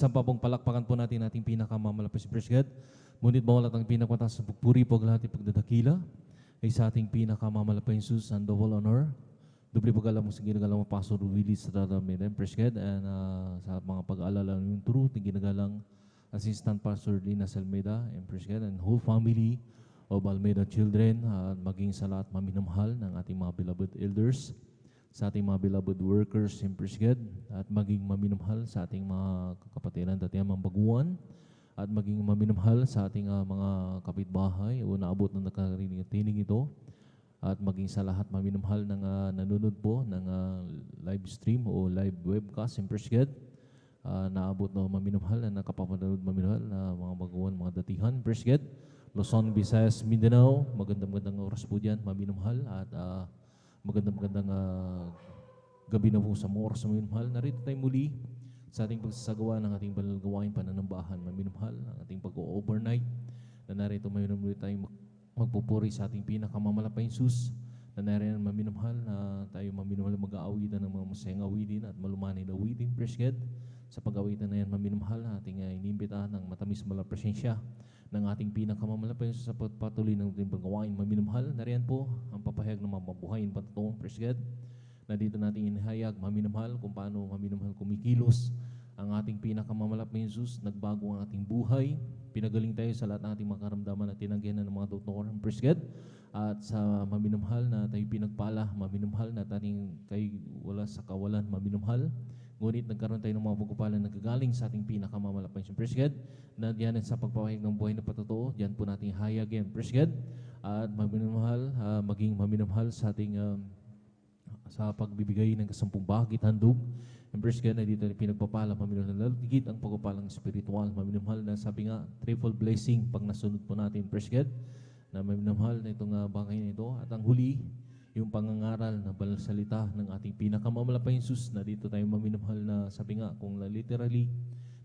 Masampa pong palakpakan po natin ating pinakamamalapit si Praise God. Ngunit mawalat ang pinakmataas sa pagpuri po lahat pagdadakila ay sa ating pinakamamalapit Jesus and double honor. Doble pag-alam mo sa ginagalang Pastor Willis sa Dadaminan, Praise God, and sa mga pag-aalala yung truth, yung ginagalang Assistant Pastor Lina Salmeda, and Praise God, and whole family of Almeida children, maging sa lahat maminamahal ng ating mga beloved elders, sa ating mga beloved workers, and Praise God, at maging maminamahal sa ating mga kapatiran dati ang mga baguhan, at maging maminamahal sa ating mga kapitbahay o naabot na nakarinig at tinig ito, at maging sa lahat maminamahal ng nanonood po ng live stream o live webcast, and Praise God, naabot na maminamahal na nakapapanood maminamahal na mga baguhan, mga datihan, Praise God, Luzon, Visayas, Mindanao, magandang oras po dyan, maminamahal, at magandang gabi na po sa mga oras maminamahal. Narito tayo muli sa ating pagsasagawa ng ating banal gawain pananambahan, maminamahal, ang ating pag-overnight, na narito maminamahal tayong magpupuri sa ating pinakamamalapay Jesus, na nariyan maminamahal na tayo maminamahal mag-aawitan ng mga masayang awitin at malumanay na awitin, Praise God. Sa pag-awitan na yan maminamahal, ating inimbitahan ng matamis malang presensya ng ating pinakamamalapay Jesus sa pagpatuloy ng ating paggawain maminamahal. Nariyan po ang papahayag ng mga mabuhayin patotoo, Praise God, na dito natin inihayag maminamahal kung paano maminamahal kumikilos ang ating pinakamamalapay Jesus, nagbago ang ating buhay, pinagaling tayo sa lahat ng ating mga karamdaman at tinanggihan ng mga doktor, Praise God. At sa maminamahal na tayo pinagpala, maminamahal na ating kay wala sa kawalan, maminamahal. Ngunit nagkaroon tayo ng mga pagkupalan na gagaling sa ating pinakamamalapay Jesus, Praise God, na diyan sa pagpapahayag ng buhay na patotoo, diyan po natin hayag yan, Praise God. At maminamahal, maging maminamahal sa ating sa pagbibigay ng kasampung bahagit handog. And Praise God, na dito pinagpapala, maminamahal na lalagigit ang pagpapalang spiritual, maminamahal na sabi nga, triple blessing pag nasunod po natin, Praise God, na maminamahal na itong bagay na ito. At ang huli, yung pangangaral na banal salita ng ating pinakamamalapay Jesus, na dito tayo maminamahal na sabi nga, kung literally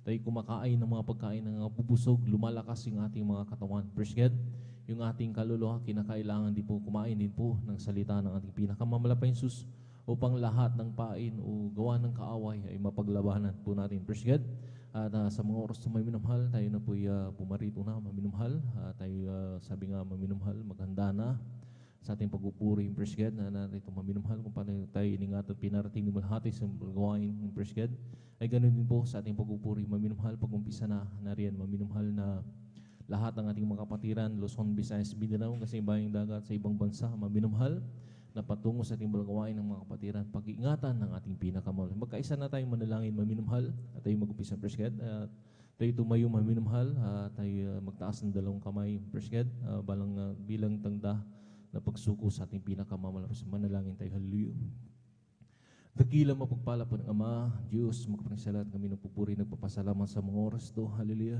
tayo kumakain ng mga pagkain ng bubusog, lumalakas yung ating mga katawan, Praise God. Yung ating kaluluwa, kinakailangan din po kumain din po ng salita ng ating pinakamamalapay Jesus, upang lahat ng pain o gawa ng kaaway ay mapaglabanan po natin, Praise God. At sa mga oras na maminamahal, tayo na po'y pumarito na maminamahal. Tayo sabi nga maminamahal, maghanda na sa ating pagpupuri, Praise God, na narito maminamahal kung paano tayo iningatan pinarating ni malhati sa gawain, Praise God. Ay ganoon din po sa ating pagpupuri, maminamahal, pag-umpisa na nariyan, maminamahal na lahat ng ating mga kapatiran, Luzon, Visayas, Mindanao, kasi ibayang dagat sa ibang bansa, maminamahal, na patungo sa ating gawain ng mga kapatiran, pag-iingatan ng ating pinakamahal. Magkaisa na tayong manalangin, maminamahal, at tayo mag-umpisa, Praise God. Tayo tumayo, maminamahal, tayo magtaas ng dalawang kamay, Praise God, bilang tanda na pagsuko sa ating pinakamahal. Manalangin tayo, hallelujah. Dakila mapagpala po ng Ama, Diyos, magpapasalat kami ng pupuri, nagpapasalamat sa mga oras to, hallelujah.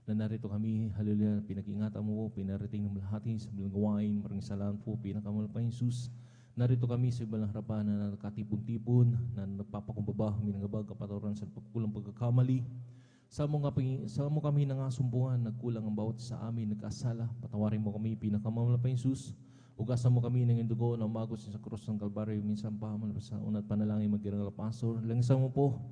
Na narito kami, hallelujah, pinag-ingatan mo, pinarating ng lahati sa bilang gawain, maraming salamat po, pinakamalapay Jesus. Narito kami sa ibalang harapan na nakatipon-tipon, na nagpapakumbaba kami ng gabag, kapatawaran sa pagkulang pagkakamali. Sa mo kami nangasumbuhan, nagkulang ang bawat sa amin, nagkasala, patawarin mo kami, pinakamalapay Jesus. Ugasan mo kami ng dugo na umagos sa krus ng Kalbaryo, minsan pa, sa unat panalangin, magkirang pastor. Langisan mo po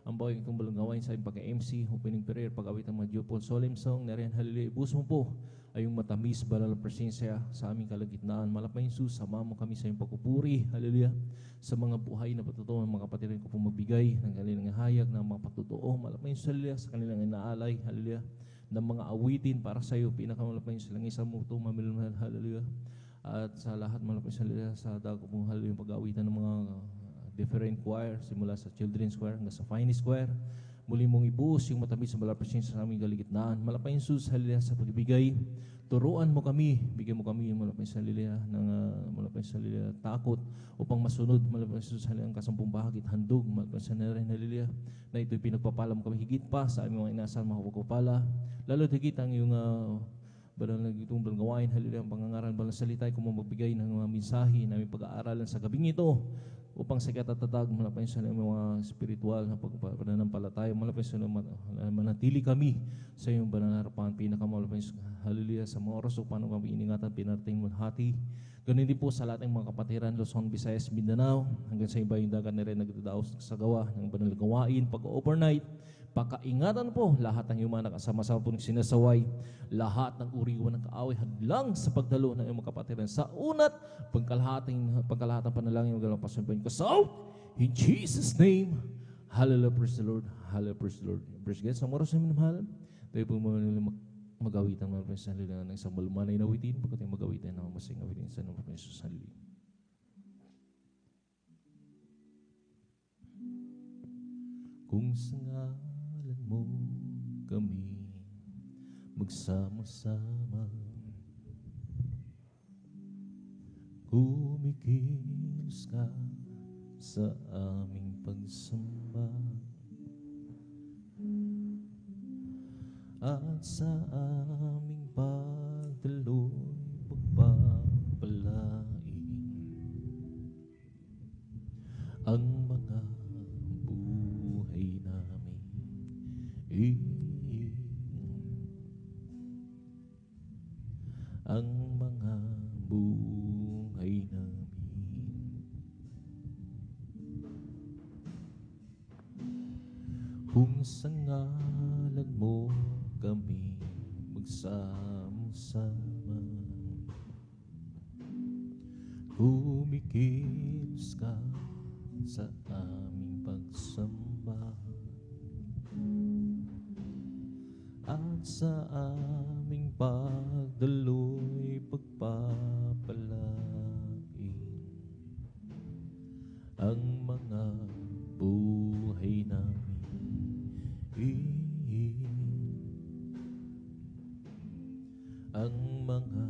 ang bawang itong balang gawain sa pagka-MC, opening prayer, pag-awit ang mga Diopol solemn song, nariyan hallelujah. Ibus mo po ay yung matamis, balal presensya sa aming kalagitnaan. Malapay Jesus, sama mo kami sa iyong pagpupuri, hallelujah. Sa mga buhay na patutuo, mga kapatirin ko po magbigay ng kanilang hayag ng mga patutuo. Malapay Jesus, hallelujah, sa kanilang inaalay, hallelujah, ng mga awitin para sa iyo, pinakamalapay Jesus, langisan mo ito, mamilunal, hallelujah. At sa lahat, malapay Jesus, hallelujah, sa dago pong hallelujah, pag-awitan ng mga different choir, simula sa children's choir hanggang sa finest choir. Muli mong ibuhos yung matamis na malapasyon sa aming kaligitnaan. Malapay Jesus, hallelujah, sa pagbibigay. Turuan mo kami, bigyan mo kami yung malapay sa hallelujah, ng malapay sa hallelujah, takot upang masunod. Malapay Jesus, hallelujah, ang kasampung bahagit, handog, malapay sa hallelujah, na ito'y pinagpapala mo kami higit pa sa aming mga inasal, mga pagpapala. Lalo higit ang yung banal na itong gawain, hallelujah, ang pangangaral, banal salita, kung magbigay ng mga mensahe na aming pag-aaralan sa gabing ito, upang sa katatatag, malapay sa mga spiritual na pagpananampalataya, malapay sa manatili kami sa iyong banal na harapan, pinakamalapay, hallelujah, sa mga oras, upang kami iningatan, pinarating malhati. Ganun din po sa lahat ng mga kapatiran, Luzon, Visayas, Mindanao, hanggang sa iba yung dagat na rin nagdadaos sa gawa ng banal gawain, pag-overnight, Pakaingatan po lahat ng iyong mga nakasama-sama po sinasaway, lahat ng uriwan ng kaaway, hadlang sa pagdalo ng iyong mga kapatiran sa unat, pagkalahatang panalangin, magalang pasumpain ko. So, in Jesus' name, hallelujah, praise the Lord, hallelujah, praise the Lord. Praise God, sa moros namin mahal, tayo po magawitan mga praise, hallelujah, ng isang malumanay na awitin, pagkat yung magawitan ng masing awitin sa naman po Jesus, hallelujah. Kung sa ngalan mo kami magsama-sama, kumikilos ka sa aming pagsamba at sa aming pagdaloy pagpapalain ang mga buhay namin. Ang mga buhay namin. Kung sa ngalan mo kami magsama-sama, kumikilos ka sa aming pagsamba at sa aming pagdaloy pagpapalain ang mga buhay namin. Ang mga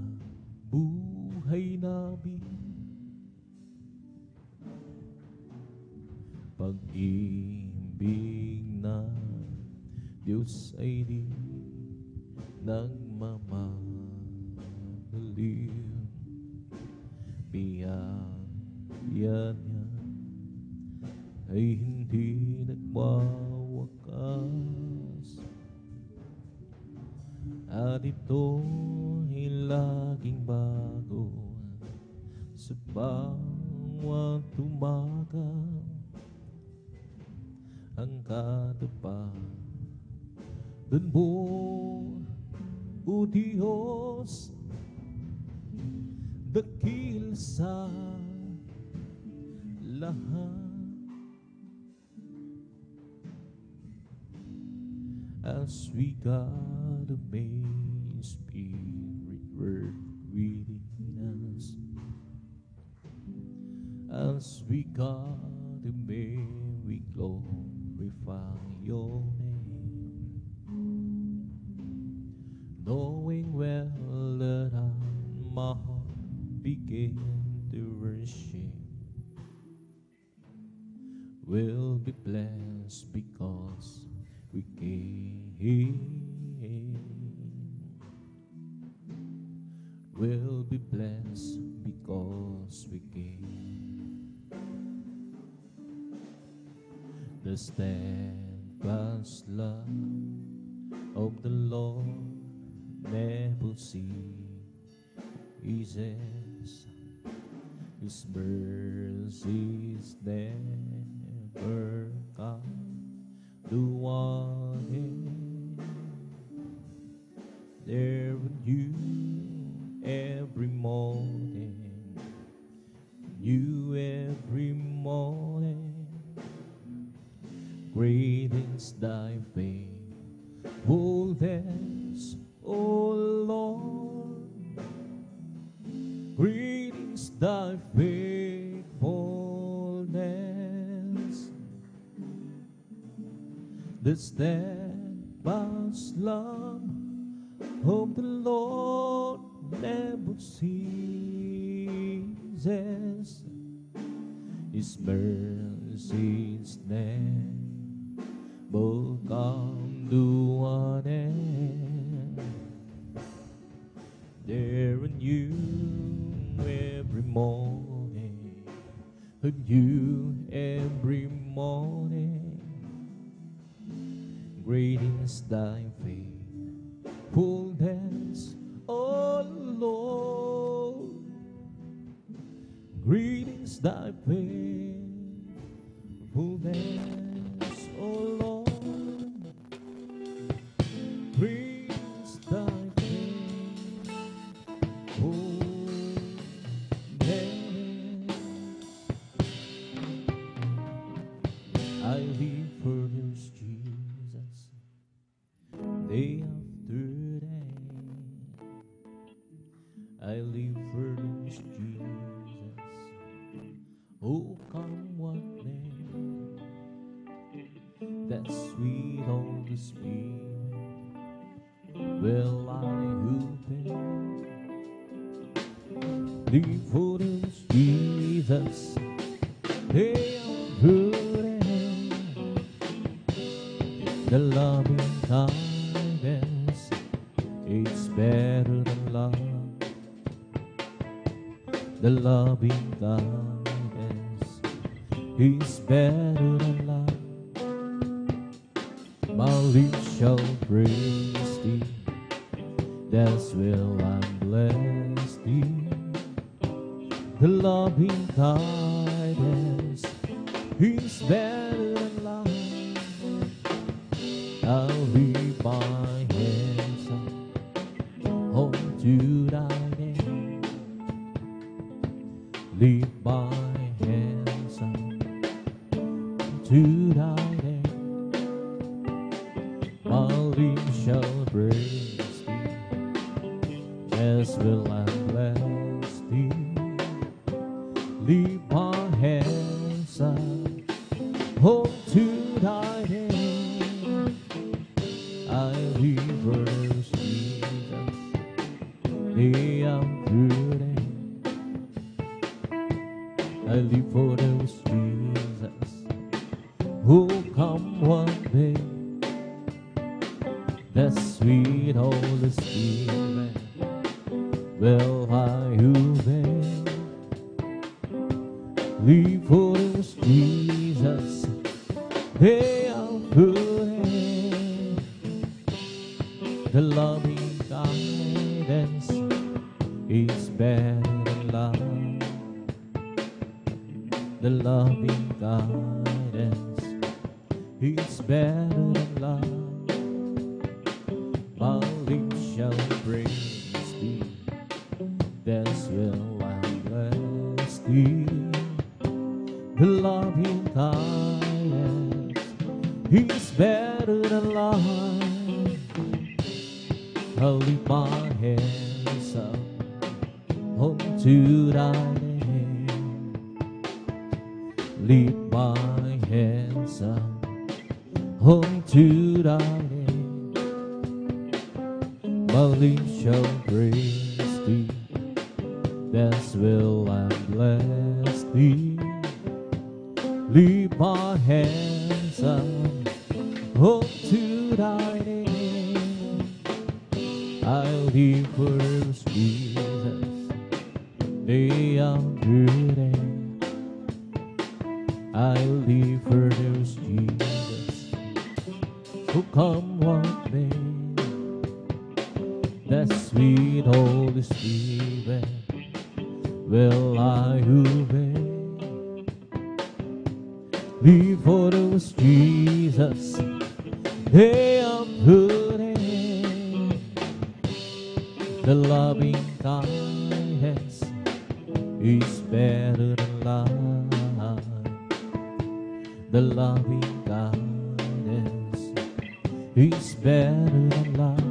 buhay namin. Pag-ibig na Diyos ay di nagmamahali, biyaya niya ay hindi nagwawakas, at ito ay laging bago sa bawat umaga. Ang katapadan mo, o Diyos, dakil sa lahat. As we got a May Spirit work within us, as we got a May we glorify your name, knowing well that my heart began to worship will be blessed because we came. Will be blessed because we came. The steadfast love of the Lord never ceases. His mercies never come to one end. They're new every morning, new every morning. Great is thy faithfulness, O Lord. Great is thy faithfulness. The steadfast love of the Lord never ceases. His mercies never come to an end. They're new every morning, new every morning. Great is thy faithfulness, O Lord. Great is thy faithfulness, O Lord. I live for those Jesus, day after day. I live for those Jesus, who come what may. That sweet Holy Spirit will I obey. Live for those Jesus, day after day. The loving kindness, it's better than love. The loving kindness is better than love. My lips shall praise thee, that's will I bless thee. The loving kindness is better than love. I'll lift my hands up unto thy name. Lift my hands up to thy name. My lips shall praise thee, as will I bless thee. Lift my hands up unto thy name. I live for those Jesus, day after day. I live for those Jesus, who come one day. The sweet Holy Spirit will I obey. Live for those Jesus, day after day. The loving guidance is better than love. The loving guidance is better than love. My lips shall praise thee, that's will I bless thee. The loving kindness is better than life. I'll lift my hands up unto thy name. Lift my hands up unto thy name. My lips shall praise thee, that's will I bless thee. Lift my hands up unto thy name. I'll live for those Jesus, day after day. I'll live for those Jesus, who come what may. The sweet Holy Spirit will I obey. Live for those Jesus, day after day. The loving kindness is better than love. The loving kindness is better than love.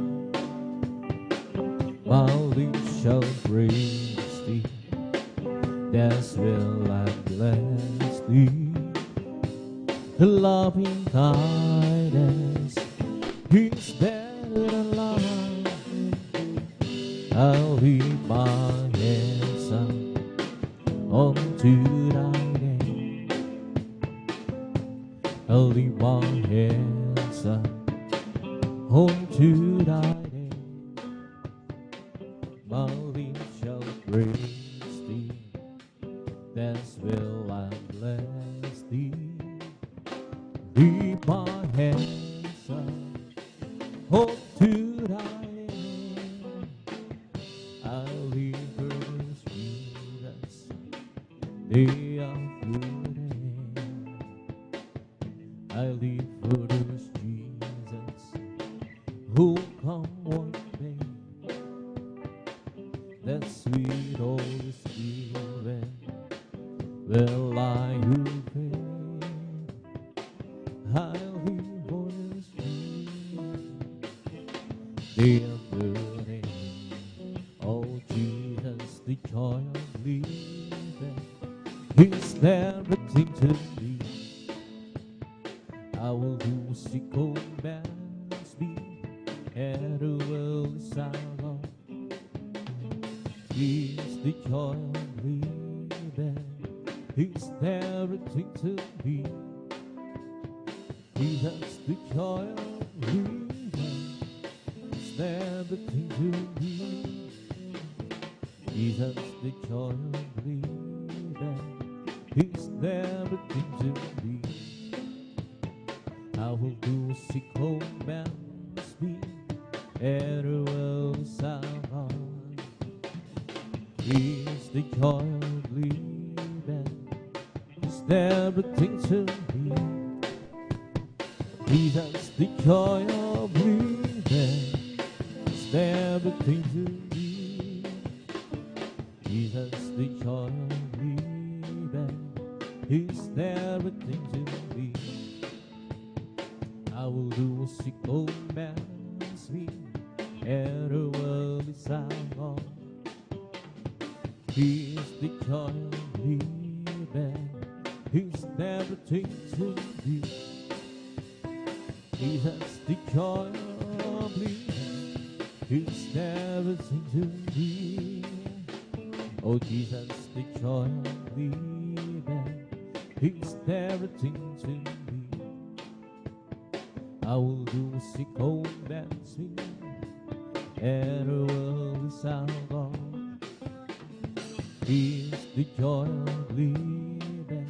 My lips shall praise thee, that's will I bless thee. The loving kindness is better than life. I'll lift my hands up unto thy name. I'll lift my hands up unto thy name. My lips shall praise thee, that's will I bless thee. Lift my hands up unto thy name. I'll live for those Jesus, day after day. I live for those Jesus, who come one day. That sweet Holy Spirit will I obey. He's everything to me. I will do as He commands me, and the world is our. He's the joy of living. He's everything to me. He has the joy of living. He's everything to me. He has the joy of living. He's everything to me. I will do as He commands me, and the world is our. He's the joy of living. He's everything to me. He has the joy of living. He's everything to me. He has the joy of living. He's everything to me. I will do as He commands me, and the world is our. He is the joy of living. He's everything to me. He has the joy of living. He's everything to me. Oh, Jesus, the joy of living. He's everything to me. I will do as He commands me, and the world is our God. He's the joy of living.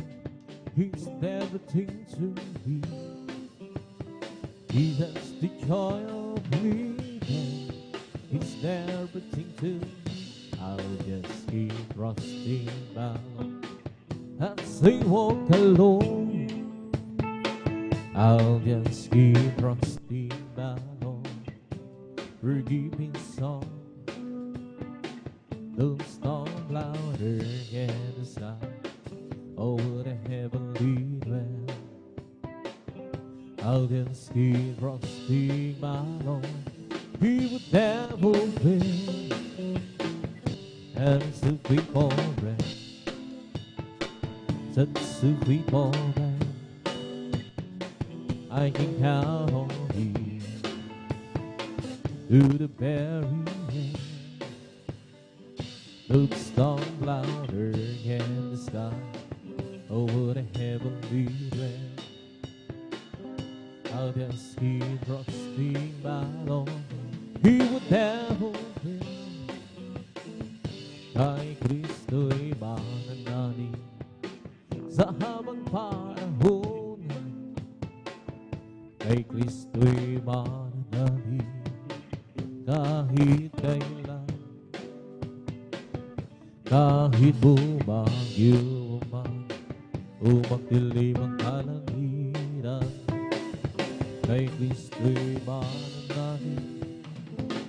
He's everything to me. He has the joy of living. He's everything to me. I'll just keep trusting God as I walk alone. I'll just keep trusting God, forgiving song. The storm louder in the sky, over the heavenly dwell. I'll just keep trusting my Lord. He would never fail, and it's a sweet moment, such a sweet moment. I can count on Him through the very end. The storm louder in the sky, over the heavenly dwell. I'll just keep trusting my Lord. He would never fail. Kay Kristo'y mananalig sa habang panahon. Kay Kristo'y mananalig kahit kailan. Kahit bumagyo man o magdilim ang kalangitan, kay Kristo'y mananalig,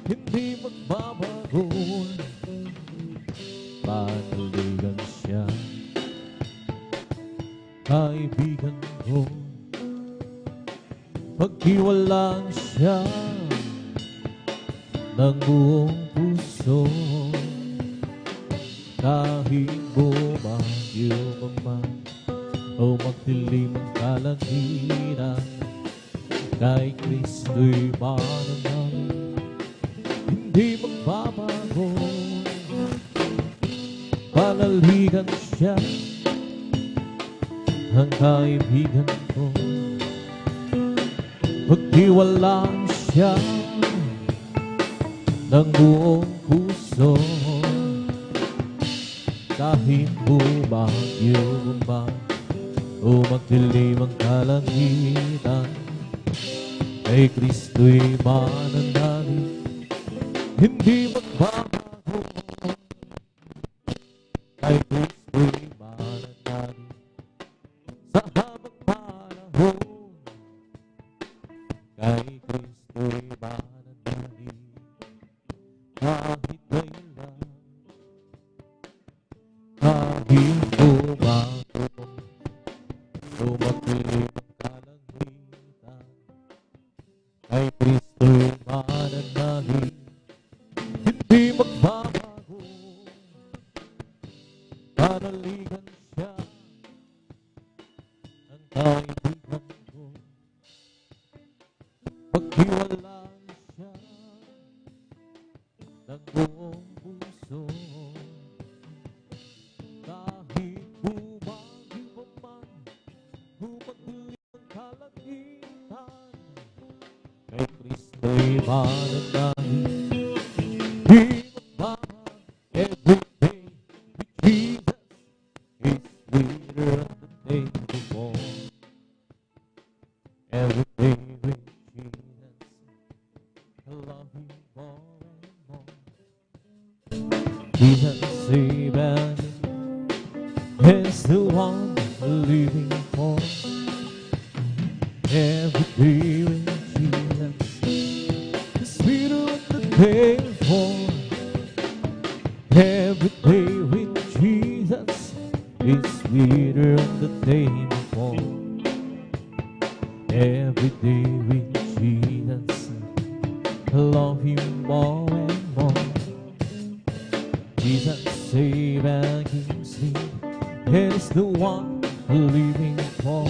hindi magbabago. Panaligan siya, kaibigan ko, pagtiwalaan siya ng buong puso. Kahit bumagyo man o magdilim ang kalangitan, kay Kristo'y mananalig, hindi magbabago. Panaligan siya, ang kaibigan ko, pagtiwalaan siya ng buong puso. Kahit bumagyo man o magdilim ang kalangitan, kay Kristo'y mananalig, hindi magbabago. Kay Kristo'y mananalig sa habang panahon. Kay Kristo'y mananalig kahit kailan. Kahit bumago o magdilim ang kalangitan, kay Kristo'y mananalig, hindi magbabago. Panaligan siya, pananangin. Di ba every day with Jesus is sweeter than the day before. Every day with Jesus, I love Him more and more. Jesus saving is the one I'm living for. Every day with Jesus is sweeter than the day before. Every day with Jesus is sweeter than the day before. Every day with Jesus, I love Him more and more. Jesus save and gives me is the one I'm living for.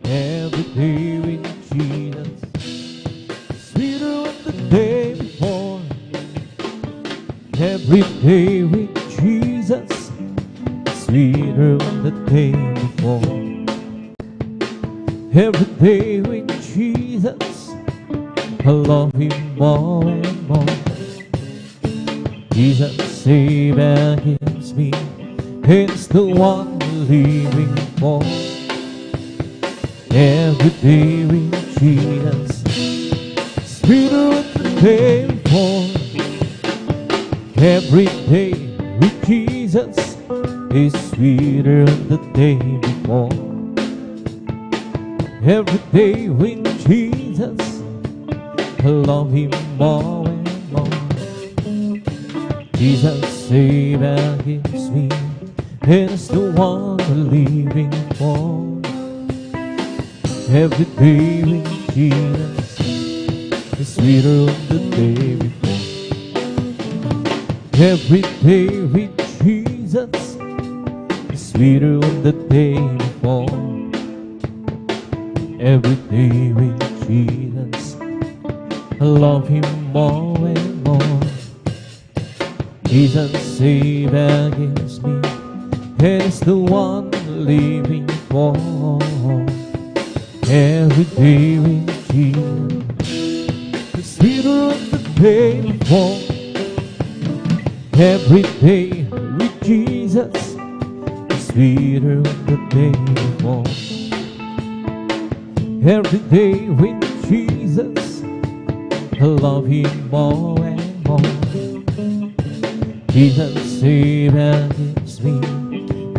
Every day with Jesus, sweeter than the day before. Every day with Jesus, sweeter than the day before. Every day with Jesus, I love Him more and more. Jesus save and gives me is the one I'm living for. Every day with Jesus, sweeter than the day before. Every day with Jesus is sweeter than the day before. Every day with Jesus, I love Him more and more. Jesus save and gives me is the one I'm living for. Every day with Jesus is sweeter than the day before. Every day with Jesus is sweeter than the day before. Every day with Jesus, I love Him more and more. Jesus save and gives me is the one I'm living for. Every day with Jesus is sweeter than the day before. Every day with Jesus is sweeter than the day before. Every day with Jesus, I love Him more and more. Jesus save and gives me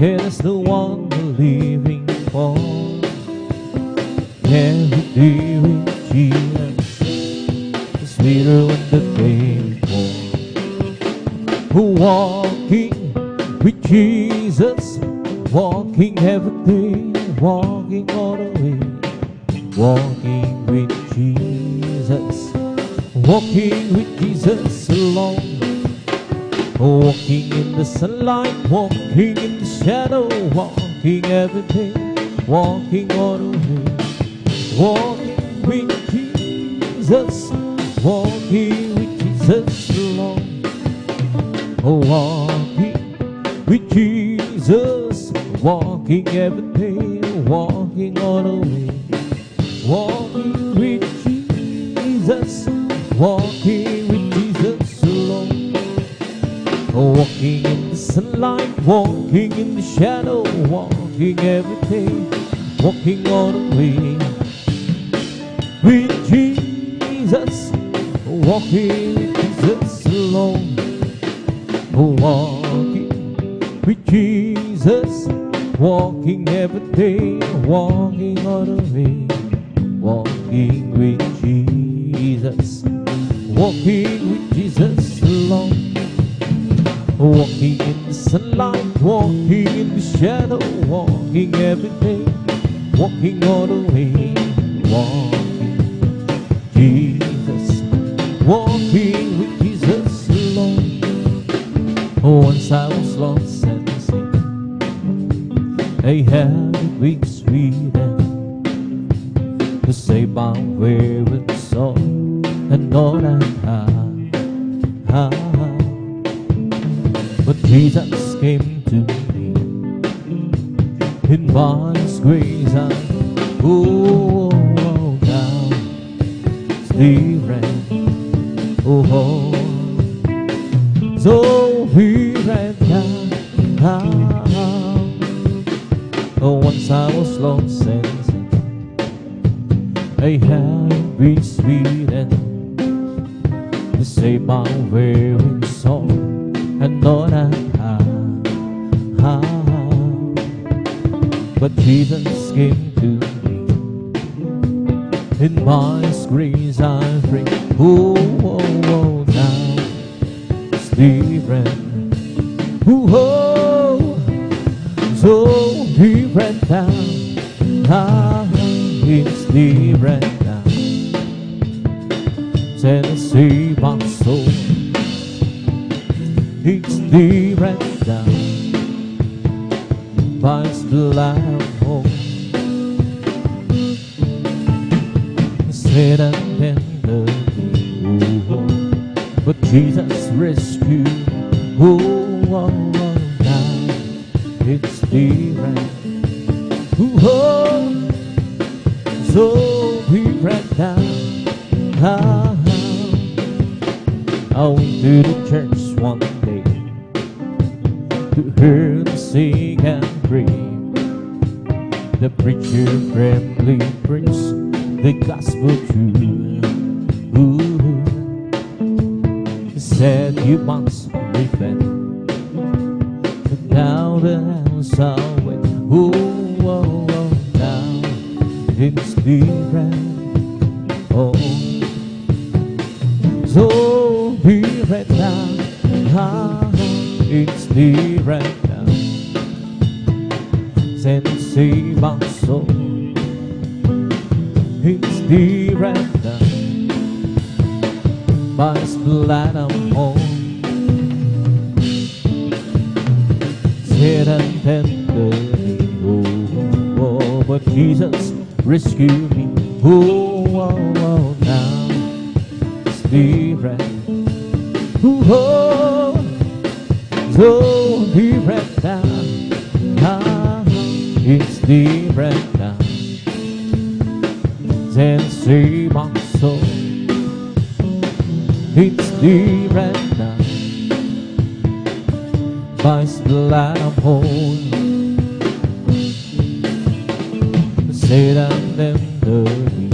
is the one I'm living for. Every day with Jesus is sweeter than the day before. Walking with Jesus, walking every day, walking all the way. Walking with Jesus, walking with Jesus alone. Walking in the sunlight, walking in the shadow, walking every day, walking all the way. Walking with Jesus, walking with Jesus alone. Walking with Jesus, walking every day, walking all the way. Walking with Jesus, walking with Jesus alone. Walking in the sunlight, walking in the shadow, walking every day, walking all the way. With Jesus, walking with Jesus alone. Walking with Jesus, walking every day, walking all the way. Walking with Jesus, walking with Jesus alone. Walking in the sunlight, walking in the shadow, walking every day, walking all the way. Walking Jesus, walking with Jesus alone. Once I was lost and sin, I had a big sweet end to save my wayward soul and all I had. But Jesus came to me in by His grace. I go down different. Oh, oh. So different now. Oh, once I was lost and sick, I had been sweet and to say my weary soul, and know that but Jesus came to me. In my grace I'm free. Oh, oh, oh, now it's different. Oh, oh, so different now. Ah, it's different now. Tennessee, my soul. It's different now. By His blood of home, said and tender, oh, but Jesus rescued. Oh, oh, oh, now it's different. Oh, so different now. Ah, I went to the church one day to hear them sing and pray. The preacher firmly preached the gospel truth. Ooh. He said you must repent, but now the house I went. Oh, oh, oh, now it's different. Oh, so different now. Ah, it's different now. Tennessee, my soul. It's different now. By His blood I'm home. Said and tenderly, oh, oh, but Jesus rescued me. Oh, oh, oh, now it's different. Oh, oh, so different now. Ah, it's different now. Tennessee, my soul. It's different now. By His blood I'm whole. Said and tenderly,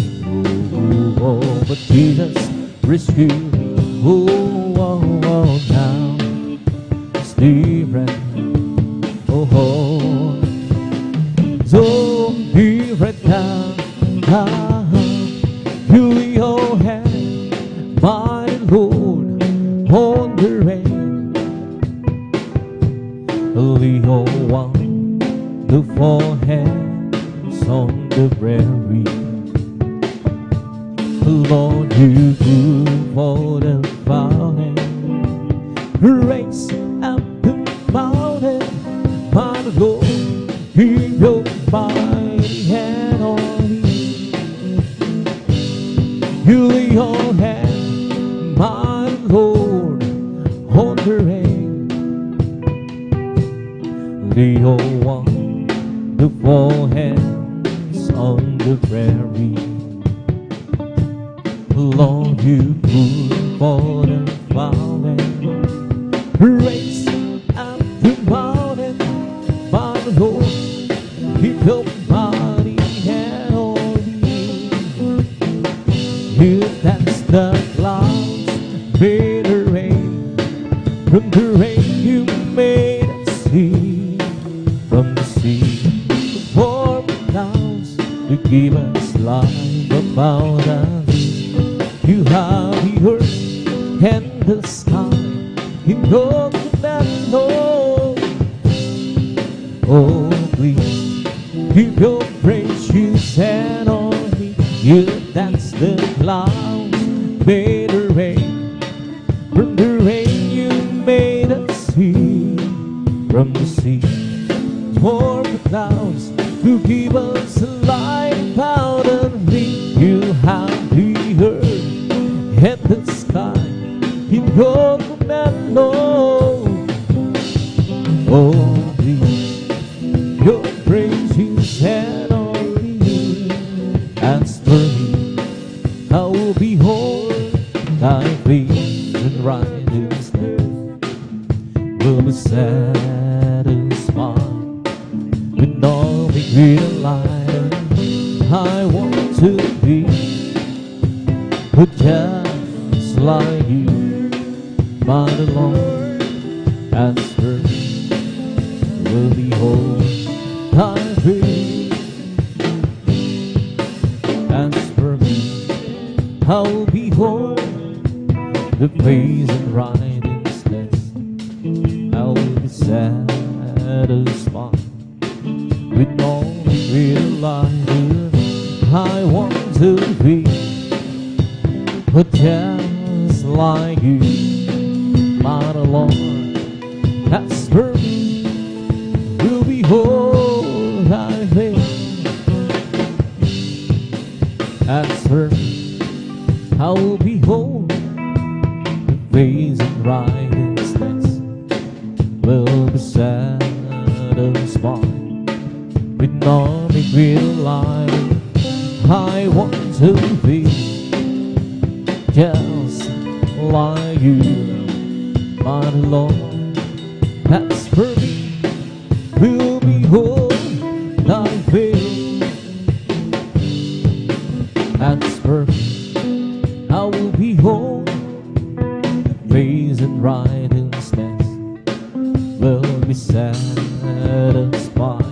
oh, oh, but Jesus rescued me. Oh, oh, oh, now it's different. Oh, oh, so different now. Ah, you lay your hand, my Lord, on the rain. Lay your wonderful hands on the prairie. Lord, you good for the fountain, raise up the mountain, my Lord, keep your mighty hand on me. You lay your hand, my Lord, on the rain. Lay your wonderful hands on the prairie. Lord, you good for the fountain, raise up the mountain, my Lord, keep your mighty hand on me. You dance the clouds, made the rain, from the rain you made us see, from the sea, warm clouds to give us life about us. You have the earth and the sky in your command, oh. Oh, please keep your precious hand on me. You dance the clouds, made the rain, from the rain you made us see, from the sea, pour the clouds to give us light out of thee. You have the earth and the sky in your command, Lord. Oh, please, your praises hand on me. As for me, I will be whole. real life. I want to be just like you, but alone as first will behold thy face. As for me, I will behold the praise and righteousness. I will be satisfied with all real life. I want to be just like you, but alone as for me, will behold thy face. As for me, I will behold the praise and righteousness. Will be satisfied with no real life. I want to be just like you, but Lord, as for me, will behold thy face. As for me, I will behold praise and righteousness. Will be satisfied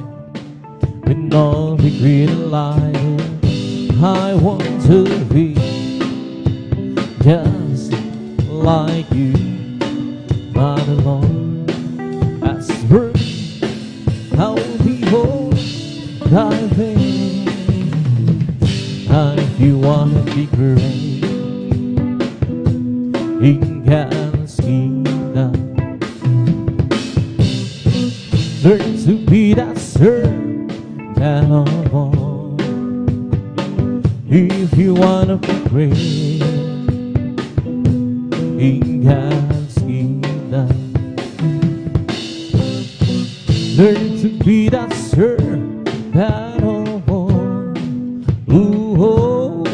with no regret alive. I want to be just like you, but alone as for me, I will behold thy face. And if you want to be great in God's kingdom, learn to be that servant of all. If you want to be great in God's kingdom, learn to be that servant of all. Ooh, oh.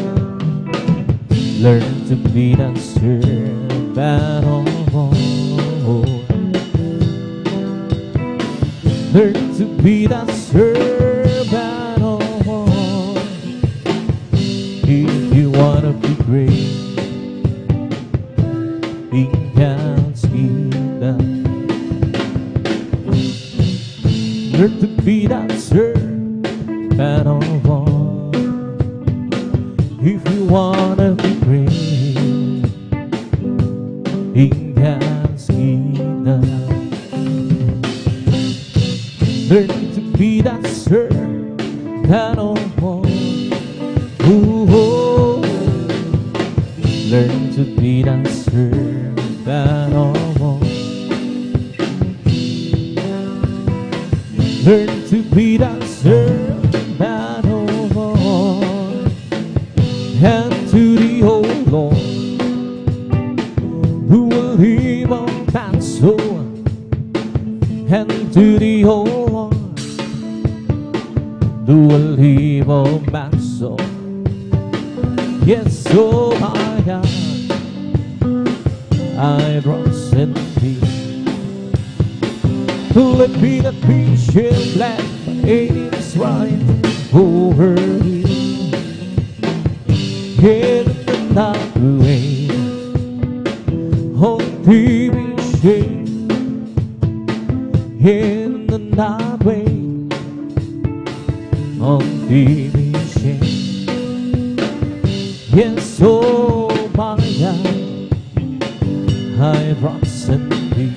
Learn to be that servant of all. Learn to be that servant of all. If you wanna be great in God's kingdom, learn to be that servant of all. If you wanna be great in God's kingdom, learn to be that servant of all. Ooh, oh. Learn to be that servant of all. Learn to be that servant of all. And to the old Lord, who will live on that soul. And to the old Lord, who will live on my soul. Yes, oh my God, I trust in thee. Let me that patient let is right over you. In the night way, oh, be patient. In the night way, oh, be patient. Yes, oh my God, I trust in thee.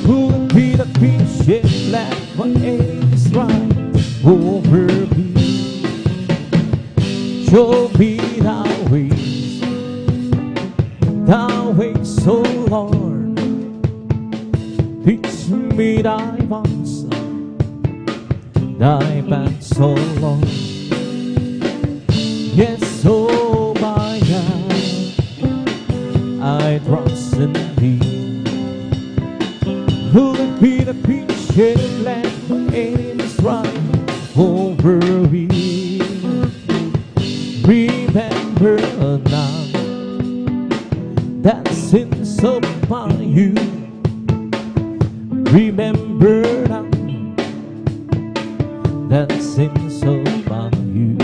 Who will be the patient, let what is right over me. Show me thy ways, oh Lord. Teach me thy paths, oh Lord. Yes, oh my God, I trust in thee. Who will be the patient, let what is right over me. Remember now that sins upon you. Remember now that sings about you.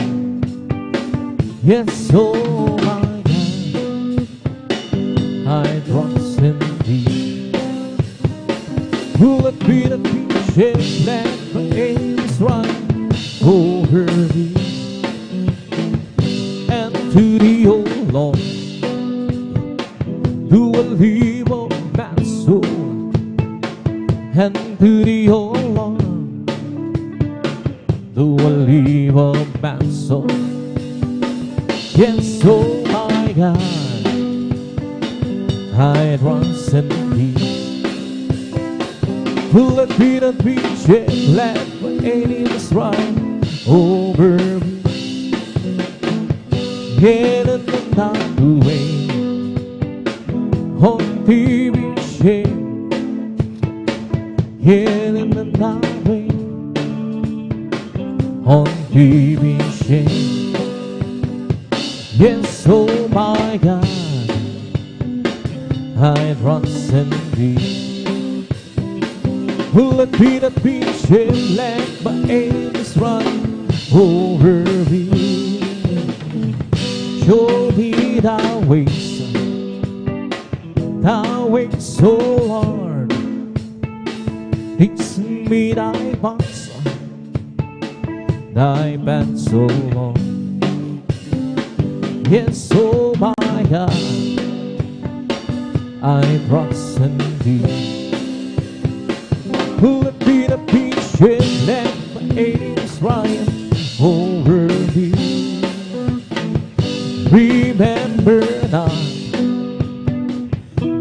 Yes, oh my God, I trust in thee. Who let be the peaches that my aim is right over thee? And to thee, oh Lord, do I leave all my soul. And to thee, oh Lord, do I leave all my soul. Yes, oh my God, I trust in thee. Who let be the beach, let my enemies run over me. Yet in the dark way, on TV shame. Yet in the dark way, on TV shame. Yes, oh my God, I trust in thee. Who let be the beach and let my enemies run over me. Show me thy ways, oh Lord. Teach me thy paths, oh Lord. Yes, oh my God, I trust in thee. Who let be the peace and let my enemies run over me. Remember not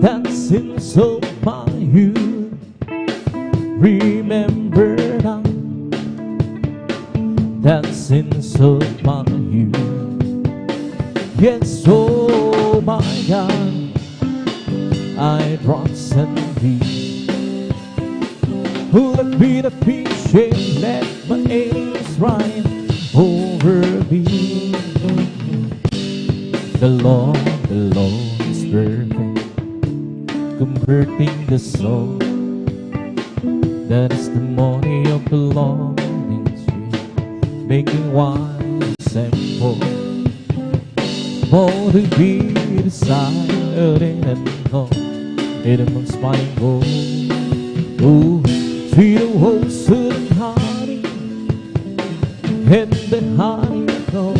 that sins of my youth. Remember not that sins of my youth. Yes, oh my God, I trust in thee. Who let be the peace and let my enemies run over me. The Lord is perfect, converting the soul. That is the morning of the Lord in street, making wise and poor. More to be desired and known, it amongst my goal. Oh, sweet oh, sweet honey, and the honey gold.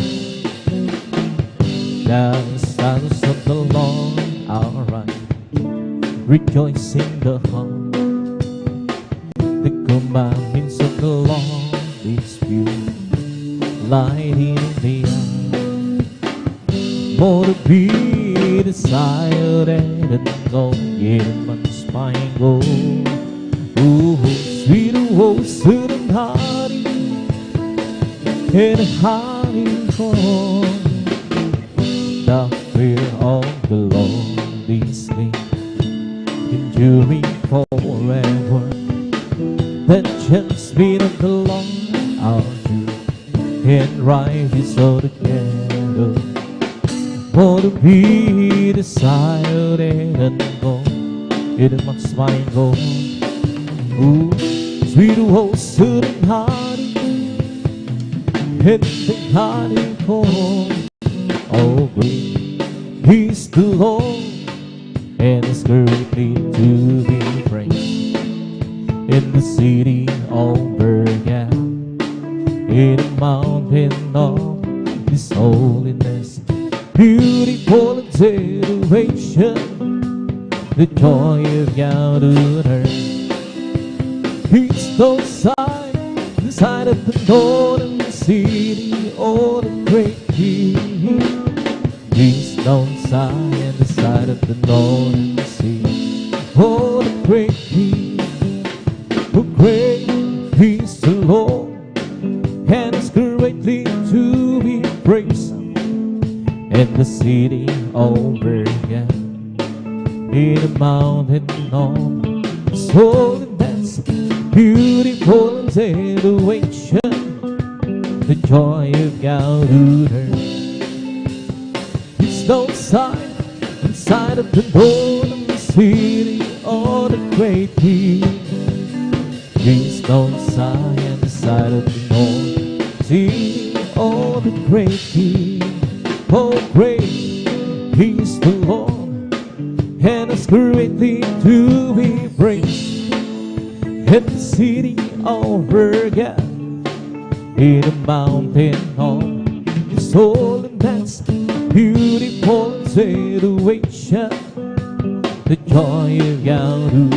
Now the sounds of the Lord are right, rejoicing the heart. The commandments of the Lord is pure, lighting in the eye. More to be desired and known, yet amongst my goal. Oh, sweet oh, sweet and honey, and honey gold. The fear of the Lord is clean, enduring forever. The just speed of the Lord are true, and righteous all together. For to be desired and go, it must my goal. Ooh, sweet oh, sweet and honey, and the honey gold. Oh, great is the Lord, and is greatly to be praised. In the city of Bergam, in the mountain of His holiness, beautiful exhilaration, the joy of God on earth. He's no side, the side of the northern city, oh, the great King. He's down side, the side of the northern sea, oh, the great King. Oh, great is the Lord, and is greatly to be praised. In the city of Bergam, in the mountain of His holiness, beautiful exhilaration, the joy of God on earth. It's no sign inside of the northern city or the great King. He's no sign side of the north. See all the great King, oh great He's the Lord, and it's greatly to be praised. In the city over God, in the mountain home, His holiness, beautiful situation, the joy of God who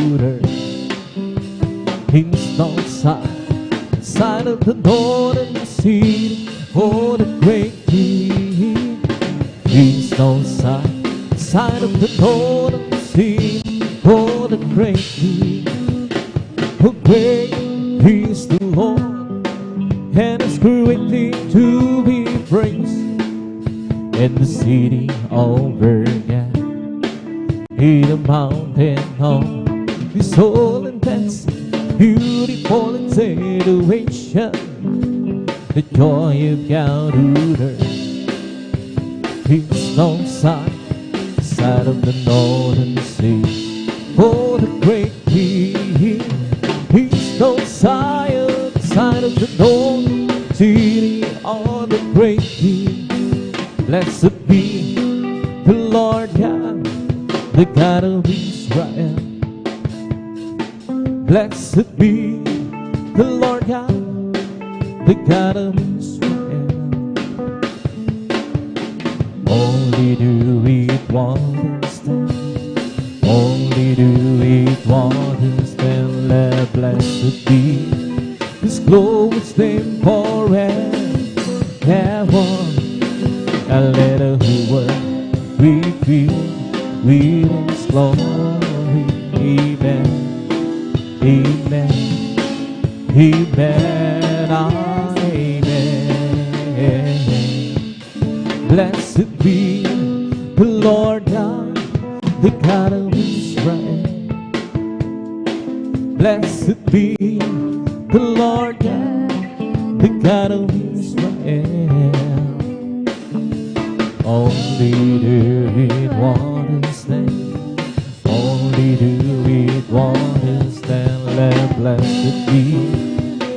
He's on side of the northern city, oh the great King. He's on side of the northern city, oh the great King. Oh great He's the Lord, and it's greatly to be praised. In the city over God, in the mountain home, His holiness, beautiful in situation, the joy of God who He's on side of the northern sea, oh the great King. He's on side of the northern city, oh the great King. Blessed be the Lord God, the God of Israel. Blessed be the Lord God, the God of Israel. Only do it once, only do it once, then let blessed be His glorious name forever. And let the whole world reveal with His glory. Amen, amen, amen, amen. Blessed be the Lord God, the God of Israel. Blessed be the Lord God, the God of Israel. Only do it once, then only do it once, then let blessed be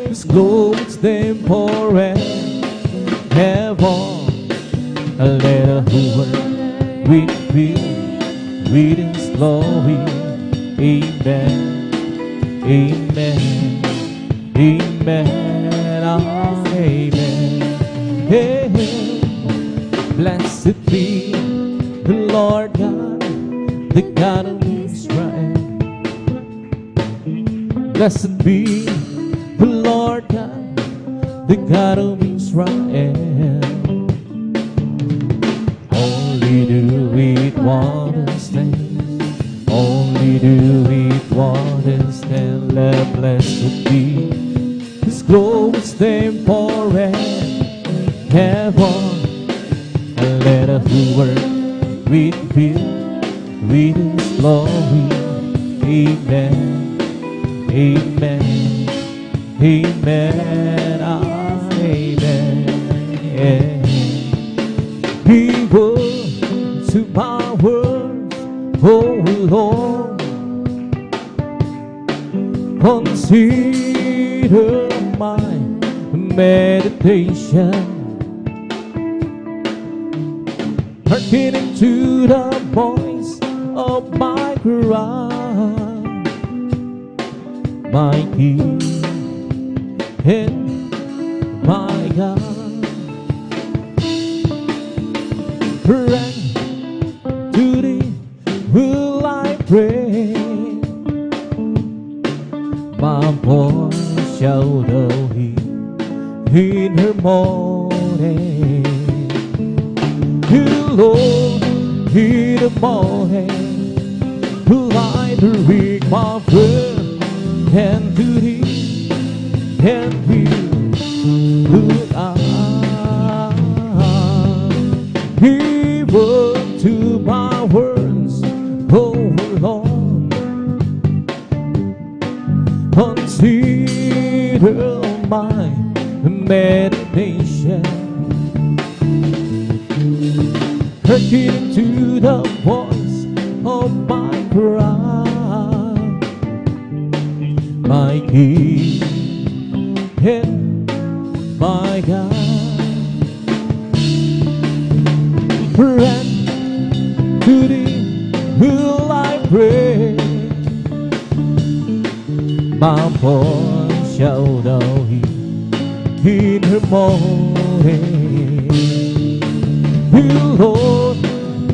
His glorious name forever. And let the whole world reveal His glory. Amen, amen, amen, amen. Hey, blessed be the Lord God, the God of Israel. Blessed be the Lord God, the God of Israel. Only do it once, then only do it once, then let blessed be His glorious name forever. And let the whole world reveal with His glory. Amen, amen, amen, amen. He was to my words, oh Lord, consider my meditation. Hearkening to the voice of my cry, my King and my God. Friend, to Thee will I pray. My voice shall know in her morning. Lord, in the morning, to light the weak my prayer, and to Thee, and will look up. He word to my words, oh Lord, consider my meditation. Hearkening to the voice of my cry, my King and my God. Friend, to thee will I pray. My voice shall thou hear in the morning. Lord,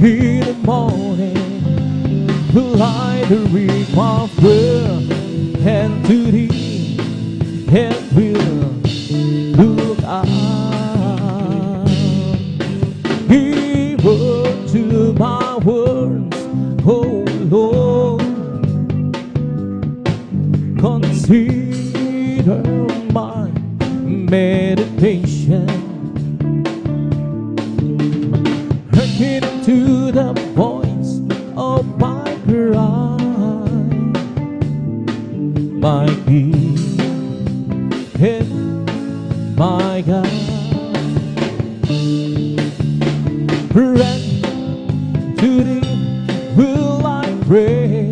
in the morning will I the require, and to thee and will look up. Give word to my words, oh Lord. Consider my meditation. Hearken to the voice of my cry. My King and my God. Friend, to thee will I pray.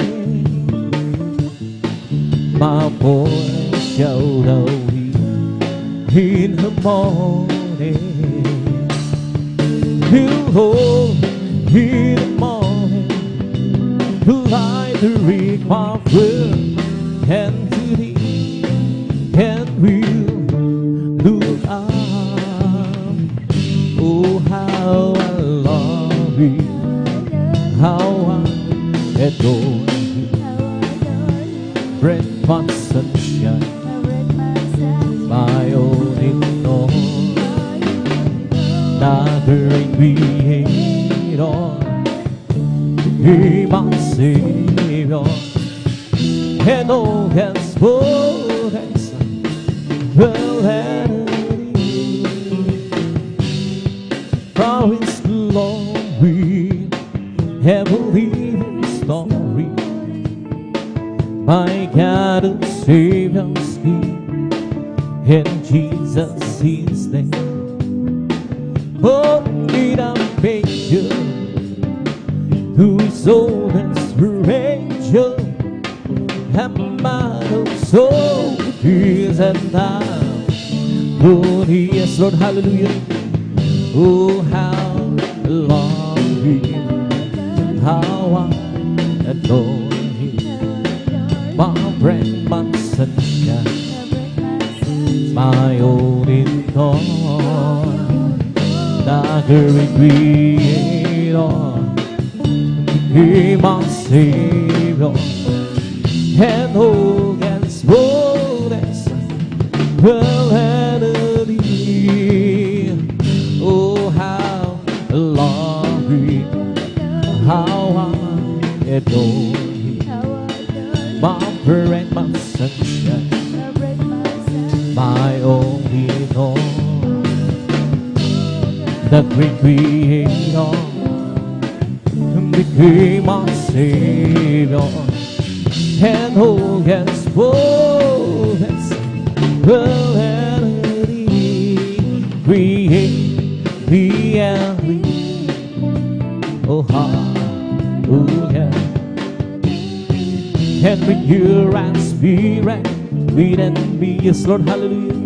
My voice shall thou hear in the morning. Behold, in the morning light the require, and to thee and will look up. Oh, how I love thee, how I adore thee. Bread, fun, sunshine, my only Lord. The great Creator, He my Savior, and all henceforth will endure. For His glory, heavenly story, my God and Savior's King, and Jesus His name. Oh, need a manger, who is all inspiration, and my soul is and thou. Lord, yes, Lord, hallelujah. Oh, how I love Him, how I adore Him. My bread, my sunshine, my only Lord. The great Creator, He my Savior, and all henceforth will ever be. Oh, how I love Him, how I adore Him. My bread, my sunshine, my only Lord. The great Creator became my Savior, and all henceforth will ever be. Create me and me, oh hallelujah. And with your and spirit, lead and be, yes Lord, hallelujah.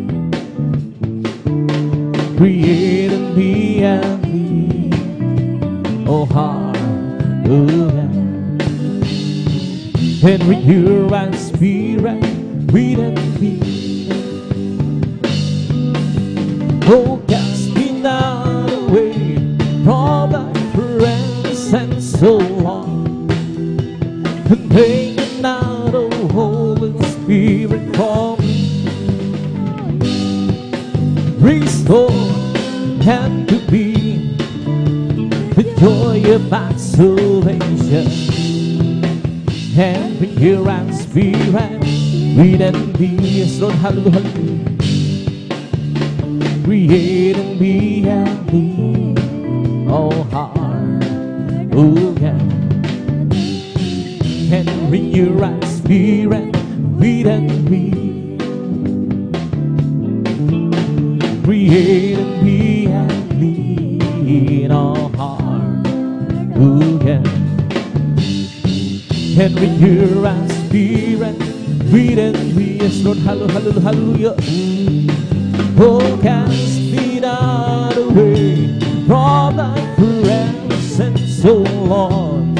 Create me and me, oh hallelujah. And with your and spirit, lead and be, oh cast me not away from thy presence so long, and take not, oh Holy Spirit, from me. Restore and to be the joy of my salvation, and bring your and spirit, lead and be, yes Lord, hallelujah. Create in me and me, oh hallelujah. And bring your and spirit, lead and be. Create in me and me in our heart, hallelujah. And with your and spirit, lead and me, yes Lord, hallelujah, hallelujah. Oh, cast me not away from thy presence, O Lord,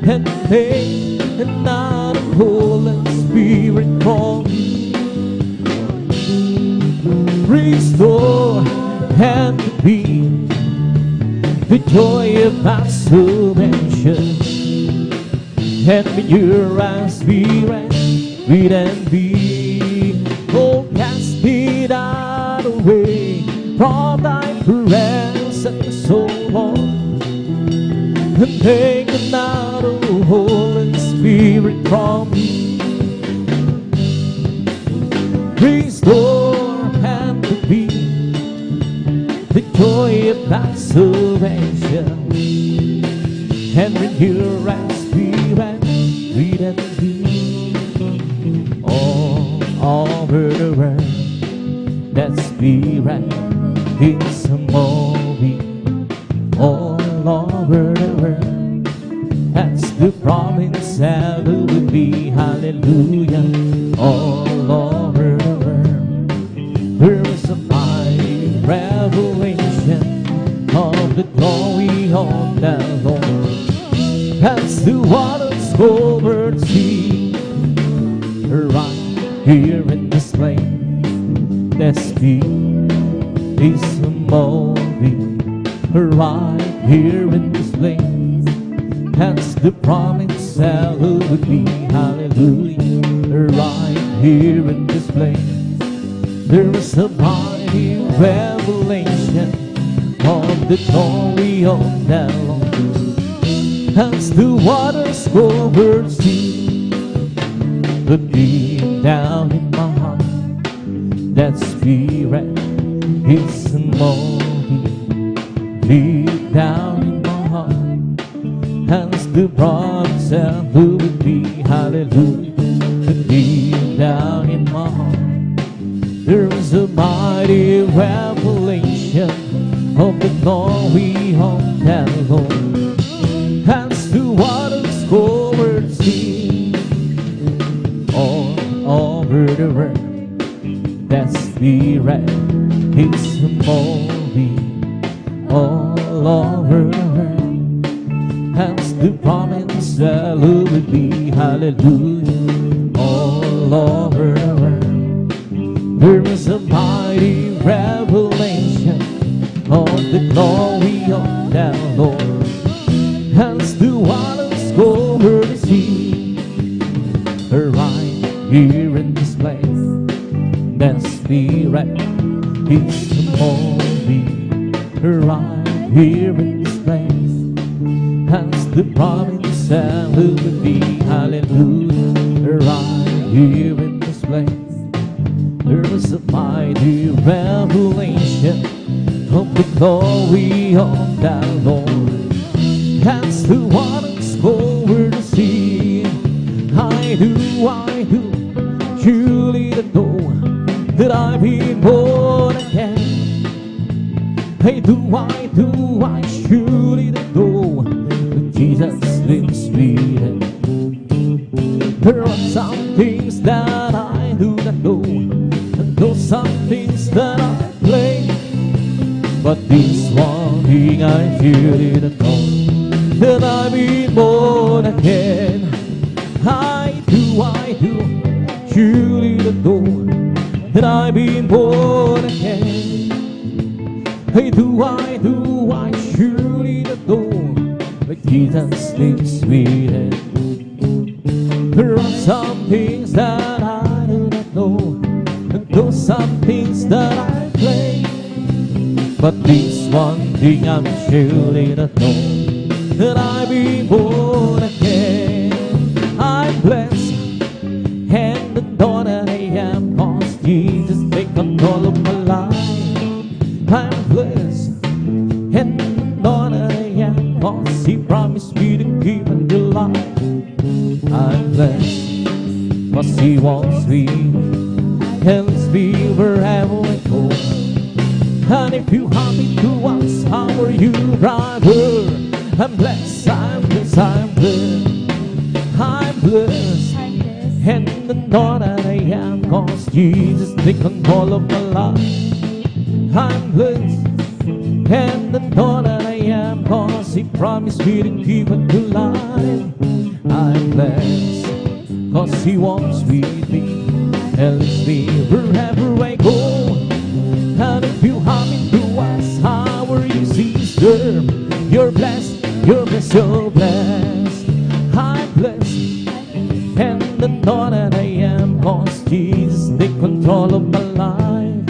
and take not a Holy Spirit from me. Restore and be the joy of my salvation, and when your eyes be right, read and be. Oh, cast me not away from thy presence, O Lord, and take not a Holy Spirit from me. Restore and be the joy of thy salvation, and renew our spirit, read and be. All over the world, that spirit is a movie. All over the world, that's the promise that would be. Hallelujah. All over the world, there is a mighty revelation of the glory of the Lord. As the waters over the sea, right here in this place, that spirit is a moving. Right here in this place, that's the promise that would be. Hallelujah. Right here in this place, there is a mighty revelation of the glory of the Lord. As the waters over the sea, but deep down in my heart, that spirit is moving. Deep down in my heart, as the promise that would be. Hallelujah. But deep down in my heart, there is a mighty revelation of the glory of the Lord. As the waters cover the sea, all over the world, that spirit is moving. All over the world, as the promise that would be. Hallelujah. All over the world, there is a mighty revelation of the glory of the Lord. As the waters cover the sea, right here in this place, that spirit is moving. Right here in this place, as the promise that would be. Hallelujah. Right here in this place, there is a mighty revelation of the glory of the Lord. As the waters cover the sea, I do truly know that I've been born again. I surely know that Jesus lives within. There are some things that I do not know, and those some things that I play. But this one thing I surely know, that I've been born again. I do surely know that I've been born again. I surely know that Jesus lives within. There are some things that I do not know, and those some things that I play. But this one thing I'm surely not know, that I've been born again. I'm blessed and adored that I am, 'cause Jesus take control of my life. I'm blessed and adored that I am, 'cause He promised me to give and delight. I'm blessed 'cause He wants me, tells me wherever I go. And if you happen to ask, how are you, brother? I'm blessed, I'm blessed, I'm blessed. I'm blessed and the Lord that I am, 'cause Jesus take control of my life. I'm blessed and I know that I am, 'cause He promised me to keep it alive. I'm blessed 'cause He walks with me and leads me wherever I go. And if you happen to ask, how are you, sister? You're blessed, you're blessed, you're blessed. I'm blessed and I know that I am, 'cause Jesus take control of my life.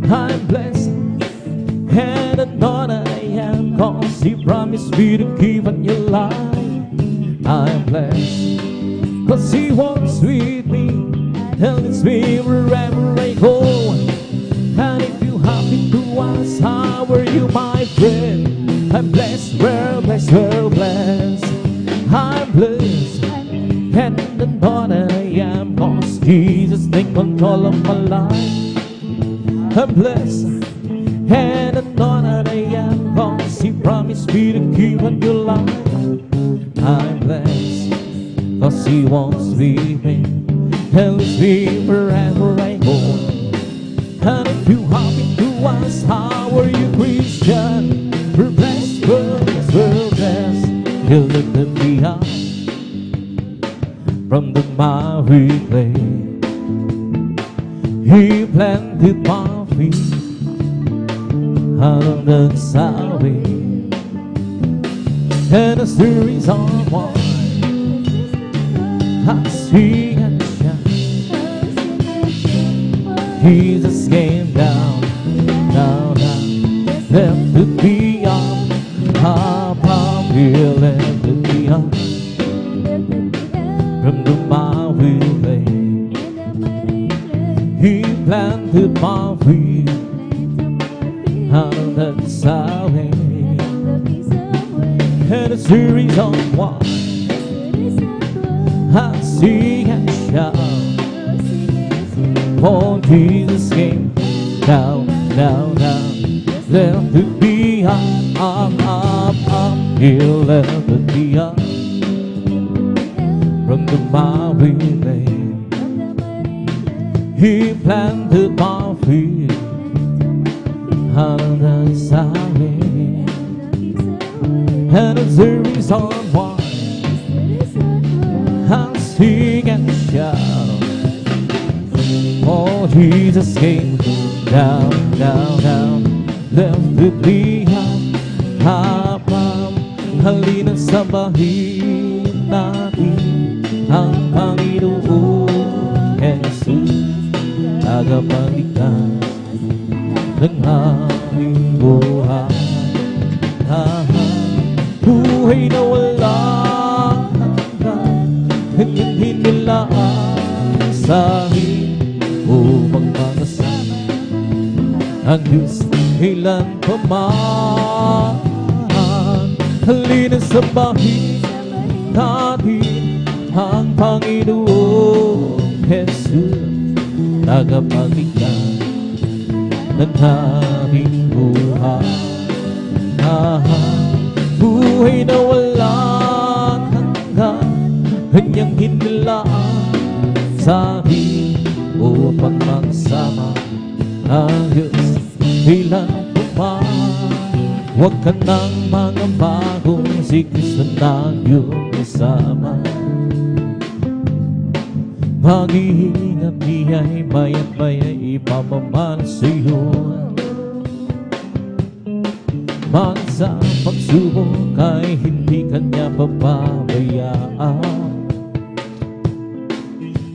I'm blessed and I know that I am, 'cause He promised me to keep on your life. I'm blessed 'cause He walks with me and leads me wherever I go. And if you happen to ask, how are you, my friend? I'm blessed, we're blessed, we're blessed. I'm blessed and I know that I am, 'cause Jesus take control of my life. I'm blessed and I know that I am, 'cause He promised me to keep on your life. I'm blessed 'cause He walks with me and leads me wherever I go. And if you happen to ask, how are you, Christian? We're blessed, we're blessed, we're blessed. He lifted me up from the miry clay. He planted my feet on the highway, and that's the reason why I sing and shout. Jesus came down, down, down, lifted me up, He lifted me up from the miry clay. He planted my feet on the highway, and it's the reason why I sing and shout. Oh, Jesus came down, down, down, lifted me up, up. He lifted me up from the miry clay. He planted my feet on the highway, and it's the reason why I sing and shout. Oh, Jesus came down, down, down, lifted me up, up. Halina sabahin natin ang Panginoon Jesus, tagapagligtas ng aming buhay. Buhay na walang hanggan, hindi lang sa akin upang makasama ang Diyos ilan pa man. Halina sabahin natin ang Panginoon Jesus, tagapagligtas ng aming buhay. Buhay na walang hanggan, kanyang hinilaan sa akin upang magsama ang Diyos ilan pa man. Huwag ka nang mangamba kung si Kristo na iyong kasama. Mag-iingat niya'y baya't baya'y ipamamana sa iyo. Mang sa pagsubok ay hindi kanya papabayaan.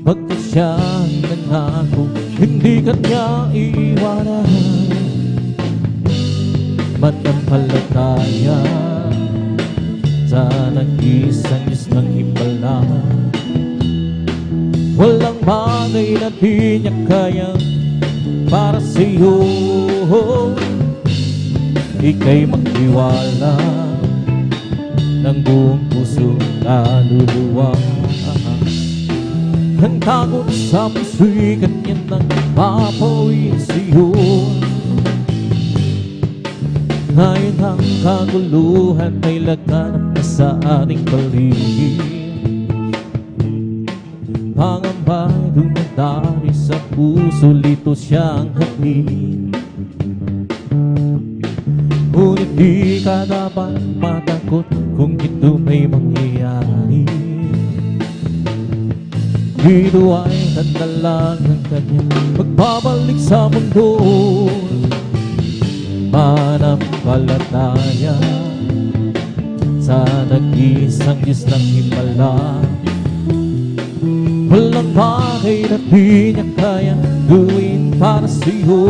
Pagkat siya'y nangako, hindi kanya iiwanan. Manampalataya sa nag-iisang Diyos ng himala. Walang bagay na di niya kaya para sa iyo. Ika'y magtiwala ng buong puso kaluluwa. Ang takot sa puso'y ganyan nang mapawid sa iyo. Ngayon ang kaguluhan ay laganap na sa ating paligid. Pangamba'y dumadami sa puso, lito siyang hatid. Ngunit di ka dapat matakot kung ito may mangyayari. Ito ay tanda lang ng kanya magbabalik sa mundo. Manampalataya sa nag-iisang Diyos ng himala. Walang bagay na di niya kaya gawin para sa'yo.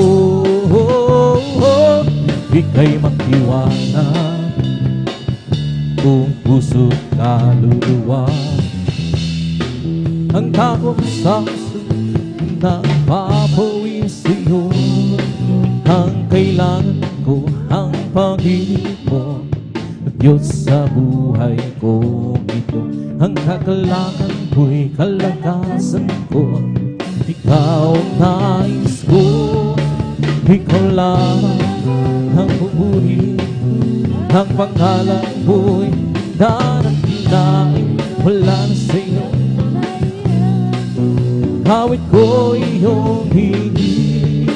Ika'y magtiwala kung puso't kaluluwa. Ang takot sa puso na papawin sa'yo. Ang kailangan ko, ang pag-ibig mo, Diyos sa buhay ko ito. Ang kakalangan ko'y kalakasan ko. Ikaw ang nais ko, ikaw lang ang pupuri. Ang pangalan ko'y darating, wala na sa'yo. Awit ko iyong hingin,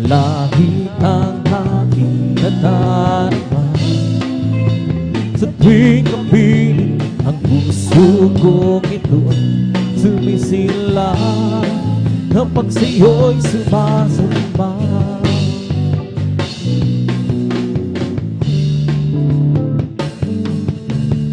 lahit ang aking nadarama. Sa tuwing kapiling ang puso kong ito sumisila kapag sa'yo'y sumasamba.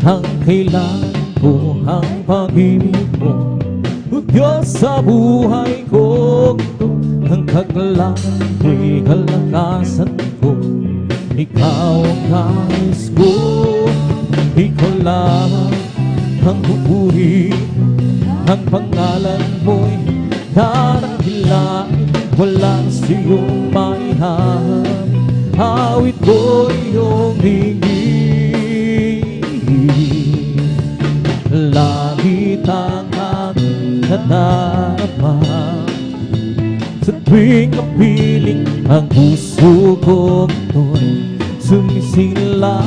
Ang kailangan ko, ang pag-ibig mo, o Diyos sa buhay ko ito. Ang kagalakan ko'y kalakasan ko. Ikaw ang nais ko, ikaw lang ang pupuri. Ang pangalan mo'y darakilain, walang siyong maihahan. Awit ko iyong hingin, langit ang aking nadarama. Sa tuwing kapiling ang puso kong ito'y sumisila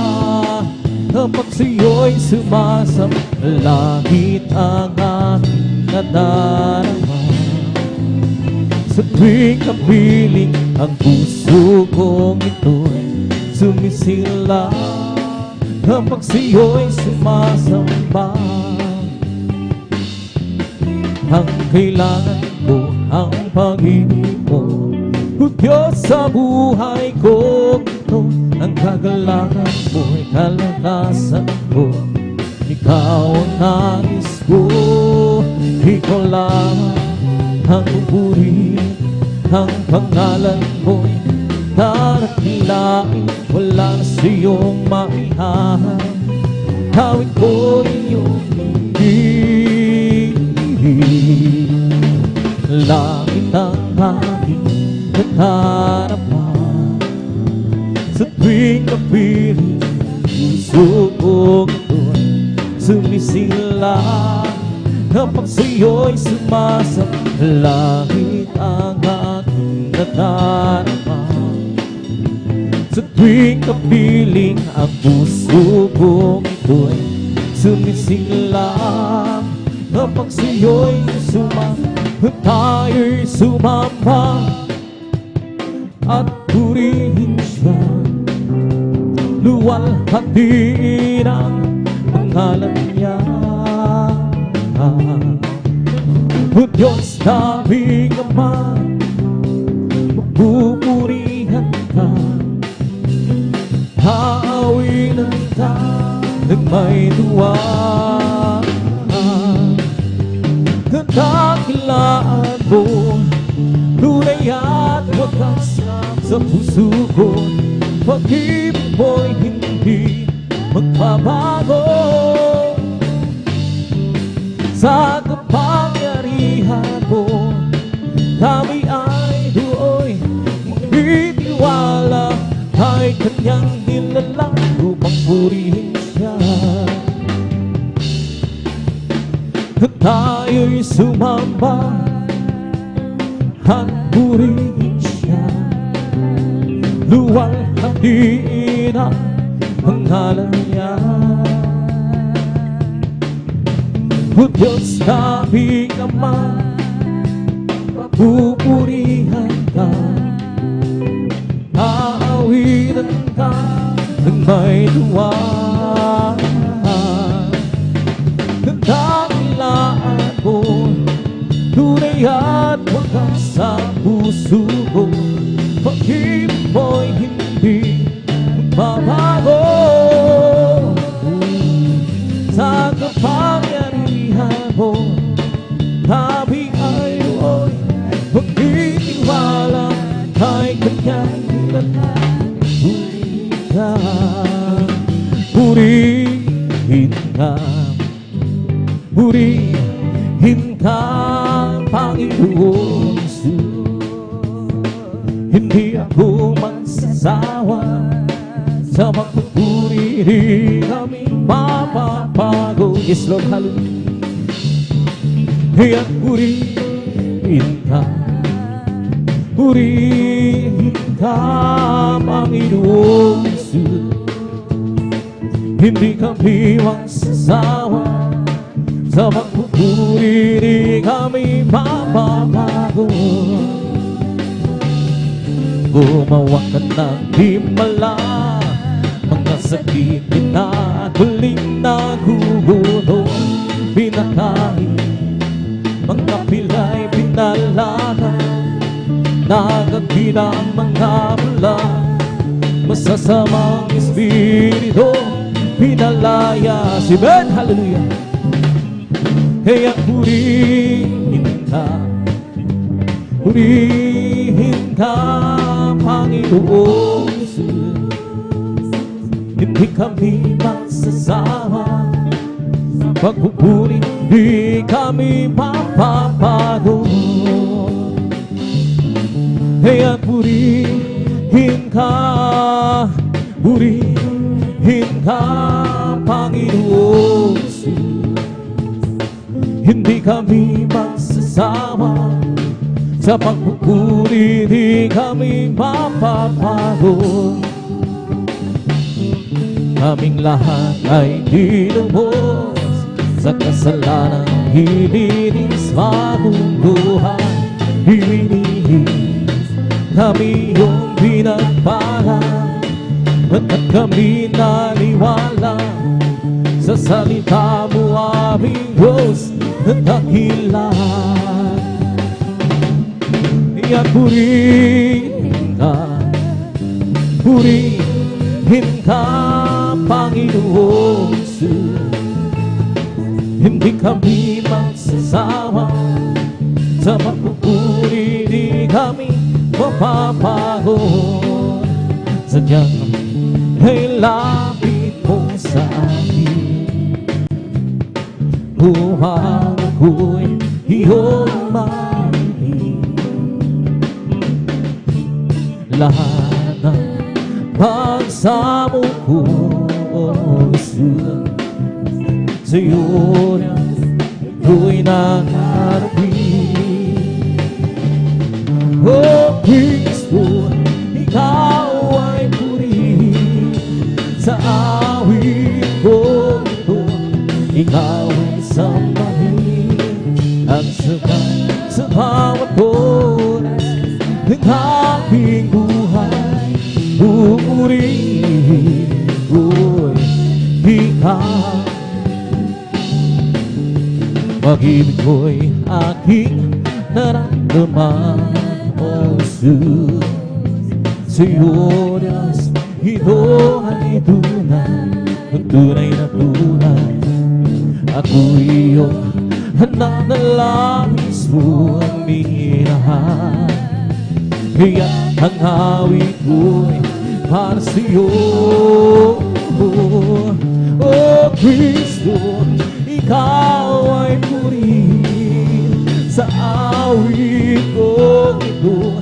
kapag sa'yo'y sumasam. Langit ang aking nadarama. Sa tuwing kapiling ang puso kong ito'y sumisila kapag sa'yo'y sumasamba. Ang kailangan ko, ang pag-ibig mo, o Diyos sa buhay ko ito. Ang kagalakan mo'y kalakasan ko. Ikaw ang nais ko, ikaw lang ang pupuri. Ang pangalan mo'y darakilain, walang siyong maihahan. Awit ko iyong hingin, langit ang aking nadarama. Sa tuwing kapiling puso kong ito'y sumisila kapag sa'yo'y sumasam. Langit ang aking nadarama. Sa tuwing kapiling ang puso kong ito'y sumisila kapag sa'yo'y sumama. Tayo'y sumama at purihin siya. Luwalhatiin ang pangalan niya. O Diyos naming Ama, magpupurihan ka. Haawinan ka ng may duwa. Dakilaan mo, tunay at wagas sa puso ko. Pag-ibig mo'y hindi magbabago. Sa kapangyarihan mo, kami ay do'y magtitiwala. Ay kanyang nilalang upang purihin siya. Tayo'y sumamba at purihin siya. Luwalhatiin ang pangalan niya. O Diyos naming Ama, pupurihan ka. may tuwa. Dakilaan mo, tunay at wagas sa puso ko. Pag-ibig mo'y hindi babago. Sa kapangyarihan mo, tabi ay mo'y pagtitiwala kay kanyang purihin ka, purihin ka, purihin ka, Panginoon Jesus. Hindi ako magsasawa sa magpupuri, di kami mapapago. Yes, Lord, hallelujah. Kaya purihin ka, purihin ka, Panginoon Jesus. Hindi kami magsasawa sa magpupuri, di kami mapapago. Gumawa ka ng himala, mga sakit na tuling nagugulo. Pinakain, mga pilay pinalaga, nagagina ang mga mula. Masasamang espiritu pinalaya si Ben, hallelujah. Kaya purihin ka, purihin ka, Panginoon Jesus. Hindi kami magsasawa sa pagpupuri, di kami mapapago. Kaya purihin ka, purihin ka, Panginoon Jesus. Hindi kami magsasawa sa pagpupuri, di kami mapapago. Kaming lahat ay dinubos sa kasalanan, hininis bagong buhay. Hininis kami yung pinagpala, at kami naniwala sa salita mo, aming Diyos na dakilan. Kaya purihin ka, purihin ka, Panginoon Jesus. Hindi kami magsasawa sa pagpupuri, di kami mapapago. Sadyang ay lapit mo sa akin, buhay ko'y iyong marinig. Lahat ng pagsamo ko, Jesus, sa'yo na ko'y nakarating. Oh, Kristo, ikaw ay purihin sa awit ko ito. Ikaw ay sambahin at sa bawat oras ng aking buhay. Pupurihin ko'y ikaw. Pag-ibig ko'y aking naramdaman, oh Jesus. Sa'yo, Diyos, ito ay tunay na tunay. Ako'y iyong hanap na langis mo ang minahal. Kaya ang awit ko'y para sa'yo. Oh, Kristo, ikaw ay purihin sa awit ko ito.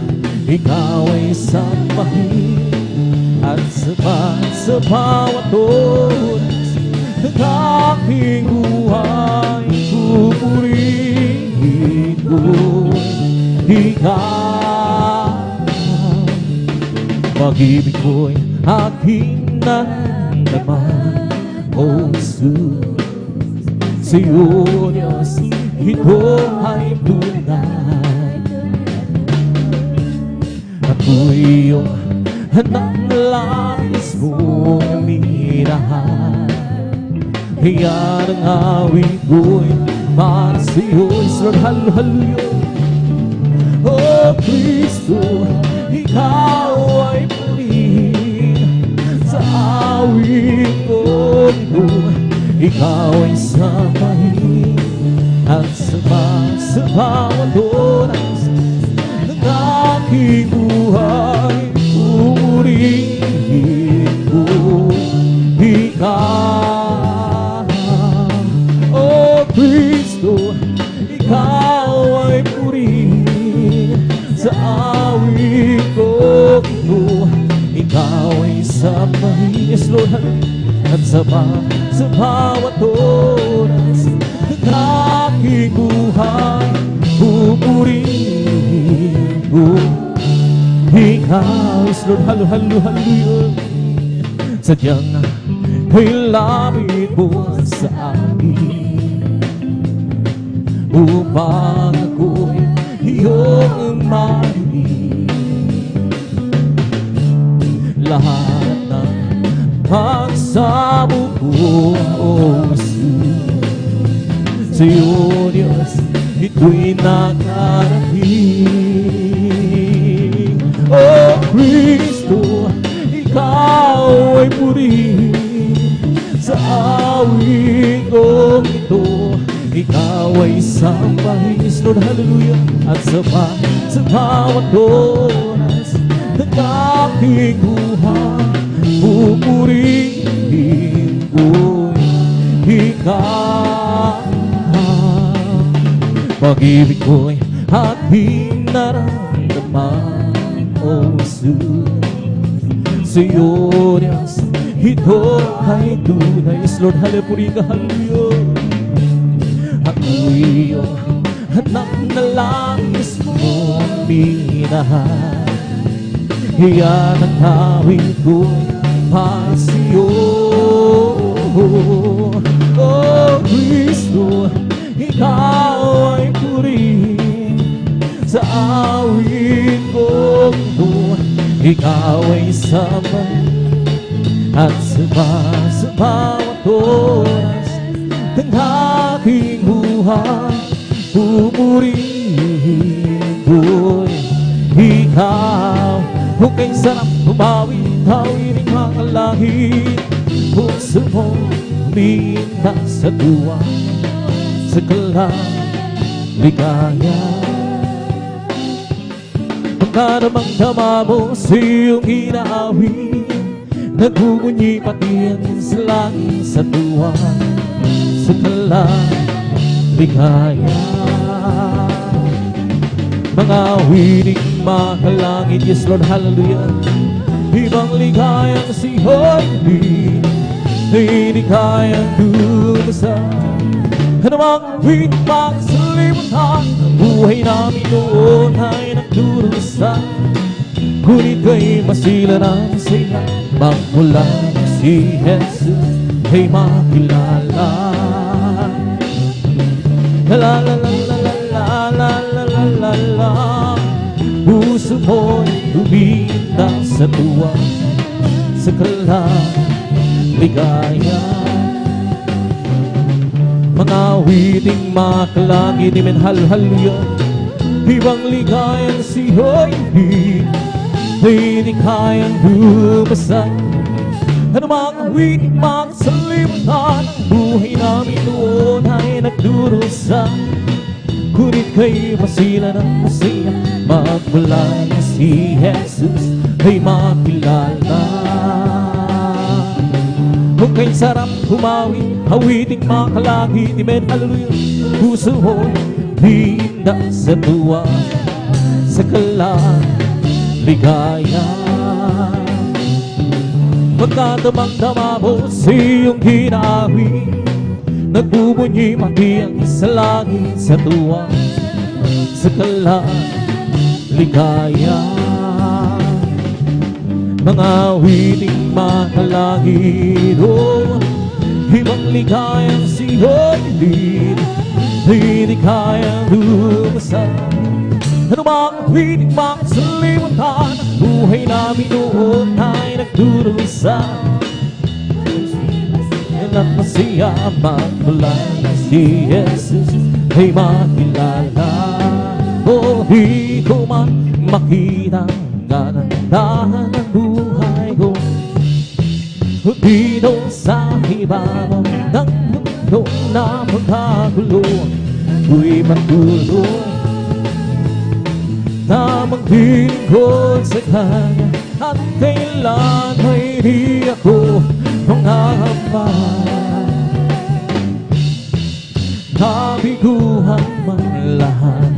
Ikaw ay sambahin at sa bawat oras ng aking buhay. Pupurihin ko ikaw. Pag-ibig ko'y aking naramdaman, oh Jesus. Sa'yo, Diyos, ito ay tunay. Ako'y iyong Anak na langis mong minahal. Kaya ang awit ko'y para sa'yo. Lord, hallelujah. Oh Kristo, Ikaw ay purihin. Sa awit ko ito, Ikaw ay samahin. At sa bawat oras ng aking buhay, purihin ko Ikaw. Oh Kristo, Ikaw ay purihin. Sa awit ko ito, Ikaw ay samahin. Yes, Lord, at sa bawat oras ng aking buhay, pupurihin ko Ikaw. Yes, Lord, hallelujah. Sadyang ay lapit mo sa akin upang ako'y iyong marinig. Lahat ng pagsabog ko, oh Jesus, sa'yo, Diyos, ito'y nakarating. Oh Kristo, Ikaw ay purihin. Sa awit ko ito, Ikaw ay sambahin. Lord, hallelujah. At sa bawat oras ng aking buhay, pupurihin ko Ikaw. Pag-ibig ko'y aking naramdaman, oh Jesus, sa'yo, Diyos, ito ay tunay. Lord, hallelujah, hallelujah. Ako'y iyong anak na langis mong minahal. Iyan ang awit ko'y para sa'yo. Oh Kristo, Ikaw ay purihin. Sa awit ko ito, Ikaw ay samahin. At sa bawat oras ng aking buhay, pupurihin ko'y Ikaw. Kung kay sarap bumawi, tawirin mga langit. Puso mo uminda sa tuwa, sa ligaya. Pagka namang dama mo sa iyong inaawit, nagbubunyi pati ang sa langit sa tuwa, sa ligaya. Mga wiling makalangit, yes Lord, hallelujah. Ibang ligayang sihoy, hindi kayang dumasan. Anumang wiling magsalimutan, ang buhay namin noon ay nagdurusan. Ngunit kay masila ng sila, magmula si Jesus ay makilala. La la la la la la la la la la. Puso mo'y uminda sa tuwa, sa ligaya. Mga witing makalangit, amen, hallelujah. Ibang ligayang sihoy, hindi kayang lumasan. Anumang witing magsalimutan, ang buhay namin noon ay nagdurusan. Ngunit kay masila ng masaya, magmula na si Jesus ay makilala. Kung kay sarap humawi, awiting makalangit, amen, hallelujah. Puso mo'y hinda sa tuwa, sa ligaya. Pagkatamang-tama mo sa iyong ginawin, nagbubunyi pati ang sa langit sa tuwa, sa ligaya. Mga wiling makalangit, oh, ibang ligayang sihoy-lid, hindi kayang lumasan. Ano bang wiling magsalimutan, ang buhay namin noon ay nagdurusa at masaya magmula si Jesus ay makilala. O di ko man makita ang kagandahan ng buhay ko, o dito sa ibabaw ng mundo na magkagulo, ako'y patuloy na maglingkod sa Kanya at kailan ay di ako mangangamba. Nabiguhan man lahat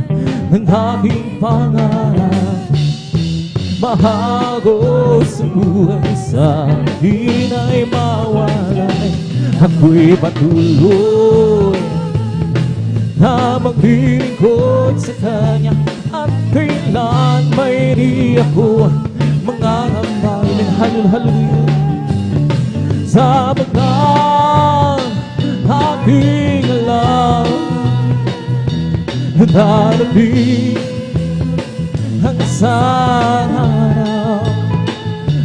ng aking pangarap, bahago sa buhay sa akin ay mawalay. Ako'y patuloy na maglingkod sa Kanya at kailan may di ako mangangamba. Hallelujah. Sapagkat aking alam darating ang isang araw,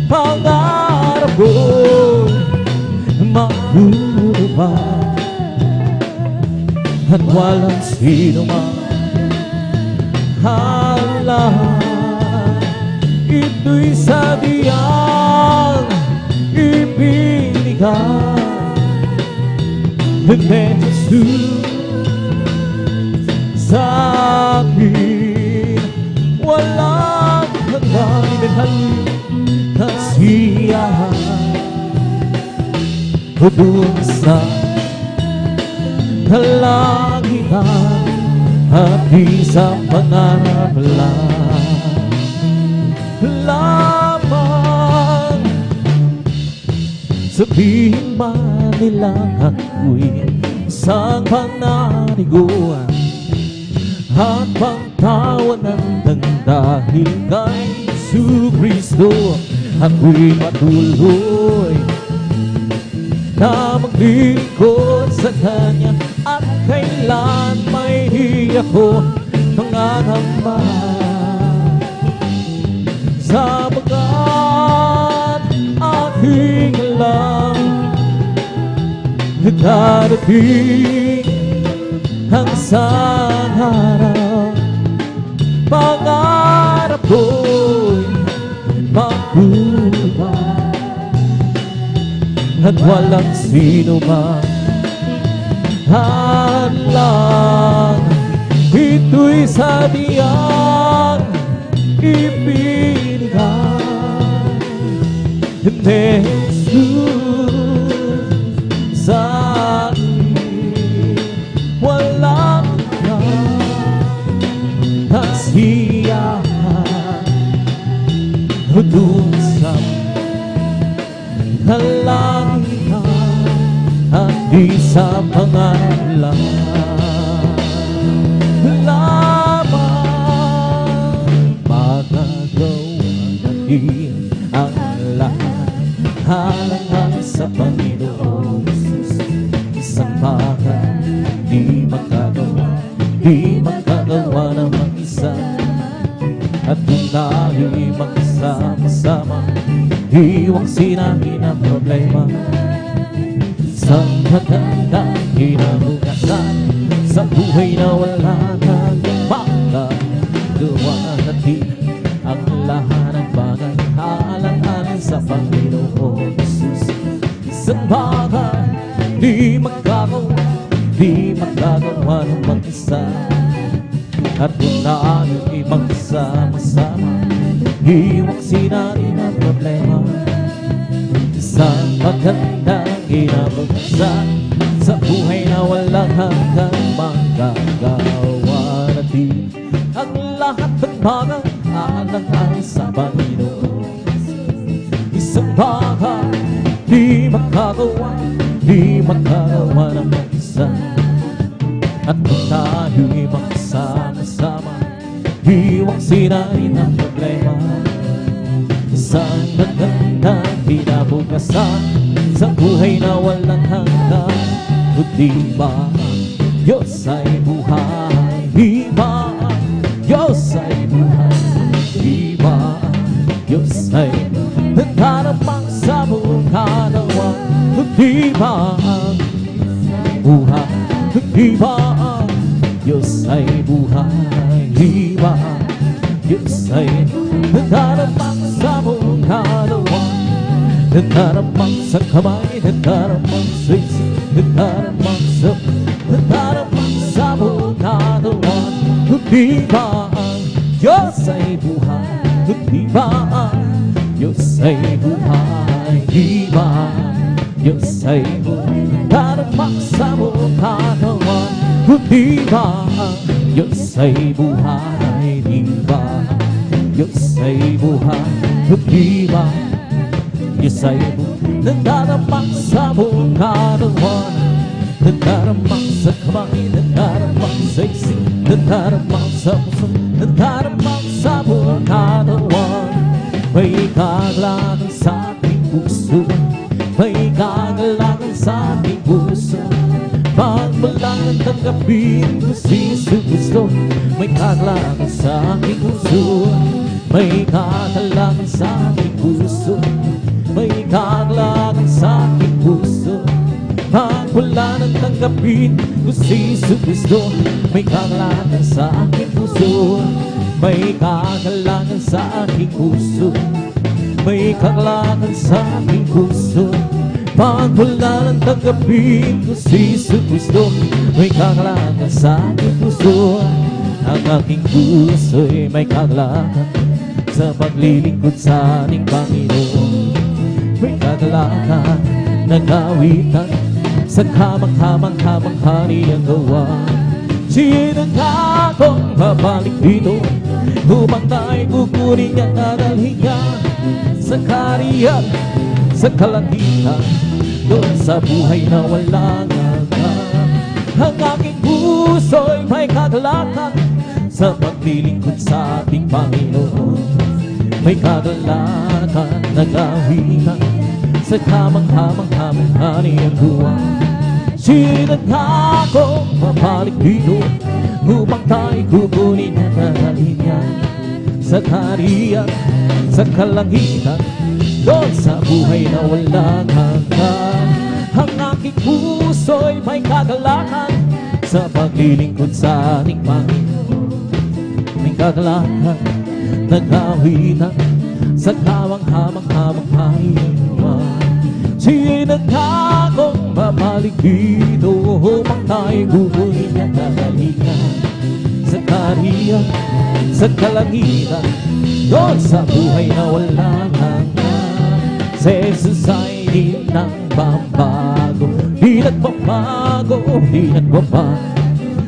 pangarap ko'y matutupad at walang sino man halang. Ito'y sadyang ibinigay ng Jesus sa akin. Walang hanggan kasiyahan o doon sa kalangitan at di sa pangarap lamang. Sabihin man nilang ako'y isang pananiguan at pagtawanan ng dahil kay Jesucristo, ako'y patuloy na maglingkod sa Kanya at kailan may di ako mangangamba. Sapagkat aking alam darating ang isang araw, pangarap ko'y matutupad at walang sino man hadlang. Ito'y sadyang ibinigay ni Jesus sa akin. Walang kasiyahan o doon sa kalangitan at di sa pangalan lamang. Magagawa natin ang lahat, halangan sa Panginoon Jesus. Isang bagay di magagawa ng mag-isa, at kung tayo'y magsama-sama, iwang sinahin ang problema. Isang magandang kinabukasan sa buhay na wala nang magagawa natin ang lahat ng bagay, halangan sa Panginoon Jesus. Isang bagay di magagawa ng mag-isa, at kung tayo'y magsama-sama, iwang sinahin ang problema. Isang magandang kinabukasan sa buhay na walang hanggang magagawa natin ang lahat ng bagay, halangan sa Panginoon. Isang bagay di magagawa ng mag-isa, at kung tayo'y magsama-sama, iwang sinahin ang problema. Isang magandang kinabukasan sa buhay na walang hanggan. O di ba Diyos ay buhay? Di ba Diyos ay buhay? Di ba Diyos ay nagdarapang sa buong katawan. Di ba ang buhay? Di ba ang Diyos ay buhay? Di ba ang Diyos ay nagdarapang sa buong katawan? Nagdarapang sa kamay, nagdarapang sa isip, nagdarapang sa buong katawan. Di ba ang Diyos ay buhay? Di ba ang Diyos ay buhay? Di ba ang Diyos ay buhay? Nagdarapang sa buong katawan. Di ba ang Diyos ay buhay? Di ba ang Diyos ay buhay? Di ba Diyos ay buhay? Nagdarapang sa buong katawan. Nagdarapang sa kamay, nagdarapang sa isip, nagdarapang sa puso, nagdarapang sa buong katawan. May kagalakan sa ating puso, may kagalakan sa ating puso. Pag malang tanggapin ko si Jesucristo, may kagalakan sa ating puso, may kagalakan sa ating puso, may kagalakan sa ating puso. Pag wala nang tanggapin ko si Jesucristo, may kagalakan sa aking puso, may kagalakan sa aking puso, may kagalakan sa aking puso. Pag wala nang tanggapin ko si Jesucristo, may kagalakan sa aking puso. Ang aking puso'y may kagalakan sa paglilingkod sa ating Panginoon. May kagalakan na kawitan sa kamang-kamang-kamangha niyang gawa. Siya'y nagkakong babalik dito upang tayo'y kukunin niya at dalhin niya sa kaharian, sa kalangitan, doon sa buhay na walang hanggan. Ang aking puso'y may kagalakan sa paglilingkod sa ating Panginoon. May kagalakan na kawitan sa kamang-kamang-kamangha niyang gawa. Siya'y nagkakong babalik dito upang tayo'y kukunin at dadalhin niya sa kaharian, sa kalangitan, doon sa buhay na walang hanggan. Ang aking puso'y may kagalakan sa paglilingkod sa ating Panginoon. May kagalakan na kawitan sa kamang-kamang-kamangha niyang gawa. Siya'y nagkakong babalik dito upang tayo'y kukunin at dadalhin niya sa kaharian, sa kalangitan, doon sa buhay na walang hanggan. Si Jesus ay di nang babago, di nagbabago, di nagbabago.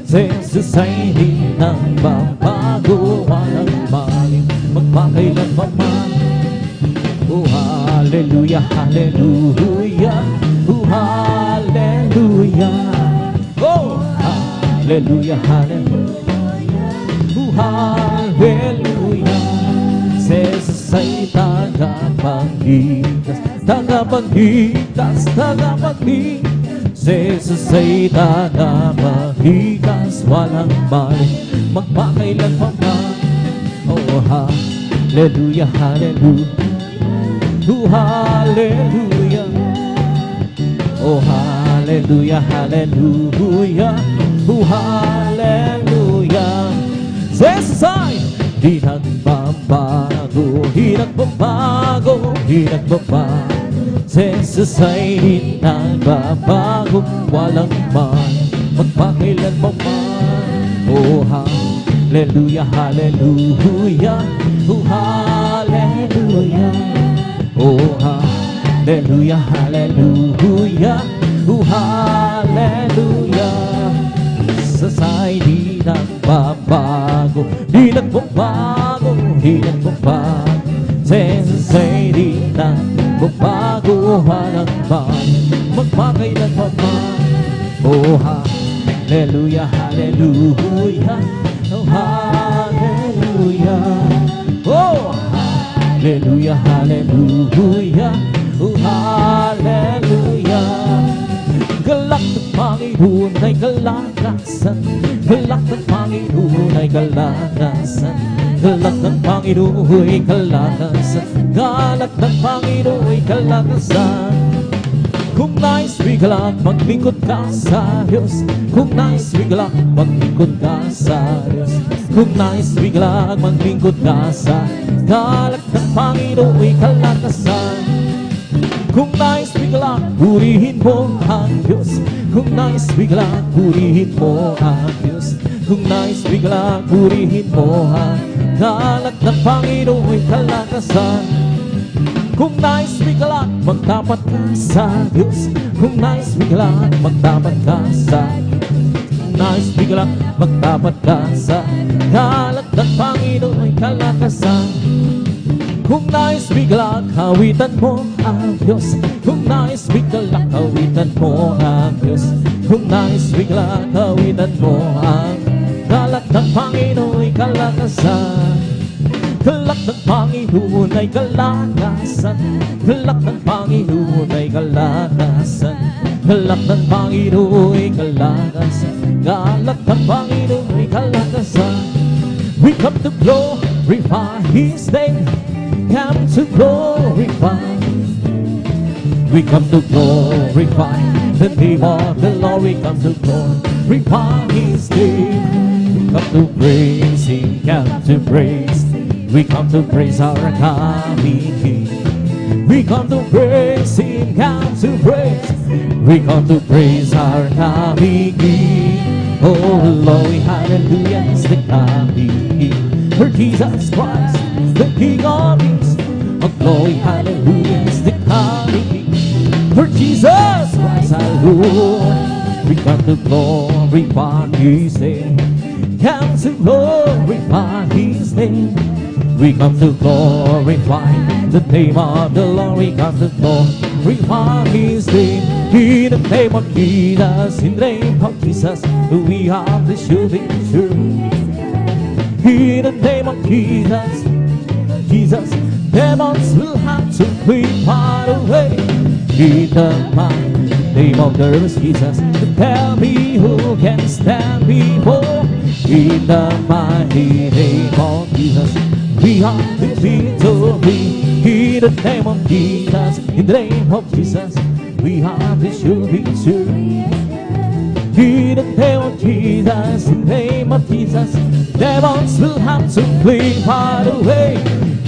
Si Jesus ay di nang babago, walang maling magpakailanman. Oh, hallelujah, hallelujah, oh, hallelujah, oh, hallelujah, hallelujah, oh, hallelujah. Si Jesus ay tagapagligtas, tagapagligtas, tagapagligtas. Si Jesus ay tagapagligtas, walang maling magpakailanman. Oh, hallelujah, hallelujah, oh, hallelujah, oh, hallelujah, hallelujah, oh, hallelujah. Jesus ay di nagbabago, di nagbabago, di nagbabago. Jesus ay di nagbabago, walang man magpakailanman. Oh, hallelujah, hallelujah, oh, hallelujah, oh, hallelujah, hallelujah, oh, hallelujah. Jesus ay di nagbabago, di nagbabago, di nagbabago. Jesus ay di nagbabago, walang man magpakailanman. Oh, hallelujah, hallelujah, oh, hallelujah, oh, hallelujah, hallelujah, oh, hallelujah. Galak ng Panginoon ay kalakasan, galak ng Panginoon ay kalakasan, Galak ng Panginoon'y kalakasan, galak ng Panginoon'y kalakasan. Kung nais bigalak, maglingkod ka sa Diyos. Kung nais bigalak, maglingkod ka sa Diyos. Kung nais bigalak, maglingkod ka sa galak ng Panginoon'y kalakasan. Kung nais bigalak, purihin mo ang Diyos. Kung nais bigalak, purihin mo ang Diyos. Kung nais bigalak, purihin mo ang galak ng Panginoon'y kalakasan. Kung nais bigalak, magtapat ka sa Diyos. Kung nais bigalak, magtapat ka sa Kung nais bigalak, magtapat ka sa galak ng Panginoon'y kalakasan. Kung nais bigalak, hawitan mo ang Diyos. Kung nais bigalak, hawitan mo ang Diyos. Kung nais bigalak, hawitan mo ang galak ng Panginoon'y kalakasan. Galak ng Panginoon ay kalakasan. Galak ng Panginoon ay kalakasan. Galak ng Panginoon ay kalakasan. Galak ng Panginoon ay kalakasan. We come to glorify His name. Come to glorify. We come to glorify the name of the Lord. We come to glorify His name. We come to praise Him. Come to praise. We come to praise our coming King. We come to praise Him, come to praise. We come to praise our coming King. Oh, glory, hallelujah, is the coming King. For Jesus Christ, the King of Kings. Oh, glory, hallelujah, is the coming King. For Jesus Christ, our Lord. We come to glorify His name. Come to glorify His name. We come to glorify the name of the Lord. We come to glorify His name. In the name of Jesus, in the name of Jesus, we have the shooting sure. In the name of Jesus, Jesus, demons will have to flee far away. In the mighty name of the Lord Jesus, tell me who can stand before. In the mighty name of Jesus, we are the victory. In the name of Jesus, in the name of Jesus, we are the sure victory. In the name of Jesus, in the name of Jesus, demons will have to flee far away.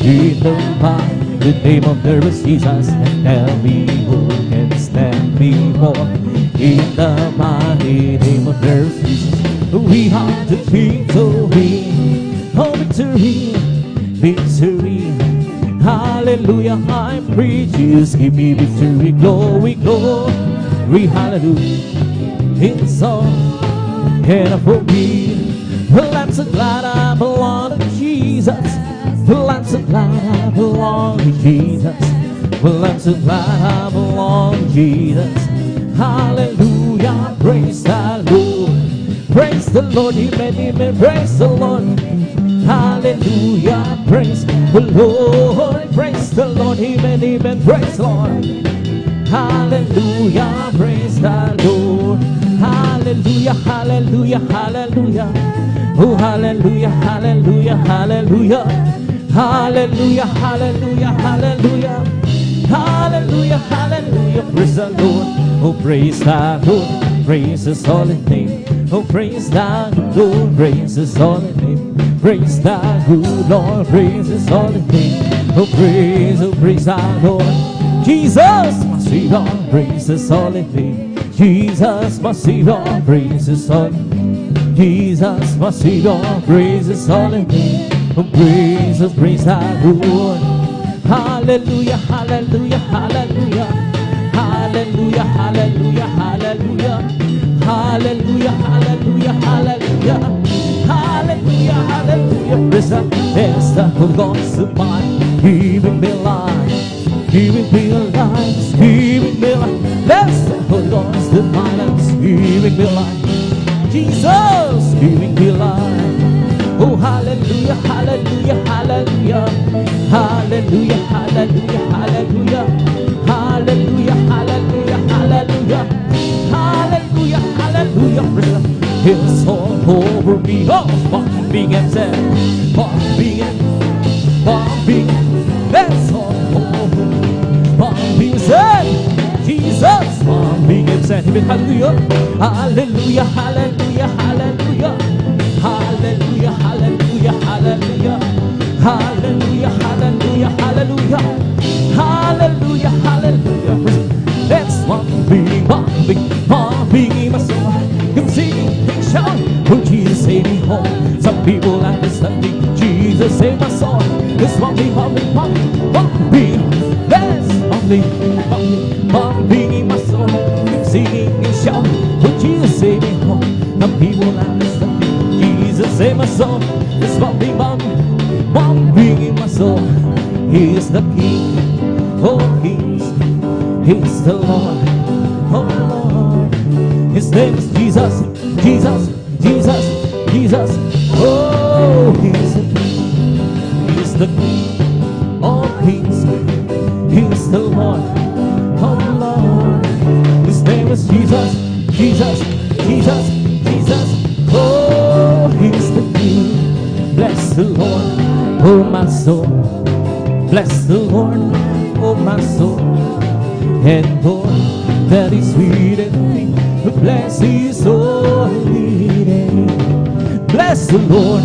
In the mighty name of the Lord Jesus, and tell me who can stand before. In the mighty name of the Lord Jesus, we are the victory. Oh, victory. Victory, hallelujah, I'm free. Jesus, give me victory, glory, glory, hallelujah. It's all and for me. Well, I'm so glad I belong to Jesus. Well, I'm so glad I belong to Jesus. Well, I'm so glad I belong to Jesus. Hallelujah, praise the Lord. Praise the Lord, amen, praise the Lord. Hallelujah, praise the Lord. Praise the Lord, amen, praise the Lord. Hallelujah, praise the Lord. Hallelujah, hallelujah, hallelujah. Oh, hallelujah, hallelujah, hallelujah. Hallelujah, hallelujah, hallelujah. Hallelujah, hallelujah, praise the Lord. Oh, praise the Lord, praise His holy name. Oh, praise the Lord, praise His holy name. Praise the good Lord, praise His holy name. Oh, praise the Lord. Jesus, my Savior, praise His holy name. Jesus, my Savior, praise His holy name. Jesus, my Savior, praise His holy name. Oh, praise the Lord. Hallelujah, hallelujah, hallelujah. Hallelujah, hallelujah, hallelujah. Hallelujah, hallelujah, hallelujah. Hallelujah, hallelujah. Praise the Holy Ghost of mine. He will be alive. He will be alive. He will be alive. Bless the Holy Ghost of mine. He will be alive. Jesus, He will be alive. Oh, hallelujah, hallelujah, hallelujah. Hallelujah, hallelujah, hallelujah. Hallelujah, hallelujah, hallelujah. Hallelujah, hallelujah. is all over me. Oh, bumping and dead, bumping and bumping, that's all over me. Bumping and dead, Jesus, bumping and dead. Hallelujah, hallelujah, hallelujah, hallelujah, hallelujah, hallelujah, hallelujah, hallelujah, hallelujah, hallelujah, hallelujah, hallelujah. That's bumping, bumping, bumping in my soul. I'm singing, shout, oh Jesus, save me home. Some people understand me. Jesus, save my soul. It's bumping, bumping, bumping, bumping. That's bumping, bumping, bumping in my soul. I'm singing and shout, oh Jesus, save me home. Some people understand me. Jesus, save my soul. It's bumping, bumping, bumping in my soul. He is the King, oh Kings. He's the Lord, oh Lord. His name is Jesus, Jesus, Jesus, Jesus. Oh, He's the King, He's the King, oh Kings. He's the Lord, oh Lord. His name is Jesus, Jesus, Jesus, Jesus. Oh, He's the King. Bless the Lord, oh my soul. Bless the Lord, oh my soul. And all that is within me, bless His holy name. Bless the Lord,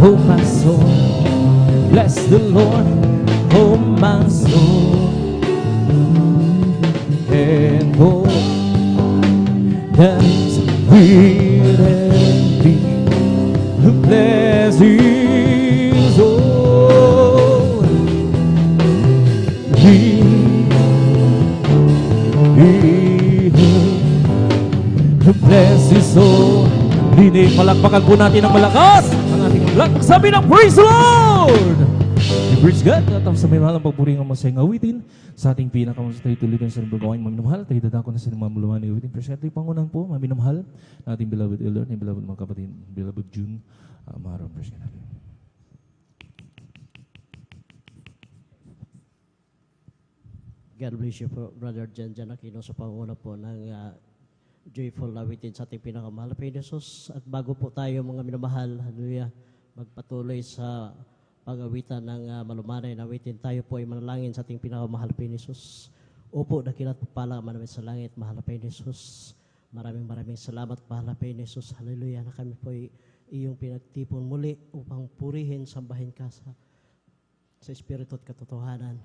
oh my soul. Bless the Lord, oh my soul. And all that is within me, bless His holy name. Bless His soul. Dinig, palakpakan po natin ng malakas ang ating vlog. Sabi ng praise the Lord! Praise God. At ang sabi mahal ang pagpuring ang masayang awitin sa ating pinakamasay tayo tuloy sa nabagawain maminamahal. Tayo dadako na sa mamuluhan ng awitin. Presente pangunang po, maminamahal na ating beloved elder, ating beloved mga kapatid, beloved June. Maharap, praise God natin. God bless you po, Brother Jan Aquino, sa panguna po ng joyful awitin sa ating pinakamahal na Jesus. At bago po tayo mga minamahal, hallelujah, magpatuloy sa pag-awitan ng malumanay na awitin, tayo po ay manalangin sa ating pinakamahal na Jesus. Opo, dakilat po pala manamin sa langit, mahal na Jesus. Maraming salamat, mahal na Jesus. Hallelujah, na kami po ay iyong pinagtipon muli upang purihin, sambahin ka sa Espiritu at katotohanan.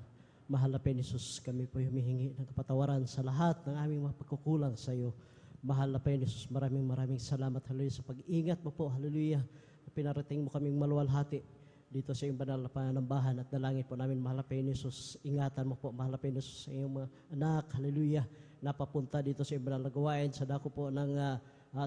Mahal na Jesus, kami po humihingi ng kapatawaran sa lahat ng aming mga pagkukulang sa iyo. Mahal na Jesus, maraming salamat, hallelujah, sa pag-ingat mo po, hallelujah, na pinarating mo kaming maluwalhati dito sa iyong banal na panambahan at dalangin po namin, mahal na Jesus, ingatan mo po, mahal na Jesus, sa iyong mga anak, hallelujah, napapunta dito sa iyong banal na gawain, sa dako po ng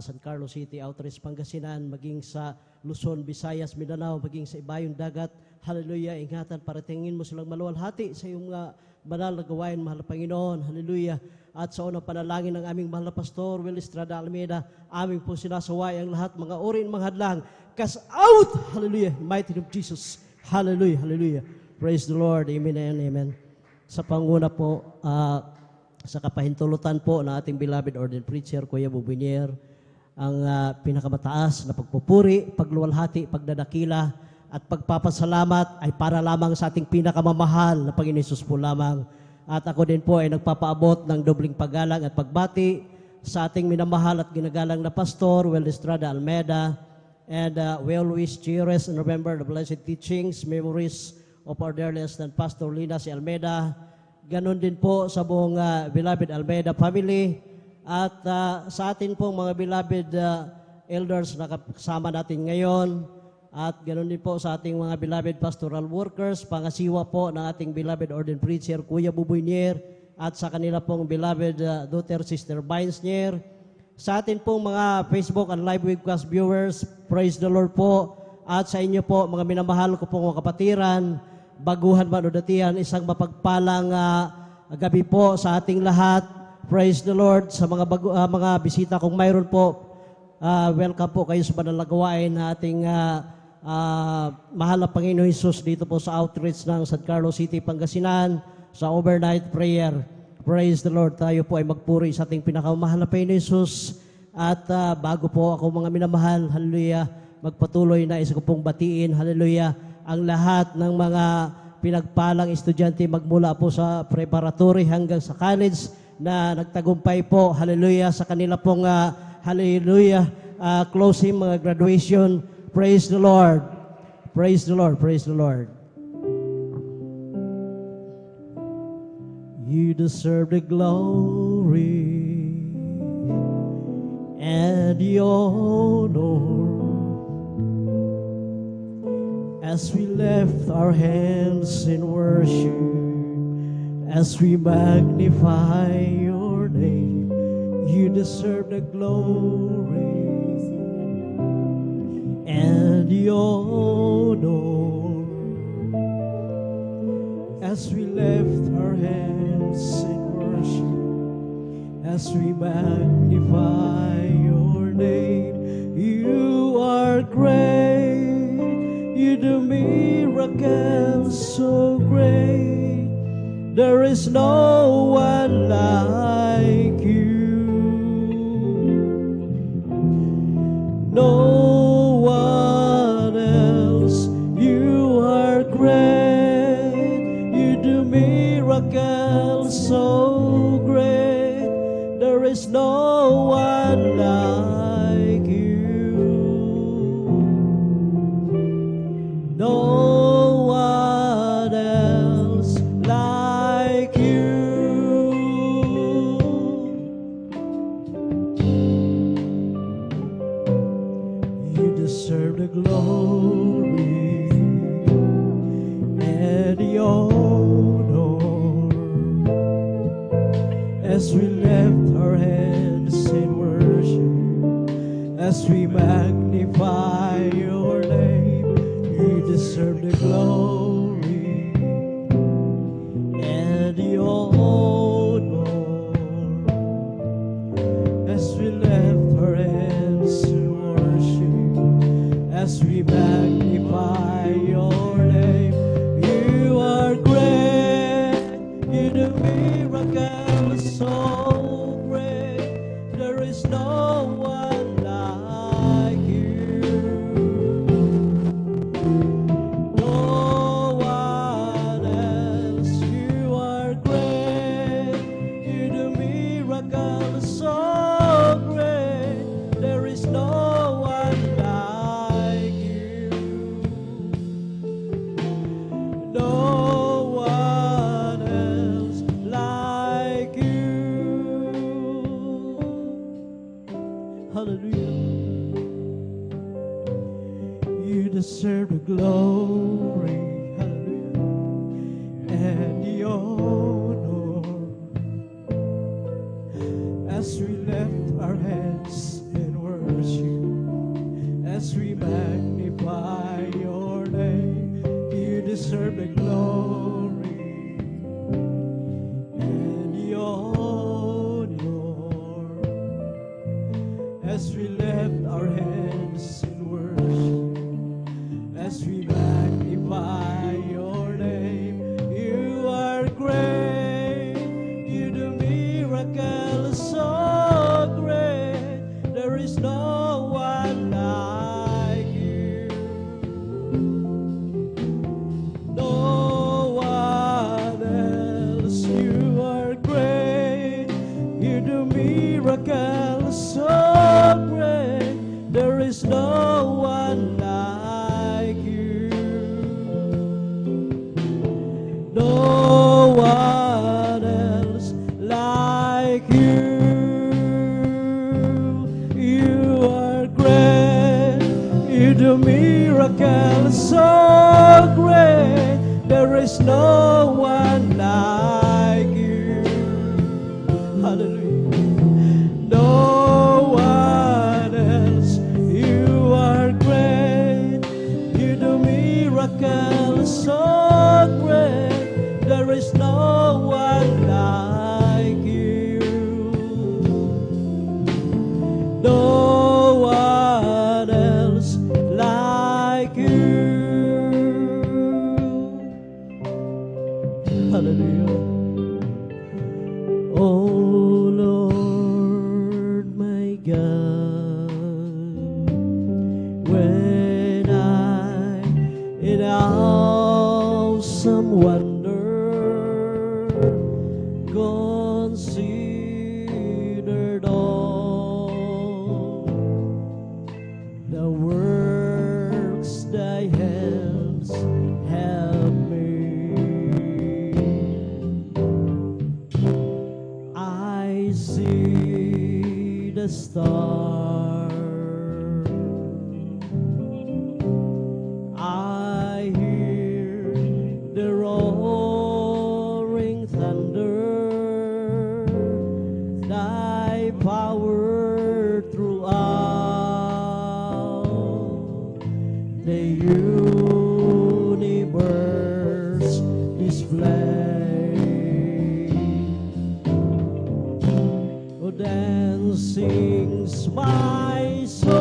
San Carlos City, Outreach, Pangasinan, maging sa Luzon, Visayas, Mindanao, maging sa ibayong dagat, hallelujah, ingatan, paratingin mo silang maluwalhati sa iyong banal na gawain, mahal na Panginoon, hallelujah. At sa unang panalangin ng aming mahal na Pastor Will Estrada Almeida, aming po sinasaway ang lahat, mga uri ng mga hadlang, cast out, hallelujah, in the mighty name of Jesus, hallelujah, hallelujah. Praise the Lord, amen and amen. Sa panguna po, sa kapahintulutan po na ating beloved ordained preacher, Kuya Bubinier, ang pinakamataas na pagpupuri, pagluwalhati, pagdadakila, at pagpapasalamat ay para lamang sa ating pinakamamahal na Panginoon Hesus po lamang. At ako din po ay nagpapaabot ng dobling paggalang at pagbati sa ating minamahal at ginagalang na Pastor Will Estrada Almeida, and we always cherish and remember the blessed teachings, memories of our dearest and Pastor Lina C. Almeida. Ganon din po sa buong beloved Almeida family, at sa atin pong mga beloved elders na kasama natin ngayon, at ganoon din po sa ating mga beloved pastoral workers, pangasiwa po ng ating beloved ordained preacher, Kuya Bubinier, at sa kanila pong beloved daughter, Sister Binesnier. Sa atin pong mga Facebook and live webcast viewers, praise the Lord po. At sa inyo po, mga minamahal ko pong mga kapatiran, baguhan man o datihan, isang mapagpalang gabi po sa ating lahat. Praise the Lord. Sa mga bisita kung mayroon po, welcome po kayo sa banal na gawain na ating mahal na Panginoon Hesus dito po sa outreach ng San Carlos City, Pangasinan, sa overnight prayer. Praise the Lord. Tayo po ay magpuri sa ating pinakamahal na Panginoon Hesus. At bago po ako mga minamahal, hallelujah, magpatuloy na isa ko pong batiin, hallelujah, ang lahat ng mga pinagpalang estudyante magmula po sa preparatory hanggang sa college na nagtagumpay po, hallelujah, sa kanila pong, hallelujah, closing mga graduation. Praise the Lord. Praise the Lord. Praise the Lord. You deserve the glory and the honor. As we lift our hands in worship, as we magnify your name, you deserve the glory and the honor. As we lift our hands in worship, as we magnify your name, you are great. You do miracles so great. There is no one like you. No one else. You are great. You do miracles so great. There is no one like you. No one else like you. You deserve the glory and the honor. As we lift our hands in worship, as we magnify your name, you deserve the glory and the honor. As we lift our hands in worship, as we magnify your name, you are great. You do miracles so great. There is no one like you. No one else. You are great. You do miracles so great. There is no one like you. No one else like you. Hallelujah. You deserve the glory, hallelujah, and the honor. As we lift our hands in worship, as we magnify your name, you deserve the glory and the honor. As we lift our hands in worship, as we magnify your name, you are great. You do miracles so great. There is no one like you. No one else. You are great. You do miracles so great. There is no one like you. No one else like you. You are great. You do miracles so great. There is no one like you. Hallelujah. No one else. You are great. You do miracles so great. There is no one like you. No one else like you. Hallelujah. Oh Lord, my God. in awesome wonder, considered all the works thy hands have made. I see the stars, I hear the roaring thunder, thy power throughout the universe display. Oh, then sings my soul,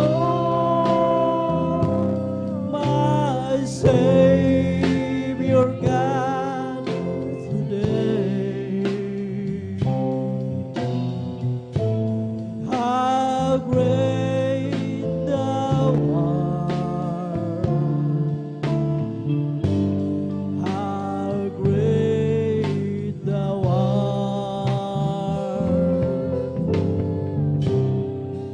my Savior God today. How great thou art, how great thou art.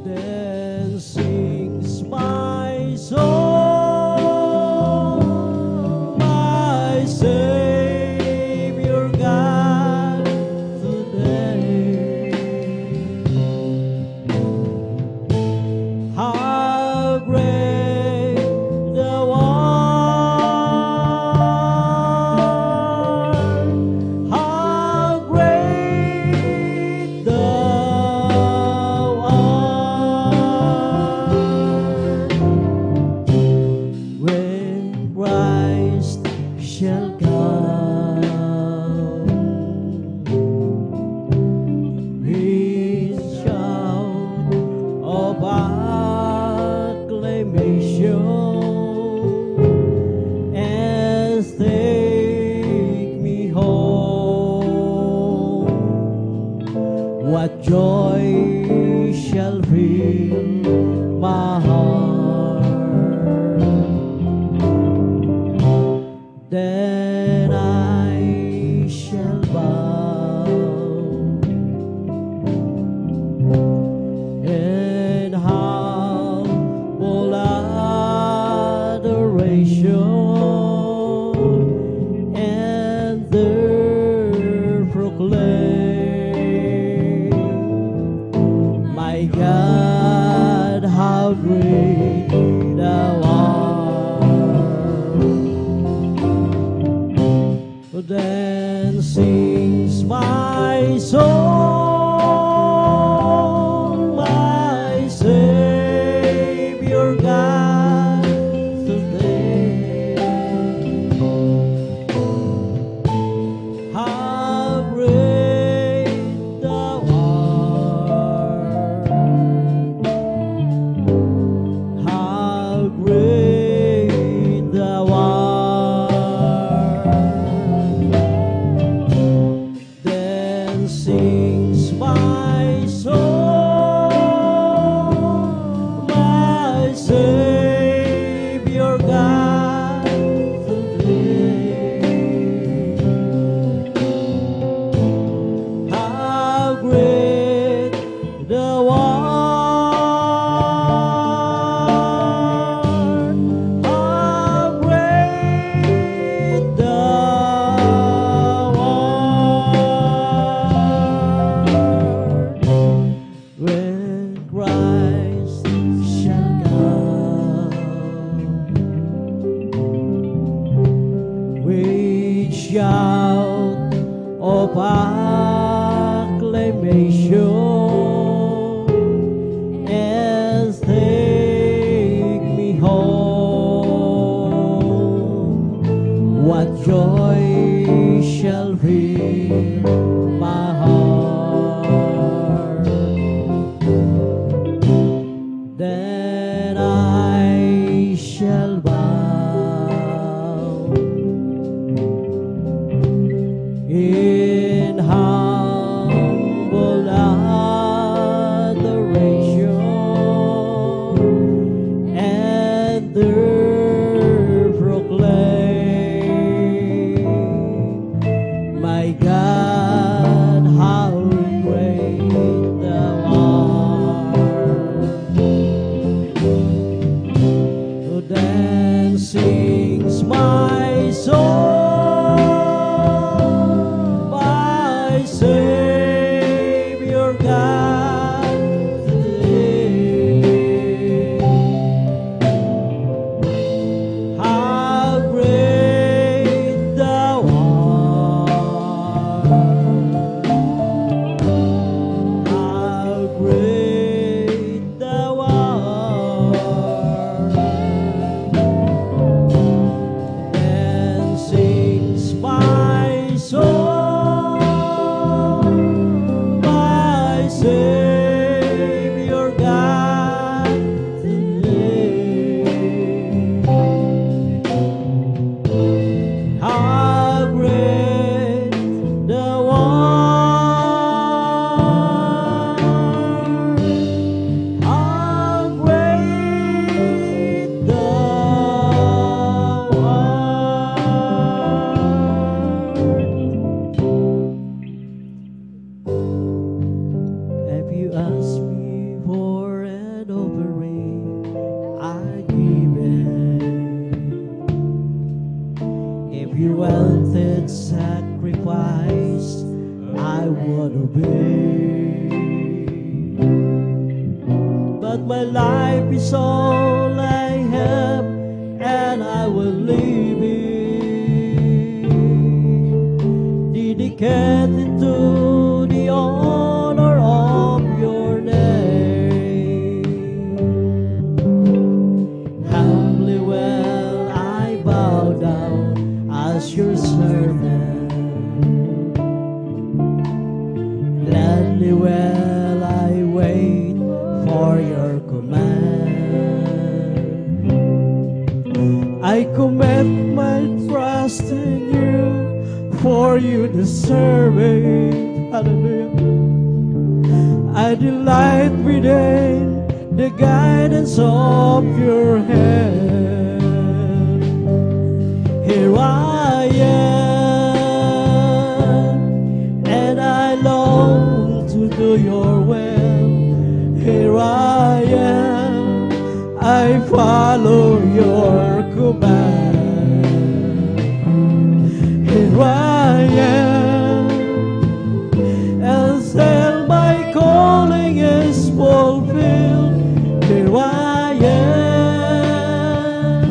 Then sings my soul, my Savior God today. How great thou art, how great thou art. When Christ shall come with shout of acclamation, and take me home, what joy shall fill my heart. Then I shall bow in humble adoration, and there proclaim, my God, how great thou art. Then sings my soul, my Savior God today. How great thou art, how great thou art. Then sings my soul, my Savior God today. How great thou art, how great thou art. When Christ shall come with shout of acclamation, and take me home, what joy shall fill my heart. Then I shall bow in humble adoration, and there proclaim, you wanted sacrifice, I would obey. But my life is all I have, and I will leave it, dedicated to the honor of your name. Humbly will I bow down as your servant. Gladly will I wait for your command. I commit my trust in you, for you deserve it. Hallelujah. I delight within the guidance of your hand. Here I am, and I long to do your will. Here I am, I follow your command. Here I am, until my calling is fulfilled. Here I am,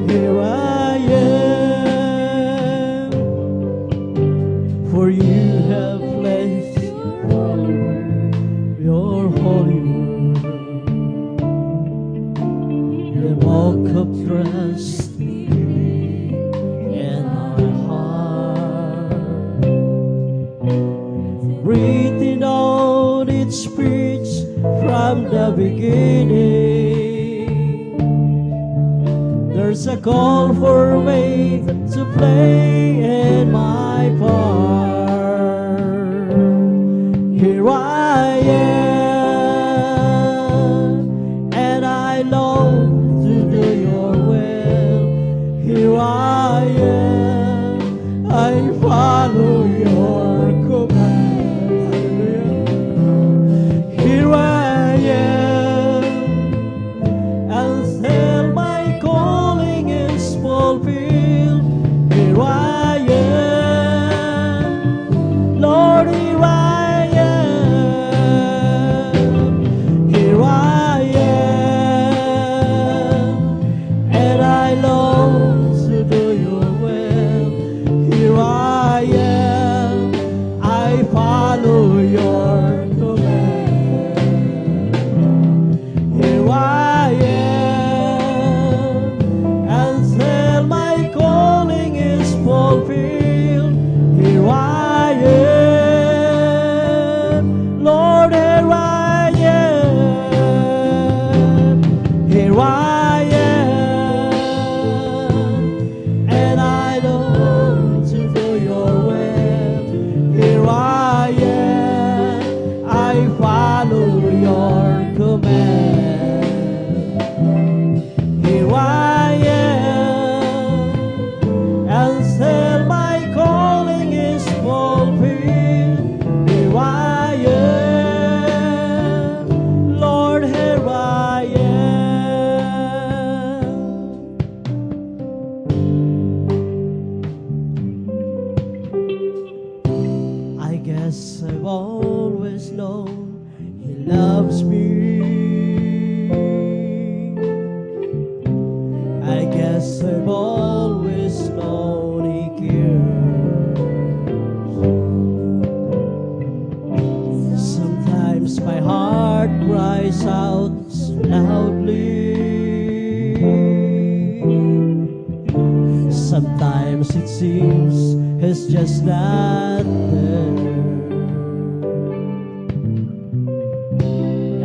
here I am, for you have placed your holy word, the bulk of trust in my heart, written on its speech from the beginning. There's a call for me to play in my part. Here I am, and I long to do your will. Here I am, I follow your command. Hallelujah. Here I am, until my calling is fulfilled. Here I am, Lord, here I am. Here I am, and I long to do your will. Here I am, I follow your command. Here I am, until my calling is fulfilled. Here I am, Lord, here I am. Here I am, and I long to do your will. Here I am, I follow your command. Here I am, until my calling is fulfilled. Here I am, Lord, here I am. I guess I've always known He loves me. I guess I've always known He cares. Sometimes my heart cries out so loudly. Sometimes it seems He's just not there.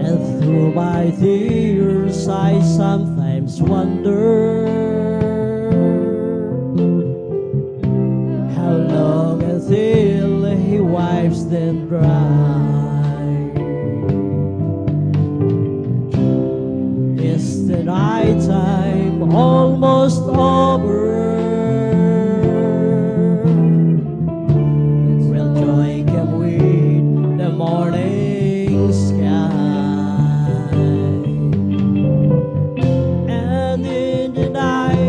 And through my tears I sometimes wonder how long until He wipes them dry. Is the night time almost over? Will joy come with the morning sky? And in the night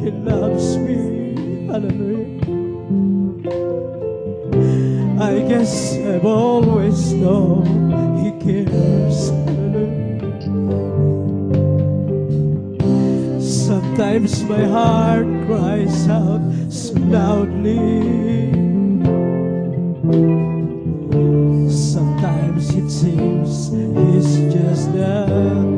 He loves me. Hallelujah. I guess I've always known He cares. Sometimes my heart cries out so loudly. Sometimes it seems He's just not there.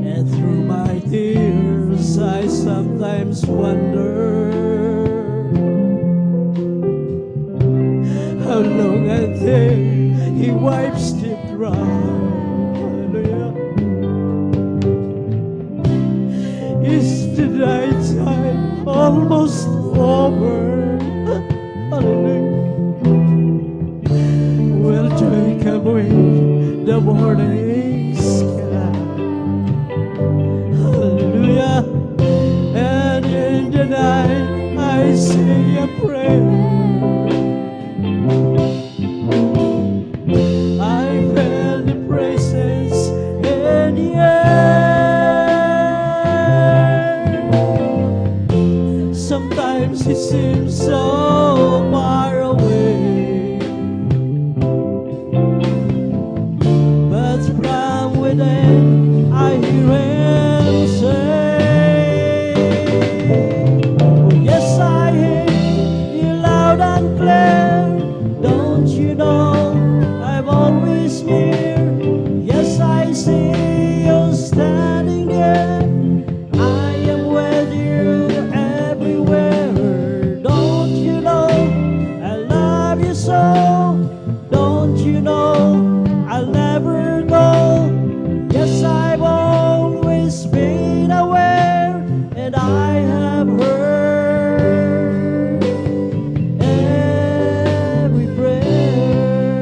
And through my tears I sometimes wonder how long until He wipes them dry. Hallelujah. Is the night time almost over? Hallelujah. Will joy come with the morning sky? Hallelujah. And in the night I say a prayer. I felt the presence in the air. Sometimes it seems so far away, but from within I hear Him say, oh yes, I hear You loud and clear. Don't you know I'm always near? Yes, I see You standing there. I am with You everywhere. Don't you know I love You so? Don't you know I'll never go? Yes, I've always been aware, and I have heard every prayer.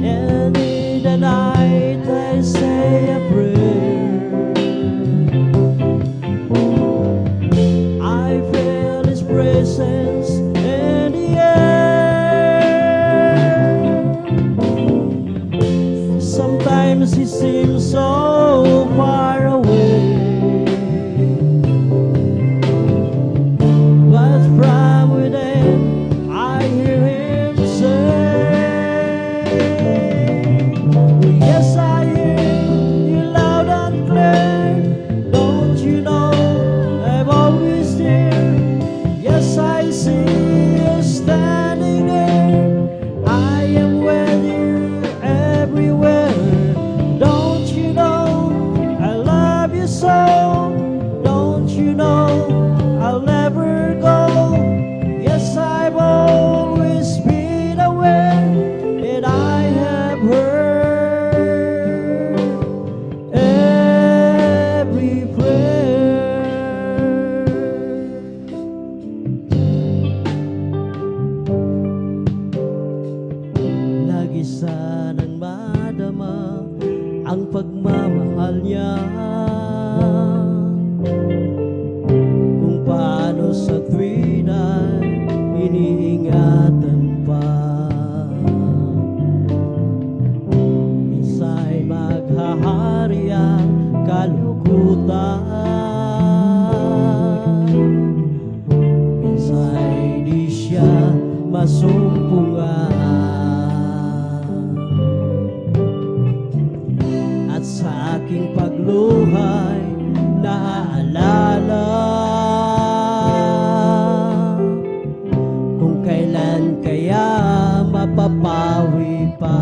And in the night I say a prayer. I feel His presence in the air. Sometimes He seems so far away, but from within I hear Him say, oh yes, I hear You loud and clear. Don't you know I'm always there? Yes, I see You standing there. I am with You everywhere. Don't you know I love You so? Don't you know I'll never go? Yes, I've always been aware, and I have heard every prayer. Lagi sanang madama ang pagmamahal Niya, kung paano sa tuwin ay iniingatan pa. Minsa'y maghahari ang kalungkutan, minsa'y di siya masumpungan. At sa aking pagluhay naaalala kung kailan kaya mapapawi pa.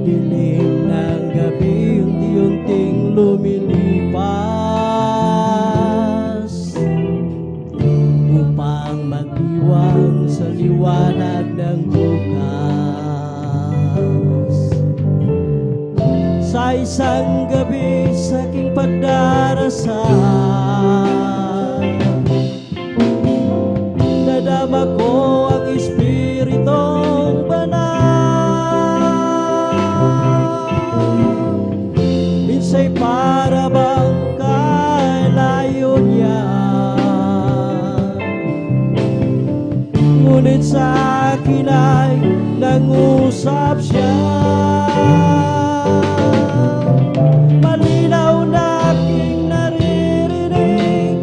Dilim ng gabi unti-unting lumilipas upang mag-iwan sa liwanag ng bukas. Sa isang gabi sa aking pagdarasal, nadama ko ang Espiritong Banal. Minsa'y para bang kalayo Niya, ngunit sa akin ay nang nangusap siya. Malinaw na aking naririnig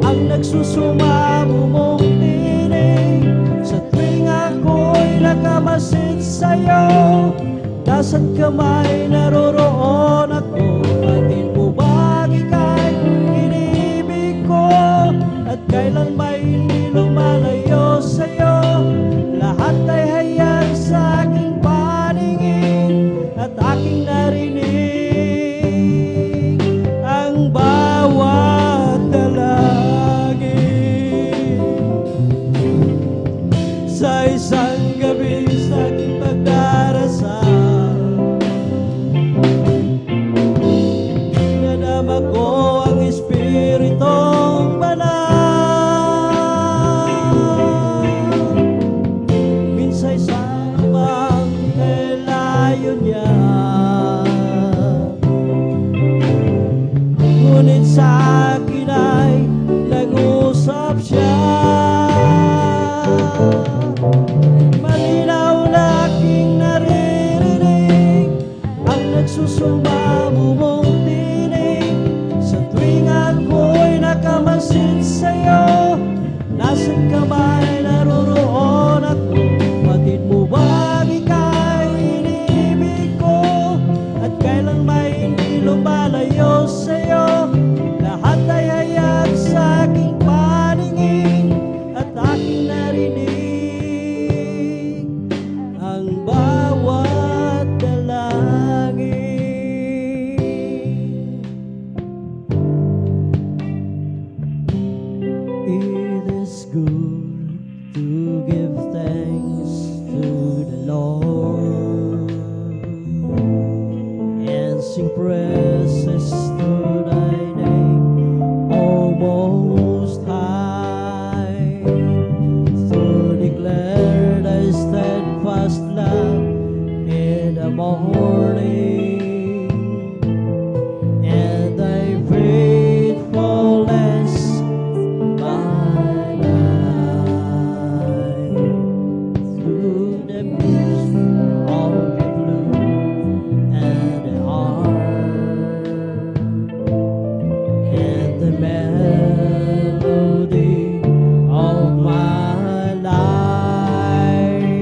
ang nagsusumamo mong tinig. Sa tuwing ako'y nakamasid sa'yo, nasa't kamay naroroon ako. Bakit mo ba ika'y inibig ko at kailan may hindi lumalayo sa'yo? Lahat ay hayag sa aking paningin at aking narinig ang bawat dalangin. Sa isang gabi sa aking pagdarasal, nadama ko ang Espiritong Banal. Minsa'y sabang kailayo niya, ngunit sa akin ay nangusap siya. Malinaw na aking naririnig ang nagsusumamo mong tinig. Sa tuwing ako'y nakamasid sa'yo, nasa't kamay naroroon ako. Batid mo ba ika'y inibig ko at kailan may hindi lumalayo sa'yo? Lahat ay hayag sa aking paningin at aking narinig ang bawat dalangin. It is good to give thanks to the Lord and sing praises to thy name, O Most High, to declare thy steadfast love in the morning and thy faithfulness by night. Through the music of the blue and the harp and the melody of my life,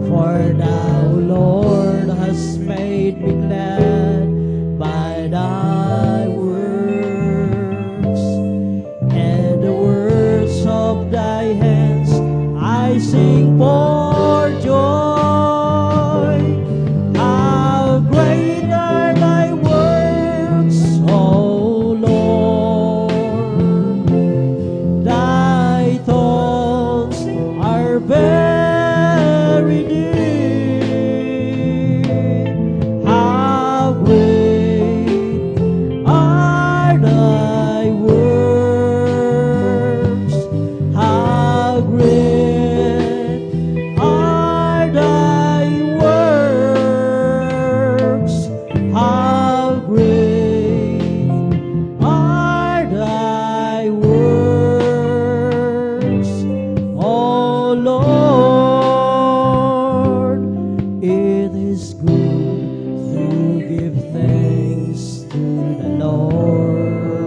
for thou, Lord, hast made me glad by thy works, and the words of thy hands I sing for joy. How great are thy works, O Lord! Thy thoughts are very deep. How great are thy works! How great are thy works! How great are thy works, O Lord! It is good to give thanks to the Lord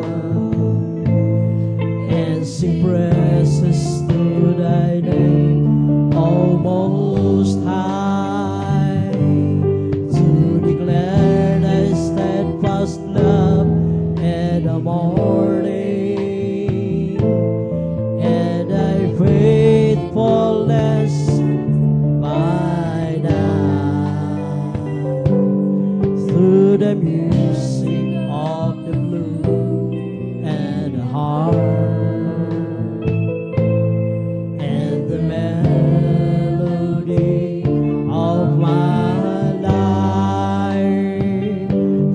and sing praises to thy name, O Most High, to declare thy steadfast love in the morning and thy faithfulness by night. Through the music of the blue and the harp and the melody of my life,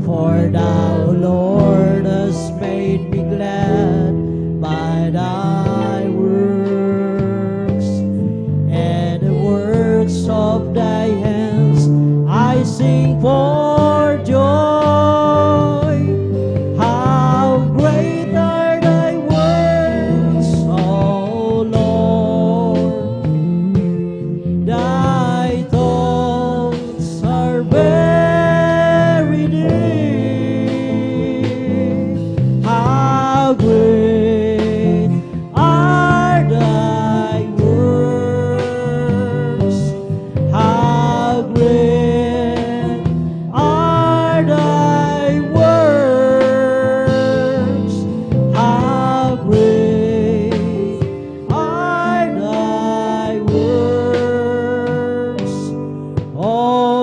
for thou, Lord, hast made me glad by thy works, and the works of thy hands I sing for joy.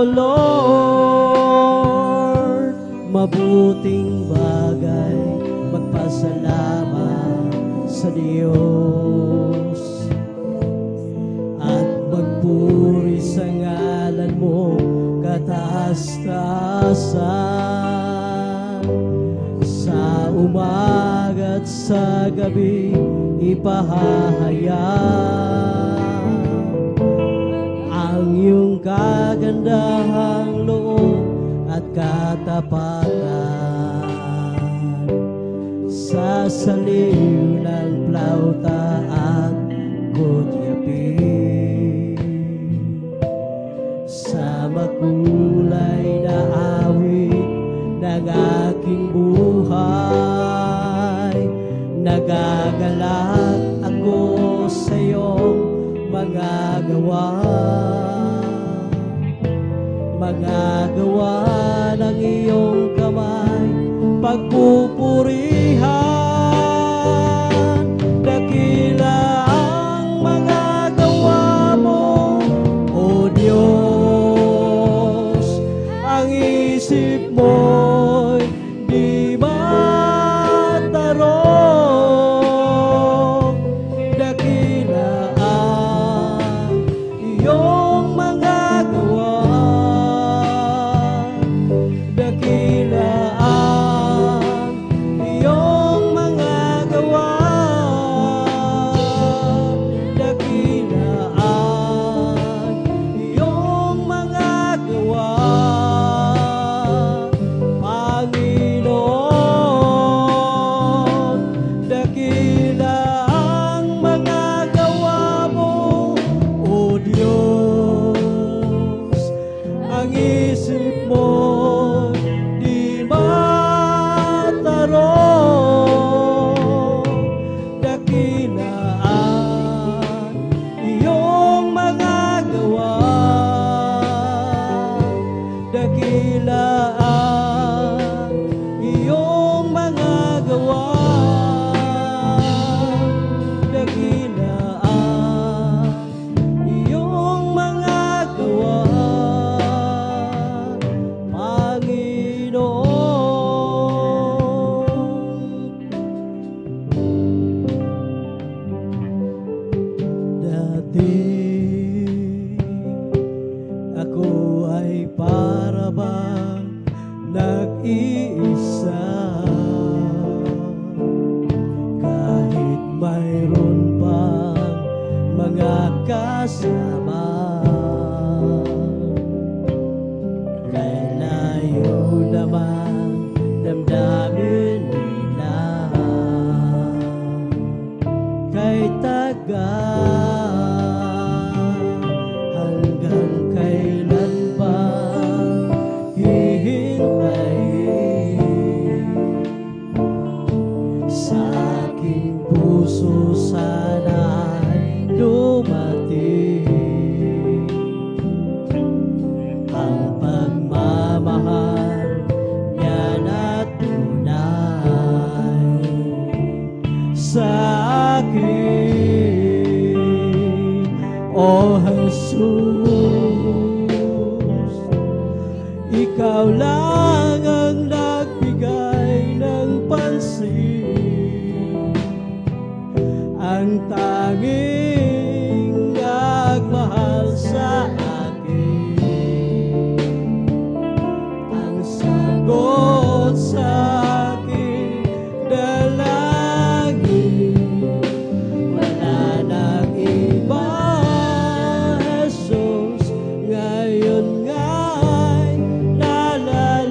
Lord, mabuting bagay magpasalamat sa Diyos at magpuri sa ngalan mo kataas-taasan. Sa umaga at sa gabi ipahahayag ang iyong kagandahang loob at katapatan. Sa saliw ng plauta at kudyapin, sa makulay na awit ng aking buhay, nagagalak ako sa iyong mga gawa ng iyong kamay, pagpupurihan. Dakila ang mga gawa mo, O Diyos, ang isip mo'y di matarong. Dakila ang iyong mga gawa, dakila ang iyong mga gawa, dakila ang iyong mga gawa, Panginoon. Dakila ang mga gawa mo, O Diyos, ang isip mo di matarong. Dakila ang iyong mga gawa, dakila ang iyong mga gawa, dakila ang iyong mga gawa, Panginoon. Dati ako ay para bang nag-iisa, kahit mayroon pang mga kasama. Kay layo naman damdamin nila, kay tagal, hanggang kailan ba hihintayin? Sa aking puso sana'y dumating ang pagmamahal niya na tunay sa akin, O Jesus. Ikaw lang ang nagbigay ng pansin, ang tanging nagmahal sa akin, ang sagot sa aking dalangin. Wala nang iba, Jesus, ngayon nga'y nalalaman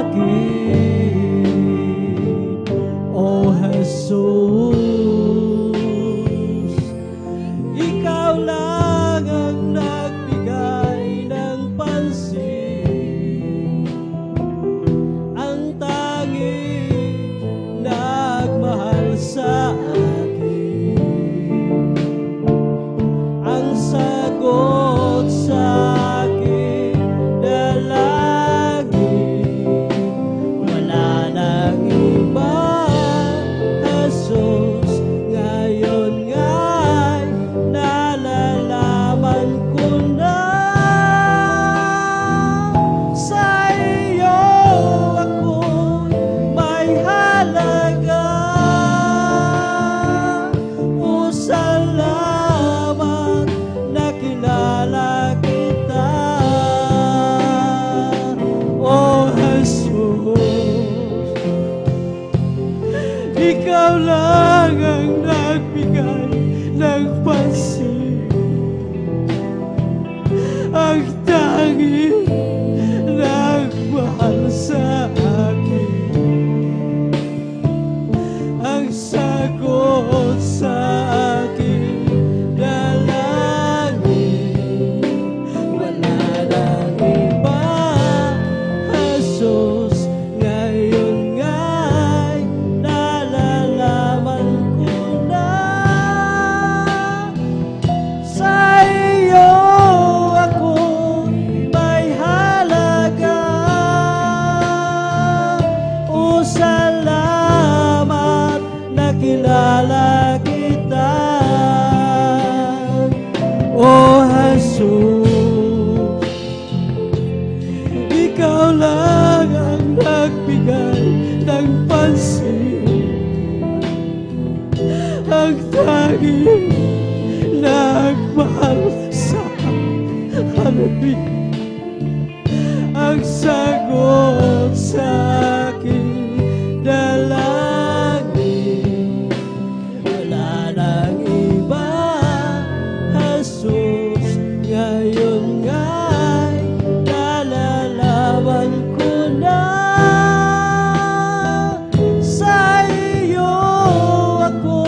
akin, O Jesus. Ikaw lang ang nagbigay ng pansin, ang tanging nagmahal sa akin, ang sagot sa akin dalangin. Wala nang iba, Jesus, ngayon nga'y nalalaman ko na sa iyo ako'y may halaga. O salamat, nakilala kita, O Jesus. Ikaw lang ang nagbigay ng pansin, ang tanging nagmahal sa akin, ang sagot sa akin dalangin. Wala nang iba, Jesus, ngayon nga'y nalalaman ko na sa iyo ako may halaga. O salamat, nakilala kita, O Jesus. Ikaw lang ang nagbigay ng pansin, ang tanging nagmahal sa akin, ang sagot sa akin dalangin. Wala nang iba, Jesus, ngayon nga'y nalalaman ko na sa iyo ako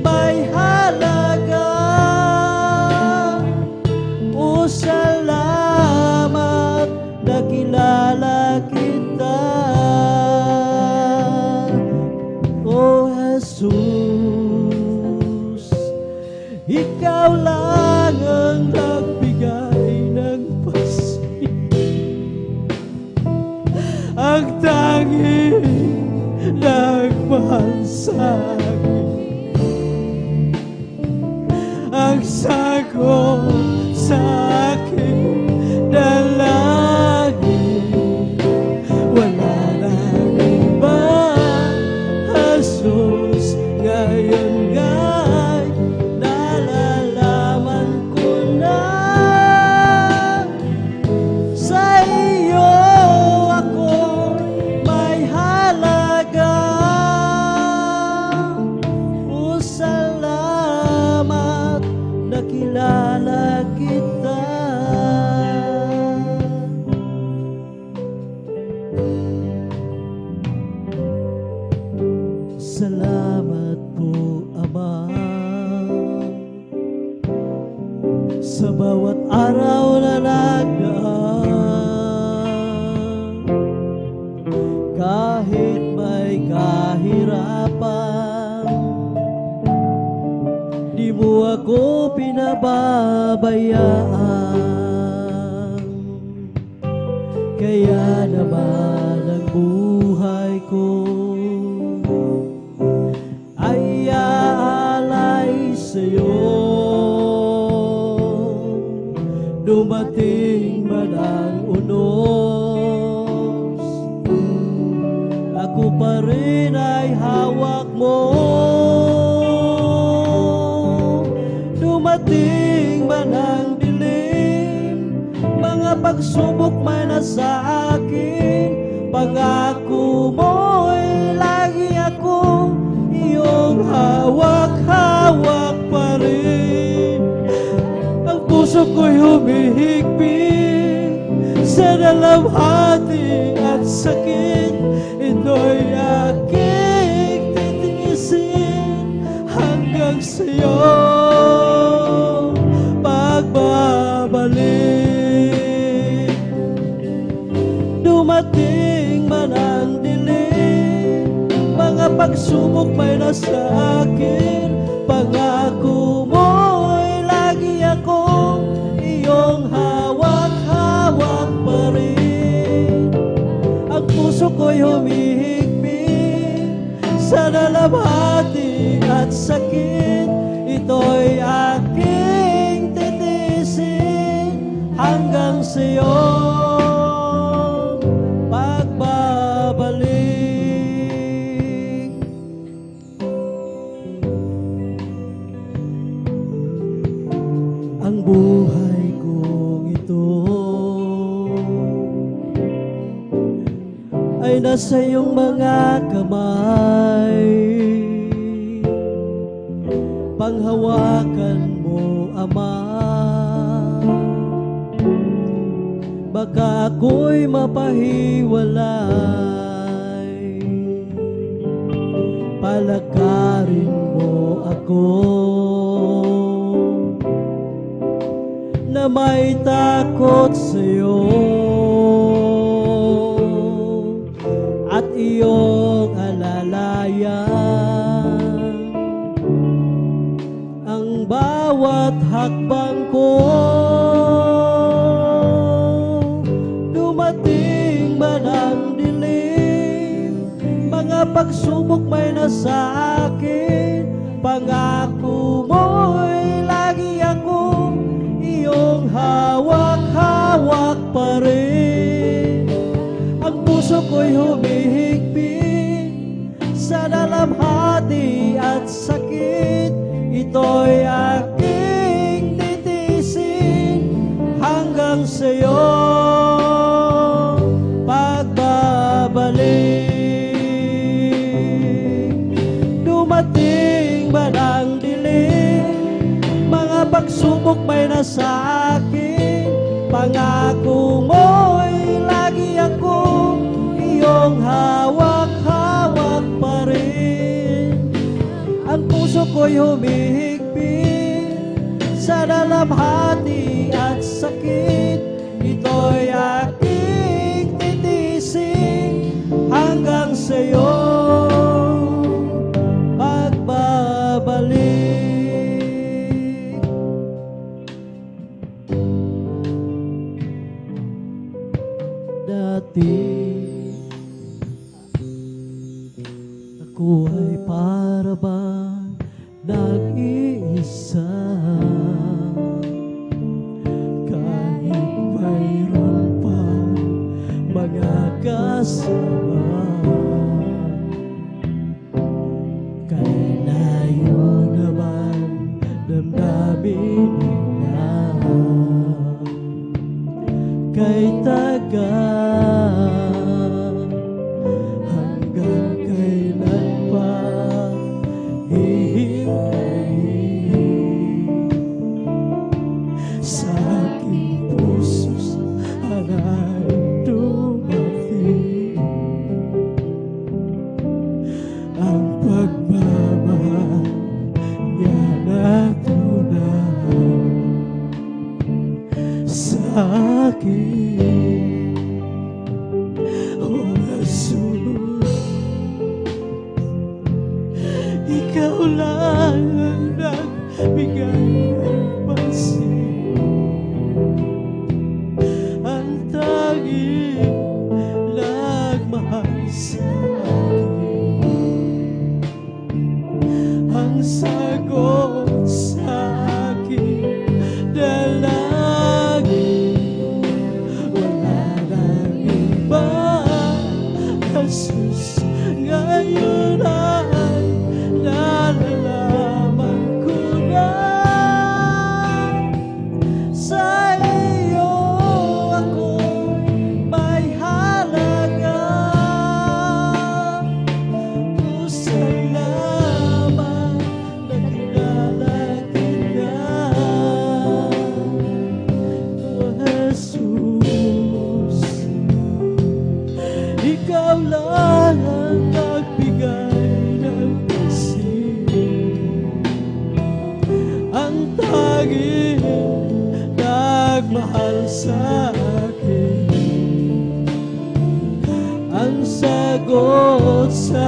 may halaga. O salamat, nakilala kita, O Jesus. Ikaw lang ang nagbigay ng pansin, ang tanging nagmahal sa akin, ang sagot sa akin dalangin. Wala nang iba, Jesus, ngayon nga'y nalalaman ko na sa iyo ako may halaga. O salamat, nakilala kita. Salamat po, Ama, sa bawat araw na nagdaan. Kahit may kahirapan, di mo ako pinababayaan. Kaya naman ang buhay ko ay aalay sa'yo. Dumating man ang unos, ako pa rin ay hawak mo. Dumating man ang dilim, mga pagsubok man na sa akin, pangako mo'y lagi ako iyong hawak-hawak pa rin. Ang puso ko'y humihigpit sa dalamhati at sakit, ito'y aking titiisin hanggang sa'yo pagbabalik. Dumating man ang dilim, mga pagsubok may nasa akin, pangako mo'y lagi akong iyong hawak-hawak pa rin. Ang puso ko'y humihigpit sa dalamhati at sakit, ito'y aking titiisin hanggang sa'yo pagbabalik. Ang buhay kong ito ay nasa iyong mga kamay, panghawakan mo, Ama. Baka ako'y mapahiwalay, palakarin mo ako na may takot sa'yo at iyong alalayan ang bawat hakbang ko. Dumating man ang dilim, mga pagsubok may nasa akin, pangako mo'y lagi akong iyong hawak-hawak pa rin. Ang puso ko'y humihigpit sa dalamhati at sakit, ito'y aking titiisin hanggang sa'yo pagbabalik. Dumating man ang dilim, mga pagsubok may nasa akin, pangako mo'y lagi akong iyong hawak-hawak pa rin. Ang puso ko'y humihigpit sa dalamhati at sakit, ito'y aking titiisin hanggang sa'yo pagbabalik. Dati ako ay para bang nag-iisa, kahit mayroon pa mga kasama, kay layo naman damdamin nila, kay tagal hanggang kailan pa hihintayin. Sa aking puso sana'y dumating ang pagmamahal niya na tunay sa akin. O Jesus, ikaw lang ang nagbigay ng pansin, ang tanging nagmahal sa akin, ang sagot sa aking dalangin. Wala nang iba, Jesus, ngayon ay nalalaman ko na ikaw lang ang nagbigay ng isip, ang tanging nagmahal sa akin, ang sagot sa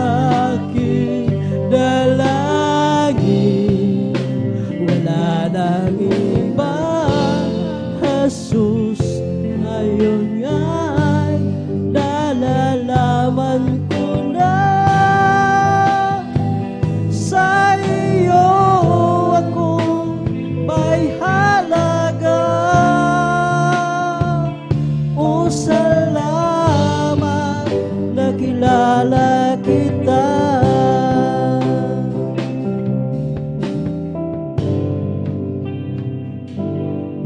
aking dalangin. Wala nang iba, Jesus, ngayon nga'y nalalaman ko na sa iyo ako may halaga. O salamat, nakilala kita.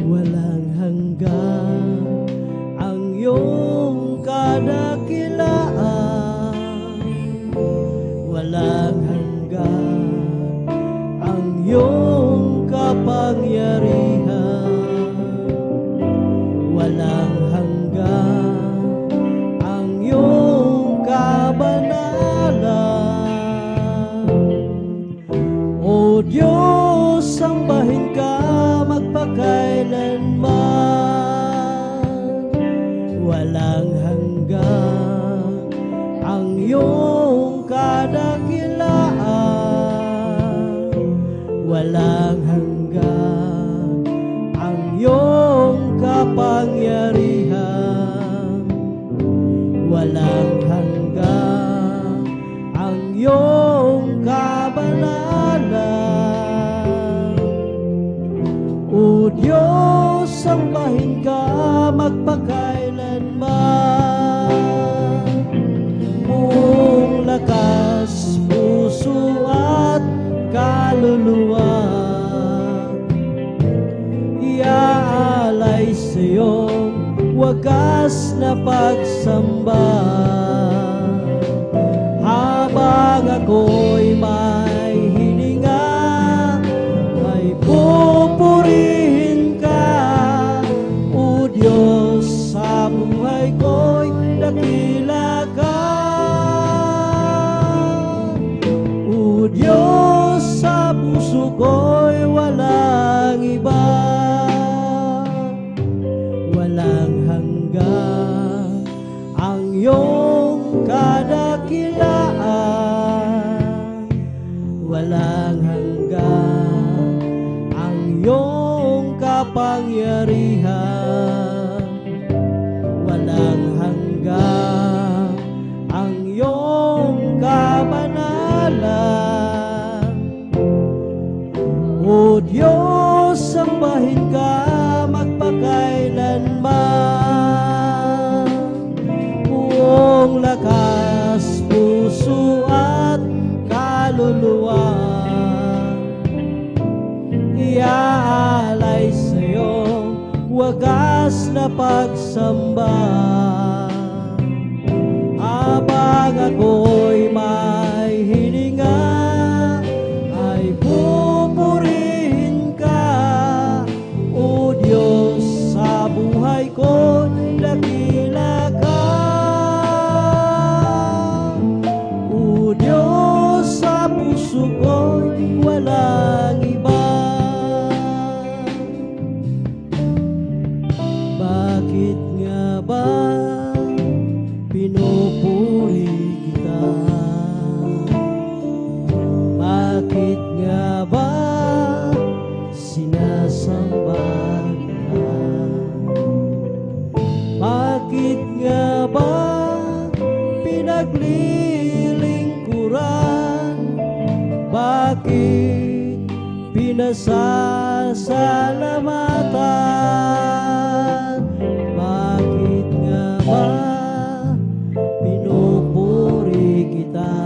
Walang hanggan ang iyong kadakilaan, walang hanggan ang iyong kapangyarihan, walang hanggan ang iyong kabanalan. O Diyos, sambahin ka magpakailanman. Walang hanggan ang iyong kadakilaan, walang hanggan ang iyong kapangyarihan, walang hanggan ang iyong kabanalan. O Diyos, sambahin ka magpakailanman. Buong lakas, puso at kaluluwa, iaalay sa iyong wagas na pagsamba. Habang ako'y may hininga, ay pupurihin ka. O Diyos, sa buhay ko'y dakila ka. O Diyos, sa puso ko'y walang iba, walang hanggan ang iyong kadakilaan, walang hanggan ang iyong kapangyarihan, walang hanggan ang iyong kabanalan. O Diyos, sambahin ka magpakailanman. Buong lakas, puso at kaluluwa, iaalay sa iyong wagas na pagsamba. Habang ako'y may hininga, ay pupurihin ka. O Diyos, sa buhay ko dakila ka. O Diyos, sa puso ko'y walang iba. Bakit nga ba pinupuri kita? Bakit nga ba sinasamba kita? Bakit nga ba pinaglilingkuran? Bakit pinasasalamatan? Bakit nga ba pinupuri kita?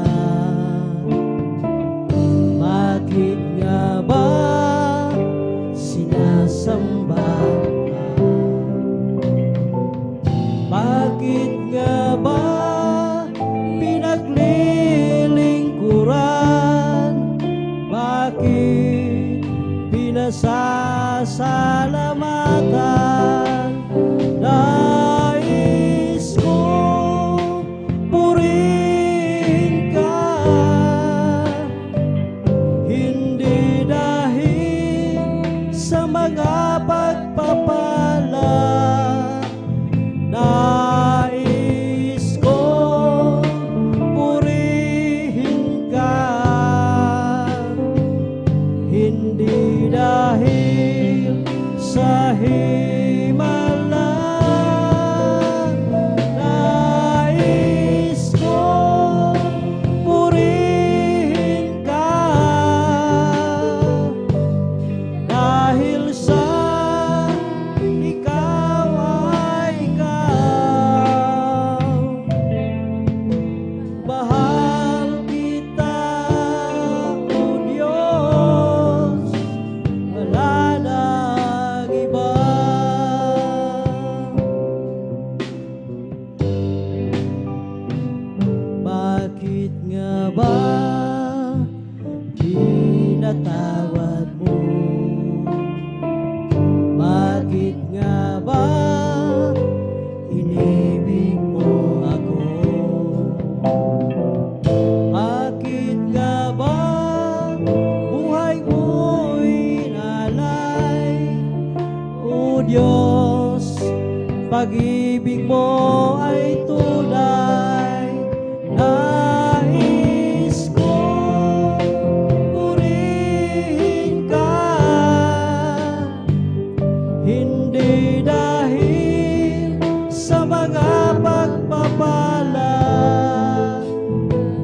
Bakit nga ba sinasamba ka? Bakit nga ba pinaglilingkuran? Bakit pinasasalamatan? Bakit nga ba pinatawad mo? Bakit nga ba inibig mo ako? Bakit nga ba buhay mo'y inalay? O Diyos, pag-ibig mo ay tunay. Nais ko purihin ka, hindi dahil sa mga pagpapala.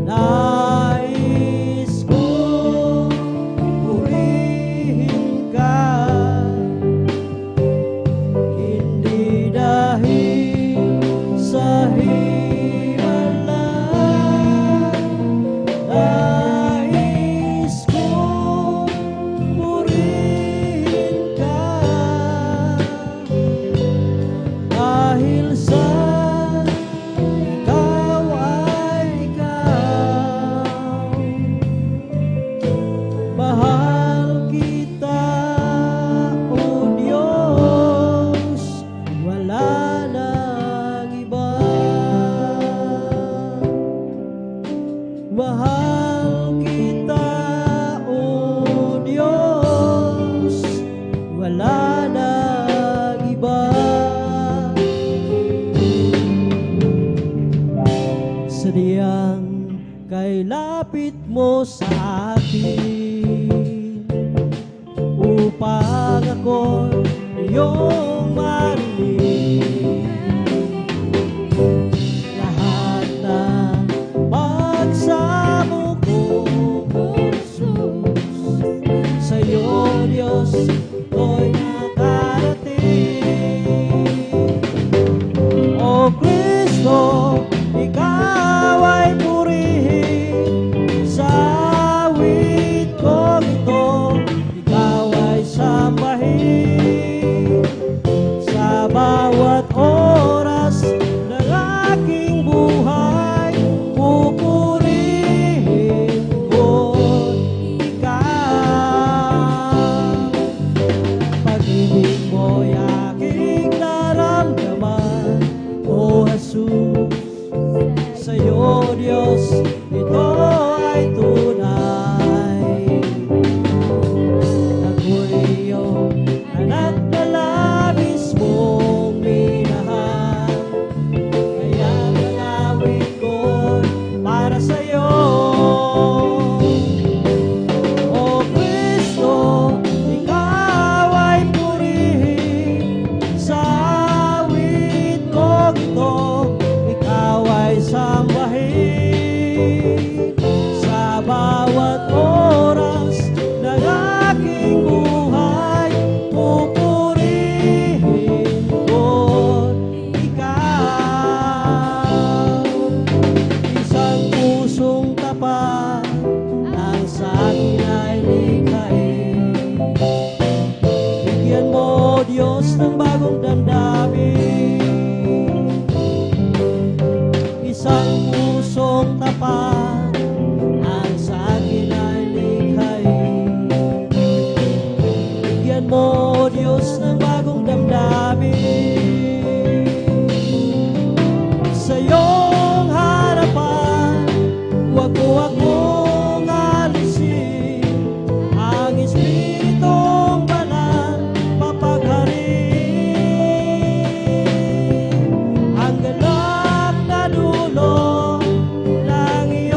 Nais ko purihin ka, hindi dahil sa himala. Nais ko purihin ka, dahil sa ikaw ay ikaw. Mahal kita, O Diyos, wala nang iba. Mahal kita, O Diyos, wala nang iba. Sadyang kay lapit mo sa akin, upang ako iyong marinig. Lahat ng pagsamo ko, sa'yo, Diyos, ko'y nakarating. O Kristo, ikaw ay purihin sa awit kong ito. Ikaw ay sambahin sa bawat oras ng aking buhay. Pupurihin ko ikaw. Pag-ibig mo'y aking naramdaman, O Jesus. Sa'yo, Diyos, ito ay tunay. Ako'y iyong anak na labis mong minahal, kaya ang awit ko'y para sa'yo. O Kristo, ikaw ay purihin sa awit kong ito. Ikaw ay sambahin sa bawat oras ng aking buhay. Pupurihin ko ikaw. Isang pusong tapat ang sa akin ay likhain. Bigyan mo, Diyos, ng bagong damdamin. Isang pusong tapat ang sa akin ay likhain. Bigyan mo, Diyos, ng bagong damdamin. Sa iyong harapan, huwag mong alisin ang Espiritong Banal, papagharin ang ganap na dulo ng iyong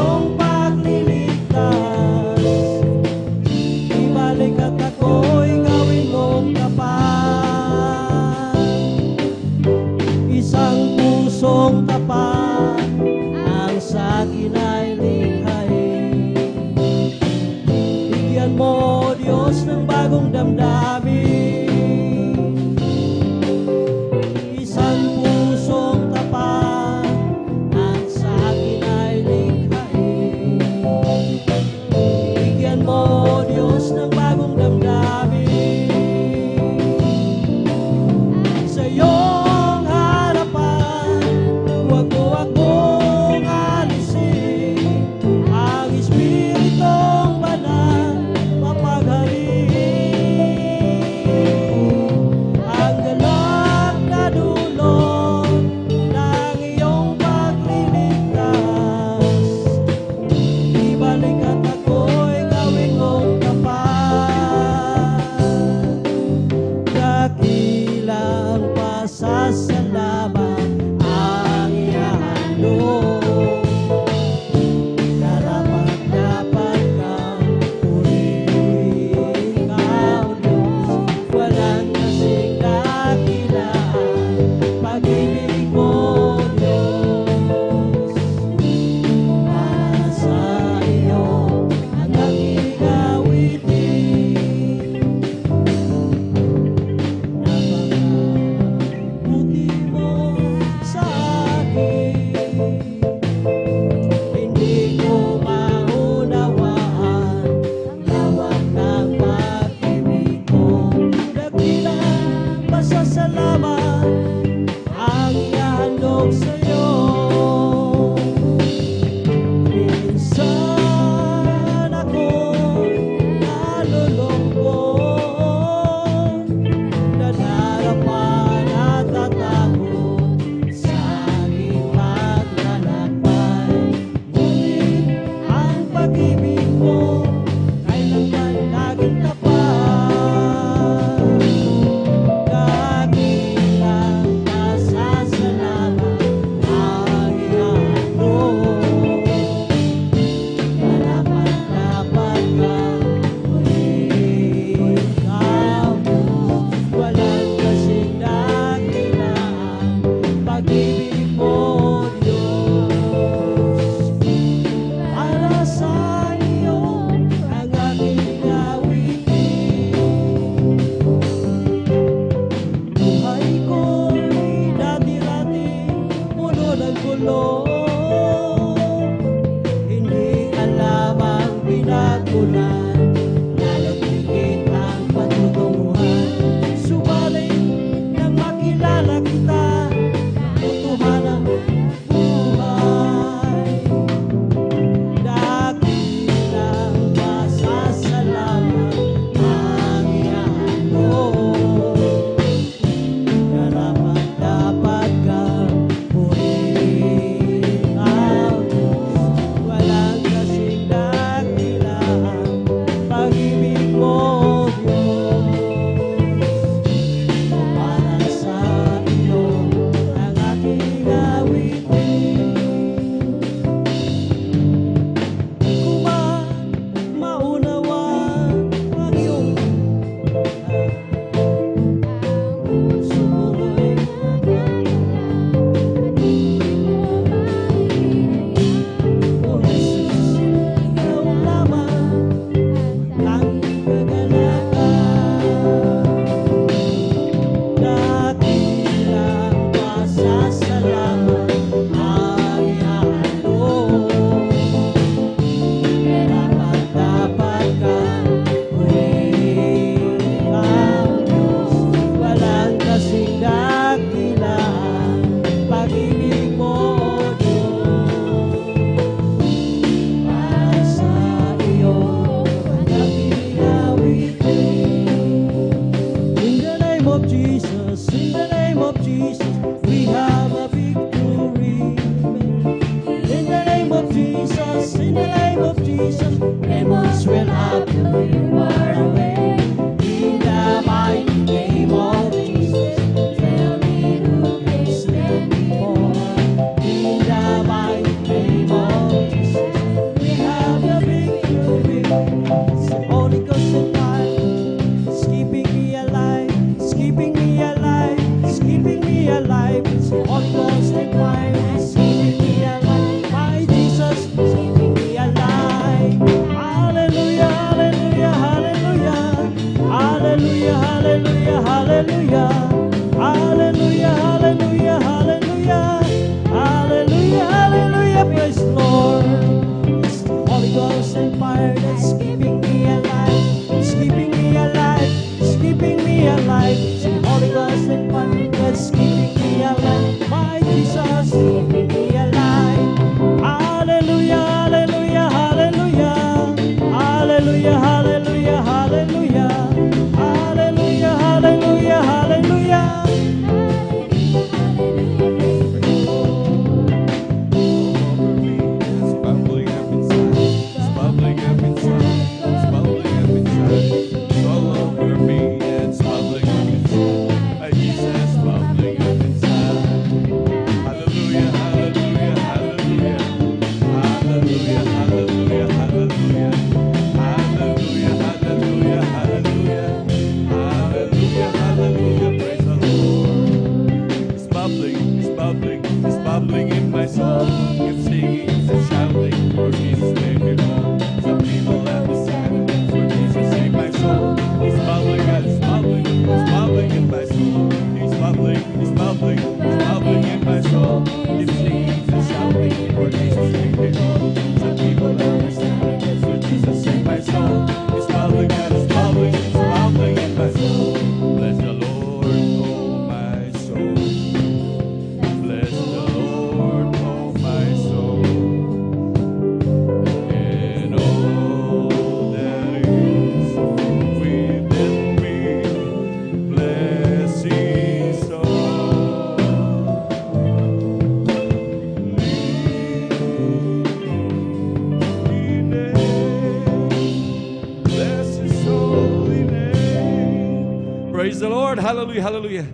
Lord. Hallelujah, hallelujah.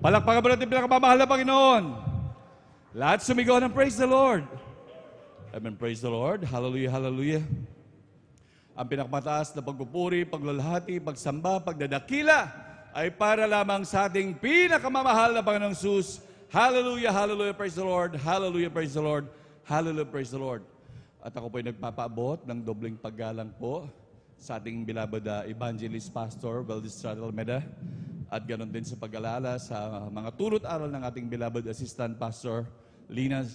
Palakpakan po natin pinakamamahal na Panginoon. Lahat sumigaw ng praise the Lord. Amen, praise the Lord. Hallelujah, hallelujah. Ang pinakamataas na pagpupuri, paglalahati, pagsamba, pagdadakila ay para lamang sa ating pinakamamahal na Panginoong Jesus. Hallelujah, hallelujah, praise the Lord. Hallelujah, praise the Lord. Hallelujah, praise the Lord. At ako po ay nagpapaabot ng dobleng paggalang po sa ating beloved Evangelist Pastor Valdistrado Almeda. At ganoon din sa pag-alala sa mga tulot aral ng ating beloved Assistant Pastor Lina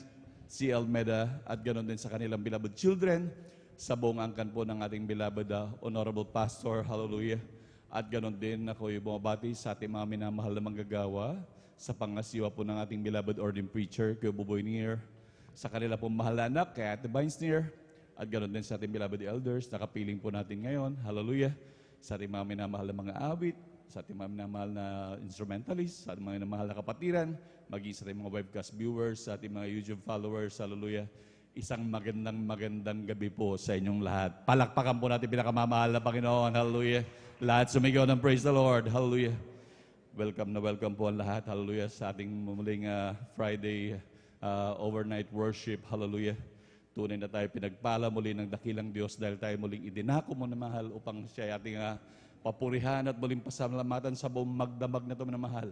C. Almeda. At ganoon din sa kanilang beloved children, sa buong angkan po ng ating beloved Honorable Pastor. Hallelujah. At ganoon din ako yung bumabati sa ating mga minamahal na manggagawa sa pangasiwa po ng ating beloved ordained preacher, Kuya Buboy Nier, sa kanila pong mahal na anak, kay Ate Vines Nier, at ganoon din sa ating beloved elders, nakapiling po natin ngayon, hallelujah, sa ating mga minamahal na mga awit, sa ating mga minamahal na instrumentalist, sa ating mga minamahal na kapatiran, maging sa ating mga webcast viewers, sa ating mga YouTube followers, hallelujah. Isang magandang gabi po sa inyong lahat. Palakpakan po natin pinakamamahal na Panginoon, hallelujah. Lahat sumigaw ng praise the Lord, hallelujah. Welcome na welcome po ang lahat, hallelujah, sa ating muling Friday overnight worship, hallelujah. Tunay na tayo pinagpala muli ng dakilang Diyos dahil tayo muling idinako mo na mahal upang siya ay ating papurihan at muling pasalamatan sa buong magdamag na ito na mahal.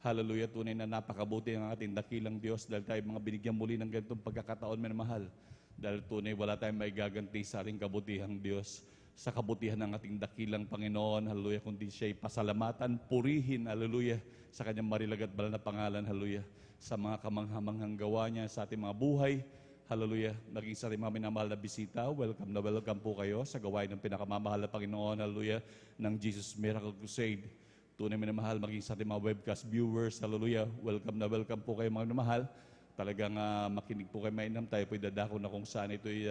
Hallelujah, tunay na napakabuti ang ating dakilang Diyos dahil tayo mga binigyan muli ng ganitong pagkakataon na mahal. Dahil tunay wala tayong may gaganti sa ating kabutihang Diyos, sa kabutihan ng ating dakilang Panginoon, hallelujah, kundi siya'y pasalamatan, purihin, hallelujah, sa kanyang marilag at banal na pangalan, hallelujah, sa mga kamanghamanghang gawa niya sa ating mga buhay, hallelujah, naging sa ating mga minamahal na bisita, welcome na welcome po kayo sa gawain ng pinakamamahal na Panginoon, hallelujah, ng Jesus Miracle Crusade. Tunay minamahal, maging sa ating mga webcast viewers, hallelujah, welcome na welcome po kayo mga minamahal. Talagang makinig po kayo mainam, tayo po'y dadako na kung saan ito'y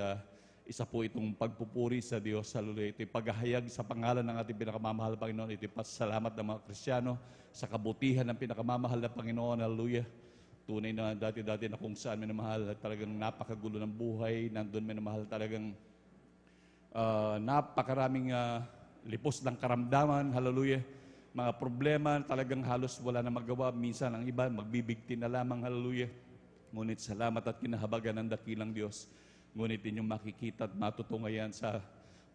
isa po itong pagpupuri sa Diyos, hallelujah. Ito'y paghahayag sa pangalan ng ating pinakamamahal na Panginoon. Ito'y pasalamat ng mga Kristiyano sa kabutihan ng pinakamamahal na Panginoon, hallelujah. Tunay na dati-dati na kung saan minamahal, talagang napakagulo ng buhay, nandun minamahal talagang napakaraming lipos ng karamdaman, hallelujah. Mga problema, talagang halos wala na magawa. Minsan ang iba, magbibigti na lamang, hallelujah. Ngunit salamat at kinahabagan ng dakilang Diyos. Ngunit inyong makikita at matutungayan sa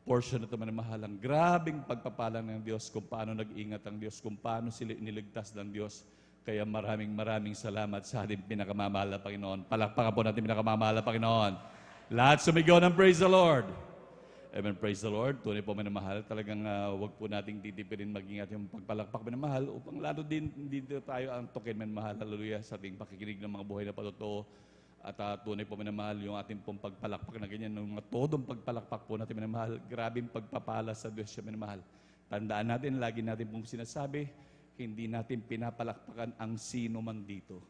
portion na ito manamahal. Ang grabing pagpapalang ng Diyos, kung paano nag-ingat ang Diyos, kung paano sila iniligtas ng Diyos. Kaya maraming salamat sa ating pinakamamahal na Panginoon. Palakpakan po natin pinakamamahal na Panginoon. Lahat sumigaw ng praise the Lord. Amen, praise the Lord. Tunay po minamahal. Talagang wag po nating titipirin mag-ingat yung pagpalakpak minamahal upang lalo din dito tayo ang token minamahal. Hallelujah, sa ating pakikinig ng mga buhay na patotoo. At tunay po minamahal yung ating pong pagpalakpak na ganyan. Yung mga todong pagpalakpak po natin minamahal. Grabing pagpapala sa Diyos siya minamahal. Tandaan natin, lagi natin pong sinasabi, hindi natin pinapalakpakan ang sino man dito.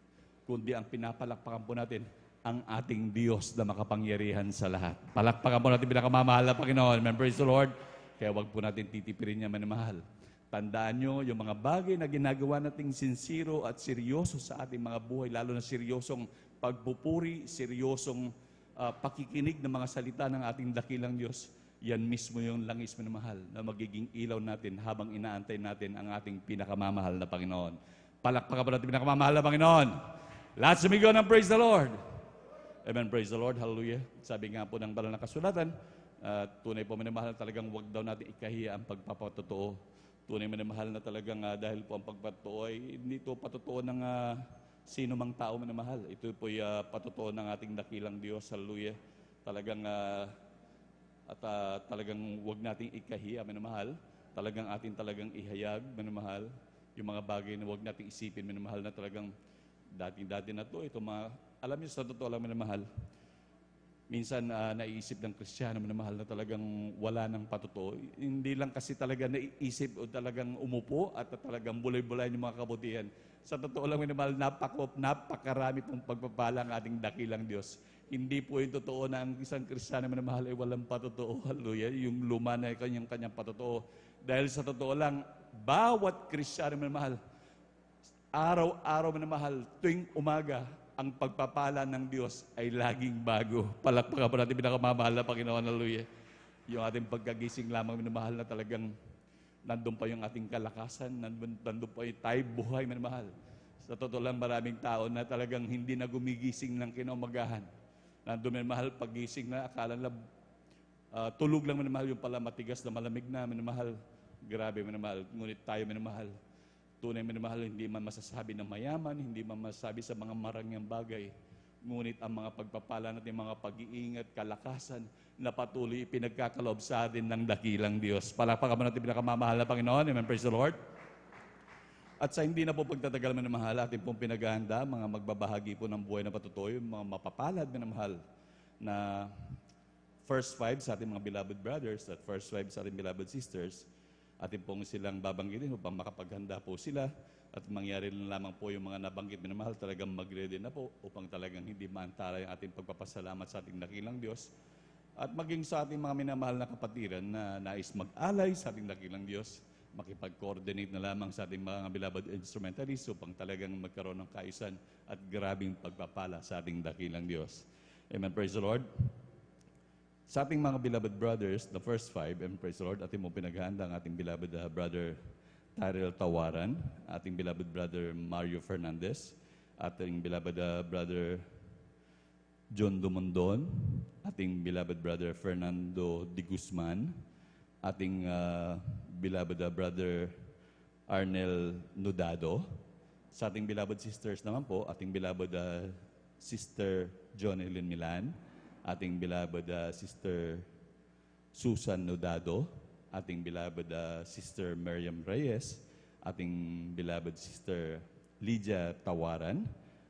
Kundi ang pinapalakpakan po natin, ang ating Diyos na makapangyarihan sa lahat. Palakpakan po natin pinakamamahal na Panginoon. Amen, praise the Lord. Kaya wag po natin titipirin niya manamahal. Tandaan nyo, yung mga bagay na ginagawa nating sincero at seryoso sa ating mga buhay, lalo na seryosong pagpupuri, seryosong pakikinig ng mga salita ng ating dakilang Diyos, yan mismo yung langis manamahal na magiging ilaw natin habang inaantay natin ang ating pinakamamahal na Panginoon. Palakpakan po natin pinakamamahal na Panginoon. Lahat sumigaw ng praise the Lord. Amen, praise the Lord, hallelujah. Sabi nga po ng banal na kasulatan, tunay po minamahal na talagang wag daw natin ikahiya ang pagpapatotoo. Tunay minamahal na talagang dahil po ang pagpatotoo ay hindi ito patotoo ng sino mang tao minamahal. Ito po ay patotoo ng ating dakilang Diyos, hallelujah. Talagang talagang wag nating ikahiya minamahal. Talagang atin talagang ihayag minamahal. Yung mga bagay na wag nating isipin minamahal na talagang dati na to, ito mga, alam niyo sa totoo lang minamahal, minsan naiisip ng Kristiyano minamahal na talagang wala ng patotoo. Hindi lang kasi talaga naiisip o talagang umupo at talagang bulay-bulay yung mga kabutihan. Sa totoo lang minamahal, napakarami pong pagpapala ang ating dakilang Diyos. Hindi po yung totoo na ang isang Kristiyano minamahal ay walang patotoo. Hallelujah. Yung luma na kanyang patotoo. Dahil sa totoo lang, bawat Kristiyano minamahal, araw-araw minamahal, tuwing umaga, ang pagpapala ng Diyos ay laging bago. Palakpakan po natin pinakamamahal na Panginoon, hallelujah. Yung ating pagkagising lamang minamahal na talagang nandun pa yung ating kalakasan, nandun pa yung tayo buhay, minamahal. Sa totoo lang, maraming tao na talagang hindi na gumigising ng kinaumagahan. Nandun, minamahal, pagising na, akala nila tulog lang, minamahal, yung pala matigas na malamig na, minamahal. Grabe, minamahal. Ngunit tayo, minamahal, tunay, minamahal, hindi man masasabi na mayaman, hindi man masasabi sa mga marangyang bagay. Ngunit ang mga pagpapala natin, mga pag-iingat, kalakasan, na patuloy pinagkakaloob sa atin ng dakilang Diyos. Palakpakan mo natin pinakamamahal na Panginoon. Amen. Praise the Lord. At sa hindi na po pagtatagal, minamahal, atin pong pinaghahanda, mga magbabahagi po ng buhay na patutoy, mga mapapalad, minamahal, na first five sa ating mga beloved brothers at first five sa ating beloved sisters, atin pong silang babanggitin upang makapaghanda po sila at mangyari na lamang po yung mga nabanggit, minamahal, talagang mag-ready na po upang talagang hindi maantala yung ating pagpapasalamat sa ating dakilang Diyos at maging sa ating mga minamahal na kapatiran na nais mag-alay sa ating dakilang Diyos, makipag-coordinate na lamang sa ating mga beloved instrumentalists upang talagang magkaroon ng kaisan at grabing pagpapala sa ating dakilang Diyos. Amen. Praise the Lord. Sa ating mga beloved brothers, the first five, and praise the Lord, ating mo pinaghahanda ang ating beloved brother Tyrell Tawaran, ating beloved brother Mario Fernandez, ating beloved brother John Dumondon, ating beloved brother Fernando Di Guzman, ating beloved brother Arnel Nudado, sa ating beloved sisters naman po, ating beloved sister Jonelyn Milan, ating beloved sister Susan Nudado, ating beloved sister Miriam Reyes, ating beloved sister Lydia Tawaran,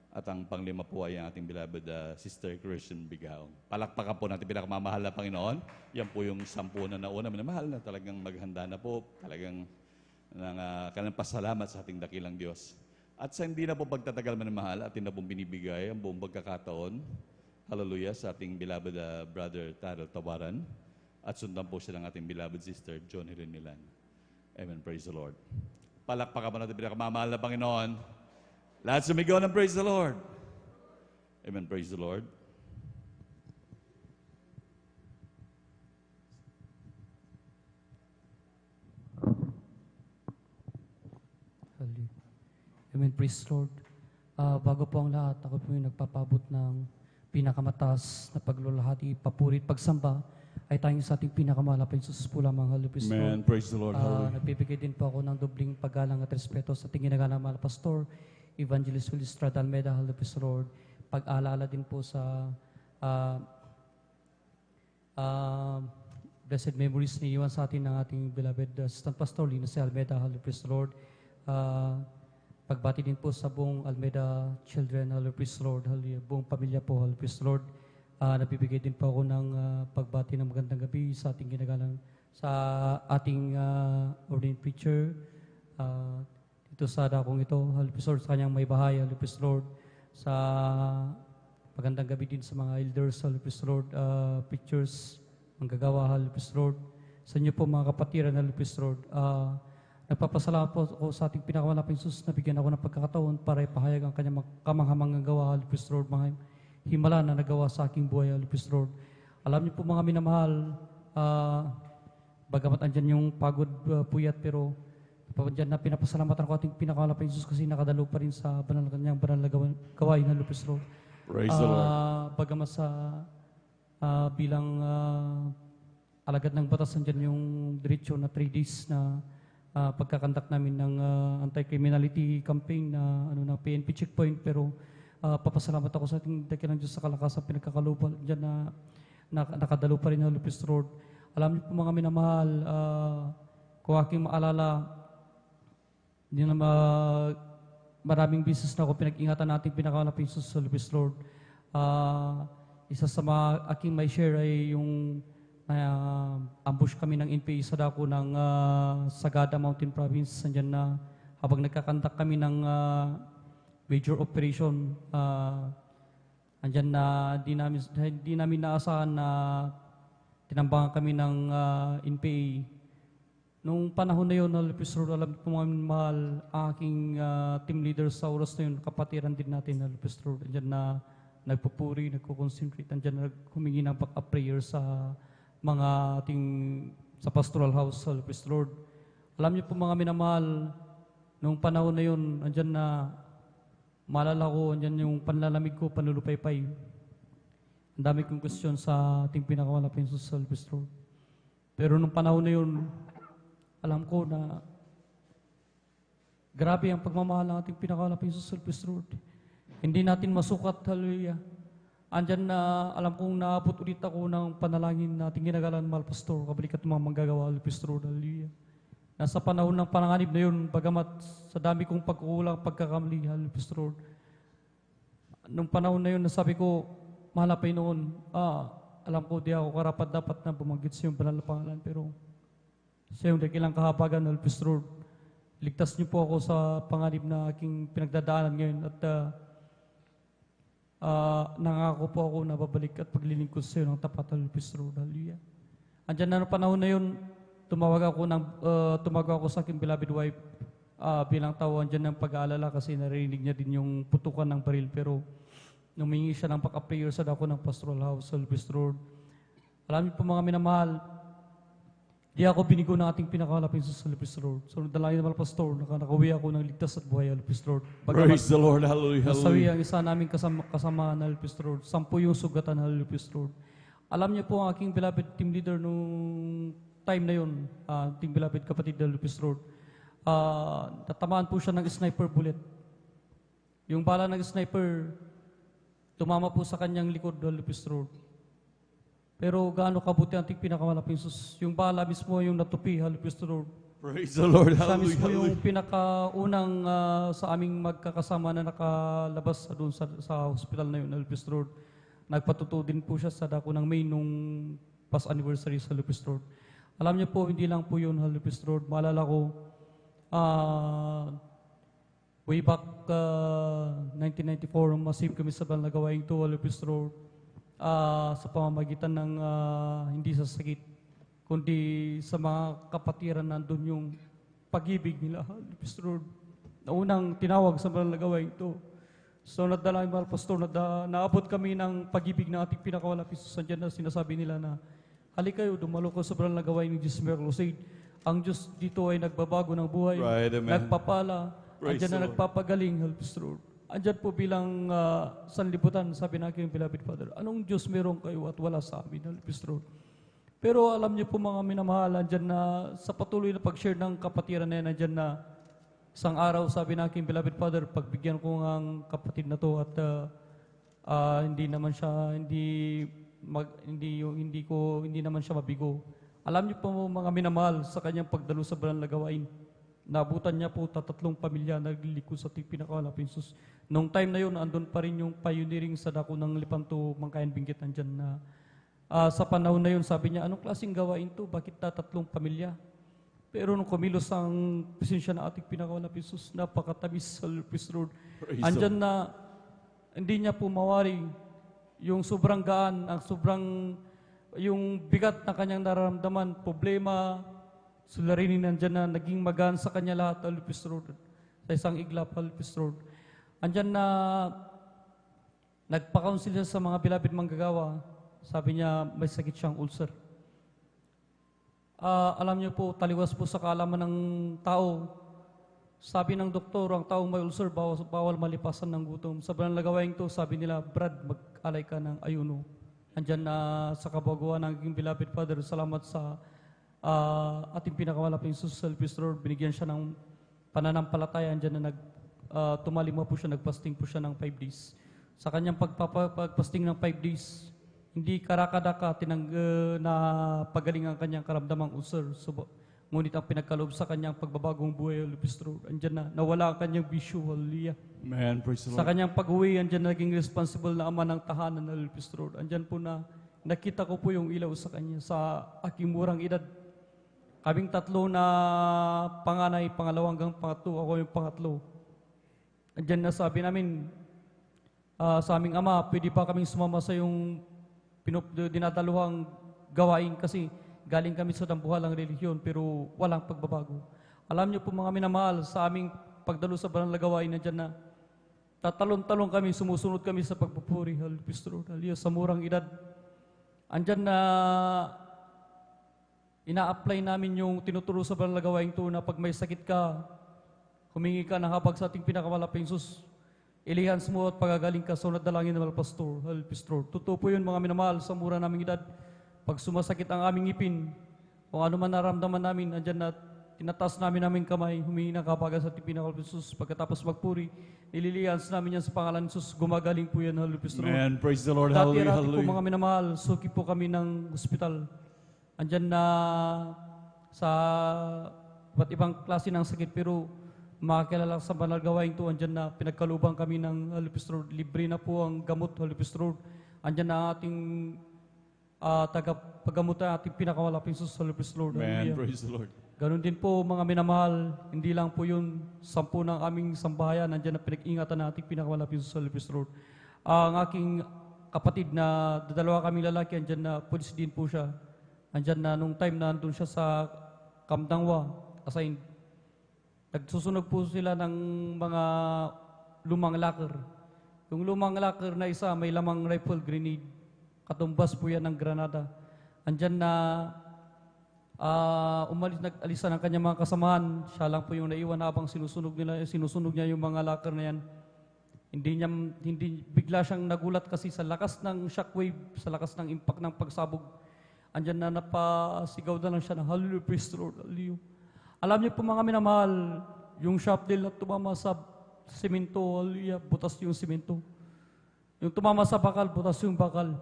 at ang panglima po ay ang ating beloved sister Christian Bigaong. Palakpakan po natin pinakamamahal na Panginoon. Yan po yung 10 na nauna minamahal na talagang maghanda na po, talagang kanilang pasalamat sa ating dakilang Diyos. At sa hindi na po pagtatagal minamahal, atin na pong binibigay ang buong pagkakataon, hallelujah, sa ating beloved brother Tyrell Tawaran, at sundan po siya ng ating beloved sister John Helen Milan. Amen. Praise the Lord. Palakpakan po natin pinakamamahal na Panginoon. Lahat sumigaw ng praise the Lord. Amen. Praise the Lord. Amen. Praise the Lord. Bago po ang lahat, ako po yung nagpapabot ng pinakamataas na paglulahati, papurit, pagsamba ay tayong sa ating pinakamahal na Jesus po lamang. Hallelujah. Praise the Lord. Amen. Praise the Lord. Hallelujah. Nagbibigay din po ako ng dobling paggalang at respeto sa ating ginagalang mahal na pastor, Evangelist Willis Estrada Almeida. Hallelujah. Praise the Lord. Pag-aalala din po sa blessed memories ni iwan sa atin ng ating beloved assistant pastor, Linus Almeida. Hallelujah. Praise the Lord. Pagbati din po sa buong Almeida children. Hallelujah. Praise the Lord. Hallelujah. Buong pamilya po. Hallelujah. Praise the Lord. Nabibigay din po ako ng pagbati ng magandang gabi sa ating ginagalang, sa ating ordained preacher, dito sa dakong ito. Hallelujah. Praise the Lord. Sa kanyang may bahay. Hallelujah. Praise the Lord. Sa magandang gabi din sa mga elders. Hallelujah. Praise the Lord. Preachers, manggagawa. Hallelujah. Praise the Lord. Sa inyo po mga kapatiran. Hallelujah. Praise the Lord. Nagpapasalamat po ako sa ating pinakamalapang Jesus na bigyan ako ng pagkakataon para ipahayag ang kanyang kamanghamangang gawa. Hallelujah. Praise the Lord. Mga himala na nagawa sa aking buhay. Hallelujah. Praise the Lord. Alam niyo po mga minamahal, bagamat andyan yung pagod, puyat, pero andyan na pinapasalamatan ko ating pinakamalapang Jesus kasi nakadalo pa rin sa kanyang banal na gawain. Hallelujah. Praise the Lord. Praise the Lord. Bagamat sa bilang alagad ng batas, andyan yung diretsyo na 3 days na pagkakandak namin ng anti-criminality campaign na PNP checkpoint, pero papasalamat ako sa ating dakilang Diyos sa kalakasan pinagkakalupal dyan na nakadalo pa rin ng Lupis Road. Alam niyo po mga minamahal, kung aking maalala, maraming business na ako pinag-ingatan natin pinakakalapang Jesus sa Lupis Road. Isa sa mga aking may share ay yung ambush kami ng NPA sa dako ng Sagada Mountain Province. Andyan na habang nagkakandak kami ng major operation, andyan na di namin naasahan na tinambangan kami ng NPA. Nung panahon na yun, alam po mga mahal, aking team leader sa oras na yun, kapatiran din natin na Lupis Road. Andyan na nagpupuri, nagkukonsentrate, andyan na humingi ng back-up prayer sa mga ating sa pastoral house sa Lupis Lord. Alam niyo po mga minamahal, nung panahon na yun, andyan na, maalala ko, andyan yung panlalamig ko, panlulupay-pay. Ang dami kong question sa ating pinakamalapit sa Salvis Road. Pero nung panahon na yun, alam ko na grabe ang pagmamahal ng ating pinakamalapit sa Salvis Road. Hindi natin masukat, hallelujah. Andyan na, alam kong naabot ulit ako ng panalangin na ating ginagalan, mahal pastor, kabalikat mga manggagawa, Salvis Road, hallelujah. Nasa panahon ng pananganib na yun, bagamat sa dami kong pagkukulang, pagkakamali, Salvis Road. Nung panahon na yun, nasabi ko, mahal na Panginoon, alam ko di ako karapat dapat na bumanggit sa iyong banal na pangalan, pero sa iyong dakilang kahabagan, Salvis Road, ligtas niyo po ako sa panganib na aking pinagdadaanan ngayon at nangako po ako na babalik at paglilingkod sa iyo ng tapat, Salvis Road, hallelujah. Andyan na ng panahon na yun, tumawag ako sa aking beloved wife bilang tao, andyan ng pag-aalala kasi narinig niya din yung putukan ng baril, pero humingi siya ng backup prayer sa dako ng pastoral house, Salvis Road. Alam niyo po mga minamahal, di ako binigo ng ating pinakamalapit sa Salvis Road. So, dalangin naman pastor, nakauwi ako ng ligtas at buhay, Salvis Road. Praise the Lord. Hallelujah. Nasawi Hallelujah. ang isa naming kasama na Salvis Road. 10 yung sugatan na Salvis Road. Alam niyo po ang aking beloved team leader nung time na yun, ating beloved kapatid na Salvis Road. Natamaan po siya ng sniper bullet. Yung bala ng sniper, tumama po sa kanyang likod, Salvis Road. Pero gaano kabuti ang ating pinakamalapit sus. Yung bala mismo yung natupi, Salvis Road. Praise the Lord. Siya Hallelujah. mismo yung Hallelujah. pinakaunang sa aming magkakasama na nakalabas doon sa hospital na yun, Salvis Road. Nagpatuto din po siya sa dako ng May nung past anniversary sa Salvis Road. Alam niyo po, hindi lang po yun, Salvis Road. Maalala ko, way back 1994, masave kami sa banal na gawaing to, Salvis Road, sa pamamagitan ng hindi sa sakit, kundi sa mga kapatiran nandun yung pag-ibig nila, Salvis Road. Na unang tinawag sa banal na gawaing to. So nadalangin, mahal pastor, naabot kami ng pag-ibig ng ating pinakamalapit sa Sandiyan na sinasabi nila na, halika kayo, dumalo ko sa banal na gawain ng Jesus Miracle Crusade. Ang Diyos dito ay nagbabago ng buhay, Right, amen. nagpapala, Praise andyan the na Lord. nagpapagaling, Salvis Road. Andyan po bilang sanlibutan, sabi na aking beloved Father, anong Diyos meron kayo at wala sa amin, Salvis Road? Pero alam niyo po mga minamahal, andyan na sa patuloy na pag-share ng kapatiran na yan, andyan na isang araw, sabi na aking beloved Father, pagbigyan ko ang kapatid na to at hindi naman siya, hindi naman siya mabigo. Alam niyo po mga minamahal, sa kanyang pagdalo sa banal na gawain, naabutan niya po 3 pamilya nagliliko sa ating pinakamalapit sus. Nung time na yun, andun pa rin yung pioneering sa dako ng Lipanto, Mangkayan Binggit, andyan na. Sa panahon na yun, sabi niya, anong klaseng gawain to? Bakit 3 pamilya? Pero nung kumilos ang presensya na ating pinakamalapit sus, napakatamis sa Salvis Road. Praise Andyan na, hindi niya po mawari yung sobrang gaan, yung bigat na kanyang nararamdaman, problema, suliranin nandyan na naging magaan sa kanya lahat, Salvis Road, sa isang iglap, Salvis Road. Andyan na nagpa-counsel siya sa mga beloved manggagawa. Sabi niya, may sakit siyang ulcer. Alam niyo po, taliwas po sa kaalaman ng tao. Sabi ng doktor, ang taong may ulcer, bawal malipasan ng gutom. Sa banal na gawain to, sabi nila, Brad, mag-alay ka ng ayuno. Andyan na sa kabaguan ng aking beloved Father, salamat sa ating pinakamalapit sa Salvis Road. Binigyan siya ng pananampalataya. Andyan na tumalima po siya, nagpasting po siya ng 5 days. Sa kanyang pagpasting ng 5 days, hindi karakadaka na pagaling ang kanyang karamdamang ulcer. Ngunit ang pinagkaloob sa kanyang pagbabagong buhay, Salvis Road, andyan na, nawala ang kanyang bisyo, hallelujah. Amen. Praise the Sa Lord. kanyang pag-uwi, andyan na naging responsible na ama ng tahanan na Salvis Road. Andyan po na nakita ko po yung ilaw sa kanya sa aking murang edad. Kaming 3 na panganay, pangalawa hanggang pangatlo, ako yung pangatlo. Andyan na sabi namin sa aming ama, pwede pa kaming sumama sa yung dinadaluhang gawain kasi galing kami sa dambuhalang relihiyon pero walang pagbabago. Alam niyo po mga minamahal, sa aming pagdalo sa banal na gawain, nandiyan na tatalon-talon kami, sumusunod kami sa pagpupuri, Salvis Road, sa murang edad. Andyan na ina-apply namin yung tinuturo sa banal na gawain to na pag may sakit ka, humingi ka ng habag sa ating pinakamalaping sus. Ilihans mo at pagagaling ka sa nadalangin ng Pastor, Pastor. Totoo po yun mga minamahal sa mura naming edad. Pag sumasakit ang aming ngipin, kung ano man naramdaman namin, andyan na tinataas namin aming kamay, humingi ng kapagan sa ating pinakamalaping sus. Pagkatapos magpuri, nililihans namin yan sa pangalan ni Jesus. Gumagaling po yan, Pastor. Amen. Praise the Lord. Dati Hallelujah. po Hallelujah. mga minamahal, suki po kami ng hospital. Andyan na sa iba't ibang klase ng sakit, pero makakilala sa banal gawain to, andyan na pinagkalubang kami ng Pastor. Libre na po ang gamot, Pastor. Andyan na ang ating tagapaggamot na ating pinakamalaping sus, Pastor. Amen. Praise the Lord. Ganon din po mga minamahal, hindi lang po yun 10 ng aming sambahayan, andyan na pinag-ingatan na ating pinakamalaping sus, Pastor. Ang aking kapatid na dalawa kaming lalaki, andyan na pulis din po siya. Andyan na nung time na nandun siya sa Kamdangwa, assigned. Nagsusunog po sila ng mga lumang locker. Yung lumang locker na isa, may lamang rifle grenade. Katumbas po yan ng granada. Andyan na nag-alisa ng kanyang mga kasamahan. Siya lang po yung naiwan habang sinusunog niya yung mga locker na yan. Hindi bigla siyang nagulat kasi sa lakas ng shockwave, sa lakas ng impact ng pagsabog. Andyan na napasigaw na lang siya ng hallelujah, praise the Lord, hallelujah. Alam niyo po mga minamahal, yung shrapnel na tumama sa simento, hallelujah, butas yung simento. Yung tumama sa bakal, butas yung bakal.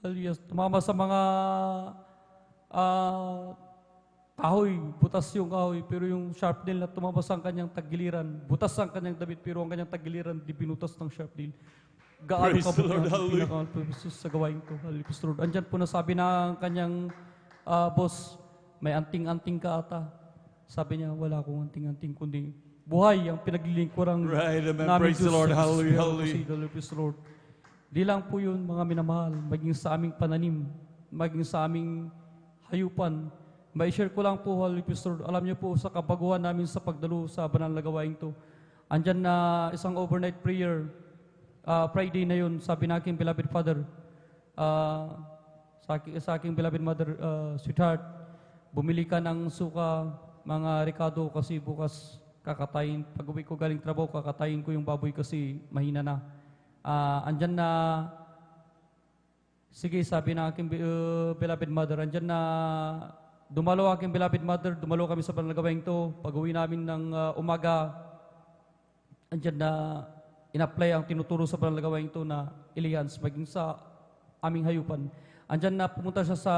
Hallelujah. Tumama sa mga kahoy, butas yung kahoy. Pero yung shrapnel na tumama sa kanyang tagiliran, butas ang kanyang damit, pero ang kanyang tagiliran, di binutas ng shrapnel. Gaano Praise ka the Lord, hallelujah. sa gawain ko, hallelujah, Pastor. Andyan po nasabi na ang kanyang boss, may anting-anting ka ata. Sabi niya, wala akong anting-anting, kundi buhay ang pinaglilingkurang Right, amen. namin Praise the Diyos Lord. sa Hallelujah, Espiritu hallelujah. Santo, hallelujah, Lord. Di lang po yun, mga minamahal, maging sa aming pananim, maging sa aming hayupan. May share ko lang po, hallelujah, Lord. Alam niyo po, sa kabaguhan namin sa pagdalo sa banal na gawain to, andyan na isang overnight prayer, Friday na yun, sabi na aking beloved father, sa aking beloved mother, sweetheart, bumili ka ng suka, mga Ricardo, kasi bukas kakatayin. Pag uwi ko galing trabaho, kakatayin ko yung baboy kasi mahina na. Andyan na, sige, sabi na aking beloved mother, andyan na, dumalo aking beloved mother, dumalo kami sa panagawain to. Pag uwi namin ng umaga, andyan na, in-apply ang tinuturo sa panagawain to na Elians, maging sa aming hayupan. Andyan na, pumunta siya sa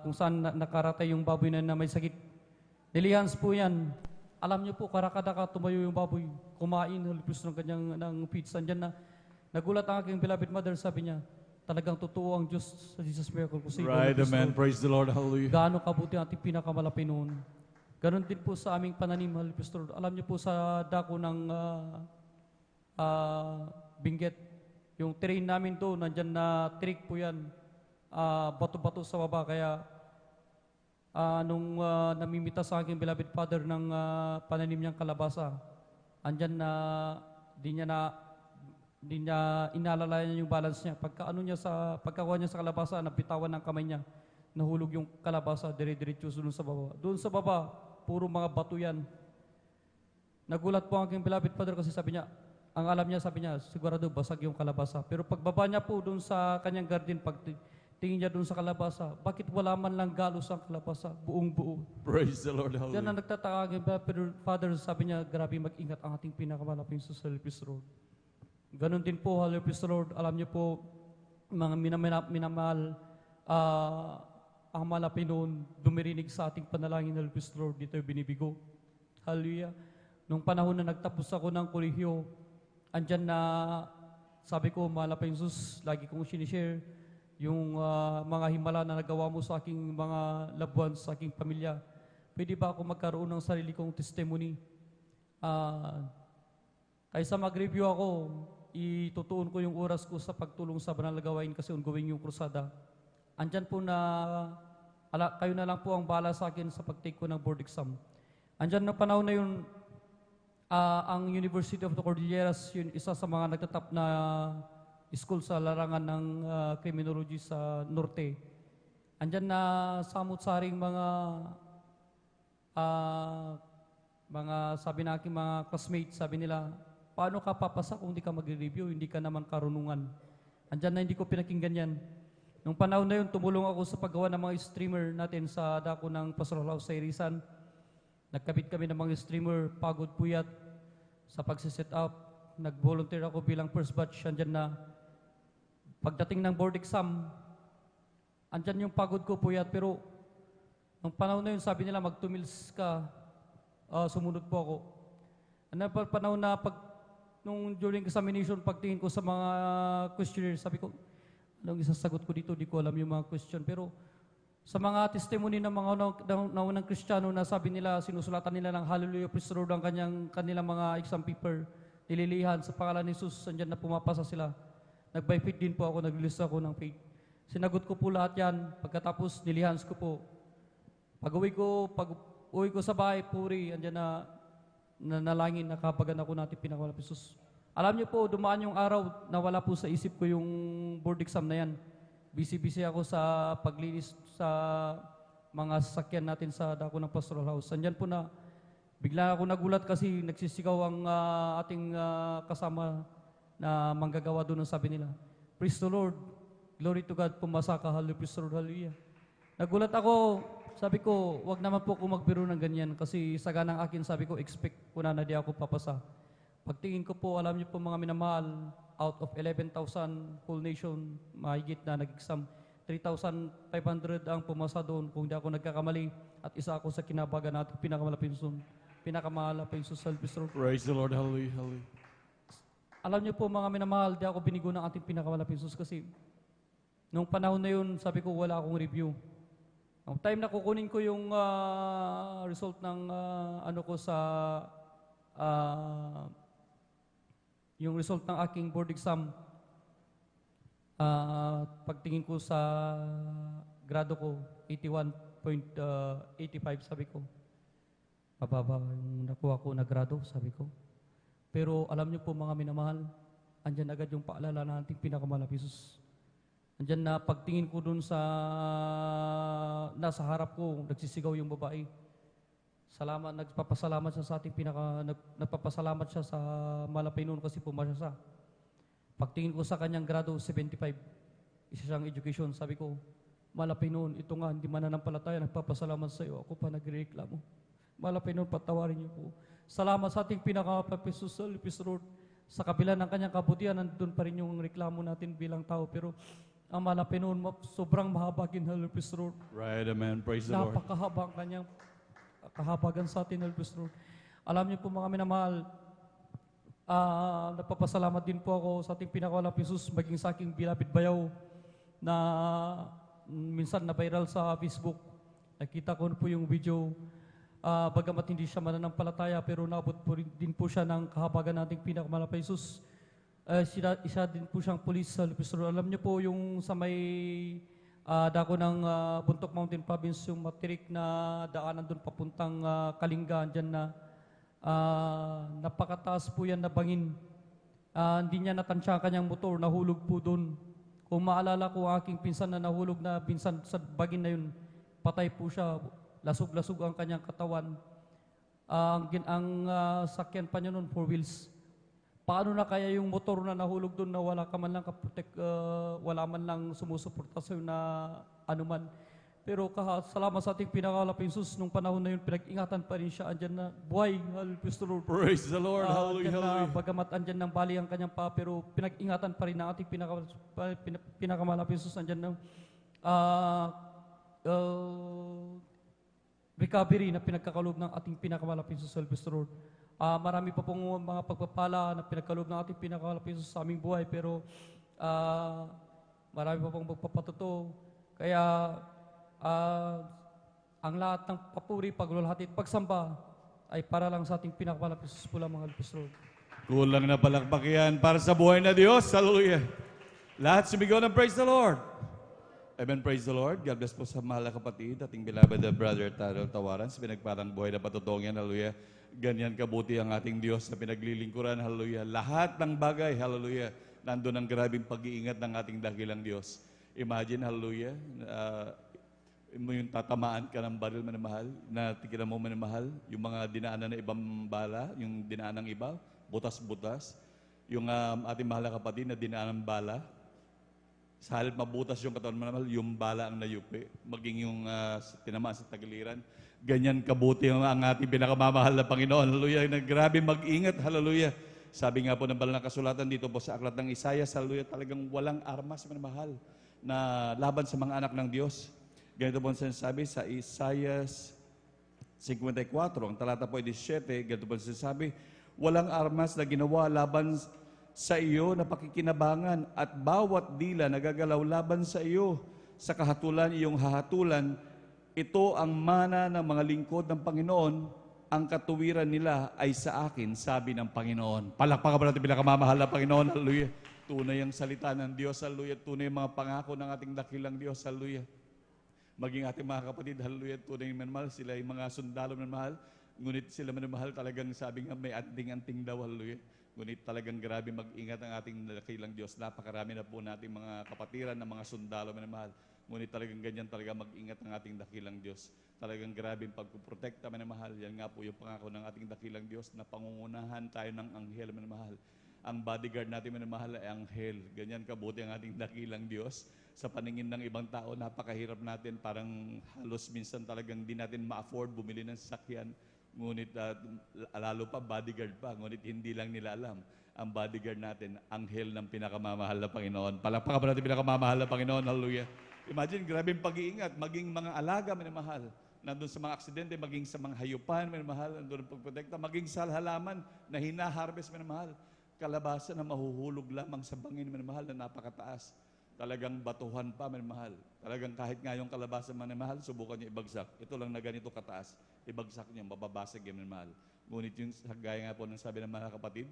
kung saan nakaratay yung baboy na may sakit. Nilihans po yan. Alam niyo po, karakadaka tumayo yung baboy. Kumain, halipos ng kanyang pizza. Andyan na, nagulat ang aking beloved mother, sabi niya, talagang totoo ang Diyos sa Jesus Miracle. Right, amen. Praise the Lord. Hallelujah. Gaano kabuti ang ating pinakamalapay noon. Ganon din po sa aming pananim, Pastor. Alam niyo po sa dako ng Benguet, yung terrain namin doon, nandyan na trick po yan. Bato-bato sa baba. Kaya nung namimita sa aking beloved father ng pananim niyang kalabasa, andyan na di niya inalalayan yung balance niya. Pagkakuha niya sa kalabasa, nabitawan ng kamay niya, nahulog yung kalabasa, dire-diretso doon sa baba. Doon sa baba, puro mga bato yan. Nagulat po ang aking beloved father kasi sabi niya, ang alam niya, sabi niya, sigurado basag yung kalabasa. Pero pagbaba niya po doon sa kanyang garden, pag tingin niya doon sa kalabasa, bakit wala man lang galos ang kalabasa, buong buo. Praise the Lord. Diyan na Hallelujah. nagtataka ang beloved father, sabi niya, grabe mag-ingat ang ating pinakamalaping sa Salpis Road. Ganon din po, Halipis Lord, alam niyo po, mga minamahal, ang malapit noon, dumirinig sa ating panalangin, Halipis Lord, dito binibigo. Hallelujah. Nung panahon na nagtapos ako ng kolehiyo, andyan na, sabi ko, malapit yung Jesus, lagi kong sinishare, yung mga himala na nagawa mo sa aking mga loved ones, sa aking pamilya. Pwede ba ako magkaroon ng sarili kong testimony? Kaysa mag-review ako, itutuon ko yung oras ko sa pagtulong sa banal na gawain kasi ongoing yung krusada. Andyan po na, kayo na lang po ang bahala sa akin sa pag-take ko ng board exam. Andyan na panahon na yun, ang University of the Cordilleras, yun isa sa mga nagtatap na school sa larangan ng criminology sa Norte. Andyan na samut-saring mga sabi na aking mga classmates, sabi nila, paano ka papasa kung hindi ka magre-review, hindi ka naman karunungan. Andyan na hindi ko pinakinggan yan. Nung panahon na yun, tumulong ako sa paggawa ng mga streamer natin sa dako ng Pastoral House sa Irisan. Nagkabit kami ng mga streamer, pagod puyat sa pagsiset up. Nag-volunteer ako bilang first batch, andyan na. Pagdating ng board exam, andyan yung pagod ko puyat, pero nung panahon na yun, sabi nila, mag 2 meals ka, sumunod po ako. Ano pa panahon na nung during examination, pagtingin ko sa mga questionnaire, sabi ko, anong isasagot ko dito? Di ko alam yung mga question. Pero sa mga testimony ng mga naunang Kristiyano na sabi nila, sinusulatan nila ng Hallelujah, Praise the Lord ang kanilang mga exam paper, nililihan sa pangalan ni Jesus, andyan na pumapasa sila. Nag-by faith din po ako, nag-release ako ng faith. Sinagot ko po lahat yan, pagkatapos nilihan ko po. Pag-uwi ko sa bahay, puri, andyan na nanalangin, nakapagan ako natin pinakawala Jesus. Alam niyo po, dumaan yung araw na wala po sa isip ko yung board exam na yan. Busy-busy ako sa paglinis sa mga sasakyan natin sa dako ng Pastoral House. Andyan po na, bigla ako nagulat kasi nagsisigaw ang ating kasama na manggagawa doon ang sabi nila, Praise the Lord, glory to God, pumasa ka, hallelujah, praise the Lord, hallelujah. Nagulat ako, sabi ko, wag naman po ako magbiro ng ganyan kasi sa ganang akin, sabi ko, expect ko na di ako papasa. Pagtingin ko po, alam niyo po mga minamahal, out of 11,000 whole nation, mahigit na nag-exam, 3,500 ang pumasa doon kung di ako nagkakamali at isa ako sa kinabagan natin pinakamalapin sa self-serve. Praise the Lord. Hallelujah. Hallelujah. Alam niyo po mga minamahal, di ako binigo ng ating pinakamalapin sus kasi nung panahon na yun, sabi ko wala akong review. Ang time na kukunin ko yung result ng ano ko sa yung result ng aking board exam, pagtingin ko sa grado ko, 81.85 sabi ko. Mababa yung nakuha ko na grado, sabi ko. Pero alam niyo po mga minamahal, andyan agad yung paalala na ating pinakamalapit Jesus. Andyan na pagtingin ko dun sa nasa harap ko, nagsisigaw yung babae. Nagpapasalamat siya sa ating nagpapasalamat siya sa malapay noon kasi pumasya siya. Pagtingin ko sa kanyang grado 75, isa siyang education, sabi ko, malapay noon, ito nga, hindi mananampalataya, nagpapasalamat sa iyo, ako pa nagrereklamo. Malapay noon, patawarin niyo po. Salamat sa ating pinaka-Papisus Lord. Sa kabila ng kanyang kabutihan, nandun pa rin yung reklamo natin bilang tao, pero ang malapay noon, sobrang mahaba kinhalipis Lord. Right, amen. Praise the Lord. Napakahaba ang kanyang kahabagan sa atin, Elvis Lord. Alam niyo po mga minamahal, nagpapasalamat din po ako sa ating pinakawalang Jesus, maging sa aking bilabid bayaw na minsan na viral sa Facebook. Nakita ko po yung video, bagamat hindi siya mananampalataya, pero naabot po din po siya ng kahabagan nating pinakamalapay Jesus. Isa din po siyang pulis sa Elvis Lord. Alam niyo po yung sa may dako ng Buntok Mountain Province, yung matirik na daanan doon papuntang Kalinga, dyan na napakataas po yan na bangin. Hindi niya natansya ang kanyang motor, nahulog po doon. Kung maalala ko aking pinsan na nahulog na pinsan sa bangin na yun, patay po siya, lasog-lasog ang kanyang katawan. Ang sakyan pa niya noon, 4 wheels. Paano na kaya yung motor na nahulog doon na wala ka man lang wala man lang sumusuporta sa'yo na anuman. Pero salamat sa ating pinakalaping Jesus, nung panahon na yun, pinag-ingatan pa rin siya. Andyan na, buhay, hallelujah. Praise the Lord. Hallelujah. Hallelujah. Bagamat andyan ng bali ang kanyang pa, pero pinag-ingatan pa rin ng ating pinakamalaping Jesus. Andyan na, recovery na pinagkakaloob ng ating pinakamalaping Jesus, hallelujah. Marami pa pong mga pagpapala na pinagkaloob ng ating pinakamalaping Jesus sa aming buhay, pero marami pa pong magpapatuto. Kaya, ang lahat ng papuri, paglulhati at pagsamba ay para lang sa ating pinakamalapit sa pula mga Lord. Kulang na palakpak yan para sa buhay na Diyos. Hallelujah. Lahat sumigaw ng praise the Lord. Amen, praise the Lord. God bless po sa mahal na kapatid, ating beloved brother Taro Tawaran, sa pinagparang buhay na patutong yan. Hallelujah. Ganyan kabuti ang ating Diyos na pinaglilingkuran. Hallelujah. Lahat ng bagay, hallelujah, nandun ang grabing pag-iingat ng ating dakilang Diyos. Imagine, hallelujah, mo yung tatamaan ka ng baril, manamahal, na tigilan mo, manamahal, yung mga dinaanan na ibang bala, yung dinaanan ng iba, butas-butas, yung ating mahal na kapatid na dinaanan ng bala, sa halip mabutas yung katawan, manamahal, yung bala ang nayupi, maging yung tinamaan sa tagiliran. Ganyan kabuti ang ating pinakamamahal na Panginoon. Hallelujah. Na grabe mag-ingat. Hallelujah. Sabi nga po ng banal na kasulatan dito po sa aklat ng Isaiah, hallelujah, talagang walang armas, manamahal, na laban sa mga anak ng Diyos. Ganito po ang sinasabi sa Isaiah 54, ang talata po ay 17, ganito po ang sinasabi, walang armas na ginawa laban sa iyo na pakikinabangan at bawat dila nagagalaw laban sa iyo sa kahatulan iyong hahatulan. Ito ang mana ng mga lingkod ng Panginoon, ang katuwiran nila ay sa akin, sabi ng Panginoon. Palakpakan ba natin pinakamamahal na Panginoon, hallelujah. Tunay ang salita ng Diyos, hallelujah. Tunay ang mga pangako ng ating dakilang Diyos, hallelujah. Maging ating mga kapatid, hallelujah, tunay manamahal, sila ay mga sundalo manamahal, ngunit sila manamahal talagang sabi nga may anting-anting daw, hallelujah. Ngunit talagang grabe mag-ingat ang ating dakilang Diyos. Napakarami na po nating mga kapatiran na mga sundalo manamahal. Ngunit talagang ganyan talaga mag-ingat ang ating dakilang Diyos. Talagang grabe pagpuprotekta manamahal. Yan nga po yung pangako ng ating dakilang Diyos na pangungunahan tayo ng anghel manamahal. Ang bodyguard natin manamahal ay anghel. Ganyan kabuti ang ating dakilang Diyos. Sa paningin ng ibang tao, napakahirap natin. Parang halos minsan talagang di natin ma-afford bumili ng sasakyan. Ngunit lalo pa, bodyguard pa. Ngunit hindi lang nila alam. Ang bodyguard natin, anghel ng pinakamamahal na Panginoon. Palakpakan ba natin pinakamamahal na Panginoon? Hallelujah. Imagine, grabing pag-iingat. Maging mga alaga, minamahal. Nandun sa mga aksidente, maging sa mga hayupan, minamahal. Nandun ang pagprotekta. Maging sa halaman na hinaharvest, minamahal. Kalabasa na mahuhulog lamang sa bangin, minamahal, na napakataas. Talagang batuhan pa, minamahal. Talagang kahit nga yung kalabasa, minamahal, subukan niya ibagsak. Ito lang na ganito kataas. Ibagsak niya, mababasag yan, minamahal. Ngunit yung gaya nga po ng sabi ng mga kapatid,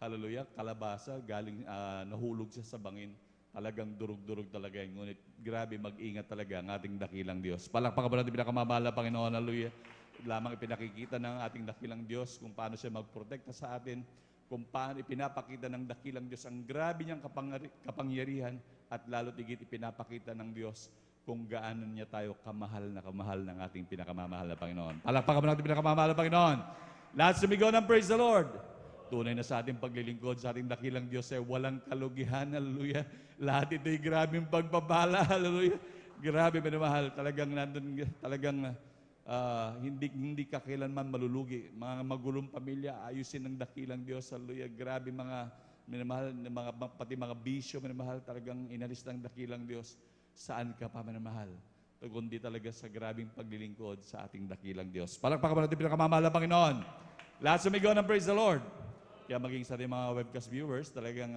hallelujah, kalabasa, galing, nahulog siya sa bangin. Talagang durug-durug talaga yan. Ngunit grabe, mag-ingat talaga ang ating dakilang Diyos. Palakpakan ba natin pinakamamahal na Panginoon, hallelujah. Lamang ipinakikita ng ating dakilang Diyos kung paano siya magprotekta sa atin, kung paano ipinapakita ng dakilang Diyos ang grabe niyang kapangyarihan at lalo tigit ipinapakita ng Diyos kung gaano niya tayo kamahal ng ating pinakamamahal na Panginoon. Palakpakan ba natin pinakamamahal na Panginoon? Lahat sumigaw ng praise the Lord. Tunay na sa ating paglilingkod, sa ating dakilang Diyos ay walang kalugihan, hallelujah. Lahat ito'y grabing pagpapala, hallelujah. Grabe, minamahal. Talagang nandun, talagang hindi ka kailanman malulugi. Mga magulong pamilya, ayusin ng dakilang Diyos, hallelujah. Grabe mga minamahal, pati mga bisyo, minamahal, talagang inalis ng dakilang Diyos. Saan ka pa, minamahal? Kundi talaga sa grabing paglilingkod sa ating dakilang Diyos. Palakpakan ba natin pinakamamahal na Panginoon? Lahat sumigaw ng praise the Lord. Kaya maging sa ating mga webcast viewers, talagang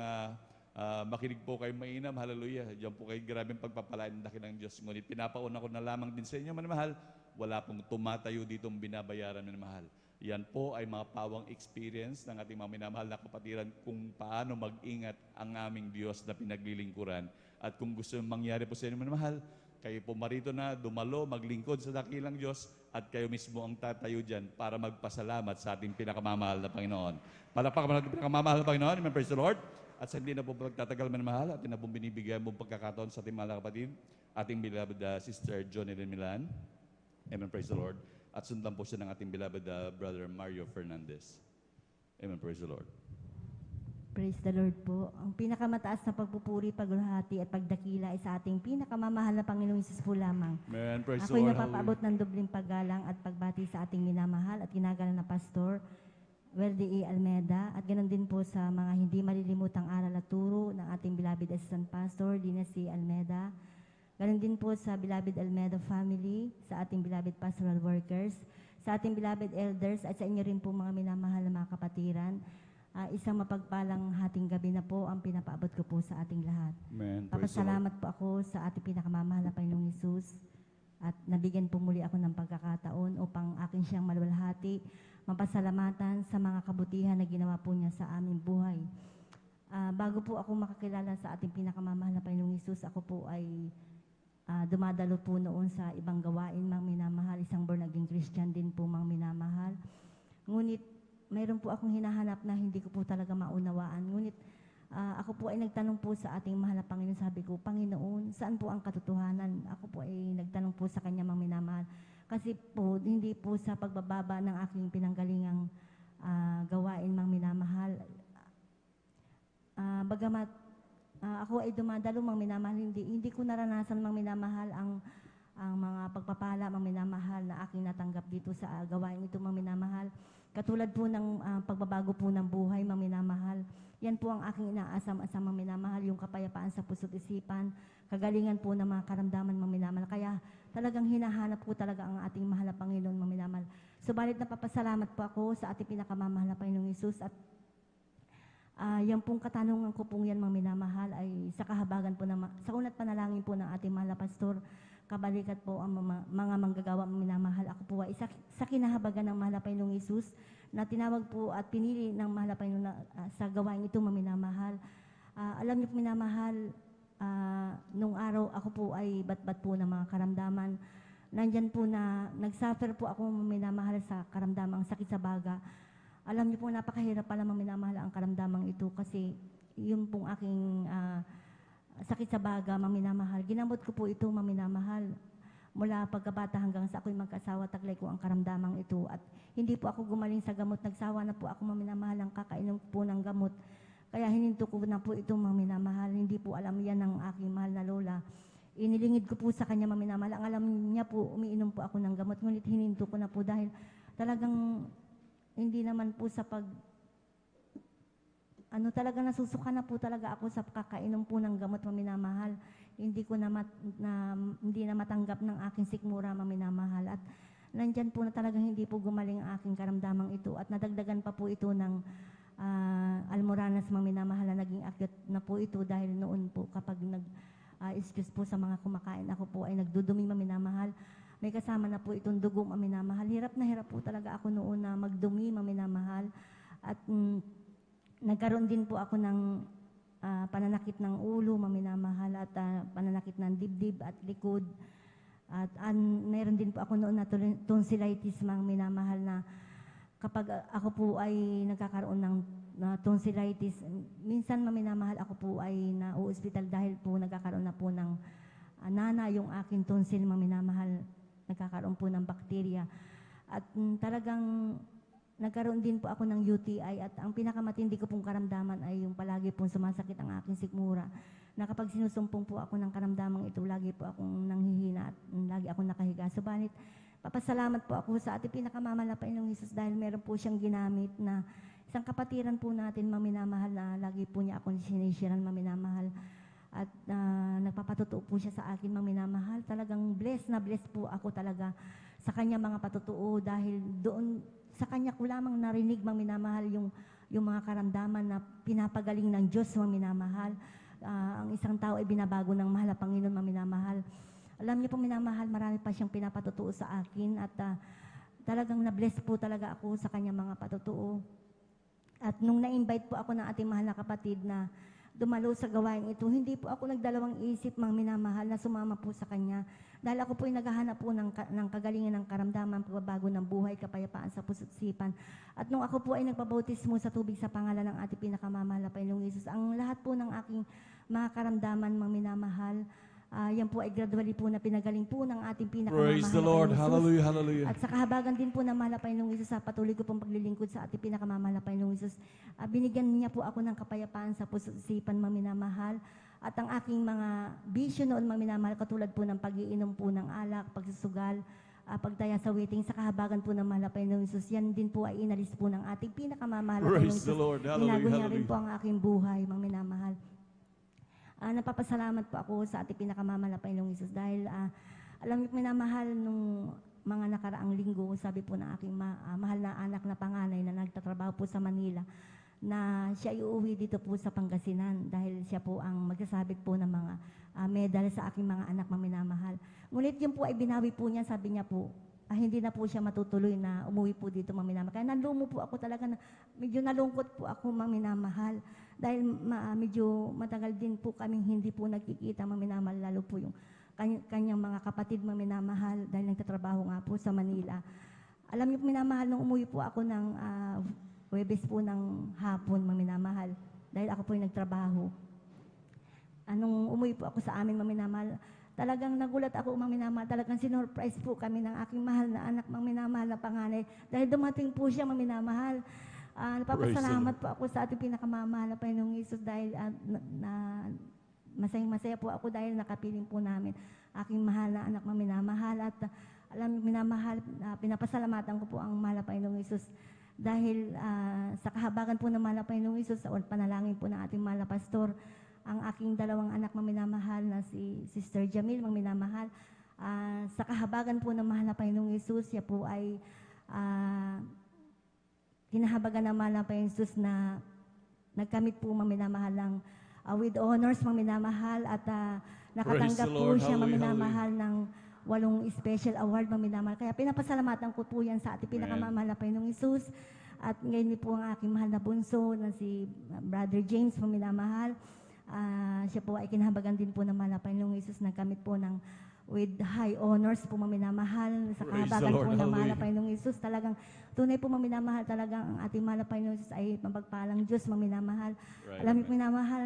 makinig po kayo mainam, hallelujah. Diyan po kayo grabing pagpapalain ng dakilang Diyos. Ngunit pinapauna ko na lamang din sa inyo, minamahal, wala pong tumatayo ditong binabayaran, minamahal. Yan po ay mga pawang experience ng ating mga minamahal na kapatiran kung paano mag-ingat ang aming Diyos na pinaglilingkuran. At kung gusto mangyari po sa inyo, minamahal, kayo po marito na dumalo, maglingkod sa dakilang Diyos at kayo mismo ang tatayo dyan para magpasalamat sa ating pinakamamahal na Panginoon. Palakpakan mo natin pinakamamahal na Panginoon. Amen, praise the Lord. At sa hindi na po pagtatagal minamahal at na po binibigyan mong pagkakataon sa ating mga kapatid, ating beloved Sister Johnny Milan. Amen, praise the Lord. At sundan po siya ng ating beloved Brother Mario Fernandez. Amen, praise the Lord. Praise the Lord po. Ang pinakamataas na pagpupuri, paglulhati at pagdakila ay sa ating pinakamamahal na Panginoong Hesus po lamang. Amen, praise the Ako'y Lord. napapaabot ng dobling paggalang at pagbati sa ating minamahal at ginagalang na Pastor Weldy E. Almeda at ganoon din po sa mga hindi malilimutang aral at turo ng ating beloved Assistant Pastor Dina C. Almeda. Ganoon din po sa beloved Almeda family, sa ating beloved pastoral workers, sa ating beloved elders at sa inyo rin po mga minamahal na mga kapatiran. Isang mapagpalang hating gabi na po ang pinapaabot ko po sa ating lahat. Amen, praise the Lord. Papasalamat po ako sa ating pinakamamahal na Panginoong Hesus at nabigyan po muli ako ng pagkakataon upang akin siyang maluwalhati, mapasalamatan sa mga kabutihan na ginawa po niya sa aming buhay. Bago po ako makakilala sa ating pinakamamahal na Panginoong Hesus, ako po ay dumadalo po noon sa ibang gawain, mga minamahal. Isang born again Christian din po, mga minamahal. Ngunit mayroon po akong hinahanap na hindi ko po talaga maunawaan. Ngunit Ako po ay nagtanong po sa ating mahal na Panginoon. Sabi ko, Panginoon, saan po ang katotohanan? Ako po ay nagtanong po sa Kanya, mga minamahal. Kasi po, hindi po sa pagbababa ng aking pinanggalingang gawain, mga minamahal. Bagamat ako ay dumadalo, mga minamahal, hindi ko naranasan, mga minamahal, ang mga pagpapala, mga minamahal, na aking natanggap dito sa gawain ito, mga minamahal. Katulad po ng pagbabago po ng buhay, mga minamahal. Yan po ang aking inaasam-asam, mga minamahal, yung kapayapaan sa puso't isipan, kagalingan po ng mga karamdaman, mga minamahal. Kaya talagang hinahanap ko talaga ang ating mahal na Panginoon, mga minamahal. Subalit napapasalamat po ako sa ating pinakamamahal na Panginoong Hesus, at yan pong katanungan ko pong yan, mga minamahal, ay sa kahabagan po sa unat panalangin po ng ating mahal na pastor, kabalikat po ang mga manggagawa, mga minamahal. Ako po ay sa kinahabagan ng mahal na Panginoong Hesus, na tinawag po at pinili ng mahal na Panginoon sa gawain ito, mga minamahal. Alam niyo po, minamahal, nung araw ako po ay batbat po ng mga karamdaman. Nandyan po na nagsuffer po ako, mga minamahal, sa karamdamang sakit sa baga. Alam niyo po, napakahirap pala, mga minamahal, ang karamdamang ito, kasi yun pong aking sakit sa baga, mga minamahal. Ginamot ko po ito, mga minamahal. Mula pagkabata hanggang sa ako'y magkasawa, taglay ko ang karamdamang ito. At hindi po ako gumaling sa gamot. Nagsawa na po ako, mga minamahal, ang kakainom po ng gamot. Kaya hininto ko na po ito, mga minamahal. Hindi po alam yan ng aking mahal na lola. Inilingid ko po sa kanya, mga minamahal. Ang alam niya po, umiinom po ako ng gamot. Ngunit hininto ko na po dahil talagang hindi naman po sa talaga nasusuka na po talaga ako sa kakainom po ng gamot, mga minamahal. Hindi ko hindi na matanggap ng aking sikmura, mga minamahal. At nandyan po na talagang hindi po gumaling ang aking karamdamang ito. At nadagdagan pa po ito ng almoranas, mga minamahal, na naging akyat na po ito dahil noon po kapag excuse po sa mga kumakain, ako po ay nagdudumi, mga minamahal. May kasama na po itong dugo, mga minamahal. Hirap na hirap po talaga ako noon na magdumi, mga minamahal. At nagkaroon din po ako ng pananakit ng ulo, mga minamahal, at pananakit ng dibdib at likod. At mayroon din po ako noon na tonsillitis, mga minamahal, na kapag ako po ay nagkakaroon ng tonsillitis, minsan, mga minamahal, ako po ay na-hospital dahil po nagkakaroon na po ng nana yung aking tonsil, mga minamahal. Nagkakaroon po ng bakterya. At talagang nagkaroon din po ako ng UTI, at ang pinakamatindi ko pong karamdaman ay yung palagi pong sumasakit ang aking sikmura. Na kapag sinusumpong po ako ng karamdamang ito, lagi po akong nanghihina at lagi akong nakahiga. Subalit, papasalamat po ako sa ating pinakamamahal na Panginoong Hesus dahil meron po siyang ginamit na isang kapatiran po natin, mga minamahal, na lagi po niya akong sinisiran, mga minamahal. At nagpapatotoo po siya sa akin, mga minamahal. Talagang blessed na blessed po ako talaga sa kanya, mga patotoo, dahil doon sa kanya ko lamang narinig, mga minamahal, yung mga karamdaman na pinapagaling ng Diyos, mga minamahal. Ang isang tao ay binabago ng mahal na Panginoon, mga minamahal. Alam niyo po, minamahal, marami pa siyang pinapatotoo sa akin, at talagang na-bless po talaga ako sa kanya, mga patotoo. At nung na-invite po ako ng ating mahal na kapatid na dumalo sa gawain ito, hindi po ako nagdalawang isip, mga minamahal, na sumama po sa kanya. Dahil ako po ay naghahanap po ng kagalingan ng karamdaman, pagbabago ng buhay, kapayapaan sa puso't isipan. At nung ako po ay nagpabautismo sa tubig sa pangalan ng ating pinakamamahal na Panginoong Hesus, ang lahat po ng aking mga karamdaman, mga minamahal, yan po ay gradually po na pinagaling po ng ating pinakamamahal Praise the na Lord. Panginoong Hesus. Hallelujah, hallelujah. At sa kahabagan din po ng mahal na Panginoong Hesus, sa patuloy ko pong paglilingkod sa ating pinakamamahal na Panginoong Hesus, binigyan niya po ako ng kapayapaan sa puso't isipan, mga minamahal. At ang aking mga bisyo noon, mga minamahal, katulad po ng pag-iinom po ng alak, pagsusugal, pagtaya sa waiting, sa kahabagan po ng mahal na Panginoong Hesus, yan din po ay inalis po ng ating pinakamamahal na Panginoong Praise the Hesus. Lord. Hallelujah, Binago niya rin hallelujah. po ang aking buhay, mga minamahal. Napapasalamat po ako sa ating pinakamamahal na Panginoong Hesus dahil alam niyo, minamahal, nung mga nakaraang linggo, sabi po ng aking mahal na anak na panganay na nagtatrabaho po sa Manila, na siya iuwi dito po sa Pangasinan dahil siya po ang magsasabit po ng mga medal sa aking mga anak, mga minamahal. Ngunit yun po ay binawi po niya, sabi niya po, hindi na po siya matutuloy na umuwi po dito, mga minamahal. Kaya nalumo po ako talaga, medyo nalungkot po ako, mga minamahal. Dahil medyo matagal din po kaming hindi po nagkikita, mga minamahal, lalo po yung kanyang mga kapatid, mga minamahal, dahil nagtatrabaho nga po sa Manila. Alam niyo, minamahal, nung umuwi po ako ng Huwebes po ng hapon, mga minamahal, dahil ako po yung nagtrabaho. Anong umuwi po ako sa amin, Ma'am Minamahal, talagang nagulat ako, Ma'am Minamahal, talagang sinurprise po kami ng aking mahal na anak, Ma'am Minamahal, na panganay, dahil dumating po siya, Ma'am Minamahal. Napapasalamat po ako sa ating pinakamamahal na Panginoong Hesus dahil masayang-masaya po ako dahil nakapiling po namin aking mahal na anak, Ma'am Minamahal. At alam niyo, minamahal, pinapasalamatan ko po ang mahal na Panginoong Hesus dahil sa kahabagan po ng mahal na Panginoong Hesus, sa panalangin po ng ating mahal na pastor, ang aking dalawang anak, Ma'am Minamahal, na si Sister Jamil, Ma'am Minamahal, sa kahabagan po ng mahal na Panginoong Hesus, siya po ay kinahabagan ng mahal na Panginoong Hesus na nagkamit po, Ma'am Minamahal, ng with honors, Ma'am Minamahal, at nakatanggap Praise the po Lord. siya, Ma'am Hallelujah, Minamahal, ng 8 special award, Ma'am Minamahal. Kaya pinapasalamatan ko po yan sa ating pinakamamahal na Panginoong Hesus. At ngayon po ang aking mahal na bunso na si Brother James, Ma'am Minamahal. Siya po ay kinahabagan din po ng mahal na Panginoong Hesus, nagkamit po ng with high honors po, Ma'am Minamahal, sa Praise the kahabagan Lord. po ng mahal na Hallelujah. Panginoong Hesus. Talagang tunay po, Ma'am Minamahal, talagang ang ating mahal na Panginoong Hesus ay mapagpalang Diyos, Ma'am Minamahal. Right, Alam niyo, amen. Minamahal,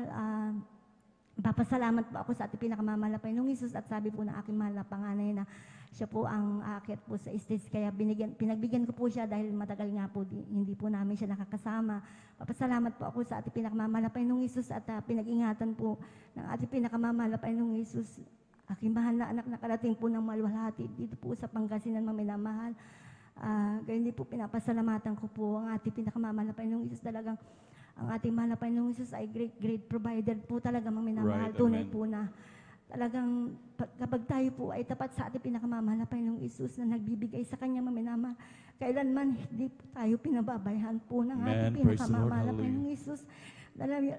papasalamat po ako sa ating pinakamamahal na Panginoong Hesus, at sabi po ng aking mahal na panganay na siya po ang aakyat po sa stage, kaya pinagbigyan ko po siya dahil matagal nga po hindi po namin siya nakakasama. Papasalamat po ako sa ating pinakamamahal na Panginoong Hesus, at pinag-ingatan po ng ating pinakamamahal na Panginoong Hesus aking mahal na anak, nakarating po ng Malwalhati dito po sa Pangasinan, Ma'am Minamahal. Ganyan din po pinapasalamatan ko po ang ating pinakamamahal na Panginoong Hesus. Talagang ang ating mahal na Panginoong Hesus ay great provider po talaga, Ma'am Minamahal. Right, Tunay amen. po na talagang kapag tayo po ay tapat sa ating pinakamamahal na Panginoong Hesus na nagbibigay sa Kanya, Ma'am Minamahal, kailanman hindi po tayo pinababayaan po ng Amen. ating Praise the Lord. pinakamamahal na Hallelujah. Panginoong Hesus.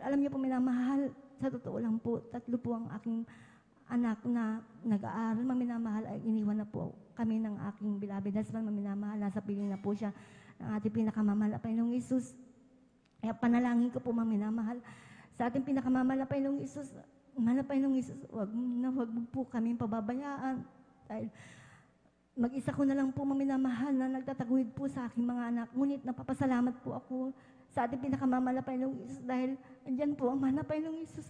Alam niyo po, minamahal, sa totoo lang po, 3 po ang aking anak na nag-aaral, Ma'am Minamahal, ay iniwan na po kami ng aking beloved husband, Ma'am Minamahal. Nasa piling na po siya ng ating pinakamamahal na Panginoong Hesus. Kaya panalangin ko po, Ma'am Minamahal, sa ating pinakamamahal na Panginoong Hesus, mahal na Panginoong Hesus, wag mo po kami pababayaan. Dahil mag-isa ko na lang po, Ma'am Minamahal, na nagtataguyod po sa aking mga anak. Ngunit napapasalamat po ako sa ating pinakamamahal na Panginoong Hesus dahil andyan po ang mahal na Panginoong Hesus.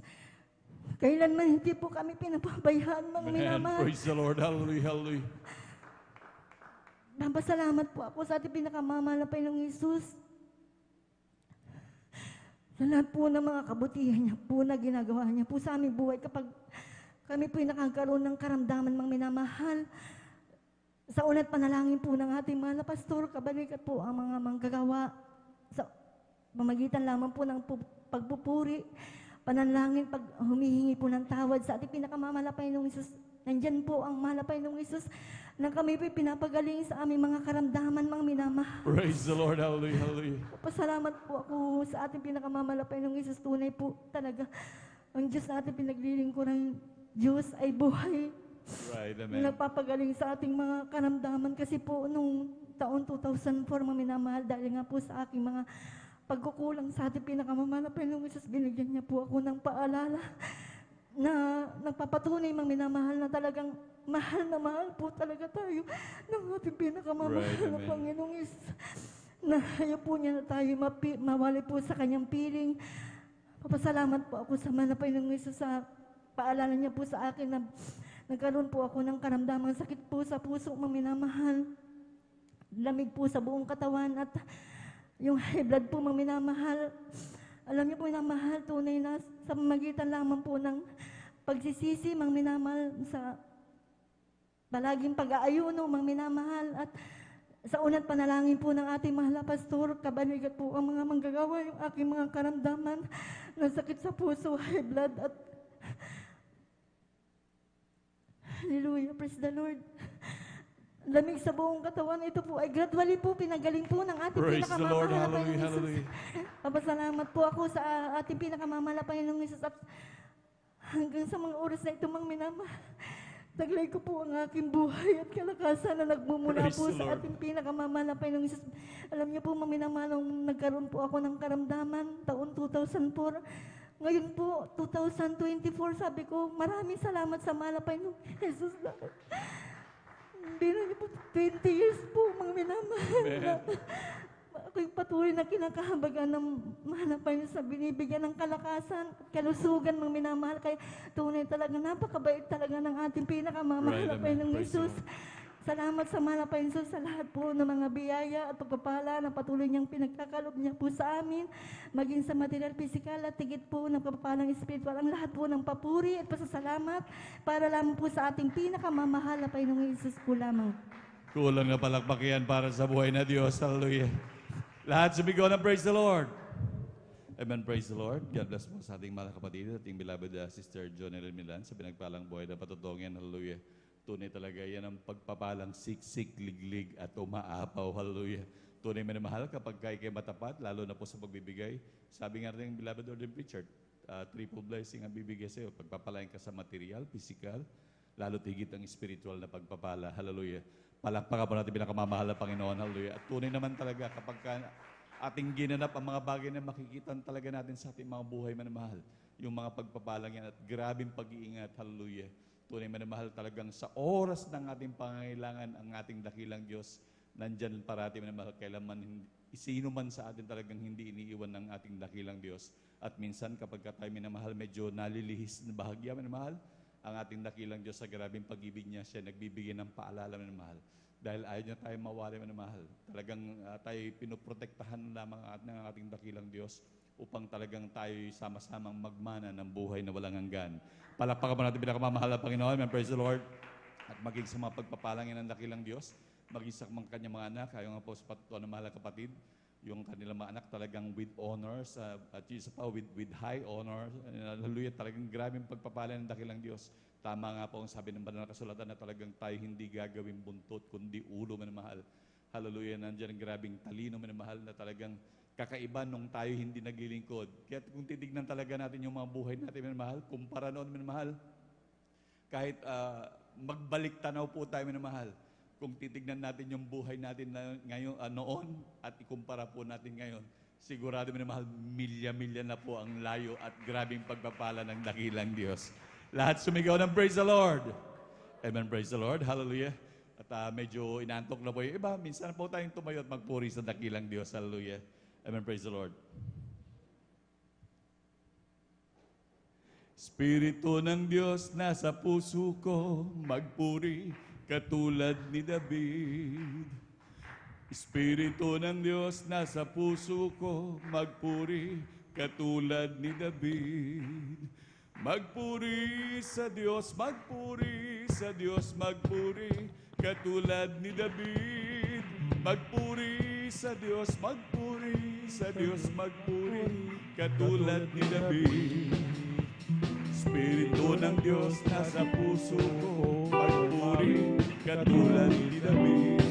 Kailanman hindi po kami pinapabayaan, Ma'am Amen. Minamahal. Praise the Lord. Hallelujah. Hallelujah. Napasalamat po ako sa ating pinakamamahal na Panginoong Hesus. Sa lahat po ng mga kabutihan niya po na ginagawa niya po sa aming buhay kapag kami po'y nakakaroon ng karamdaman, Ma'am Minamahal. Sa una't panalangin po ng ating mahal na pastor, kabalikat po ang mga manggagawa sa pamagitan lamang po ng pagpupuri, panalangin, pag humihingi po ng tawad sa ating pinakamamahal na Panginoong Hesus. Nandyan po ang mahal na Panginoong Hesus na kami po'y pinapagaling sa aming mga karamdaman, Ma'am Minamahal. Praise the Lord. Hallelujah. Hallelujah. Pasalamat po ako sa ating pinakamamahal na Panginoong Hesus. Tunay po talaga ang Diyos na ating pinaglilingkuran, Diyos ay buhay. Right. Na Amen. nagpapagaling sa ating mga karamdaman kasi po nung taon 2004, Ma'am Minamahal, dahil nga po sa aking mga pagkukulang sa ating pinakamamahal na Panginoong Hesus, binigyan niya po ako ng paalala na nagpapatunay, Ma'am Minamahal, na talagang mahal po talaga tayo ng ating pinakamamahal Right, na amen. Panginoong Hesus. Na ayaw po niya na tayo mawali po sa kanyang piling. Papasalamat po ako sa mahal na Panginoong Hesus sa paalala niya po sa akin na nagkaroon po ako ng karamdamang sakit po sa puso, Ma'am Minamahal. Lamig po sa buong katawan at yung high blood po, Ma'am Minamahal. Alam niyo po, Minamahal, tunay na sa magitan lamang po ng pagsisisi, Ma'am Minamahal, sa palaging pag-aayuno, Ma'am Minamahal, at sa unat panalangin po ng ating mahal na pastor, kabalikat po ang mga manggagawa, yung aking mga karamdaman ng sakit sa puso, high blood, at hallelujah, praise the Lord. Lamig sa buong katawan, ito po ay gradually po pinagaling po ng ating Praise the Lord. pinakamamahal na Hallelujah. Panginoong Hesus. Hallelujah. Papasalamat po ako sa ating pinakamamahal na Panginoong Hesus. At hanggang sa mga oras na ito, Mang Minamahal, taglay ko po ang aking buhay at kalakasan na nagmumula Praise po the sa Lord. ating pinakamamahal na Panginoong Hesus. Alam niyo po, Mang Minamahal, nung nagkaroon po ako ng karamdaman, taon 2004, ngayon po, 2024, sabi ko, maraming salamat sa mahal na Panginoong Hesus. Hindi na niyo po, 20 years po, Mang Minamahal. Amen. ako'y patuloy na kinakahabagan ng mahal na Panginoon sa binibigyan ng kalakasan at kalusugan ng minamahal. Kaya tunay talaga, napakabait talaga ng ating pinakamamahal na Right, amen. Panginoong Praise the Yesus. Salamat sa mahal na Panginoon Jesus sa lahat po ng mga biyaya at pagpapala na patuloy niyang pinagkakalob niya po sa amin, maging sa material, physical at tigit po ng pagpapalang spiritual. Ang lahat po ng papuri at pasasalamat para lamang po sa ating pinakamamahal na Panginoong Yesus po lamang. Kulang na palakpak yan para sa buhay na Diyos. Hallelujah. Lahat sumigaw ng praise the Lord. Amen, praise the Lord. God bless po sa ating mga kapatid, ating beloved Sister Jonelle Milan sa pinagpalang buhay na patutungin. Hallelujah. Tunay talaga yan ang pagpapalang siksik, liglig at umaapaw. Hallelujah. Tunay minamahal kapag kay matapat, lalo na po sa pagbibigay. Sabi nga rin ng beloved Order Richard, triple blessing ang bibigay sa iyo. Pagpapalain ka sa material, physical, lalo tigit ang spiritual na pagpapala. Hallelujah. Palakpakan po natin pinakamamahal na Panginoon. Hallelujah. At tunay naman talaga kapag ating ginanap ang mga bagay na makikitan talaga natin sa ating mga buhay manamahal. Yung mga pagpapalang yan at grabing pag-iingat. Hallelujah. Tunay manamahal talagang sa oras ng ating pangangailangan ang ating dakilang Diyos nandyan parati manamahal. Kailanman sino man sa atin talagang hindi iniiwan ng ating dakilang Diyos. At minsan kapag tayo minamahal, medyo nalilihis na bahagya manamahal. Ang ating dakilang Diyos sa grabing pag-ibig niya, siya nagbibigay ng paalala manamahal. Dahil ayaw niya tayo mawari manamahal. Talagang tayo pinoprotektahan lamang ng ating dakilang Diyos upang talagang tayo sama-samang magmana ng buhay na walang hanggan. Palakpakan pa natin pinakamamahal na Panginoon. Amen. Praise the Lord. At maging sa mga pagpapalangin ng dakilang Diyos, maging sa kanyang mga anak, kayo nga po sa patutuan ng mahal na kapatid, yung kanilang mga anak talagang with honors, at isa pa with high honor. Hallelujah, talagang grabing pagpapala ng dakilang Diyos. Tama nga po ang sabi ng banal na kasulatan na talagang tayo hindi gagawin buntot, kundi ulo manamahal. Hallelujah, nandiyan ang grabing talino manamahal na talagang kakaiba nung tayo hindi naglilingkod. Kaya kung titignan talaga natin yung mga buhay natin manamahal, kumpara noon manamahal, kahit magbalik tanaw po tayo manamahal, kung titignan natin yung buhay natin na ngayon, noon at ikumpara po natin ngayon, sigurado minamahal, milya-milya na po ang layo at grabing pagpapala ng dakilang Diyos. Lahat sumigaw ng praise the Lord. Amen, praise the Lord. Hallelujah. At medyo inantok na po yung iba. Minsan po tayong tumayo at magpuri sa dakilang Diyos. Hallelujah. Amen, praise the Lord. Espiritu ng Diyos nasa puso ko, magpuri katulad ni David. Espiritu ng Diyos nasa puso ko, magpuri katulad ni David. Magpuri sa Diyos, magpuri sa Diyos, magpuri katulad ni David. Magpuri sa Diyos, magpuri sa Diyos, magpuri katulad ni David. Espiritu ng Diyos nasa puso ko, magpuri katulad ni David.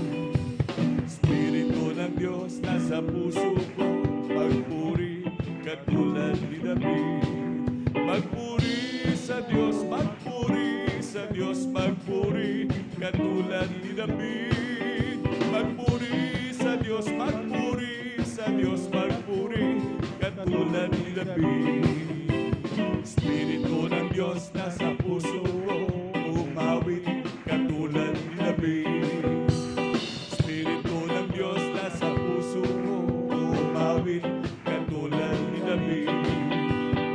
Espiritu ng Diyos nasa puso ko, magpuri katulad ni David. Magpuri sa Diyos, magpuri sa Diyos, magpuri katulad ni David. Magpuri sa Diyos, magpuri sa Diyos, magpuri katulad ni David. Espiritu ng Diyos nasa puso ko, umawit katulad ni David. Espiritu ng Diyos nasa puso ko, umawit katulad ni David.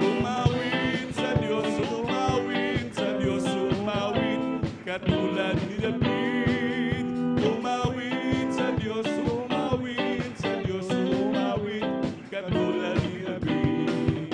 Umawit sa Diyos, umawit sa Diyos, umawit katulad ni David. Umawit sa Diyos, umawit sa Diyos, umawit katulad ni David.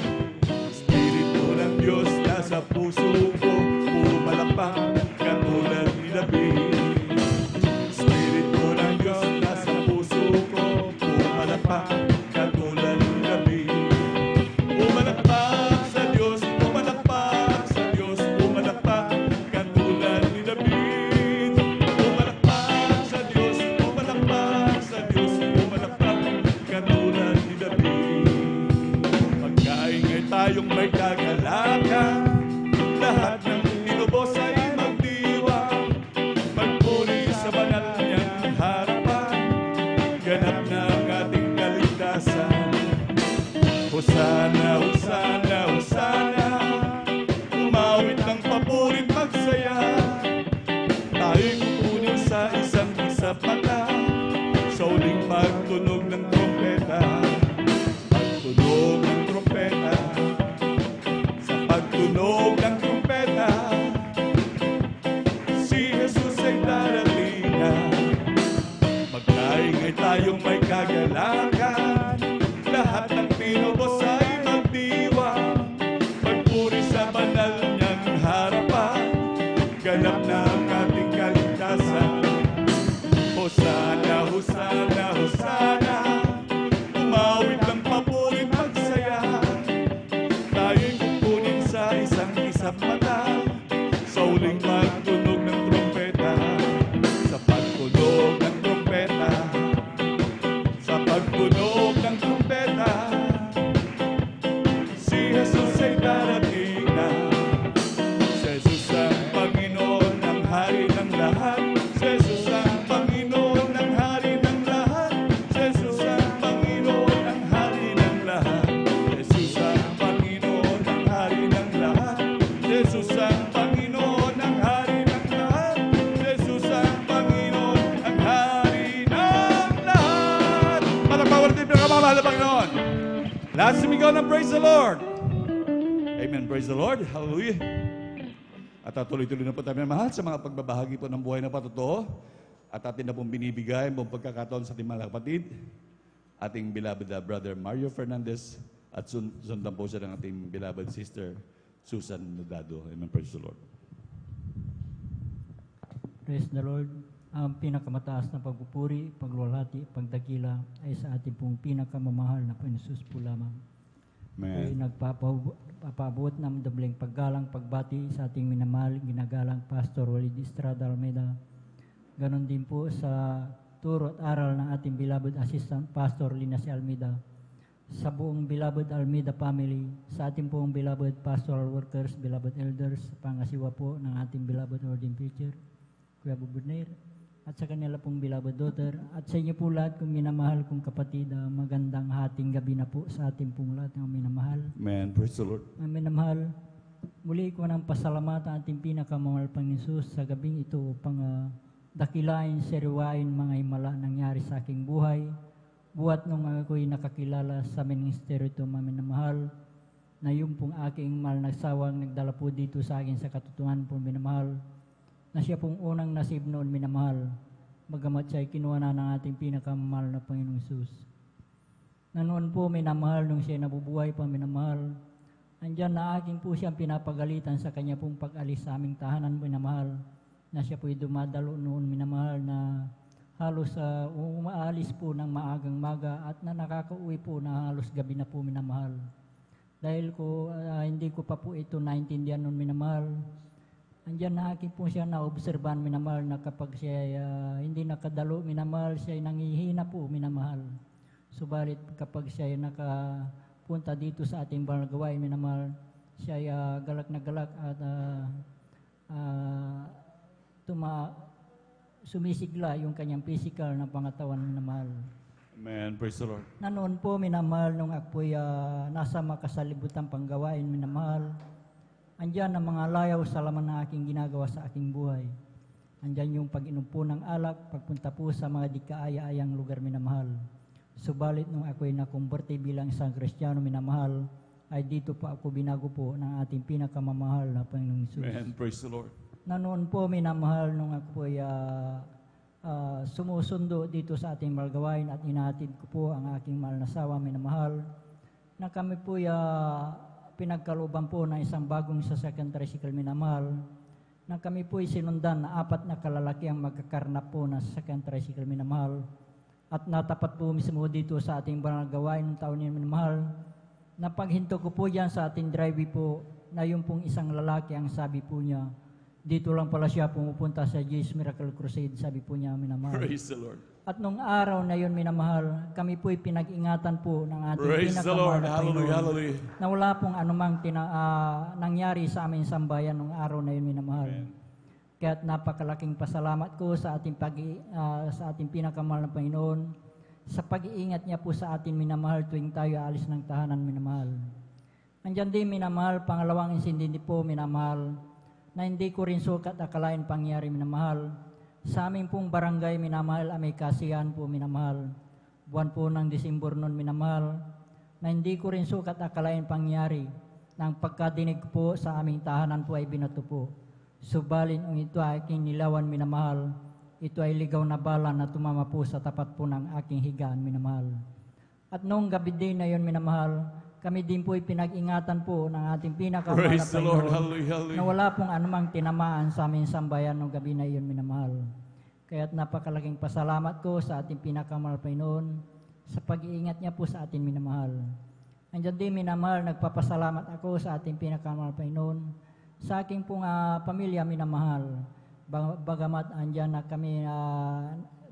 ganap na ang ating kaligtasan. Hosana, Hosana, Hosana, umawit ng papurit magsaya. Tayo'y kukunin sa isang mata, sa uling pagtunog ng trompeta. Sa pagtunog ng trompeta, sa pagtunog ng trompeta, si Jesus ay darating na. Si Jesus ang Panginoon, ang hari ng lahat. Si Jesus ang Panginoon, ang hari ng lahat. Si Jesus ang Panginoon, ang hari ng lahat. Si Jesus ang Panginoon, ang hari ng lahat. Si Jesus ang Panginoon, ang hari ng lahat. Si Jesus ang Panginoon, ang hari ng lahat. Palakpakan natin pinakamamahal na Panginoon. Lahat sumigaw ng praise the Lord. Amen. Praise the Lord. Hallelujah. At tuloy-tuloy na po tayo mahal sa mga pagbabahagi po ng buhay na patotoo. At atin na pong binibigay ang pagkakataon sa ating mga kapatid. Ating beloved brother Mario Fernandez. At sundan po siya ng ating beloved sister Susan Nodado. Amen. Praise the Lord. Praise the Lord. Ang pinakamataas na pagpupuri, paglulhati, pagdakila ay sa ating pong pinakamamahal na Panginoon Jesus po lamang. Ay Amen. nagpapaabot ng dobleng paggalang pagbati sa ating minamahal, ginagalang Pastor Walid Estrada Almeida. Ganon din po sa turo at aral ng ating beloved Assistant Pastor Lina C. Almeida. Sa buong beloved Almeida family, sa ating pong beloved pastoral workers, beloved elders, pangasiwa po ng ating beloved ordained preacher, Kuya Bubudner, at sa kanila pong beloved daughter, at sa inyo po lahat kong minamahal kong kapatid, magandang hating gabi na po sa ating pong lahat ng minamahal. Amen. Praise the Lord. Ang minamahal, muli ko ng pasalamat ang ating pinakamamahal Panginoon Jesus sa gabing ito upang dakilain, seriwain mga himala nangyari sa aking buhay. Buhat nung ako'y nakakilala sa ministeryo ito, mga minamahal, na yung pong aking mahal na sawang nagdala po dito sa akin sa katotohanan po minamahal, na siya pong unang nasib noon minamahal, bagamat siya ay kinuha na ng ating pinakamamahal na Panginoong Jesus. Na noon po minamahal, nung siya nabubuhay pa minamahal, andyan na aking po siyang pinapagalitan sa kanya pong pag-alis sa aming tahanan minamahal, na siya po'y dumadalo noon minamahal na halos umaalis po ng maagang maga at na nakakauwi po na halos gabi na po minamahal. Dahil hindi ko pa po ito naintindihan noon minamahal, andyan na akin po siya na-obserban minamahal na kapag siya hindi nakadalo minamahal, siya ay nangihina po minamahal. Subalit kapag siya ay nakapunta dito sa ating banal gawain minamahal, siya ay galak na galak at sumisigla yung kanyang physical na pangatawan minamahal. Amen. Praise the Lord. Na noon po minamahal, nung ako'y nasa makasalibutan panggawain minamahal, andyan ang mga layaw sa laman na aking ginagawa sa aking buhay. Andyan yung pag-inom po ng alak, pagpunta po sa mga di kaaya-ayang lugar minamahal. Subalit nung ako'y nakumberte bilang isang Kristiyano minamahal, ay dito po ako binago po ng ating pinakamamahal na Panginoong Jesus. Amen. Praise the Lord. Na noon po minamahal, nung ako'y sumusundo dito sa ating malgawain at inahatid ko po ang aking mahal na sawa minamahal, na kami po pinagkalooban po ng isang bagong sasakyan tricycle minamahal, na kami po sinundan na 4 na kalalaki ang magkakarnap po na sasakyan tricycle minamahal, at natapat po mismo dito sa ating banal gawain ng taon niya minamahal, na paghinto ko po yan sa ating driveway po, na yung pong isang lalaki ang sabi po niya, dito lang pala siya pumupunta sa Jesus Miracle Crusade, sabi po niya minamahal. Praise the Lord. At nung araw na yun minamahal, kami po'y pinag-ingatan po ng ating Praise the pinakamahal Lord. na Hallelujah. Panginoon, Hallelujah. na wala pong anumang nangyari sa aming sambayan nung araw na yun minamahal. Amen. Kaya't napakalaking pasalamat ko sa ating sa ating pinakamahal na Panginoon sa pag-iingat niya po sa atin minamahal tuwing tayo alis ng tahanan minamahal. Andyan din minamahal, pangalawang insindi po minamahal, na hindi ko rin sukat akalain pangyari minamahal. Sa aming pong barangay minamahal, may kasiyahan po minamahal. Buwan po ng Disyembre noon minamahal, na hindi ko rin sukat akalain pangyari. Nang pagkadinig po sa aming tahanan po ay binato po. Subalin kung ito ay aking nilawan minamahal, ito ay ligaw na bala na tumama po sa tapat po ng aking higaan minamahal. At noong gabi din na yun minamahal, kami din po'y pinag-ingatan po ng ating pinakamahal na Praise the Lord. Panginoon Hallelujah, na hallelujah. wala pong anumang tinamaan sa aming sambayan ng gabi na iyon, minamahal. Kaya't napakalaking pasalamat ko sa ating pinakamahal Panginoon sa pag-iingat niya po sa ating minamahal. Andiyan din, minamahal, nagpapasalamat ako sa ating pinakamahal Panginoon sa aking pong pamilya, minamahal. Bagamat andyan na kami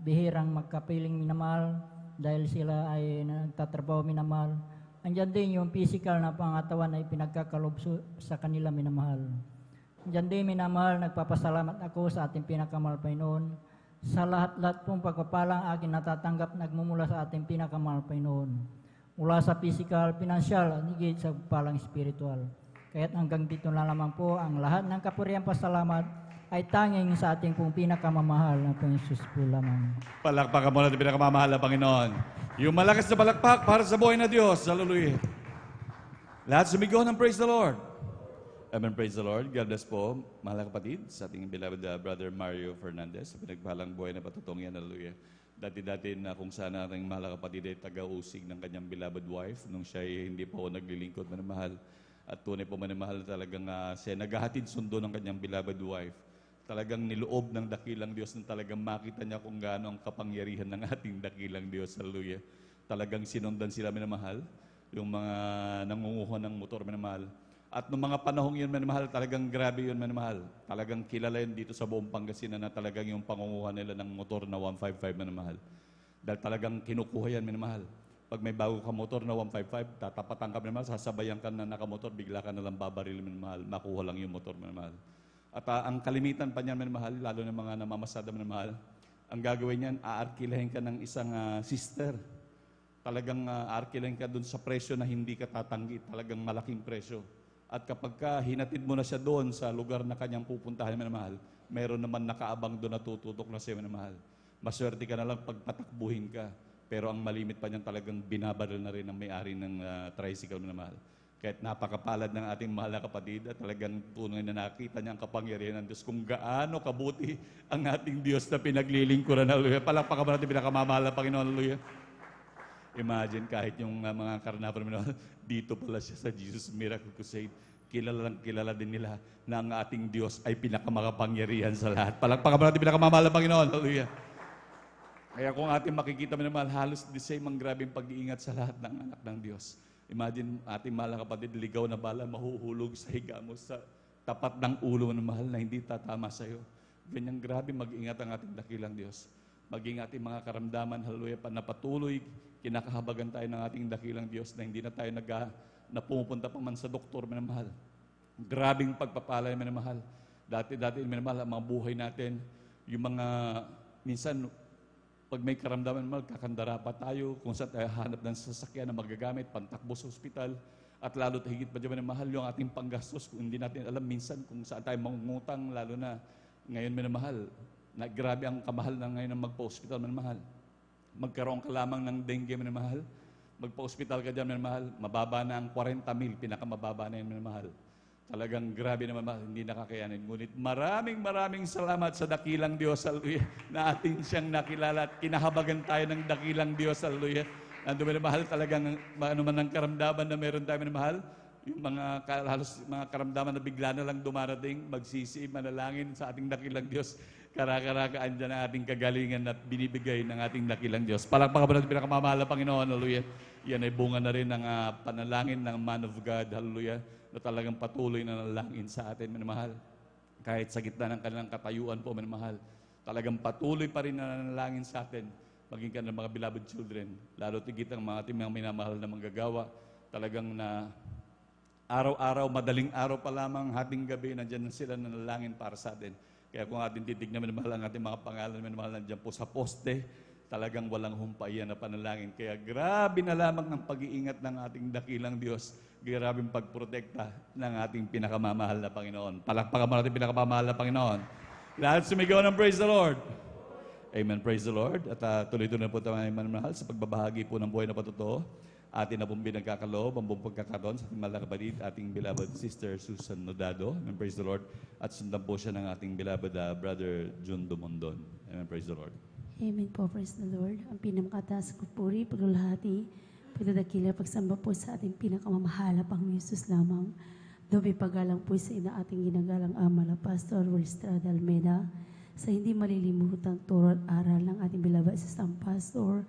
bihirang magkapiling, minamahal, dahil sila ay nagtatrabaho, minamahal. Andyan din yung physical na pangatawan na ipinagkakalob sa kanila, minamahal. Andyan din, minamahal, nagpapasalamat ako sa ating pinakamahal Panginoon sa lahat-lahat pong pagpapalang akin natatanggap nagmumula sa ating pinakamahal Panginoon. Mula sa physical, financial, at higit sa pagpapalang spiritual. Kaya't hanggang dito na lamang po ang lahat ng kapuriang pasalamat ay tanging sa ating pong pinakamamahal na Panginoon Jesus po lamang. Palakpakan mo natin pinakamamahal na Panginoon. Yung malakas na palakpak para sa buhay na Diyos. Hallelujah. Lahat sumigaw ng praise the Lord. Amen, praise the Lord. God bless po, mahal na kapatid, sa ating beloved Brother Mario Fernandez, sa pinagpalang buhay na patutong yan. Hallelujah. Dati-dati na kung saan ating mahal na kapatid ay taga-usig ng kanyang beloved wife nung siya ay hindi po naglilingkod, manamahal. At tunay po manamahal talagang siya naghahatid sundo ng kanyang beloved wife. Talagang niloob ng dakilang Diyos na talagang makita niya kung gaano ang kapangyarihan ng ating dakilang Diyos. Hallelujah. Talagang sinundan sila, minamahal, yung mga nangunguha ng motor, minamahal. At noong mga panahong yun, minamahal, talagang grabe yun, minamahal. Talagang kilala yun dito sa buong Pangasinan na talagang yung pangunguha nila ng motor na 155, minamahal. Dahil talagang kinukuha yan, minamahal. Pag may bago ka motor na 155, tatapatan ka, minamahal, sasabayan ka na nakamotor, bigla ka na lang babaril, minamahal. Makuha lang yung motor, minamahal. At ang kalimitan pa niyan, minamahal, lalo ng mga namamasada, minamahal, ang gagawin niyan, aarkilahin ka ng isang sister. Talagang aarkilahin ka dun sa presyo na hindi ka tatanggi. Talagang malaking presyo. At kapag hinatid mo na siya doon sa lugar na kanyang pupuntahan, minamahal, meron naman nakaabang doon na tututok na siya, minamahal. Maswerte ka na lang pag patakbuhin ka. Pero ang malimit pa niyan, talagang binabaril na rin ang may-ari ng tricycle, minamahal. Kahit napakapalad ng ating mahal na kapatid at talagang tunay na nakita niya ang kapangyarihan ng Diyos kung gaano kabuti ang ating Diyos na pinaglilingkuran. Hallelujah. Palakpakan mo natin pinakamamahal na Panginoon. Hallelujah. Imagine kahit yung mga karnaval, dito pala siya sa Jesus Miracle Crusade. Kilala din nila na ang ating Diyos ay pinakamakapangyarihan sa lahat. Palakpakan mo natin pinakamamahal na Panginoon. Hallelujah. Kaya kung ating makikita, minamahal, halos the same ang grabing pag-iingat sa lahat ng anak ng Diyos. Imagine, ating mahal na kapatid, ligaw na bala, mahuhulog sa higa mo sa tapat ng ulo ng mahal na hindi tatama sa iyo. Ganyang grabe mag-ingat ang ating dakilang Diyos. Maging ating mga karamdaman, hallelujah, na patuloy, kinakahabagan tayo ng ating dakilang Diyos na hindi na tayo na pumupunta pa man sa doktor, minamahal. Grabing pagpapala, minamahal. Dati, minamahal, ang mga buhay natin, yung mga, minsan, pag may karamdaman mal, kakandara pa tayo kung saan tayo hanap ng sasakyan na magagamit, pantakbo sa ospital, at lalo higit pa dyan mahal yung ating panggastos kung hindi natin alam minsan kung saan tayo mangungutang, lalo na ngayon minamahal, na grabe ang kamahal na ngayon ng magpa-ospital, minamahal. Magkaroon ka lamang ng dengue, minamahal, magpa-ospital ka dyan, minamahal, mababa na ang 40,000, pinakamababa na yun, minamahal. Talagang grabe naman, hindi nakakayanin. Ngunit maraming salamat sa dakilang Diyos, hallelujah, na ating siyang nakilala at kinahabagan tayo ng dakilang Diyos, hallelujah. Nandun minamahal, talagang ano man ang karamdaman na meron tayo minamahal, yung halos mga karamdaman na bigla na lang dumarating, magsisi, manalangin sa ating dakilang Diyos. Karaka-raka, andyan ang ating kagalingan at binibigay ng ating dakilang Diyos. Palakpakan mo natin pinakamamahal na Panginoon, hallelujah. Yan ay bunga na rin ng panalangin ng man of God, hallelujah, na talagang patuloy na nalangin sa atin, minamahal. Kahit sa gitna ng kanilang katayuan po, minamahal, talagang patuloy pa rin na nalangin sa atin, maging kanilang mga beloved children, lalo tigit ang mga ating mga minamahal na manggagawa, talagang na araw-araw, madaling araw pa lamang, hating gabi, nandyan sila na nalangin para sa atin. Kaya kung ating titignan, minamahal, ang ating mga pangalan, minamahal, nandyan po sa poste, talagang walang humpayan na panalangin. Kaya grabe na lamang ng pag-iingat ng ating dakilang Diyos. Grabing pagprotekta ng ating pinakamamahal na Panginoon. Palakpakan mo natin pinakamamahal na Panginoon. Lahat sumigaw ng praise the Lord. Amen, praise the Lord. At tuloy-tuloy na po tayo, mananahal, sa pagbabahagi po ng buhay na patotoo. Atin na pong binagkakaloob, ang buong pagkakaroon sa ating mahal na kapatid, ating beloved sister Susan Nodado. Amen, praise the Lord. At sundan po siya ng ating beloved brother Jun Dumondon. Amen, praise the Lord. Amen po, praise the Lord. Ang pinamataas ko puri, paglulahati pagdadakila, pagsamba po sa ating pinakamamahal na Panginoon Jesus lamang. Dobi paggalang po sa ina ating ginagalang ama na Pastor Wilstrad Almeida, sa hindi malilimutang turo at aral ng ating beloved assistant pastor,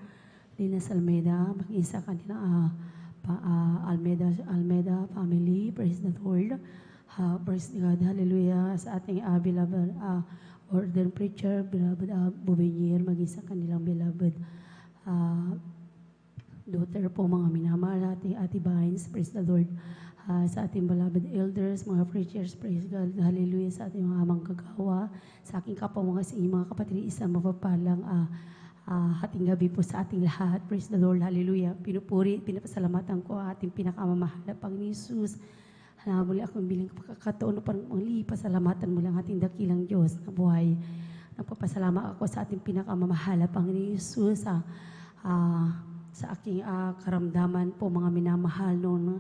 Linas Almeida, maging sa kanilang Almeida family, praise the Lord. Praise God, hallelujah, sa ating beloved ordained preacher, beloved Bobinier, maging sa kanilang beloved daughter po, mga minamahal, ating Ate Vines, praise the Lord. Sa ating beloved elders, mga preachers, praise God, hallelujah, sa ating mga manggagawa, sa aking kapwa mga sa inyong mga kapatid, isang mapapalang hating gabi po sa ating lahat, praise the Lord, hallelujah. Pinupuri, pinapasalamatan ko ating pinakamamahal na Panginoon Jesus. Muli akong bilang pagkakataon upang muli pasalamatan mo lang ating dakilang Diyos na buhay. Nagpapasalamat ako sa ating pinakamamahal na Panginoon Jesus sa aking karamdaman po, mga minamahal noon.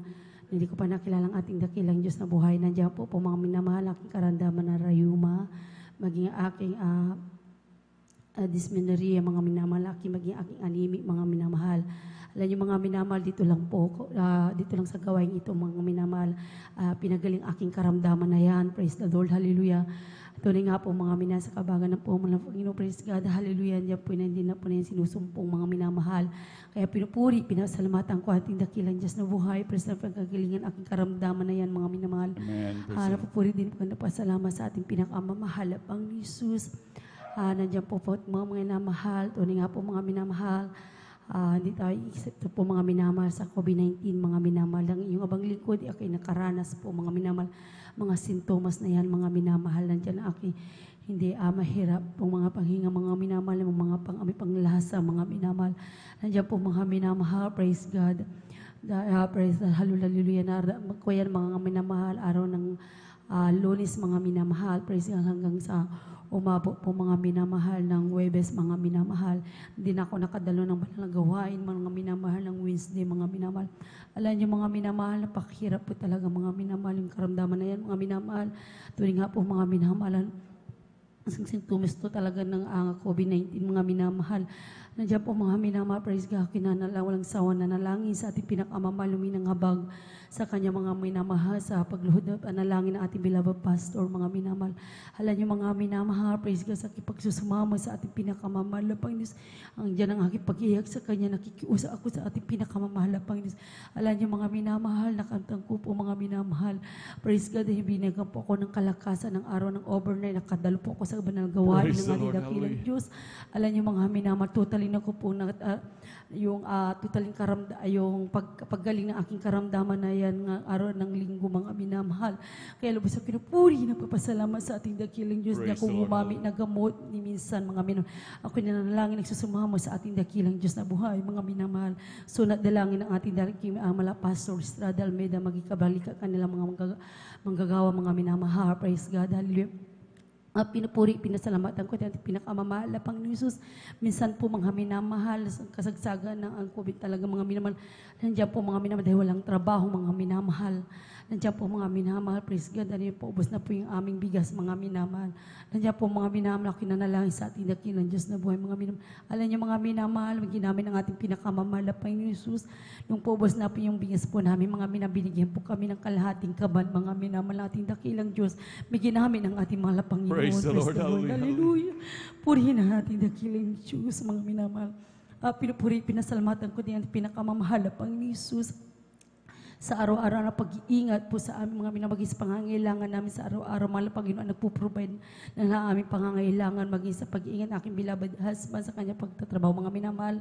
Hindi ko pa nakilala ang ating dakilang Diyos na buhay. Nandiyan po mga minamahal, aking karamdaman na rayuma, maging aking dysmenorrhea, mga minamahal, maging aking anemic, mga minamahal. Alam niyo mga minamahal, dito lang po, dito lang sa gawain ito, mga minamahal, pinagaling aking karamdaman na yan. Praise the Lord, hallelujah. Tunay nga po mga minasa kabagan ng pumunang Panginoon, praise God, hallelujah. Diyan po hindi na po na yung sinusumpong mga minamahal. Kaya pinupuri, pinasalamatan ko ating dakilang Diyos na buhay, praise the Lord, pagkagalingan aking karamdaman na yan, mga minamahal. Napupuri din po na pasalamat sa ating pinakamamahal, Panginoon Jesus. Nandiyan po po mga minamahal, tunay nga po mga minamahal. Hindi tayo isip po mga minamahal sa COVID-19, mga minamahal. Ang iyong abang lingkod, ako'y nakaranas po mga minamahal. Mga sintomas na yan, mga minamahal. Nandiyan na aking hindi mahirap po mga panghinga, mga minamahal, mga panglasa, mga minamahal. Nandiyan po mga minamahal, praise God. Praise God, hallelujah. Kuya mga minamahal, araw ng Lunes, mga minamahal, praise God, hanggang sa umabot po mga minamahal ng Huwebes, mga minamahal. Hindi na ako nakadalo ng banal na gawain, mga minamahal ng Wednesday, mga minamahal. Alam niyo mga minamahal, napakahirap po talaga mga minamahal, yung karamdaman na yan, mga minamahal. Tuwing nga po mga minamahal, ang sintomas to talaga ng COVID-19, mga minamahal. Nandiyan po mga minamahal, praise God, walang sawa na nalangin sa ating pinakamamahal, luminang habag sa kanya mga minamahal sa pagluhod na panalangin ng ating beloved pastor, mga minamahal. Alam niyo mga minamahal, praise God, sa pagsusumama sa ating pinakamamahal na Panginoon. Ang diyan ang aking pag-iyak sa kanya, nakikiusa ako sa ating pinakamamahal na Panginoon. Alam niyo mga minamahal, nakantang ko po mga minamahal. Praise God, binigyan po ako ng kalakasan ng araw ng overnight, nakadalo po ako sa banal gawain ng ating dakilang Diyos. Alam niyo mga minamahal, totally na ko po na yung totaling yung paggaling ng aking karamdaman na yan ng araw ng linggo, mga minamahal. Kaya lubos sa pinupuri, nagpapasalamat sa ating dakilang Diyos na kung gumamit na gamot ni minsan, mga minamahal. Ako nanalangin, nagsusumamo sa ating dakilang Diyos na buhay, mga minamahal. So nadalangin ng ating dakilang mala Pastor Estrada Almeida, magikabalik ka kanilang mga manggagawa, mga minamahal. Praise God, hallelujah. Pinupuri, pinasalamatan ko at pinakamamahal na Panginoon Jesus. Minsan po mga minamahal, kasagsagan ng ang COVID talaga mga minamahal. Nandiyan po mga minamahal dahil walang trabaho, mga minamahal. Nandiyan po mga minamahal, praise God. Nandiyan po, ubos na po yung aming bigas, mga minamahal. Nandiyan po mga minamahal, kinanalangin sa ating dakilang Diyos na buhay, mga minamahal. Alam niyo mga minamahal, ginamit ang ating pinakamamahal na Panginoon Jesus. Nung po ubos na po yung bigas po namin, mga binigyan po kami ng kalahating kaban, mga minamahal, ating dakilang Diyos. May ginamit ang ating mahal na Panginoon. Praise the Lord, hallelujah. Hallelujah. Purihin ang ating dakilang Diyos, mga minamahal. Pinupuri, pinasalamatan ko din ang pinakamamahal na Panginoon Jesus. Sa araw-araw na pag-iingat po sa aming mga minamagis pangangailangan namin sa araw-araw, mahal na Panginoon, nagpo-provide ng aming pangangailangan, maging sa pag-iingat aking beloved husband sa kanya pagtatrabaho, mga minamahal.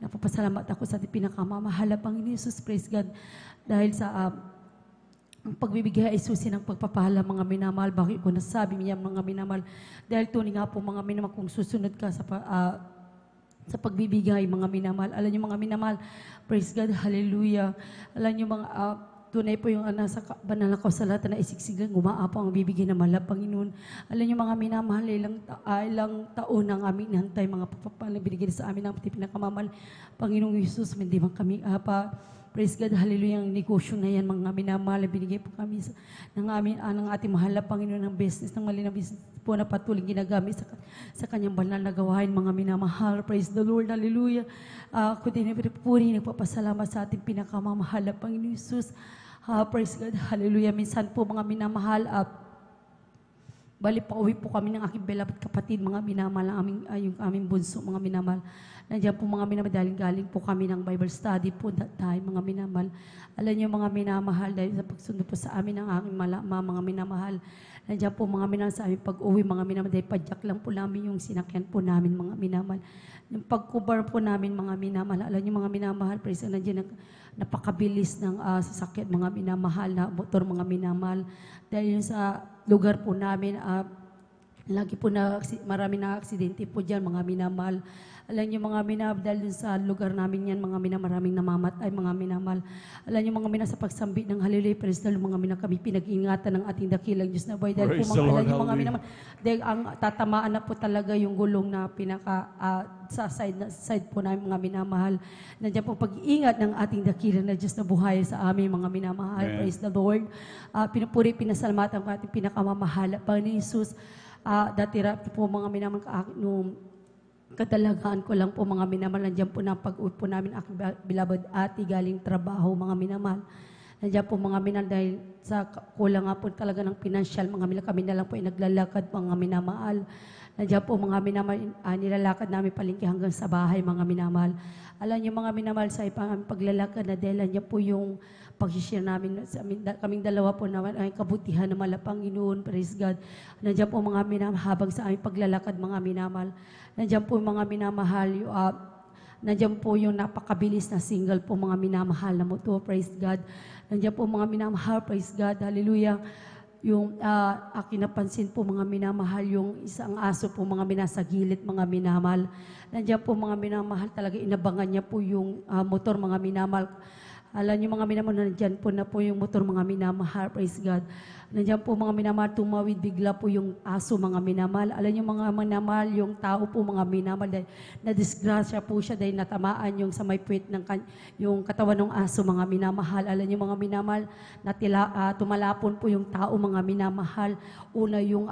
Napapasalamat ako sa ating pinakamamahal na Panginoon Jesus, praise God, dahil sa ang pagbibigay ay susi ng pagpapahala, mga minamahal. Bakit ko nasabi niya, mga minamahal? Dahil tunay nga po, mga minamahal, kung susunod ka sa pagbibigay, mga minamahal. Alam niyo mga minamahal, praise God, hallelujah. Alam niyo mga tunay po yung nasa banal na kasalatan na isiksigan, gumaapa ang bibigay na mahal na Panginoon. Alam niyo mga minamahal, ilang taon ang aming nantay, mga pagpapala binigay sa amin ng pinakamamahal Panginoong Jesus, hindi man kami praise God, hallelujah, ang negosyo na yan, mga minamahal, binigay po kami ng ating mahal na Panginoon ng business, ng mali na business. po na patuloy ginagamit sa kanyang banal na gawain, mga minamahal. Praise the Lord, hallelujah. Ako din pinupuri, nagpapasalamat sa ating pinakamamahal na Panginoon Jesus. Praise God, hallelujah. Minsan po mga minamahal, bali pa uwi po kami ng aking beloved kapatid, mga minamahal, yung aming bunso, mga minamahal. Nandiyan po mga minamahal, dahil galing po kami ng Bible study po that time, mga minamahal. Alam niyo mga minamahal, dahil sa pagsundo po sa amin ng aking mga minamahal. Nandiyan po mga minamahal sa aming pag-uwi, mga minamahal, dahil padyak lang po namin yung sinakyan po namin, mga minamahal. Yung pag-cover po namin, mga minamahal, alam niyo mga minamahal, praise God, nandiyan napakabilis ng sasakyan, mga minamahal, na motor, mga minamahal. Dahil sa lugar po namin, lagi po marami na aksidente po dyan, mga minamahal. Alam niyo mga minamahal, dahil sa lugar namin yan, mga minamahal, maraming namamatay, mga minamahal. Alam niyo mga minamahal, sa pagsambi ng hallelujah, praise the Lord, mga minamahal, kami pinag-ingatan ng ating dakilang Diyos na buhay. Dahil Praise po the mga, Lord, alam niyo mga hallelujah. minamahal, dahil ang tatamaan na po talaga yung gulong na sa side po namin, mga minamahal. Nandiyan po pag-iingat ng ating dakilang na Diyos na buhay sa amin, mga minamahal. Amen. Praise the Lord. Pinupuri, pinasalamatan ko ating pinakamamahal, Panginoon Jesus. Dati po mga minamahal, nung kadalagaan ko lang po mga minamahal, nandiyan po na pag-uwi po namin aking beloved ate galing trabaho, mga minamahal. Nandiyan po mga minamahal, dahil sa kulang nga po talaga ng pinansyal, mga minamahal, kami na lang po ay naglalakad, mga minamahal. Nandiyan po mga minamahal, nilalakad namin palengke hanggang sa bahay, mga minamahal. Alam niyo mga minamahal, sa paglalakad na dahil nandiyan po yung pag-share namin, kaming dalawa po naman ay kabutihan ng mala Panginoon, praise God. Nandiyan po mga minamahal, habang sa aming paglalakad, mga minamahal. Nandiyan po yung mga minamahal, nandiyan po yung napakabilis na single po, mga minamahal na motor, praise God. Nandiyan po mga minamahal, praise God, hallelujah. Yung akin napansin po mga minamahal, yung isang aso po mga minasa gilid, mga minamahal. Nandiyan po mga minamahal, talaga inabangan niya po yung motor, mga minamahal. Alam niyo mga minamahal, nandiyan po na po yung motor, mga minamahal, praise God. Nandiyan po mga minamahal, tumawid bigla po yung aso, mga minamahal. Alam niyo mga minamahal, yung tao po mga minamahal, dahil na-disgrasya po siya dahil natamaan yung sa may puwet ng yung katawan ng aso, mga minamahal. Alam niyo mga minamahal, tumalapon po yung tao, mga minamahal. Una yung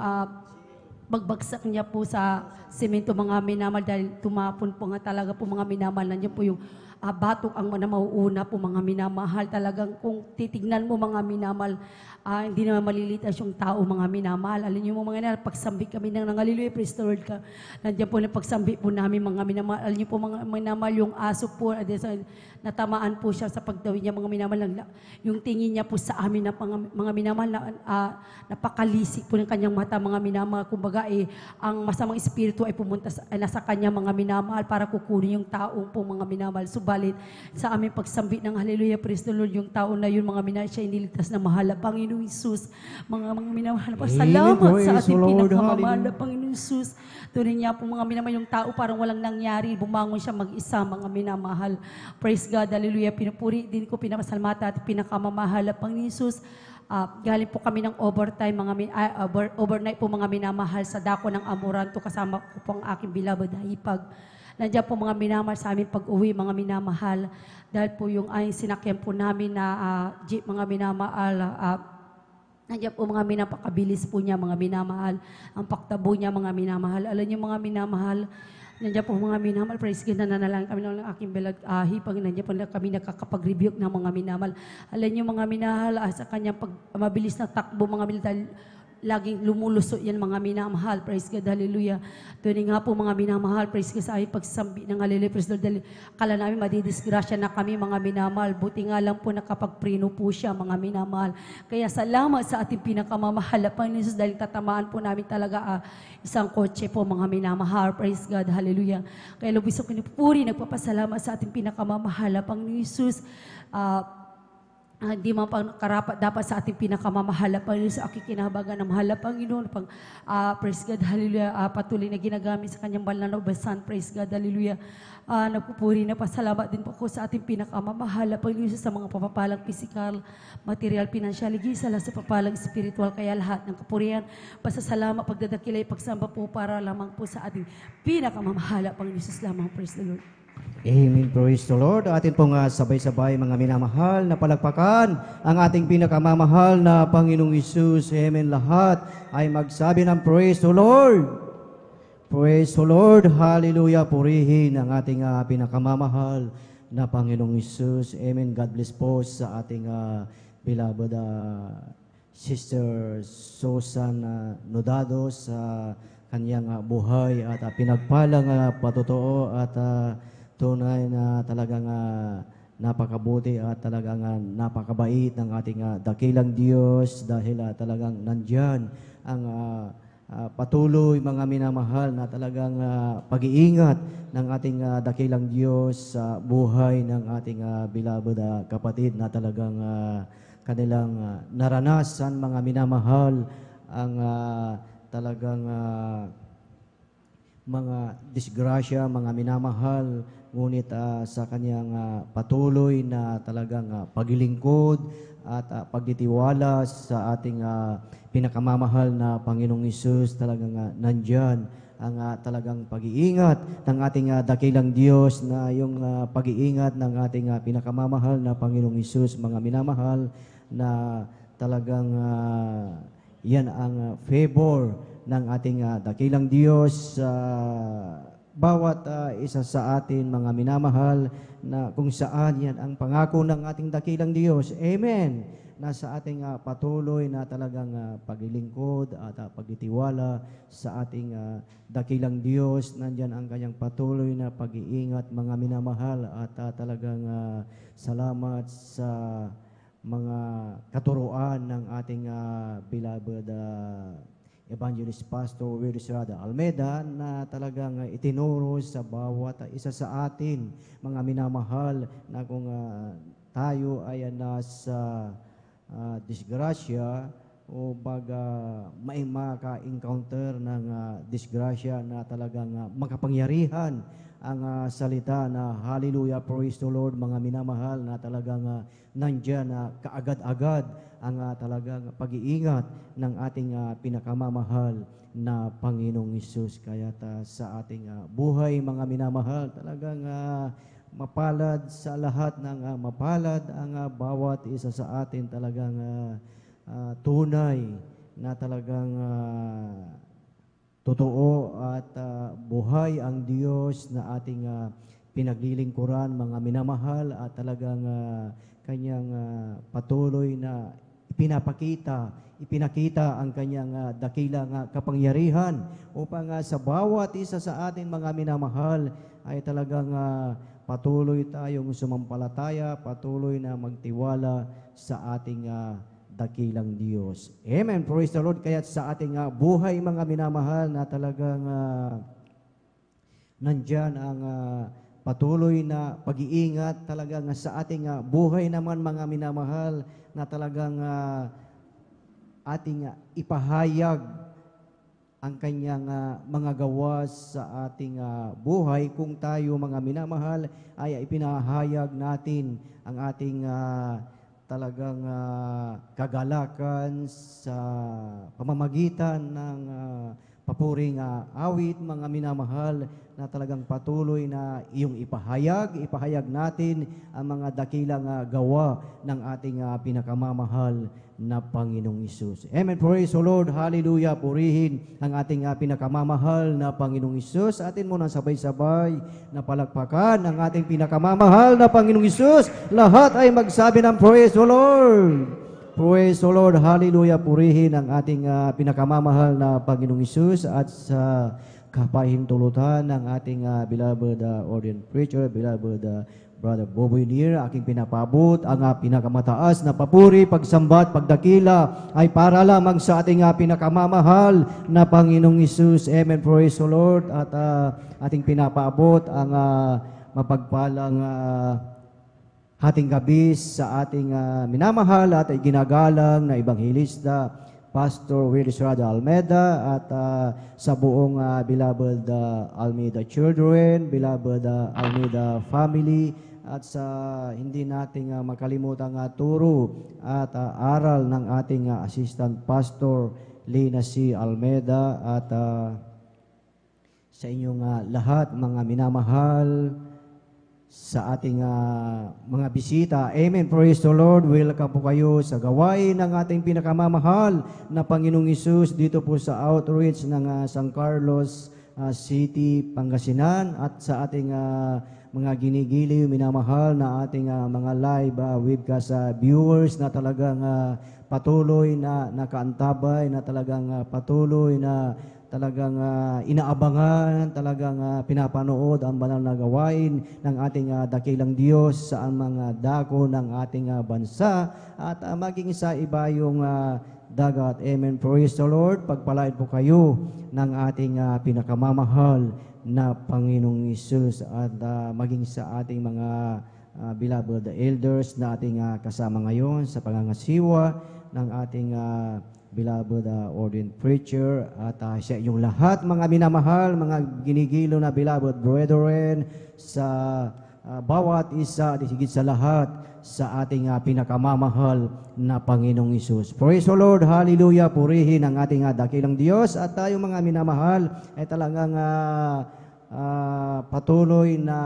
magbagsak niya po sa semento, mga minamahal, dahil tumapon po nga talaga po, mga minamahal. Nandiyan po yung batok ang mauuna po, mga minamahal. Talagang kung titignan mo, mga minamahal, hindi naman malilitas yung tao, mga minamahal. Alam niyo mga minamahal, pagsambi kami ng hallelujah, praise the Lord ka. Nandiyan po na pagsambi po namin, mga minamahal. Alam niyo po mga minamahal, yung aso po, natamaan po siya sa pagdawin niya, mga minamahal. Yung tingin niya po sa amin na mga minamahal, napakalisik po ng kanyang mata, mga minamahal. Kumbaga ang masamang espiritu ay pumunta nasa kanya, mga minamahal, para kukunin yung tao po, mga minamahal. Subalit sa aming pagsambi ng hallelujah, praise the Lord, yung tao na yun, mga minamahal, siya iniligtas na mahal, Panginoon Jesus. Mga minamahal, salamat sa ating pinakamamahal na Panginoon Jesus. Tunay niya po mga minamahal, yung tao parang walang nangyari, bumangon siya mag-isa, mga minamahal. Praise God, hallelujah. Pinupuri din ko, pinapasalamatan at pinakamamahal na Panginoon Jesus. Galing po kami ng overtime, overnight po, mga minamahal, sa dako ng Amoranto, kasama ko po ang aking beloved Hipag. Nandiyan po mga minamahal sa aming pag-uwi, mga minamahal, dahil po yung sinakyan po namin na jeep, mga minamahal, nandiyan po mga minapakabilis po niya, mga minamahal, ang paktabo niya, mga minamahal. Alam niyo mga minamahal, nandiyan po mga minamahal, praise God, nananalangin kami ng aking beloved Hipag, nandiyan po kami nakakapag-rebuke ng mga minamahal. Alam niyo mga minamahal, sa kanyang mabilis na takbo, mga minamahal, laging lumuluso yan, mga minamahal, praise God, hallelujah. Tuwing nga po mga minamahal, praise God, sa aming pagsambi ng hallelujah, praise God, dahil kala namin madidisgrasya na kami, mga minamahal. Buti nga lang po nakapagpreno po siya, mga minamahal. Kaya salamat sa ating pinakamamahal, Panginoon Jesus, dahil tatamaan po namin talaga isang kotse po, mga minamahal, praise God, hallelujah. Kaya lubis ako pinupuri, nagpapasalamat sa ating pinakamamahal, Panginoon Jesus. Hindi man pang karapat dapat sa ating pinakamamahal na Panginoon, sa aking kinahabagan ng mahal na Panginoon, praise God, hallelujah, patuloy na ginagamit sa kanyang banal na ubasan, praise God, hallelujah. Nagpupuri na pasalamat din po ko sa ating pinakamamahal na Panginoon, sa mga papapalang pisikal, material, pinansyal, gisala sa papalang spiritual, kaya lahat ng kapurihan, pasasalamat, pagdadakilay, pagsamba po para lamang po sa ating pinakamamahal na Panginoon, lamang, praise the Lord. Amen. Praise the Lord. Atin pong sabay-sabay mga minamahal na palakpakan ang ating pinakamamahal na Panginoong Isus. Amen. Lahat ay magsabi ng praise the Lord. Praise the Lord. Hallelujah. Purihin ang ating pinakamamahal na Panginoong Isus. Amen. God bless po sa ating beloved Sister Susan Nodado sa kanyang buhay at pinagpalang patotoo at tunay na talagang napakabuti at talagang napakabait ng ating dakilang Diyos dahil talagang nandyan ang patuloy mga minamahal na talagang pag-iingat ng ating dakilang Diyos sa buhay ng ating beloved kapatid na talagang kanilang naranasan mga minamahal ang talagang mga disgrasya, mga minamahal, ngunit sa kanyang patuloy na talagang paglilingkod at pagtitiwala sa ating pinakamamahal na Panginoong Isus, talagang nandyan ang talagang pag-iingat ng ating dakilang Diyos na yung pag-iingat ng ating pinakamamahal na Panginoong Isus, mga minamahal, na talagang yan ang favor ng ating dakilang Diyos sa bawat isa sa atin mga minamahal na kung saan yan ang pangako ng ating dakilang Diyos. Amen. Nasa ating patuloy na talagang paglilingkod at pagtitiwala sa ating dakilang Diyos. Nandyan ang kanyang patuloy na pag-iingat mga minamahal at talagang salamat sa mga katuruan ng ating beloved Evangelist Pastor Willie Serrada Almeida na talagang itinuro sa bawat isa sa atin, mga minamahal, na kung tayo ay nasa disgrasya o baga may maka-encounter ng disgrasya na talagang makapangyarihan ang salita na hallelujah, praise the Lord, mga minamahal, na talagang nandyan kaagad-agad ang talagang pag-iingat ng ating pinakamamahal na Panginoong Isus. Kaya sa ating buhay mga minamahal, talagang mapalad sa lahat ng mapalad ang bawat isa sa atin, talagang tunay na talagang totoo at buhay ang Diyos na ating pinaglilingkuran mga minamahal, at talagang kanyang patuloy na ipinakita ang kanyang dakilang kapangyarihan upang sa bawat isa sa atin mga minamahal ay talagang patuloy tayong sumampalataya, patuloy na magtiwala sa ating dakilang Diyos. Amen. Praise the Lord. Kaya sa ating buhay mga minamahal na talagang nandyan ang patuloy na pag-iingat talagang sa ating buhay naman mga minamahal, na talagang ating ipahayag ang kanyang mga gawa sa ating buhay. Kung tayo mga minamahal ay ipinahayag natin ang ating talagang kagalakan sa pamamagitan ng papuring awit mga minamahal, na talagang patuloy na iyong ipahayag natin ang mga dakilang gawa ng ating pinakamamahal na Panginoong Isus. Amen. Praise the Lord. Hallelujah. Purihin ang ating pinakamamahal na Panginoong Isus. Atin muna sabay-sabay na palakpakan ang ating pinakamamahal na Panginoong Isus. Lahat ay magsabi ng praise the Lord. Praise the Lord. Hallelujah. Purihin ang ating pinakamamahal na Panginoong Isus, at sa kapahintulutan ng ating beloved ordained preacher, beloved Brother Boboy Nier, aking pinapabot ang pinakamataas na papuri, pagsambat, pagdakila ay para lamang sa ating pinakamamahal na Panginoong Isus. Amen. Praise the Lord. At ating pinapabot ang mapagpalang hating gabi sa ating minamahal at ginagalang na Ebanghelista Pastor Willie Serrada Almeida, at sa buong beloved Almeida children, beloved Almeida family, at sa hindi nating makalimutang turo at aral ng ating assistant pastor Lina C. Almeida, at sa inyong lahat mga minamahal sa ating mga bisita. Amen. Praise the Lord. Welcome po kayo sa gawain ng ating pinakamamahal na Panginoong Hesus dito po sa outreach ng San Carlos City, Pangasinan, at sa ating mga ginigiliw, minamahal na ating mga live webcast viewers na talagang patuloy na nakaantabay, na talagang patuloy na talagang inaabangan, talagang pinapanood ang banal na gawain ng ating dakilang Diyos sa mga dako ng ating bansa at maging sa iba yung dagat. Amen. Praise the Lord. Pagpalain po kayo ng ating pinakamamahal na Panginoong Hesus at maging sa ating mga beloved elders na ating kasama ngayon sa pangangasiwa ng ating beloved ordained preacher at sa inyong lahat mga minamahal, mga ginigilo na beloved brethren sa bawat isa at higit sa lahat sa ating pinakamamahal na Panginoong Hesus. Praise the Lord, hallelujah, purihin ang ating dakilang Diyos at tayo mga minamahal ay talagang patuloy na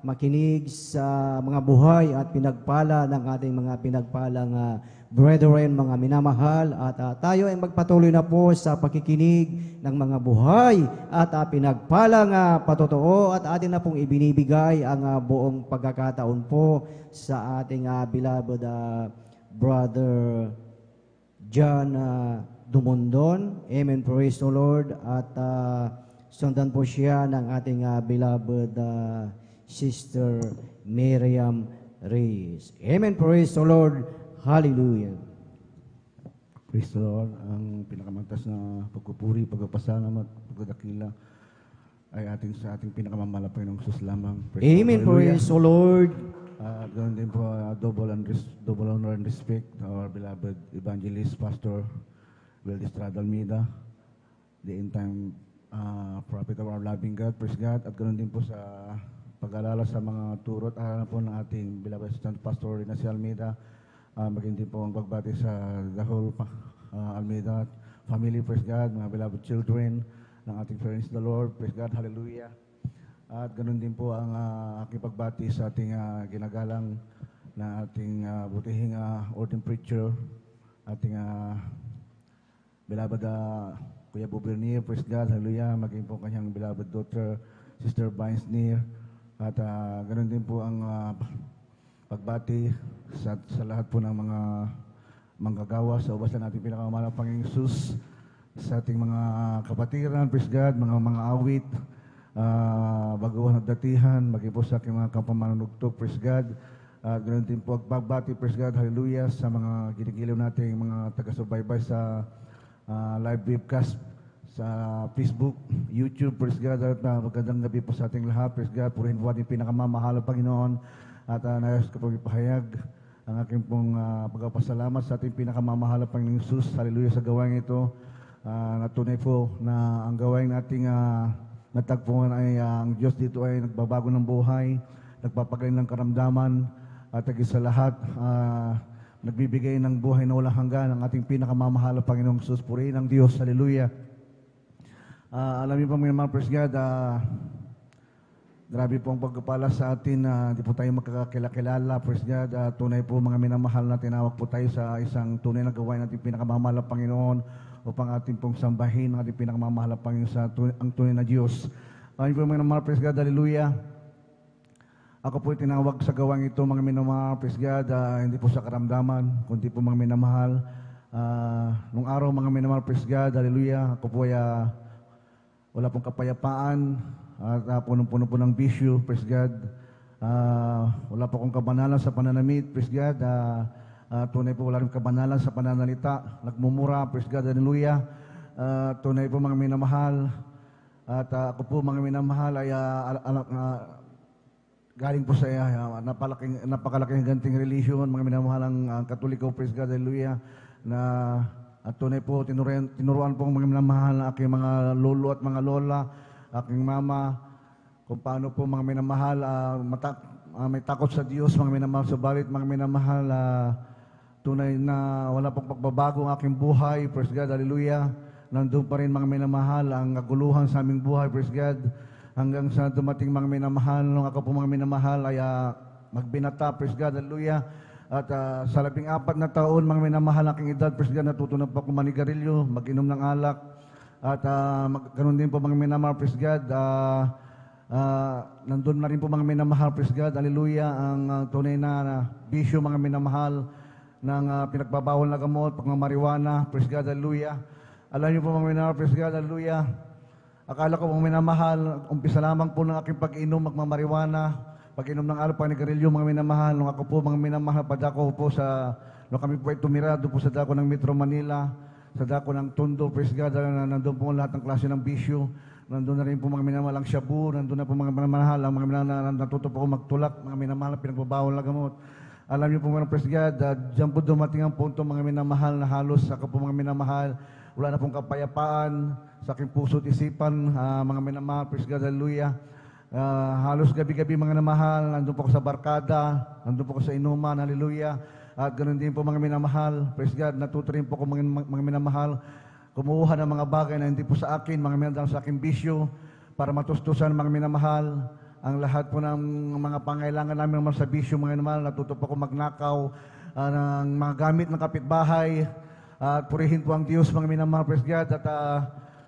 makinig sa mga buhay at pinagpala ng ating mga pinagpalang brethren, mga minamahal, at tayo ay magpatuloy na po sa pakikinig ng mga buhay at pinagpalang patotoo at atin na pong ibinibigay ang buong pagkakataon po sa ating beloved brother John Dumondon. Amen, praise the Lord. At sundan po siya ng ating beloved Sister Miriam Reyes. Amen, praise the Lord. Hallelujah. Praise the Lord. Ang pinakamantas na pagpupuri, pagpapasalamat, pagdadakila ay sa ating pinakamamahal na Panginoong Hesus lamang. Amen. Praise the Lord. At ganoon din po, double honor and respect to our beloved evangelist, Pastor Will Estrada Almeida, the end-time prophet of our loving God. Praise God. At ganoon din po sa pag-alala sa mga turot, po ng ating beloved assistant Pastor Rina C. Almeida, maging din po ang pagbati sa the whole Almeida family, praise God, mga beloved children ng ating parents the Lord, praise God, hallelujah. At ganun din po ang aking pagbati sa ating ginagalang na ating butihing ordained preacher, ating beloved Kuya Bubernier, praise God, hallelujah, maging po kanyang beloved daughter, Sister Binesneer, at ganun din po ang pagbati sa lahat po ng mga manggagawa sa ubas na natin pinakamamahal ng Panginoong Hesus, sa ating mga kapatiran, praise God, mga awit, baguhan at datihan, maging po sa aking mga kapamanunugtog, praise God. At ganoon din po pagbati, praise God, hallelujah, sa mga ginigiliw nating mga taga-subaybay sa live webcast sa Facebook, YouTube, praise God. At magandang gabi po sa ating lahat, praise God. Purihin po ating pinakamamahal ng Panginoon. At nais ko pong ipahayag ang aking pong pagpapasalamat sa ating pinakamamahal ng Panginoong Hesus, hallelujah, sa gawain ito. Natunay po na ang gawain nating natagpuan ay ang Diyos dito ay nagbabago ng buhay, nagpapagaling ng karamdaman, at higit sa lahat, nagbibigay ng buhay na walang hanggan ang ating pinakamamahal ng Panginoong Hesus. Purihin ang Diyos, hallelujah. Alam niyo po mga praise God, grabe po ang pagpapala sa atin, di po tayo magkakilala, praise God. Tunay po mga minamahal na tinawag po tayo sa isang tunay na gawain natin pinakamamahal ng Panginoon upang ating pong sambahin ang ating pinakamamahal ng Panginoon sa ang tunay na Diyos. Alam po mga minamahal, praise God, hallelujah. Ako po tinawag sa gawain ito mga minamahal, praise God, hindi po sa karamdaman, kundi po mga minamahal. Nung araw mga minamahal, praise God, hallelujah, ako po ay wala pong kapayapaan, at punong-puno po ng bisyo, praise God. Wala po akong kabanalan sa pananamit, praise God. Tunay po wala rin kabanalan sa pananalita, nagmumura, praise God, hallelujah. Tunay po mga minamahal. At ako po mga minamahal ay galing po sa napakalaking ganting religion, mga minamahal ang Katoliko, praise God, hallelujah. At tunay po tinuruan po mga minamahal na aking mga lolo at mga lola, aking mama, kung paano po mga minamahal, may takot sa Diyos, mga minamahal, subalit mga minamahal, tunay na wala pong pagbabago ang aking buhay, praise God, hallelujah. Nandun pa rin mga minamahal ang kaguluhan sa aming buhay, praise God. hanggang sa dumating mga minamahal. Nung ako po mga minamahal ay magbinata, praise God, hallelujah. At sa 14 na taon, mga minamahal aking edad, praise God, natuto na po ako manigarilyo, mag-inom ng alak. At ganun din po mga minamahal, praise God, nandun na rin po mga minamahal, praise God, hallelujah, ang tunay na bisyo, mga minamahal, ng pinagbabawal na gamot, pagmamariwana, praise God, hallelujah. Alam niyo po mga minamahal, praise God, hallelujah. Akala ko mga minamahal, umpisa lamang po ng aking pag-inom, magmamariwana, pag-inom ng alak, panigarilyo, mga minamahal. Nung ako po mga minamahal, padako po nung kami po ay tumira, doon po sa dako ng Metro Manila, sa dako ng Tondo, praise God, nandun po lahat ng klase ng bisyo. Nandun na rin po mga minamahal ang shabu, nandun na po mga minamahal, ang mga minamahal na natuto po ako magtulak, mga minamahal na pinagbabawal na gamot. Alam niyo po mga praise God, dyan po dumating ang punto mga minamahal na halos ako po mga minamahal, wala na pong kapayapaan sa aking puso at isipan, mga minamahal, praise God, hallelujah. Halos gabi-gabi mga minamahal, nandun po ako sa barkada, nandun po ako sa inuman, hallelujah. At ganoon din po mga minamahal, praise God, natuto rin po ako mga minamahal, kumuha ng mga bagay na hindi po sa akin, mga minamahal sa aking bisyo, para matustusan mga minamahal, ang lahat po ng mga pangailangan namin naman sa bisyo, mga minamahal, natuto po ako magnakaw ng mga gamit ng kapitbahay, at purihin po ang Diyos, mga minamahal, praise God, at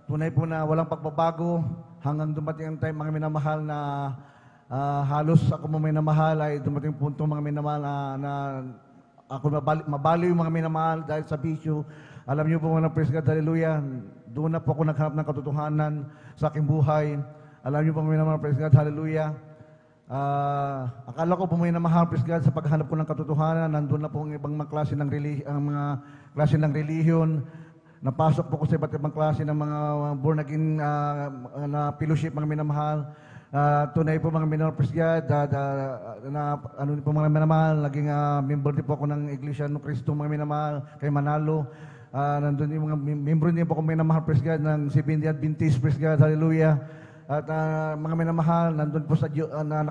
tunay po na walang pagbabago hanggang dumating ang time, mga minamahal, na halos ako mga minamahal ay dumating punto mga minamahal na ako mabaliw yung mga minamahal dahil sa bisyo. Alam niyo po mga praise God, hallelujah, doon na po ako naghanap ng katotohanan sa aking buhay. Alam niyo po mga minamahal, praise God, hallelujah. Akala ko po mga minamahal, praise God, sa paghanap ko ng katotohanan, nandun na po ang ibang mga klase ng relihiyon. Napasok po ko sa iba't ibang klase ng mga born again na fellowship, mga minamahal. Tunay po mga minamahal, praise God, ano po mga minamahal, naging member din po ako ng Iglesia ng Cristo, mga minamahal, kay Manalo. Nandun yung mga membro din po ako minamahal, praise God, ng Seventh-day Adventist, praise God, hallelujah. At mga minamahal, nandun po sa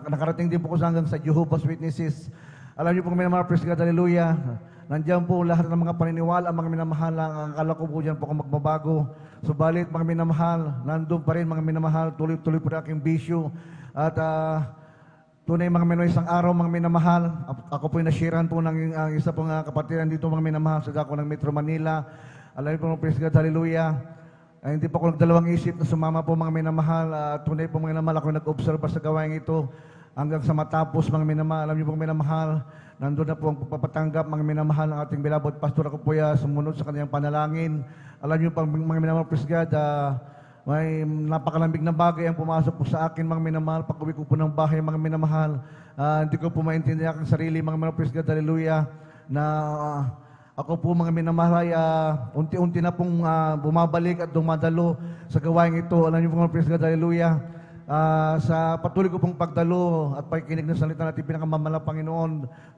nakarating din po ko hanggang sa Jehovah's Witnesses. Alam niyo po mga minamahal, praise God, hallelujah. Nandiyan po lahat ng mga paniniwala, mga minamahal, ang akala ko po dyan po ako magbabago. Subalit mga minamahal, nandun pa rin mga minamahal, tuloy-tuloy po na aking bisyo. At tunay mga minamahal, isang araw mga minamahal, ako po yung nashiran po ng isa pong kapatiran dito mga minamahal sa dako ng Metro Manila. Alam niyo po mga praise God, hallelujah. Hindi pa ako nagdalawang isip na sumama po mga minamahal. Tunay po mga minamahal, ako nag-observe sa gawain ito hanggang sa matapos mga minamahal. Alam niyo po mga minamahal, nandun na po ang pagpapatanggap mga minamahal ng ating bilabot Pastor ako po sumunod sa kanyang panalangin. Alam niyo po mga minamahal, praise God, may napakalambing na bagay ang pumasok po sa akin mga minamahal. Pag-uwi ko po ng bahay mga minamahal, hindi ko po maintindihan ang sarili mga minamahal, praise God, hallelujah, na ako po mga minamahal ay unti-unti na pong bumabalik at dumadalo sa gawain ito. Alam niyo po mga praise God, hallelujah. Sa patuloy ko pong pagdalo at pakikinig ng salita natin pinakamamahal na Panginoon,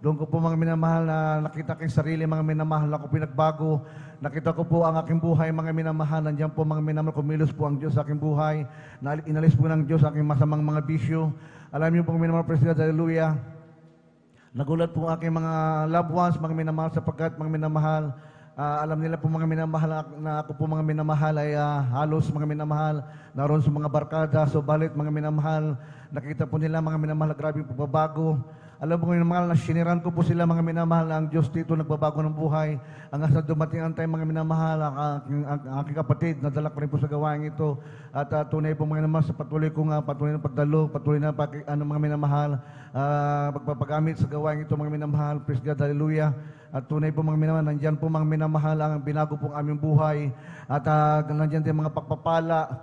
doon ko po mga minamahal na nakita ko yung sarili mga minamahal, ako pinagbago. Nakita ko po ang aking buhay mga minamahal. Nandiyan po mga minamahal, kumilos po ang Diyos sa aking buhay. Inalis po ng Diyos sa aking masamang mga bisyo. Alam niyo po mga minamahal, praise God, hallelujah. Nagulat po ang aking mga loved ones, mga minamahal, sapagkat mga minamahal, alam nila po mga minamahal na ako po mga minamahal ay halos mga minamahal naroon sa mga barkada. So balit mga minamahal, nakita po nila mga minamahal, grabe yung pagbabago. Alam mo mga minamahal, na siniran ko po sila mga minamahal, ang Diyos dito nagbabago ng buhay. Hanggang sa dumating ang time mga minamahal, ang aking kapatid, nadala ko rin po sa gawain ito. At tunay po mga minamahal, sa patuloy ko patuloy na pagdalo, patuloy na mga minamahal, pagpapagamit sa gawain ito mga minamahal, praise God, hallelujah. At tunay po mga minamahal, nandyan po mga minamahal ang binago po ang aming buhay. At nandyan din mga pagpapala.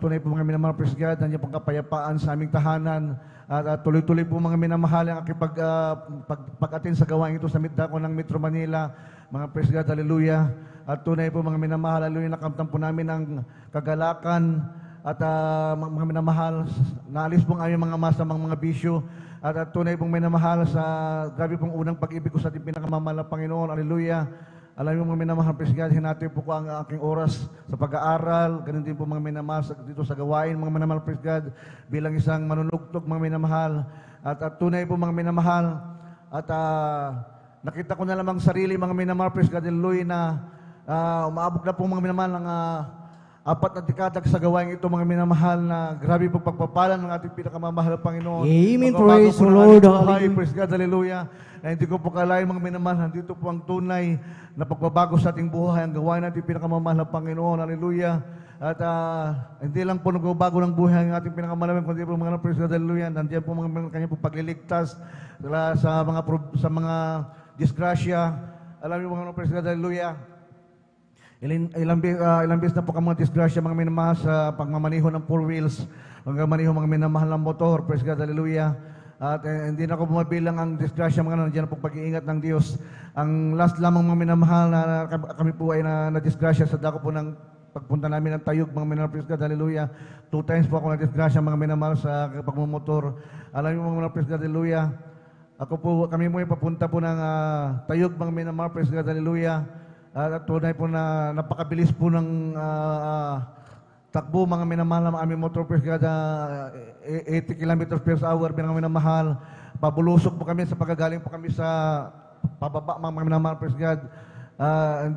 Tunay po mga minamahal, praise God, nandyan po kapayapaan sa aming tahanan. At tuloy-tuloy po mga minamahal ang aking pag-attend sa gawain ito sa dako ng Metro Manila. Mga praise God, hallelujah. At tunay po mga minamahal, hallelujah, nakamtan po namin ang kagalakan. At mga minamahal, naalis po ang aming mga masamang mga bisyo. At tunay pong minamahal sa grabe pong unang pag-ibig ko sa ating pinakamamahal na Panginoon. Hallelujah. Alam mo mga minamahal, praise God, hinati po ko ang aking oras sa pag-aaral. Ganun din po mga minamahal dito sa gawain, mga minamahal, praise God, bilang isang manunugtog mga minamahal. At tunay po mga minamahal. At nakita ko na lamang sarili mga minamahal, praise God, hallelujah, na umaabot na po mga minamahal 4 na dekada sa gawain ito, mga minamahal, na grabe po pagpapalan ng ating pinakamamahal na Panginoon. Amen. Magbabago Praise po the ng Lord. ating buhay. Hallelujah. Praise God. Hallelujah. Na hindi ko po kalain, mga minamahal, dito po ang tunay na pagbabago sa ating buhay, ang gawain natin pinakamamahal na Panginoon. Hallelujah. At hindi lang po nagbabago ng buhay ang ating pinakamamahal, kundi po mga praise God. Hallelujah. Nandiyan po mga kanya po pagliligtas sa mga disgrasya. Alam niyo mga praise God. Hallelujah. Ilang beses na po kang mga disgrasya, mga minamahal, sa pagmamaniho ng 4 wheels, pagmamaniho mga minamahal ng motor, praise God, hallelujah. At hindi na ako bumabilang ang disgrasya, mga nandiyan po pag-iingat ng Diyos. Ang last lamang mga minamahal na kami po ay na-disgrasya sa dako po ng pagpunta namin ng Tayug, mga minamahal, praise God, hallelujah. 2 times po ako na-disgrasya, mga minamahal, sa pagmumotor. Alam niyo mga minamahal, praise God, hallelujah. Kami mo ay papunta po ng Tayug, mga minamahal, praise God, hallelujah. At tunay po na napakabilis po ng takbo, mga minamahal, ng aming motor, praise God, 80 kilometers per hour, mga minamahal. Pabulusok po kami sa pagagaling po kami sa pababa, mga minamahal, praise God.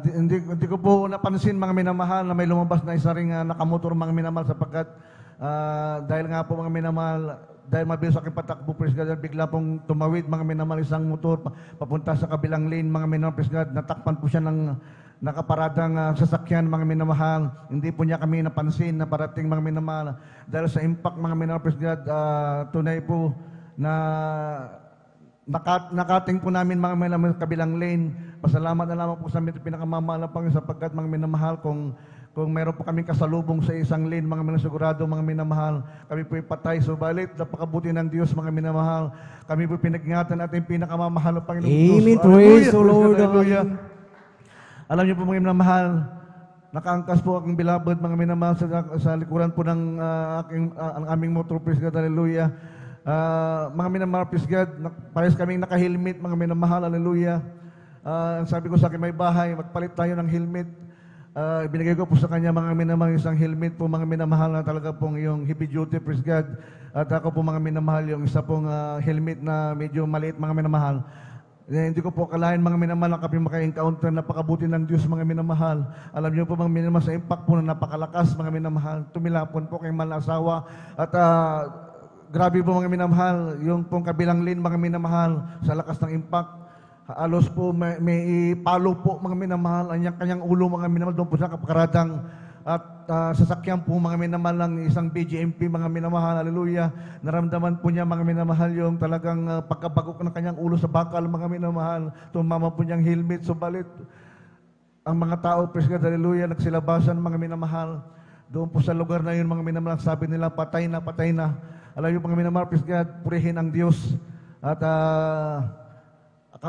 Hindi ko po napansin, mga minamahal, na may lumabas na isa ring nakamotor, mga minamahal, sapagkat dahil nga po, mga minamahal, dahil mabilis aking patakbo, praise God, bigla pong tumawid, mga minamahal, isang motor papunta sa kabilang lane, mga minamahal, praise God. Natakpan po siya ng nakaparadang sasakyan, mga minamahal. Hindi po niya kami napansin na parating, mga minamahal. Dahil sa impact, mga minamahal, praise God, tunay po na nakating po namin, mga minamahal, kabilang lane. Pasalamat na lamang po sa amin pinakamamahal na Panginoon, sapagkat, mga minamahal, kung meron po kaming kasalubong sa isang lane, mga minamahal, mga minamahal, kami po ipatay. Subalit, napakabuti ng Diyos, mga minamahal. Kami po pinag-ingatan natin pinakamamahal na Panginoon Diyos. Amen. Praise the Lord. Hallelujah. Alam niyo po, mga minamahal, nakaangkas po akong beloved, mga minamahal, sa likuran po ng ang aming motor, praise God, hallelujah. Mga minamahal, praise God, parehas kaming naka-helmet, mga minamahal, hallelujah. Sabi ko sa akin, may bahay, magpalit tayo ng helmet. Ibinigay ko po sa kanya, mga minamahal, isang helmet po, mga minamahal, na talaga pong yung heavy duty, praise God. At ako po, mga minamahal, yung isa pong helmet na medyo maliit, mga minamahal. Hindi ko po akalain, mga minamahal, na kami maka-encounter, napakabuti ng Diyos, mga minamahal. Alam niyo po, mga minamahal, sa impact po na napakalakas, mga minamahal. Tumilapon po kayong mahal na asawa. At grabe po, mga minamahal, yung pong kabilang lane, mga minamahal, sa lakas ng impact. Alos po may ipalo po, mga minamahal, ang kanyang ulo, mga minamahal, doon po sa kapakaradang at sasakyan po, mga minamahal, ng isang BGMP, mga minamahal, hallelujah. Naramdaman po niya, mga minamahal, yung talagang pagkabagok ng kanyang ulo sa bakal, mga minamahal. Tumama po niyang helmet, subalit ang mga tao, praise God, hallelujah, nagsilabasan, mga minamahal. Doon po sa lugar na yun, mga minamahal, sabi nila, patay na, patay na. Alam niyo, mga minamahal, praise God, purihin ang Diyos. At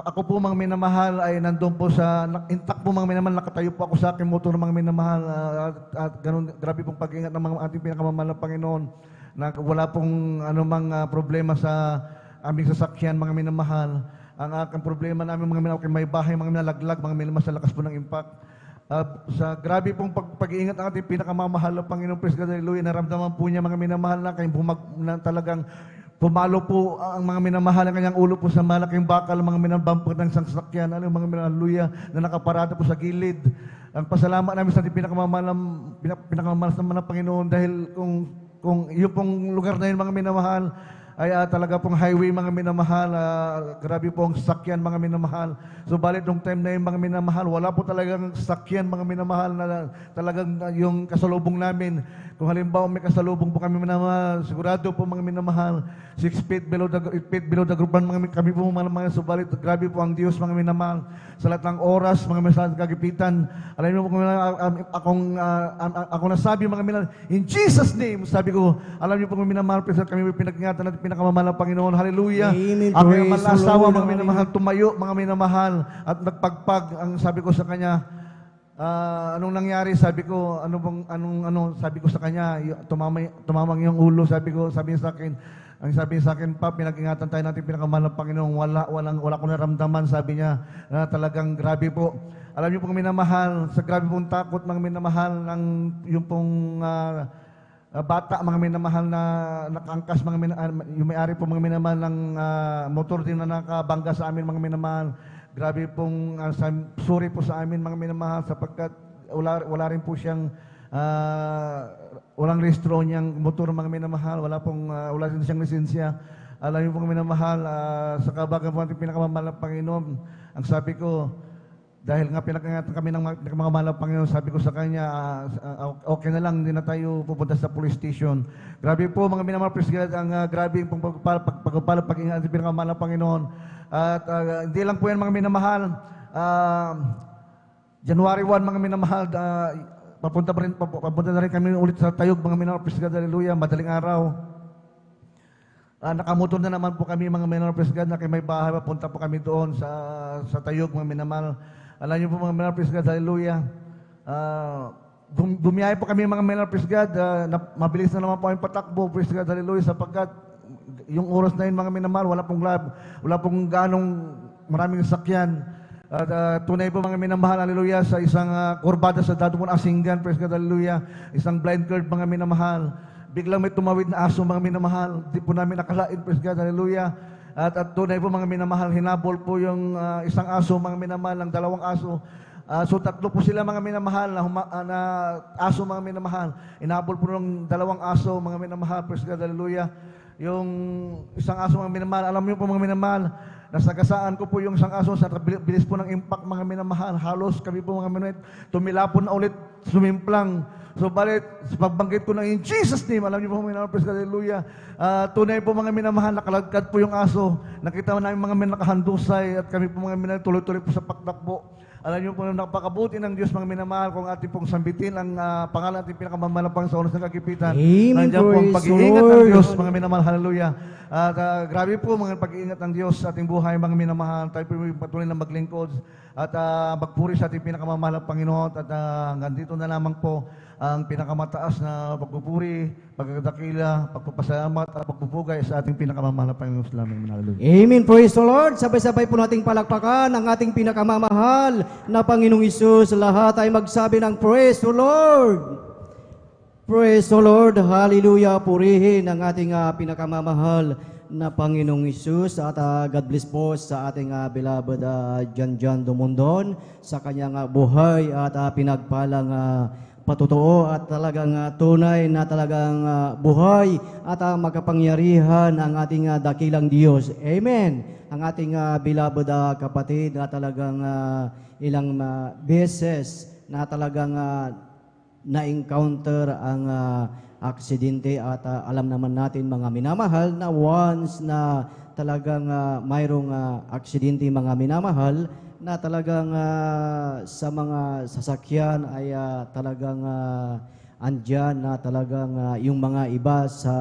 ako po, mga minamahal, ay nandun po sa, intact po, mga minamahal, nakatayo po ako sa aking motor, mga minamahal, at ganun, grabe pong pag-ingat ng mga ating pinakamamahal na Panginoon, na wala pong anumang problema sa aming sasakyan, mga minamahal. Ang aking problema namin, mga minamahal, may bahay, mga minalaglag, mga minamahal, sa lakas po ng impact. Sa grabe pong pag-iingat ng ating pinakamamahal na Panginoon, praise God, hallelujah, naramdaman po niya, mga minamahal, na kayong na talagang pumalo po ang mga minamahal ng kanyang ulo po sa malaking bakal, mga minabampo ng isang sasakyan, mga minamahal, hallelujah, na nakaparada po sa gilid. Ang pasalamat namin sa ating pinakamamahal naman ng Panginoon, dahil kung yung pong lugar na yun, mga minamahal, ay talaga pong highway, mga minamahal, grabe po ang sasakyan, mga minamahal. Subalit nung time na yun, mga minamahal, wala po talagang sasakyan, mga minamahal, na talagang yung kasalubong namin. Kung halimbawa may kasalubong po kami minamahal, sigurado po, mga minamahal, 6 feet below the ground, kami po mga subalit, grabe po ang Diyos, mga minamahal. Sa lahat ng oras, mga minamahal, kagipitan, alam niyo po, ako nasabi, mga minamahal, in Jesus' name, sabi ko, alam niyo po, mga minamahal, kami pinag-ingatan natin pinakamamahal ng Panginoon, hallelujah. Amen. Ang Praise mga the asawa, Lord. mga minamahal, tumayo, mga minamahal, at nagpagpag. Ang sabi ko sa kanya, anong nangyari? Sabi ko, sabi ko sa kanya, tumamang yung ulo, sabi niya sa akin, ang sabi sa akin, pa, pinag-ingatan tayo natin pinakamahal ng Panginoon, wala ko naramdaman, sabi niya, na talagang grabe po. Alam niyo pong minamahal, sa grabe pong takot, mga minamahal, ng yung pong bata, mga minamahal, na nakaangkas, yung may-ari po, mga minamahal, ng motor din na nakabangga sa amin, mga minamahal. Grabe pong sorry po sa amin, mga minamahal, sapagkat wala rin po siyang Walang restro niyang motor mga minamahal, wala din siyang lisensya. Alam niyo po mga minamahal, sa kabagan po ating pinakamamahal na Panginoon, ang sabi ko, dahil nga pinakangatan kami ng pinakamamahal na Panginoon, sabi ko sa kanya, okay na lang, hindi na tayo pupunta sa police station. Grabe po mga minamahal, praise God, ang grabe yung pagpapala, pag-ingat ng pinakamamahal na Panginoon. At hindi lang po yan mga minamahal, January 1 mga minamahal, papunta na rin kami ulit sa Tayog mga minamahal, praise God, hallelujah, madaling araw. Nakamotor na naman po kami mga minamahal, praise God, na may bahay, papunta po kami doon sa Tayog mga minamahal. Alam niyo po mga minamahal, praise God, hallelujah. Bumiyahe po kami mga minamahal, praise God, mabilis na naman po kami patakbo, praise God, hallelujah, sapagkat yung oras na yun mga minamahal, wala pong ganong maraming sakyan. At tunay po mga minamahal, hallelujah, sa isang kurbada sa Dadumon Asinggan, praise God, hallelujah, isang blind curve mga minamahal. Biglang may tumawid na aso mga minamahal. Di po namin nakalain, praise God, hallelujah. At tunay po mga minamahal, hinabol po yung isang aso mga minamahal, ng dalawang aso. So tatlo po sila mga minamahal na aso mga minamahal. Hinabol po ng dalawang aso mga minamahal, praise God, hallelujah. Yung isang aso mga minamahal, alam niyo po mga minamahal, nasagasaan ko po yung isang aso sa bilis po ng impact mga minamahal. Halos kami po mga minamahal, tumilapon na ulit, sumimplang. So, balit, sa pagbanggit ko na in Jesus' name, alam niyo po mga minamahal, praise God, hallelujah. Tunay po mga minamahal, nakalagkad po yung aso. Nakita mo namin mga minamahal nakahandusay at kami po mga minamahal tuloy-tuloy po sa pagtakbo. Alam niyo po na napakabuti ng Diyos mga minamahal kung ating pong sambitin ang pangalan ating pinakamamahal sa oras ng kagipitan. Amen. Nandiyan po ang Praise pag-iingat Lord. ng Diyos mga minamahal, hallelujah. At grabe po mga pag-iingat ng Diyos sa ating buhay mga minamahal. Tayo po patuloy na maglingkod at magpuri sa ating pinakamamahal na Panginoon. At hanggang dito na lamang po ang pinakamataas na pagpupuri, pagkakadakila, pagpapasalamat at pagpupugay sa ating pinakamamahal na Panginoon. Salamat, hallelujah. Amen. Praise the Lord. Sabay-sabay po nating palakpakan ang ating pinakamamahal na Panginoong Isus. Lahat ay magsabi ng praise the Lord. Praise the Lord. Hallelujah. Purihin ang ating pinakamamahal na Panginoong Isus. At God bless po sa ating beloved Jan Dumondon sa kanyang buhay at pinagpalang patotoo at talagang tunay na talagang buhay at makapangyarihan ang ating dakilang Diyos. Amen. Ang ating beloved kapatid na talagang ilang beses na talagang na-encounter ang aksidente at alam naman natin mga minamahal na once na talagang mayroong aksidente mga minamahal na talagang sa mga sasakyan ay talagang andyan na talagang yung mga iba sa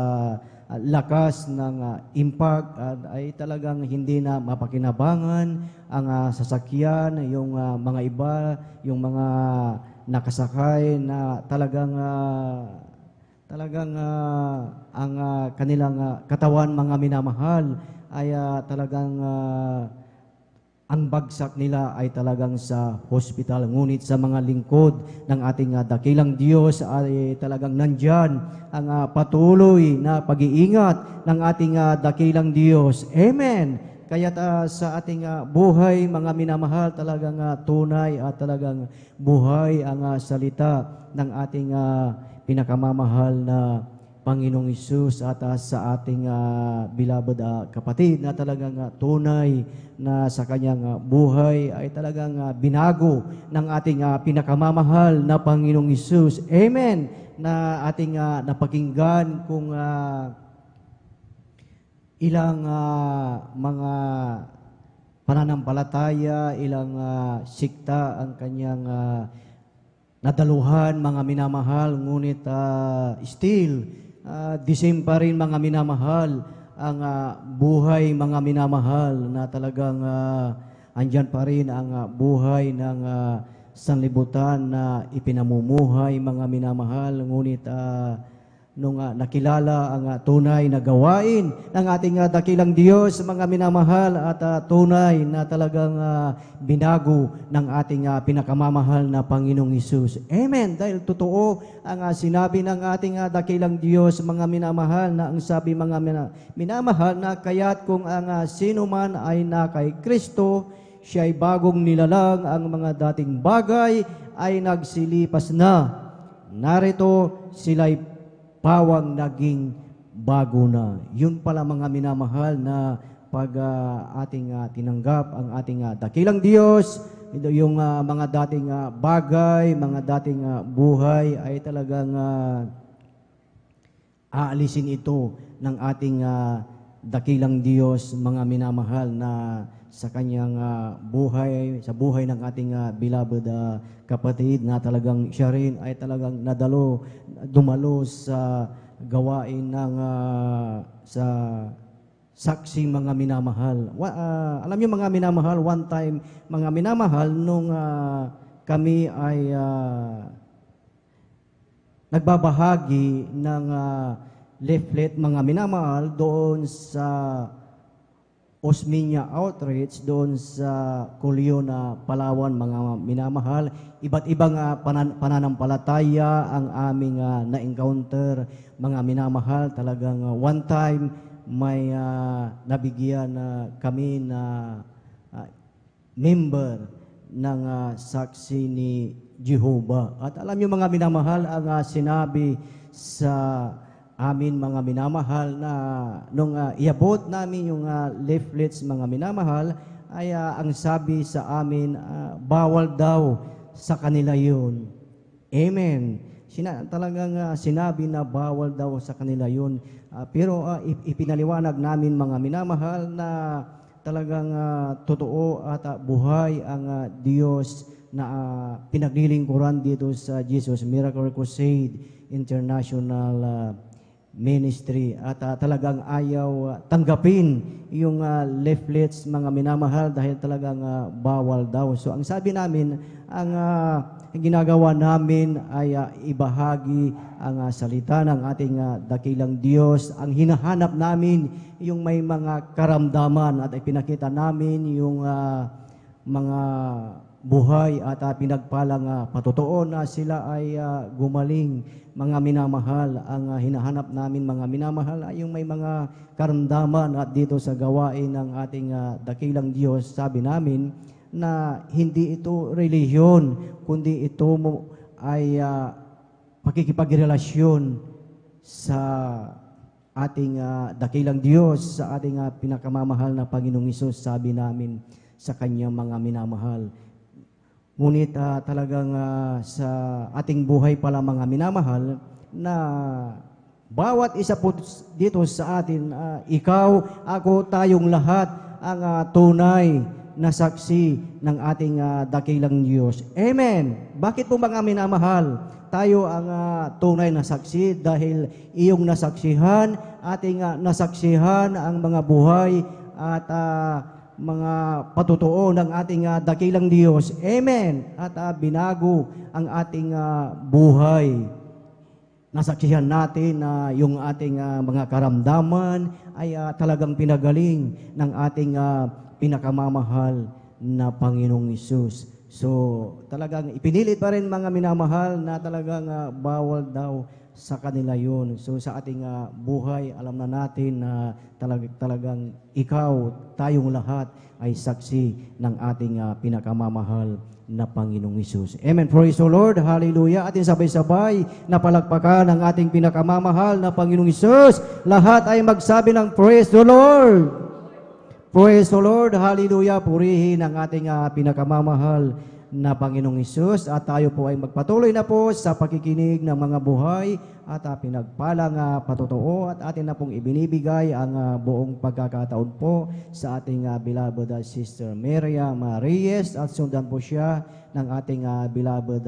lakas ng impact ay talagang hindi na mapakinabangan ang sasakyan, yung mga iba, yung mga nakasakay na talagang ang kanilang katawan mga minamahal ay talagang ang bagsak nila ay talagang sa hospital. Ngunit sa mga lingkod ng ating dakilang Diyos ay talagang nandyan ang patuloy na pag-iingat ng ating dakilang Diyos. Amen. Kaya sa ating buhay, mga minamahal, talagang tunay at talagang buhay ang salita ng ating pinakamamahal na Panginoong Isus at sa ating beloved kapatid na talagang tunay na sa kanyang buhay ay talagang binago ng ating pinakamamahal na Panginoong Isus. Amen! Na ating napakinggan kung ilang mga pananampalataya, ilang sikta ang kanyang nadaluhan, mga minamahal, ngunit still, the same pa rin mga minamahal, ang buhay mga minamahal na talagang andyan pa rin ang buhay ng sanlibutan na ipinamumuhay mga minamahal, ngunit nung nakilala ang tunay na gawain ng ating dakilang Diyos, mga minamahal, at tunay na talagang binago ng ating pinakamamahal na Panginoong Isus. Amen. Dahil totoo ang sinabi ng ating dakilang Diyos, mga minamahal, na ang sabi mga minamahal na kaya't kung ang sino man ay na kay Kristo, siya ay bagong nilalang, ang mga dating bagay ay nagsilipas na. narito sila'y pawang naging bago na. Yun pala mga minamahal na pag ating tinanggap ang ating dakilang Diyos, yung mga dating bagay, mga dating buhay ay talagang aalisin ito ng ating dakilang Diyos, mga minamahal, na sa kanyang buhay, sa buhay ng ating beloved kapatid, na talagang siya rin ay talagang dumalo sa gawain ng sa saksi, mga minamahal. Alam niyo mga minamahal, one time mga minamahal, nung kami ay nagbabahagi ng leaflet, mga minamahal, doon sa Osmeña Outreach, doon sa Culion, Palawan, mga minamahal. Iba't ibang pananampalataya ang aming na-encounter, mga minamahal. Talagang one time may nabigyan kami na member ng saksi ni Jehovah. At alam niyo mga minamahal, ang sinabi sa amin mga minamahal, na nung iabot namin yung leaflets, mga minamahal, ay ang sabi sa amin, bawal daw sa kanila yun. Amen. Talagang sinabi na bawal daw sa kanila yun. Pero ipinaliwanag namin mga minamahal na talagang totoo at buhay ang Diyos na pinaglilingkuran dito sa Jesus Miracle Crusade International Ministry, at talagang ayaw tanggapin yung leaflets, mga minamahal, dahil talagang bawal daw. So ang sabi namin, ang ginagawa namin ay ibahagi ang salita ng ating dakilang Diyos. Ang hinahanap namin yung may mga karamdaman, at ipinakita namin yung mga buhay at pinagpalang patotoo na sila ay gumaling, mga minamahal. Ang hinahanap namin mga minamahal ay yung may mga karamdaman, at dito sa gawain ng ating dakilang Diyos, sabi namin na hindi ito relihiyon, kundi ito ay pakikipagrelasyon sa ating dakilang Diyos, sa ating pinakamamahal na Panginoong Hesus, sabi namin sa kanyang mga minamahal. Ngunit talagang sa ating buhay pala mga minamahal, na bawat isa po dito sa atin, ikaw, ako, tayong lahat ang tunay na saksi ng ating dakilang Diyos. Amen. Bakit po mga minamahal? Tayo ang tunay na saksi dahil iyong nasaksihan, ating nasaksihan ang mga buhay at mga patutuo ng ating dakilang Diyos. Amen. At binago ang ating buhay. Nasaksihan natin na yung ating mga karamdaman ay talagang pinagaling ng ating pinakamamahal na Panginoong Hesus. So talagang ipinilit pa rin mga minamahal na talagang bawal daw sa kanila yun. So sa ating buhay, alam na natin na talagang ikaw, tayong lahat ay saksi ng ating pinakamamahal na Panginoong Hesus. Amen. Praise the Lord. Hallelujah. Atin sabay-sabay na palakpakan ang ating pinakamamahal na Panginoong Hesus. Lahat ay magsabi ng praise the Lord. Praise the Lord. Hallelujah. Purihin ang ating pinakamamahal na Panginoong Hesus, at tayo po ay magpatuloy na po sa pakikinig ng mga buhay at pinagpalang patotoo, at atin na pong ibinibigay ang buong pagkakataon po sa ating beloved Sister Miriam Reyes, at sundan po siya ng ating beloved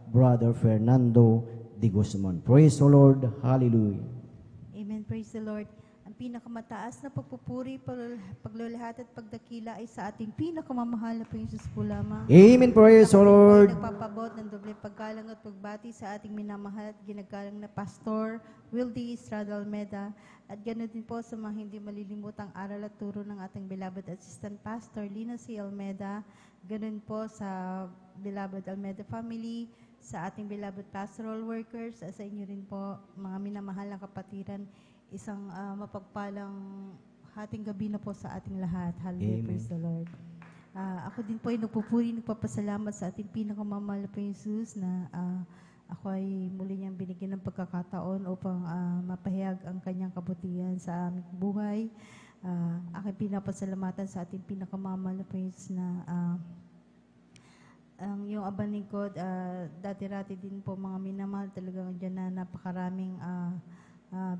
Brother Fernando de Guzman. Praise the Lord. Hallelujah. Amen. Praise the Lord. Ang pinakamataas na pagpupuri, paglulahat at pagdakila ay sa ating pinakamamahal na Panginoon po lamang. Amen. Praise the Lord. Nagpapabot ng doble paggalang at pagbati sa ating minamahal at ginagalang na Pastor Wildy Estrada Almeda, at ganoon din po sa mga hindi malilimutang aral at turo ng ating beloved Assistant Pastor Lina C. Almeda, ganoon po sa beloved Almeda family, sa ating beloved pastoral workers, sa inyo rin po mga minamahal na kapatiran. Isang mapagpalang hating gabi na po sa ating lahat. Hallelujah. Praise the Lord. Ako din po ay nagpupuri, nagpapasalamat sa ating pinakamamahal na Panginoon Jesus na ako ay muli niyang binigyan ng pagkakataon upang mapahayag ang kanyang kabutihan sa aming buhay. Aking pinapasalamatan sa ating pinakamamahal na Panginoon na ang iyong abang lingkod, dati-rati din po mga minamahal, talagang dyan na napakaraming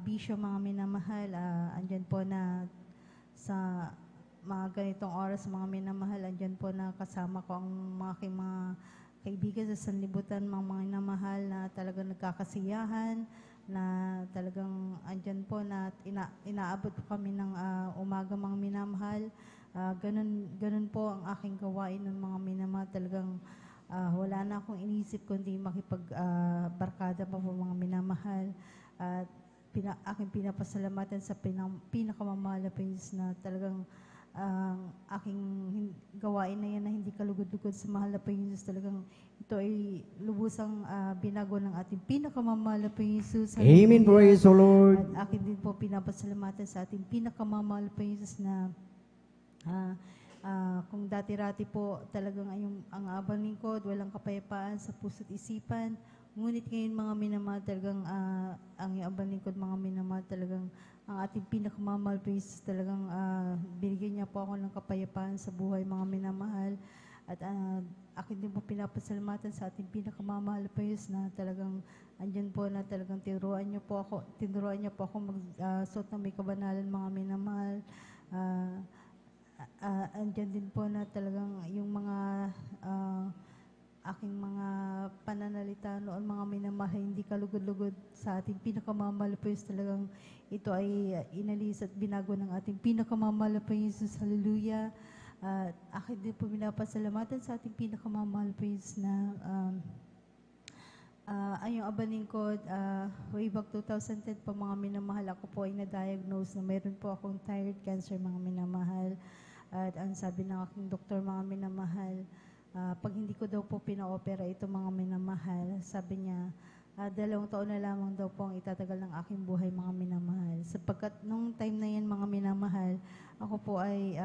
bisyo mga minamahal. Andyan po na sa mga ganitong oras mga minamahal, andyan po na kasama ko ang mga aking mga kaibigan sa sanlibutan, mga minamahal na talagang nagkakasiyahan, na talagang andyan po na inaabot po kami ng umaga mga minamahal. Ganun po ang aking gawain ng mga minamahal. Talagang wala na akong inisip kundi makipagbarkada pa po mga minamahal. At aking pinapasalamatan sa pinakamamahal na Panginoon na talagang aking gawain na yan na hindi kalugod-lugod sa mahal na Panginoon. Talagang ito ay lubusang binago ng ating pinakamamahal na Panginoon. Amen. Praise the Lord. At akin din po pinapasalamatan sa ating pinakamamahal na Panginoon na kung dati-rati po talagang ang abang lingkod, walang kapayapaan sa puso't isipan. Ngunit ngayon mga minamahal, talagang ang abang lingkod mga minamahal, talagang ang ating pinakamamahal Panginoon, talagang binigyan niya po ako ng kapayapaan sa buhay mga minamahal. At akin din po pinapasalamatan sa ating pinakamamahal Panginoon na talagang andyan po na talagang tinuruan niya po ako magsuot ng may kabanalan mga minamahal. Andyan din po na talagang yung mga aking mga pananalita noon mga minamahal, hindi kalugod-lugod sa ating pinakamamahal po Diyos. Talagang ito ay inalis at binago ng ating pinakamamahal po Jesus. Hallelujah. Akin din po pinapasalamatan sa ating pinakamamahal po Diyos na ayong abang lingkod, way back 2010 pa mga minamahal, ako po ay na-diagnose na mayroon po akong thyroid cancer mga minamahal. At ang sabi ng aking doktor mga minamahal, pag hindi ko daw po pina-opera ito mga minamahal, sabi niya, 2 taon na lamang daw po ang itatagal ng aking buhay mga minamahal. Sapagkat nung time na yan mga minamahal, ako po ay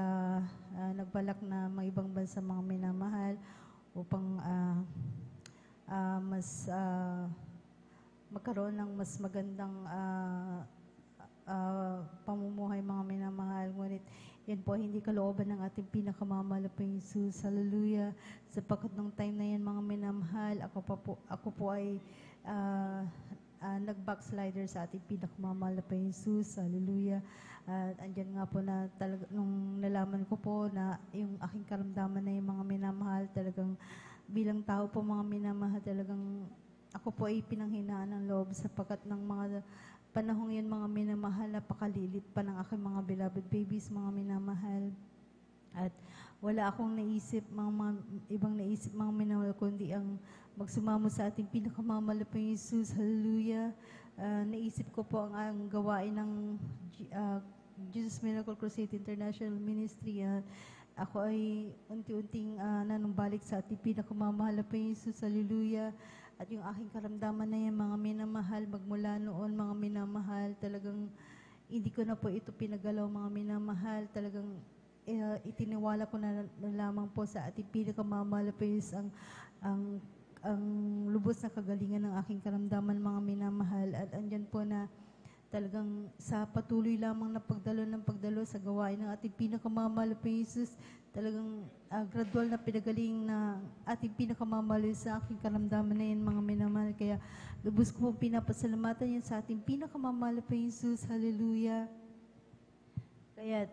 nagbalak na mga ibang bansa mga minamahal upang mas magkaroon ng mas magandang pamumuhay mga minamahal. Ngunit yan po hindi kalooban ng ating pinakamamahal na Jesus. Hallelujah. Sapagkat nung time na yan mga minamahal, ako po ay nag-backslider sa ating pinakamamahal na Jesus. Hallelujah. At andyan nga po na nung nalaman ko po na yung aking karamdaman na yung mga minamahal, talagang bilang tao po mga minamahal, talagang ako po ay pinanghinaan ng loob sapagkat ng mga panahong yan mga minamahal, napakalilit pa ng aking mga beloved babies, mga minamahal. At wala akong naisip, ibang naisip mga minamahal, kundi ang magsumamo sa ating pinakamamahal na Jesus. Hallelujah. Naisip ko po ang gawain ng Jesus Miracle Crusade International Ministry. Ako ay unti-unting nanumbalik sa ating pinakamamahal na Jesus. Hallelujah. At yung aking karamdaman na yan, mga minamahal, magmula noon, mga minamahal, talagang hindi ko na po ito pinagalaw, mga minamahal. Talagang itiniwala ko na lamang po sa ating pinakamamahal na Jesus ang lubos na kagalingan ng aking karamdaman, mga minamahal. At andyan po na talagang sa patuloy lamang na pagdalo sa gawain ng ating pinakamamahal na Jesus, talagang gradual na pinagaling na ating pinakamamahal sa aking karamdaman na yan, mga minamahal. Kaya lubos ko pong pinapasalamatan yan sa ating pinakamamahal na Jesus. Hallelujah. Kaya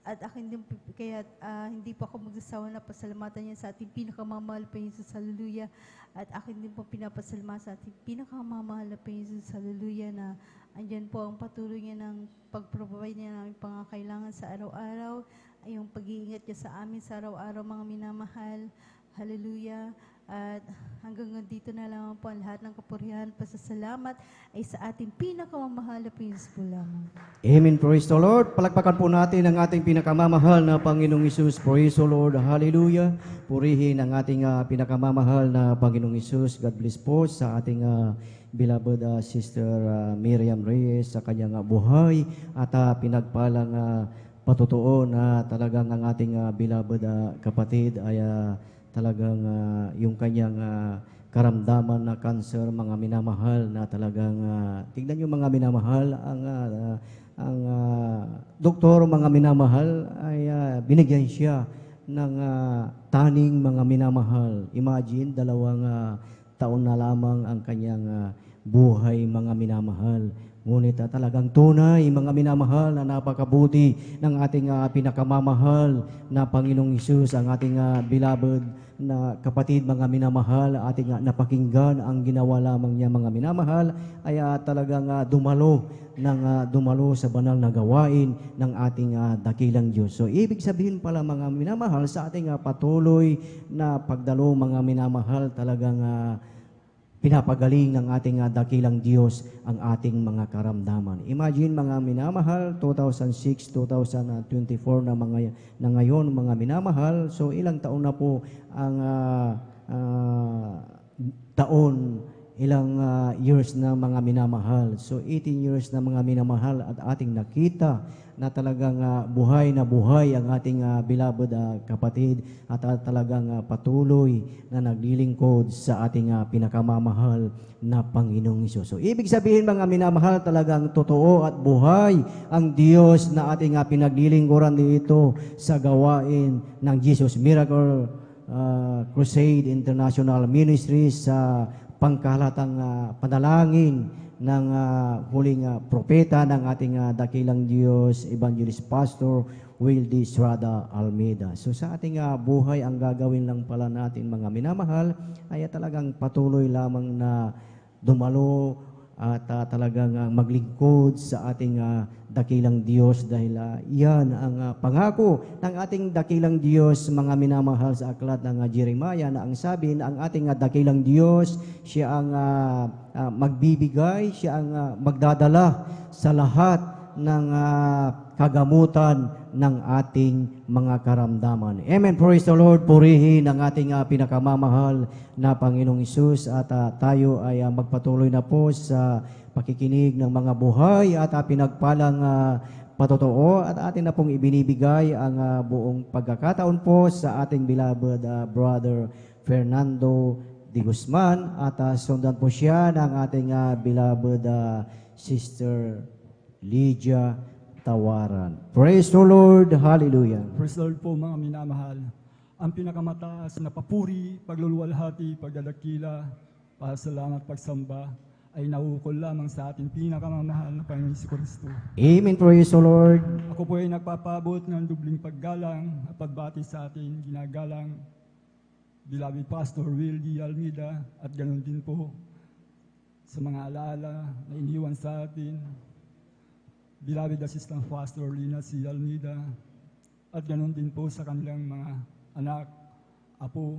at akin din, kaya hindi po ako magsasawa na pasalamatan yan sa ating pinakamamahal pa Jesus. Hallelujah. At akin din po pinapasalamatan sa ating pinakamamahal na pa Jesus. Hallelujah. Na andyan po ang patuloy niya ng pag-provide niya ng pangangailangan sa araw-araw, ay yung pag-iingat niya sa amin sa araw-araw, mga minamahal. Hallelujah. At hanggang dito na lang po ang lahat ng kapurihan, pasasalamat ay sa ating pinakamamahal na Panginoon po lamang. Amen. Praise the Lord. Palakpakan po natin ang ating pinakamamahal na Panginoong Hesus. Praise the Lord. Hallelujah. Purihin ang ating pinakamamahal na Panginoong Hesus. God bless po sa ating beloved Sister Miriam Reyes sa kanyang buhay at pinagpalang patutuo na talagang ang ating beloved kapatid ay talagang yung kanyang karamdaman na cancer, mga minamahal, na talagang tignan nyo mga minamahal, ang doktor, mga minamahal, ay binigyan siya ng taning, mga minamahal. Imagine, 2 taon na lamang ang kanyang buhay, mga minamahal. Ngunit talagang tunay, mga minamahal, na napakabuti ng ating pinakamamahal na Panginoong Hesus, ang ating beloved na kapatid, mga minamahal, ating napakinggan ang ginawa lamang niya, mga minamahal, ay talagang dumalo sa banal na gawain ng ating dakilang Diyos. So, ibig sabihin pala, mga minamahal, sa ating patuloy na pagdalo, mga minamahal, talagang pinapagaling ng ating dakilang Diyos ang ating mga karamdaman. Imagine, mga minamahal, 2006, 2024 na ngayon, mga minamahal. So ilang taon na po ang ilang years na, mga minamahal. So 18 years na, mga minamahal, at ating nakita na talagang buhay na buhay ang ating beloved kapatid, at talagang patuloy na naglilingkod sa ating pinakamamahal na Panginoong Hesus. So ibig sabihin, mga minamahal, talagang totoo at buhay ang Diyos na ating pinaglilingkuran dito sa gawain ng Jesus Miracle Crusade International Ministries, sa pangkahalatang panalangin ng huling propeta ng ating dakilang Diyos, Evangelist Pastor Wildy Estrada Almeida. So sa ating buhay, ang gagawin lang pala natin, mga minamahal, ay talagang patuloy lamang na dumalo at talagang maglingkod sa ating dakilang Diyos, dahil yan ang pangako ng ating dakilang Diyos, mga minamahal, sa aklat ng Jeremiah, na ang sabi na ang ating dakilang Diyos, siya ang magbibigay, siya ang magdadala sa lahat ng kagamutan ng ating mga karamdaman. Amen. Praise the Lord. Purihin ang ating pinakamamahal na Panginoong Hesus, at tayo ay magpatuloy na po sa pakikinig ng mga buhay at pinagpalang patotoo, at atin na pong ibinibigay ang buong pagkakataon po sa ating beloved Brother Fernando de Guzman, at sundan po siya ng ating beloved Sister Lydia Tawaran. Praise the Lord. Hallelujah. Praise the Lord po, mga minamahal. Ang pinakamataas na papuri, pagluluwalhati, pagdadakila, pasalamat, pagsamba, ay nauukol lamang sa ating pinakamamahal na Panginoon Kristo. Amen. Praise the Lord. Ako po ay nagpapabot ng dubling paggalang at pagbati sa ating ginagalang beloved Pastor Wildy Almeida, at ganoon din po sa mga alaala na iniwan sa atin, beloved Assistant Pastor Lina C. Almeida, at ganoon din po sa kanilang mga anak, apo,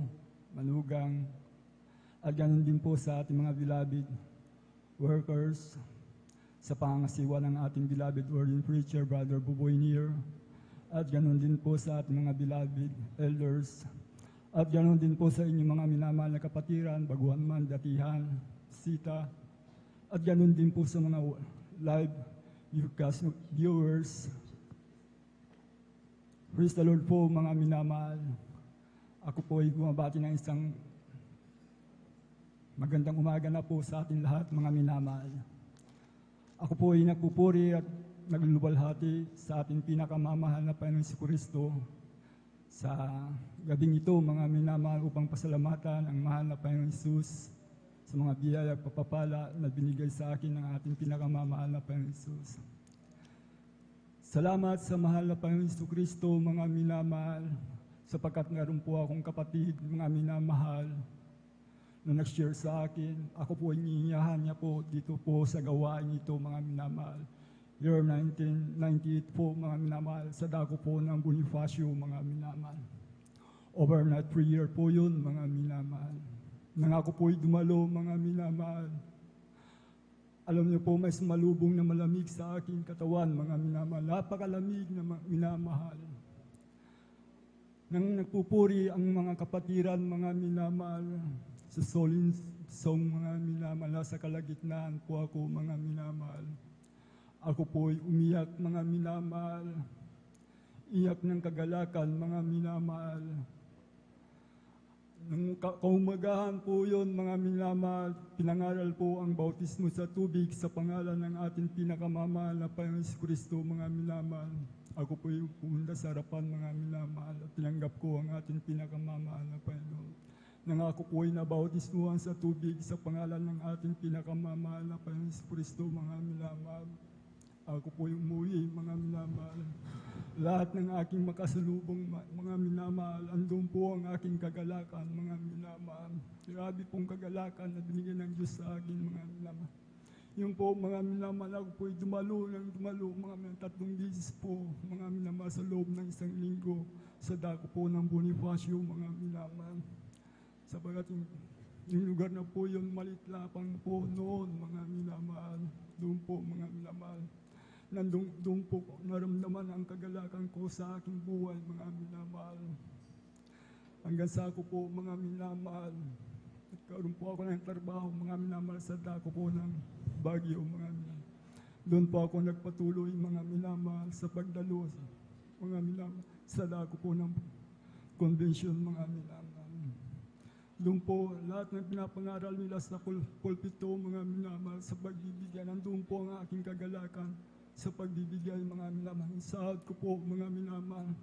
manugang, at ganoon din po sa ating mga beloved workers, sa pangasiwa ng ating beloved ordained preacher, Brother Buboy Nier, at ganoon din po sa ating mga beloved elders, at ganoon din po sa inyong mga minamahal na kapatiran, baguhan man, datihan, sita, at ganoon din po sa mga live viewers. Praise the Lord po, mga minamahal. Ako po ay bumabati ng isang magandang umaga na po sa ating lahat, mga minamahal. Ako po ay nagpupuri at nagluluwalhati sa ating pinakamamahal na Panginoon Kristo sa gabing ito, mga minamahal, upang pasalamatan ang mahal na Panginoon Jesus sa mga biyaya at papapala na binigay sa akin ng ating pinakamamahal na Panginoon Jesus. Salamat sa mahal na Panginoon Kristo, mga minamahal, sapagkat meron po akong kapatid, mga minamahal, na nag-share sa akin. Ako po ay iniinyahan niya po dito po sa gawain ito, mga minamahal. Year 1998 po, mga minamahal, sa dako po ng Bonifacio, mga minamahal. Overnight prayer po yun, mga minamahal. Nang ako po'y dumalo, mga minamahal. Alam niyo po, may sumalubong na malamig sa aking katawan, mga minamahal. Napakalamig na minamahal. Nang nagpupuri ang mga kapatiran, mga minamahal, sa soling song, mga minamahal, sa kalagitnaan po ako, mga minamahal. Ako po'y umiyak, mga minamahal. Iyak ng kagalakan, mga minamahal. Nung kaumagahan po yun, mga minamahal, pinangaral po ang bautismo sa tubig sa pangalan ng ating pinakamamahal na Panginoon Kristo, mga minamahal. Ako po yung pumunta sa harapan, mga minamahal, at tinanggap ko ang ating pinakamamahal na Panginoon. Nangako po ay nabautismuhan sa tubig sa pangalan ng ating pinakamamahal na Panginoon Kristo, mga minamahal. Ako po yung muli, mga minamahal. Lahat ng aking makasalubong, mga minamahal, andun po ang aking kagalakan, mga minamahal. Grabe pong kagalakan na binigyan ng Diyos sa akin, mga minamahal. Yung po, mga minamahal, ako po'y dumalo, mga minamahal, 3 beses po, mga minamahal, sa loob ng 1 linggo, sa dako po ng Bonifacio, mga minamahal. Sabagat yung lugar na po yun, malit lapang po noon, mga minamahal. Doon po, mga minamahal. Doon po naramdaman ang kagalakan ko sa aking buhay, mga minamahal. Hanggang sa ako po, mga minamahal, nagkaroon po ako ng trabaho, mga minamahal, sa dako po ng Baguio, mga minamahal. Doon po ako nagpatuloy, mga minamahal, sa pagdalo, mga minamahal, sa dako po ng convention, mga minamahal. Doon po, lahat ng pinapangaral nila sa pulpito, mga minamahal, sa pagbibigay, nandun po ang aking kagalakan sa pagbibigay, mga minamahal. Sahod ko po, mga minamahal.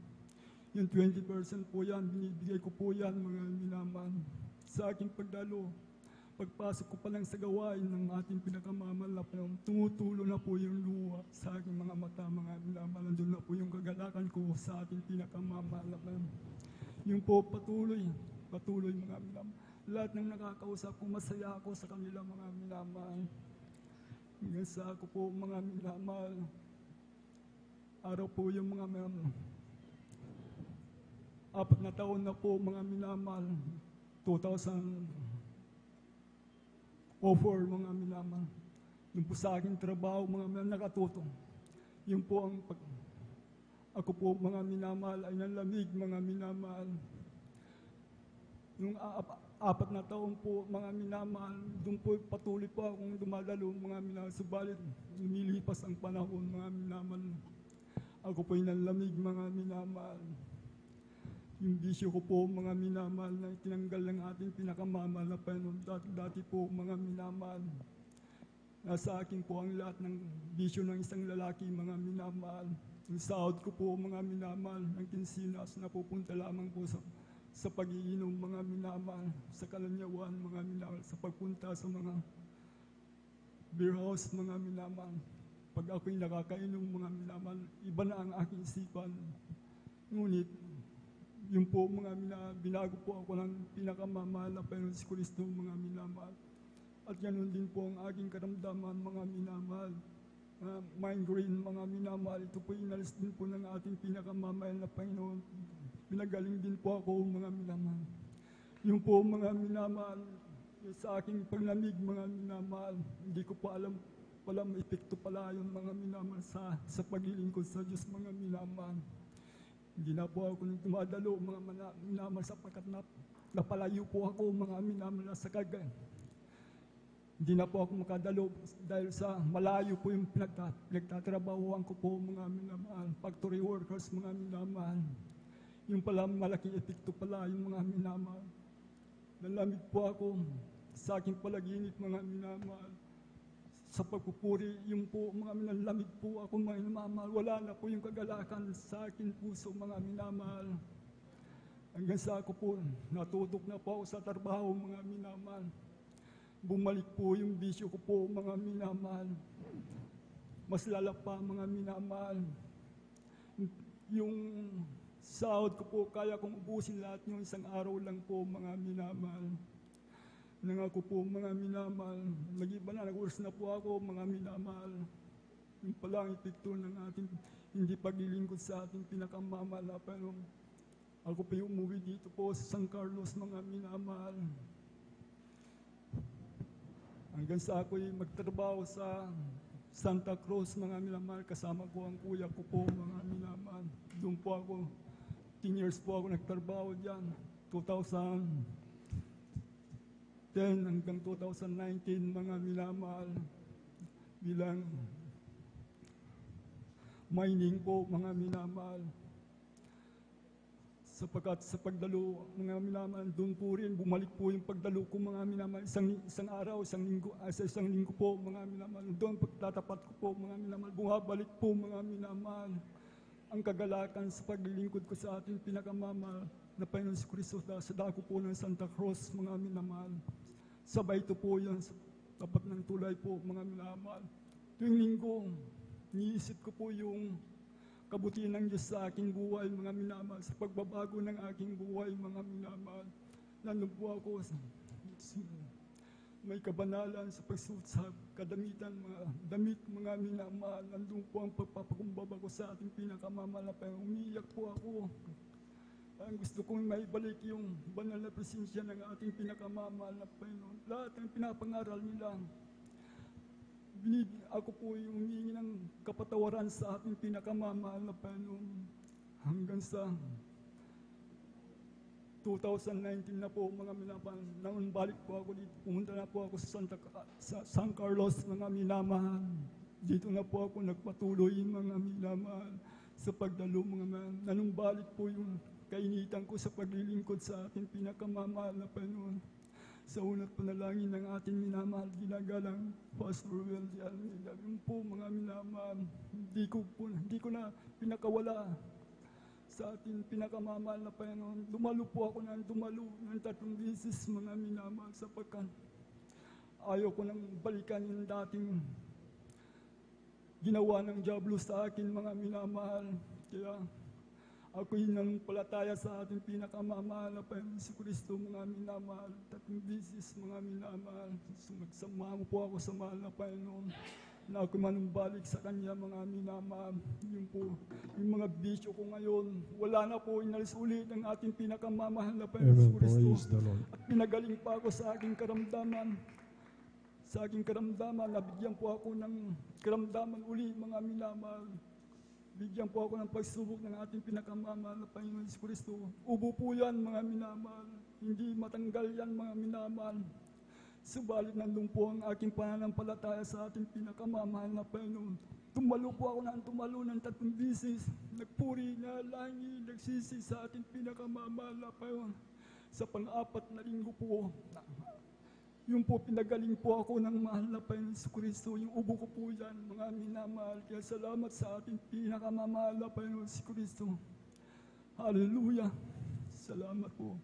Yung 20% po yan, binibigay ko po yan, mga minamahal. Sa aking pagdalo, pagpasok ko pa lang sa gawain ng ating pinakamamahal na Panginoon, tumutulo na po yung luha sa aking mga mata, mga minamahal. Nandun na po yung kagalakan ko sa ating pinakamamahal na Panginoon. Yung po patuloy, mga minamahal. Lahat ng nakakausap ko, masaya ako sa kanila, mga minamahal. Hanggang sa ako po, mga minamahal, araw po yung mga 4 na taon na po, mga minamahal, 2004, mga minamahal. Doon po sa aking trabaho, mga minamahal, nakatutong. Yun po ang ako po, mga minamahal, ay nanlamig, mga minamahal. Nung 4 na taon po, mga minamahal, doon po patuloy po akong dumadalo, mga minamahal. Subalit, lumilipas ang panahon, mga minamahal. Ako po yung nanlamig, mga minamahal. Yung bisyo ko po, mga minamahal, na tinanggal ng ating pinakamamahal na Panginoon. Dati po, mga minamahal, nasa akin po ang lahat ng bisyo ng isang lalaki, mga minamahal. Yung sahod ko po, mga minamahal, ng kinsinas na pupunta lamang po sa pag-iinom, mga minamahal, sa kalanyawan, mga minamahal, sa pagpunta sa mga beer house, mga minamahal. Pag ako'y nakakainom, mga minamahal, iba na ang aking isipan. Ngunit, yun po, mga minamahal, binago po ako ng pinakamamahal na Panginoon si Kristo, mga minamahal. At ganoon din po ang aking karamdaman, mga minamahal. Migraine, mga minamahal, ito po inalis din po ng ating pinakamamahal na Panginoon. Pinagaling din po ako, mga minamahal. Yung po, mga minamahal, sa aking paglamig, mga minamahal, hindi ko pa alam pala may epekto pala yun, mga minamahal, sa paglilingkod sa Diyos, mga minamahal. Hindi na po ako dumadalo, mga minamahal, sapagkat napalayo po ako, mga minamahal, sa Cagayan. Hindi na po ako makadalo dahil sa malayo po yung pinagtatrabahuan ko po, mga minamahal. Factory workers, mga minamahal. Yung pala malaking epekto pala yung mga minamahal. Nalamig po ako sa aking palaginip, mga minamahal. Sa pagpupuri, yung po, mga minalamig po ako, mga minamahal. Wala na po yung kagalakan sa aking puso, mga minamahal. Hanggang sa ako po, natutok na po ako sa trabaho, mga minamahal. Bumalik po yung bisyo ko po, mga minamahal. Mas lala pa, mga minamahal. Yung sahod ko po, kaya kong ubusin lahat yung isang araw lang po, mga minamahal. Nangako po, mga minamahal. Nag-iba na, nag-urs na po ako, mga minamahal. Yung palang epekto ng ating hindi paglilingkod sa ating pinakamamahal na Panginoon. Ako po yung umuwi dito po sa San Carlos, mga minamahal. Hanggang sa ako'y magtrabaho sa Santa Cruz, mga minamahal. Kasama ko ang kuya ko po, mga minamahal. Doon po ako, 10 years po ako nagtrabaho dyan. 2010 hanggang 2019, mga minamahal. Bilang mining po, mga minamahal. sapagkat sa pagdalo, mga minamahal, doon po rin, bumalik po yung pagdalo ko, mga minamahal, isang araw, sa isang linggo po, mga minamahal, doon pagtatapat ko po, mga minamahal, bumabalik po, mga minamahal, ang kagalakan sa paglilingkod ko sa ating pinakamamahal na Panginoon si Kristo sa dako po ng Santa Cruz, mga minamahal. Sabay ito po yan, sa tapat ng tulay po, mga minamahal. Tuwing linggo, niisip ko po yung kabutihan ng Diyos sa aking buhay, mga minamahal, sa pagbabago ng aking buhay, mga minamahal. Nandun po ako may kabanalan sa pagsuot sa kadamitan, mga damit, mga minamahal. Nandun po ang pagpapakumbaba ko sa ating pinakamamahal na Panginoon. Umiiyak po ako. Ang gusto kong maibalik yung banal na presensya ng ating pinakamamahal na Panginoon. Lahat ng pinapangaral nila, ako po yung humingi ng kapatawaran sa ating pinakamamahal na Panginoon. Hanggang sa 2019 na po, mga minamahal, nang balik po ako dito, pumunta na po ako sa San Carlos, mga minamahal. Dito na po ako nagpatuloy, mga minamahal, sa pagdalo, mga minamahal. Nanumbalik po yung kainitan ko sa paglilingkod sa ating pinakamamahal na Panginoon. Sa unat panalangin ng ating minamahal, ginagalang Pastor Will de Almeida. Yun po, mga minamahal, hindi ko na pinakawala sa ating pinakamamahal na Panginoon. Dumalo po ako ng 3 beses, mga minamahal, sapagkat ayaw ko nang balikan yung dating ginawa ng diablo sa akin, mga minamahal. Kaya ako'y nanampalataya sa ating pinakamamahal na Panginoon si Kristo, mga minamahal. 3 beses, mga minamahal. Sumagsama mo po ako sa mahal na Panginoon, na ako manumbalik sa Kanya, mga minamahal. Yun po, yung mga bisyo ko ngayon, wala na po, inalis ulit ng ating pinakamamahal na Panginoon si Kristo. At pinagaling pa ako sa aking karamdaman. Sa aking karamdaman, nabigyan po ako ng karamdaman uli, mga minamahal. Bigyan po ako ng pagsubok ng ating pinakamamahal na Panginoon si Kristo. Ubo po yan, mga minamahal. Hindi matanggal yan, mga minamahal. Subalit nandun po ang aking pananampalataya sa ating pinakamamahal na Panginoon. Tumalo po ako ng 3 beses. Nagpuri, nalangi, nagsisi sa ating pinakamamahal na Panginoon. Sa pang-4 na linggo po, yun po, pinagaling po ako ng mahal na Panginoon si Kristo. Yung ubo ko po yan, mga minamahal. Kaya salamat sa ating pinakamamahal na Panginoon si Kristo. Hallelujah. Salamat po.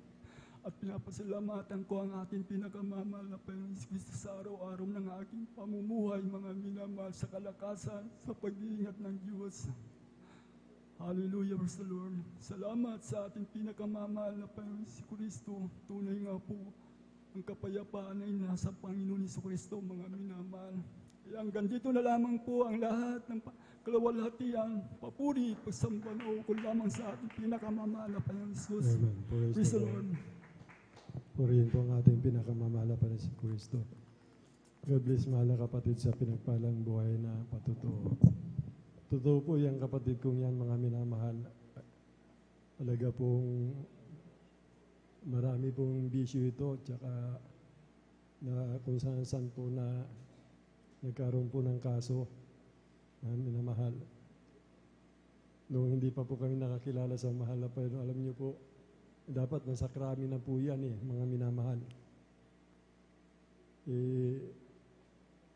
At pinapasalamatan ko ang ating pinakamamahal na Panginoon si Kristo sa araw-araw ng aking pamumuhay, mga minamahal, sa kalakasan, sa pag-iingat ng Diyos. Hallelujah, praise the Lord. Salamat sa ating pinakamamahal na Panginoon si Kristo. Tunay nga po, ang kapayapaan ay nasa Panginoon Hesus Kristo, mga minamahal. Kaya hanggang dito na lamang po ang lahat ng kalawalhatian, papuri, pagsamba na ukol lamang sa ating pinakamamahal na Panginoon Jesus. Amen. Praise the Lord. Purihin po ang ating pinakamamahal na si Kristo. God bless, mahal na kapatid, sa pinagpalang buhay na patutuo. Totoo po yung kapatid kong yan, mga minamahal. Talaga pong marami pong bisyo ito, tsaka na kung saan po na nagkaroon po ng kaso na minamahal. Noong hindi pa po kami nakakilala sa mahal na Panginoon, alam niyo po, dapat nasa krami na po yan mga minamahal.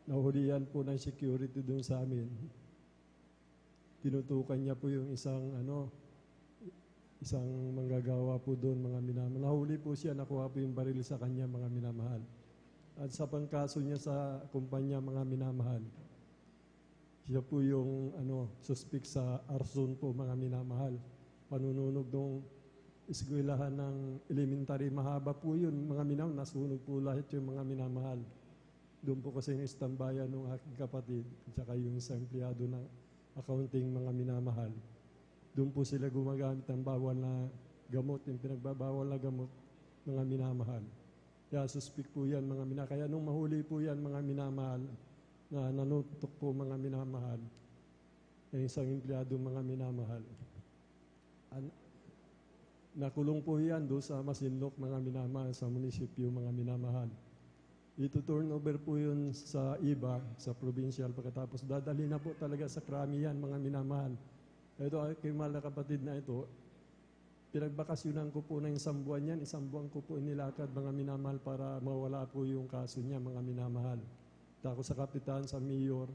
Nahulihan po ng security doon sa amin. Tinutukan niya po yung isang manggagawa po doon, mga minamahal. Nahuli po siya, nakuha po yung baril sa kanya, mga minamahal. At sa pangkaso niya sa kumpanya, mga minamahal, siya po yung suspect sa arson po, mga minamahal. Panununog ng eskwelahan ng elementary, mahaba po yun, mga minamahal. Nasunog po lahat yung mga minamahal. Doon po kasi yung istambayan ng aking kapatid, at saka yung isang empleyado ng accounting, mga minamahal. Doon po sila gumagamit ng bawal na gamot, yung pinagbabawal na gamot, mga minamahal. Kaya suspect po yan, mga minamahal. Kaya nung mahuli po yan, mga minamahal, na nanutok po, mga minamahal, yung isang empleyado, mga minamahal. Nakulong po yan doon sa Masinloc, mga minamahal, sa munisipyo, mga minamahal. Ito turnover po yun sa iba, sa provincial, pagkatapos dadali na po talaga sa krami yan, mga minamahal. Ito, kay mahal na kapatid na ito, Pinagbakasyonan ko po ng isang buwan yan. Isang buwan ko po inilakad, mga minamahal, para mawala po yung kaso niya, mga minamahal. Tako sa kapitan, sa mayor,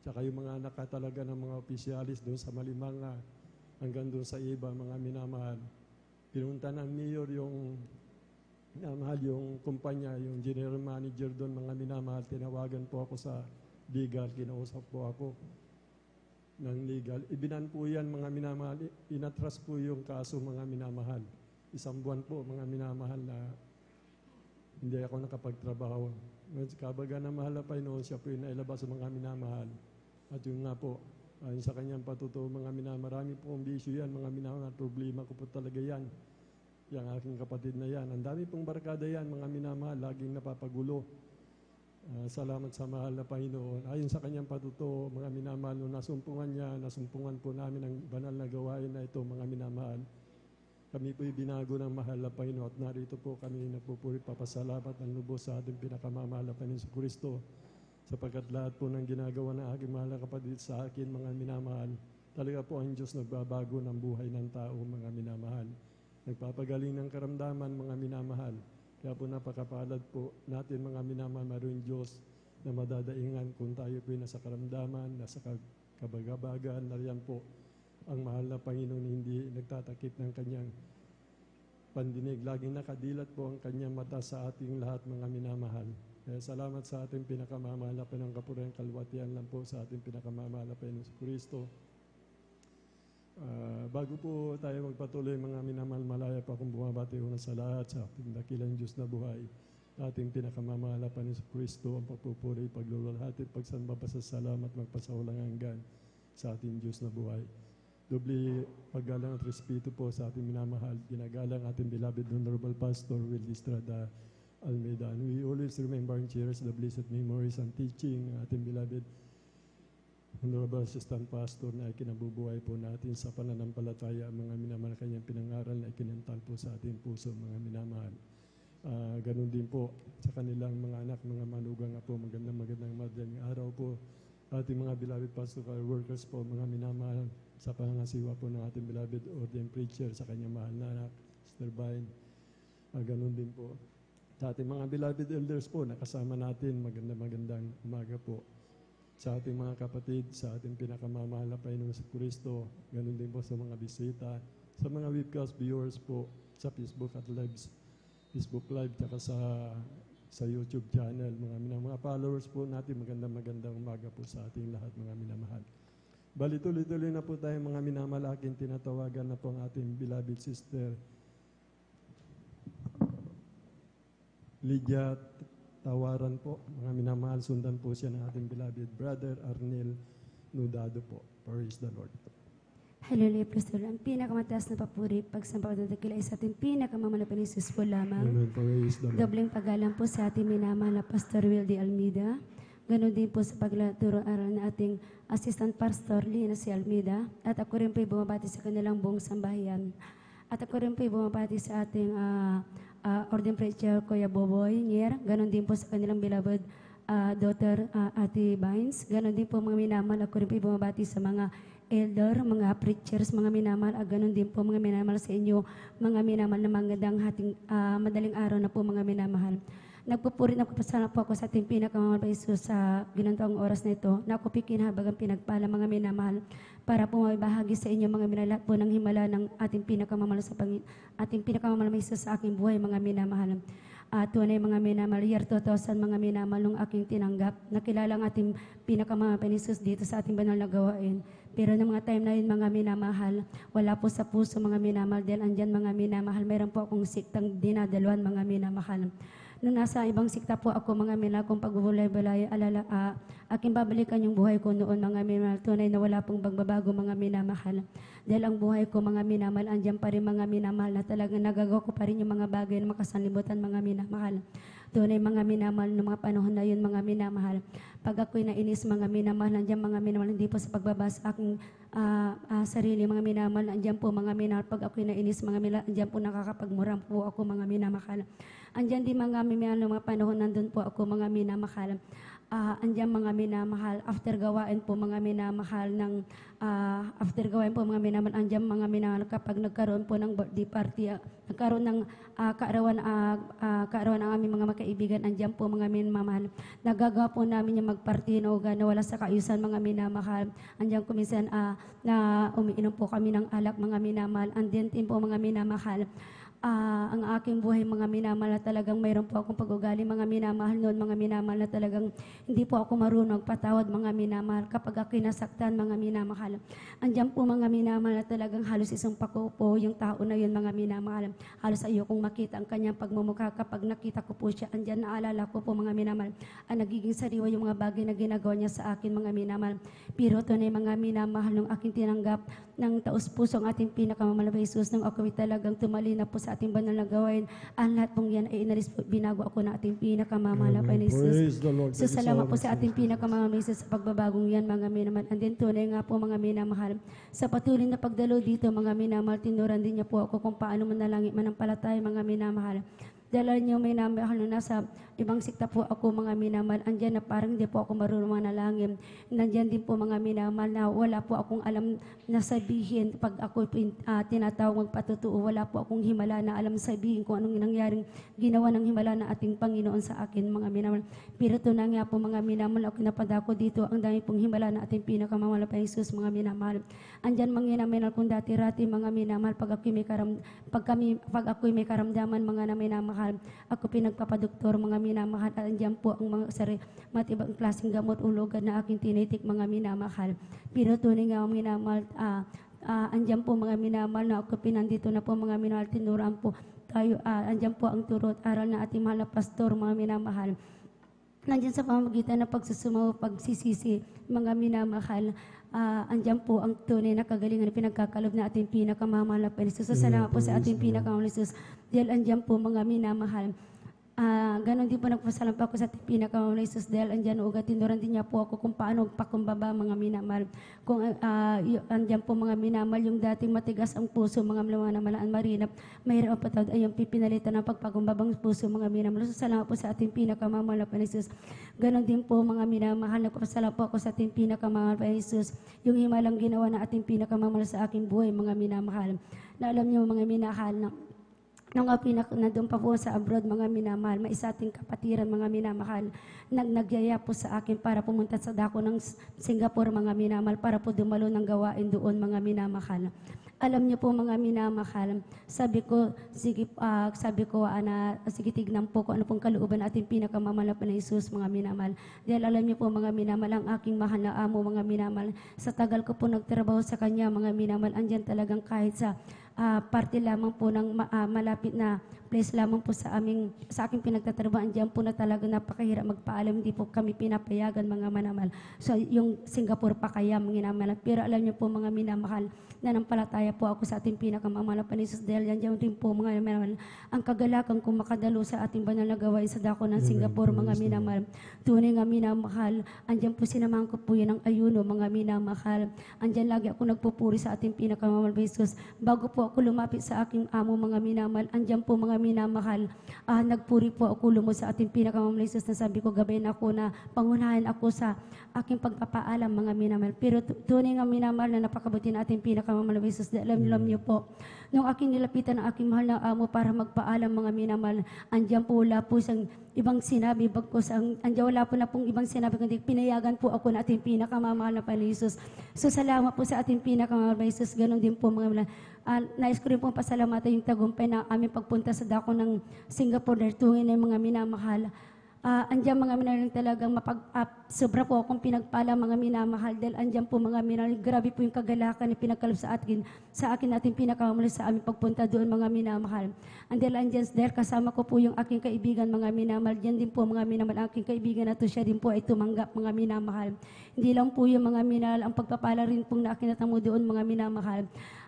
tsaka yung mga anak talaga ng mga opisyalis doon sa Malimanga, hanggang doon sa iba, mga minamahal. Pinunta ng mayor yung minamahal, yung kumpanya, yung general manager doon, mga minamahal. Tinawagan po ako sa legal, kinausap po ako ng legal. Ibinan po yan, mga minamahal. Inatras po yung kaso, mga minamahal. Isang buwan po, mga minamahal, na hindi ako nakapagtrabaho. Kabaga na mahal na Panginoon, siya po yung nailabas sa mga minamahal. At yun nga po, ayon sa kanyang patuto, mga minamahal, marami pong bisyo yan, mga minamahal. Problema ko po talaga yan. Yung aking kapatid na yan. Ang dami pong barkada yan, mga minamahal, laging napapagulo. Salamat sa mahal na Panginoon. Ayon sa kanyang patuto, mga minamahal, nung nasumpungan niya, nasumpungan po namin ang banal na gawain na ito, mga minamahal. Kami po'y binago ng mahal na Panginoon at narito po kami nagpupuri papasalamat ng lubos sa ating pinakamamahal na Panginoon Kristo, sapagkat lahat po ng ginagawa ng aking mahal na kapatid sa akin, mga minamahal, talaga po ang Diyos nagbabago ng buhay ng tao, mga minamahal. Nagpapagaling ng karamdaman, mga minamahal. Kaya po napakapalad po natin, mga minamahal, mayroong Diyos na madadaingan kung tayo po nasa karamdaman, nasa kabagabagan, nariyan po ang mahal na Panginoon, hindi nagtatakip ng kanyang pandinig. Laging nakadilat po ang kanyang mata sa ating lahat, mga minamahal. Kaya salamat sa ating pinakamamahal na Panginoon, kapurihan, kalwatian lang po sa ating pinakamamahal na Panginoon sa Kristo. Bago po tayo magpatuloy, mga minamahal, malaya pa akong bumabati una sa lahat sa ating dakilang Diyos na buhay, ating pinakamamahal na Panginoon sa Kristo, ang pagpupuri, paglululhati, pagsamba, pasasalamat, magpasawalang hanggan sa ating Diyos na buhay. Doble paggalang at respeto po sa ating minamahal, ginagalang ating beloved Honorable Pastor Will Estrada Almeida. And we always remember and cherish the blessed memories and teaching ng ating beloved Honorable Assistant Pastor na ikinabubuhay po natin sa pananampalataya, mga minamahal, kanyang pinangaral na ikinantal po sa ating puso, mga minamahal. Ganun din po sa kanilang mga anak, mga manugang po, magandang madaling araw po. Ating mga beloved pastoral workers po, mga minamahal, sa pangangasiwa po ng ating beloved ordained preacher sa kanyang mahal na anak, Sister Vine. Ganun din po. Sa ating mga beloved elders po, nakasama natin, magandang umaga po. Sa ating mga kapatid, sa ating pinakamamahal na Panginoon sa Kristo, ganun din po sa mga bisita, sa mga webcast viewers po, sa Facebook at Facebook Live, tsaka sa YouTube channel, mga followers po natin, magandang umaga po sa ating lahat, mga minamahal. Bali, tuloy-tuloy na po tayo, mga minamahal, aking tinatawagan na po ang ating beloved sister Lydia Tawaran po, mga minamahal, sundan po siya ng ating beloved brother Arnel Nudado po. Praise the Lord. Hallelujah, praise the Lord. Ang pinakamataas na papuri, pagsampa at dakila ay sa ating pinakamamahal na Panginoon po lamang. Amen. Praise the Lord. Dobleng paggalang po sa ating minamahal na Pastor Will de Almeida. Ganon din po sa paglaturo aral na ating Assistant Pastor Lina C. Almeida. At ako rin po'y bumabati sa kanilang buong sambahayan. At ako rin po'y bumabati sa ating Ordained Preacher Kuya Boboy Nier. Ganon din po sa kanilang beloved daughter Ate Vines. Ganon din po, mga minamahal, ako rin po'y bumabati sa mga elder, mga preachers, mga minamahal. Ganon din po, mga minamahal, sa inyo, mga minamahal, na magandang madaling araw na po, mga minamahal. Nagpupuri na po ako sa ating pinakamamahal na Jesus sa ginantoang oras na ito, na ako pikinhabagang pinagpala, mga minamahal, para po mabahagi sa inyo, mga minamahal, po ng himala ng ating pinakamamahal ating pinakamamahal na Jesus sa aking buhay, mga minamahal. Tunay, mga minamahal, year 2000, mga minamahal, nung aking tinanggap, nakilala ang ating pinakamamahal na Jesus dito sa ating banal na gawain. Pero ng mga time na yun, mga minamahal, wala po sa puso, mga minamahal, dahil andyan, mga minamahal, mayroon po akong siktang dinadaluan, mga minamahal. Nung nasa ibang sikta po ako, mga minamahal, kung pagbubulay-balay, aking babalikan yung buhay ko noon, mga minamahal. Tunay na wala pong pagbabago, mga minamahal. Dahil ang buhay ko, mga minamahal, andyan pa rin, mga minamahal, na talagang nagagawa ko pa rin yung mga bagay na makasanlibutan, mga minamahal. Tunay, mga minamahal, noong mga panahon na yun, mga minamahal. Pag ako'y nainis, mga minamahal, andyan, mga minamahal, hindi po sa pagbabasa aking sarili, mga minamahal, andyan po, mga minamahal. Pag ako'y nainis, mga minamahal, andyan po nakakapagmuram po ako, mga minamahal. Andyan din, mga minamahal, mga panahon nandun po ako, mga minamahal. andyan mga minamahal, after gawain po mga minamahal andyan mga minamahal kapag nagkaroon po ng birthday party, nagkaroon ng kaarawan ng aming mga makaibigan, andyan po mga minamahal. Nagagawa po namin yung magpartino na wala sa kaayusan mga minamahal. Andyan kuminsan na umiinom po kami ng alak mga minamahal. Andyan din po mga minamahal. Ang aking buhay mga minamahal na talagang mayroon po akong pag-ugali mga minamahal noon, mga minamahal na talagang hindi po ako marunong patawad mga minamahal kapag ako nasaktan mga minamahal. Andiyan po mga minamahal na talagang halos isang pako po yung tao na yun mga minamahal. Halos ayokong makita ang kanyang pagmumukha kapag nakita ko po siya. Andiyan naalala ko po mga minamahal ang nagiging sariwa yung mga bagay na ginagawa niya sa akin mga minamahal. Pero tunay mga minamahal nung aking tinanggap ng taus-puso ang ating pinakamamahal na Jesus, nung ako talagang tumalina po sa ating banal na gawain, ang lahat pong yan ay inalis po, binago ako na ating pinakamamahal na Jesus. So salamat po sa ating pinakamamahal na Jesus sa pagbabagong yan mga minamahal. And then tunay nga po mga minamahal, sa patuloy na pagdalo dito mga minamahal, tinuran din niya po ako kung paano manalangin manampalataya mga minamahal. Dahil niyo may minamahal na nasa ibang sikta po ako mga minamahal, andyan na parang hindi po ako marunong manalangin. Nandyan din po mga minamahal na wala po akong alam na sabihin pag ako tinatawag magpatutuo, wala po akong himala na alam sabihin kung anong nangyaring ginawa ng himala na ating Panginoon sa akin mga minamahal. Pero ito na nga po mga minamahal, ako napadako dito, ang dami pong himala na ating pinakamamahal pa Jesus mga minamahal. Andyan mga minamahal kung dati-rati mga minamahal, pag ako'y may karamdaman mga minamahal, ako pinagpapadoktor mga minamahal, andyan po ang mga matibang klaseng gamot ulugan na aking tinitik mga minamahal. Pero tunay nga minamahal, andyan po mga minamahal na ako pinandito na po mga minamahal, tinuran po tayo, andyan po ang turot aral na ating mahal na pastor mga minamahal. Nandiyan sa pamamagitan ng pagsusumaw, pagsisisi mga minamahal, andyan po ang tunay na kagalingan na pinagkakalob na ating pinakamamahal na Panginoon. So, salamat po sa ating pinakamamahal na Jesus. Dahil andyan po mga minamahal. Ganon din po nagpasalam pa ako sa ating pinakamamahal na Jesus. Dahil andyan ugat, tinuran din niya po ako kung paano pakumbaba mga minamahal. Kung andyan po mga minamahal, yung dating matigas ang puso, mga minamahal marinap, mayroon pa tawad ay yung pipinalitan ng pagpakumbabang puso mga minamahal. So, salamat po sa ating pinakamamahal na Panginoon Jesus. Ganon din po mga minamahal, nagpasalam po ako sa ating pinakamamahal na Jesus. Yung himalang ginawa na ating pinakamamahal sa aking buhay mga minamahal. Na alam niyo mga minamahal na nung nandun pa po sa abroad mga minamahal, may isa ating kapatiran mga minamahal, nagyaya po sa akin para pumunta sa dako ng Singapore mga minamahal para po dumalo ng gawain doon mga minamahal. Alam niyo po mga minamahal, sabi ko sige tignan po kung ano pong kalooban ating pinakamamahal na Jesus mga minamahal. Dahil alam niyo po mga minamahal, ang aking mahal na amo mga minamahal, sa tagal ko po nagtrabaho sa kanya mga minamahal, andyan talagang kahit sa parte lamang po ng malapit na place lamang po sa aking pinagtatrabaho, andyan po na talaga napakahirap magpaalam, hindi po kami pinapayagan mga minamahal. So yung Singapore pa kaya mga minamahal. Pero alam niyo po mga minamahal, nanampalataya po ako sa ating pinakamamahal na Panginoon dahil yan din po mga minamahal ang kagalakan kung makadalo sa ating banal na gawain sa dako ng Singapore mga minamahal. Tunay nga minamahal, andyan po sinamahan ko po yan ng ayuno mga minamahal. Andyan lagi ako nagpupuri sa ating pinakamamahal na Jesus. Bago po ako lumapit sa aking amo mga minamahal, andyan po mga minamahal, nagpuri po ako lumod sa ating pinakamamahal na Jesus na sabi ko gabayin ako na pangunahan ako sa aking pagpapaalam mga minamahal. Pero tunay nga minamahal na napakabuti na ating pinakamamahal na Jesus. Alam niyo po, nung aking nilapitan ng aking mahal na amo para magpaalam mga minamahal, andyan po wala po isang ibang sinabi, bagkos andyan wala po na pong ibang sinabi, kundi pinayagan po ako na ating pinakamamahal na Panginoon Jesus. So salamat po sa ating pinakamamahal na Jesus. Ganon din po mga nais ko rin pong pasalamatan yung tagumpay na aming pagpunta sa dako ng Singapore dahil tungin na yung mga minamahal. Andyan mga minamahal talagang sobra po akong pinagpala mga minamahal dahil andyan po mga minamahal, grabe po yung kagalakan na pinagkaloob sa akin natin pinakamamahal sa aming pagpunta doon mga minamahal. Andyan dahil kasama ko po yung aking kaibigan mga minamahal, dyan din po mga minamahal, aking kaibigan na to siya din po ay tumanggap mga minamahal. Hindi lang po yung mga minamahal, ang pagpapala rin pong nakinatamo doon mga minamahal.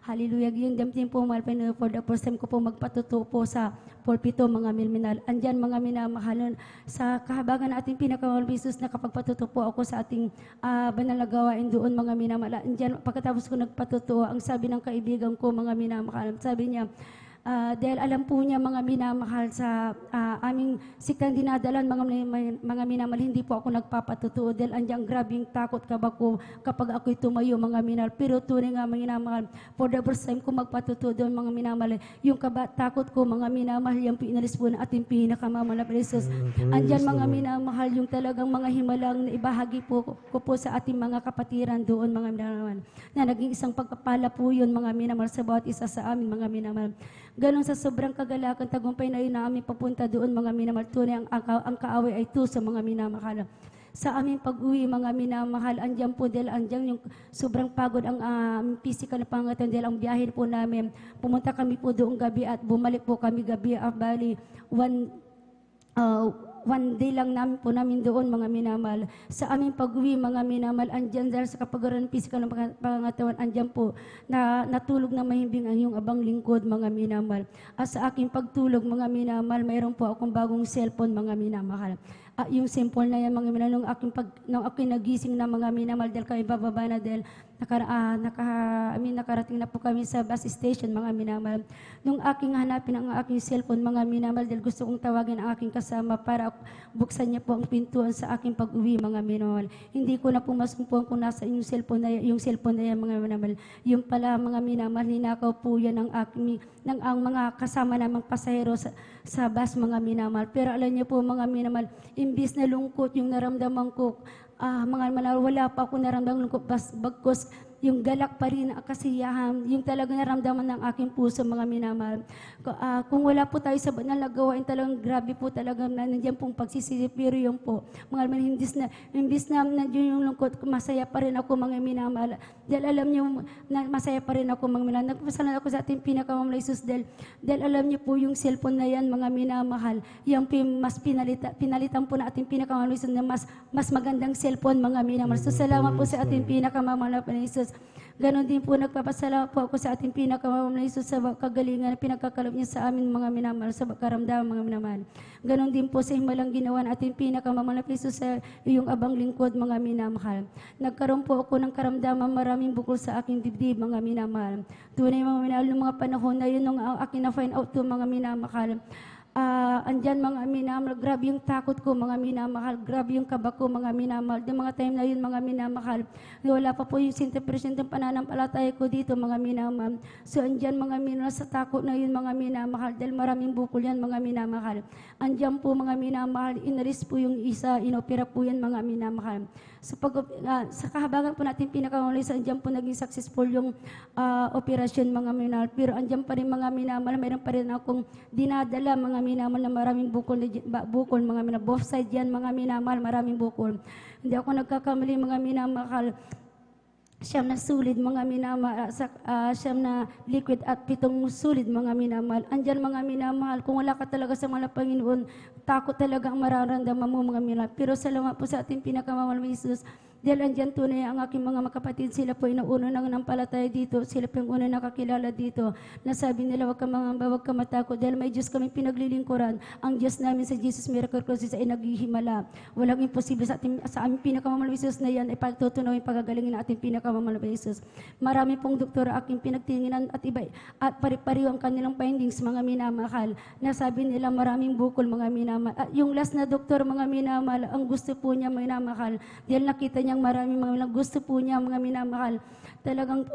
Hallelujah. Yung damtin po, mahal Panginoon, for the first time ko po magpatuto po sa pulpito, mga minamahal. Andyan, mga minamahal, sa kahabagan na ating pinakamahal Jesus, nakapagpatuto po ako sa ating banal na gawain doon, mga minamahal. Andyan, pagkatapos ko nagpatuto, ang sabi ng kaibigan ko, mga minamahal, sabi niya, Dahil alam po niya mga minamahal sa aming siktang dinadalan, mga minamahal, hindi po ako nagpapatutuo dahil andyang grabing takot kaba ko kapag ako'y tumayo mga minamahal. Pero tunay nga mga minamahal, for the first time ko magpatutuo doon mga minamahal, yung takot ko mga minamahal, yung inalis po na ating pinakamamahal na Jesus. Andyan mga minamahal, yung talagang mga himalang na ibahagi po ko po sa ating mga kapatiran doon mga minamahal, na naging isang pagpapala po yun mga minamahal sa bawat isa sa amin mga minamahal. Ganon sa sobrang kagalakan, tagumpay na yun na aming papunta doon mga minamahal. Tunay ang kaaway ay tuso mga minamahal. Sa aming pag-uwi mga minamahal, andyan po dahil andyan yung sobrang pagod ang physical na pangatan dahil ang biyahe po namin. Pumunta kami po doong gabi at bumalik po kami gabi. Bali, one day lang namin po namin doon mga minamahal. Sa aming pag-uwi mga minamahal, andyan dahil sa kapagaran ng physical ng pangatawan, andyan po na natulog na mahimbing ang iyong abang lingkod mga minamahal. At sa aking pagtulog mga minamahal, mayroon po akong bagong cellphone mga minamahal. Yung simple na yan mga minamahal, nung ako'y nagising na mga minamahal dahil kami bababa na dahil nakarating na po kami sa bus station mga minamahal. Nung aking hanapin ang aking cellphone mga minamahal dahil gusto kong tawagin ang aking kasama para buksan niya po ang pintuan sa aking pag-uwi mga minamahal. Hindi ko na po masumpuan kung nasa yung cellphone na yan mga minamahal. Yung pala mga minamahal, ninakaw po yan ng ang mga kasama namang pasahero sa bus mga minamahal. Pero alam niyo po mga minamahal, imbis na lungkot yung naramdaman ko, mga minamahal, wala pa ako naramdaman lungkot, bagkos yung galak pa rin, kasiyahan, yung talagang naramdaman ng aking puso mga minamahal. Kung wala po tayo sa banal na gawain, talagang grabe po talaga nandiyan pong pagsisisi, pero yun po, mga minamahal, imbis na nandiyan yung lungkot, masaya pa rin ako mga minamahal. Dahil alam niyo, masaya pa rin ako mga minamahal. Nagpasalamat ako sa ating pinakamamahal Jesus dahil alam niyo po yung cellphone na yan mga minamahal, yung mas pinalitan po na ating pinakamamahal Jesus na mas magandang cellphone mga minamahal. So salamat po sa ating pinakamamahal na Jesus. Ganon din po, nagpapasalamat po ako sa ating pinakamamahal na Jesus sa kagalingan na pinagkakaloob niya sa amin mga minamahal, sa karamdaman mga minamahal. Ganon din po sa himalang ginawa na ating pinakamamahal na Jesus sa iyong abang lingkod mga minamahal. Nagkaroon po ako ng karamdaman maraming bukol sa aking dibdib mga minamahal. Tunay mga minamahal, noong mga panahon na yun, nung aking na-find out to mga minamahal, andyan mga minamahal, grabe yung takot ko mga minamahal, grabe yung kaba ko mga minamahal. Yung mga time na yun mga minamahal, wala pa po yung 100% ng pananampalataya ko dito mga minamahal. So andyan mga minamahal, sa takot na yun mga minamahal, dahil maraming bukol yan mga minamahal. Andyan po mga minamahal, inalis po yung isa, inopera po yan mga minamahal. So sa kahabagan po natin pinakamulis, andyan po naging successful yung operasyon mga minamahal. Pero andyan pa rin mga minamahal, mayroon pa rin akong dinadala mga minamahal na maraming bukol mga minamahal. Both side yan mga minamahal, maraming bukol. Hindi ako nagkakamali mga minamahal. Siyam na sulid mga minamahal, siyam na liquid at 7 sulid mga minamahal. Andyan mga minamahal, kung wala ka talaga sa mga Panginoon, takot talaga ang mararamdaman mo mga minamahal. Pero salamat po sa ating pinakamamahal na Jesus. Dahil andyan tunay ang aking mga kapatid, sila po ay nauna nang nampalataya dito, sila po yung una nakakilala dito. Nasabi nila, huwag ka mangamba, huwag ka matakot, dahil may Diyos kaming pinaglilingkuran. Ang Diyos namin sa Jesus Miracle Crosses ay naghihimala. Walang imposible sa aming pinakamamahal na Jesus na yan ay pagtutunawin pagagalingin na ating pinakamamahal na Jesus. Marami pong doktor aking pinagtinginan at iba at pari-pariho ang kanilang findings mga minamahal. Nasabi nila maraming bukol mga minamahal. At yung last na doktor mga minamahal, ang gusto po niya minamahal, dahil nakita niya maraming mga gusto po niya mga minamahal. Talagang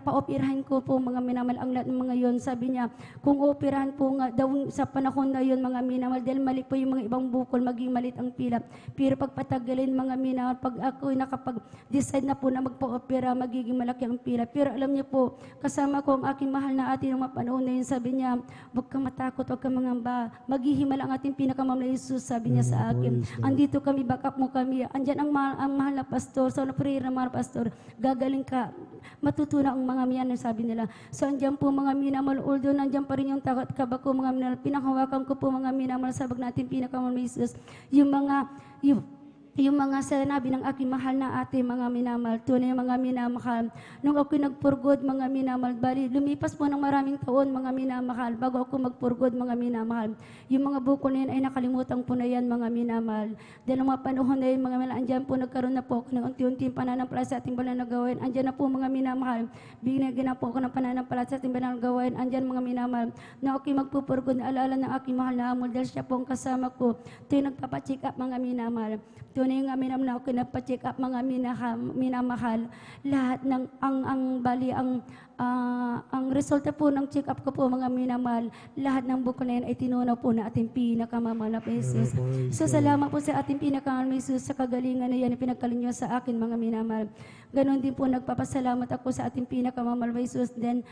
paoperahin ko po mga minamahal ang lahat ng mga yon. Sabi niya, kung operahan po nga daw sa panahon na yon mga minamahal, dahil mali po yung mga ibang bukol, maging malit ang pila. Pero pagpatagalin mga minamahal, pag ako nakapag-decide na po na magpa-opera, magiging malaki ang pila. Pero alam niyo po, kasama ko ang aking mahal na ate ng mga panahon na yun, sabi niya, huwag kang matakot, huwag kang mangamba, maghihimala ang ating pinakamamahal na Jesus, sabi niya sa akin. Andito kami, backup mo kami. Andyan ang mahal na pastor, so na-prayer na mahal pastor, gagaling ka, matutunan ang mga miyan, sabi nila. So andyan po mga minamahal, although nandyan pa rin yung takot kaba ko mga minamahal, pinakahawakan ko po mga minamahal, sabag natin pinakamamahal na Jesus, yung yung mga sinabi ng aking mahal na ate, mga minamahal, tunay mga minamahal. Nung ako nagpurgod, mga minamahal, bali, lumipas po ng maraming taon, mga minamahal, bago ako magpurgod, mga minamahal. Yung mga buko na yun ay nakalimutan po na yan, mga minamahal. Dahil mga panahon na yun, mga minamahal, andyan po nagkaroon na po ako ng unti-unting pananampalataya sa ating banal na gawain. Andyan na po, mga minamahal, binigyan na po ako ng pananampalataya sa ating banal na gawain. Andyan, mga minamahal, na ako'y magpupurgod, alala ng aking mahal na amol, dahil siya po ang kasama ko. Ito yung nagpapacheck up, mga minamahal. Tunay nga minam na ako nagpa-check up, mga minamahal. Lahat ng ang resulta po ng check up ko po, mga minamahal, lahat ng buko na yan ay tinunaw po na ating pinakamamahal na Jesus. So salamat po sa ating pinakamamahal na Jesus sa kagalingan na yan na pinagkalinyo sa akin, mga minamahal. Ganon din po nagpapasalamat ako sa ating pinakamamahal na Jesus. Then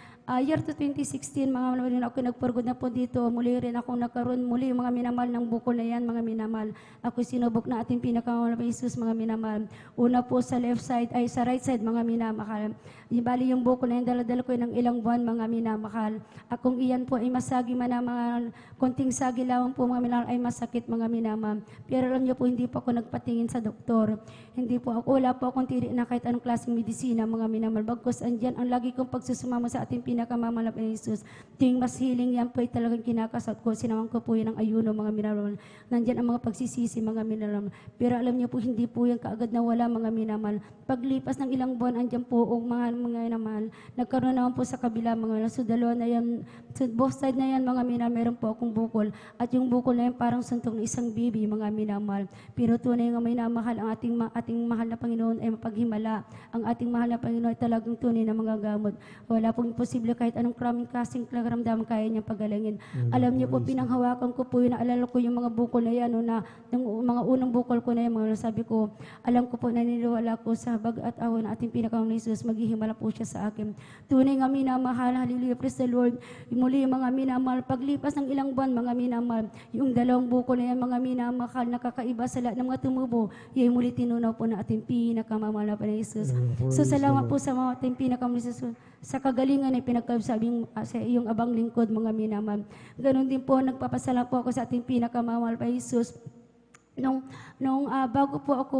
year to 2016, mga minamahal, ako nagpurgod na po dito. Muli rin ako nagkaroon muli, mga minamahal, ng buko na yan, mga minamahal. Ako sinubok na ating pinakamamahal na Jesus, mga minamahal. Una po sa left side, ay sa right side, mga minamahal. Bali yung buko na yan, dala-dala ko ng ilang buwan, mga minamahal. Akong iyan po ay masagi man, mga konting sagi lamang po, mga minamahal, ay masakit, mga minamahal. Pero alam niyo po, hindi po ako nagpatingin sa doktor. Hindi po ako, wala po akong tiri na kahit anong klaseng medisina, mga minamahal. Bagkus andyan, ang lagi kong pagsusumama sa ating pinakamamahal na Jesus. Tuwing mas healing yan po ay talagang kinakasat ko. Sinamang ko po yan ang ayuno, mga minamahal. Nandyan ang mga pagsisisi, mga minamahal. Pero alam niyo po, hindi po yan kaagad na wala, mga minamahal. Paglipas ng ilang buwan, andyan po ang mga minamahal. Nagkaroon naman po sa kabila, mga minamahal. So dalawa na yan, so both side na yan, mga minamahal, meron po akong bukol. At yung bukol na yan parang suntong ng isang bibi, mga minamahal. Pero tunay nga minamahal, ang ating mahal na Panginoon ay mapaghimala. Ang ating mahal na Panginoon ay talagang tunay na mga gamot. Wala pong imposible kahit anong kasing karamdaman kaya niyang pagalangin. Alam niyo po, pinanghawakan ko po yun, naalala ko yung mga bukol na yan, yung mga unang bukol ko na yan, mga sabi ko, alam ko po, naniniwala ko sa bag at awa na ating pinakamamahal na Jesus, maghihimala po siya sa akin. Tunay nga minamahal, hallelujah, praise the Lord. Muli mga minamahal, paglipas ng ilang buwan, mga minamahal, yung dalawang bukol na yan, mga minamahal, nakakaiba sa lahat ng mga tumubo, yung muli tinunaw po na ating pinakamamahal na Jesus. So salamat po sa mga ating pinakamamahal na Jesus, sa kagalingan ay pinagkabsabing sa iyong abang lingkod, mga minamahal. Ganon din po, nagpapasalamat po ako sa ating pinakamamahal na Jesus. Bago po ako,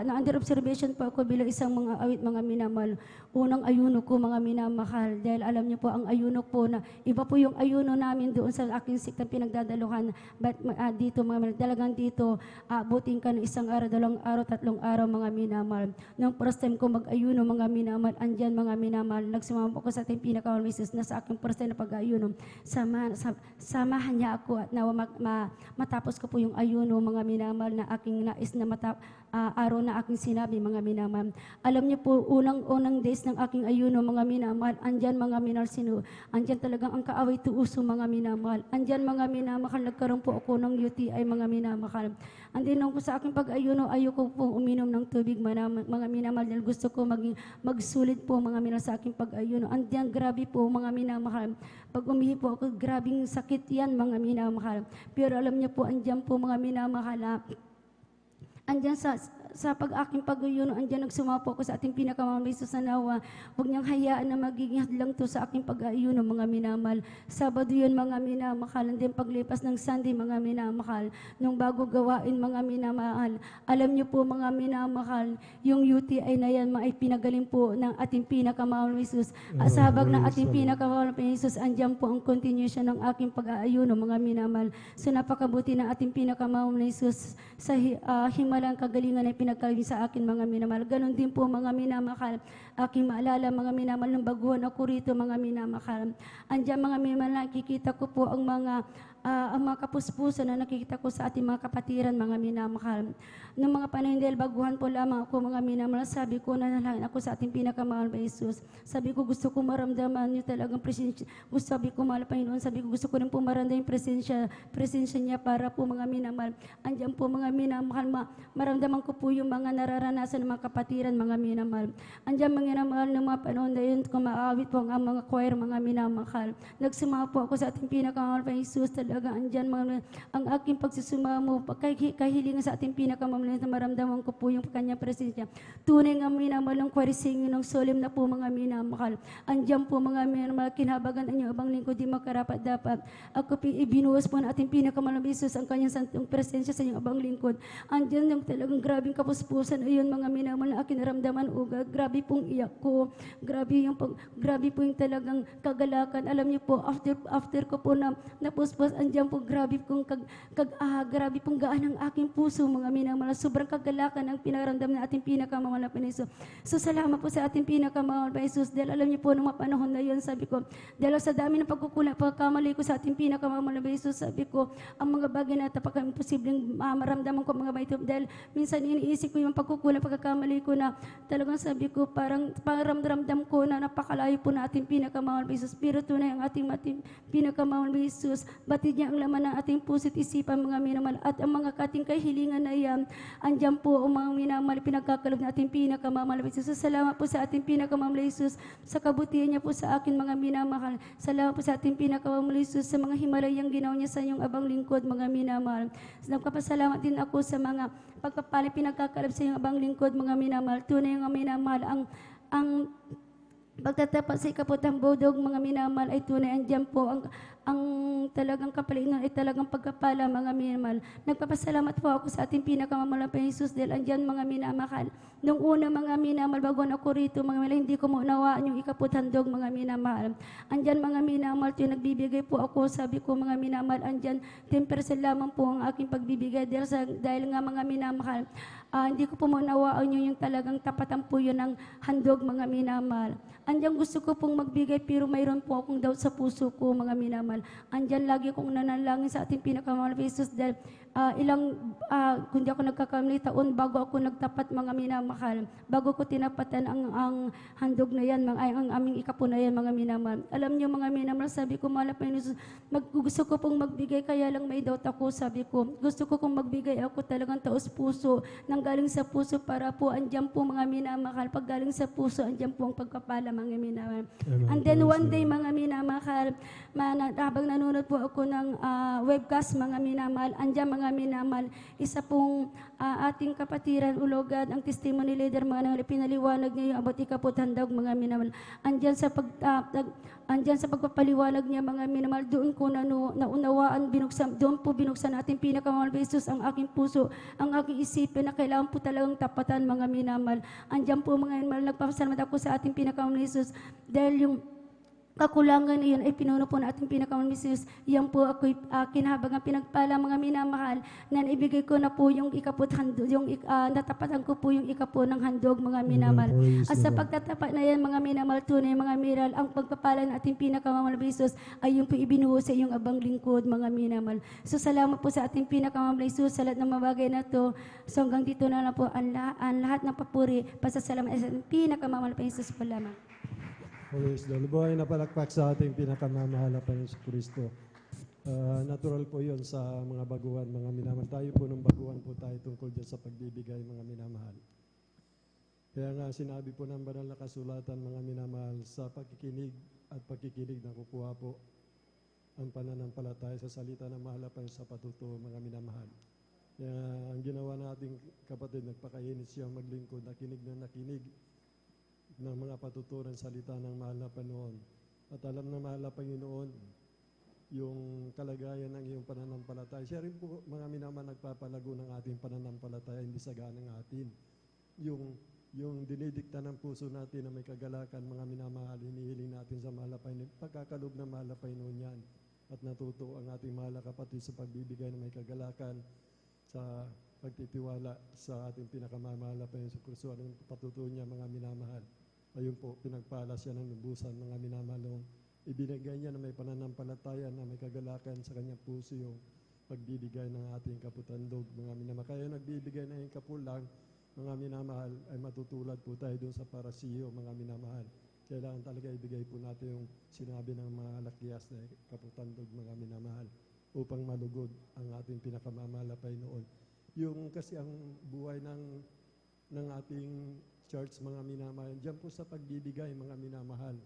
under observation po ako bilang isang mga awit, mga minamahal. Unang ayuno ko, mga minamahal, dahil alam niyo po, ang ayuno po na, iba po yung ayuno namin doon sa aking siktang pinagdadaluhan, but dito, mga minamahal, talagang dito, buting ka ng isang araw, 2 araw, 3 araw, mga minamahal. Nung first time ko mag-ayuno, mga minamahal, andyan, mga minamahal, nagsumama po ako sa ating pinakamahal Jesus na sa aking first time na pag-ayuno, samahan niya ako at matapos ko po yung ayuno, mga minamahal, na aking nais na araw na aking sinabi, mga minamahal. Alam niyo po, unang days ng aking ayuno, mga minamahal, andyan, mga minamahal, andyan talagang ang kaaway tuuso, mga minamahal. Andyan, mga minamahal, nagkaroon po ako ng UTI, mga minamahal. Andyan po sa aking pag-ayuno, ayoko pong uminom ng tubig, mga minamahal, dahil gusto ko magsulit po, mga minamahal, sa aking pag-ayuno. Andyan, grabe po, mga minamahal. Pag umihi po ako, grabing sakit yan, mga minamahal. Pero alam niyo po, andyan po, mga minamahal, andyan sa aking pag-ayuno, andyan nagsumapo ako sa ating pinakamamahal na Jesus na nawa. Huwag niyang hayaan na magiging hadlang to sa aking pag-ayuno, mga minamahal. Sabado yun, mga minamahal. And then paglipas ng Sunday, mga minamahal. Nung bago gawain, mga minamahal. Alam niyo po, mga minamahal, yung UTI na yan, ay pinagaling po ng ating pinakamamahal na Jesus. Sa habag ng ating pinakamamahal na Jesus, andyan po ang continuation ng aking pag-ayuno, mga minamahal. So napakabuti ng ating pinakamamahal na Jesus sa himalang kagalingan ay pinagkalin sa akin, mga minamahal. Ganon din po, mga minamahal, aking maalala, mga minamahal, nung baguhan ako rito, mga minamahal. Andiyan, mga minamahal, nakikita ko po ang mga kapuspusan na nakikita ko sa ating mga kapatiran, mga minamahal. Noong mga panahon, dahil baguhan po lamang ako, mga minamahal, sabi ko, nanalangin ako sa ating pinakamahal na Jesus. Sabi ko, gusto ko maramdaman niyo talagang presensya. Sabi ko, mahal Panginoon, sabi ko, gusto ko rin po maramdaman yung presensya niya para po, mga minamahal. Andiyan po, mga minamahal, maramdaman ko po yung mga nararanasan ng mga kapatiran, mga minamahal. Andiyan, mga minamahal, ng mga panahon na yun, kumaawit po ang mga choir, mga minamahal. Nagsumama po ako sa ating pinakamahal na Jesus, talaga andyan ang aking pagsusumamo, kahilingan sa ating pinakamamalayan na maramdaman ko po yung kanyang presensya. Tunay nga minamahal ng kwarisingin ng solemn na po mga minamahal. Andyan po mga minamahal, kinahabagan ang inyong abang lingkod, di makarapat dapat. Ako ibinuwas po na ating pinakamamalayan Jesus ang kanyang santong presensya sa inyong abang lingkod. Andyan yung talagang grabing kapuspusan, ayun mga minamahal na aking naramdaman, grabe pong iyak ko, grabe po yung talagang kagalakan. Alam niyo po, after ko po na napuspos, andyan po grabe pong gaan ng aking puso, mga minamahal. Sobrang kagalakan ang pinaramdam na ating pinakamamahal na Panginoon. So salamat po sa ating pinakamamahal na Jesus, dahil alam niyo po, nung mga panahon na yun, sabi ko, dahil sa dami ng pagkakamali ko sa ating pinakamamahal na Jesus, sabi ko, ang mga bagay na imposibleng maramdaman ko mga baito, dahil minsan iniisip ko yung pagkakamali ko na talagang sabi ko, parang ramdam ko na napakalayo po na ating pinakamamahal na Jesus. Pero tunay ang ating pinakamamahal na Jesus, batid niya ang laman ng ating puso't isipan, mga minamahal, at ang mga kating kahilingan na yan, andyan po ang mga minamahal, pinagkakalob na ating pinakamamahal na Jesus. Salamat po sa ating pinakamamahal na Jesus, sa kabutihan niya po sa akin, mga minamahal. Salamat po sa ating pinakamamahal na Jesus, sa mga himalayang ginawa niya sa inyong abang lingkod, mga minamahal. Nagpapasalamat din ako sa mga pagkapaling pinagkakalob sa inyong abang lingkod, mga minamahal. Tunay nga minamahal, ang pagtatapat sa ikaputang bodog, mga minamahal, ay tunay andyan po ang talagang kapalinan ay talagang pagkapala, mga minamahal. Nagpapasalamat po ako sa ating pinakamamahal na Jesus, dahil andyan, mga minamahal. Nung una, mga minamahal, bago ako rito, mga minamahal, hindi ko maunawaan yung ikaputhandog, mga minamahal. Andyan, mga minamahal, yung nagbibigay po ako, sabi ko, mga minamahal, andyan 10% lamang po ang aking pagbibigay, dahil nga, mga minamahal, hindi ko po maunawaan yung talagang tapatan po yun ng handog, mga minamahal. Andyan gusto ko pong magbigay, pero mayroon po akong doubt sa puso ko, mga minamahal. Andyan lagi kong nanalangin sa ating pinakamamahal na Jesus, dahil kung di ako nagkakamali, taon bago ako nagtapat, mga minamahal, bago ko tinapatan ang handog na yan, ang aming ikapo na yan, mga minamahal. Alam niyo, mga minamahal, sabi ko, mahal pa Jesus, gusto ko pong magbigay, kaya lang may doubt ako, sabi ko. Gusto ko kung magbigay ako talagang taos puso, nang galing sa puso, para po andyan po, mga minamahal. Pag galing sa puso, andyan po ang pagkapala, mga minamahal. And then one day, mga minamahal, habang nanonood po ako ng webcast, mga minamahal, andyan, mga minamahal, isa pong ating kapatiran, Ulogan, ang testimony leader, mga pinaliwanag niya yung abot ikaputhandog, mga minamahal. Andyan sa pagpapaliwanag niya, mga minamahal, doon ko naunawaan, doon po binuksan natin pinakamahal na Jesus ang aking puso, ang aking isipin, na kailangan po talagang tapatan, mga minamahal. Andyan po, mga minamahal, nagpapasalamat ako sa ating pinakamahal na Jesus, dahil yung kakulangan iyon ay pinuno po na ating pinakamahal na Jesus. Yan po ako'y kinahabagang pinagpala, mga minamahal, na naibigay ko na po yung ikaputhandog, natapatan ko po yung ikapo ng handog, mga minamahal. At sa pagtatapat na yan, mga minamahal, tunay, mga miral, ang pagpapala ng ating pinakamahal na Jesus ay yung po ibinuho sa iyong abang lingkod, mga minamahal. So salamat po sa ating pinakamahal na Jesus sa lahat ng mga bagay na to. So hanggang dito na lang po ang lahat ng papuri, pasasalamat sa ating pinakamahal na Jesus po lamang. Praise the Lord. Buhay na palakpak sa ating pinakamamahal na Panginoon Kristo. Natural po yon sa mga baguhan, mga minamahal. Tayo po ng baguhan po tayo tungkol dyan sa pagbibigay, mga minamahal. Kaya nga sinabi po ng banal na kasulatan, mga minamahal, sa pakikinig at pakikinig na kukuha po ang pananampalataya sa salita ng mahal na Panginoon sa patutuo, mga minamahal. Kaya ang ginawa nating kapatid, nagpakainit siya maglingkod, nakinig na nakinig ng mga patuturan salita ng mahal na Panginoon. At alam ng mahal na Panginoon yung kalagayan ng iyong pananampalataya. Siya rin po, mga minamahal, nagpapalago ng ating pananampalataya, hindi sagaan ng atin. Yung dinidikta ng puso natin na may kagalakan, mga minamahal, hinihiling natin sa mahal na Panginoon. Pagkakalob ng mahal na Panginoon yan. At natuto ang ating mahal na kapatid sa pagbibigay ng may kagalakan, sa pagtitiwala sa ating pinakamamahal na Panginoon sa Kristo. Anong patutuo niya, mga minamahal? Ayun po, pinagpala siya ng lubusan, mga minamahal. Ibinigay niya na may pananampalataya, na may kagalakan sa kanyang puso yung pagbibigay ng ating kaputandog, mga minamahal. Kaya nagbibigay na yung kapulang, mga minamahal, ay matutulad po tayo doon sa parasiyo, mga minamahal. Kailangan talaga ibigay po natin yung sinabi ng mga lakyas na kaputandog, mga minamahal, upang malugod ang ating pinakamamahal na Panginoon. Yung kasi ang buhay ng ating church, mga minamahal, diyan po sa pagbibigay, mga minamahal.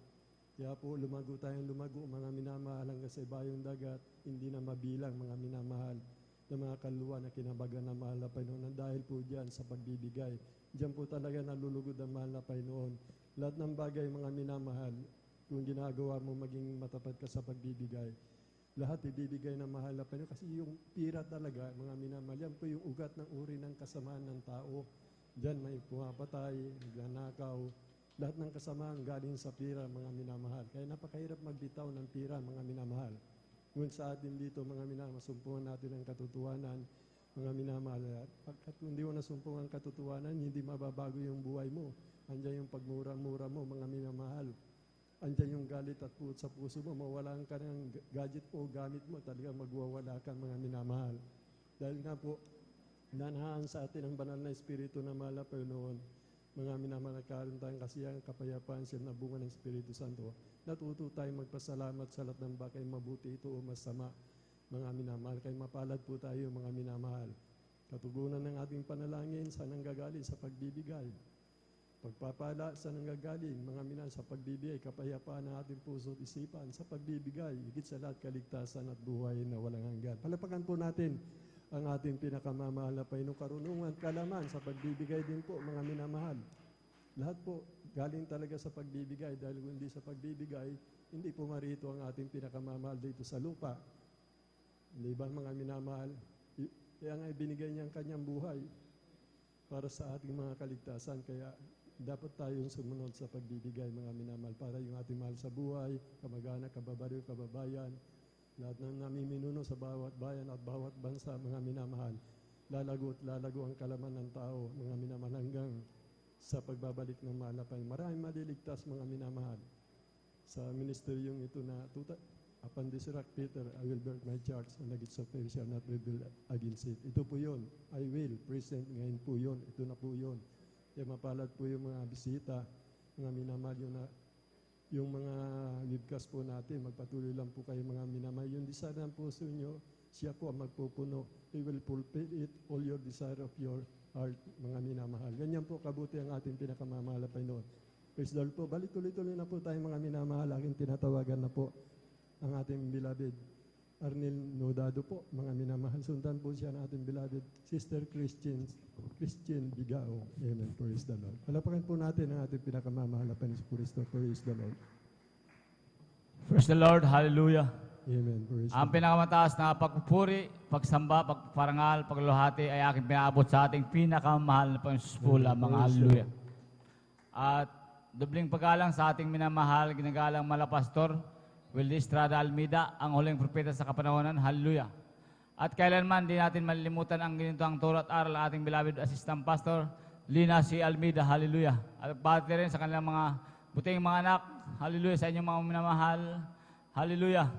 Kaya po lumago tayong lumago, mga minamahal, hanggang sa ibayong dagat, hindi na mabilang mga minamahal na mga kaluluwa na kinabagan ng mahal na Panginoon. Dahil po dyan sa pagbibigay, dyan po talaga nalulugod ang mahal na Panginoon. Lahat ng bagay mga minamahal, kung ginagawa mo maging matapat ka sa pagbibigay, lahat ibibigay ng mahal na Panginoon. Kasi yung pira talaga, mga minamahal, yan po yung ugat ng uri ng kasamaan ng tao. Diyan may pumapatay, nagnanakaw, lahat ng kasamaan galing sa pira, mga minamahal. Kaya napakahirap magbitaw ng pira, mga minamahal. Ngunit sa atin dito, mga minamahal, masumpungan natin ang katotohanan, mga minamahal. At kung hindi mo nasumpungan ang katotohanan, hindi mababago yung buhay mo. Andiyan yung pagmura-mura mo, mga minamahal. Andiyan yung galit at puot sa puso mo. Mawalan ka ng gadget o gamit mo, talagang magwawala ka, mga minamahal. Dahil nga po, nanahaan sa atin ang banal na Espiritu na mahal na Panginoon. Mga minamahal, nagkaroon tayong kasiyang kapayapaan sa nabunga ng Espiritu Santo. Natuto tayong magpasalamat sa lahat ng bagay, mabuti ito o masama. Mga minamahal, kay mapalad po tayo, mga minamahal. Katugunan ng ating panalangin sa nanggagaling sa pagbibigay. Pagpapala sa nanggagaling, mga minamahal, sa pagbibigay, kapayapaan ng ating puso at isipan, sa pagbibigay, higit sa lahat kaligtasan at buhay na walang hanggan. Palapakan po natin ang ating pinakamamahal na Panginoon, karunungan, kalaman sa pagbibigay din po, mga minamahal. Lahat po galing talaga sa pagbibigay, dahil kung hindi sa pagbibigay, hindi po marito ang ating pinakamamahal dito sa lupa. Hindi ba, mga minamahal? Kaya nga ibinigay niya ang kanyang buhay para sa ating mga kaligtasan. Kaya dapat tayong sumunod sa pagbibigay, mga minamahal, para yung ating mahal sa buhay, kamag-anak, kababaryo, kababayan, lahat ng namiminuno sa bawat bayan at bawat bansa, mga minamahal, lalago at lalago ang kalaman ng tao, mga minamahal, hanggang sa pagbabalik ng mahal na Panginoon. Maraming maliligtas, mga minamahal. Sa ministeryong ito na, upon this rock, Peter, I will bear my charge, and the gates of hell shall not prevail against it. Ito po yun. I will present. Ngayon po yun. Ito na po yun. Kaya mapalad po yung mga bisita, mga minamahal, yung mga webcast po natin, magpatuloy lang po kayo, mga minamahal. Yung desire ng puso nyo, siya po ang magpupuno. He will fulfill it, all your desire of your heart, mga minamahal. Ganyan po kabuti ang ating pinakamamahal na Panginoon. Praise the Lord po. Balik tuloy-tuloy na po tayo, mga minamahal. Aking tinatawagan na po ang ating beloved Arnel Nodado po, mga minamahal. Sundan po siya ng ating beloved Sister Christian Bigao. Amen. Praise the Lord. Palapakan po natin ang ating pinakamamahal na Panginoon Kristo. Praise the Lord. Praise the Lord. Hallelujah. Amen. Praise Ang pinakamataas na pagpupuri, pagsamba, pagparangal, pagluhati ay aking pinaabot sa ating pinakamahal na Panginoon, mga hallelujah. At dobling paggalang sa ating minamahal, ginagalang malapastor, Wildy Estrada Almeida, ang huling propeta sa kapanahonan, hallelujah. At kailanman di natin malilimutan ang ginitong turo at aral ng ating beloved assistant pastor, Lina C. Almeida, hallelujah. At pati rin sa kanilang mga buting mga anak, hallelujah, sa inyong mga minamahal, hallelujah.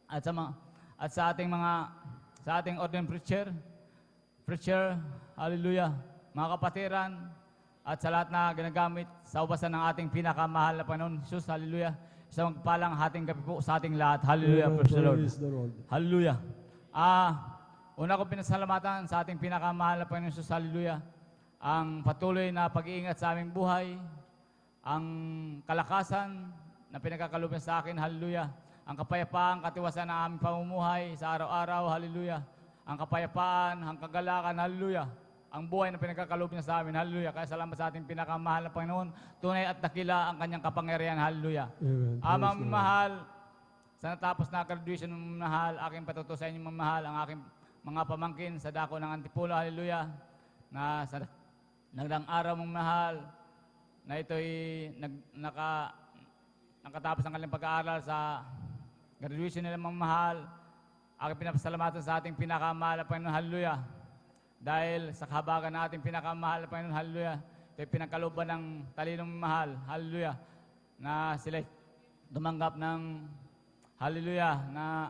At sa ating ordained preacher, hallelujah. Mga kapatiran, at sa lahat na ginagamit sa ubasan ng ating pinakamahal na Panginoon, Jesus, hallelujah. Isang magpalang hating gabi po sa ating lahat. Hallelujah. Praise the Lord. Hallelujah. Una ko pinasalamatan sa ating pinakamahal na Panginoon Jesus. Hallelujah. Ang patuloy na pag-iingat sa aming buhay. Ang kalakasan na pinagkakaloob sa akin. Hallelujah. Ang kapayapaan, katiwasan ng aming pamumuhay sa araw-araw. Hallelujah. Ang kapayapaan, ang kagalakan. Hallelujah. Ang buhay na pinagkakaloob niya sa amin. Hallelujah. Kaya salamat sa ating pinakamahal na Panginoon. Tunay at dakila ang kanyang kapangyarihan. Hallelujah. Amang mahal, sa natapos na graduation ng mahal, aking patutusayan yung mahal, ang aking mga pamangkin sa dako ng Antipolo. Hallelujah. Na sa nagdang araw mong mahal, na ito'y nakatapos ang kanilang pag-aaral sa graduation nila mga mahal. Aking pinapasalamatan sa ating pinakamahal na Panginoon. Hallelujah. Dahil sa kahabagan ng ating pinakamahal na Panginoon, hallelujah, ito'y pinagkalooban ng talinong mahal, hallelujah, na sila tumanggap ng, hallelujah, na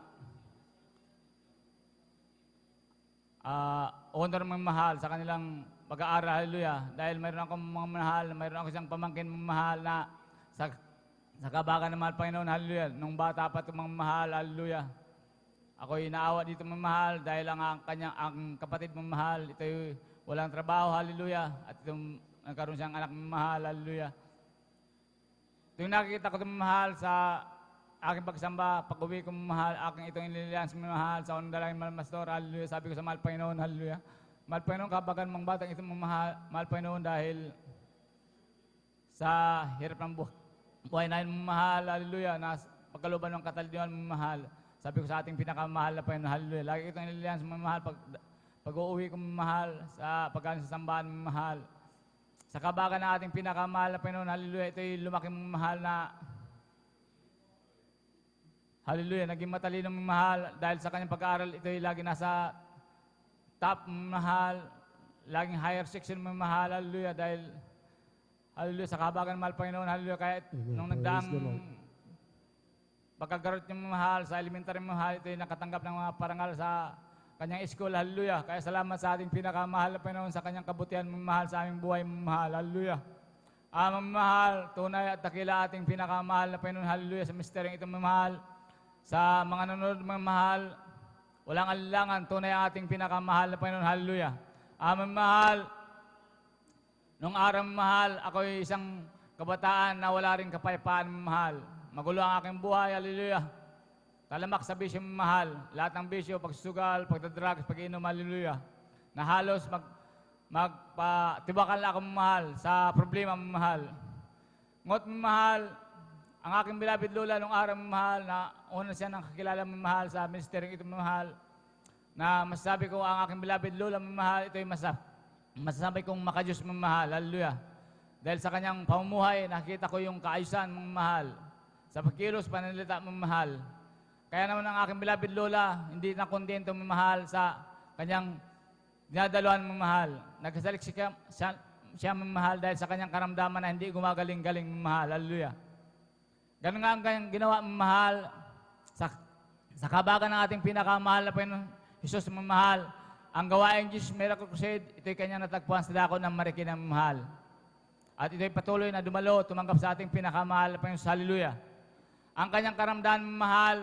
honor ng mahal sa kanilang pag-aaral, hallelujah, dahil mayroon akong mga mahal, mayroon ako isang pamangkin mahal na sa kahabagan ng mahal Panginoon, hallelujah, nung bata pa itong mga mahal, hallelujah. Ako'y naawa dito mamahal dahil ang kapatid mamahal, ito'y walang trabaho, hallelujah. At itong nagkaroon siyang anak mamahal, hallelujah. Tuwing nakikita ko itong mahal sa aking pagsamba, pag-uwi ko mahal, aking itong inililihan sa mahal, sa unang dalangin mahal Pastor, hallelujah. Sabi ko sa mahal Panginoon, hallelujah. Mahal Panginoon, kabagan mong batang itong mahal Panginoon dahil sa hirap ng buhay na mahal, hallelujah, na pagkaluban ng katalyohan mahal. Sabi ko sa ating pinakamahal na Panginoon, hallelujah. Lagi itong inililihan sa mahal, pag-uwi ko mahal, sa pagkain sa sambahan mahal. Sa kabagan ng ating pinakamahal na Panginoon, hallelujah, ito'y lumaking mahal na, hallelujah, naging matalino mahal dahil sa kanyang pag-aaral, ito'y lagi nasa top mahal, laging higher section mahal, hallelujah, dahil, hallelujah, sa kabagan ng mahal Panginoon, hallelujah, kaya nung nagdaang pagkagarot niya mahal, sa elementary mahal, ito'y nakatanggap ng mga parangal sa kanyang school, hallelujah. Kaya salamat sa ating pinakamahal na Panginoon sa kanyang kabutihan, mahal sa aming buhay, mahal, hallelujah. Amang mahal, tunay at dakila ating pinakamahal na Panginoon, hallelujah, sa misteryong ito, mahal. Sa mga nanonood, mahal, walang alilangan, tunay ang ating pinakamahal na Panginoon, hallelujah. Amang mahal, nung araw mahal, ako'y isang kabataan na wala rin kapayapaan, mahal. Magulo ang aking buhay, hallelujah. Talamak sa bisyo mahal. Lahat ng bisyo, pagsusugal, pagdadrugs, pag-inom, hallelujah. Na halos magpatibakal na ako mahal sa problema mahal. Ngot mahal, ang aking beloved lola nung araw mahal, na una siya nang kakilala mahal sa ministeryong ito mahal, na masasabi ko ang aking beloved lola mahal, ito'y masasabi kong makajus mahal, hallelujah. Dahil sa kanyang pamumuhay, nakita ko yung kaayusan mahal. Sa pagkilos, pananalita mahal. Kaya naman ang aking beloved lola, hindi na kontento mamahal sa kanyang dinadaluhan mamahal. Nagkasalik siya mamahal dahil sa kanyang karamdaman na hindi gumagaling-galing mamahal. Hallelujah. Ganun nga ang kanyang ginawa mamahal sa kabagan ng ating pinakamahal na Panginoon Jesus mamahal. Ang gawain Jesus Miracle Crusade, ito'y kanyang natagpuan sa dako ng Marikina mamahal. At ito'y patuloy na dumalo, tumanggap sa ating pinakamahal na Panginoon. Hallelujah. Ang kanyang karamdaman mamahal,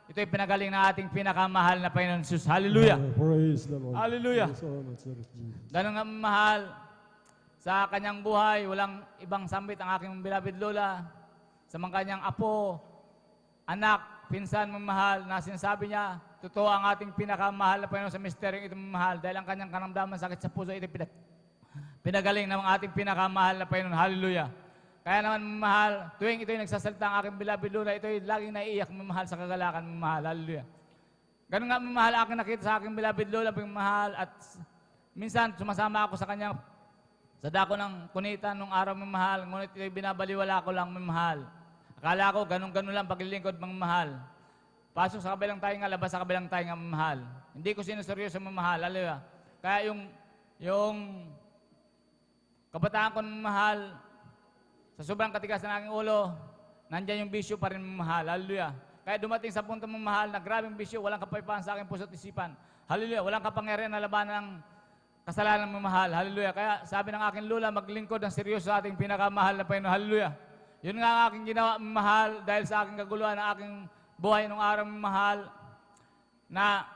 ito'y pinagaling na ating pinakamahal na Panginoon Jesus. Hallelujah! Praise the Lord. Hallelujah! Praise the Lord, Jesus. Ganun nga mahal sa kanyang buhay, walang ibang sambit ang aking beloved lola. Sa mga kanyang apo, anak, pinsan, mamahal, na sinasabi niya, totoo ang ating pinakamahal na Panginoon sa misteryong ito mamahal dahil ang kanyang karamdaman sakit sa puso, ito pinagaling ng ating pinakamahal na Panginoon. Hallelujah! Kaya naman, mamahal, tuwing ito'y nagsasalita ang aking beloved lola, ito'y laging naiiyak, mamahal sa kagalakan, mamahal. Hallelujah. Ganun nga, mamahal, aking nakita sa aking beloved lola, mamahal, at minsan sumasama ako sa kanya sa dako ng kunita nung araw, mamahal, ngunit ito'y binabaliwala ko lang, mamahal. Akala ko, ganun-ganun lang paglilingkod, mamahal. Pasok sa kabilang tayo nga, labas sa kabilang tayo nga, mamahal. Hindi ko sinuseryoso, mamahal. Hallelujah. Kaya yung kabataan ko, mamahal, sa sobrang katigas ng aking ulo, nandyan yung bisyo pa rin mamahal. Hallelujah. Kaya dumating sa punto mamahal na grabing bisyo, walang kapayapaan sa aking puso at isipan. Hallelujah. Walang kapangyarihan na labanan ng kasalanan mamahal. Hallelujah. Kaya sabi ng aking lola, maglingkod ng seryoso sa ating pinakamahal na Panginoon. Hallelujah. Yun nga ang aking ginawa mamahal dahil sa aking kaguluhan ng aking buhay nung araw mamahal na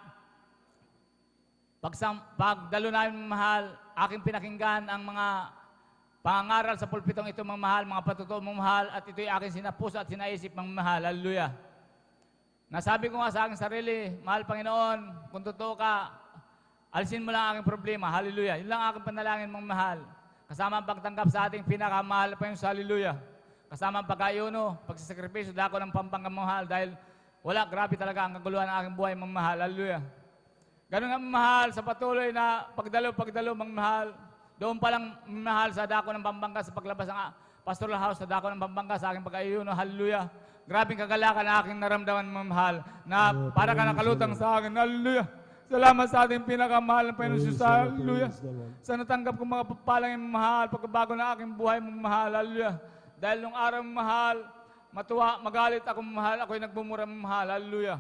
pagdalo namin mamahal, aking pinakinggan ang mga pangangaral sa pulpitong ito, mamahal, mga patutuo mamahal, at ito'y aking sinapuso at sinaisip mamahal. Hallelujah. Nasabi ko nga sa aking sarili, mahal Panginoon, kung totoo ka, alisin mo lang ang aking problema. Hallelujah. Yun lang ang aking panalangin mamahal. Kasama ang pagtanggap sa ating pinakamahal pa yung sa hallelujah. Kasama ang pag-ayuno, pagsasakripisyo, dako ng pampanggang mamahal dahil wala, grabe talaga ang kaguluhan ng aking buhay mamahal. Hallelujah. Ganun nga mamahal sa patuloy na pagdalo mamahal. Doon pa lang mahal sa dako ng Pampanga sa paglabas ng pastoral house sa dako ng Pampanga sa aking pag-ayuno. Hallelujah. Grabing kagalakan na aking naramdaman mamahal na para ka nakalutang sa akin. Hallelujah. Salamat sa ating pinakamahal na Panginoon Jesus. Hallelujah. Sa natanggap ko mga papalang yung mahal, pagbabago na aking buhay mamahal. Hallelujah. Dahil nung araw mahal, matuwa, magalit ako mamahal, ako'y nagbumura mamahal. Hallelujah.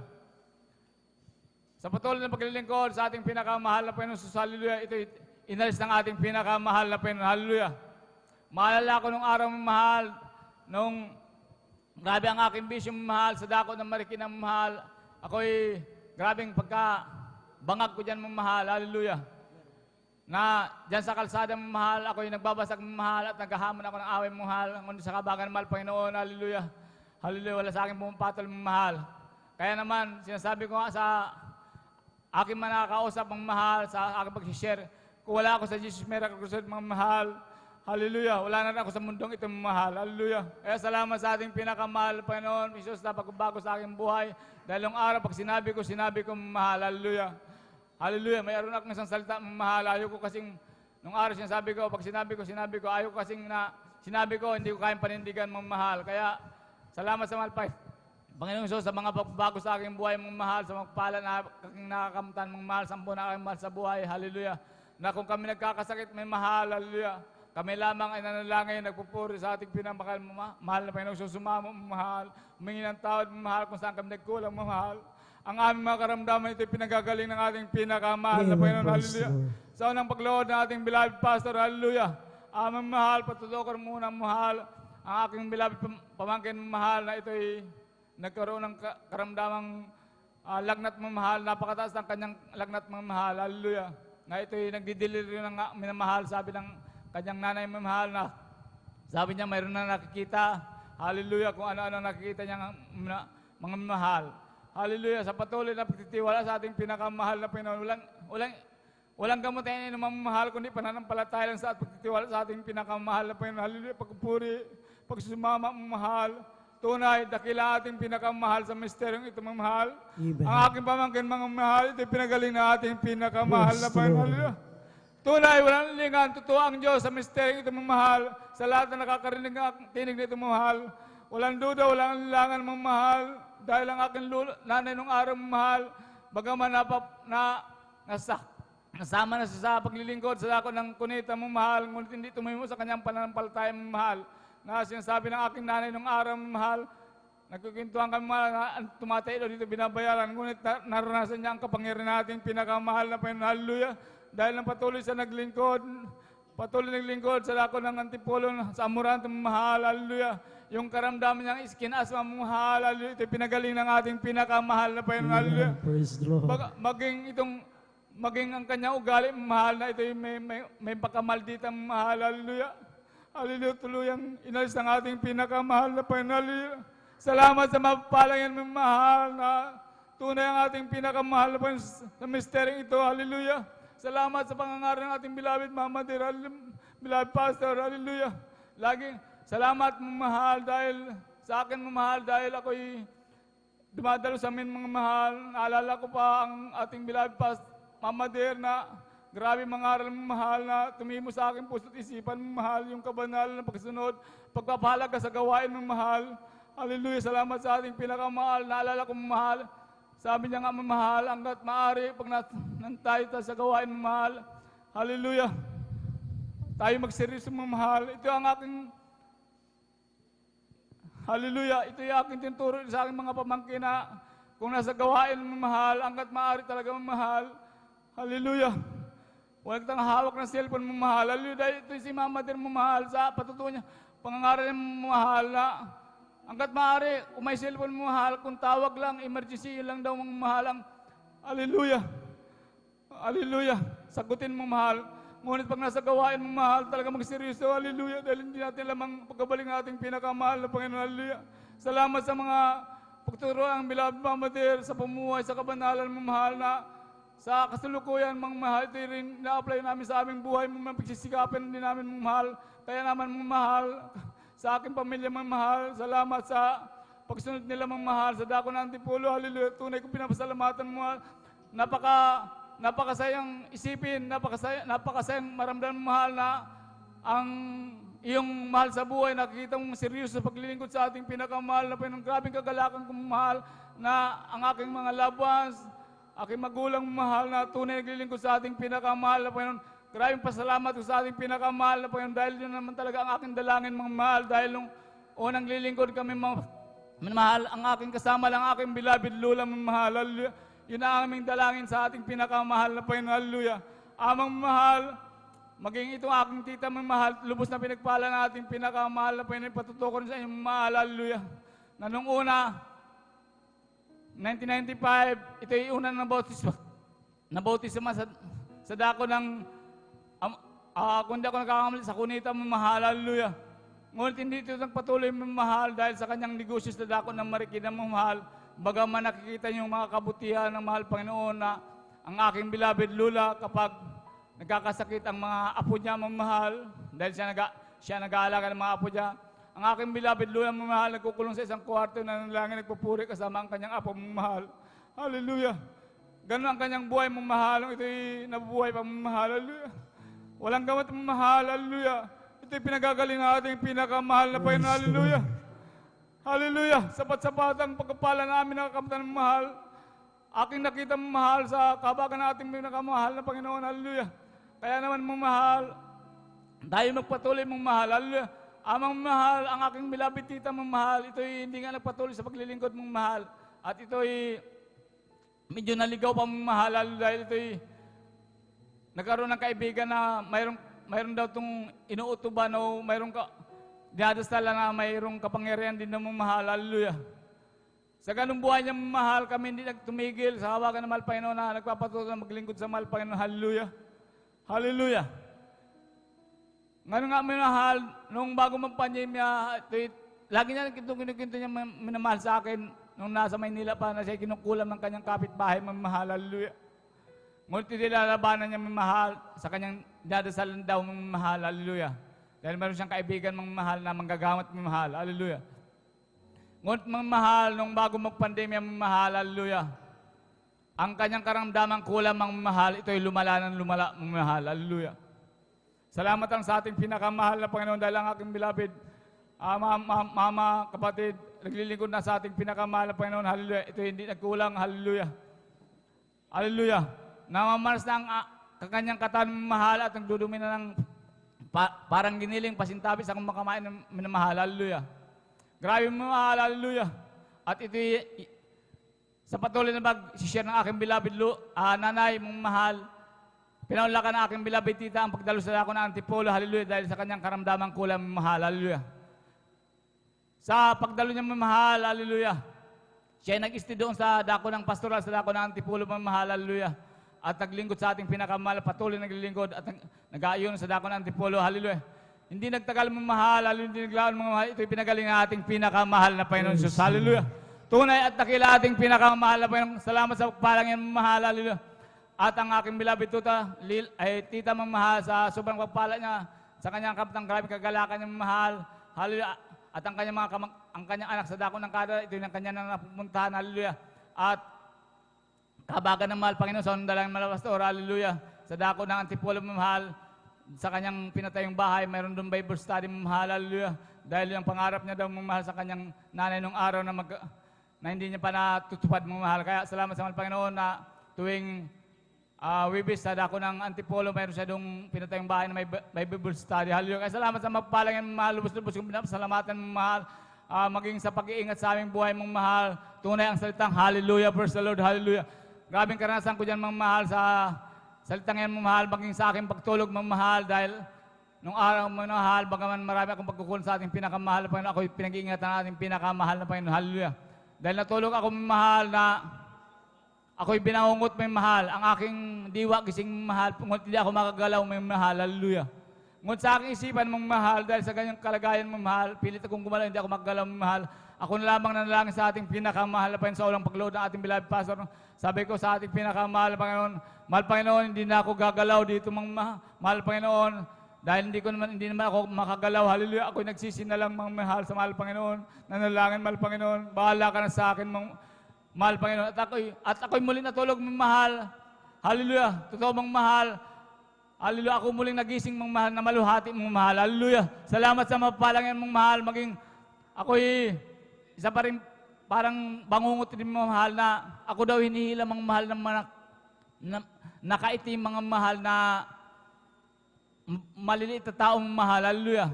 Sa patuloy na paglilingkod sa ating pinakamahal na Panginoon Jesus. Hallelujah. Ito'y inalis ng ating pinakamahal na Panginoon. Hallelujah. Maalala ko nung araw mahal, nung grabe ang aking bisyo mahal, sa dako ng Marikina mahal, ako'y grabing pagka bangag ko dyan mahal. Hallelujah. na dyan sa kalsada mahal, ako yung nagbabasag mahal at naghahamon ako ng away mahal, ngunit sa kabagan mahal, Panginoon, hallelujah. Hallelujah, wala sa akin pumapatol mahal. Kaya naman, sinasabi ko nga sa aking manakausap mga mahal, sa aking pag-share, kung wala ako sa Jesus Miracle Crusade mga mahal, hallelujah, wala na rin ako sa mundong ito mga mahal, hallelujah. Kaya salamat sa ating pinakamahal, Panginoon, Jesus, na pagbabago sa aking buhay, dahil yung araw, pag sinabi ko mga mahal, hallelujah. Hallelujah, mayroon akong isang salita mga mahal, ayaw ko kasing, nung araw sinasabi ko, pag sinabi ko, ayaw ko kasing na, sinabi ko, hindi ko kayang panindigan mga mahal. Kaya, salamat sa mahal, Panginoong Diyos, sa mga pagbabago sa aking buhay mga mahal, sa magpala na aking nakakamtan mga mahal, sampu na aking mahal sa buhay, hallelujah. Na kung kami nagkakasakit may mahal, hallelujah. Kami lamang ay nanalangin, nagpupuri sa ating pinamahal, mahal na Panginoong Diyos, sumama mga mahal, humingi ng tawad mga mahal kung saan kami nagkulang mga mahal. Ang aming mga karamdaman ito pinagagaling ng ating pinakamahal na Panginoon, hallelujah. Sa unang paglood ng ating beloved pastor, hallelujah. Aming mahal, patutokor muna mahal, ang aking beloved pamangkin mahal na ito'y nagkaroon ng karamdamang lagnat mamahal, napakataas ng kanyang lagnat mamahal, hallelujah. Na ito'y nagdidelirio ng minamahal, sabi ng kanyang nanay mamahal na, sabi niya mayroon na nakikita, hallelujah, kung ano-ano nakikita niya mga mamahal. Hallelujah, sa patuloy na pagtitiwala sa ating pinakamahal na Panginoon, walang gamot na mamahal, kundi pananampalataya lang sa pagtitiwala sa ating pinakamahal na Panginoon. Hallelujah, pagpupuri, pagsusumama mahal, tunay, dakila ating pinakamahal sa misteryong ito mamahal. Ang aking pamangkin mga mahal, ito pinagaling na ating pinakamahal na Panginoon. Hallelujah. Tunay, walang lingan, totoo ang Diyos sa misteryong ito mamahal, sa lahat na nakakarinig ng tinig nito mamahal. Walang duda, walang lingangan mamahal, dahil ang aking nanay nung araw mahal, bagaman nasama na sa paglilingkod sa ako ng kunita mahal, ngunit hindi tumimo sa kanyang pananampalataya mahal. Na sinasabi ng aking nanay nung araw mahal, nagkukintuhan kami mahal na tumatay dito binabayaran, ngunit naranasan niya ang kapangyarihan nating pinakamahal na Panginoon, hallelujah. Dahil ng patuloy sa naglingkod sa lako ng Antipolo sa Amoranto mahal, hallelujah. Yung karamdaman niyang skin asthma mahal, hallelujah. Ito'y pinagaling ng ating pinakamahal na Panginoon, hallelujah. Praise the Lord. Maging ang kanyang ugali mahal na ito'y may pakamaldita mahal, hallelujah. Hallelujah, tuluyang inalis ng ating pinakamahal na Panginoon, hallelujah. Salamat sa mapapalang yan mahal na tunay ang ating pinakamahal na Panginoon sa misteryong ito, hallelujah. Salamat sa pangangaral ng ating beloved Mama Dear, beloved Pastor, hallelujah. Laging salamat mahal dahil sa akin mahal dahil ako'y dumadalo sa amin mga mahal. Naalala ko pa ang ating beloved Pastor Mama Dear na grabe mangaral mahal na tumimo sa akin puso't isipan mahal yung kabanal na pagsunod, pagpapahalaga sa gawain mahal. Hallelujah, salamat sa ating pinakamahal. Naalala ko mahal. Sabi niya nga mahal, hanggat maaari, pag nantay tayo sa gawain mahal, hallelujah, tayo magseryoso mahal. Ito ang aking, hallelujah, ito yung aking tinuturo sa aking mga pamangkin na kung nasa gawain mahal, hanggat maaari talaga mahal, hallelujah. Huwag tang hawak ng cellphone mahal, hallelujah, dahil ito si Mama din mahal sa patutuwa niya, pangangaral mahal na, hanggat maaari, kung may cellphone mo mahal, kung tawag lang, emergency, yun lang daw mga mahal ang, hallelujah, hallelujah, sagutin mo mahal. Ngunit pag nasa gawain mo mahal, talaga magseryoso, hallelujah, dahil hindi natin lamang pagkabaling ating pinakamahal na Panginoon, hallelujah. Salamat sa mga pagturuan, beloved Mama Dear, sa pumuhay, sa kabanalan mo mahal na, sa kasalukuyan mga mahal, ito rin na-apply namin sa aming buhay, mga pagsisikapin din namin mga mahal, kaya naman mga mahal, sa aking pamilya mga mahal, salamat sa pagsunod nila mga mahal, sa dako ng Antipolo, hallelujah, tunay kong pinapasalamatan mga mahal, napakasayang isipin, napakasayang maramdaman mahal na ang iyong mahal sa buhay, nakikita mong seryoso sa paglilingkod sa ating pinakamahal na Panginoon, grabing kagalakan kong mahal na ang aking mga loved ones, aking magulang mahal na tunay naglilingkod sa ating pinakamahal na Panginoon. Maraming pasalamat ko sa ating pinakamahal na Panginoon dahil yun naman talaga ang aking dalangin mga mahal dahil nung unang lilingkod kami mga mahal, ang aking kasama lang aking beloved Lula mga mahal, hallelujah. Yun ang aming dalangin sa ating pinakamahal na Panginoon, hallelujah. Amang mahal, maging itong aking tita mga mahal, lubos na pinagpala na ating pinakamahal na Panginoon, patutukon sa inyong mahal, hallelujah. Na nung una, 1995, ito yung unang nabautisma sa dako ng kung hindi ako nagkakamali sa kunita mamahal, hallelujah. Ngunit hindi ito nagpatuloy mamahal dahil sa kanyang negosyo sa dako ng Marikina mamahal. Bagaman nakikita niyo yung mga kabutihan ng mahal Panginoon na ang aking beloved Lula kapag nagkakasakit ang mga apo niya mamahal dahil siya nag-aalaga ng mga apo niya. Ang aking beloved Lula mamahal nagkukulong sa isang kwarto na nalangin nagpupuri kasama ang kanyang apo mamahal. Hallelujah. Ganun ang kanyang buhay mamahal. Ito'y nabubuhay pa mamahal. Hallelujah. Walang gamot mamahal. Hallelujah. Ito'y pinagagaling ng ating pinakamahal na Panginoon. Hallelujah. Hallelujah. Sapat-sapat ang pagkapala namin ng kakamtan ng mahal. Aking nakita mamahal sa kabagan ng ating pinakamahal na Panginoon. Hallelujah. Kaya naman mamahal, tayo magpatuloy mamahal. Hallelujah. Amang mahal, ang aking beloved tita mamahal, ito'y hindi nga nagpatuloy sa paglilingkod mamahal. At ito'y medyo naligaw pa mamahal dahil ito'y nagkaroon ng kaibigan na mayroon daw itong inuutuban o mayroon dinadasal na mayroong kapangyarihan din na mamahal. Hallelujah. Sa ganung buhay niya mamahal, kami hindi nagtumigil sa hawakan ng mahal Panginoon na nagpapatuloy na maglingkod sa mahal Panginoon. Hallelujah. Hallelujah. Ngayon nga minahal, nung bago magpandemya, lagi niya kinukwento niya minamahal sa akin nung nasa Maynila pa na siya kinukulam ng kanyang kapitbahay mamahal. Hallelujah. Ngunit nilalabanan niya mamahal sa kanyang dadasalan daw mamahal. Hallelujah. Dahil meron siyang kaibigan mamahal na manggagamot mamahal. Hallelujah. Ngunit mamahal, nung bago magpandemya mamahal. Hallelujah. Ang kanyang karamdaman kulam mamahal, ito'y lumala ng lumala mamahal. Hallelujah. Salamat ang sa ating pinakamahal na Panginoon dahil ang aking beloved mama, kapatid, naglilingkod na sa ating pinakamahal na Panginoon. Hallelujah. Ito hindi nagkulang. Hallelujah. Hallelujah. Namamaras na ang kanyang katawan mahal at nagdudumi na ng parang giniling pasintabi sa kung makamain ng minamahal. Hallelujah. Grabe mamahal. Hallelujah. At ito sa patuloy na mag-share ng aking beloved nanay mong mahal, pinaunlakan ng aking beloved tita ang pagdalo sa dako ng Antipolo. Hallelujah. Dahil sa kanyang karamdaman kulang mamahal. Hallelujah. Sa pagdalo niya mamahal. Hallelujah. Siya ay nag-isti doon sa dako ng pastoral sa dako ng Antipolo mamahal. Hallelujah. At naglingkod sa ating pinakamahal, patuloy naglilingkod at nag-aayon sa dako ng Antipolo. Hallelujah. Hindi nagtagal mamahal. Hallelujah. Hindi naglaon mamahal. Ito'y pinagaling ng ating pinakamahal na Panginoon Jesus. Hallelujah. Tunay at dakila ating pinakamahal na Panginoon. Salamat sa pagpalang yan mamahal. Hallelujah. At ang aking beloved tita mamahal sa sobrang pagpala niya sa kanyang kapatang grabe kagalakan niya mamahal. Hallelujah. At ang kanyang anak sa dako ng kada, ito yung kanya na napupuntahan. Hallelujah. At kabagan ng mahal Panginoon sa unang mahal pastor. Hallelujah. Sa dako ng Antipolo mamahal, sa kanyang pinatayong bahay, mayroon doon Bible study mamahal. Hallelujah. Dahil yung pangarap niya daw mamahal sa kanyang nanay nung araw na hindi niya pa natutupad mamahal. Kaya salamat sa mahal Panginoon na tuwing Wibis sa dako ng Antipolo, mayroon siya doong pinatayong bahay na may Bible study. Hallelujah. Kaya salamat sa magpalang yan, mahal. Lubos-lubos kong pinapasalamatan mong mahal. Maging sa pag-iingat sa aming buhay mong mahal. Tunay ang salitang hallelujah. Praise the Lord. Hallelujah. Grabing karanasan ko dyan mong mahal sa salitang yan mong mahal. Maging sa aking pagtulog mong mahal. Dahil nung araw mong mahal, bagaman marami akong pagkukulong sa ating pinakamahal na Panginoon, ako'y pinag-iingatan ng ating pinakamahal na Panginoon. Hallelujah. Dahil natulog ako mong mahal na ako'y binangungot may mahal. Ang aking diwa gising mahal. Ngunit hindi ako makagalaw may mahal. Hallelujah. Ngunit sa aking isipan mong mahal, dahil sa ganyang kalagayan mong mahal, pilit akong gumalaw, hindi ako makagalaw may mahal. Ako na lamang nanalangin sa ating pinakamahal na Panginoon sa ulang pagload ng ating beloved pastor. Sabi ko sa ating pinakamahal na Panginoon, mahal Panginoon, hindi na ako gagalaw dito mahal Panginoon. Dahil hindi naman ako makagalaw. Hallelujah. Ako'y nagsisinalang mga mahal sa mahal Panginoon. Nanalangin mahal Panginoon. Bahala ka na sa akin mahal Panginoon. At ako'y muling natulog mahal. Hallelujah. Totoo mang mahal. Hallelujah. Ako muling nagising mong mahal na maluhati mong mahal. Hallelujah. Salamat sa mapalangan mong mahal. Maging ako'y isa pa rin parang bangungot din mong mahal na ako daw hinihila mong mahal na nakaitim mga mahal na maliliit na taong mahal. Hallelujah.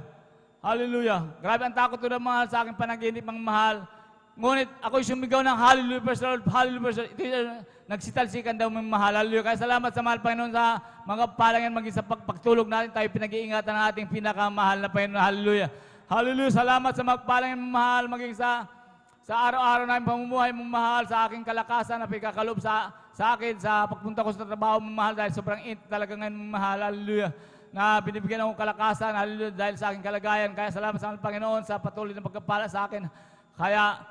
Hallelujah. Grabe ang takot ko na mahal sa aking panaginip mga mahal. Ngunit ako'y sumigaw ng hallelujah, praise the Lord, hallelujah, praise the Lord. Ito nagsitalsikan daw mga mahal. Hallelujah. Kaya salamat sa mahal Panginoon sa mga palangan maging sa pagtulog natin. Tayo pinag-iingatan ng ating pinakamahal na Panginoon. Hallelujah. Hallelujah. Salamat sa mga palangan mahal maging sa araw-araw namin pamumuhay mong mahal, sa aking kalakasan na pagkakalob sa akin, sa pagpunta ko sa trabaho mong mahal dahil sobrang init talaga ngayon mong mahal. Hallelujah. na binibigyan akong kalakasan, hallelujah, dahil sa aking kalagayan. Kaya salamat sa Panginoon sa patuloy na pagkapala sa akin. Kaya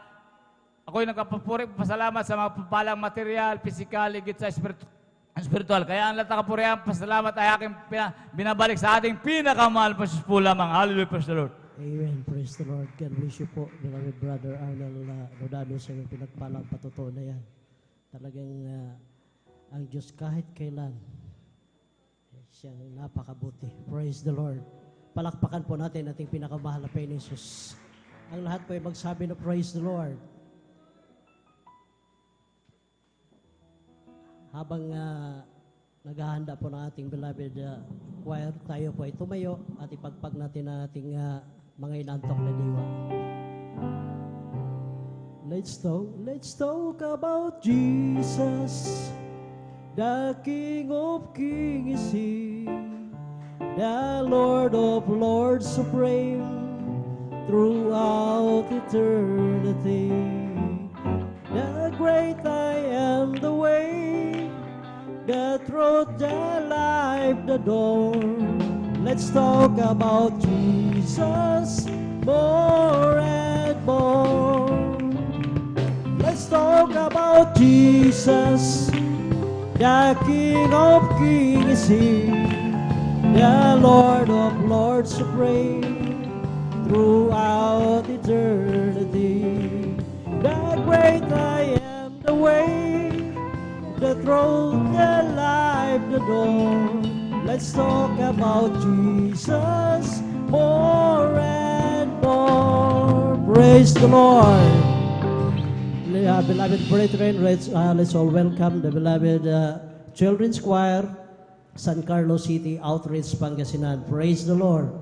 ako'y nagpapuri, pasalamat sa mga papalang material, physical, higit sa spiritual. Kaya ang lahat ng kapurihan, pasalamat ay aking binabalik sa ating pinakamahal pa sa po lamang. Hallelujah, praise the Lord. Amen. Praise the Lord. God bless you po, beloved brother Arnel Rodano, sa iyong pinagpalang patutuo na yan. Talagang ang Diyos kahit kailan, siyang napakabuti. Praise the Lord. Palakpakan po natin ating pinakamahal na Panginoon Jesus. Ang lahat po ay magsabi na praise the Lord. Habang naghahanda po ng ating beloved choir, tayo po ay tumayo at ipagpag natin ang ating mga inantok na diwa. Let's talk about Jesus. The King of Kings is He, the Lord of Lords supreme, throughout eternity. The great I am, the way, the truth, the life, the door. Let's talk about Jesus more and more. Let's talk about Jesus. The King of Kings is He, the Lord of Lords supreme, throughout eternity. The great I am, the way, the truth, the life, the door. Let's talk about Jesus more and more. Praise the Lord. Beloved brethren, let's all welcome the beloved Children's Choir, San Carlos City Outreach, Pangasinan. Praise the Lord.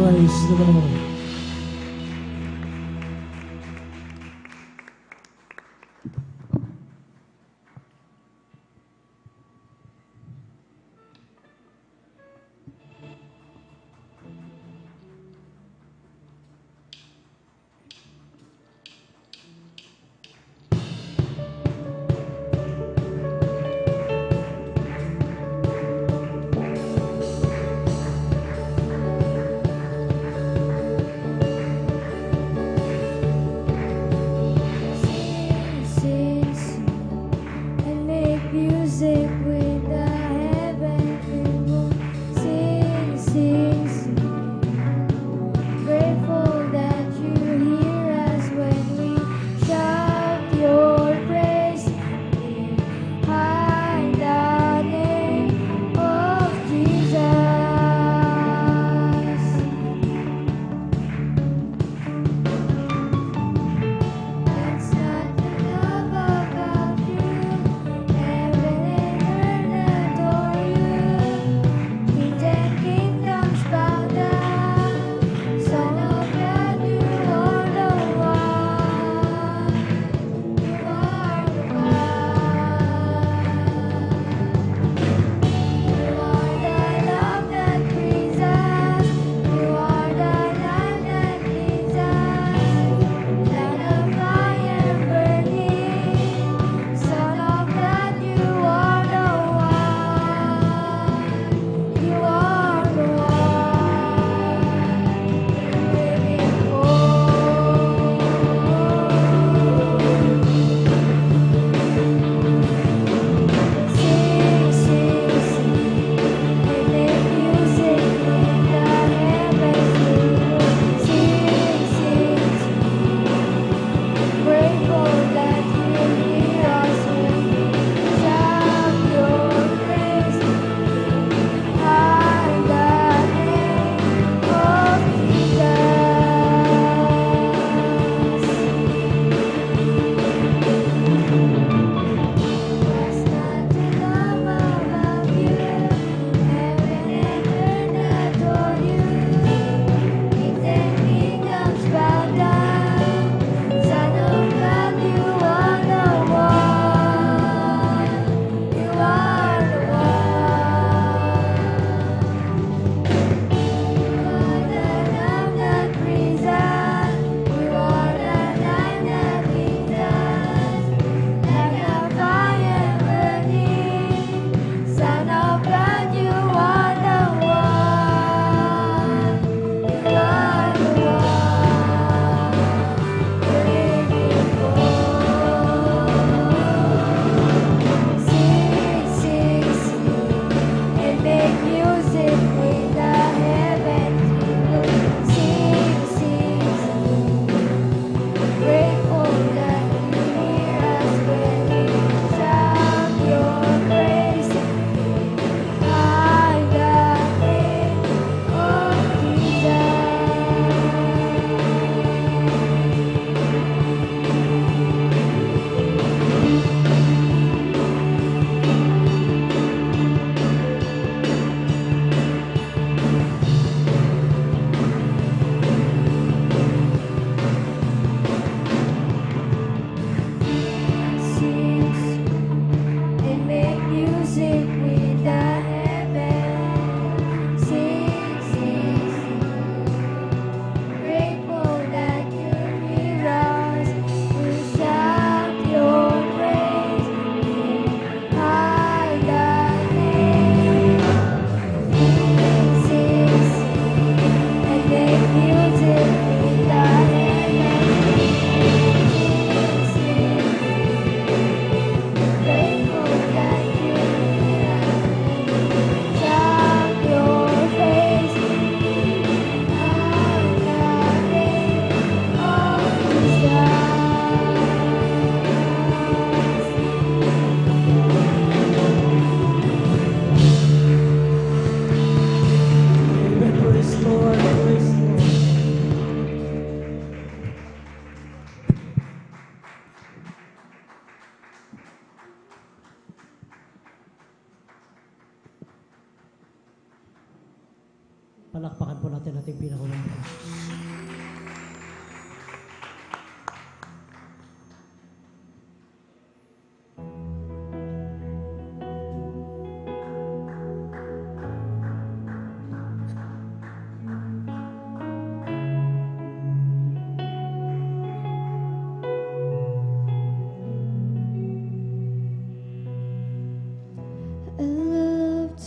Praise the Lord.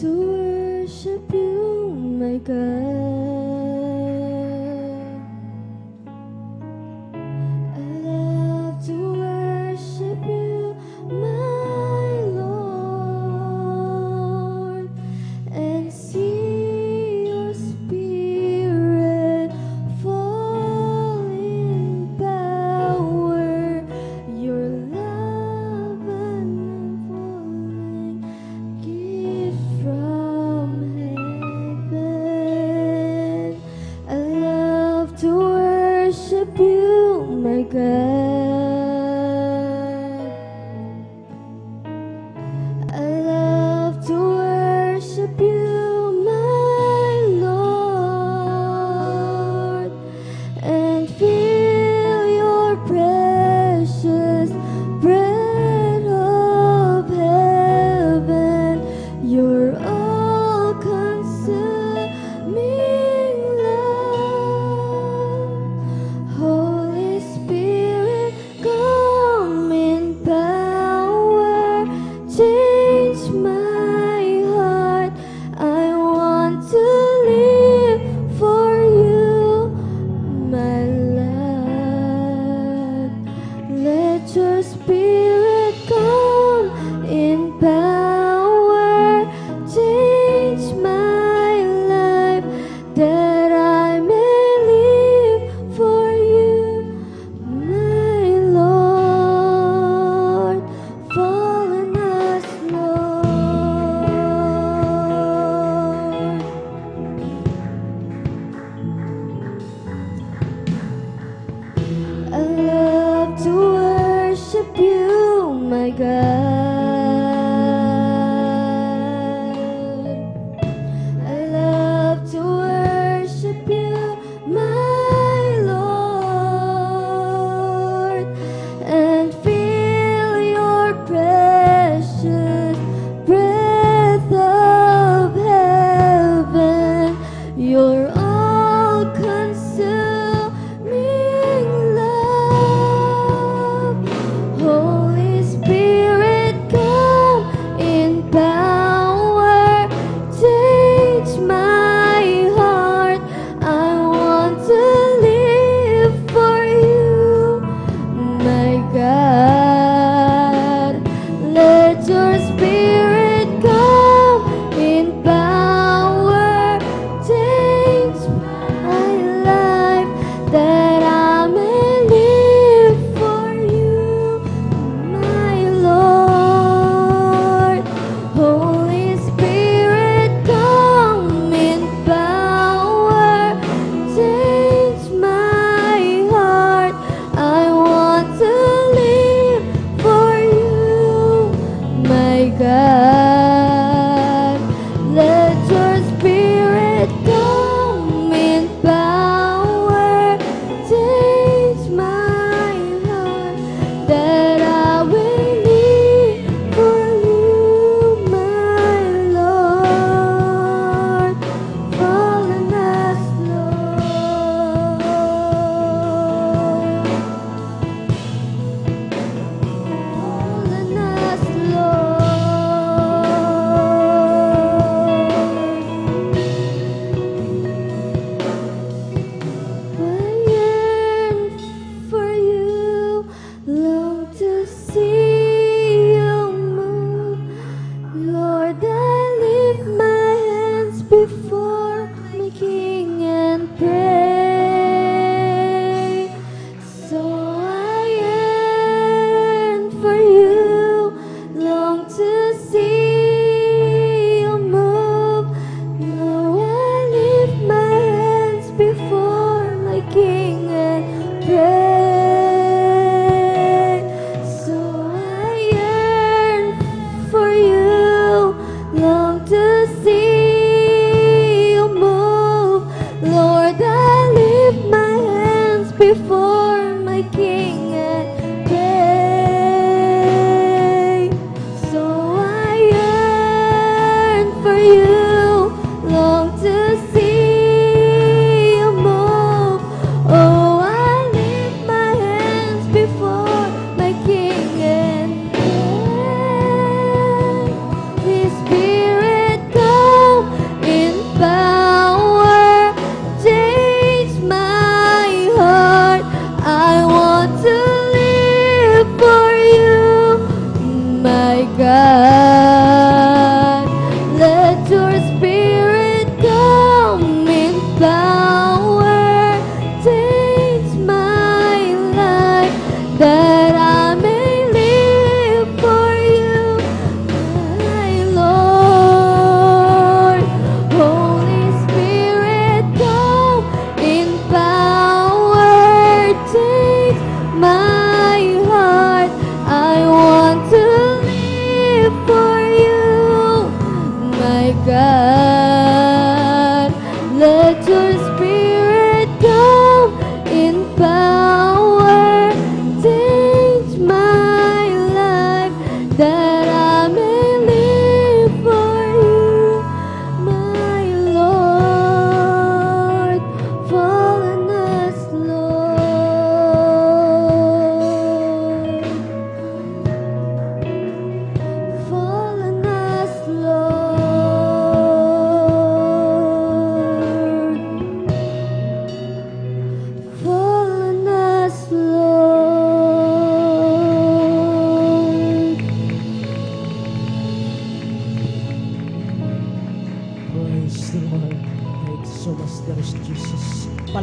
to worship you, my God. I love to worship you, my Lord, and see your spirit fall in power, your love unfolding gift from heaven. I love to worship you, my God. I love to worship you, my Lord, and feel your precious bread of heaven, your all-consuming love. Holy Spirit, come in power, change my heart. I want to live for you, my Lord. Let your spirit come in power, change my life, that I may live for you, my Lord. Fall on us, Lord. I love to worship you, my God. I love to worship you, my Lord, and feel your precious breath of heaven, your all-consuming love. Holy Spirit,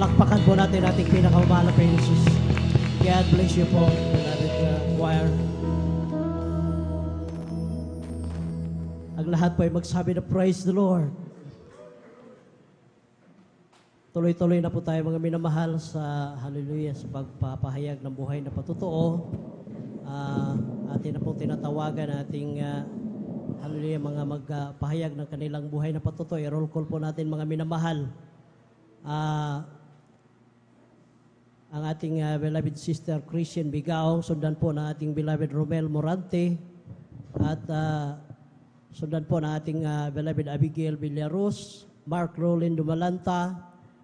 Palakpakan po natin ating pinakamamahal na Panginoon Jesus. God bless you po, beloved choir. Ang lahat po ay magsabi na praise the Lord. Tuloy-tuloy na po tayo mga minamahal sa hallelujah, sa pagpapahayag ng buhay na patotoo. Atin na pong tinatawagan ating hallelujah, mga magpahayag ng kanilang buhay na patotoo. I-roll call po natin mga minamahal. Ang ating beloved sister Christian Bigaong, sundan po ng ating beloved Romel Morante, at sundan po ng ating beloved Abigail Villaruz, Mark Rolin Dumalanta,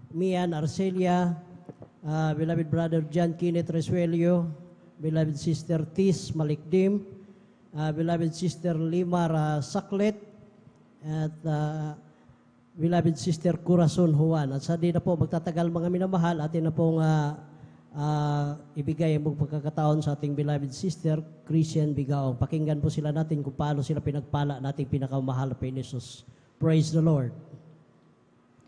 Mian Arcelia, beloved brother John Kenneth Resuelio, beloved sister Tis Malikdim, beloved sister Limar Saklet, at beloved sister Corazon Juan. At sa di na po magtatagal mga minamahal, atin na pong ibigay ang pagkakataon sa ating beloved sister Christian Bigaong. Pakinggan po sila natin kung paano sila pinagpala nating pinakamahal na Panginoon Jesus. Praise the Lord.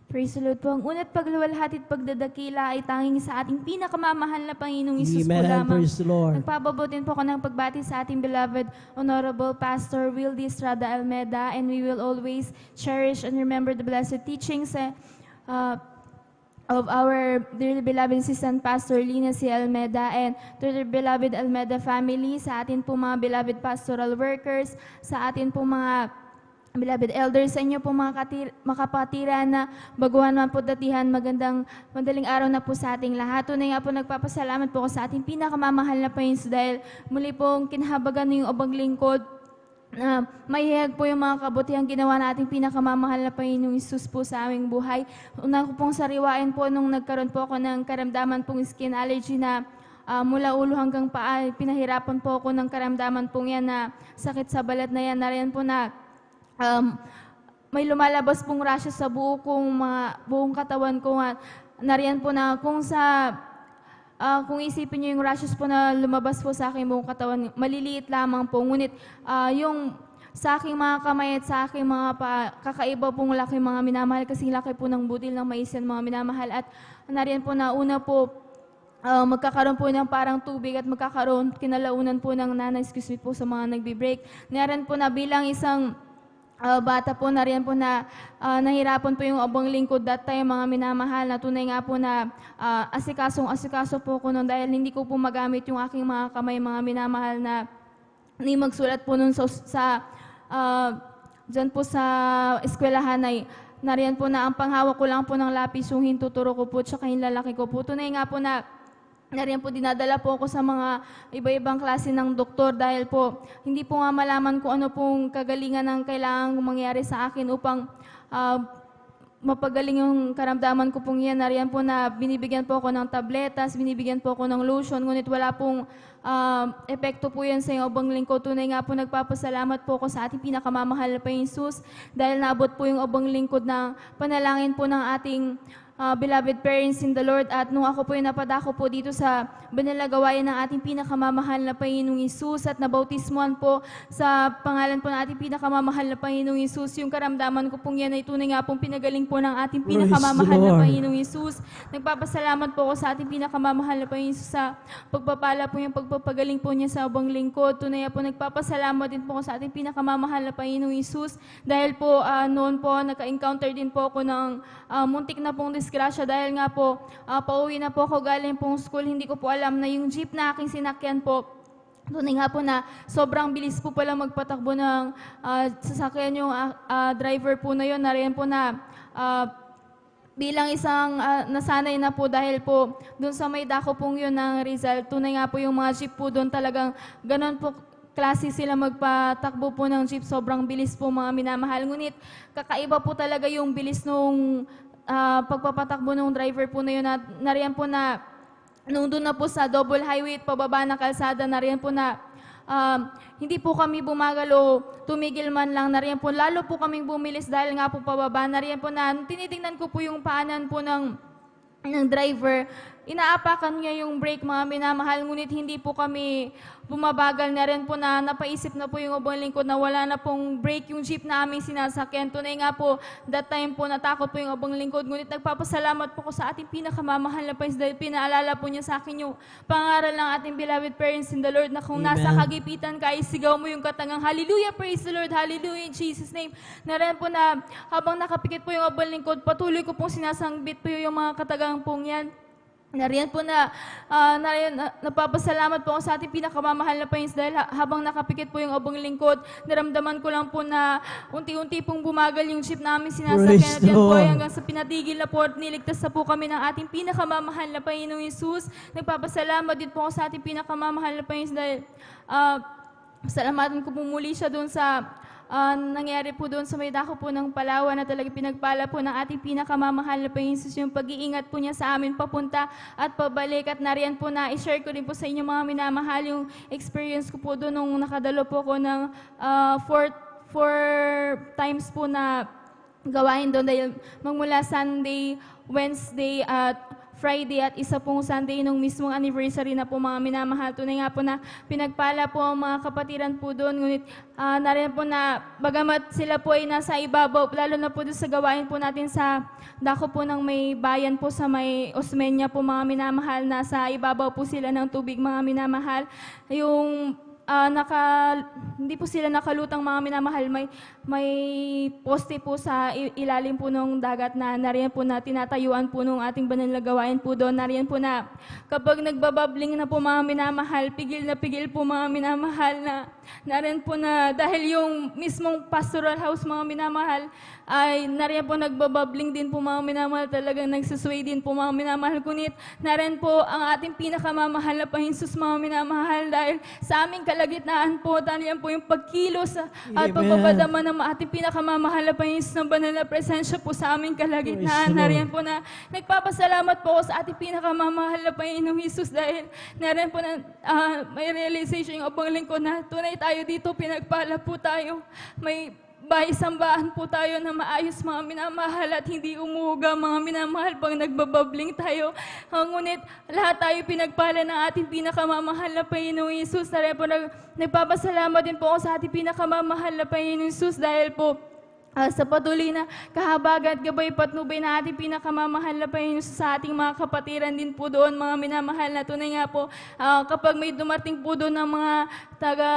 Praise the Lord po. Ang una't pagluwalhati at pagdadakila ay tanging sa ating pinakamamahal na Panginoong Isus po Amen. lamang. Praise the Lord. Nagpapabutin po ako ng pagbati sa ating beloved Honorable Pastor Wildy Estrada Almeda, and we will always cherish and remember the blessed teachings of our dearly beloved Assistant Pastor Lina C. Almeda, and to the beloved Almeda family, sa atin po mga beloved pastoral workers, sa atin po mga beloved elders, sa inyo po mga makapatiran na baguhan man po datihan, madaling araw na po sa ating lahat. Tunay nga po nagpapasalamat po ako sa ating pinakamamahal na Panginoon dahil muli pong kinahabagan yung obang lingkod na mahihag po yung mga kabutihang ginawa na ating pinakamamahal na Panginoong Isus po sa aming buhay. Una ko pong sariwain po nung nagkaroon po ako ng karamdaman pong skin allergy na mula ulo hanggang paa, pinahirapan po ako ng karamdaman pong yan na sakit sa balat na yan. Nariyan po na may lumalabas pong rashes sa buong katawan ko. Nariyan po na kung isipin niyo yung rashes po na lumabas po sa aking buong katawan, maliliit lamang po. Ngunit yung sa aking mga kamay at sa aking mga kakaiba pong laki mga minamahal, kasing laki po ng budil ng mais yan mga minamahal. At nariyan po na una po, magkakaroon po ng parang tubig at magkakaroon kinalaunan po ng nanay, excuse me po sa mga nagbi-break. Nariyan po na bilang isang bata po, nariyan po na nahirapan po yung abang lingkod that time mga minamahal, na tunay nga po na asikaso po ko nun dahil hindi ko po magamit yung aking mga kamay mga minamahal na ni magsulat po nun dyan po sa eskwelahan ay nariyan po na ang panghawak ko lang po ng lapis yung hintuturo ko po tsaka yung lalaki ko po. Tunay nga po na nariyan po dinadala po ako sa mga iba-ibang klase ng doktor dahil po hindi po nga malaman kung ano pong kagalingan ng kailangan mangyari sa akin upang mapagaling yung karamdaman ko pong yan. Nariyan po na binibigyan po ako ng tabletas, binibigyan po ako ng lotion, ngunit wala pong epekto po yan sa yung obang lingkod. Tunay nga po nagpapasalamat po ako sa ating pinakamamahal na Panginoong Jesus dahil naabot po yung obang lingkod ng panalangin po ng ating beloved parents in the Lord. At nung ako po yung napadako po dito sa banalagawayan ng ating pinakamamahal na Panginoong Isus at nabautismuhan po sa pangalan po ng ating pinakamamahal na Panginoong Isus, yung karamdaman ko pong yan ay tunay nga pong pinagaling po ng ating pinakamamahal na Panginoong Isus. Nagpapasalamat po ako sa ating pinakamamahal na Panginoong Isus sa pagpapala po yung pagpapagaling po niya sa ubang lingkod. Tunay po nagpapasalamat din po ako sa ating pinakamamahal na Panginoong Isus dahil po noon po naka-encounter din po ako ng muntik na pong disgrasya dahil nga po pauwi na po ako galing pong school. Hindi ko po alam na yung jeep na aking sinakyan po, tunay nga po na sobrang bilis po pala magpatakbo ng sasakyan yung driver po na yun. Nariyan po na bilang isang nasanay na po dahil po doon sa may dako pong yun ng Rizal, tunay nga po yung mga jeep po doon talagang ganon po klase sila magpatakbo po ng jeep. Sobrang bilis po mga minamahal. Ngunit kakaiba po talaga yung bilis nung pagpapatakbo ng driver po na yun. Nariyan po na nung doon na po sa double highway at pababa na kalsada, nariyan po na hindi po kami bumagal o tumigil man lang. Nariyan po lalo po kaming bumilis dahil nga po pababa. Nariyan po na tinitingnan ko po yung paanan po ng driver. inaapakan niya yung brake, mga minamahal, ngunit hindi po kami bumabagal na rin po na napaisip na po yung obang lingkod na wala na pong brake yung jeep na aming sinasakyan. Tunay nga po, that time po natakot po yung obang lingkod, ngunit nagpapasalamat po ko sa ating pinakamamahal na Panginoon dahil pinaalala po niya sa akin yung pangaral ng ating beloved parents in the Lord na kung Amen. nasa kagipitan ka, isigaw mo yung katangang hallelujah, praise the Lord, hallelujah, in Jesus' name. Na rin po na habang nakapikit po yung obang lingkod, patuloy ko pong sinasangbit po yung mga katagang pong yan. Nariyan po napapasalamat po ako sa ating pinakamamahal na Panginoon dahil habang nakapikit po yung obang lingkod, naramdaman ko lang po na unti-unti pong bumagal yung jeep namin sinasakyan. At yan po ay hanggang sa pinatigil na po at niligtas na po kami ng ating pinakamamahal na Panginoong Hesus. Nagpapasalamat din po ako sa ating pinakamamahal na Panginoon dahil salamatan ko po muli siya doon sa nangyari po doon sa may dako po ng Palawan na talaga pinagpala po ng ating pinakamamahal na Panginoon Jesus, yung pag-iingat po niya sa amin papunta at pabalik. At nariyan po na i-share ko din po sa inyo mga minamahal yung experience ko po doon nung nakadalo po ko ng four times po na gawain doon dahil magmula Sunday, Wednesday at Friday at isa pong Sunday nung mismong anniversary na po mga minamahal. Tunay nga po na pinagpala po ang mga kapatiran po doon. Ngunit nariyan po na bagamat sila po ay nasa ibabaw, lalo na po doon sa gawain po natin sa dako po ng may bayan po sa may Osmeña po mga minamahal. Nasa ibabaw po sila ng tubig mga minamahal. Yung hindi po sila nakalutang mga minamahal. May poste po sa ilalim po ng dagat na nariyan po na tinatayuan po ng ating banal na gawain po doon. Nariyan po na kapag nagbababling na po mga minamahal, pigil na pigil po mga minamahal na nariyan po na dahil yung mismong pastoral house mga minamahal ay nariyan po nagbababling din po mga minamahal, talagang nagsusway din po mga minamahal. Kunit nariyan po ang ating pinakamamahal na Panginoon Jesus mga minamahal dahil sa aming kalagitnaan po, nariyan po yung pagkilos at pagbabadama ng ating pinakamamahal na Panginoon Jesus ng banal na presensya po sa aming kalagitnaan. Nariyan po na nagpapasalamat po ako sa ating pinakamamahal na Panginoong Jesus dahil nariyan po na may realization yung obang lingkod na tunay tayo dito, pinagpala po tayo. May bahay-sambahan po tayo na maayos mga minamahal at hindi umuuga mga minamahal pag nagbababling tayo. Ngunit lahat tayo pinagpala ng ating pinakamamahal na Panginoong Hesus. Nagpapasalamat din po ako sa ating pinakamamahal na Panginoong Hesus dahil po sa patuloy na kahabagan at gabay patnubay na ating pinakamamahal na Panginoon sa ating mga kapatiran din po doon, mga minamahal na tunay nga po, kapag may dumating po doon ng mga taga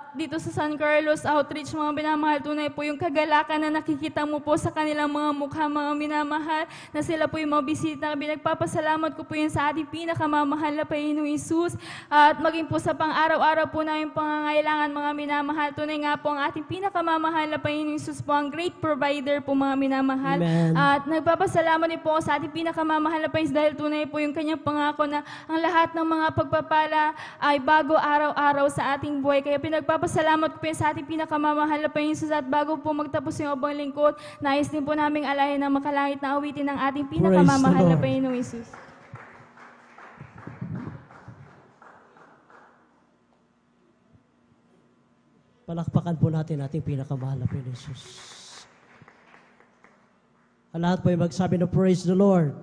dito sa San Carlos Outreach, mga minamahal, tunay po yung kagalakan na nakikita mo po sa kanilang mga mukha, mga minamahal, na sila po yung mga bisita. Pinagpapasalamat ko po yun sa ating pinakamamahal na Panginoong Hesus at maging po sa pang-araw-araw po namin pangangailangan, mga minamahal. Tunay nga po ang ating pinakamamahal na Panginoong Hesus po ang great provider po, mga minamahal. Amen. At nagpapasalamat din po ako sa ating pinakamamahal na Panginoon dahil tunay po yung kanyang pangako na ang lahat ng mga pagpapala ay bago araw-araw sa ating buhay. Kaya pinagpapasalamat ko po sa ating pinakamamahal na Panginoon Jesus at bago po magtapos yung obang lingkod, nais din po naming alayin ng makalangit na awitin ng ating pinakamamahal na Panginoong Jesus. Palakpakan po natin ating pinakamahal na Panginoon Jesus. Ang lahat po ay magsabi na praise the Lord.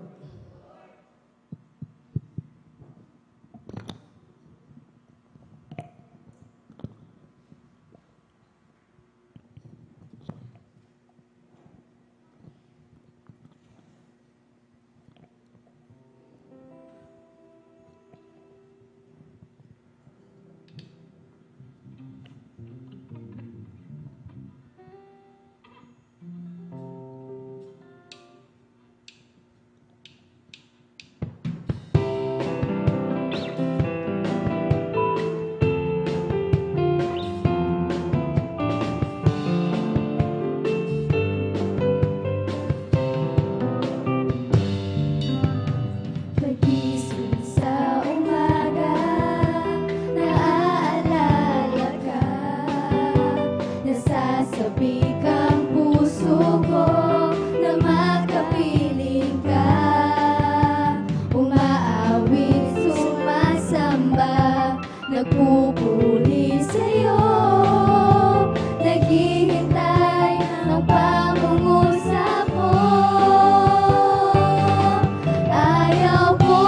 Pagising sa umaga, naaalala ka, nasasabik ang puso ko na makapiling ka. Umaawit, sumasamba, nagpupuli sa'yo, naghihintay ng pangungusap mo. Ayaw ko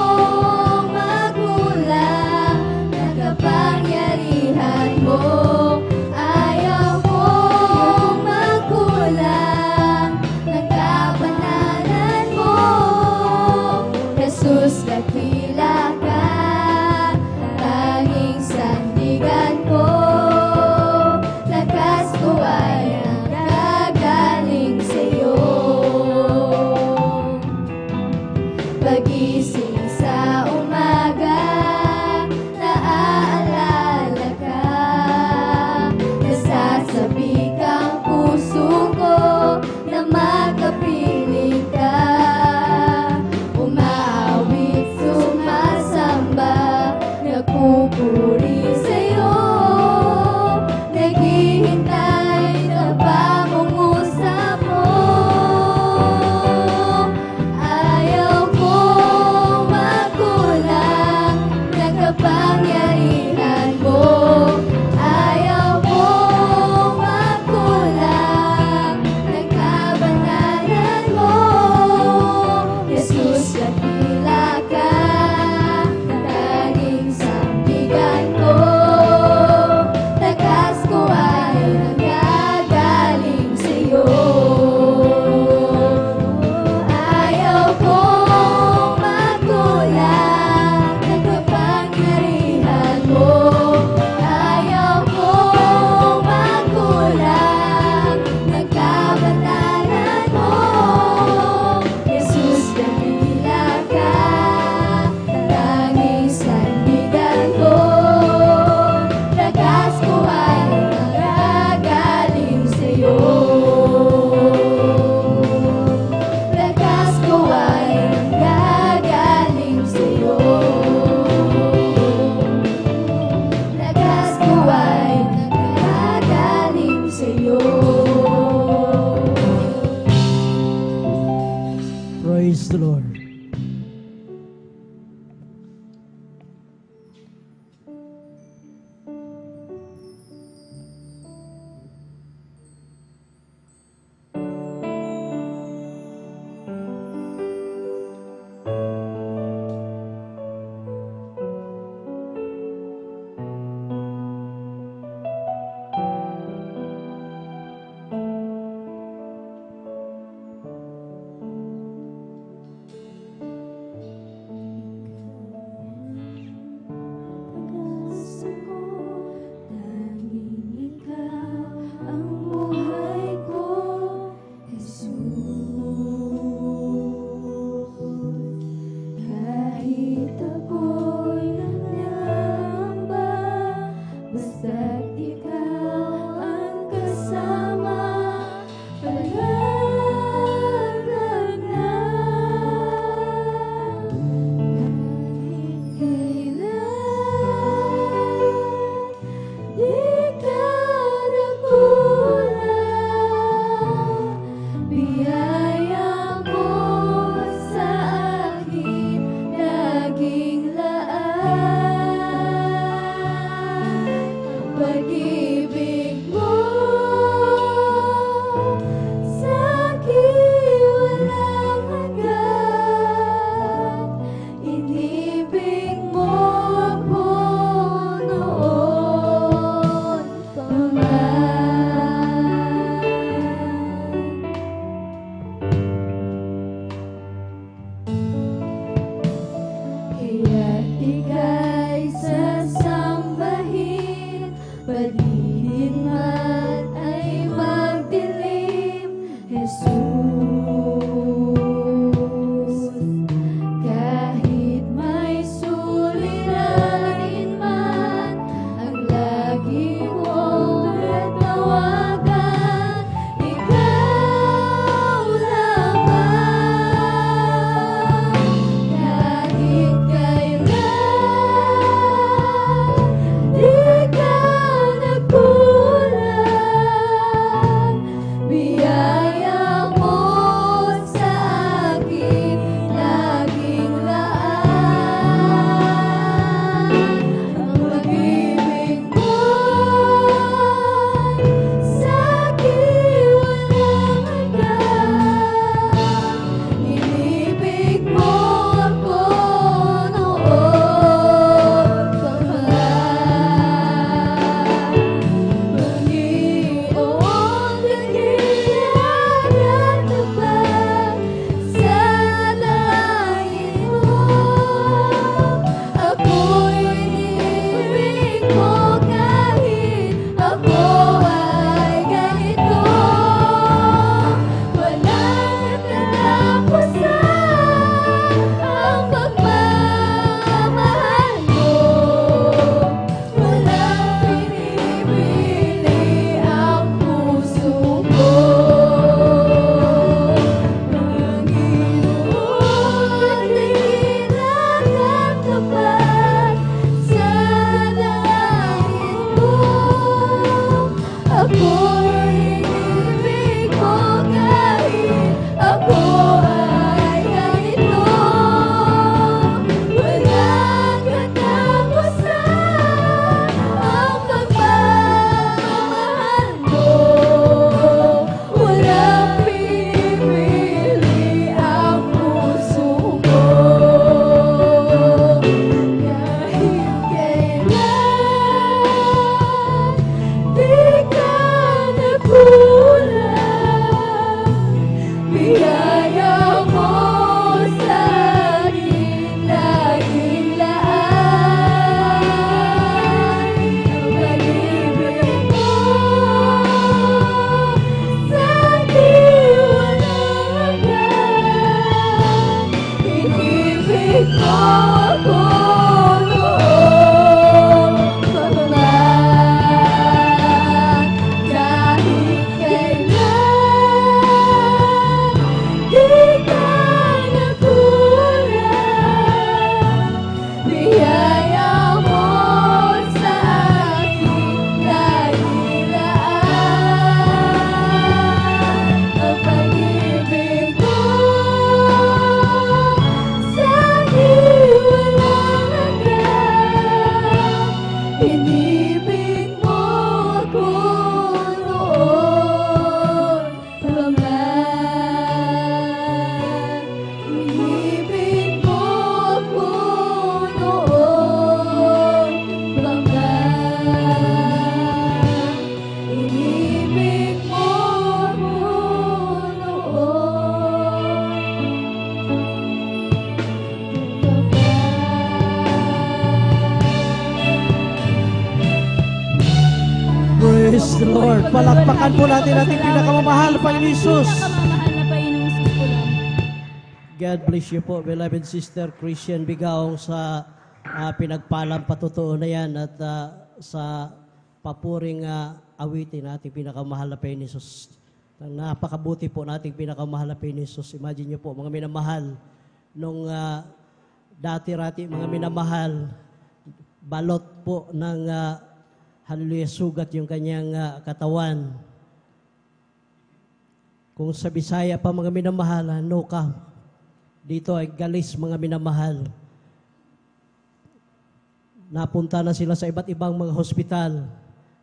Jesus, dakila ka, tanging sandigan ko. Lakas ko ay nagagaling sa'yo. Pagising sa umaga, naaalala ka. Nasasabi kang puso ko na magkapiling ka. Umaawit, sumasamba, nagpupuri sa'yo. Naghihintay na pangungusap mo. Ayaw kong magkulang ng kapangyarihan mo. Ayaw kong magkulang ng kabanalan mo. Jesus, dakila ka, tanging sandigan ko. Lakas ko ay nagagaling sa'yo. Ayaw kong magkulang ng kapangyarihan mo. Ayaw kong magkulang ng kabanalan mo. Jesus, dakila ka, tanging sandigan ko. Lakas ko ay nagagaling sa'yo. Lakas ko ay nagagaling sa'yo. Lakas ko ay nagagaling sa'yo. Praise the Lord. Kahit kailan Inibig mo ako noon pa man. Kahit kailan di ka nakulang. Biyaya mo sa aking dahilan. Ang pag-ibig mo sa akin walang hanggan. Inibig mo ako noon pa man. Inibig mo ako noon pa man. Inibig mo ako Praise the Lord. Palakpakan po natin ating pinakamamahal na Panginoon Jesus. Pinakamamahal na Panginoong Jesus po lang. God bless you po, beloved sister Christian Bigaong sa pinagpalang patutuo na yan at sa papuring awitin nating pinakamahal na Panginoon Jesus. Napakabuti po nating pinakamahal na Panginoon Jesus. Imagine niyo po, mga minamahal, nung dati-rati mga minamahal, balot po ng hallelujah, sugat yung kanyang katawan. Kung sa Bisaya pa mga minamahal, no ka. Dito ay galis mga minamahal. Napunta na sila sa iba't ibang mga hospital.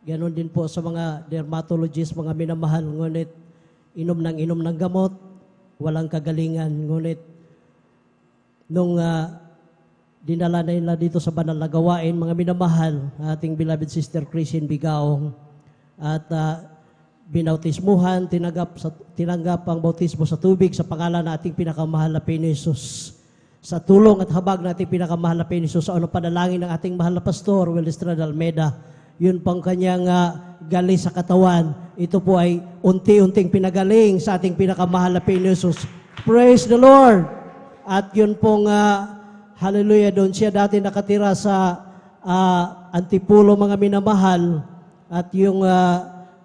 Ganon din po sa mga dermatologist, mga minamahal. Ngunit inom ng gamot, walang kagalingan. Ngunit nung dinala na nila dito sa banal na gawain, mga minamahal, ating beloved sister Christian Bigaong, at binautismuhan, tinanggap ang bautismo sa tubig sa pangalan na ating pinakamahal na Panginoon Jesus. Sa tulong at habag na ating pinakamahal na Panginoon Jesus, sa unang panalangin ng ating mahal na pastor, Will Estrada Almeida, yun pang kanyang galing sa katawan. Ito po ay unti-unting pinagaling sa ating pinakamahal na Panginoon Jesus. Praise the Lord! At yun pong hallelujah, doon siya dati nakatira sa Antipulo, mga minamahal, at yung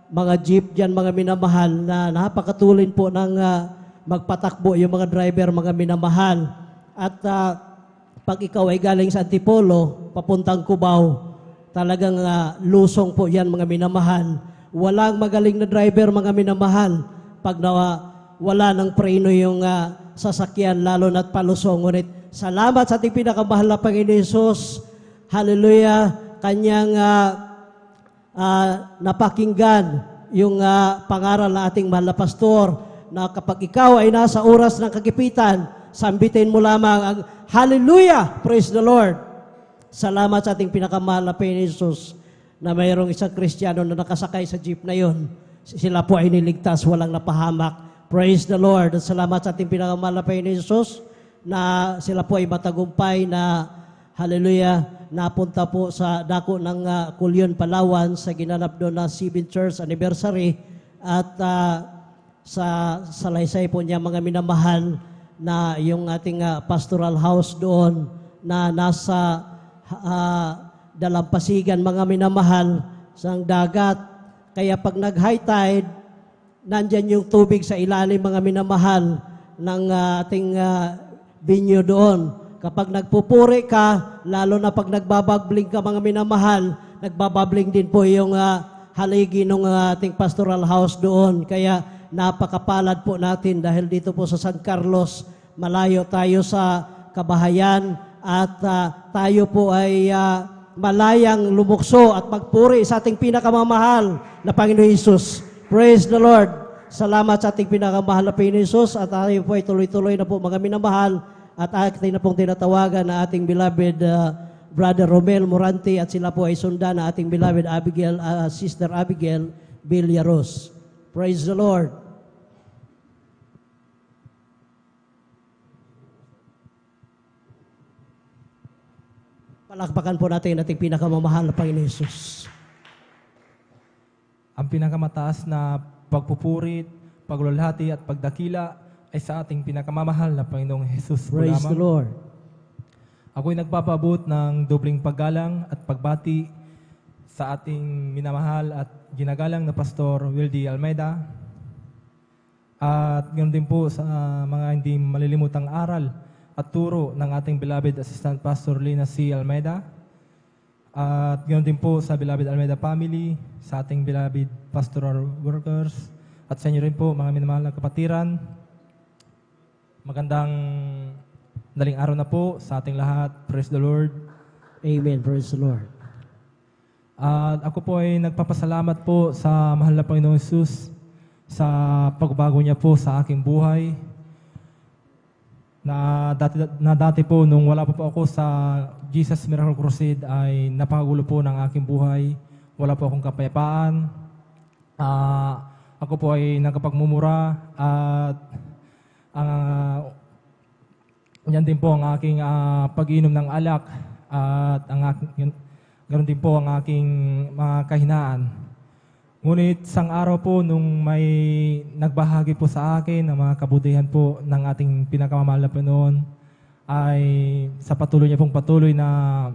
mga jeep dyan, mga minamahal, na napakatulin po ng magpatakbo yung mga driver, mga minamahal. At pag ikaw ay galing sa Antipolo, papuntang Cubao, talagang lusong po yan, mga minamahal. Walang magaling na driver, mga minamahal, pag wala ng preno yung sasakyan, lalo na't palusong. Ngunit salamat sa ating pinakamahal na Panginoon Jesus. Hallelujah. Kanyang napakinggan yung pangaral na ating mahal na pastor na kapag ikaw ay nasa oras ng kagipitan, sambitin mo lamang ang hallelujah, praise the Lord. Salamat sa ating pinakamahal na Panginoon Jesus na mayroong isang Kristiyano na nakasakay sa jeep na yon. Sila po ay niligtas, walang napahamak. Praise the Lord. At salamat sa ating pinakamahal na Panginoon Jesus na sila po ay matagumpay na hallelujah, napunta po sa dako ng Kulyon, Palawan sa ginanap doon na 7th Church Anniversary at sa salaysay po niya, mga minamahal, na yung ating pastoral house doon na nasa dalampasigan, mga minamahal, sa dagat. Kaya pag nag-high tide, nandyan yung tubig sa ilalim, mga minamahal, ng ating binyo doon. Kapag nagpupuri ka, lalo na pag nagbababling ka, mga minamahal, nagbababling din po yung haligi ng ating pastoral house doon. Kaya napakapalad po natin dahil dito po sa San Carlos, malayo tayo sa kabahayan at tayo po ay malayang lumukso at magpuri sa ating pinakamamahal na Panginoon Jesus. Praise the Lord! Salamat sa ating pinakamahal na Panginoon Jesus at tayo po ay tuloy-tuloy na po, mga minamahal, at ating na pong tinatawagan na ating beloved Brother Romel Morante at sila po ay sundan na ating beloved Sister Abigail Villaros. Praise the Lord! Palakpakan po natin ating pinakamamahal na Panginoon Jesus. Ang pinakamataas na pagpupuri, paglulhati at pagdakila ay sa ating pinakamamahal na Panginoong Jesus po Praise lamang. the Lord. Ako'y nagpapaabot ng dobling paggalang at pagbati sa ating minamahal at ginagalang na Pastor Wildy Almeida. At ganoon din po sa mga hindi malilimutang aral at turo ng ating beloved Assistant Pastor Lina C. Almeida. At ganoon din po sa beloved Almeida family, sa ating beloved pastoral workers, at sa inyo rin po mga minamahal na kapatiran. Magandang daling araw na po sa ating lahat. Praise the Lord. Amen. Praise the Lord. At ako po ay nagpapasalamat po sa mahal na Panginoong Jesus sa pagbago niya po sa aking buhay. Na dati po nung wala pa po ako sa Jesus Miracle Crusade ay napakagulo po ng aking buhay. Wala po akong kapayapaan. Ako po ay nagkapagmumura at yan din po ang aking pag-inom ng alak at ganoon din po ang aking mga kahinaan. Ngunit isang araw po nung may nagbahagi po sa akin ng mga kabutihan po ng ating pinakamamahal na Panginoon ay sa patuloy niya pong patuloy na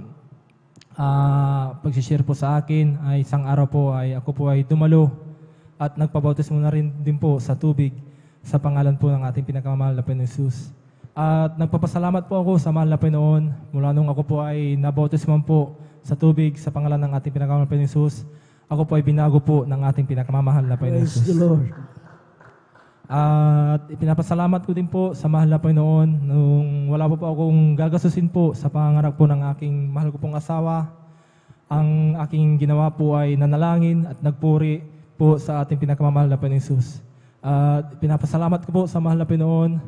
pag-share po sa akin ay isang araw po ay ako po ay dumalo at nagpabautismo na rin din po sa tubig sa pangalan po ng ating pinakamamahal na Panginoon Jesus. At nagpapasalamat po ako sa mahal na Panginoon mula nung ako po ay nabautisman po sa tubig sa pangalan ng ating pinakamamahal na Panginoon Jesus. Ako po ay binago po ng ating pinakamamahal na Panginoon Jesus. Praise the Lord. At ipinapasalamat ko din po sa mahal na Panginoon nung wala po akong gagasusin po sa pangarap po ng aking mahal ko pong asawa. Ang aking ginawa po ay nanalangin at nagpuri po sa ating pinakamamahal na Panginoon Jesus. At pinapasalamat ko po sa mahal na Panginoon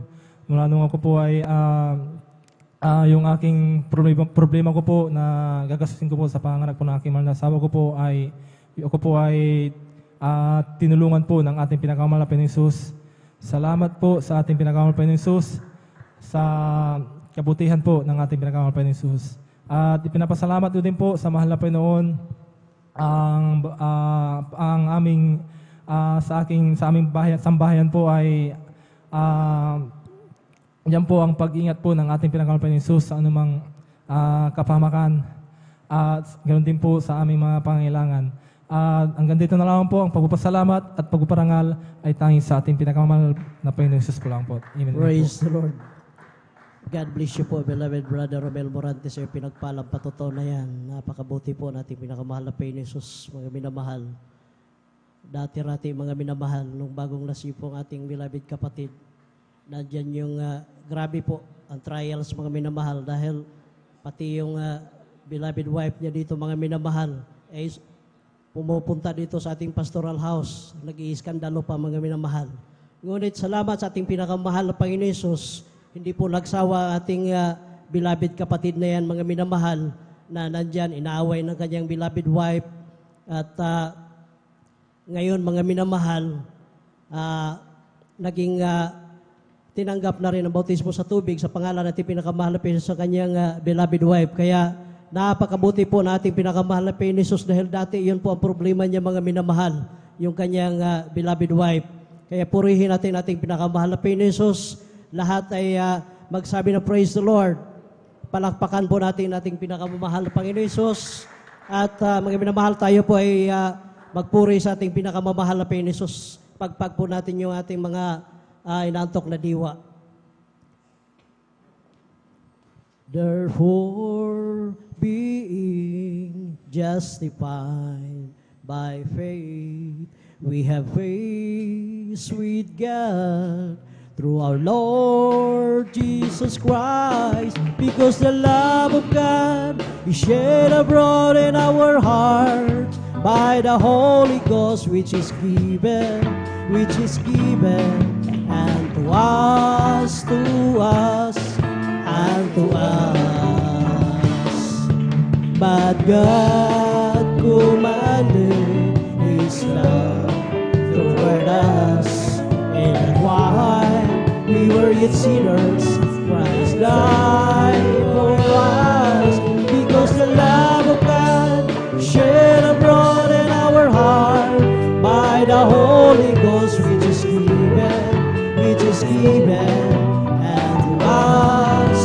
mula nung ako po ay yung aking problema ko po na gagastusin ko po sa pangarap po ng aking mahal na asawa ko po ay ako po ay tinulungan po ng ating pinakamamahal na Panginoon Jesus. Salamat po sa ating pinakamamahal na Panginoon Jesus sa kabutihan po ng ating pinakamamahal na Panginoon Jesus. At ipinapasalamat ko din po sa mahal na Panginoon ang aming sa aming sambahayan po ay yan po ang pag-ingat po ng ating pinakamamahal na Panginoon Jesus sa anumang kapahamakan at ganoon din po sa aming mga pangangailangan. Hanggang dito na lang po ang pagpapasalamat at pagpaparangal ay tanging sa ating pinakamamahal na Panginoon Jesus po lang po. Amen. Praise the Lord. God bless you po, beloved Brother Romel Morante, sa pinagpalang patuto na yan. Napakabuti po natin pinakamahal na Panginoon Jesus, mga minamahal. Dati-rati mga minamahal, nung bagong nasipong ating beloved kapatid, nandyan yung grabe po ang trials mga minamahal dahil pati yung beloved wife niya dito mga minamahal ay pumupunta dito sa ating pastoral house. Nag-iiskandalo pa mga minamahal. Ngunit salamat sa ating pinakamahal na Panginoon Jesus, hindi po nagsawa ating beloved kapatid na yan mga minamahal na nandyan, inaaway ng kanyang beloved wife. At ngayon mga minamahal, naging tinanggap na rin ang bautismo sa tubig sa pangalan natin pinakamahal na Panginoon sa kanyang beloved wife. Kaya napakabuti po natin pinakamahal na Panginoon Jesus dahil dati yun po ang problema niya mga minamahal, yung kanyang beloved wife. Kaya purihin natin ating pinakamahal na Panginoon Jesus. Lahat ay magsabi na praise the Lord. Palakpakan po natin ating pinakamahal na Panginoon Jesus. At mga minamahal, tayo po ay magpuri sa ating pinakamamahal na Panginoon Jesus. Pagpag po natin yung ating mga inantok na diwa. Therefore, being justified by faith, we have peace with God through our Lord Jesus Christ, because the love of God is shed abroad in our hearts by the Holy Ghost, which is given unto us, and to us. But God commanded His love toward us, and while we were yet sinners, Christ died for us, because the love of God shed abroad in our heart by the Holy Ghost, which is given unto us,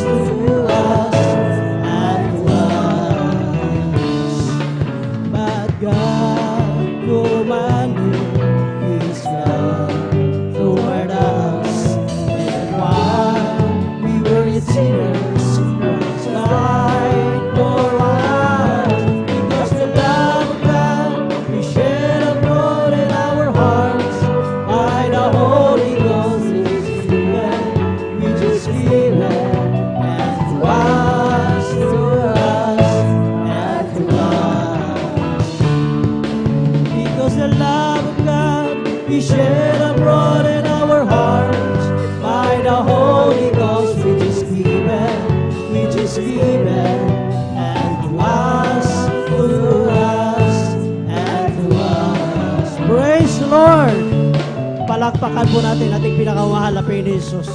Palakpakan po natin ating pinakamahal na Panginoon Jesus.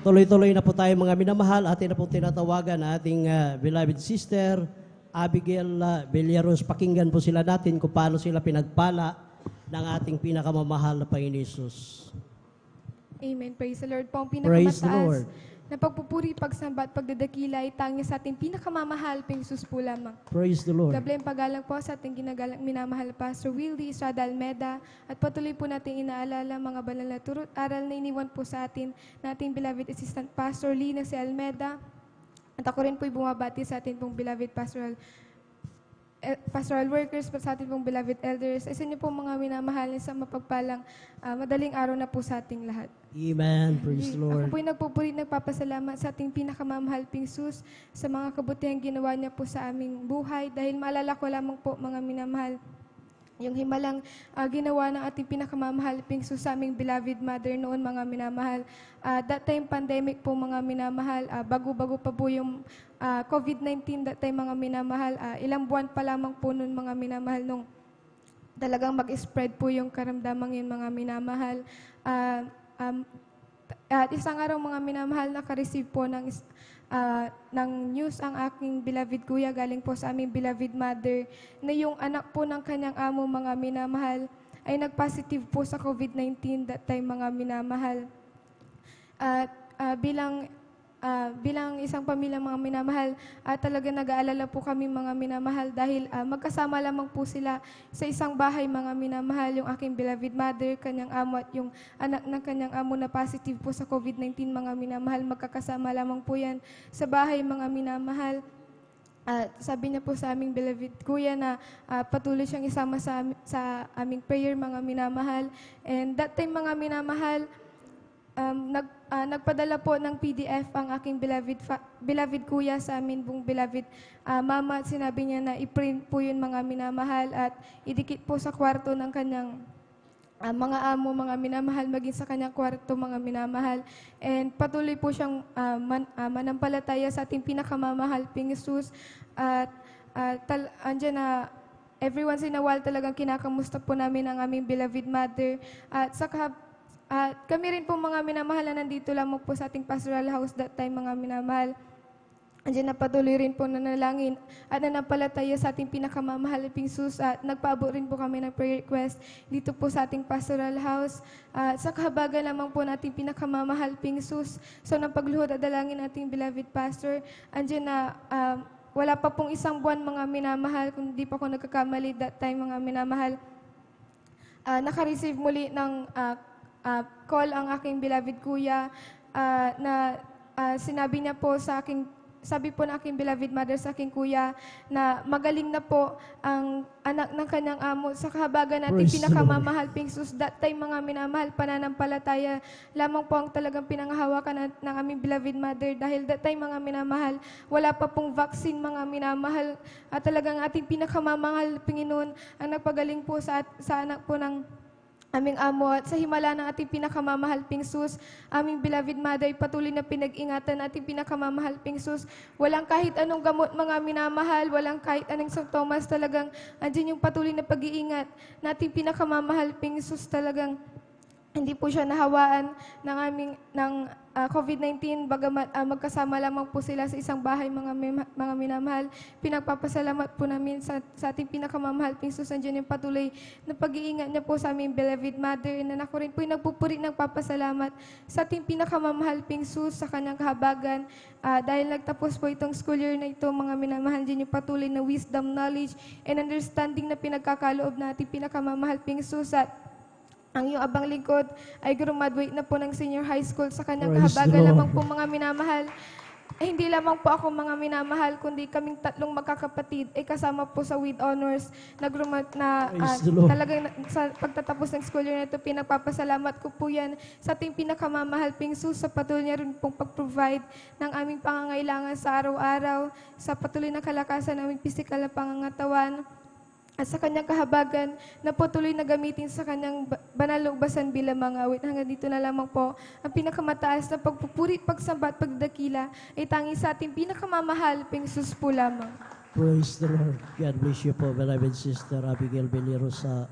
Tuloy-tuloy na po tayo mga minamahal. Atin na po tinatawagan na ating beloved sister, Abigail Villaros. Pakinggan po sila natin kung paano sila pinagpala ng ating pinakamamahal na Panginoon Jesus. Amen. Praise the Lord po. Ang Praise the Lord. pinakamataas na pagpupuri, pagsamba at pagdadakila ay tanging sa ating pinakamamahal, Panginoon Jesus po lamang. Praise the Lord. Doble ang paggalang po sa ating ginagalang minamahal Pastor Wildy Estrada Almeda at patuloy po natin inaalala mga banal na turo at aral na iniwan po sa atin na ating beloved Assistant Pastor Lina C. Almeda. At ako rin po'y bumabati sa ating pong beloved pastoral workers, sa ating pong beloved elders. Ay sa inyo pong mga minamahal sa mapagpalang madaling araw na po sa ating lahat. Amen. Praise the Lord. Ako po'y nagpupuri, nagpapasalamat sa ating pinakamamahal ping Sus sa mga kabutihang ginawa niya po sa aming buhay. Dahil maalala ko lamang po mga minamahal, yung himalang ginawa ng ating pinakamamahal ping Sus sa aming beloved mother noon mga minamahal. That time pandemic po mga minamahal, bago-bago pa po yung COVID-19 that time mga minamahal. Ilang buwan pa lamang po noon mga minamahal nung talagang mag-spread po yung karamdamang yun mga minamahal. At isang araw mga minamahal naka-receive po ng news ang aking beloved kuya galing po sa aming beloved mother na yung anak po ng kanyang amo mga minamahal ay nag-positive po sa COVID-19 that time mga minamahal. At bilang isang pamilya mga minamahal, talaga nag-aalala po kami mga minamahal dahil magkasama lamang po sila sa isang bahay mga minamahal, yung aking beloved mother, kanyang amo at yung anak ng kanyang amo na positive po sa COVID-19 mga minamahal, magkakasama lamang po yan sa bahay mga minamahal. Sabi niya po sa aming beloved kuya na patuloy siyang isama sa aming prayer mga minamahal. And that time mga minamahal, nagpadala po ng PDF ang aking beloved kuya sa amin pong beloved mama at sinabi niya na i-print po yun mga minamahal at idikit po sa kwarto ng kanyang mga amo, mga minamahal, maging sa kanyang kwarto mga minamahal. And patuloy po siyang manampalataya sa ating pinakamamahal ping Jesus at andyan na every once in a while talagang kinakamusta po namin ang aming beloved mother at kami rin po mga minamahal na nandito lamang po sa ating pastoral house that time mga minamahal. Andiyan na patuloy rin po nanalangin at nanampalataya sa ating pinakamamahal ping Sus at nagpaabot rin po kami ng prayer request dito po sa ating pastoral house. Sa kahabagan lamang po nating pinakamamahal ping Sus. So nang pagluhod at dalangin nating beloved pastor, andiyan na wala pa pong isang buwan mga minamahal, kung di pa ako nagkakamali that time mga minamahal. Naka-receive muli ng call ang aking beloved kuya na sinabi niya po sa aking, sabi po ng aking beloved mother sa aking kuya na magaling na po ang anak ng kanyang amo sa kahabagan natin pinakamamahal ping Sus. That time mga minamahal, pananampalataya lamang po ang talagang pinanghahawakan ng aming beloved mother dahil that time mga minamahal, wala pa pong vaccine mga minamahal at talagang ating pinakamamahal Panginoon ang nagpagaling po sa anak po ng aming amo at sa himala ng ating pinakamamahal ping Sus, aming beloved mother, patuloy na pinag-ingatan ating pinakamamahal ping Sus. Walang kahit anong gamot mga minamahal, walang kahit anong sintomas, talagang andyan yung patuloy na pag-iingat na ating pinakamamahal ping Sus, talagang hindi po siya nahawaan ng COVID-19, bagamat magkasama lamang po sila sa isang bahay mga minamahal. Pinagpapasalamat po namin sa ating pinakamamahal ping Sus, andyan yung patuloy na pag-iingat niya po sa aming beloved mother. And ako rin po yung nagpupuri ng papasalamat sa ating pinakamamahal ping Sus sa kanyang kahabagan. Dahil nagtapos po itong school year na ito, mga minamahal, din yung patuloy na wisdom, knowledge, and understanding na pinagkakaloob na ating pinakamamahal ping Sus. At ang iyong abang lingkod ay graduate na po ng senior high school sa kanyang kahabagan lamang po mga minamahal. Hindi lamang po ako mga minamahal, kundi kaming tatlong magkakapatid ay kasama po sa with honors talagang sa pagtatapos ng school year na ito, pinagpapasalamat ko po yan sa ating pinakamamahal ping Sus sa patuloy niya rin pong pag-provide ng aming pangangailangan sa araw-araw, sa patuloy na kalakasan ng aming physical na pangangatawan, at sa kanyang kahabagan na po tuloy na gamitin sa kanyang banal na ubasan bilang mga awit. Hanggang dito na lamang po ang pinakamataas na pagpupuri, pagsamba at pagdakila ay tanging sa ating pinakamamahal ping Sus po lamang. Praise the Lord. God bless you po, beloved sister Abigail Villaros sa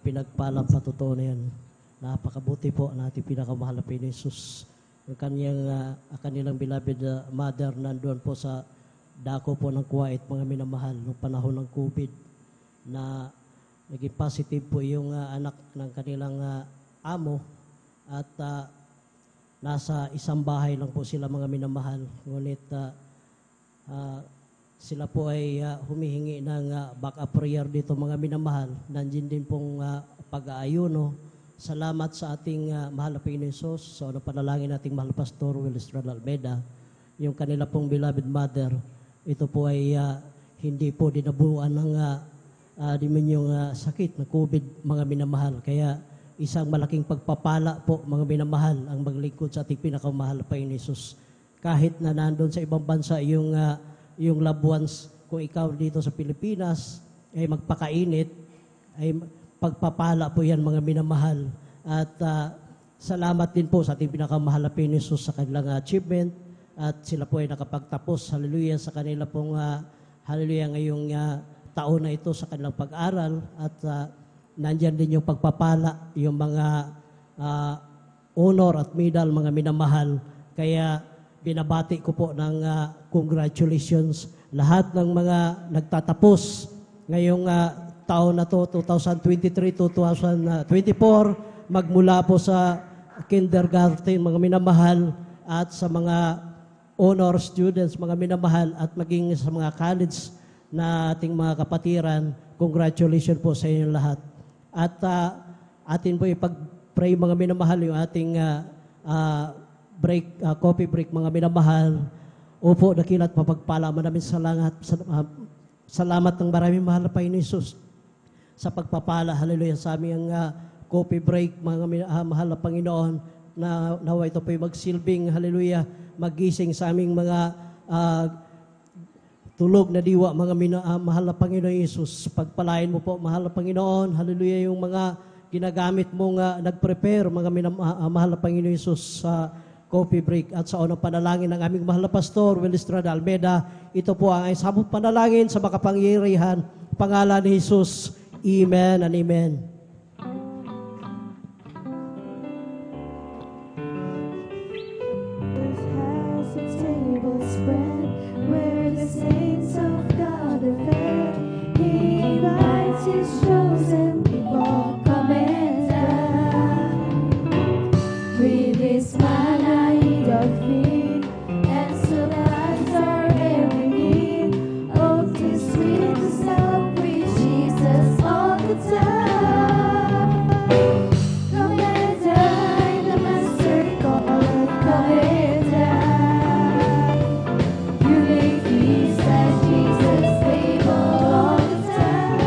pinagpalang patotoo na yan. Napakabuti po ang ating pinakamahal na Panginoon Jesus. Ang kanilang beloved mother nandoon po sa dako po ng Kuwait, mga minamahal, noong panahon ng COVID, na naging positive po yung anak ng kanilang amo at nasa isang bahay lang po sila, mga minamahal. Ngunit sila po ay humihingi ng backup prayer dito, mga minamahal. Nandiyan din pong pag-aayuno. Salamat sa ating mahal na Panginoon Jesus, sa unang panalangin nating mahal na Pastor Will Estrada Almeida. Yung kanila pong beloved mother, ito po ay hindi po dinabuan ng dimensyon sakit na COVID, mga minamahal. Kaya isang malaking pagpapala po, mga minamahal, ang maglingkod sa ating pinakamahal na Panginoon Jesus. Kahit na nandun sa ibang bansa yung loved ones, kung ikaw dito sa Pilipinas ay magpakainit, ay pagpapala po yan, mga minamahal. At salamat din po sa ating pinakamahal na Panginoon Jesus sa kanilang achievement, at sila po ay nakapagtapos, hallelujah, sa kanila pong hallelujah ngayong taon na ito sa kanilang pag-aral. At nandyan din yung pagpapala, yung mga honor at medal, mga minamahal. Kaya binabati ko po ng congratulations lahat ng mga nagtatapos ngayong taon na to, 2023 to 2024, magmula po sa kindergarten, mga minamahal, at sa mga honor students, mga minamahal, at maging sa mga college na ating mga kapatiran. Congratulations po sa inyo lahat. At atin po ipag-pray, mga minamahal, yung ating coffee break, mga minamahal. Opo, dakilat mapagpala mo namin salamat ng maraming mahal na Panginoon Jesus sa pagpapala, hallelujah, sa aming coffee break, mga mahal na Panginoon, na nawa ito po'y magsilbing, hallelujah, magising sa aming mga tulog na diwa, mga mahal na Panginoon Jesus. Pagpalain mo po, mahal na Panginoon, hallelujah, yung mga ginagamit mong nag-prepare, mga mahal na Panginoon Jesus, sa coffee break. At sa unang panalangin ng aming mahal na Pastor Will Estrada Almeida, ito po ang sabong panalangin sa makapangyarihan pangalan ni Jesus. Amen and amen. Has its table spread where the saints of God are fed. He invites his chosen people, come and dine. With his manna he doth feed, and supplies our every need. Oh, 'tis sweet to sup with Jesus all the time. Come and dine, the Master calleth, come and dine. You may feast at Jesus' table all the time.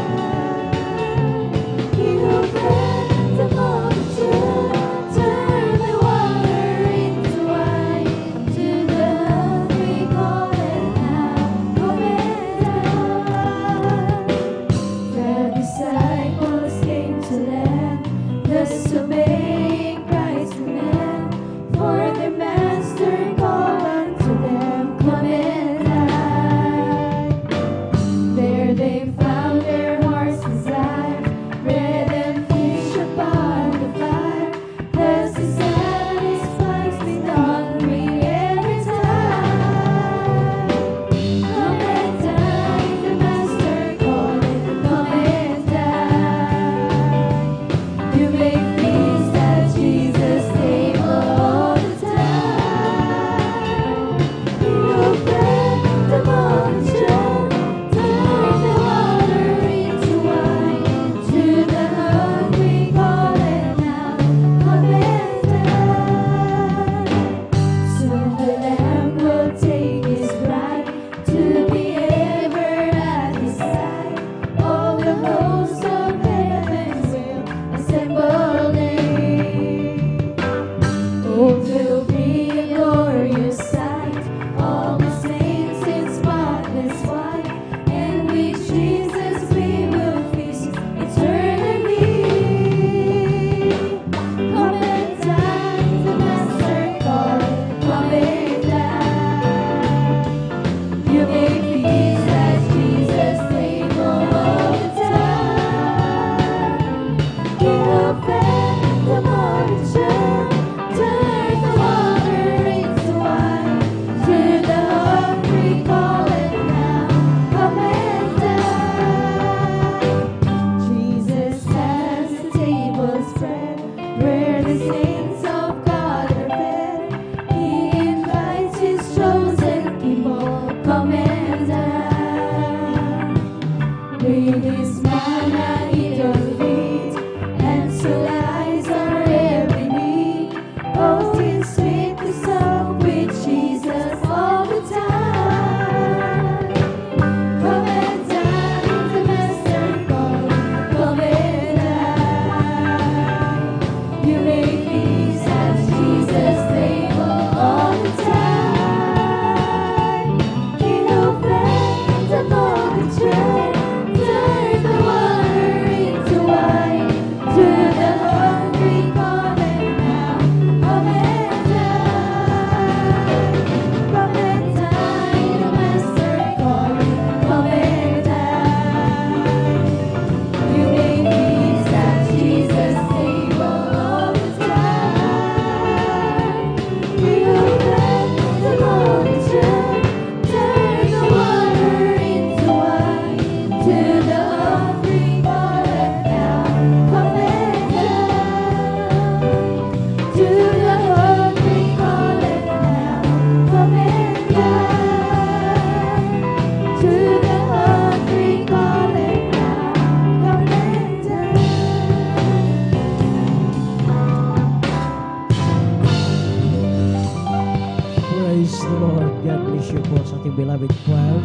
beloved choir.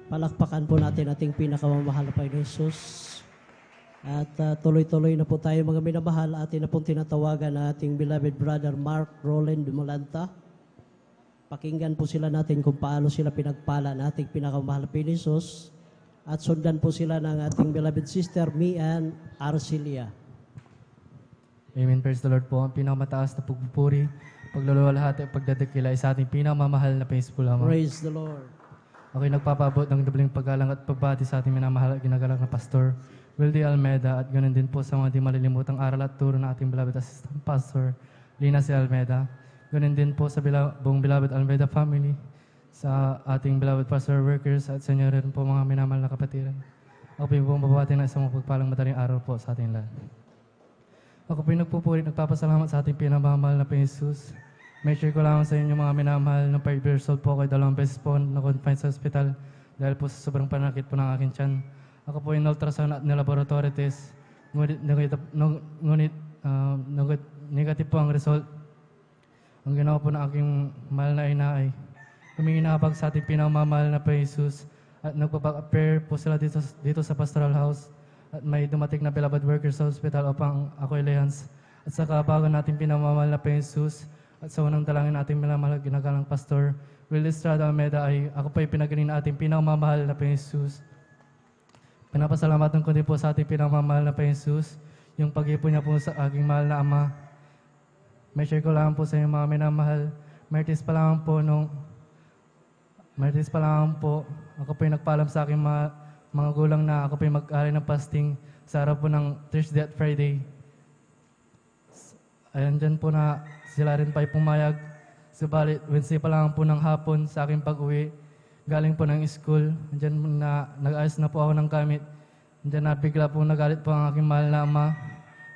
Palakpakan po natin ating pinakamamahal na Panginoon Jesus. At tuloy-tuloy na po tayo mga minamahal. Atin na pong tinatawagan na ating beloved brother Mark Roland Dumalanta. Pakinggan po sila natin kung paano sila pinagpala na ating pinakamamahal na Panginoon Jesus. At sundan po sila ng ating beloved sister Mian Arcelia. Amen. Praise the Lord po. Ang pinakamataas na pagpupuri, pagluluwalhati at pagdadakila ay sa ating pinakamamahal na Panginoon lamang. Praise the Lord. Ako'y nagpapabot ng dobleng paggalang at pagbati sa ating minamahal at ginagalang na Pastor Wildy Almeda at ganoon din po sa mga di malilimutang aral at turo ng ating beloved assistant pastor Lina C. Almeda. Ganoon din po sa buong beloved Almeda family, sa ating beloved pastor workers at sa inyo rin po mga minamahal na kapatiran. Ako po yung babati ng isang mapagpalang madaling araw po sa ating lahat. Ako po yung nagpupuri, nagpapasalamat sa ating pinamamahal na Panginoon Jesus. May share ko lang sa inyo mga minamahal. Nung 5 years old po ako, 2 beses po na-confine sa hospital dahil po sa sobrang panakit po ng aking tiyan. Ako po yung ultrasound at laboratory test. Ngunit negative po ang result. Ang ginawa po ng aking mahal na ina ay huminginabag sa ating pinamamahal na Panginoon Jesus at nagpapag-appear po sila dito sa pastoral house at may dumating na beloved workers sa hospital upang ako ilihans. At saka bago natin pinamamahal na Panginoon Jesus at sa unang dalangin natin minamahal ginagalang Pastor Willie Estrada Almeda ay ako pa pinagaling na ating pinamamahal na Panginoon Jesus. Pinapasalamatan ko din po sa ating pinamamahal na Panginoon Jesus yung pag-ipo niya po sa aking mahal na Ama. May share ko lang po sa inyo mga minamahal. Martis pa lang po ako po yung nagpaalam sa aking mga gulang na ako po yung mag-alay ng fasting sa araw po ng Thursday at Friday. Ayan dyan po na sila rin pa pumayag. Subalit, Wednesday pa lang po ng hapon sa aking pag-uwi. Galing po ng school. Dyan na nag-ayos na po ako ng gamit. Dyan na bigla po nagalit po ang aking mahal na ama.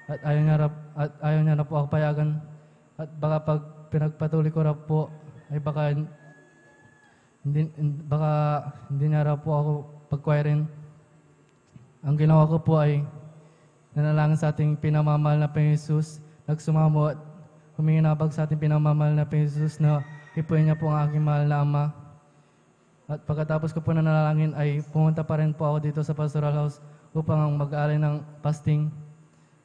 At ayaw niya na po ako payagan. At baka pag pinagpatuloy ko raw po, ay baka hindi niya raw po ako pagkwarin. Ang ginawa ko po ay nanalangin sa ating pinamamahal na Panginoon Jesus. Nagsumamo at huminginabag sa ating pinamamahal na Panginoon Jesus na ipuin niya po ang aking mahal na ama. At pagkatapos ko po nanalangin ay pumunta pa rin po ako dito sa pastoral house upang mag-aalay ng fasting.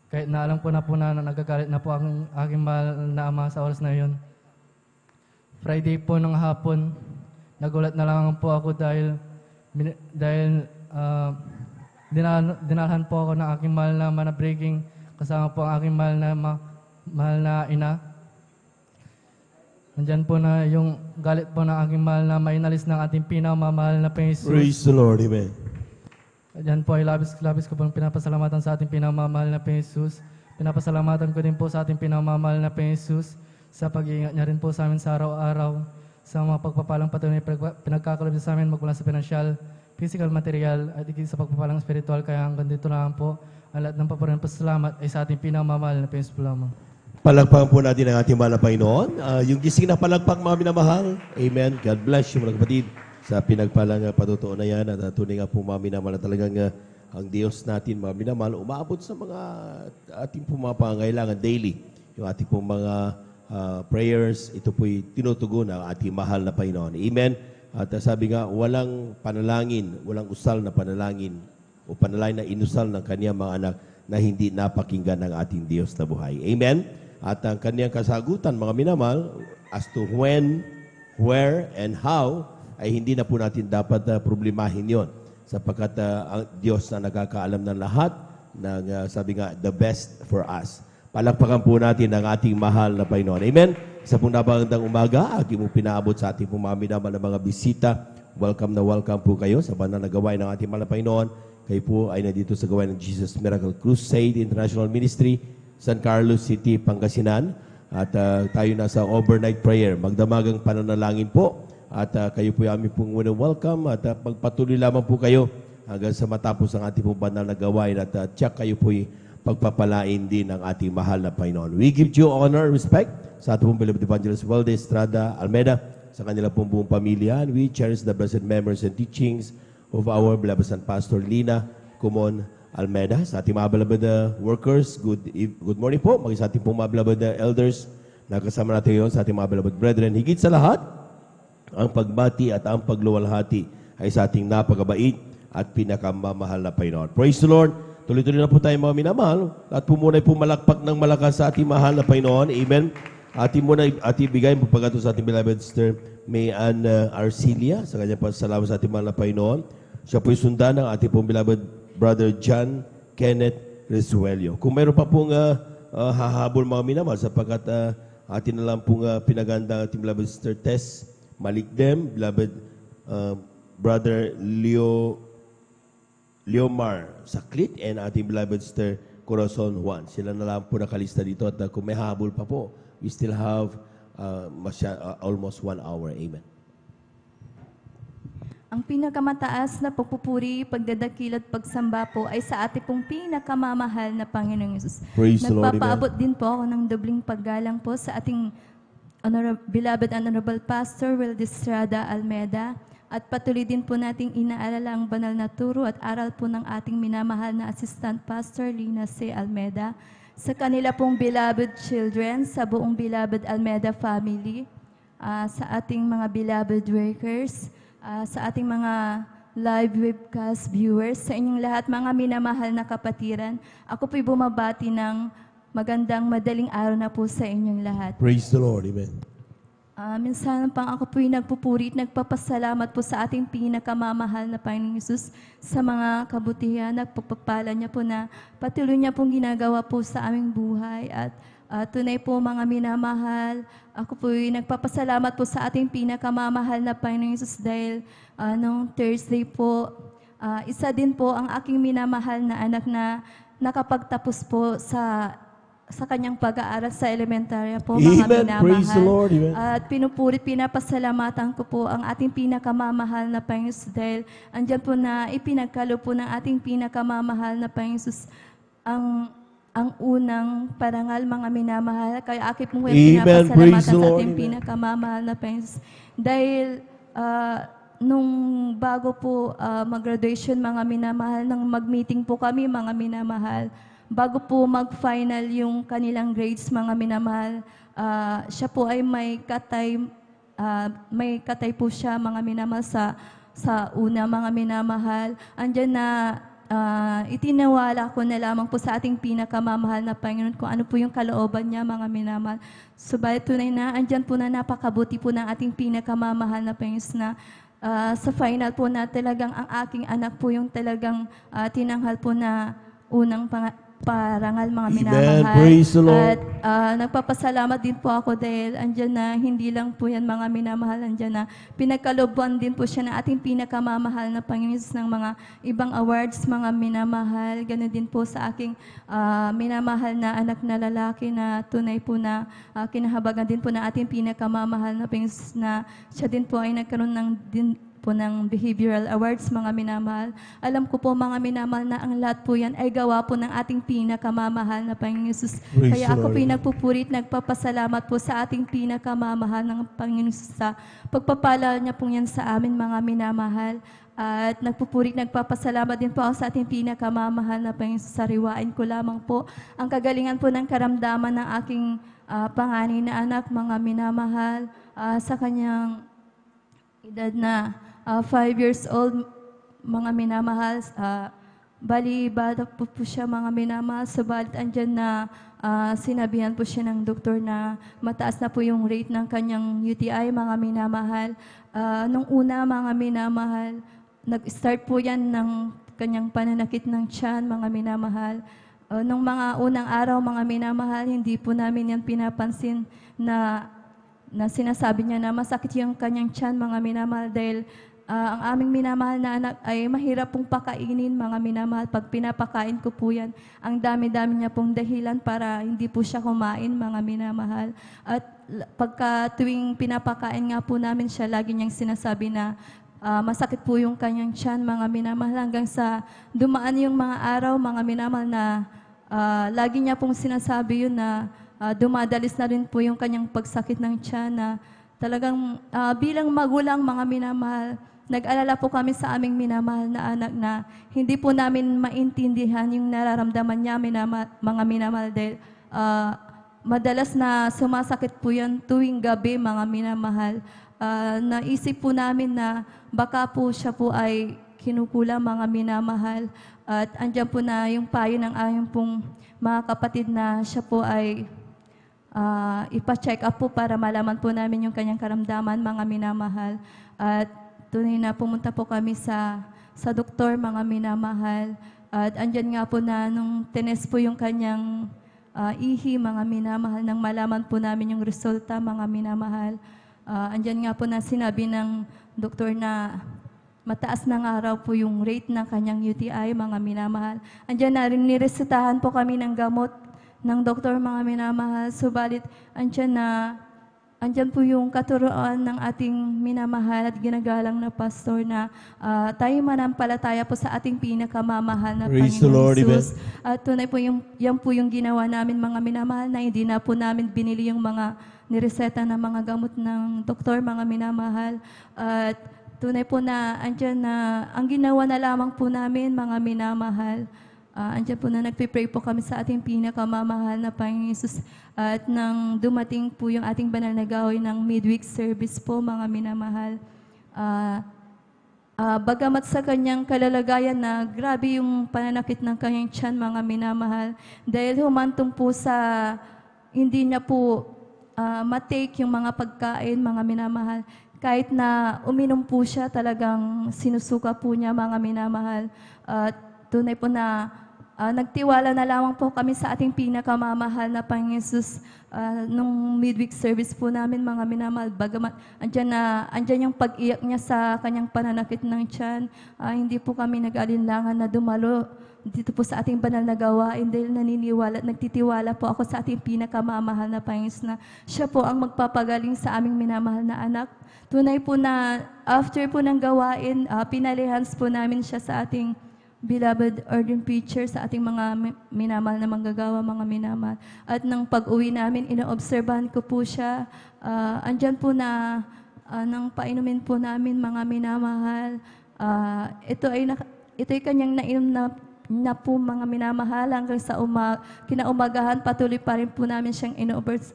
Kahit na alam ko na po na nagagalit na po ang aking mahal na ama sa oras na iyon. Friday po ng hapon, nagulat na lang po ako dahil dinalhan po ako ng aking mahal na ama na breaking kasama po ang aking mahal na ina. Nandyan po na yung galit po ng aking mahal na inalis ng ating pinamamahal na Panginoon Jesus. Praise the Lord, amen. Diyan po ay labis ko pong pinapasalamatan sa ating pinamamahal na Panginoon Jesus. Pinapasalamatan ko din po sa ating pinamamahal na Panginoon Jesus sa pag-iingat niya rin po sa amin sa araw-araw, sa mga pagpapalang patuloy pinagkakalob niya sa amin magmula sa pinansyal, physical, material, at higit sa pagpapalang spiritual. Kaya hanggang dito lang po, ang lahat ng paparin pasalamat ay sa ating pinamamahal na Panginoon Jesus lamang. Palagpakan po natin ang ating mahal na Panginoon. Yung gising na palagpak, mga minamahal. Amen. God bless you, mga kapatid, sa pinagpalang patutuo na yan. At tunay nga po, mga minamahal, na talagang ang Diyos natin, mga minamahal, umaabot sa mga ating po mga pangangailangan daily. Yung ating po mga prayers, ito po'y tinutugon ng ating mahal na Panginoon. Amen. At sabi nga, walang panalangin, walang usal na panalangin o panalangin na inusal ng kanyang mga anak na hindi napakinggan ng ating Diyos na buhay. Amen. At ang kanyang kasagutan, mga minamahal, as to when, where, and how, ay hindi na po natin dapat problemahin yon, sapagkat ang Diyos na nagkakaalam ng lahat ng sabi nga, the best for us. Palakpakan po natin ang ating mahal na Panginoon. Amen? Sa pong nabagandang umaga, aking mo pinaabot sa ating pumaminamahal na mga bisita. Welcome na welcome po kayo sa banal na gawain ng ating mahal na Panginoon. Kayo po ay nandito sa gawain ng Jesus Miracle Crusade International Ministry, San Carlos City, Pangasinan. At tayo nasa overnight prayer. Magdamagang pananalangin po. At kayo po ay aming pong welcome. At pagpatuloy lamang po kayo hanggang sa matapos ang ating pong banal na gawain. At tiyak kayo po ay pagpapalain din ng ating mahal na Panginoon. We give you honor and respect sa ating pong beloved Evangelist Wildy Estrada Almeda, sa kanila pong buong pamilya. And we cherish the blessed memories and teachings of our beloved San Pastor Lina Kumon Almeda. Sa ating mga beloved workers, good morning po. Maging sa ating pong mga beloved elders na kasama natin ngayon, sa ating mga beloved brethren. Higit sa lahat, ang pagbati at ang pagluwalhati ay sa ating napakabait at pinakamamahal na Panginoon. Praise the Lord. Tuloy-tuloy na po tayo mga minamahal. At po muna pumalakpak ng malakas sa ating mahal na Panginoon. Amen. Ating bigay po pagkato sa ating beloved sister May Ann Arcilia sa kanyang pasalamat sa ating mahal na Panginoon. Siya po'y sundan ng ating pong beloved brother John Kenneth Resuelio. Kung mayroon pa pong hahabol mga minamahal sapagkat atin na lang pong pinaganda ating beloved sister Tess Malikdem, beloved brother Leomar Saklit, and ating beloved sister Corazon Juan. Sila na lang po nakalista dito at kung may habol pa po, we still have almost 1 hour. Amen. Ang pinakamataas na pagpupuri, pagdadakil at pagsamba po ay sa ating pong pinakamamahal na Panginoong Yesus. Praise the Lord, Nagpapaabot din po ako ng dobling paggalang po sa ating beloved Honorable Pastor Wildy Estrada Almeda. At patuloy din po nating inaalala ang banal na turo at aral po ng ating minamahal na Assistant Pastor Lina C. Almeda, sa kanila pong beloved children, sa buong beloved Almeda family, sa ating mga beloved workers, sa ating mga live webcast viewers, sa inyong lahat mga minamahal na kapatiran, ako po'y bumabati ng magandang madaling araw na po sa inyong lahat. Praise the Lord. Amen. Minsan pang ako po'y nagpupuri at nagpapasalamat po sa ating pinakamamahal na Panginoong Yesus sa mga kabutihan at pagpapala niya po na patuloy niya pong ginagawa po sa aming buhay. At tunay po mga minamahal, ako po'y nagpapasalamat po sa ating pinakamamahal na Panginoong Yesus dahil nung Thursday po, isa din po ang aking minamahal na anak na nakapagtapos po sa kanyang pag-aaral sa elementarya po, mga minamahal. Praise the Lord. Amen. At pinupuri, pinapasalamatan ko po ang ating pinakamamahal na Panginoon Jesus dahil andyan po na ipinagkalo po ng ating pinakamamahal na Panginoon Jesus ang unang parangal, mga minamahal. Kaya aking po pinapasalamatan sa ating pinakamamahal na Panginoon Jesus. Dahil nung bago po mag-graduation, mga minamahal, nang mag-meeting po kami, mga minamahal, bago po mag-final yung kanilang grades, mga minamahal, siya po ay may katay po siya, mga minamahal, sa una, mga minamahal. Andyan na itinawala ko na lamang po sa ating pinakamamahal na Panginoon kung ano po yung kalooban niya, mga minamahal. Subalit tunay na, andyan po na napakabuti po ng ating pinakamamahal na Panginoon na sa final po na talagang ang aking anak po yung talagang tinanghal po na unang parangal, mga minamahal. Praise the Lord. At nagpapasalamat din po ako dahil andyan na, hindi lang po yan mga minamahal, andyan na pinagkalooban din po siya na ating pinakamamahal na Panginoon ng mga ibang awards, mga minamahal. Ganun din po sa aking minamahal na anak na lalaki na tunay po na kinahabagan din po na ating pinakamamahal na Panginoon na siya din po ay nagkaroon ng behavioral awards, mga minamahal. Alam ko po, mga minamahal, na ang lahat po yan ay gawa po ng ating pinakamamahal na Panginoon Jesus. Kaya ako po nagpupurit, nagpapasalamat po sa ating pinakamamahal ng Panginoon Jesus sa pagpapala niya po yan sa amin, mga minamahal. At nagpupurit, nagpapasalamat din po ako sa ating pinakamamahal na Panginoon Jesus. Sariwain ko lamang po ang kagalingan po ng karamdaman ng aking panganay na anak, mga minamahal, sa kanyang edad na 5 years old, mga minamahal. Bali, bata po siya, mga minamahal. Subalit andyan na sinabihan po siya ng doktor na mataas na po yung rate ng kanyang UTI, mga minamahal. Nung una, mga minamahal, nag-start po yan ng kanyang pananakit ng tiyan, mga minamahal. Nung mga unang araw, mga minamahal, hindi po namin yan pinapansin na sinasabi niya na masakit yung kanyang tiyan, mga minamahal, dahil ang aming minamahal na anak ay mahirap pong pakainin, mga minamahal. Pag pinapakain ko po yan, ang dami-dami niya pong dahilan para hindi po siya kumain, mga minamahal. At pagka tuwing pinapakain nga po namin siya, lagi niyang sinasabi na masakit po yung kanyang tiyan, mga minamahal, hanggang sa dumaan yung mga araw, mga minamahal, na lagi niya pong sinasabi yun na dumadalis na rin po yung kanyang pagsakit ng tiyan, na talagang bilang magulang, mga minamahal, nag-alala po kami sa aming minamahal na anak na hindi po namin maintindihan yung nararamdaman niya, mga minamahal, dahil madalas na sumasakit po yan tuwing gabi, mga minamahal. naisip po namin na baka po siya po ay kinukulang mga minamahal. At andyan po na yung payo ng aming pong mga kapatid na siya po ay ipa-check up po para malaman po namin yung kanyang karamdaman, mga minamahal. At tunay na pumunta po kami sa doktor, mga minamahal. At andyan nga po na nung tinest po yung kanyang ihi, mga minamahal, nang malaman po namin yung resulta, mga minamahal. Andyan nga po na sinabi ng doktor na mataas na nga raw po yung rate ng kanyang UTI, mga minamahal. Andyan na rin niresetahan po kami ng gamot ng doktor, mga minamahal. Subalit, andyan po yung katuroan ng ating minamahal at ginagalang na pastor na tayo manampalataya po sa ating pinakamamahal na Praise the Lord, Panginoon amen. Jesus. At tunay po yan po yung ginawa namin, mga minamahal, na hindi na po namin binili yung mga nireseta na mga gamot ng doktor, mga minamahal. At tunay po na andyan na ang ginawa na lamang po namin, mga minamahal. Andyan po na nagpipray po kami sa ating pinakamamahal na Panginoon Jesus. At nang dumating po yung ating banal na gawain ng midweek service po, mga minamahal. Bagamat sa kanyang kalalagayan na grabe yung pananakit ng kanyang tiyan, mga minamahal, dahil humantong po sa hindi niya po matake yung mga pagkain, mga minamahal. Kahit na uminom po siya, talagang sinusuka po niya, mga minamahal. Tunay po na nagtiwala na lamang po kami sa ating pinakamamahal na Panginoon Jesus nung midweek service po namin, mga minamahal. Bagamat andyan yung pag-iyak niya sa kanyang pananakit ng tiyan, hindi po kami nag-alinlangan na dumalo dito po sa ating banal na gawain dahil naniniwala at nagtitiwala po ako sa ating pinakamamahal na Panginoon Jesus na siya po ang magpapagaling sa aming minamahal na anak. Tunay po na after po ng gawain, pinalihans po namin siya sa ating beloved ordained preacher, sa ating mga minamahal na manggagawa, mga minamahal. At nang pag-uwi namin, inoobserbahan ko po siya. Andyan po na nang painumin po namin, mga minamahal. Ito ay kanyang nainom na po, mga minamahal, hanggang sa kinaumagahan, patuloy pa rin po namin siyang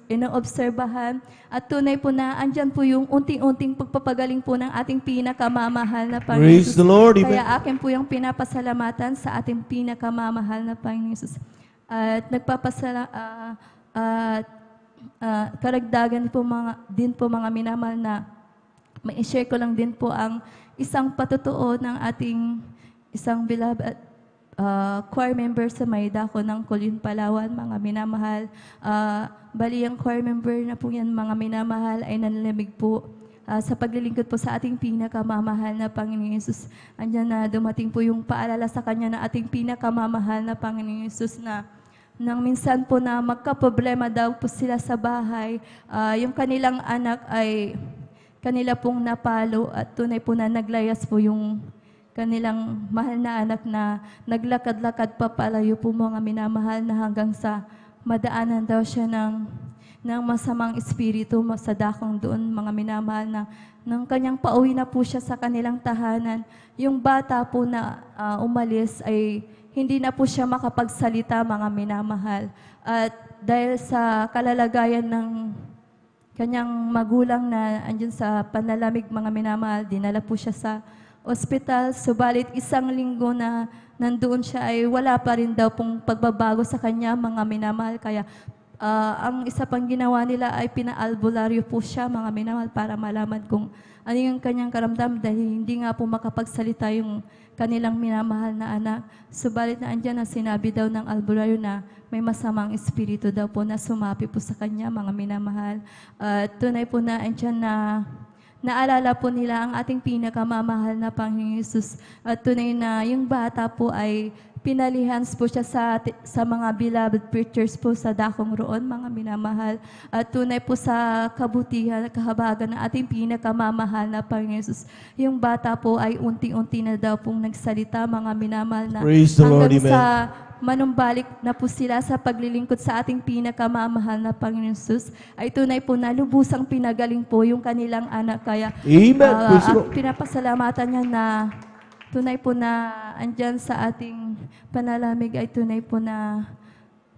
inoobserbahan. At tunay po na andyan po yung unting-unting pagpapagaling po ng ating pinakamamahal na Panginoon. Praise the Lord, amen. Kaya akin po yung pinapasalamatan sa ating pinakamamahal na Panginoon Jesus. At karagdagan din po mga minamahal na may share ko lang din po ang isang patutuo ng ating isang beloved choir member sa Maydako ng Colin, Palawan, mga minamahal. Bali, ang choir member na po yan, mga minamahal, ay nanlamig po sa paglilingkod po sa ating pinakamamahal na Panginoon Jesus. Andyan na dumating po yung paalala sa kanya na ating pinakamamahal na Panginoon Jesus na nang minsan po na magkaproblema daw po sila sa bahay, yung kanilang anak ay kanila pong napalo at tunay po na naglayas po yung kanilang mahal na anak na naglakad-lakad pa palayo po, mga minamahal, na hanggang sa madaanan daw siya ng masamang espiritu sa dakong doon, mga minamahal, na nang kanyang pauwi na po siya sa kanilang tahanan, yung bata po na umalis ay hindi na po siya makapagsalita, mga minamahal. At dahil sa kalalagayan ng kanyang magulang na andyan sa panalamig, mga minamahal, dinala po siya sa ospital. Subalit isang linggo na nandoon siya ay wala pa rin daw pong pagbabago sa kanya, mga minamahal. Kaya ang isa pang ginawa nila ay pinaalbularyo po siya, mga minamahal, para malaman kung ano yung kanyang karamdaman dahil hindi nga po makapagsalita yung kanilang minamahal na anak. Subalit na andyan na sinabi daw ng albularyo na may masamang espiritu daw po na sumapi po sa kanya, mga minamahal. Tunay po na andyan na naalala po nila ang ating pinakamamahal na Panginoon Jesus. At tunay na yung bata po ay pinalihans po siya sa mga beloved preachers po sa dakong roon, mga minamahal. At tunay po sa kabutihan at kahabagan ng ating pinakamamahal na Panginoon Jesus. Yung bata po ay unti-unti na daw pong nagsalita, mga minamahal, na Praise the Lord, hanggang amen. sa manumbalik na po sila sa paglilingkod sa ating pinakamamahal na Panginoon Jesus, ay tunay po na lubusang pinagaling po yung kanilang anak. Kaya Amen. Praise the ang Lord. pinapasalamatan niya na tunay po na andyan sa ating panalamig ay tunay po na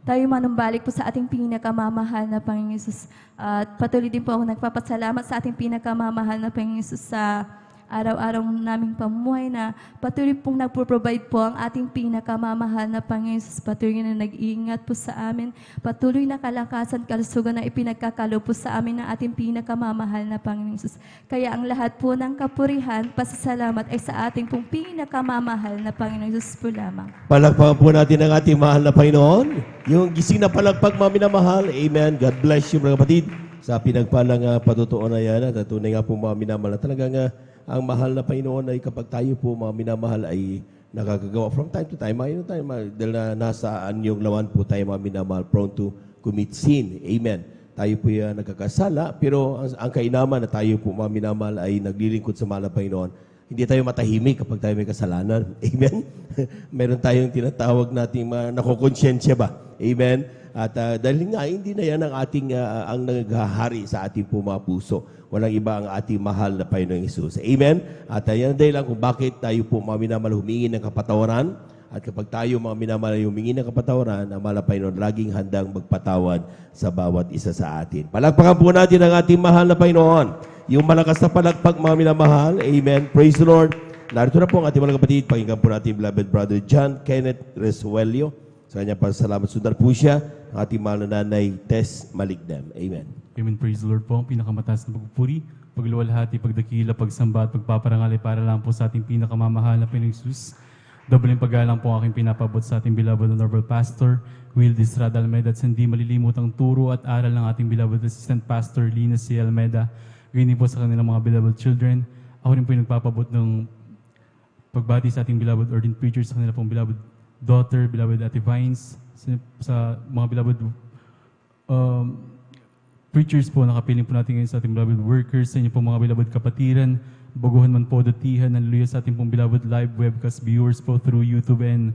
tayo manumbalik po sa ating pinakamamahal na Panginoon Yesus. At patuloy din po ako nagpapasalamat sa ating pinakamamahal na Panginoon Yesus sa araw-araw naming pamumuhay na patuloy pong nagpo-provide po ang ating pinakamamahal na Panginoon Yesus. Patuloy na nag-iingat po sa amin. Patuloy na kalakasan, kalusugan na ipinagkakalo po sa amin ng ating pinakamamahal na Panginoon Yesus. Kaya ang lahat po ng kapurihan, pasasalamat ay sa ating pong pinakamamahal na Panginoon Yesus po lamang. Palakpakan po natin ang ating mahal na Panginoon. Yung gising na palagpag, mga minamahal. Amen. God bless you, mga kapatid. Sa pinagpalang patutuo na yan, at tunay nga po mga minamahal na talagang ang mahal na Panginoon ay kapag tayo po mga minamahal ay nakakagawa from time to time. Dahil nasa anyong lawan po tayo mga minamahal, prone to commit sin. Amen. Tayo po yan nagkakasala, pero ang kainaman na tayo po mga minamahal ay naglilingkod sa mahal na Panginoon. Hindi tayo matahimik kapag tayo may kasalanan. Amen. Meron tayong tinatawag nating nakokonsensya ba? Amen. At dahil nga, hindi na yan ang ating ang naghahari sa ating po mga puso. Walang iba ang ating mahal na Panginoong Hesus. Amen? At yan dahil lang kung bakit tayo po mga minamahal humingi ng kapatawaran. At kapag tayo mga minamahal humingi ng kapatawaran, ang mahal na Panginoon laging handang magpatawad sa bawat isa sa atin. Palakpakan po natin ang ating mahal na Panginoon. Yung malakas na palakpak mga minamahal. Amen. Praise the Lord. Narito na po ang ating mga kapatid. Pakinggan po natin beloved brother John Kenneth Resuelio. Sa kanya pasalamat. Sundan po siya ang ating mahal na nanay Tess Maligdem. Amen. Amen. Praise the Lord po. Ang pinakamataas na pagpupuri, pagluwalhati, pagdakila, pagsamba at pagpaparangal ay para lang po sa ating pinakamamahal na Panginoong Hesus. Dobleng paggalang po ang aking pinapabot sa ating beloved honorable pastor, Will Distrada Almeida, at hindi malilimot ang turo at aral ng ating beloved assistant pastor, Lina C. Almeida. Ganyan po sa kanilang mga beloved children. Ako rin po yung nagpapabot ng pagbati sa ating beloved ordained preachers, sa kanilang pong beloved daughter, beloved Ate Vines, sa mga beloved preachers po, nakapiling po natin ngayon sa ating beloved workers, sa inyo po mga beloved kapatiran, baguhan man po, dutihan, hallelujah, sa ating pong beloved live webcast viewers po through YouTube and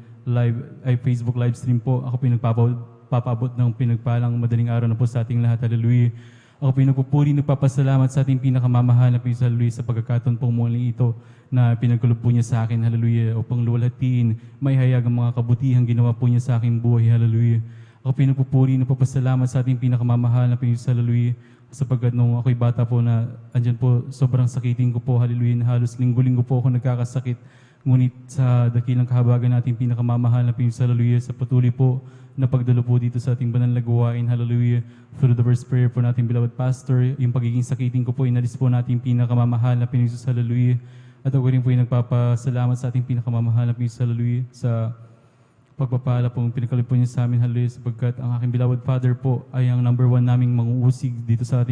Facebook live stream po. Ako po yung nagpapabot ng pinagpalang madaling araw na po sa ating lahat, hallelujah. Ako po yung nagpupuri, nagpapasalamat sa ating pinakamamahal na Panginoon, hallelujah, sa pagkakataon pong muli ito na pinagkulob po niya sa akin, hallelujah, upang luwalhatiin, may hayag ang mga kabutihang ginawa po niya sa aking buhay, hallelujah. Ako pinagpupuri, nagpapasalamat sa ating pinakamamahal na Panginoon, hallelujah, sapagkat nung ako'y bata po na andyan po, sobrang sakitin ko po, hallelujah, halos linggo-linggo po ako nagkakasakit. Ngunit sa dakilang kahabagan nating pinakamamahal na Panginoon, hallelujah, sa patuloy po na pagdalo po dito sa ating banal na gawain, hallelujah, through the first prayer po nating beloved pastor, yung pagiging sakitin ko po, inalis po natin pinakamamahal na Panginoon, hallelujah. At ako rin po yung nagpapasalamat sa ating pinakamamahal na Panginoon, hallelujah, sa pagpapala pong pinagkaloob po niya sa amin, hallelujah, sapagkat ang aking beloved father po ay ang number one naming manguusig dito sa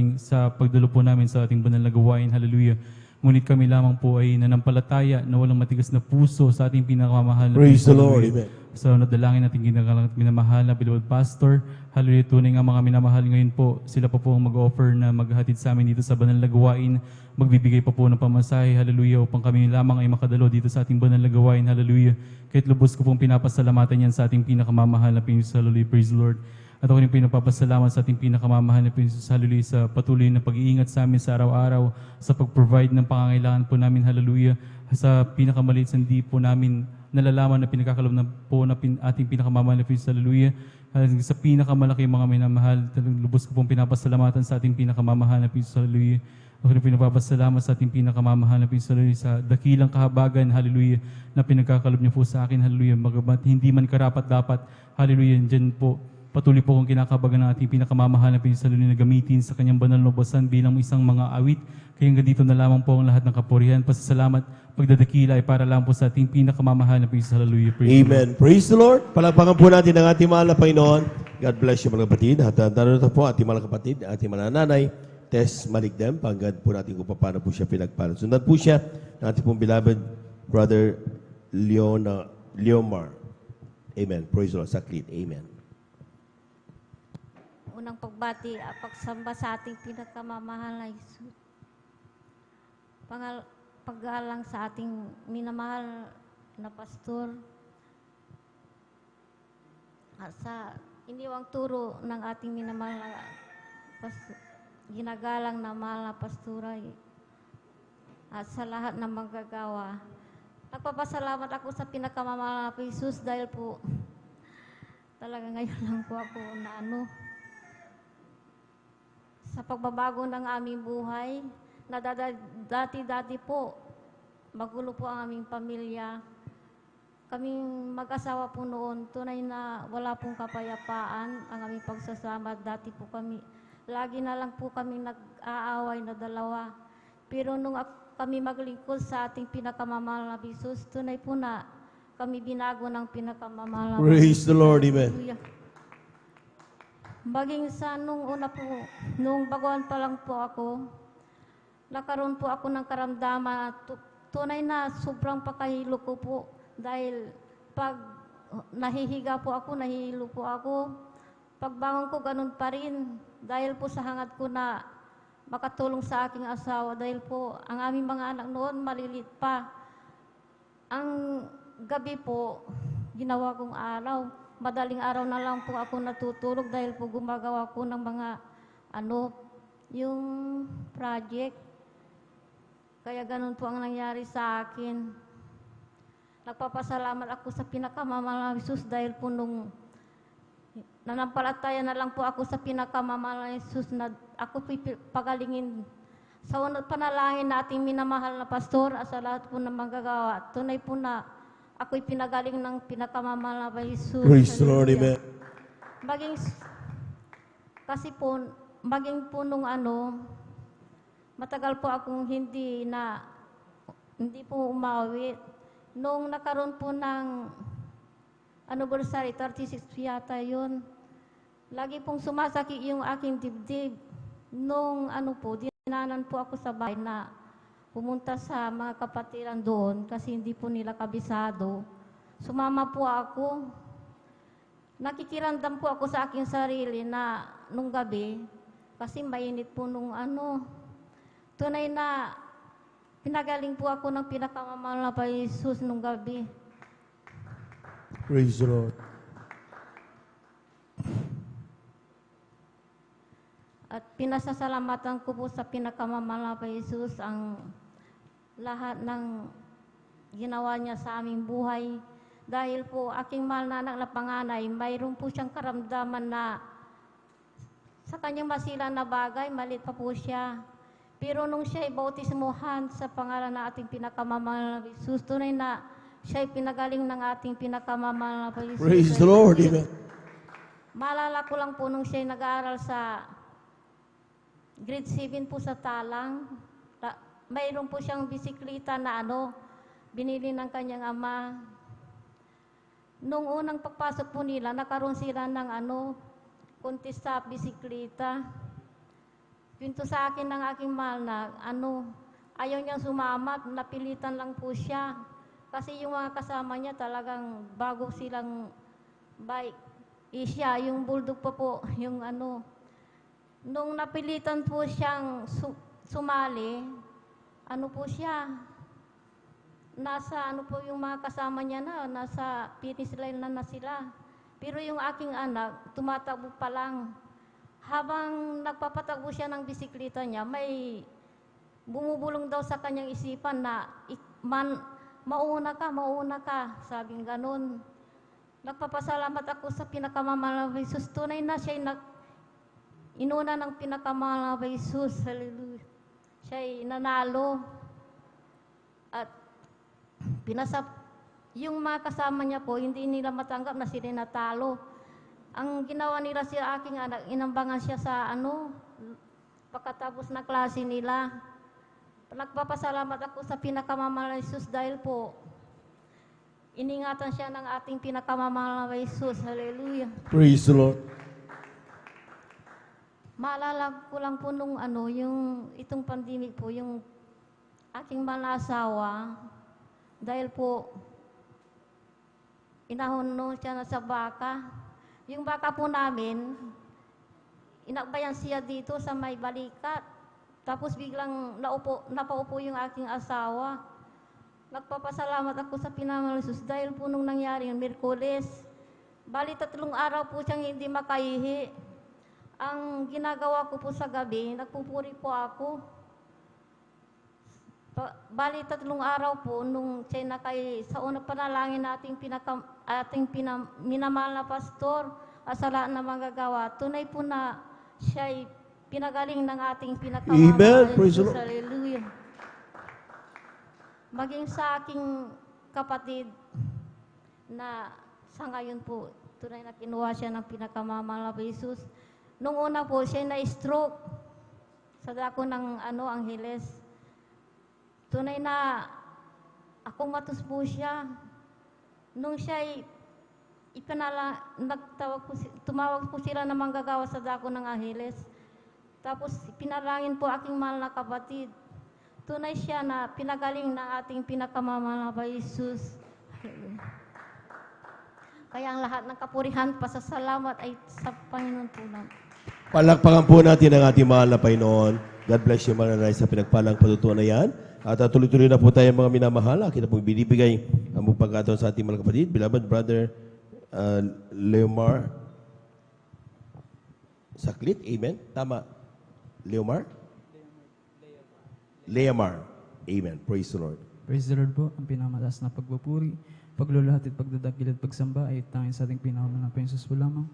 pagdalo po namin sa ating banal na gawain, hallelujah. Ngunit kami lamang po ay nanampalataya na walang matigas na puso sa ating pinakamamahal na Praise the Lord. Amen. So, nadalangin natin ginagalang at minamahal na beloved pastor. Hallelujah, tunay nga mga minamahal ngayon po, sila pa po ang mag-offer na maghatid sa amin dito sa banal na gawain. Magbibigay pa po ng pamasahe, hallelujah, upang kami lamang ay makadalo dito sa ating banal na gawain, hallelujah. Kahit lubos ko pong pinapasalamatan yan sa ating pinakamamahal na Panginoon, hallelujah, praise the Lord. At ako rin pinapapasalamat sa ating pinakamamahal na Panginoon, hallelujah, sa patuloy na pag-iingat sa amin sa araw-araw, sa pag-provide ng pangangailangan po namin, hallelujah, sa pinakamaliit sa hindi po namin nalalaman na pinagkakalob na po na ating pinakamamahal na Panginoon, hallelujah, sa pinakamalaki mga minamahal, lubos ko pong pinapasalamatan sa ating pinakamamahal na Panginoon, hallelujah. Ako rin pinapapasalamat sa ating pinakamamahal na Panginoon, hallelujah, sa dakilang kahabagan, hallelujah, na pinagkakalob niyo po sa akin, hallelujah, magamat hindi man karapat-dapat, hallelujah, dyan po. Patuloy po kong kinakabagan ng ating pinakamamahal na Panginoon, hallelujah, na gamitin sa kanyang banal na lubasan bilang isang mga awit. Kaya hanggang dito na lamang po ang lahat ng kapurihan. Pasasalamat, pagdadakila ay para lang po sa ating pinakamamahal na Panginoon, hallelujah. Praise Amen. Praise the Lord. Palakpakan po natin ang ating mahal na Panginoon. God bless you mga kapatid. At narito po ating mga kapatid, ating mga nanay, Tess Maligdem. Pagkat po natin kung paano po siya pinagpalan. Sundan po siya ng ating pong beloved brother Leomar. Amen. Praise the Lord. Saklit. Amen. Unang pagbati, pagsamba sa ating pinakamamahal na Jesus. Pag-alang sa ating minamahal na pastor. At sa iniwang turo ng ating minamahal na ginagalang na mahal na pastoray. At sa lahat ng manggagawa. Nagpapasalamat ako sa pinakamamahal na Jesus dahil po Talaga ngayon lang po ako na sa pagbabago ng aming buhay, na dati-dati po, magulo po ang aming pamilya. Kaming mag-asawa po noon, tunay na wala pong kapayapaan ang aming pagsasama. Dati po kami, lagi na lang po kami nag-aaway na dalawa. Pero nung kami maglingkod sa ating pinakamamahal na Jesus, tunay po na kami binago ng pinakamamahal na Praise the Lord, amen. Hallelujah. Maging sa nung una po, nung baguhan pa lang po ako, nakaroon po ako ng karamdaman. Tunay na sobrang pakahilo ko po dahil pag nahihiga po ako, nahihilo po ako. Pagbangon ko, ganun pa rin dahil po sa hangad ko na makatulong sa aking asawa dahil po ang aming mga anak noon malilit pa. Ang gabi po, ginawa kong araw. Madaling araw na lang po ako natutulog dahil po gumagawa ko ng mga yung project. Kaya ganun po ang nangyari sa akin. Nagpapasalamat ako sa pinakamamahal na Jesus dahil po nung nanampalataya na lang po ako sa pinakamamahal na Jesus na ako pagalingin sa unang panalangin na ating minamahal na pastor at sa lahat po ng manggagawa. Tunay po na ako'y pinagaling ng pinakamamahal na Jesus. Praise the Lord, amen. Kasi po, maging po nung matagal po akong hindi po umawit. Nung nakaroon po ng anniversary, 36 yata yun, lagi pong sumasakit yung aking dibdib. Nung dinanan po ako sa bahay na pumunta sa mga kapatiran doon kasi hindi po nila kabisado. Sumama po ako. Nakikiramdam po ako sa aking sarili na nung gabi, kasi mainit po nung tunay na pinagaling po ako ng pinakamamahal na Jesus nung gabi. Praise the Lord. At pinasasalamatan ko po sa pinakamamahal na Jesus ang lahat ng ginawa niya sa aming buhay. Dahil po aking mahal na anak na panganay, mayroon po siyang karamdaman na sa kanyang masila na bagay, maliit pa po siya. Pero nung siya'y bautismuhan sa pangalan na ating pinakamamahal na Jesus, tunay na siya'y pinagaling ng ating pinakamamahal na Jesus. Praise the Lord, amen. Maalala ko lang po nung siya'y nag-aaral sa grade 7 po sa Talang, mayroon po siyang bisikleta na binili ng kanyang ama. Nung unang pagpasok po nila, nakaroon sila ng contest sa bisikleta. Pinto sa akin ng aking mahal na ayaw niyang sumama, napilitan lang po siya. Kasi yung mga kasama niya talagang bago silang bike. Siya, yung bulldog pa po, yung Nung napilitan po siyang sumali, po siya, nasa po yung mga kasama niya nasa finish line na sila. Pero yung aking anak, tumatakbo pa lang. Habang nagpapatakbo siya ng bisikleta niya, may bumubulong daw sa kanyang isipan na mauna ka, sabing ganun. Nagpapasalamat ako sa pinakamamahal na Jesus. Tunay na siya'y inuna ng pinakamahal na Jesus. Hallelujah. Siya'y nanalo. At yung mga kasama niya po, hindi nila matanggap na sila natalo. Ang ginawa nila sa aking anak, inambangan siya sa pagkatapos na klase nila. Nagpapasalamat ako sa pinakamamahal na Jesus dahil po, iningatan siya ng ating pinakamamahal na Jesus. Hallelujah. Praise the Lord. Maalala ko lang po nung yung itong pandemic po, yung aking mahal na asawa, dahil po, inahon siya na sa baka. Yung baka po namin, inakbayan siya dito sa may balikat. Tapos biglang napaupo yung aking asawa. Nagpapasalamat ako sa pinamahal Jesus dahil po nung nangyari yung Miyerkules. Bali 3 araw po siyang hindi makaihi. Ang ginagawa ko po sa gabi, nagpupuri po ako. Bali 3 araw po nung siya sa unang panalangin na minamahal na pastor at sa lahat na manggagawa, tunay po na siya'y pinagaling ng ating pinakamamahal. Amen. Praise the Lord. Hallelujah. Maging sa aking kapatid na sa ngayon po, tunay na kinuha siya ng pinakamamahal na Jesus. Nung una po, siya na-stroke sa dako ng Angeles. Tunay na akong matus po siya. Nung siya'y tumawag po sila na manggagawa sa dako ng Angeles. Tapos pinalangin po aking mahal na kapatid. Tunay siya na pinagaling ng ating pinakamamahal na Jesus. Kaya ang lahat ng kapurihan, pasasalamat ay sa Panginoon po namin. Palakpakan po natin ang ating mahal na Panginoon. God bless you, mananay, sa pinagpalang patutuan na yan. At tuloy-tuloy na po tayo mga minamahal. Kita po binibigay ang pagkataon sa ating mga kapatid. Beloved Brother Leomar Saklit, amen? Tama. Leomar? Leomar. Amen. Praise the Lord. Praise the Lord po. Ang pinamataas na pagpupuri, pagluluhat at pagdadakil at pagsamba ay tanging sa ating pinakamanang Jesus po lamang.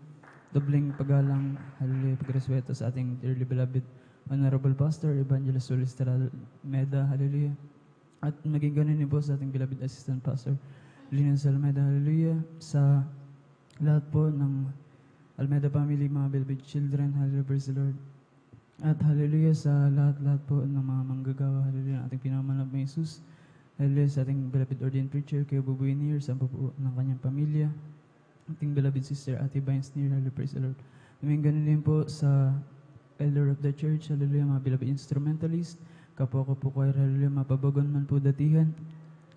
Dobling paggalang, hallelujah, pagrespeto sa ating dearly beloved Honorable Pastor Evangelist Solis Almeda, hallelujah. At maging ganun din po sa ating beloved Assistant Pastor Linus Almeda, hallelujah. Sa lahat po ng Almeda family, mga beloved children, hallelujah, praise the Lord. At hallelujah sa lahat-lahat po ng mga manggagawa, hallelujah, ating pinakamanang Jesus. Hallelujah sa ating beloved ordained preacher, Kuya Buboy Neer, sa po ng kanyang pamilya. Ating beloved sister, Ate Vines Neer, hallelujah, praise the Lord. Maging ganun din po sa elder of the church, hallelujah, mga beloved instrumentalist, kapwa ko po choir, hallelujah, mapabagon man po datihan,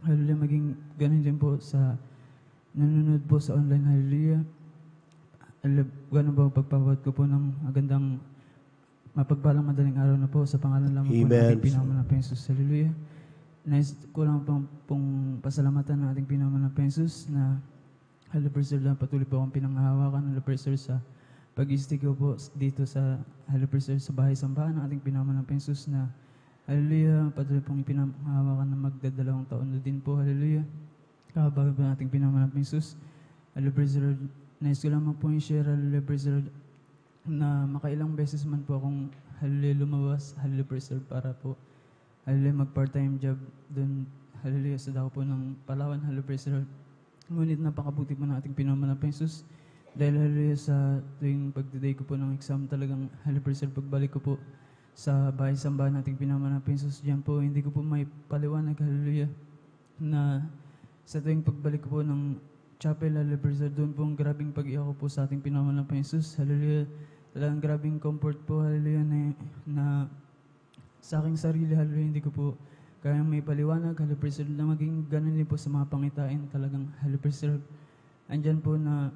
hallelujah, maging ganun din po sa nanonood po sa online, hallelujah, ganun po pagpapawad ko po ng magandang mapagpalang madaling araw na po sa pangalan lamang po ng ating pinakamanang Jesus, hallelujah. Nais ko lang pong pasalamatan ng ating pinakamanang Jesus na hallelujah, lang patuloy po akong pinanghahawakan, hallelujah, sa pag-istig ko po dito sa hallelujah sa bahay-sambahan ng ating pinakamanang Jesus na hallelujah, patuloy pong ipinanghahawakan na magdadalawang taon na din po, hallelujah. Kabago po ng ating pinakamanang Jesus, hallelujah, nais ko lamang pong i-share, hallelujah, na makailang beses man po akong hallelujah lumawas, hallelujah, para po hallelujah mag-part-time job doon, hallelujah, sa dako po ng Palawan, hallelujah. Ngunit napakabuti po ng ating pinakamanang Jesus. Dahil hallelujah sa tuwing pagdiday ko po ng exam, talagang hallelujah pagbalik ko po sa bahay-sambahan nating pinakamanang Jesus, diyan po hindi ko po may paliwanag, hallelujah, na sa tuwing pagbalik ko po ng chapel, hallelujah, doon po ang grabing pag-iyak ko po sa ating pinakamanang Jesus, hallelujah, talagang grabing comfort po, hallelujah, na sa aking sarili, hallelujah, hindi ko po kaya may paliwanag, hallelujah, na maging ganun din po sa mga pangitain, talagang hallelujah, andyan po na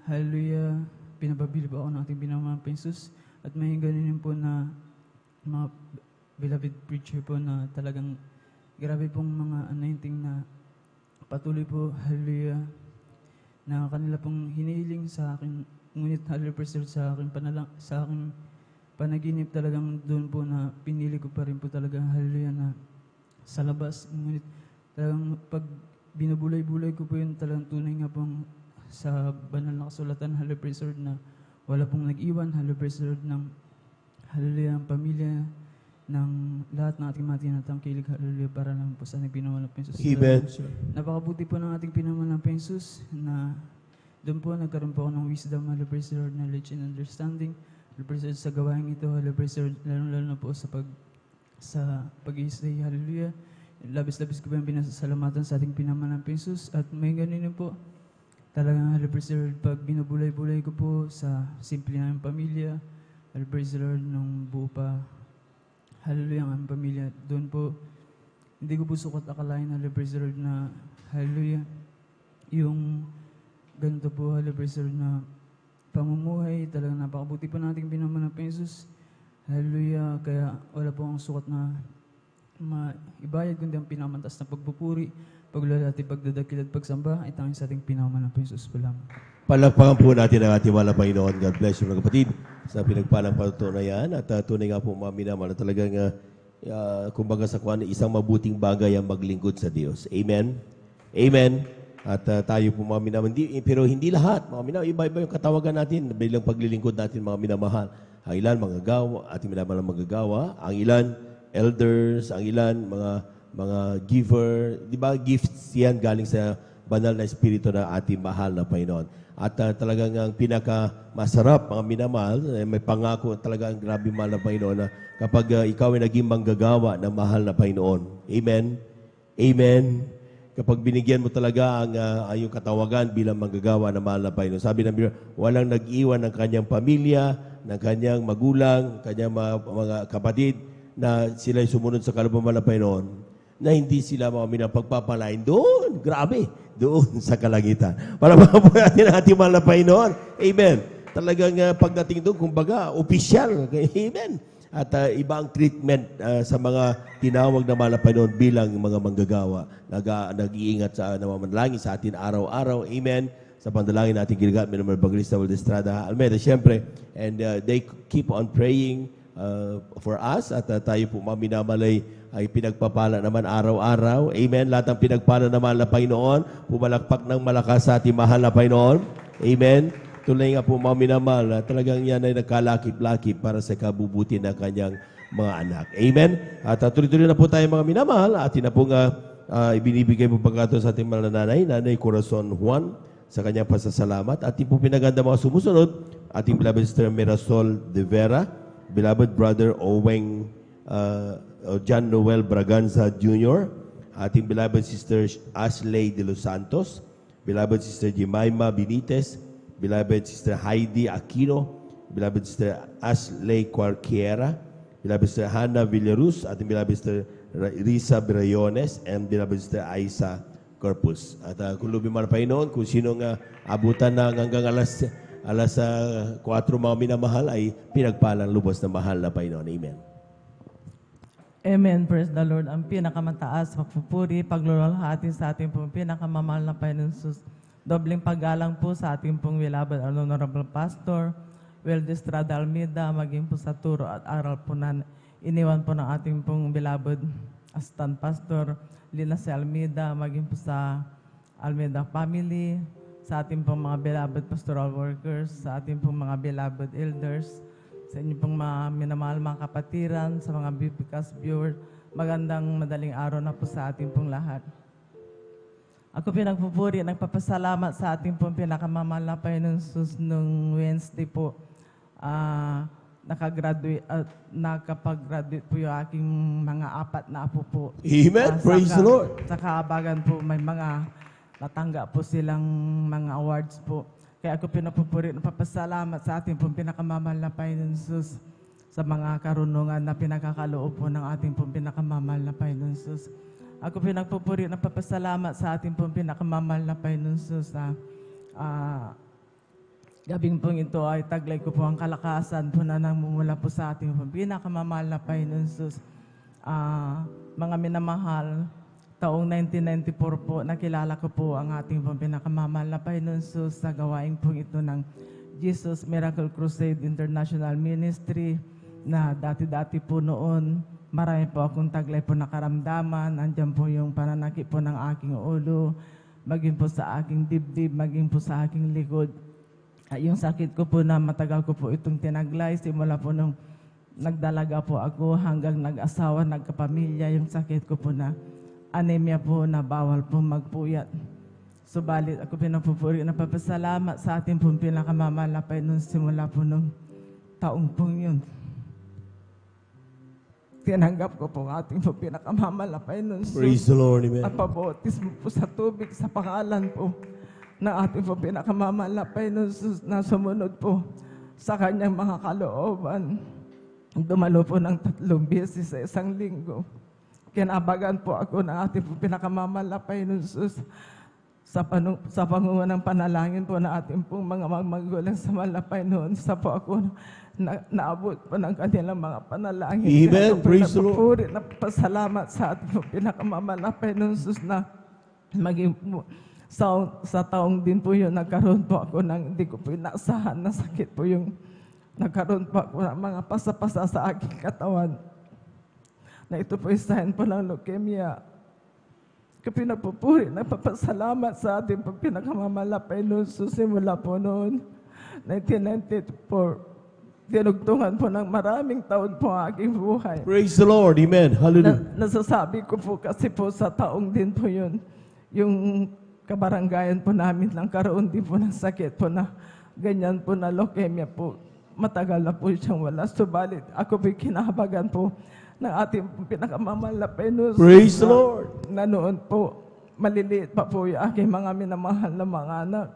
hallelujah, pinababili po ako ng ating pinakamanang Jesus at may ganun po na mga beloved preacher po na talagang grabe pong mga anointing na patuloy po, hallelujah, na kanila pong hinihiling sa akin, ngunit hallelujah sa aking panaginip talagang doon po na pinili ko pa rin po talaga, hallelujah, na sa labas, ngunit talagang pag binubulay-bulay ko po yun, talagang tunay nga pong sa banal na kasulatan, hallelujah, na wala pong nag-iwan, hallelujah, ng hallelujah, ang pamilya ng lahat ng ating mga tinatangkilig, hallelujah, para lang po sa ating pinamalang Jesus. Amen. Napakabuti po ng ating pinamalang Jesus na doon po nagkaroon po ako ng wisdom, hallelujah, knowledge and understanding, hallelujah, sa gawain ito, hallelujah, lalo na po sa pag-i-stay, hallelujah. Labis-labis ko po yung pinasasalamatan sa ating pinamalang Jesus at may ganun po. Talagang hallelujah, pag binubulay-bulay ko po sa simple na yung pamilya, hallelujah, nung buo pa, hallelujah, ang aming pamilya, doon po, hindi ko po sukat akalain, hallelujah, na hallelujah, yung ganito po, hallelujah, na pamumuhay, talagang napakabuti po nating pinamalang Jesus, hallelujah, kaya wala po ang sukat na maibayad, kundi ang pinamantas na pagpupuri, paglalati, pagdadakil at pagsamba ay tanging sa ating pinakamanang Jesus po lamang. Palakpakan po natin ang ating mahal na Panginoon. God bless you mga kapatid sa pinagpalang patutunayan at tunay nga po mga minamahal na talagang kumbaga sa kuwan, isang mabuting bagay ang maglingkod sa Diyos. Amen? Amen? At tayo po mga minamahal, pero hindi lahat. Mga minamahal, iba-iba yung katawagan natin bilang paglilingkod natin mga minamahal. Ang ilan, manggagawa, ating minamahal manggagawa. Ang ilan, elders. Ang ilan, mga giver. Di ba, gifts yan galing sa banal na espiritu ng ating mahal na Panginoon. At talagang ang pinakamasarap, mga minamahal, may pangako talaga ang grabe mahal na Panginoon na kapag ikaw ay naging manggagawa ng mahal na Panginoon. Amen? Amen? Kapag binigyan mo talaga ang iyong katawagan bilang manggagawa ng mahal na Panginoon. Sabi ng Biblia, walang nag-iwan ng kanyang pamilya, ng kanyang magulang, kanyang mga kapatid na sila'y sumunod sa kalooban ng Panginoon na hindi sila mga pagpapalain doon. Grabe. Doon sa kalangitan. Palamahan po natin ang ating mahal na Panginoon. Amen. Talagang pagdating doon, kumbaga, opisyal. Amen. At iba ang treatment sa mga tinawag na mahal na Panginoon bilang mga manggagawa. Nag-iingat sa namamanalangin sa atin araw-araw. Amen. Sa pandalangin natin ginagamit ng mga Evangelista Valdestrada Almeida, siyempre. And they keep on praying for us. At tayo po maminamalay ay pinagpapala naman araw-araw. Amen. Lahat ng pinagpala naman na Panginoon, pumalakpak ng malakas sa ating mahal na Panginoon. Amen. Tuloy nga po mga minamahal, talagang yan ay nagkalakip-lakip para sa kabubuti ng kanyang mga anak. Amen. At tuloy-tuloy na po tayo mga minamahal. Atin na po nga ibinibigay po pagkato sa ating mga nanay, Nanay Corazon Juan, sa kanyang pasasalamat. Atin po pinaganda mga sumusunod, ating beloved Sister Mirasol de Vera, beloved Brother Oweng John Noel Braganza Jr., ating beloved Sister Ashley de los Santos, beloved Sister Jemima Benitez, beloved Sister Heidi Aquino, beloved Sister Ashley Cuarquiera, beloved Sister Hannah Villaruz, ating beloved Sister Risa Brayones, and beloved Sister Aisa Corpus. At kung lubim man Panginoon, kung sinong abutan na hanggang alas 4 mga minamahal ay pinagpalang lubos na mahal na Panginoon. Amen. Amen. Praise the Lord. Ang pinakamataas, pagpupuri, paglulwalhati sa ating pong pinakamamahal na Panginoon Jesus. Dobling paggalang po sa ating pong beloved Honorable Pastor, Wildestrada Almeida, maging po sa turo at aral po na iniwan po ng ating pong beloved Assistant Pastor, Lina C. Almeida, maging po sa Almeida family, sa ating pong mga beloved pastoral workers, sa ating pong mga beloved elders, sa inyo pong mga minamahal mga kapatiran, sa mga BPCAS viewers, magandang madaling araw na po sa ating pong lahat. Ako pinagpupuri, nagpapasalamat sa ating pong pinakamamahal na Panginoon Jesus nung Wednesday po. Nakapag-graduate po yung aking mga 4 na apo po. Amen. Praise the Lord. Sa kaabagan po, may mga natanggap po silang mga awards po. Kaya ako pinapupuri, napapasalamat sa ating pong pinakamamahal na Panginoon Jesus sa mga karunungan na pinakakaloob po ng ating pong pinakamamahal na Panginoon Jesus. Ako pinagpupuri, napapasalamat sa ating pong pinakamamahal na Panginoon Jesus na gabing pong ito ay taglay ko po ang kalakasan po na namumula po sa ating pong pinakamamahal na Panginoon Jesus. Mga minamahal, taong 1994 po, nakilala ko po ang ating pong pinakamamahal na Panginoon Jesus sa gawain pong ito ng Jesus Miracle Crusade International Ministry na dati-dati po noon, marami po akong taglay po na karamdaman. Andyan po yung pananakit po ng aking ulo, maging po sa aking dibdib, maging po sa aking likod. At yung sakit ko po na matagal ko po itong tinaglay, simula po nung nagdalaga po ako hanggang nag-asawa, nagkapamilya, yung sakit ko po na anemia po na bawal po magpuyat. Subalit ako pinapupuri, napapasalamat sa ating pong pinakamamahal na Panginoon simula po nung taong pong yun. Tinanggap ko po ang ating pong pinakamamahal na Panginoon. Praise the Lord. Amen. At pabautismo po sa tubig sa pangalan po ng ating pong pinakamamahal na Panginoon na sumunod po sa kanyang mga kalooban. Dumalo po ng 3 beses sa isang linggo. Kinabagan po ako ng ating pinakamamahal na Panginoon Jesus sa pangungunan ng panalangin po na ating pong mga magulang sa mahal na Panginoon. Sa po ako naabot po ng kanilang mga panalangin. Amen. Praise the Lord. Napasalamat sa ating pong pinakamamahal na Panginoon Jesus na maging po sa taong din po yun, nagkaroon po ako ng hindi ko po inaasahan na sakit po yung nagkaroon po ako ng mga pasapasa sa aking katawan. na ito po sign po ng leukemia. Pinagpupuri, nagpapasalamat sa ating pinakamamala Panginoon Jesus simula po noon, 1994. Dinugtungan po ng maraming taon po ang aking buhay. Praise the Lord. Amen. Hallelujah. Nasasabi ko po kasi po sa taong din po yun, yung kabaranggayan po namin lang karoon din po ng sakit po na ganyan po na leukemia po. Matagal na po siyang wala. Subalit ako po kinahabagan po ng ating pinakamamahal na Panginoon. Praise the Lord. Na noon po, maliliit pa po yung aking mga minamahal na mga anak.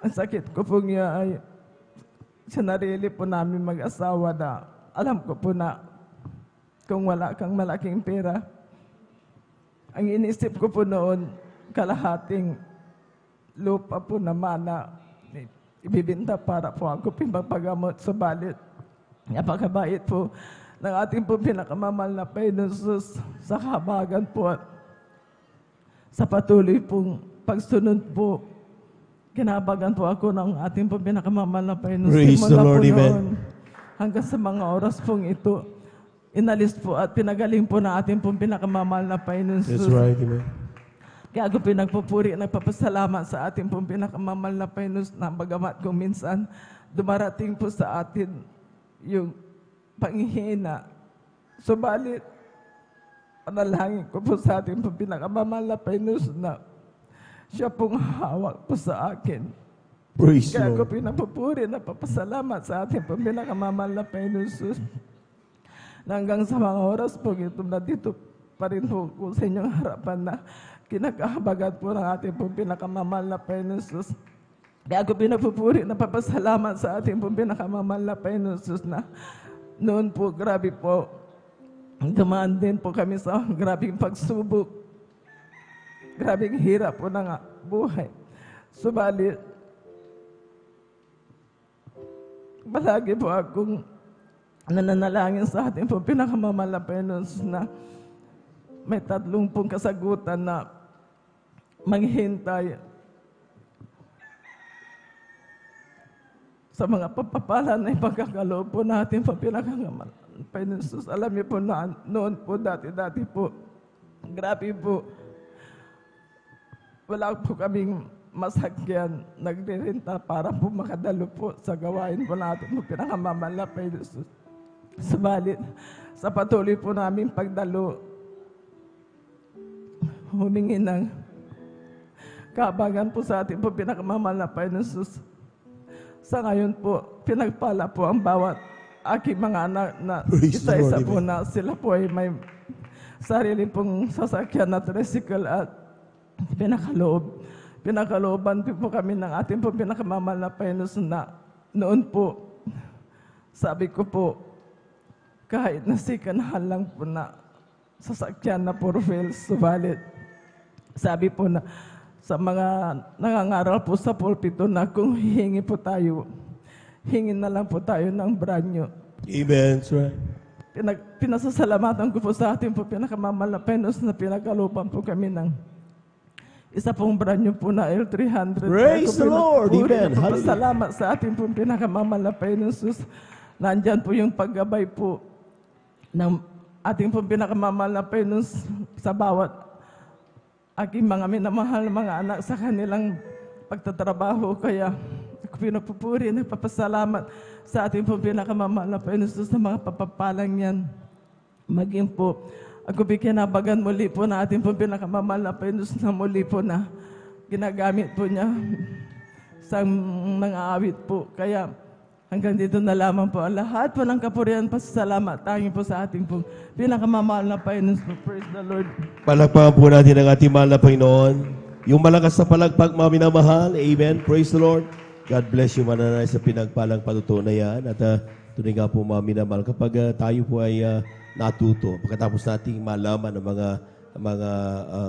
Ang sakit ko po niya ay sa narili po namin mag-asawa na alam ko po na kung wala kang malaking pera, ang inisip ko po noon, kalahating lupa po naman na ibibinta para po ako pinagpagamot. Subalit, napakabait po ng ating po pinakamamahal na Panginoon Jesus sa kahabagan po at sa patuloy pong pagsunod po. Kinahabagan po ako ng ating po pinakamamahal na Panginoon. Praise the Lord, amen. Hanggang sa mga oras pong ito, inalis po at pinagaling po ng ating po pinakamamahal na Panginoon Jesus. That's right, amen. Kaya ako pinagpupuri, nagpapasalamat sa ating pong pinakamamahal na Panginoon na bagamat kung minsan dumarating po sa atin yung panghihina. Subalit, panalangin ko po sa ating pong pinakamamahal na Panginoon na siya pong hawak po sa akin. Praise the Kaya Lord. ako pinagpupuri, nagpapasalamat sa ating pong pinakamamahal na Panginoon Jesus. Na hanggang sa mga oras po ito na dito pa rin po sa inyong harapan na kinakahabagat po ng ating pong pinakamamahal na Panginoon Jesus. Kaya ako pinagpupuri, napapasalamat sa ating pong pinakamamahal na Panginoon Jesus na noon po, grabe po, dumaan din po kami sa grabing pagsubok. Grabing hirap po ng buhay. Subalit, palagi po akong nananalangin sa ating po pinakamamahal na Panginoon na may 30 pong kasagutan na maghintay sa mga papapala na ipagkakaloob po natin pa pinakamamahal na Panginoon Jesus. Alam niyo po na noon po, dati po, grabe po, wala po kaming masakyan, nagre-renta para po makadalo po sa gawain po natin po pinakamamahal na Panginoon Jesus. Subalit, sa patuloy po namin pagdalo, humingi ng kahabagan po sa ating po pinakamamahal na Panginoon Jesus. Sa ngayon po, pinagpala po ang bawat aking mga anak na isa-isa po na sila po ay may sarili pong sasakyan na tricycle at pinakalooban po kami ng ating po pinakamamahal na Panginoon na noon po, sabi ko po, kahit nasikanahan lang po na sasakyan na puro wheels, subalit, sabi po na sa mga nangangaral po sa pulpito na kung hihingi po tayo, hingin na lang po tayo ng brand new. Amen. That's right. Pinasasalamatan ko po sa ating po pinakamamahal na Panginoon na pinagalupan po kami ng isa pong brand new po na L300. Praise the Lord. Amen. Salamat sa ating po pinakamamahal na Panginoon Jesus. Nandyan po yung paggabay po ng ating po pinakamamahal na Panginoon sa bawat aking mga minamahal mga anak sa kanilang pagtatrabaho. Kaya ako pinagpupuri, nagpapasalamat sa ating po pinakamamahal na Panginoon sa mga papapalang yan. Maging po, ako kinabagan muli po na ating po pinakamamahal na Panginoon na muli po na ginagamit po niya sa mga awit po. Kaya hanggang dito na lamang po ang lahat po ng kapurihan, pasasalamat tanging po sa ating po pinakamamahal na Panginoon. Praise the Lord. Palakpakan po natin ang ating mahal na Panginoon. Yung malakas na palagpag, mga minamahal. Amen. Praise the Lord. God bless you, mananay, sa pinagpalang patutuo na yan. At tunay nga po, mga minamahal, kapag tayo po ay natuto, pagkatapos nating malaman ng mga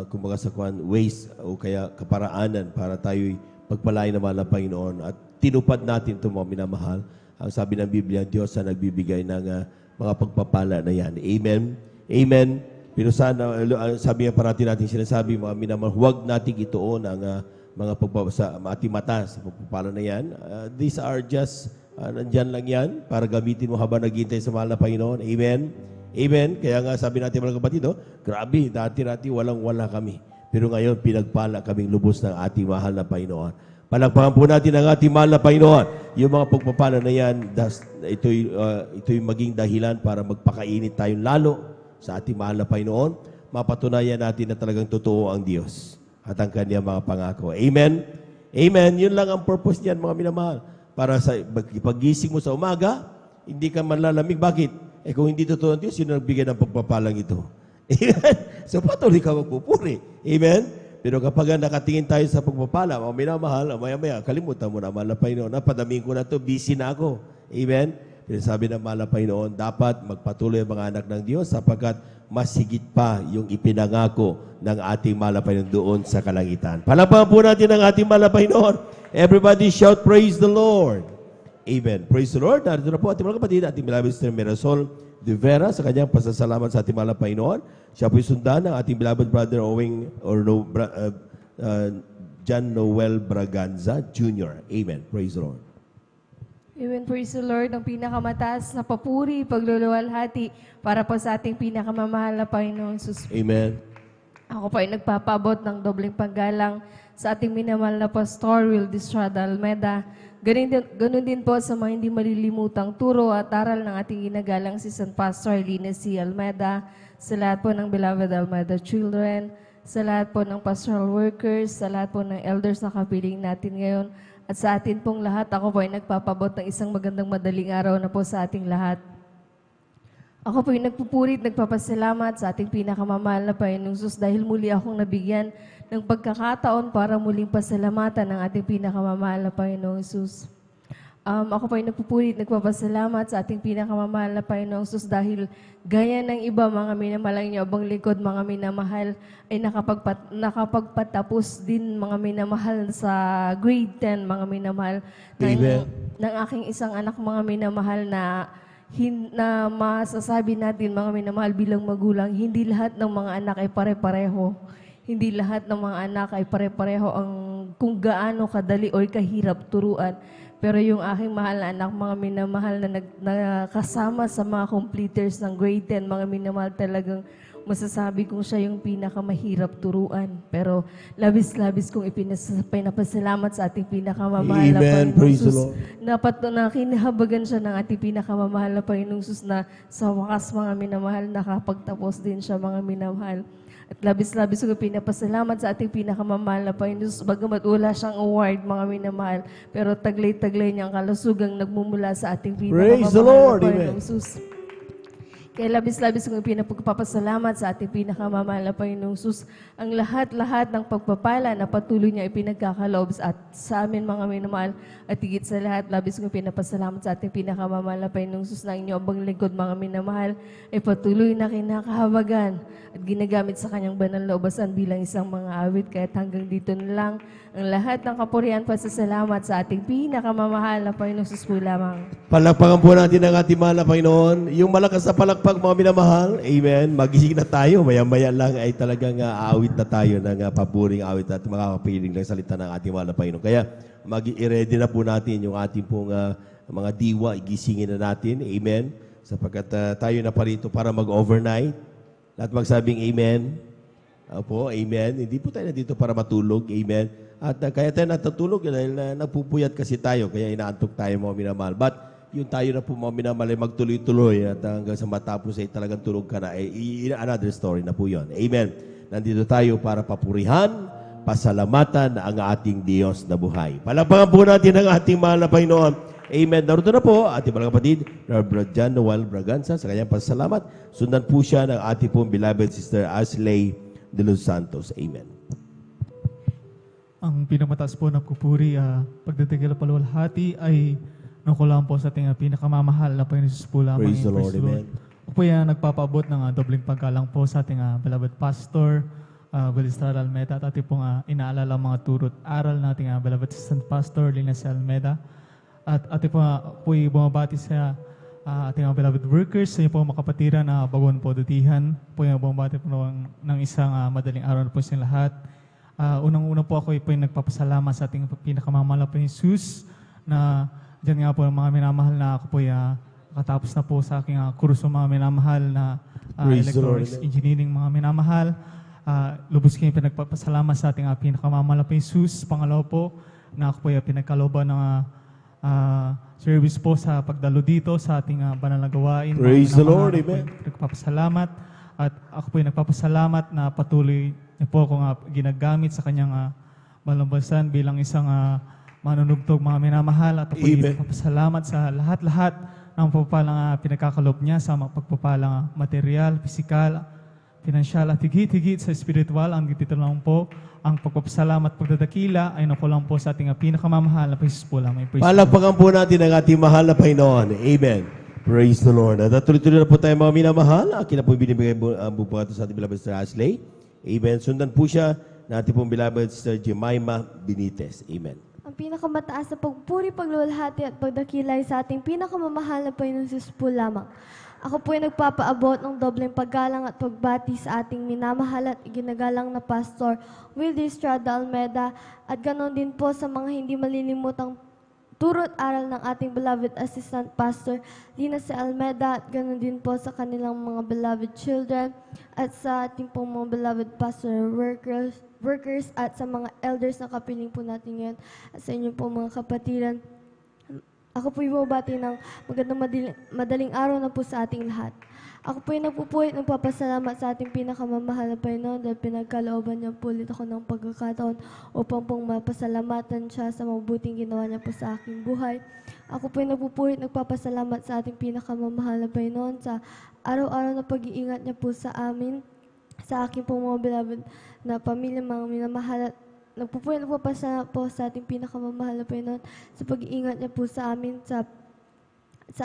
kumbaga sa ways o kaya kaparaanan para tayo'y pagpalain ng mahal na Panginoon at tinupad natin ito, mga minamahal. Ang sabi ng Biblia, Diyos ang nagbibigay ng mga pagpapala na yan. Amen. Amen. Pero sana, sabi nga parati natin sinasabi, mga minamahal, huwag nating ituon ang mga pagbabasa, ating mata sa pagpapala na yan. These are just, nandyan lang yan para gamitin mo habang naghihintay sa mahal na Panginoon. Amen. Amen? Kaya nga sabi natin mga kapatid, grabe, dati walang-wala kami. Pero ngayon, pinagpala kaming lubos ng ating mahal na Panginoon. Palakpakan po natin ang ating mahal na Panginoon. Yung mga pagpapala na yan, ito'y maging dahilan para magpakainit tayong lalo sa ating mahal na Panginoon. Mapatunayan natin na talagang totoo ang Diyos at ang kanyang mga pangako. Amen? Amen. Yun lang ang purpose niyan, mga minamahal. Para sa paggising mo sa umaga, hindi ka manlalamig. Bakit? Kung hindi totoo ang Diyos, yun ang nagbigay ng pagpapalang ito. Amen? So patuloy ka magpupuri. Amen? Pero kapag nakatingin tayo sa pagpapala, mga minamahal, maya-maya, kalimutan mo na, mahal na Panginoon, napadaming ko na to, busy na ako. Amen? Pero sabi ng mahal na Panginoon, dapat magpatuloy ang mga anak ng Diyos sapagkat mas higit pa yung ipinangako ng ating mahal na Panginoon doon sa kalangitan. Palakpakan po natin ang ating mahal na Panginoon. Everybody shout, praise the Lord. Amen. Praise the Lord. Narito na po ating mga kapatid, ating beloved Sister Mirasol de Vera sa kanyang pasasalamat sa ating mahal na Panginoon. Siya po'y sundan ng ating beloved brother John Noel Braganza Jr. Amen. Praise the Lord. Amen. Praise the Lord. Ang pinakamataas na papuri, pagluluwalhati para po sa ating pinakamamahal na Panginoon Jesus. Amen. Ako po ay nagpapabot ng dobleng paggalang sa ating minamahal na Pastor Wildy Estrada Almeda. Ganun din po sa mga hindi malilimutang turo at aral ng ating ginagalang si San Pastor Lina C. Almeda, sa lahat po ng beloved Almeda children, sa lahat po ng pastoral workers, sa lahat po ng elders na kapiling natin ngayon, at sa atin pong lahat, ako po ay nagpapabot ng isang magandang madaling araw na po sa ating lahat. Ako po ay nagpupurit, nagpapasalamat sa ating pinakamamahal na Panginoong Jesus dahil muli akong nabigyan ng pagkakataon para muling pasalamatan ng ating pinakamamahal na Panginoong Jesus. Ako po ay nagpupulit, nagpapasalamat sa ating pinakamamahal na Panginoong Jesus dahil gaya ng iba mga minamalang niyo, abang likod mga minamahal ay nakapagpatapos din mga minamahal sa grade 10 mga minamahal ng aking isang anak mga minamahal na masasabi natin mga minamahal bilang magulang, hindi lahat ng mga anak ay pare-pareho. Hindi lahat ng mga anak ay pare-pareho ang kung gaano kadali o kahirap turuan. Pero yung aking mahal na anak, mga minamahal na nakasama sa mga completers ng grade 10, mga minamahal talagang masasabi kong siya yung pinakamahirap turuan. Pero labis-labis kong pinapasalamat sa ating pinakamamahal na Panginoong Jesus. Na kinahabagan siya ng ating pinakamamahal na Panginoong Jesus na sa wakas mga minamahal, nakapagtapos din siya mga minamahal. At labis-labis ko pinapasalamat sa ating pinakamamahal na Panginoon Jesus. Bagamat wala siyang award, mga minamahal, pero taglay-taglay niyang kalusugang nagmumula sa ating Praise the pinakamamahal Lord. na Panginoon Amen. Jesus. Kaya labis-labis kong pinapagpapasalamat sa ating pinakamamahal na Panginoong Jesus. Ang lahat-lahat ng pagpapala na patuloy niya ipinagkakaloob at sa amin mga minamahal. At higit sa lahat, labis kong pinapasalamat sa ating pinakamamahal na Panginoong Jesus na inyong abang lingkod mga minamahal ay patuloy na kinakahawagan at ginagamit sa kanyang banal na ubasan bilang isang mga awit. Kaya't hanggang dito na lang ang lahat ng kapurihan pasasalamat sa ating pinakamamahal na Panginoong Jesus po lamang. Palakpakan po natin ang ating mahal na Panginoon. Yung malakas na palakpak, mga minamahal. Amen. Magising na tayo. Maya-maya lang ay talagang aawit na tayo ng papuring awit at makakapiling ng salita ng ating mahal na Panginoon. Kaya i-ready na po natin yung ating pong mga diwa. Igisingin na natin. Amen. Sapagkat tayo na pa rito para mag-overnight. Lahat magsabing amen. Opo, amen. Hindi po tayo na dito para matulog. Amen. At kaya tayo natutulog dahil nagpupuyat kasi tayo. Kaya inaantok tayo mga minamahal. But yung tayo na po mga minamahal ay magtuloy-tuloy at hanggang sa matapos ay talagang tulog ka na. Another story na po yun. Amen. Nandito tayo para papurihan, pasalamatan ang ating Diyos na buhay. Palakpakan po natin ang ating mahal na Panginoon. Amen. Naruto na po ating mga kapatid, Brother John Noel Braganza sa kanyang pasalamat. Sundan po siya ng ating pong beloved Sister Asley de los Santos. Amen. Ang pinamataas po na kupuri, pagdatigil na paluwalhati ay nakulang po sa ating pinakamamahal na Panginoon Jesus po lamang. Praise the Lord. Amen. Ako po yan nagpapabot ng dobling paggalang po sa ating beloved Pastor Wildy Estrada Almeda at ating pong inaalala mga turot aral nating beloved Assistant Pastor Lina C. Almeda at ating po bumabati sa ating beloved workers sa inyo po makapatiran na Bagon po dutihan po yung bumabati po ng isang madaling araw na po sa lahat. Unang-una po ako po yung nagpapasalamat sa ating pinakamamahal na po Jesus na dyan nga po mga minamahal na ako po kakatapos na po sa aking kurso mga minamahal na Praise the Lord. electronics engineering mga minamahal. Lubos kayo pinagpapasalamat sa ating pinakamamahal na Jesus. Pangalawa po, na ako po ay pinagkalooban ng service po sa pagdalo dito sa ating banal na gawain. Praise the Lord, amen. Nagpapasalamat at ako po ay nagpapasalamat na patuloy niya po akong ginagamit sa kanyang malambasan bilang isang manunugtog mga minamahal at ako ay nagpapasalamat sa lahat-lahat ng pagpapalang pinagkakalob niya sa pagpapalang material, pisikal, pinansyal at higit-higit sa spiritual. Ang dito lang po ang pagpapasalamat at pagdadakila ay nakulang po sa ating pinakamamahal na Jesus po lang. Palakpakan po natin ang ating mahal na Panginoon. Amen. Praise the Lord. At tuloy-tuloy na po tayo mga minamahal. Akin na po binibigay ang bubuhato sa ating beloved Sister Ashley. Amen. Sundan po siya na ating pong beloved Sister Jemima Benitez. Amen. Ang pinakamataas na pagpuri, paglulahati at pagdakilay sa ating pinakamamahal na Panginoon Jesus po lamang. Ako po ay nagpapaabot ng dobleng paggalang at pagbati sa ating minamahal at iginagalang na Pastor Wildy Estrada Almeda at ganon din po sa mga hindi malilimutang turo at aral ng ating beloved Assistant Pastor Lina C. Almeda at ganon din po sa kanilang mga beloved children at sa ating pong mga beloved pastor workers at sa mga elders na kapiling po natin ngayon at sa inyo po mga kapatiran. Ako po'y bumabati ng magandang madaling araw na po sa ating lahat. Ako po'y nagpupuhit, nagpapasalamat sa ating pinakamamahal na Panginoon dahil pinagkalooban niya po ulit ako ng pagkakataon upang pong mapasalamatan siya sa mabuting ginawa niya po sa aking buhay. Ako po'y nagpupuhit, nagpapasalamat sa ating pinakamamahal na Panginoon sa araw-araw na pag-iingat niya po sa amin, sa aking pong mga beloved na pamilya, mga minamahal at nagpupulit po po sa ating pinakamamahal na Panginoon sa pag-iingat niya po sa amin, sa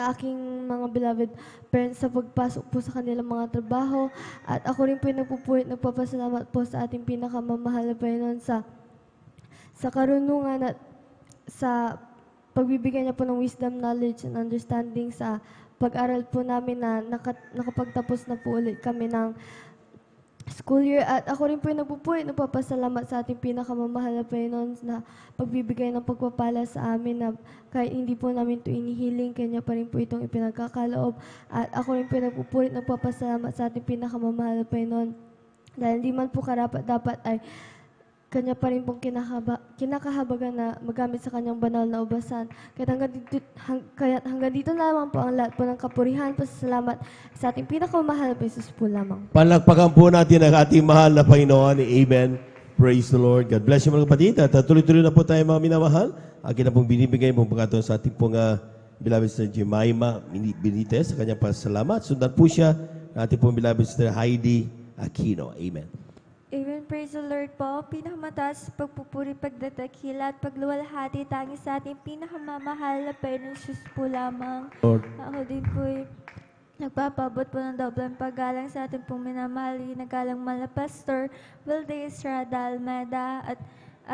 aking mga beloved parents sa pagpasok po sa kanilang mga trabaho. At ako rin po nagpupulit, nagpapasalamat po sa ating pinakamamahal na Panginoon sa karunungan at sa pagbibigay niya po ng wisdom, knowledge, and understanding sa pag-aral po namin na nakapagtapos na po ulit kami ng school year. At ako rin po yung nagpapasalamat sa ating pinakamamahal na Panginoon na pagbibigay ng pagpapala sa amin na kahit hindi po namin ito inihiling, kanya pa rin po itong ipinagkakaloob. At ako rin po yung nagpapasalamat sa ating pinakamamahal na Panginoon dahil hindi man po karapat-dapat ay kanya pa rin pong kinakahabagan na magamit sa kanyang banal na ubasan. Kaya hanggang dito lamang po ang lahat po ng kapurihan, pasasalamat sa ating pinakamahal na Jesus po lamang. Palakpakan po natin ang ating mahal na Panginoon. Amen. Praise the Lord. God bless you mga kapatid. At tuloy-tuloy na po tayo mga minamahal. Akin na pong binibigay pong pagkataon sa ating pong beloved Sister Jemima Benitez sa kanyang pasalamat. Sundan po siya ng ating pong beloved Sister Heidi Aquino. Amen. Amen. Praise the Lord po. Pinakamataas pagpupuri, pagdadakila at pagluwalhati tangi sa ating pinakamamahal na Panginoon Jesus po lamang. Lord. Ako din po nagpapabot po ng doblang paggalang sa ating pong minamahal, ginagalang mahal na Pastor Wildy Estrada Almeda at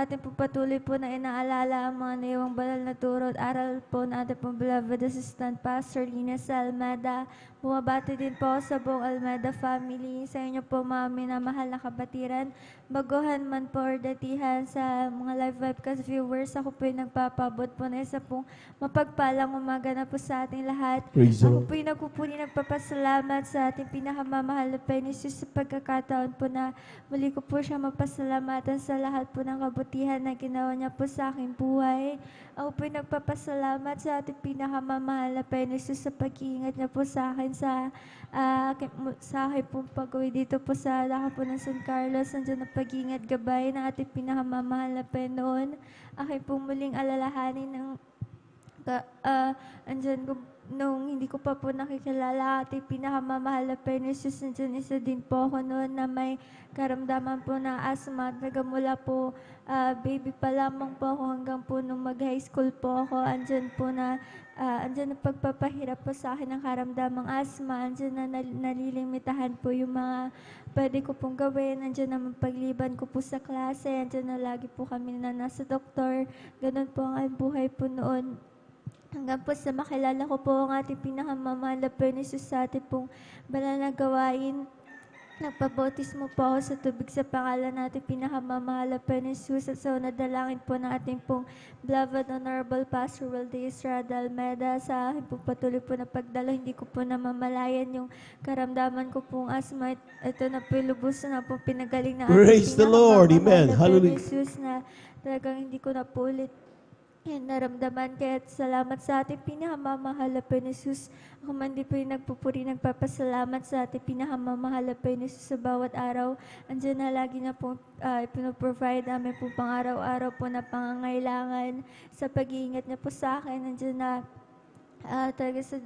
ating po patuloy po na inaalala ang mga naiwang banal na turo at aral po na ating pong beloved Assistant Pastor Lina C. Almeda. Bumabati din po sa buong Almeda family, sa inyo po mga minamahal na kapatiran, baguhan man po or datihan sa mga live webcast viewers. Ako po yung nagpapabot po na isa pong mapagpalang umaga na po sa ating lahat. Ako po yung nagpupuni, nagpapasalamat sa ating pinakamamahal na Panginoon sa pagkakataon po na muli ko po siya mapasalamatan sa lahat po ng kabutihan na ginawa niya po sa aking buhay. Ako po yung nagpapasalamat sa ating pinakamamahal na Panginoon sa pag-iingat niya po sa akin sa akin pong pag-uwi dito po sa laka po ng San Carlos. Nandiyan ang pag-iingat gabay ng ating pinakamamahal na Panginoon. Akin pong muling alalahanin ng andyan nung hindi ko pa po nakikilala ating pinakamamahal na Panginoon Jesus, nandiyan isa din po ako noon na may karamdaman po ng asthma. Nagamula po baby pa lamang po ako hanggang po nung mag-high school po ako. Andyan ang pagpapahirap po sa akin ng karamdamang asthma. Andyan na nalilimitahan po yung mga pwede ko pong gawin. Andyan naman pagliban ko po sa klase. Andyan na lagi po kami na nasa doktor. Ganun po ang buhay po noon. Hanggang po sa makilala ko po ang ating pinakamamahal na Panginoon sa ating pong banal na gawain. Nagpabautismo po ako sa tubig sa pangalan natin pinakamamahal na Panginoon Jesus at sa unadalangin po ng ating pong beloved Honorable Pastor Wilde Estrada Almeida. Sa akin po patuloy po na pagdalo, hindi ko po namamalayan yung karamdaman ko pong asma. Ito na po lubos na po pinagaling na Praise the Lord. Amen. na Hallelujah. Panginoon Jesus na talagang hindi ko na po ulit yan naramdaman. Kaya salamat sa ating pinakamamahal na Panginoon Jesus. Ako man din po yung nagpupuri, nagpapasalamat sa ating pinakamamahal na Panginoon Jesus sa bawat araw. Andiyan na lagi na po pinoprovide namin po pang araw-araw po na pangangailangan sa pag-iingat niya po sa akin. Andiyan na talaga sa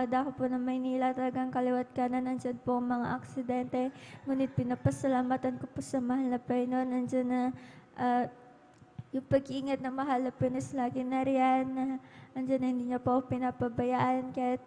dako po ng Maynila, talagang kaliwat kanan, nandyan po ang mga aksidente. Ngunit pinapasalamatan ko po sa mahal na Panginoon. Nandyan na yung pag-iingat na mahal na Panginoon lagi na riyan. Andiyan na hindi niya po ako pinapabayaan. Kaya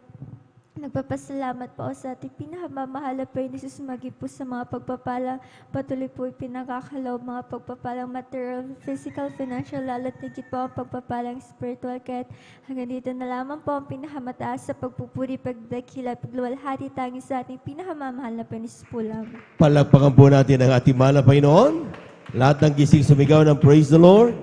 nagpapasalamat po ako sa ating pinakamamahal na Panginoon Jesus, maging po sa mga pagpapalang patuloy po pinakakalaw, mga pagpapalang material, physical, financial, lalo't higit po ang pagpapalang spiritual. Kaya hanggang dito na lamang po ang pinakamataas sa pagpupuri, pagdakila, pagluwalhati, tanging sa ating pinakamamahal na Panginoon Jesus po lamang. Palakpakan po natin ang ating mahal na Panginoon. Lahat ng gising sumigaw ng praise the Lord.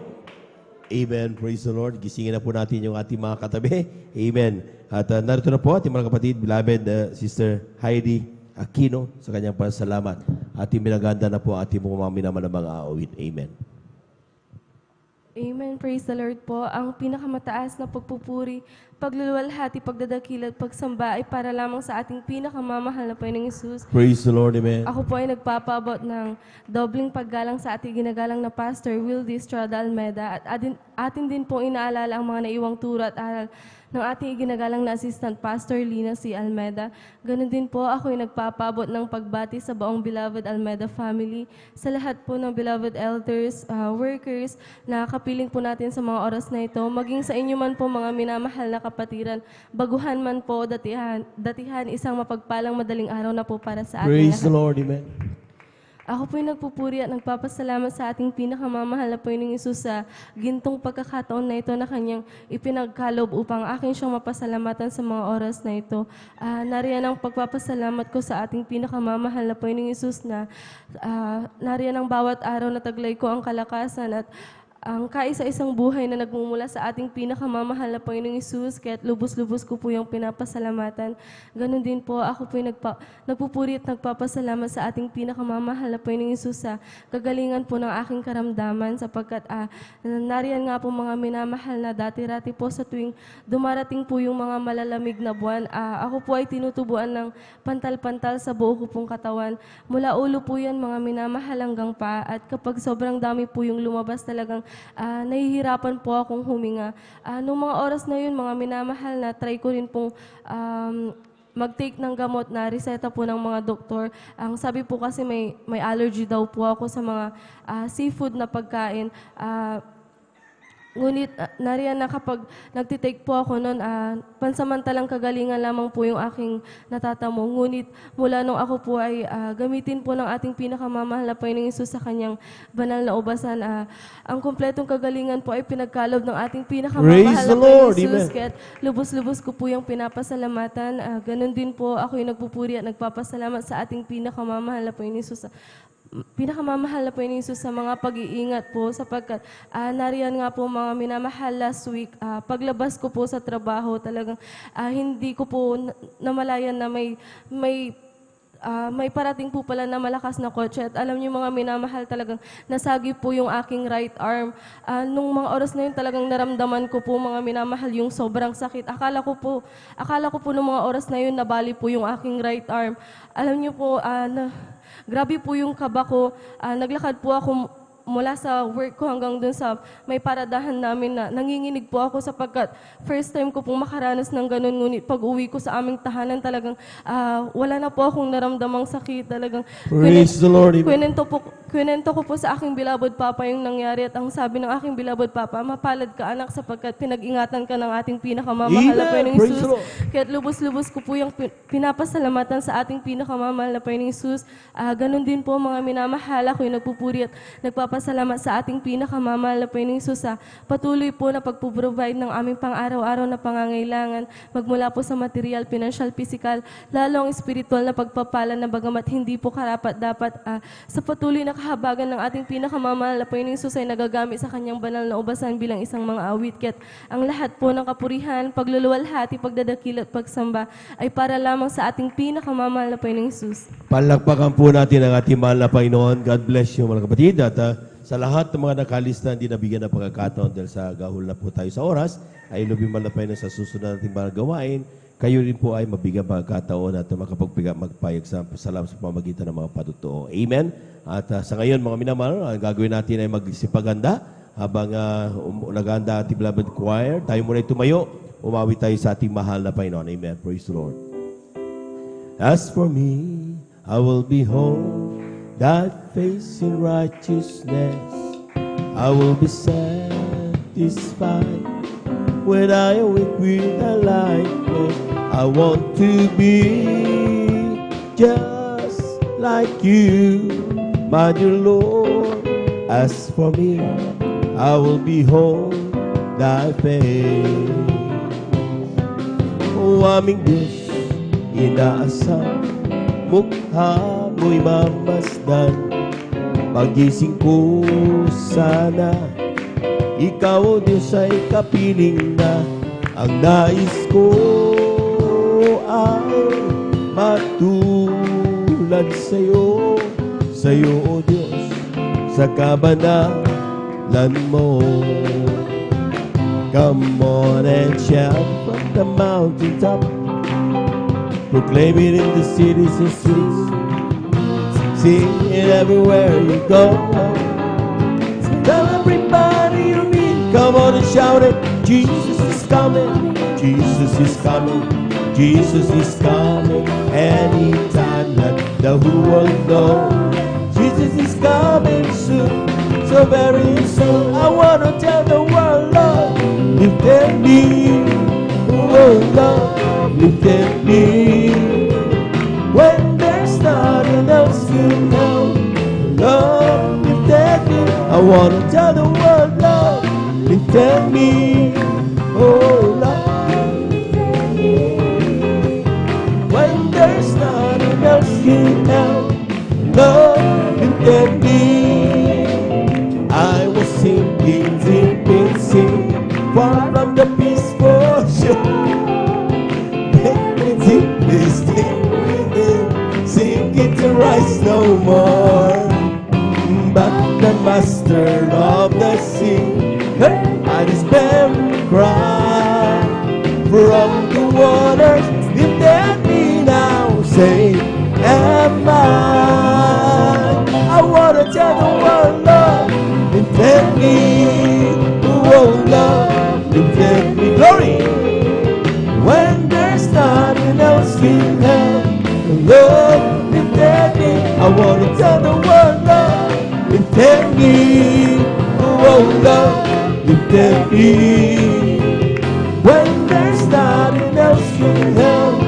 Amen. Praise the Lord. Gisingin na po natin yung ating mga katabi. Amen. At narito na po ating mga kapatid, beloved Sister Heidi Aquino, sa kanyang pasalamat. Ating binaganda na po ating mga minaman ng mga awit. Amen. Amen. Praise the Lord po. Ang pinakamataas na pagpupuri, pagluluwalhati, pagdadakil at pagsamba ay para lamang sa ating pinakamamahal na Panginoong Jesus. Praise the Lord. Amen. Ako po ay nagpapaabot ng dobling paggalang sa ating ginagalang na Pastor Wilde Estrada Almeida at atin din po inaalala ang mga naiwang turo at aral ng ating ginagalang na Assistant Pastor Lina C. Almeida. Ganon din po ako ay nagpapaabot ng pagbati sa buong beloved Almeida family, sa lahat po ng beloved elders, workers na kapiling po natin sa mga oras na ito, maging sa inyo man po mga minamahal na kapatiran, baguhan man po, datihan isang mapagpalang madaling araw na po para sa ating Praise lahat. the Lord. Amen. Ako po'y nagpupuri at nagpapasalamat sa ating pinakamamahal na Panginoong Hesus sa gintong pagkakataon na ito na kanyang ipinagkalob upang aking siyang mapasalamatan sa mga oras na ito. Nariyan ang pagpapasalamat ko sa ating pinakamamahal na Panginoong Hesus na nariyan ang bawat araw na taglay ko ang kalakasan at ang kaisa-isang buhay na nagmumula sa ating pinakamamahal na Panginoong Hesus, kaya't lubos-lubos ko po yung pinapasalamatan. Ganon din po, ako po nagpupuri at nagpapasalamat sa ating pinakamamahal na Panginoong Hesus sa kagalingan po ng aking karamdaman sapagkat nariyan nga po mga minamahal na dati-rati po sa tuwing dumarating po yung mga malalamig na buwan. Ako po ay tinutubuan ng pantal-pantal sa buo ko pong katawan. Mula ulo po yan mga minamahal hanggang paa at kapag sobrang dami po yung lumabas talagang nahihirapan po akong huminga. Noong mga oras na yun, mga minamahal na try ko rin pong mag-take ng gamot na reseta po ng mga doktor. Ang sabi po kasi may allergy daw po ako sa mga seafood na pagkain. Ngunit nariyan na kapag nagtitake po ako noon, pansamantalang kagalingan lamang po yung aking natatamo. Ngunit mula nung ako po ay gamitin po ng ating pinakamamahal na Panginoong Hesus sa kanyang banal na ubasan, ang kumpletong kagalingan po ay pinagkalob ng ating pinakamamahal na Panginoong Hesus. Kaya lubos-lubos ko po yung pinapasalamatan. Ganon din po ako yung nagpupuri at nagpapasalamat sa ating pinakamamahal na Panginoong Hesus. Pinakamamahal na Panginoong Hesus sa mga pag-iingat po sapagkat nariyan nga po mga minamahal last week, paglabas ko po sa trabaho talagang hindi ko po namalayan na may parating po pala na malakas na kotse at alam niyo mga minamahal talagang nasagi po yung aking right arm. Nung mga oras na yun talagang naramdaman ko po mga minamahal yung sobrang sakit. Akala ko po nung mga oras na yun nabali po yung aking right arm. Alam niyo po grabe po yung kaba ko. Naglakad po ako mula sa work ko hanggang dun sa may paradahan namin na nanginginig po ako sapagkat first time ko pong makaranas ng ganun. Ngunit pag uwi ko sa aming tahanan talagang wala na po akong naramdamang sakit. Talagang Praise the Lord. kwento ko po sa aking beloved papa yung nangyari at ang sabi ng aking beloved papa, mapalad ka anak sapagkat pinag-ingatan ka ng ating pinakamamahal na Panginoong Hesus. Kaya lubos-lubos ko po yung pinapasalamatan sa ating pinakamamahal na Panginoong Hesus. Ganon din po mga minamahal ako yung nagpupuri at nagpapasalamat sa ating pinakamamahal na Panginoong Hesus sa patuloy po na pagpuprovide ng aming pang-araw-araw na pangangailangan, magmula po sa material, financial, physical, lalong spiritual na pagpapala na bagamat hindi po karapat-dapat sa patuloy na kahabagan ng ating pinakamamahal na Panginoong Hesus ay nagagamit sa kanyang banal na ubasan bilang isang mga awit. Kaya't ang lahat po ng kapurihan, pagluluwalhati, pagdadakil at pagsamba ay para lamang sa ating pinakamamahal na Panginoong Hesus. Palakpakan po natin ang ating mahal na Panginoon. God bless you mga kapatid. At sa lahat ng mga nakalista hindi nabigyan ng pagkakataon dahil sa gahol na po tayo sa oras, ay lubing mahal na Panginoon sa susunod nating mga gawain. Kayo rin po ay mabigyan pagkakataon at magpayag sa salamat sa pamagitan ng mga patutuo. Amen? At sa ngayon mga minamahal, ang gagawin natin ay magsipaganda habang naganda ating beloved choir. Tayo muna tumayo, umawi tayo sa ating mahal na Panginoon. Amen. Praise the Lord. As for me, I will behold that face in righteousness. I will be satisfied when I awake with a likeness. I want to be just like you, my dear Lord. As for me, I will behold thy face. O aming Diyos, inaasam mukha mo'y mamasdan. Pagising ko sana, ikaw o Diyos ay kapiling na. Ang nais ko ay matulad sa'yo, sa'yo o Diyos, sa kabanalan mo. Come on and shout from the mountaintop, proclaim it in the cities and streets, sing it everywhere you go. Tell everybody you meet, come on and shout it. Jesus is coming, Jesus is coming, Jesus is coming. Anytime, let the whole world know Jesus is coming soon, so very soon. I want to tell the world, Lord, lift their knee, oh Lord, lift their knee. When there's nothing else to know, Lord, lift their knee. I want to tell the world, Lord, lift their knee, oh Lord, lift their knee. When there's nothing else to know, Lord, lift their knee. I was sinking deep in sin, far from the peaceful shore. This thing within, sinking to rise no more. But the master of the sea heard my despairing cry from the waters. Lifted me now, say, am I wanna tell the world, Lord, lifted me, oh Lord, lifted me, glory. When there's nothing else to help, Lord, lifted me. I want to tell the world, Lord, lifted me, oh Lord, lifted me. When there's nothing else to help,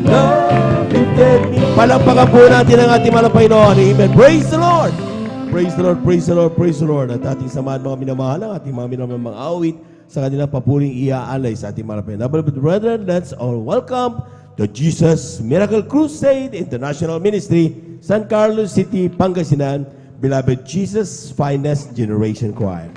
Lord, lifted me. Palakpakan po natin ang ating mahal na Panginoon. Amen. Praise the Lord. Praise the Lord, praise the Lord, praise the Lord. At ating samahan mga minamahal, ang ating mga minamahal mga awit sa kanilang papuling iaalay sa ating mga Panginoon. Beloved brethren, let's all welcome the Jesus Miracle Crusade International Ministry, San Carlos City, Pangasinan, Beloved Jesus Finest Generation Choir.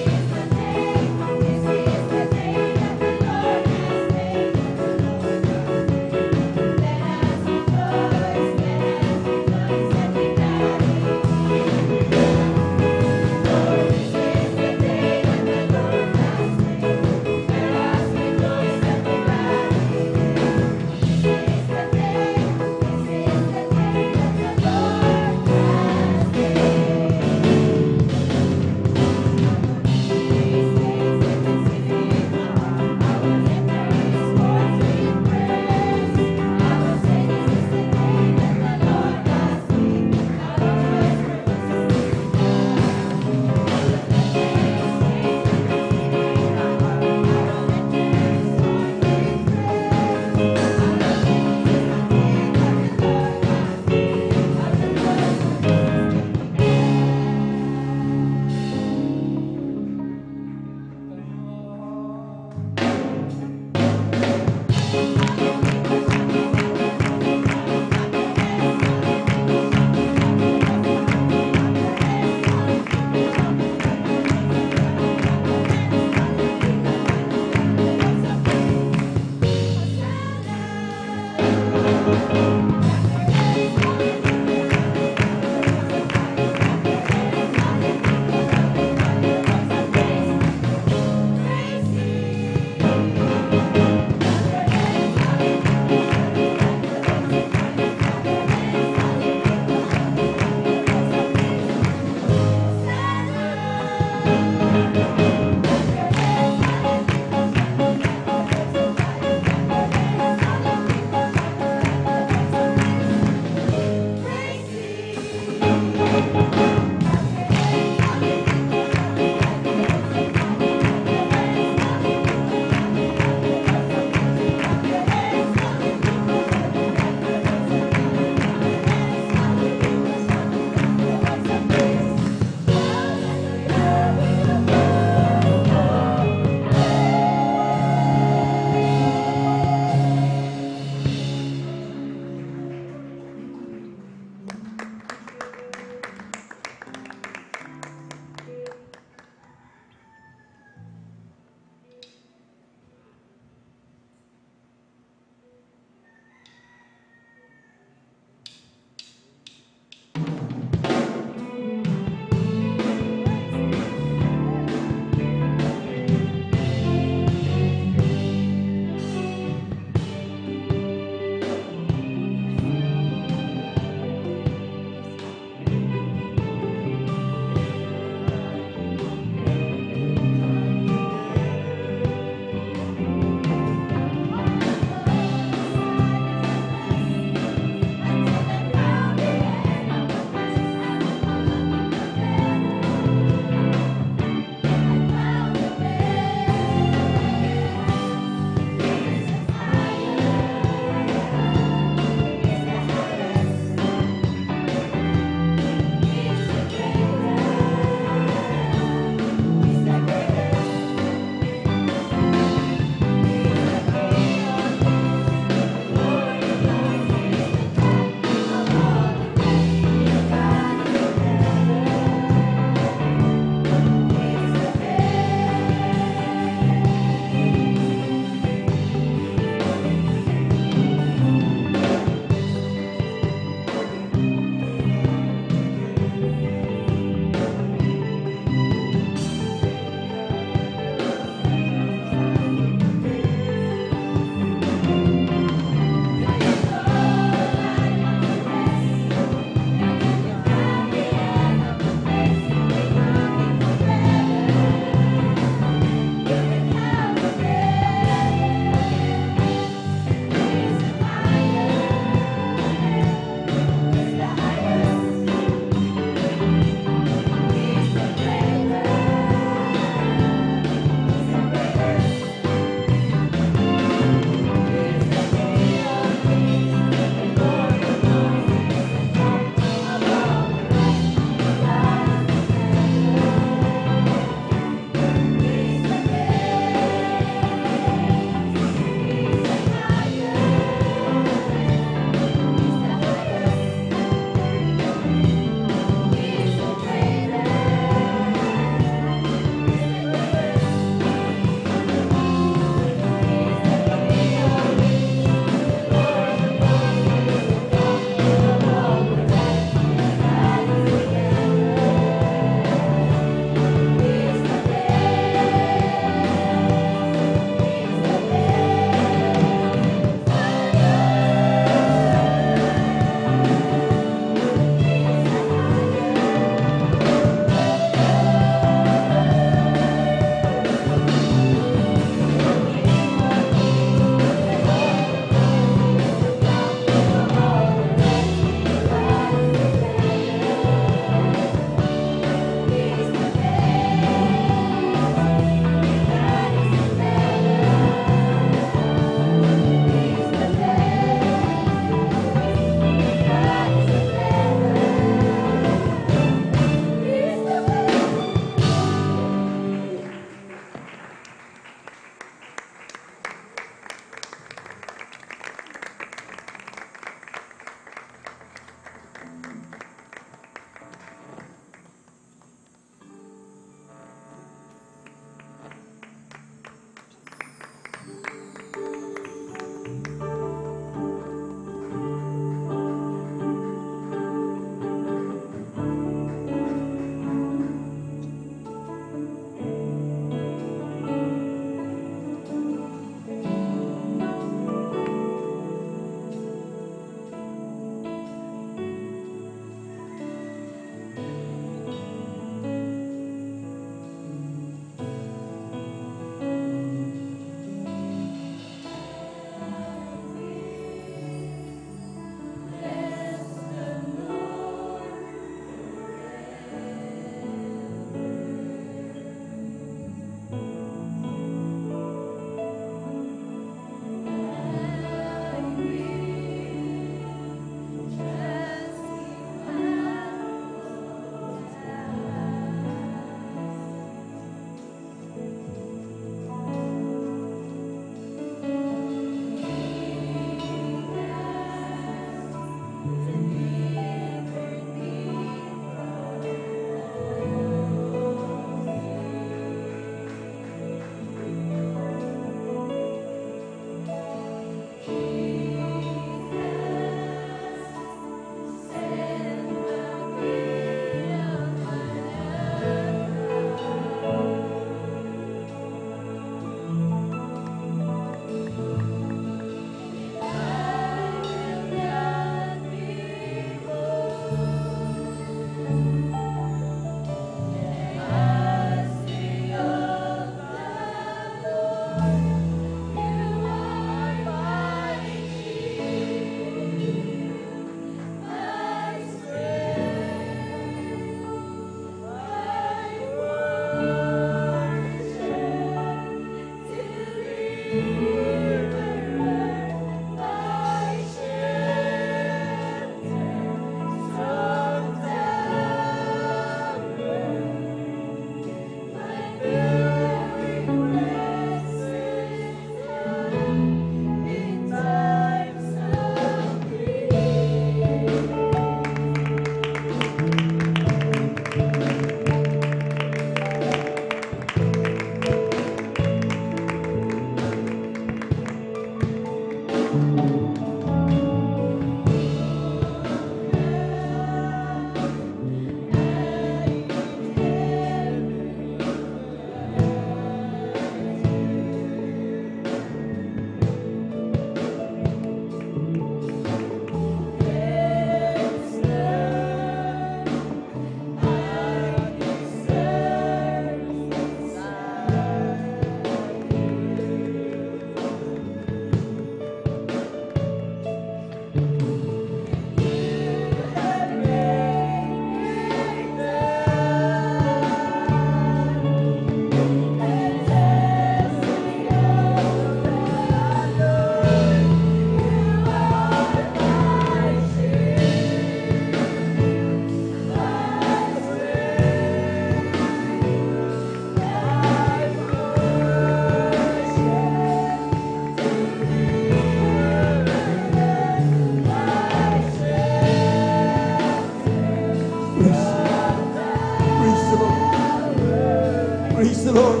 Praise the Lord.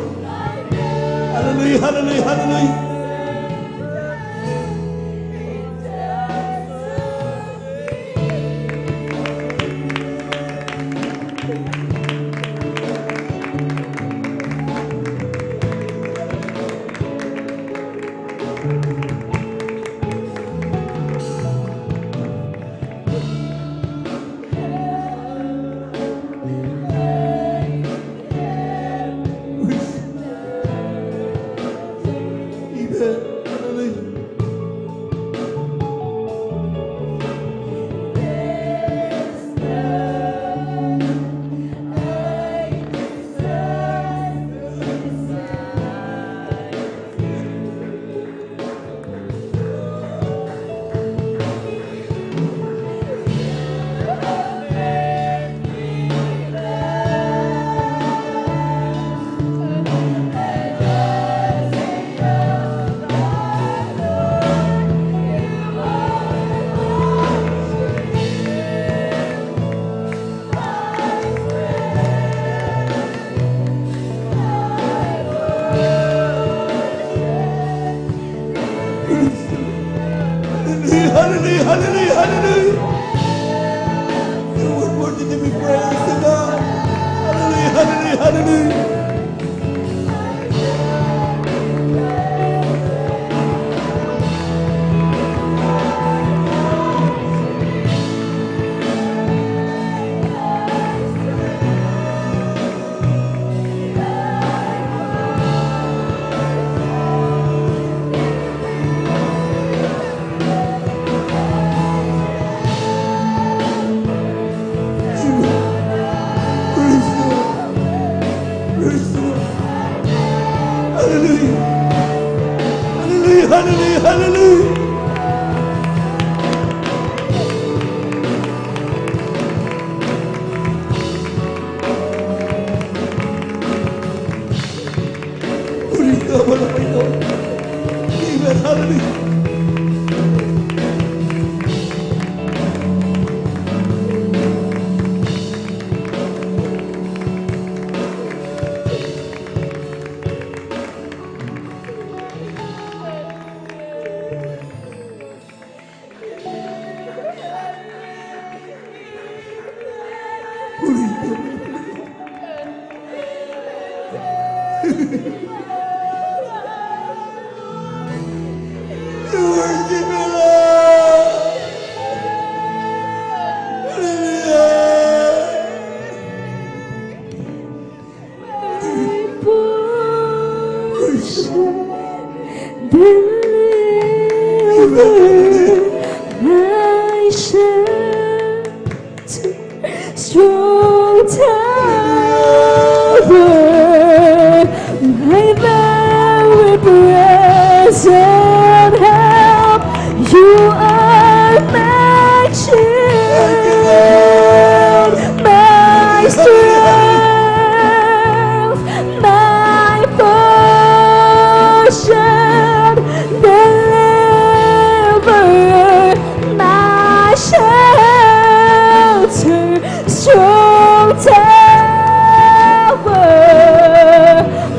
Hallelujah, hallelujah, hallelujah. Hallelujah, hallelujah, hallelujah. You are worthy to be praised, to God. Hallelujah, hallelujah, hallelujah. my shelter, strong tower, my very present help. You are my shield, my strength, my portion, deliverer, my shelter, strong tower,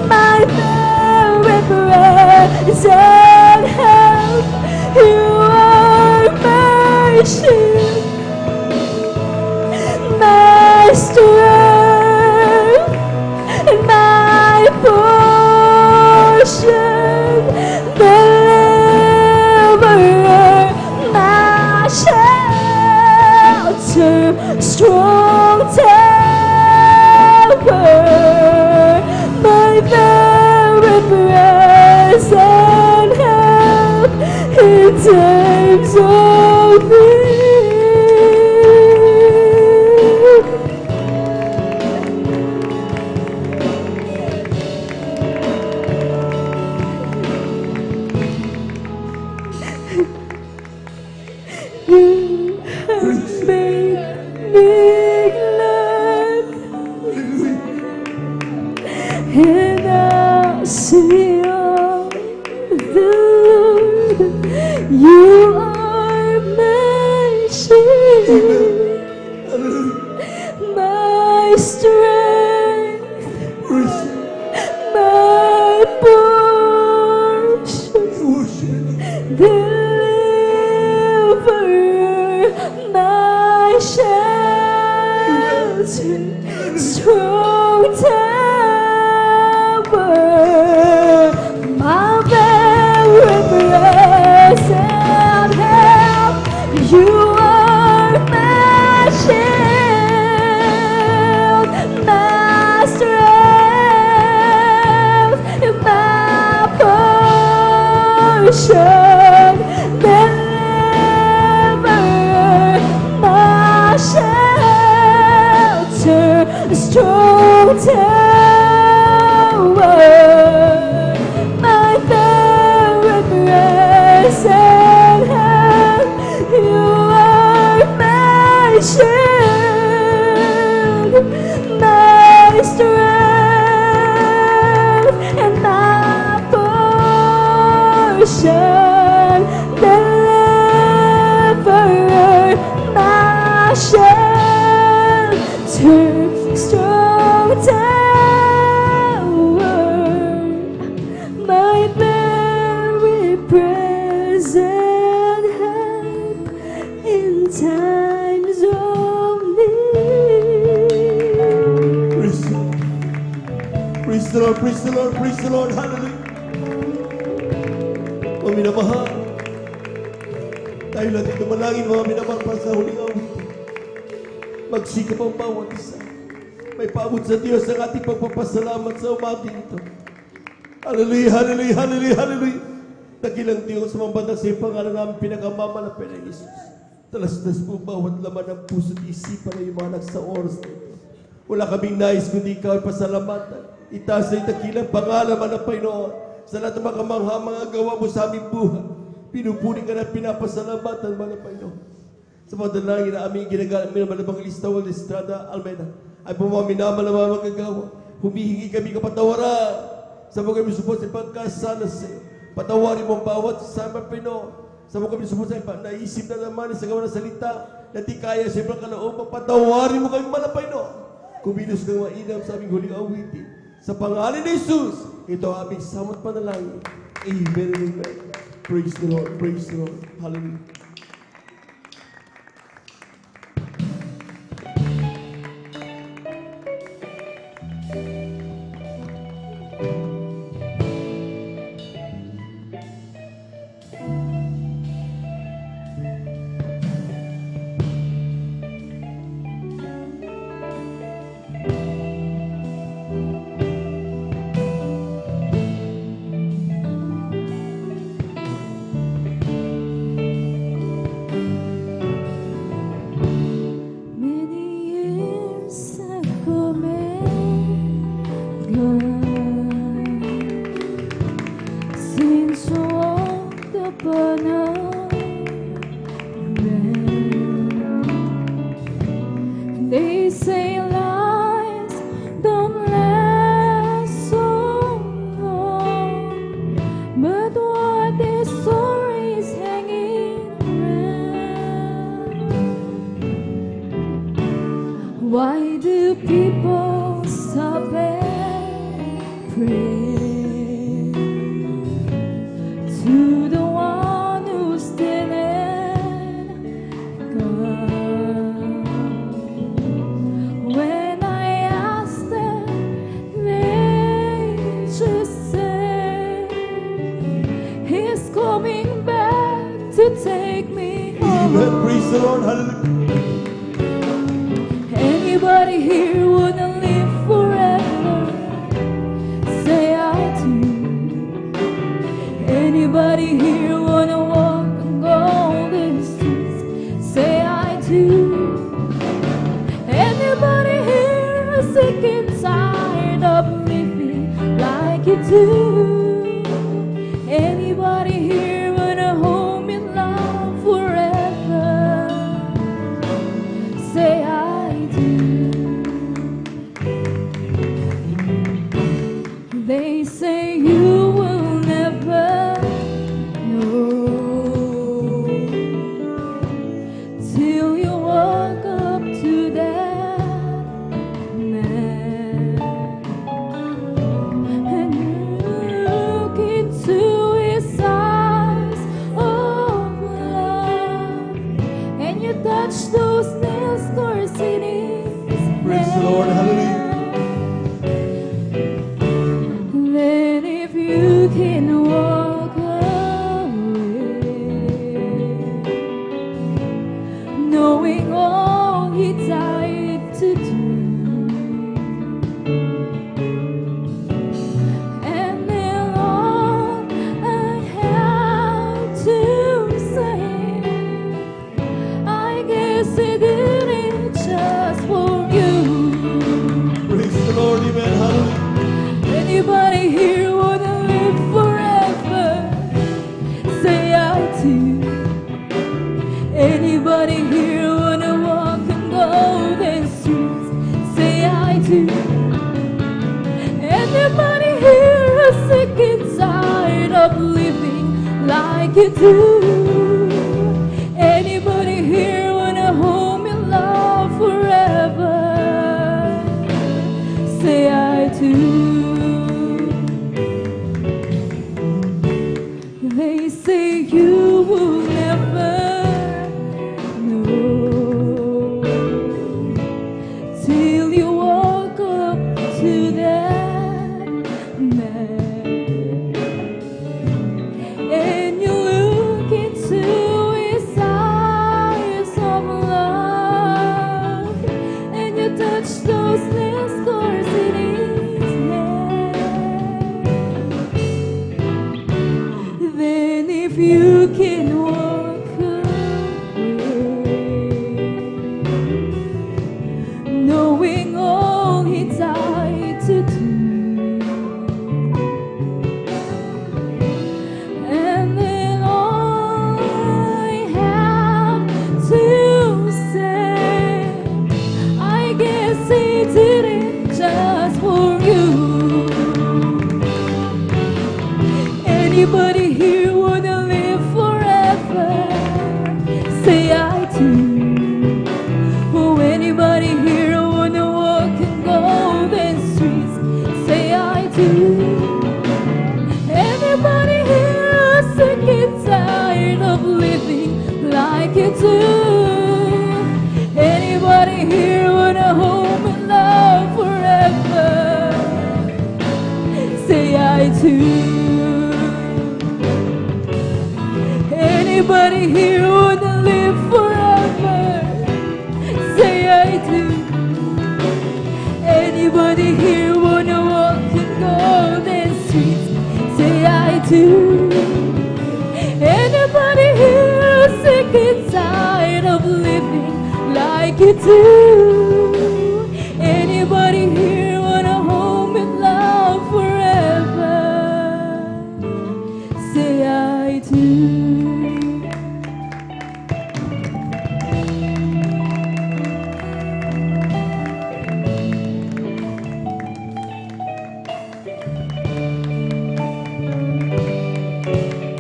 my very present help. You are my shield, my strength, and my portion, deliverer, my shelter, strong tower, my very present help in times of need. You have made me glad, and I'll see all the Lord. You are my shield, my strength, my portion, deliverer, my shelter, strong tower, my very present help. You are my shield, my strength, my portion, deliverer, my shelter, strong tower, my very present help. You are my shield, my strength, and my portion, deliverer, my shelter, strong tower, my very present help in times of need. Praise the Lord, praise the Lord, praise the Lord, hallelujah. Mga minamahal, tayo natin dumalangin mga minamahal para sa huling awit. Magsikap ang bawat isa. May paabot sa Diyos ang ating pagpapasalamat sa umating ito. Hallelujah, hallelujah, hallelujah, hallelujah. Dakilang Diyos, mambandang sa pangalan namin pinagamamalapin ng Jesus. Talastas po bawat laman ng puso at isipan ng mga anak sa oras na ito. Wala kaming nais kundi ikaw ay pasalamatan. Itaas na itakilang pangalan man ng Panginoon sa lahat ng makamangha mga gawa mo sa aming buhay. Pinupuri ka na pinapasalamatan man ng Panginoon. Sa mga dalangin na aming ginagalang minamalabang lista o Estrada Almeida ay pumaminamal na mga magagawa. Humihingi kami kapatawaran sa mga kami supot sa pagkasala sa iyo. Patawarin mo ang bawat sama Panginoon. Sa mga kami supot sa iyo, naisip na naman sa gawa ng salita na di kaya sa ibang kalooban. Patawarin mo kami man ng Panginoon. Kumilos kang mainam sa aming huling awitin. Sa pangalan ni Jesus, ito ang aming samot panalangin. Amen and amen. Praise the Lord, praise the Lord. Hallelujah. to take me home. Amen. Praise the Lord. Hallelujah. Anybody here wanna live forever? Say I do. Anybody here wanna walk on golden streets? Say I do. Anybody here is sick and tired of living like you do? Anybody here wanna hold me in love forever? Say I do. They say you will never know till you walk up to that man and you look into his eyes of love and you touch those nail scars in his Praise the Lord. Hallelujah. then if you can walk away, knowing all he died to do, and then all I have to say, I guess he did it just for you. Praise the Lord. Amen. Hallelujah. Anybody here wanna live forever? Say I do. Anybody here wanna walk on golden streets? Say I do. Anybody here is sick and tired of living like you do? Anybody here wanna hold me in love forever? Say I do. They say you will never know till you walk up to that man and you look into his eyes of love and you touch those nail scars in his hand. Then if you can walk away, knowing all he died to do, and then all I have to say, I guess he did it just for you. Anybody here wanna live forever? Say I do. Oh, anybody here wanna walk in golden streets? Say I do. Anybody here is sick and tired of living like you do? Anybody here wanna hold me in love forever? Say I do. Anybody here wanna live forever? Say I do. Anybody here wanna walk in golden streets? Say I do. Anybody here sick and tired of living like you do? Anybody here wanna hold me in love forever? Say I do.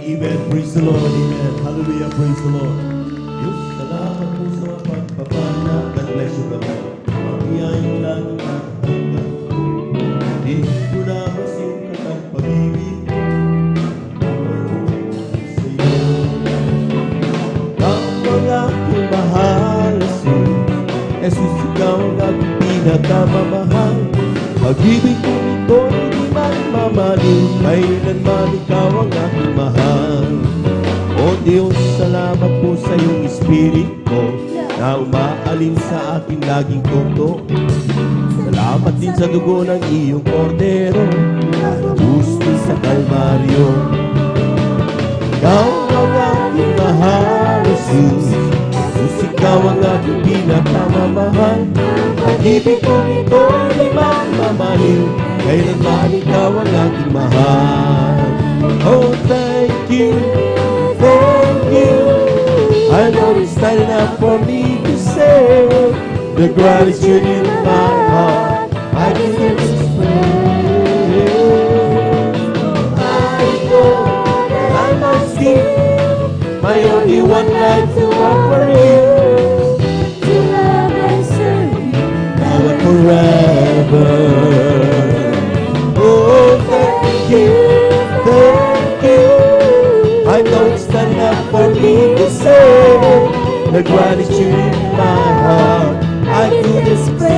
Amen. Praise the Lord. Amen. Hallelujah. Praise the Lord. Diyos, salamat po sa mga pagpapala. God bless you, God. Mabiyayang lagi natin. Di ko na masing katang pag-ibig. Sa iyo. Ang aking mahal sa Jesus, ikaw ang aking pinakamamahal. Pag-ibig ko nito'y di magmamaliw, kailanman ikaw ang aking mahal. O Diyos, salamat po sa iyong Espiritu na umaalin sa aking laging puso. Salamat din sa dugo ng iyong kordero na gusto sa Kalbaryo. Ikaw ang aking mahal, Jesus. Jesus, ikaw ang aking pinakamamahal. Ang ibig kong ito'y mamamahil, kailanman ikaw ang aking mahal. Oh, thank you, thank you. I know it's not enough for me to say the gratitude in my heart. I can explain. I know that I must give my only one life to offer you, to love and serve you now and forever. Oh, thank you, thank you. I know it's not enough for me to say the gratitude in my heart. I could express.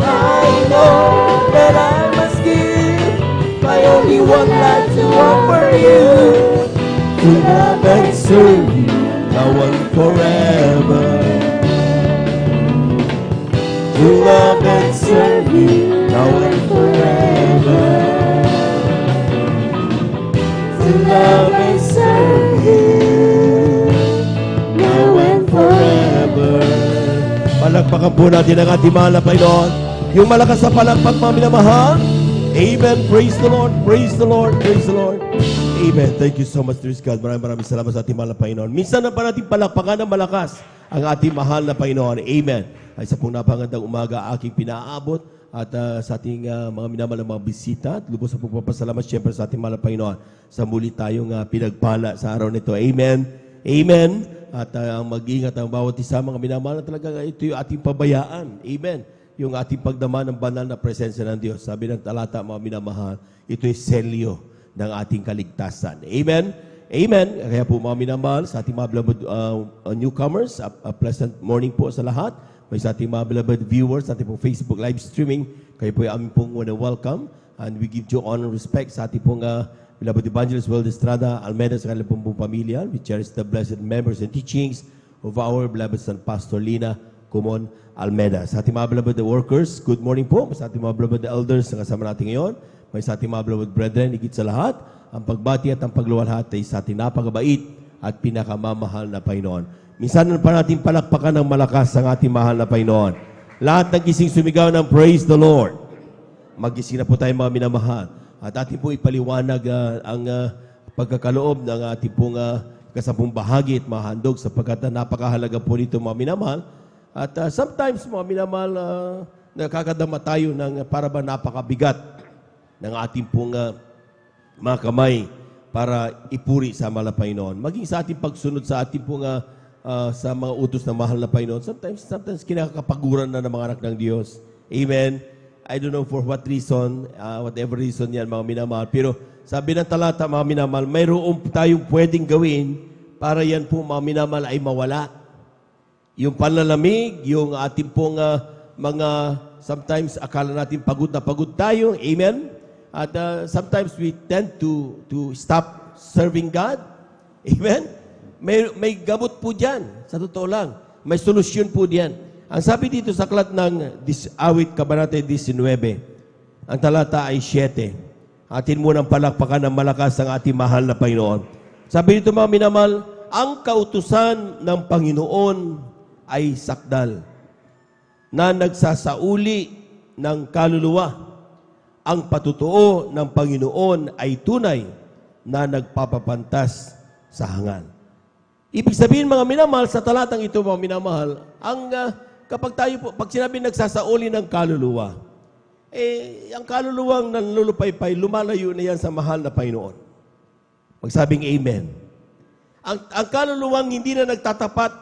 I know that I must give my only one life to offer you, to love and serve you now and forever. To love and serve you now and forever. To love and serve you now and forever. Palakpakan po natin ang ating mahal na Panginoon. Yung malakas na palakpak, mga minamahal. Amen. Praise the Lord. Praise the Lord. Praise the Lord. Amen. Thank you so much, dear God. Maraming salamat sa ating mahal na Panginoon. Minsan na pa natin palakpakan ng malakas ang ating mahal na Panginoon. Amen. Ay sa pong napangandang umaga aking pinaabot at sa ating mga minamahal na mga bisita at lubos sa pagpapasalamat siyempre sa ating mahal na Panginoon sa muli tayong pinagpala sa araw nito. Amen. Amen. At ang mag-ingat ang bawat isa mga minamahal na talaga ito yung ating pabayaan. Amen. Yung ating pagdama ng banal na presensya ng Diyos. Sabi ng talata mga minamahal, ito yung selyo ng ating kaligtasan. Amen. Amen. Kaya po mga minamahal sa ating mga beloved newcomers, a pleasant morning po sa lahat. May sa ating mga beloved viewers, sa ating pong Facebook live streaming, kayo po yung aming pong welcome. And we give you honor and respect sa ating pong beloved Evangelist Will Estrada Almeida sa kanilang pong pamilya. We cherish the blessed members and teachings of our beloved son, Pastor Lina Kumon Almeida. Sa ating mga beloved workers, good morning po. Sa ating mga beloved elders na kasama natin ngayon. May sa ating mga beloved brethren, higit sa lahat, ang pagbati at ang pagluwalhati sa ating napakabait at pinakamamahal na Panginoon. Minsan pa natin palakpakan ng malakas ang ating mahal na Panginoon. Lahat ng gising sumigaw ng praise the Lord. Magising na po tayo mga minamahal. At ating po ipaliwanag ang pagkakaloob ng ating pong kasampung bahagi at mahandog sapagkat napakahalaga po nito mga minamahal. At sometimes mga minamahal, nakakadama tayo ng para ba napakabigat ng ating pong mga kamay para ipuri sa mahal na Panginoon. Maging sa ating pagsunod sa ating pong sa mga utos ng mahal na Panginoon. Sometimes kinakapaguran na ng mga anak ng Diyos. Amen. I don't know for what reason, whatever reason yan mga minamahal. Pero sabi ng talata mga minamahal, mayroon tayong pwedeng gawin para yan po mga minamahal ay mawala. Yung panlalamig, yung ating pong mga sometimes akala natin pagod na pagod tayo. Amen. At sometimes we tend to stop serving God. Amen. May gamot po dyan. Sa totoo lang. May solusyon po diyan. Ang sabi dito sa aklat ng Awit, Kabanata 19, ang talata ay 7. Atin munang palakpakan ng malakas ang ating mahal na Panginoon. Sabi dito mga minamahal, ang kautusan ng Panginoon ay sakdal na nagsasauli ng kaluluwa. Ang patutuo ng Panginoon ay tunay na nagpapapantas sa hangal. Ibig sabihin mga minamahal, sa talatang ito mga minamahal, ang kapag tayo po, pag sinabi nagsasauli ng kaluluwa, ang kaluluwang nanlulupaypay, lumalayo na yan sa mahal na Panginoon. Magsabing amen. Ang kaluluwang hindi na nagtatapat,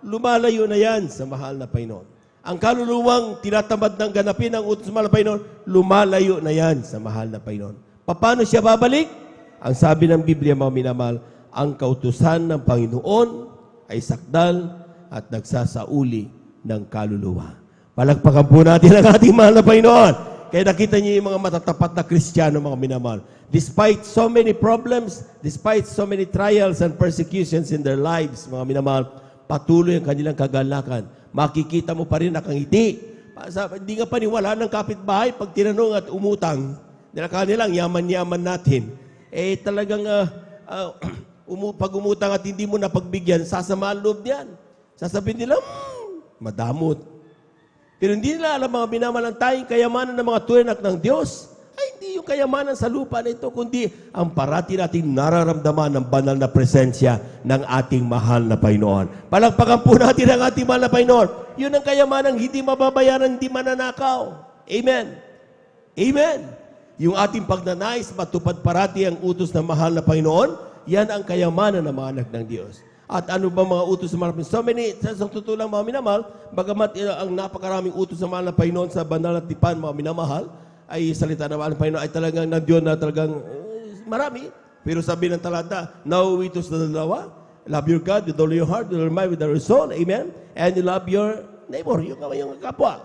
lumalayo na yan sa mahal na Panginoon. Ang kaluluwang tinatamad ng ganapin ang utos sa mahal na Panginoon, lumalayo na yan sa mahal na Panginoon. Paano siya babalik? Ang sabi ng Biblia mga minamahal, ang kautusan ng Panginoon ay sakdal at nagsasauli ng kaluluwa. Palakpakan po natin ang ating mahal na Panginoon. Kaya nakita niyo yung mga matatapat na Kristiyano, mga minamahal. Despite so many problems, despite so many trials and persecutions in their lives, mga minamahal, patuloy ang kanilang kagalakan. Makikita mo pa rin nakangiti. Hindi nga paniwala ng kapitbahay pag tinanong at umutang. Nila kanilang yaman-yaman natin. Eh talagang pag umutang at hindi mo napagbigyan, sasama ang loob niyan. Sasabihin nila, madamot. Pero hindi nila alam mga minamalang tayong kayamanan ng mga tuyanak ng Diyos. Ay hindi yung kayamanan sa lupa na ito, kundi ang parati nating nararamdaman ng banal na presensya ng ating mahal na Panginoon. Palakpakan po natin ang ating mahal na Panginoon. Yun ang kayamanan hindi mababayaran, hindi mananakaw. Amen. Amen. Yung ating pagnanais, matupad parati ang utos ng mahal na Panginoon, yan ang kayamanan ng mga anak ng Diyos. At ano ba mga utos ng mahal na Panginoon? So many, sa totoo lang mga minamahal, bagamat ang napakaraming utos ng mahal na Panginoon sa banal na tipan, mga minamahal, ay salita ng mahal na Panginoon, ay talagang nandiyon na talagang marami. Pero sabi ng talata, now utos na dalawa, love your God with all your heart, with all your mind, with all your soul, amen? And you love your neighbor, yung kapwa,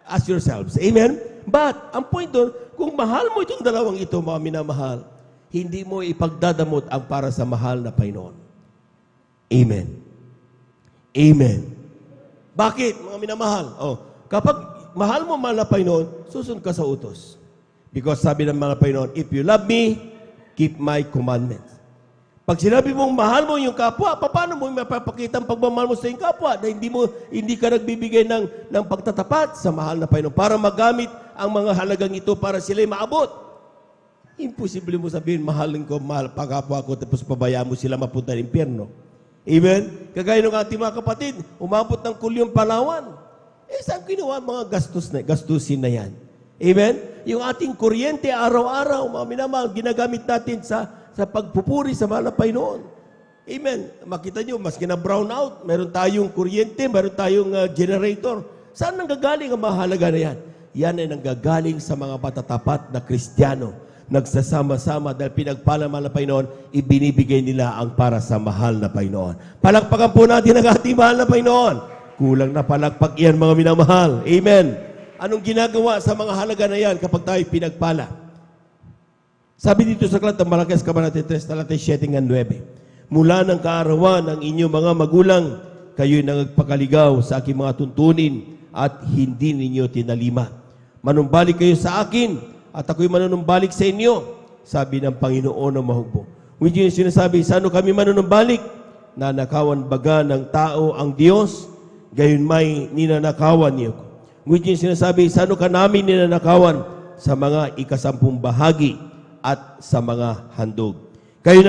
as yourselves, amen? But, ang point doon, kung mahal mo itong dalawang ito, mga minamahal, hindi mo ipagdadamot ang para sa mahal na Panginoon. Amen. Amen. Bakit, mga minamahal? Kapag mahal mo mahal na Panginoon, susunod ka sa utos. Because sabi ng mahal na Panginoon, if you love me, keep my commandments. Pag sinabi mong mahal mo yung kapwa, paano mo mapapakita ang pagmamahal mo sa iyong kapwa na hindi ka nagbibigay ng pagtatapat sa mahal na Panginoon para magamit ang mga halagang ito para sila'y maabot? Imposible mo sabihin, mahalin ko, mahal pagkapwa ko, tapos pabayaan mo sila mapunta ng impyerno. Amen? Kagaya ng ating mga kapatid, umabot ng kulyong Palawan. Saan ginawa mga gastusin na yan? Amen? Yung ating kuryente araw-araw, mga minamahal, ginagamit natin sa pagpupuri sa mahal na Panginoon. Amen? Makita nyo, maski na brown out, meron tayong kuryente, meron tayong generator. Saan nanggagaling ang mahalaga na yan? Yan ay nanggagaling sa mga matatapat na Kristiyano. Nagsasama-sama dahil pinagpala mahal na Panginoon, ibinibigay nila ang para sa mahal na Panginoon. Palakpakan po natin ang ating mahal na Panginoon. Kulang na palakpak yan, mga minamahal. Amen. Anong ginagawa sa mga halaga na yan kapag tayo pinagpala? Sabi dito sa Aklat ng Malakias, Kabanata 3, talata 7 at 9. Mula ng kaarawan ng inyong mga magulang, kayo'y nagpakaligaw sa aking mga tuntunin at hindi ninyo tinalima. Manumbalik kayo sa akin at ako'y manunumbalik sa inyo, sabi ng Panginoon ng mahugbo. With yung sinasabi, saan kami manunumbalik? Nanakawan baga ng tao ang Diyos? Gayon may ninanakawan niyo. With yung sinasabi, saan ka namin ninanakawan? Sa mga ikasampung bahagi at sa mga handog. Kayo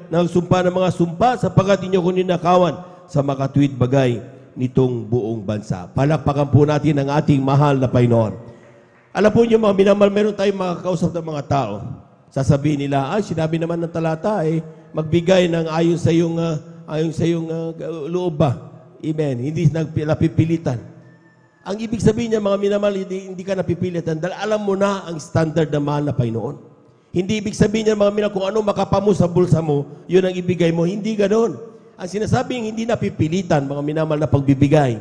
nagsumpa ng mga sumpa sapagkat inyo ko ninakawan sa makatuwid bagay nitong buong bansa. Palakpakan po natin ang ating mahal na Panginoon. Alam po niyo mga minamahal, meron tayong makakausap ng mga tao. Sasabihin nila, sinabi naman ng talata, magbigay ng ayon sa iyong loob ba? Amen. Hindi napipilitan. Ang ibig sabihin niya, mga minamahal, hindi ka napipilitan dahil alam mo na ang standard ng mahal na Panginoon. Hindi ibig sabihin niya, mga minamahal, kung ano makapamo sa bulsa mo, yun ang ibigay mo. Hindi ganoon. Ang sinasabing hindi napipilitan, mga minamahal na pagbibigay.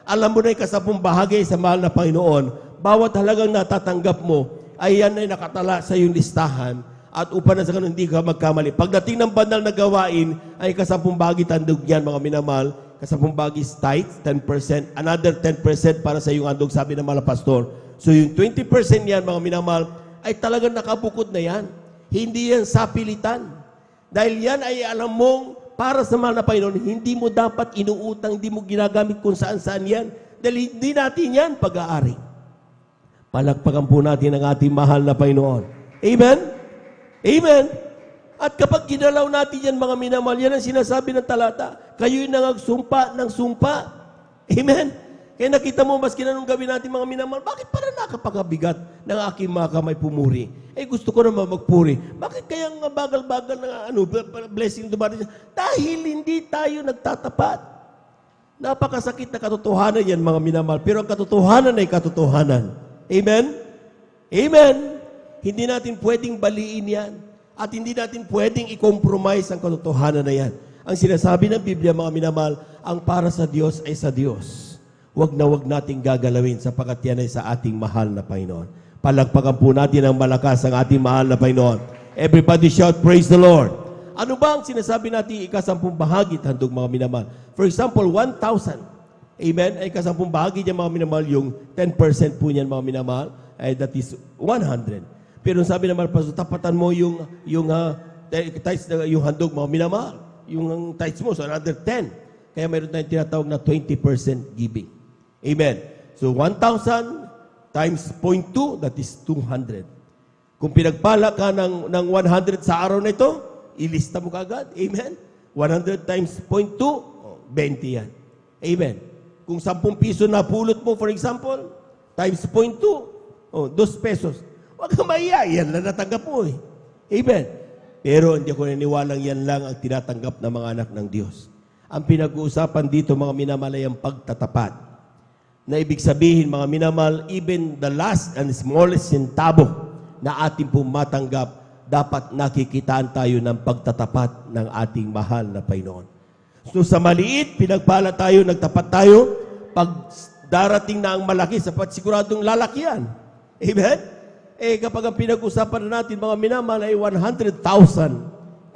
Alam mo na yung kasapong bahagi sa mahal na Panginoon, bawat halagang natatanggap mo, ay yan ay nakatala sa iyong listahan at upang na sa ganun hindi ka magkamali. Pagdating ng banal na gawain, ay kasampung bahagi tandog yan, mga minamahal. Kasampung bahagi tithe, 10%. Another 10% para sa iyong andog, sabi ng mga pastor. So yung 20% yan, mga minamahal, ay talagang nakabukod na yan. Hindi yan sapilitan. Dahil yan ay alam mong para sa mahal na Panginoon, hindi mo dapat inuutang, hindi mo ginagamit kung saan-saan yan. Dahil hindi natin yan pag-aari. Palakpakan po natin ang ating mahal na Panginoon. Amen? Amen? At kapag ginalaw natin yan, mga minamahal, yan ang sinasabi ng talata. Kayo'y nangagsumpa ng sumpa. Amen? Kaya nakita mo, maski na nung gawin natin, mga minamahal, bakit para nakapagabigat ng aking mga kamay pumuri? Gusto ko naman magpuri. Bakit kaya nga bagal-bagal na blessing dumating? Dahil hindi tayo nagtatapat. Napakasakit na katotohanan yan, mga minamahal. Pero ang katotohanan ay katotohanan. Amen? Amen? Hindi natin pwedeng baliin yan. At hindi natin pwedeng i-compromise ang katotohanan na yan. Ang sinasabi ng Biblia, mga minamahal, ang para sa Diyos ay sa Diyos. Huwag na huwag nating gagalawin sapagkat yan ay sa ating mahal na Panginoon. Palakpakan po natin ang malakas ang ating mahal na Panginoon. Everybody shout, praise the Lord. Ano ba ang sinasabi natin ikasampung bahagi, handog mga minamahal? For example, 1,000. Amen? Ay ikasampung bahagi niya mga minamahal, yung 10% po niyan mga minamahal, ay that is 100. Pero sabi naman, Pastor, tapatan mo yung tithes, yung handog mga minamahal. Yung tithes mo, so another 10. Kaya mayroon tayong tinatawag na 20% giving. Amen? So 1,000 times 0.2, that is 200. Kung pinagpala ka ng 100 sa araw na ito, ilista mo kaagad. Amen? 100 times 0.2, 20 yan. Amen? Kung 10 piso na pulot mo, for example, times 0.2, 2 pesos. Huwag ka maiya, yan lang natanggap mo eh. Amen? Pero hindi ako naniwalang yan lang ang tinatanggap ng mga anak ng Diyos. Ang pinag-uusapan dito, mga minamahal, ang pagtatapat. Na ibig sabihin, mga minamahal, even the last and smallest centavo na ating pong matanggap, dapat nakikitaan tayo ng pagtatapat ng ating mahal na Panginoon. So sa maliit, pinagpala tayo, nagtapat tayo, pag darating na ang malaki, sapat siguradong lalaki yan. Amen? Kapag ang pinag-usapan na natin, mga minamahal, ay 100,000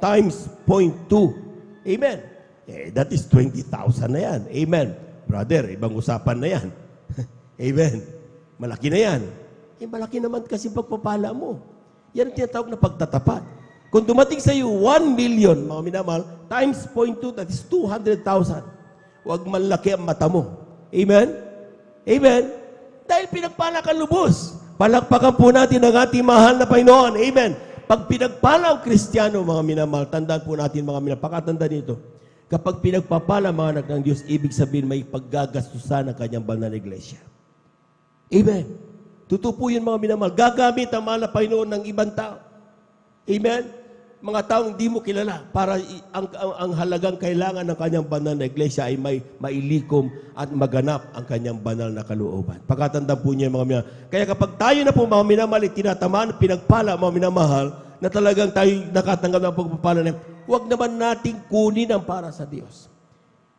times 0.2. Amen? That is 20,000 na yan. Amen? Brother, ibang usapan na yan. Amen? Malaki na yan. Malaki naman kasi pagpapala mo. Yan ang tinatawag na pagtatapat. Kung dumating sa iyo 1 million, mga minamahal, times 0.2, that is 200,000. Huwag malaki ang mata mo. Amen? Amen? Dahil pinagpala ka lubos. Palakpakan po natin ang ating mahal na Panginoon. Amen? Pag pinagpala ang Kristiyano, mga minamahal, tandaan po natin mga minamahal, pakatanda nito. Kapag pinagpapala mga anak ng Diyos, ibig sabihin may paggagastusan ng kanyang banal na iglesia. Amen? Totoo po yun mga minamahal. Gagamit ang mahal na Panginoon ng ibang tao. Amen? Mga taong hindi mo kilala para ang halagang kailangan ng kanyang banal na iglesia ay may mailikom at maganap ang kanyang banal na kalooban. Pagkatandaan po niya mga minamahal. Kaya kapag tayo na po mga minamahal, tinatamaan, pinagpala mga minamahal, na talagang tayo nakatanggap ng pagpapala na huwag naman nating kunin ang para sa Diyos.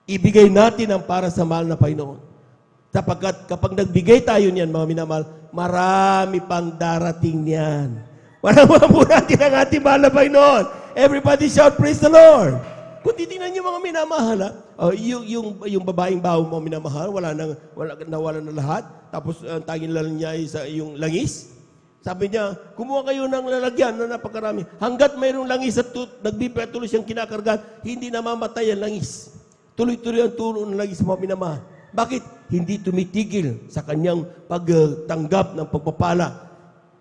Ibigay natin ang para sa mahal na Panginoon. Sapagkat kapag nagbigay tayo niyan, mga minamahal, marami pang darating niyan. Wala po natin ang ating mahal na Panginoon. Everybody shout, praise the Lord. Kung titingnan niyo mga minamahal, yung babaeng baho mga minamahal, nawala na lahat. Tapos ang tanging lang niya ay yung langis. Sabi niya, kumuha kayo ng lalagyan na napakarami. Hanggat mayroong langis at tuloy siyang kinakargan, hindi namamatay ang langis. Tuloy-tuloy ang tulo ng langis mga minamahal. Bakit? Hindi tumitigil sa kanyang pagtanggap ng pagpapala.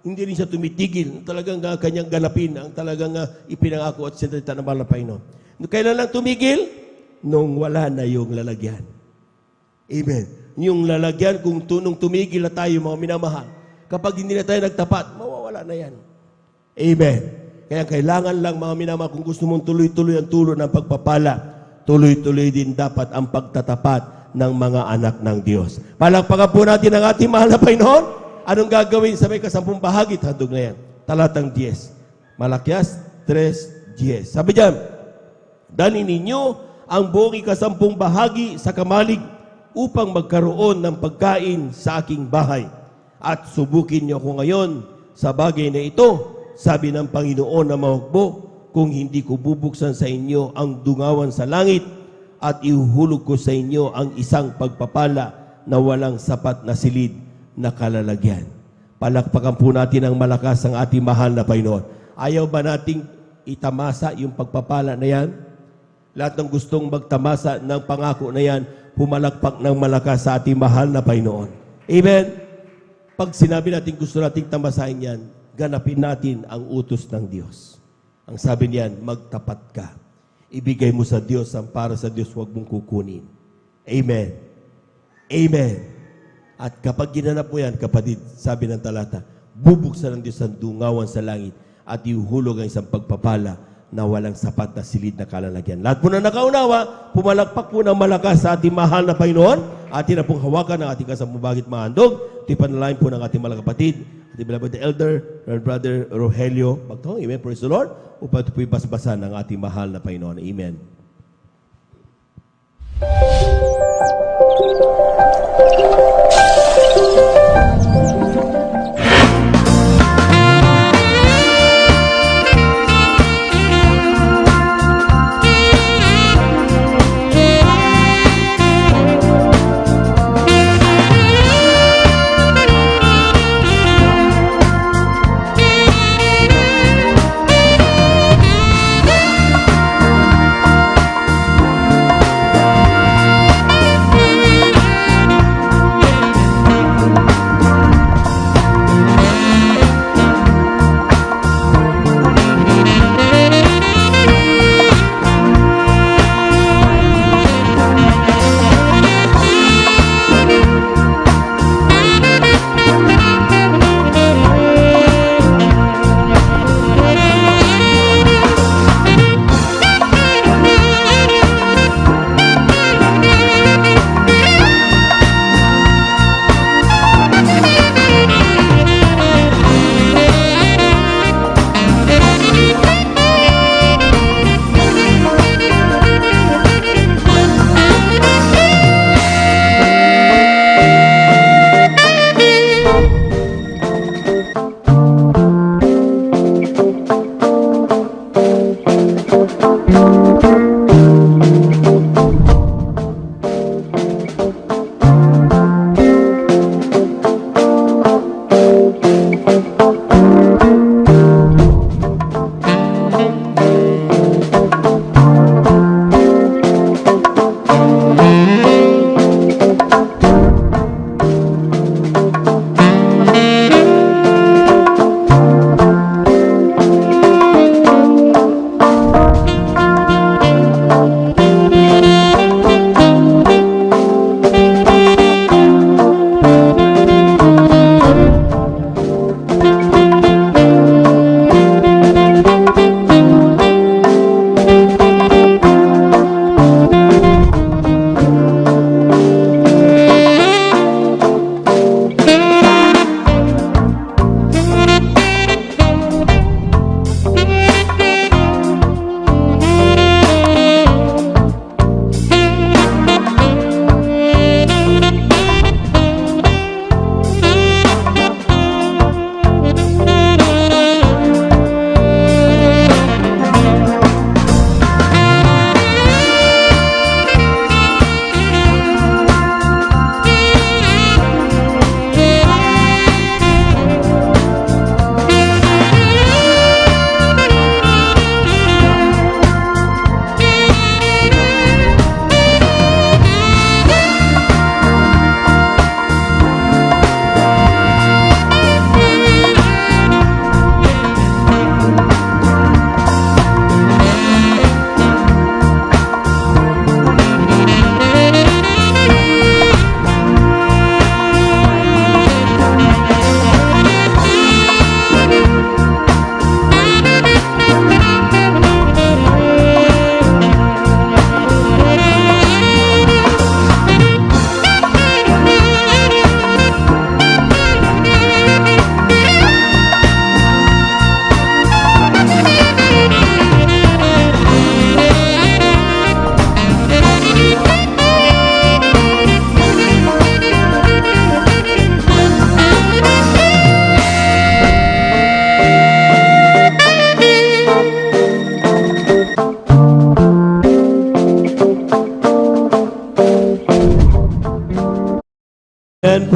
Hindi rin siya tumitigil. Talagang kanyang ganapin ang talagang ipinangako at sinalita ng mahal na Panginoon. Kailan lang tumigil? Nung wala na yung lalagyan. Amen. Yung lalagyan, kung nung tumigil na tayo mga minamahal, kapag hindi na tayo nagtapat, mawawala na yan. Amen. Kaya kailangan lang mga minamahal, kung gusto mong tuloy-tuloy ang tulo ng pagpapala, tuloy-tuloy din dapat ang pagtatapat ng mga anak ng Diyos. Palakpakan po natin ang ating mahal na Panginoon. Anong gagawin sa may kasampung bahagi? Handog na yan. Talatang 10. Malakias 3:10. Sabi diyan, dalhin ninyo ang buong ikasampung bahagi sa kamalig upang magkaroon ng pagkain sa aking bahay. At subukin niyo ako ngayon sa bagay na ito, sabi ng Panginoon na mahukbo, kung hindi ko bubuksan sa inyo ang dungawan sa langit at ihuhulog ko sa inyo ang isang pagpapala na walang sapat na silid na kalalagyan. Palakpakan po natin ang malakas ang ating mahal na Panginoon. Ayaw ba nating itamasa yung pagpapala na yan? Lahat ng gustong magtamasa ng pangako na yan, pumalakpak ng malakas sa ating mahal na Panginoon. Amen? Pag sinabi natin gusto nating tamasahin yan, ganapin natin ang utos ng Diyos. Ang sabi niyan, magtapat ka. Ibigay mo sa Diyos ang para sa Diyos, huwag mong kukunin. Amen. Amen. At kapag ginanap mo yan, kapatid, sabi ng talata, bubuksan ng Diyos ang dungawan sa langit at ihuhulog ang isang pagpapala na walang sapat na silid na kalalagyan. Lahat po na nakaunawa, pumalakpak po ng malakas sa ating mahal na Panginoon. Atin na pong hawakan ng ating kasampung bahagi at mahandog. Ito'y panalangin po ng ating mga kapatid, ating beloved elder, our brother Rogelio Magtong. Amen. Praise the Lord. Upang ito po'y basbasan ng ating mahal na Panginoon. Amen.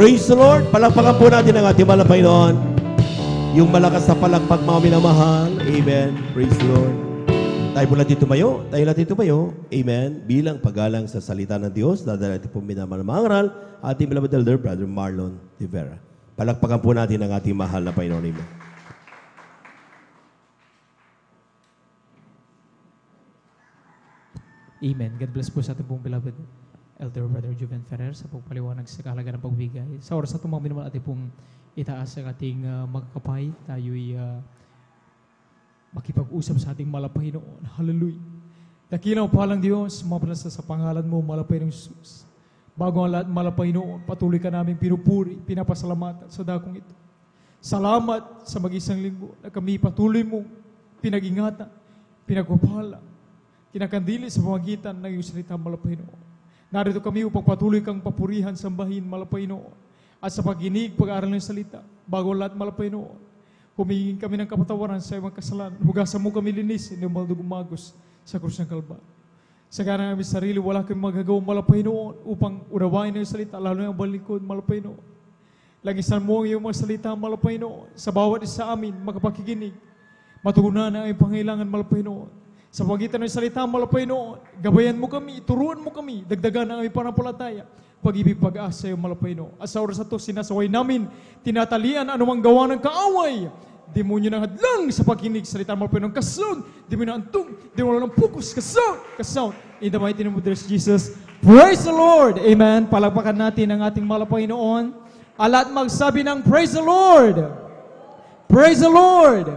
Praise the Lord. Palakpakan po natin ang ating mahal na Panginoon. Yung malakas na palakpak, mga minamahal. Amen. Praise the Lord. Tayo po natin tumayo. Tayo natin tumayo. Amen. Bilang paggalang sa salita ng Diyos, dadala natin po minamahal na mangaral, ating beloved elder, Brother Marlon Rivera. Palakpakan po natin ang ating mahal na Panginoon. Amen. Amen. God bless po sa ating pong beloved Elder Brother Juven Ferrer sa pagpaliwanag sa kahalaga ng pagbigay. Sa oras na itong mga minamahal ating pong itaas ang ating magkakapay, tayo'y makipag-usap sa ating malapay noon. Hallelujah. Dakilang palang Diyos, mapanasa sa pangalan mo, malapay ng Jesus. Bago ang lahat malapay noon, patuloy ka namin pinupuri, pinapasalamatan sa dakong ito. Salamat sa mag-isang linggo na kami patuloy mo pinag-ingatan, pinagpapala, kinakandili sa pamagitan ng iyong salita malapay noon. Narito kami upang patuloy kang papurihan, sambahin malapay noon. At sa pag-inig, pag-aaral ng salita, bago lahat malapay noon, humingin kami ng kapatawaran sa iyong kasalanan. Hugasan mo kami linis, hindi mo umagos sa krus ng Kalbaryo. Sa gana ng aming sarili, wala kami magagawa malapay noon upang unawain ng iyong salita, lalo yung balikod malapay noon. Langisan mo ang iyong mga salita malapay noon. Sa bawat isa amin, makapakikinig, matugunan ang iyong pangailangan malapay noon. Sa pagitan ng salita malapay noon, gabayan mo kami, turuan mo kami, dagdagan ang aming panampalataya, pag-ibig, pag-asa yung malapay noon. At sa oras na ito, sinasaway namin, tinatalian anumang gawa ng kaaway, demonyo ng hadlang sa pakinig, salita malapay noon, kasound, demonyo ng antong, demonyo ng pukus, kasound, in the mighty name of Jesus. Praise the Lord! Amen. Palakpakan natin ang ating malapay noon. Alat magsabi ng praise the Lord! Praise the Lord!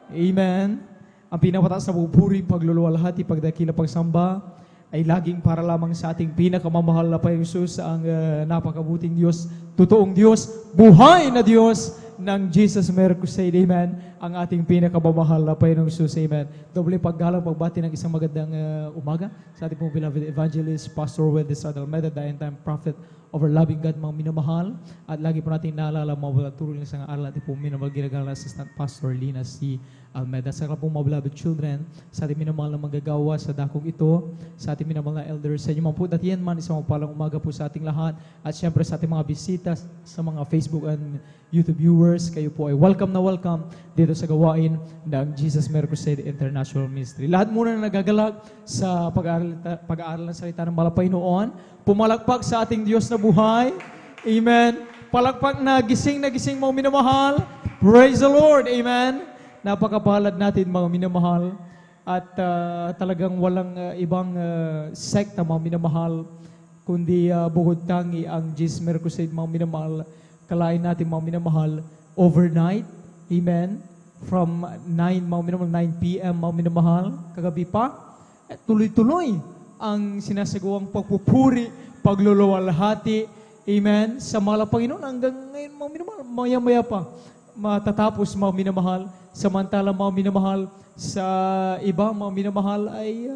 Amen. Ang pinapataas na pupuri, pagluluwalhati, pagdakila, pagsamba, ay laging para lamang sa ating pinakamamahal na Panginoong Jesus, ang napakabuting Diyos, totoong Diyos, buhay na Diyos ng Jesus Miracle Crusade. Amen. Ang ating pinakamamahal na Panginoong Jesus. Amen. Doble paggalang, pagbati ng isang magandang umaga sa ating pong beloved evangelist, Pastor Wendy Almeida, the end-time prophet of our loving God, mga minamahal. At lagi po natin naalala mga tuloy ng isang aral natin po minamahal ginagalang Assistant Pastor Lina C. Almeida. Sa pong mga beloved children, sa ating minamahal na manggagawa sa dakong ito, sa ating minamahal na elders, sa inyo mga po datiyan man, isang palang umaga po sa ating lahat. At syempre sa ating mga bisita, sa mga Facebook and YouTube viewers, kayo po ay welcome na welcome dito sa gawain ng Jesus Miracle Crusade International Ministry. Lahat muna na nagagalak sa pag-aaral ng salita ng malapay noon, pumalakpak sa ating Diyos na buhay. Amen. Palakpak na gising mga minamahal. Praise the Lord. Amen. Napakapalad natin mga minamahal at talagang walang ibang sekta mga minamahal kundi bukod tangi ang Jesus Miracle Crusade mga minamahal. Kalain natin mga minamahal overnight. Amen. From 9 mga minamahal, 9 p.m. mga minamahal kagabi pa. Tuloy-tuloy ang sinasagawang pagpupuri, pagluluwalhati. Amen. Sa mga Panginoon hanggang ngayon mga minamahal, maya-maya pa matatapos mga minamahal. Samantala mga minamahal, sa iba mga minamahal ay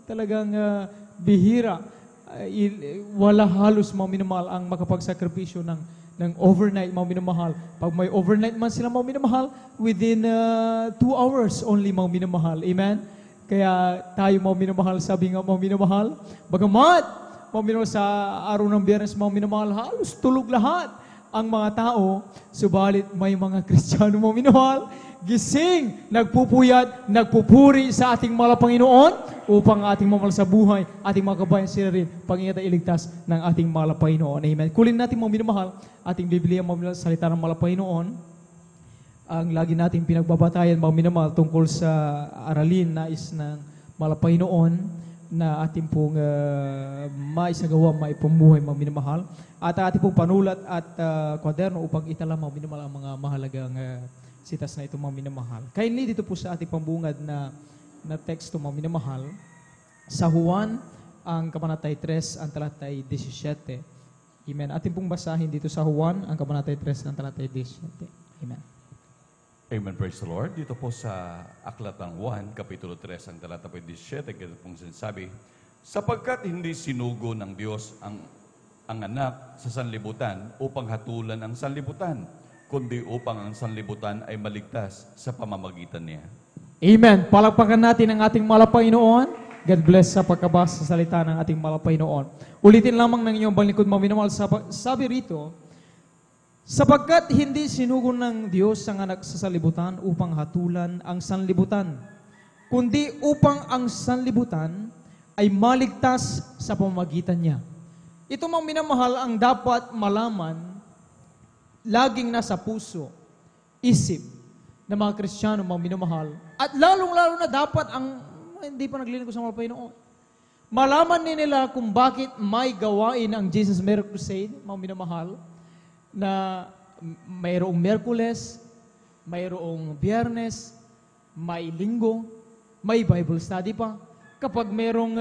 talagang bihira. Wala halos mga minamahal ang makapagsakripisyo ng overnight mga minamahal. Pag may overnight man sila mga minamahal, within 2 hours only mga minamahal. Amen? Kaya tayo mga minamahal, sabi nga mga minamahal, bagamat mga minamahal sa araw ng Biyernes mga minamahal, halos tulog lahat ang mga tao, subalit may mga Kristiyano mga minamahal, gising, nagpupuyat, nagpupuri sa ating mahal na Panginoon upang ating mamahal sa buhay, ating mga kabayan sila rin, pag-ingat at iligtas ng ating mahal na Panginoon. Amen. Kulin natin mga minamahal, ating Biblia, mga salita ng mahal na Panginoon, ang lagi nating pinagbabatayan mga minamahal tungkol sa aralin nais ng mahal na Panginoon na ating pong maisagawa, maipamuhay mga minamahal, at ating pong panulat at kwaderno upang itala mga minamahal ang mga mahalagang sitas na ito mga minamahal. Kindly dito po sa ating pambungad na teksto mga minamahal, sa Juan, ang kabanatay 3, ang talatay 17. Amen. Ating pong basahin dito sa Juan, ang kabanatay 3, ang talatay 17. Amen. Amen. Praise the Lord. Dito po sa Aklat ng Juan, Kapitulo 3, ang talatay 17, kaya pong sinasabi, sapagkat hindi sinugo ng Diyos ang anak sa sanlibutan upang hatulan ang sanlibutan, kundi upang ang sanlibutan ay maligtas sa pamamagitan niya. Amen. Palakpakan natin ang ating mahal na Panginoon. God bless sa pagkabasa sa salita ng ating mahal na Panginoon. Ulitin lamang ng inyong banglikod mga minamahal. Sabi rito, Sapagkat hindi sinugo ng Diyos ang anak sa sanlibutan upang hatulan ang sanlibutan, kundi upang ang sanlibutan ay maligtas sa pamamagitan niya. Ito mga minamahal ang dapat malaman, laging nasa puso, isip ng mga Kristiyano, mga minamahal, at lalong-lalo na dapat ang hindi pa naglilingkod sa mga Panginoon. Malaman nila kung bakit may gawain ang Jesus Miracle Crusade, mga minamahal, na mayroong Miyerkules, mayroong Biyernes, may Linggo, may Bible study pa. Kapag mayroong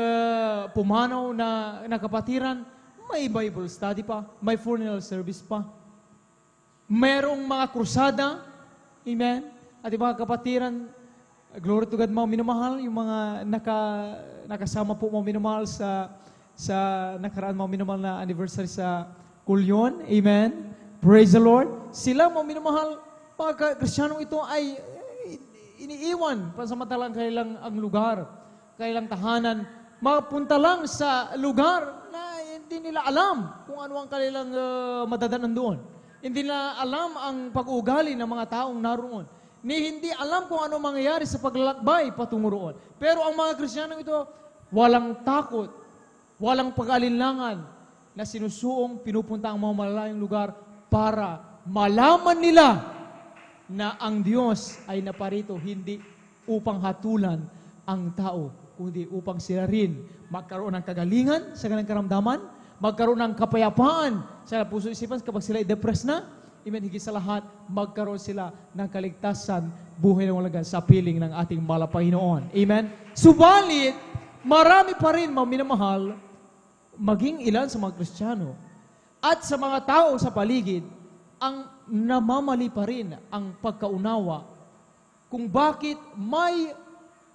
pumanaw na kapatiran, may Bible study pa, may funeral service pa. Mayroong mga krusada, amen? At yung mga kapatiran, glory to God, mga minamahal, yung mga nakasama po mga minamahal sa nakaraan mga minamahal na anniversary sa Kulyon, amen? Praise the Lord. Sila, mga minamahal, mga Kristiyanong ito ay iniiwan pansamantalang kailang ang lugar, kailang tahanan, mapunta lang sa lugar na hindi nila alam kung ano ang kanilang madadanan doon. Hindi nila alam ang pag-uugali ng mga taong naroon. Hindi alam kung ano mangyayari sa paglalakbay patungo roon. Pero ang mga Kristiyanong ito, walang takot, walang pag-alinlangan na sinusuong pinupunta ang mga malalayong lugar para malaman nila na ang Diyos ay naparito hindi upang hatulan ang tao, kundi upang sila rin magkaroon ng kagalingan sa kanilang karamdaman, magkaroon ng kapayapaan sa puso isipan kapag sila i-depress na, amen, higit sa lahat, magkaroon sila ng kaligtasan, buhay ng walang sa piling ng ating Panginoon. Amen? Subalit, marami pa rin, mga minamahal, maging ilan sa mga Kristiyano, at sa mga tao sa paligid, ang namamali pa rin ang pagkaunawa kung bakit may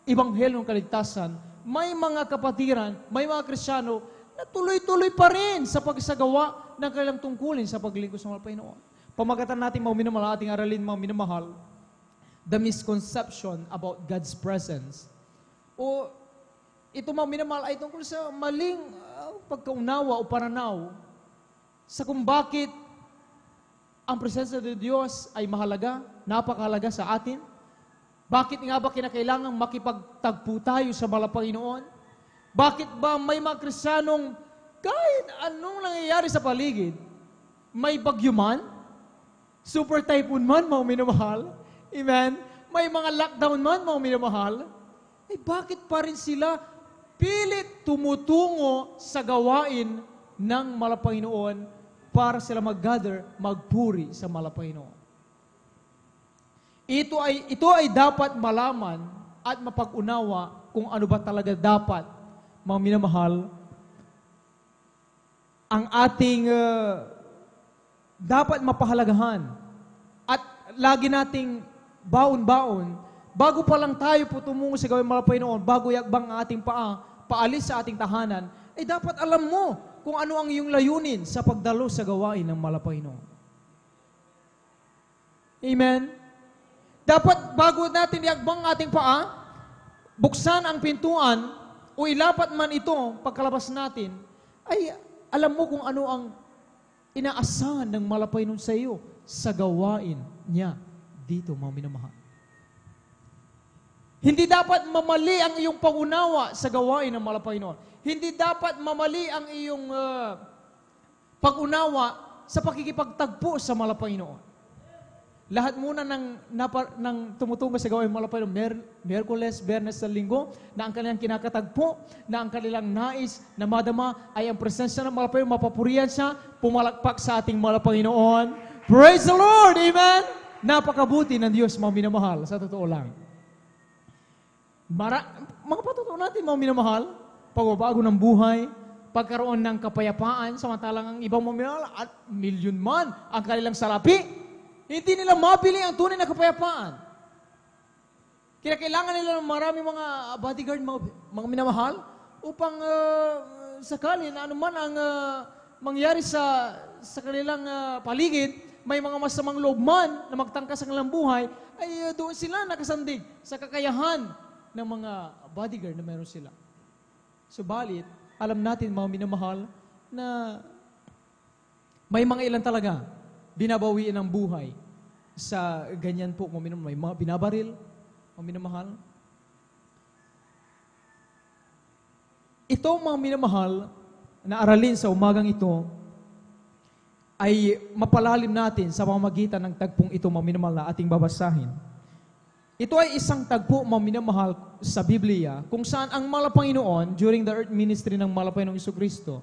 ebanghelyo ng kaligtasan, may mga kapatiran, may mga Kristiyano na tuloy-tuloy pa rin sa pagsagawa ng kanilang tungkulin sa paglingkod sa mga Panginoon. Pamagatan natin mga minamahal, ating aralin mga minamahal, the misconception about God's presence. O ito mga minamahal ay tungkol sa maling pagkaunawa o pananaw sa kung bakit ang presensya ng Diyos ay mahalaga, napakahalaga sa atin. Bakit nga ba kinakailangan makipagtagpo tayo sa Panginoon? Bakit ba may mga Kristiyanong kahit anong nangyayari sa paligid, may bagyo man, super typhoon man, mga minamahal, amen? May mga lockdown man, mga minamahal, eh bakit pa rin sila pilit tumutungo sa gawain ng Panginoon para sila mag-gather, magpuri sa Panginoon? Ito ay dapat malaman at mapag-unawa kung ano ba talaga dapat, mga minamahal, ang ating dapat mapahalagahan at lagi nating baon-baon bago pa lang tayo po tumungo sa gawin ng Panginoon, bago yakbang ang ating paalis sa ating tahanan, ay dapat alam mo kung ano ang iyong layunin sa pagdalo sa gawain ng Panginoon. Amen? Dapat bago natin yakbang ating paa, buksan ang pintuan o ilapat man ito pagkalabas natin, ay alam mo kung ano ang inaasahan ng Panginoon sa iyo sa gawain niya dito, mga minamahal. Hindi dapat mamali ang iyong pangunawa sa gawain ng Panginoon. Hindi dapat mamali ang iyong pag-unawa sa pakikipagtagpo sa Panginoon. Lahat muna ng tumutungo sa gawain ng Panginoon, Miyerkules, Biyernes, sa Linggo, na ang kanilang kinakatagpo, na ang kanilang nais na madama ay ang presensya ng Panginoon, mapapurihan siya, pumalakpak sa ating Panginoon. Praise the Lord! Amen! Napakabuti ng Diyos, mga minamahal, sa totoo lang. Mga patotoo natin, mga minamahal, pagbabago ng buhay, pagkaroon ng kapayapaan, samantalang ang ibang mga minamahal, at milyon man ang kanilang salapi, hindi nila mabili ang tunay na kapayapaan. Kailangan nila ng maraming mga bodyguard, mga minamahal, upang sakali na anuman ang mangyari sa kanilang paligid, may mga masamang loob man na magtangkas sa kanilang buhay, ay doon sila nakasandig sa kakayahan ng mga bodyguard na meron sila. Subalit, alam natin mga minamahal na may mga ilan talaga binabawiin ng buhay sa ganyan po, mga minamahal. May mga binabaril, mga minamahal. Ito, mga minamahal, na aralin sa umagang ito, ay mapalalim natin sa pamamagitan ng tagpong ito, mga minamahal, na ating babasahin. Ito ay isang tagpo, mga minamahal, sa Biblia, kung saan ang mahal na Panginoon, during the earth ministry ng mahal na Panginoong Jesucristo,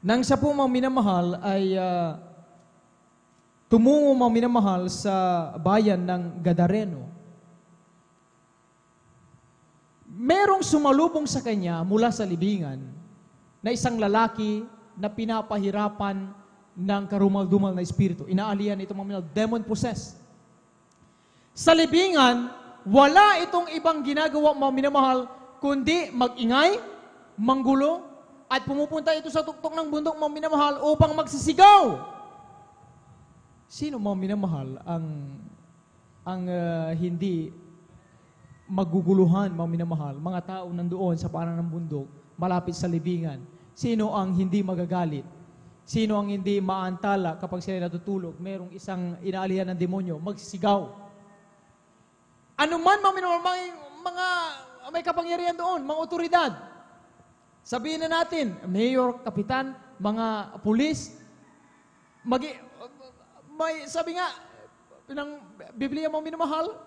nang siya po, mga minamahal, ay tumungo, mga minamahal, sa bayan ng Gadareno, merong sumalubong sa kanya mula sa libingan na isang lalaki na pinapahirapan ng karumal-dumal na espiritu. Inaalihan itong mga demon possessed. Sa libingan, wala itong ibang ginagawa, mga minamahal, kundi mag-ingay, manggulo, at pumupunta ito sa tuktok ng bundok, mga minamahal, upang magsisigaw. Sino, mga minamahal, ang hindi maguguluhan, mga minamahal, mga tao nandoon sa paanan ng bundok, malapit sa libingan? Sino ang hindi magagalit? Sino ang hindi maantala kapag sila natutulog? Merong isang inaalihan ng demonyo, magsisigaw. Ano man, mga minamahal, may kapangyarihan doon, mga otoridad. Sabihin na natin, mayor, kapitan, mga pulis, sabi nga, ng Biblia, mga minamahal,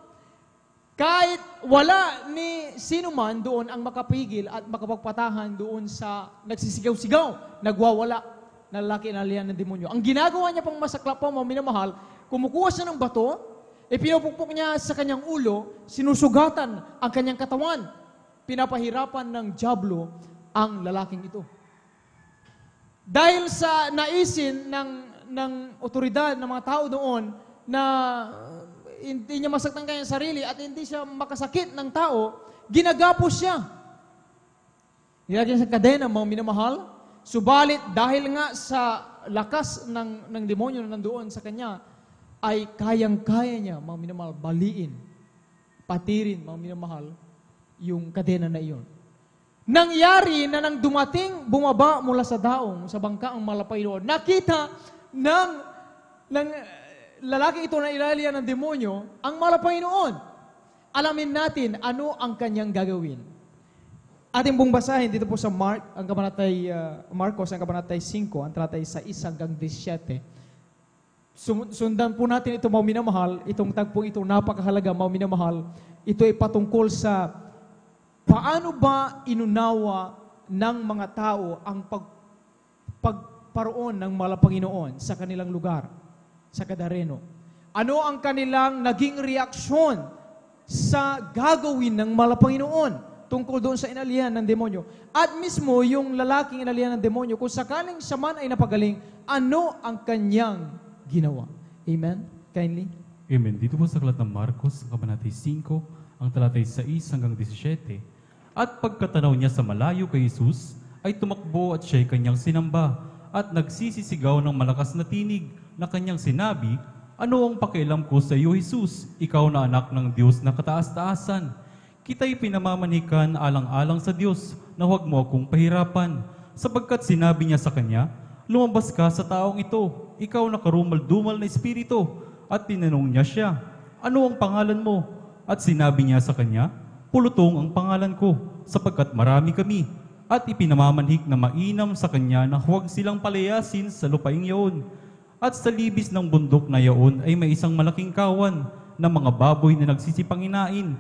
kahit wala ni sino man doon ang makapigil at makapagpatahan doon sa nagsisigaw-sigaw, nagwawala na lalaki na alihan ng demonyo. Ang ginagawa niya pang masaklap po, mga minamahal, kumukuha siya ng bato, pinupukpok niya sa kanyang ulo, sinusugatan ang kanyang katawan, pinapahirapan ng dyablo ang lalaking ito. Dahil sa naisin ng otoridad ng mga tao doon na hindi niya masaktan kanyang sarili at hindi siya makasakit ng tao, ginagapos siya. Nilagyan sa kadena, mga minamahal. Subalit, dahil nga sa lakas ng demonyo na nandoon sa kanya, ay kayang-kaya niya, mga minamahal, baliin, patirin, mga minamahal, yung kadena na iyon. Nangyari na nang dumating, bumaba mula sa daong, sa bangka ang malapay doon, nakita ng lalaki ito na ilalihan ng demonyo, ang malapay noon. Alamin natin ano ang kanyang gagawin. Ating pong basahin dito po sa Marcos, ang kabanatay 5, ang talatay 6 hanggang 17. Sundan po natin ito, mga minamahal, itong tagpong ito, napakahalaga, mga minamahal. Ito ay patungkol sa paano ba inunawa ng mga tao ang pagparoon ng Panginoon sa kanilang lugar, sa Gadareno. Ano ang kanilang naging reaksyon sa gagawin ng Panginoon tungkol doon sa inalihan ng demonyo? At mismo yung lalaking inalihan ng demonyo, kung sakaling siya man ay napagaling, ano ang kanyang ginawa? Amen? Kindly? Amen. Dito po sa aklat ng Marcos, kabanatay 5, ang talatay 6 hanggang 17. At pagkatanaw niya sa malayo kay Jesus, ay tumakbo at siya'y kanyang sinamba, at nagsisisigaw ng malakas na tinig na kanyang sinabi, "Ano ang pakialam ko sa iyo, Jesus? Ikaw na anak ng Diyos na kataas-taasan. Kita'y pinamamanikan alang-alang sa Diyos na huwag mo akong pahirapan." Sapagkat sinabi niya sa kanya, "Lumabas ka sa taong ito, ikaw na karumal-dumal na espiritu." At tinanong niya siya, "Ano ang pangalan mo?" At sinabi niya sa kanya, "Pulutong ang pangalan ko, sapagkat marami kami." At ipinamamanhik na mainam sa kanya na huwag silang palayasin sa lupaing yaon. At sa libis ng bundok na yaon ay may isang malaking kawan na mga baboy na nagsisipanginain.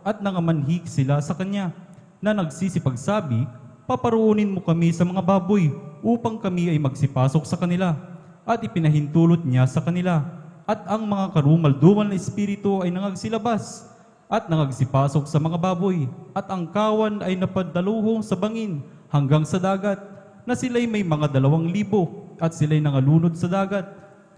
At nangamanhik sila sa kanya na nagsisipagsabi, "Paparuunin mo kami sa mga baboy upang kami ay magsipasok sa kanila." At ipinahintulot niya sa kanila. At ang mga karumal-dumal na espiritu ay nangagsilabas at nangagsipasok sa mga baboy. At ang kawan ay napadaluhong sa bangin hanggang sa dagat, na sila'y may mga 2,000 at sila'y nangalunod sa dagat.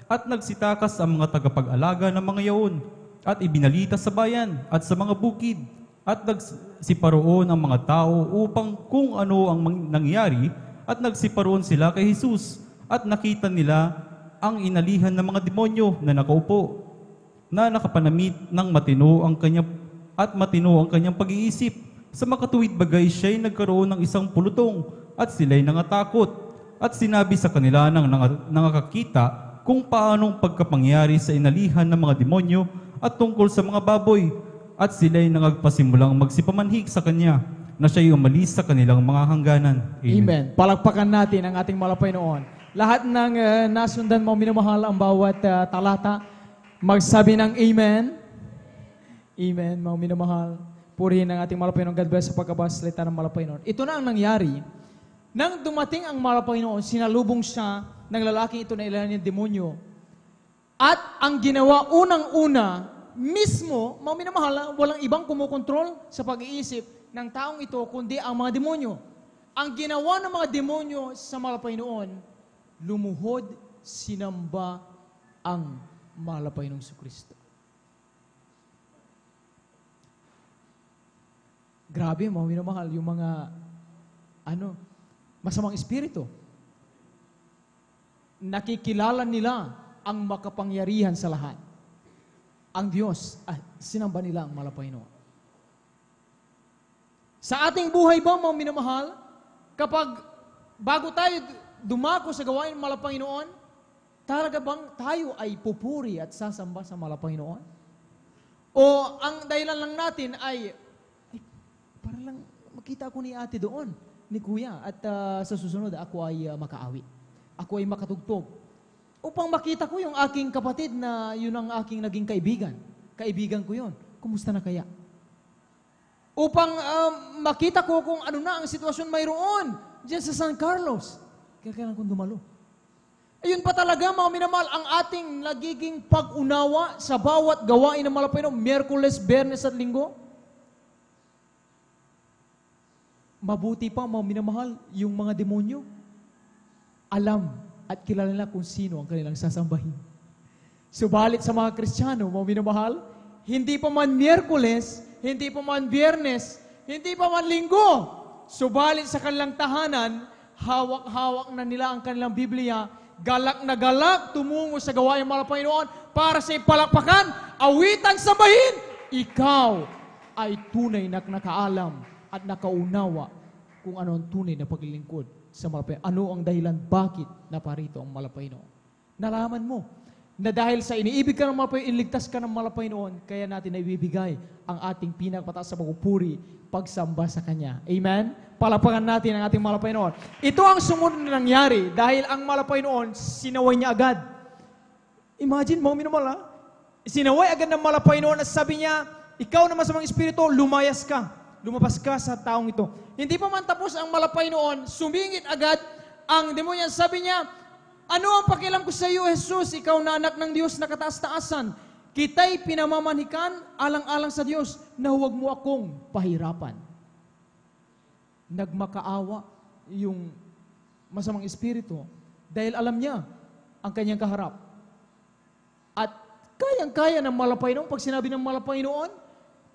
At nagsitakas ang mga tagapag-alaga ng mga yaon at ibinalita sa bayan at sa mga bukid. At nagsiparoon ang mga tao upang kung ano ang nangyari, at nagsiparoon sila kay Jesus. At nakita nila ang inalihan ng mga demonyo na nakaupo, na nakapanamit ng matino ang kanyang pag-iisip. Sa makatuwid bagay siya'y nagkaroon ng isang pulutong at sila'y nangatakot. at sinabi sa kanila ng nangakakita kung paanong pagkapangyari sa inalihan ng mga demonyo at tungkol sa mga baboy. At sila'y nangagpasimulang magsipamanhik sa kanya na siya'y umalis sa kanilang mga hangganan. Amen. Palakpakan natin ang ating malapay noon. Lahat ng nasundan mo, minamahal ang bawat talata, magsabi ng Amen. Amen, mga minamahal. Purihin ang ating malapay noon. God bless sa pagkabasalita ng malapay noon. Ito na ang nangyari. Nang dumating ang malapay noon, sinalubong siya ng lalaking ito na ilan ng demonyo. At ang ginawa unang-una, mismo, mga minamahal, walang ibang kumukontrol sa pag-iisip ng taong ito, kundi ang mga demonyo. Ang ginawa ng mga demonyo sa malapay noon, lumuhod, sinamba ang malapay ng Kristo. Grabe, mga minamahal, yung mga masamang espiritu. Nakikilala nila ang makapangyarihan sa lahat. Ang Diyos, sinamba nila ang malapay noon. Sa ating buhay ba, mga minamahal, kapag bago tayo dumako sa gawain ng malapay noon, talaga bang tayo ay pupuri at sasamba sa malapay noon? O ang dahilan lang natin ay para lang makita ko ni ate doon, ni kuya, at sa susunod ako ay makaawit. Ako ay makatugtog. Upang makita ko yung aking kapatid na yun ang aking naging kaibigan. Kaibigan ko yun. Kumusta na kaya? Upang makita ko kung ano na ang sitwasyon mayroon dyan sa San Carlos. Kailangan kong dumalo. Ayun pa talaga, mga minamahal, ang ating nagiging pag-unawa sa bawat gawain ng malapay noon, Miyerkules, Biyernes at Linggo. Mabuti pa, mga minamahal, yung mga demonyo, alam at kilala nila kung sino ang kanilang sasambahin. Subalit sa mga Kristiyano, mga minamahal, hindi pa man Miyerkules, hindi pa man Biyernes, hindi pa man Linggo, subalit sa kanilang tahanan, hawak-hawak na nila ang kanilang Biblia, galak na galak, tumungo sa gawain ng malapay noon para sa ipalakpakan, awitan, sambahin. Ikaw ay tunay na nakaalam at nakaunawa kung ano ang tunay na paglilingkod sa malapay. Ano ang dahilan bakit naparito ang malapay noon? Nalaman mo na dahil sa iniibig ka ng malapay, inligtas ka ng malapay noon, kaya natin naibibigay ang ating pinakapataas sa pagpupuri, pagsamba sa Kanya. Amen? Palapakan natin ang ating malapay noon. Ito ang sumunod na nangyari dahil ang malapay noon, sinaway niya agad. Imagine mo, minumala, sinaway agad ng malapay noon at sabi niya, ikaw na masamang espiritu, lumayas ka. Lumabas ka sa taong ito. Hindi pa man tapos ang malapay noon, sumingit agad ang demonyo. Sabi niya, ano ang pakialam ko sa iyo, Jesus? Ikaw na anak ng Diyos na kataas-taasan. Kita'y pinamamanhikan alang-alang sa Diyos na huwag mo akong pahirapan. Nagmakaawa yung masamang espiritu dahil alam niya ang kanyang kaharap. At kayang-kaya ng malapay noon, pag sinabi ng malapay noon,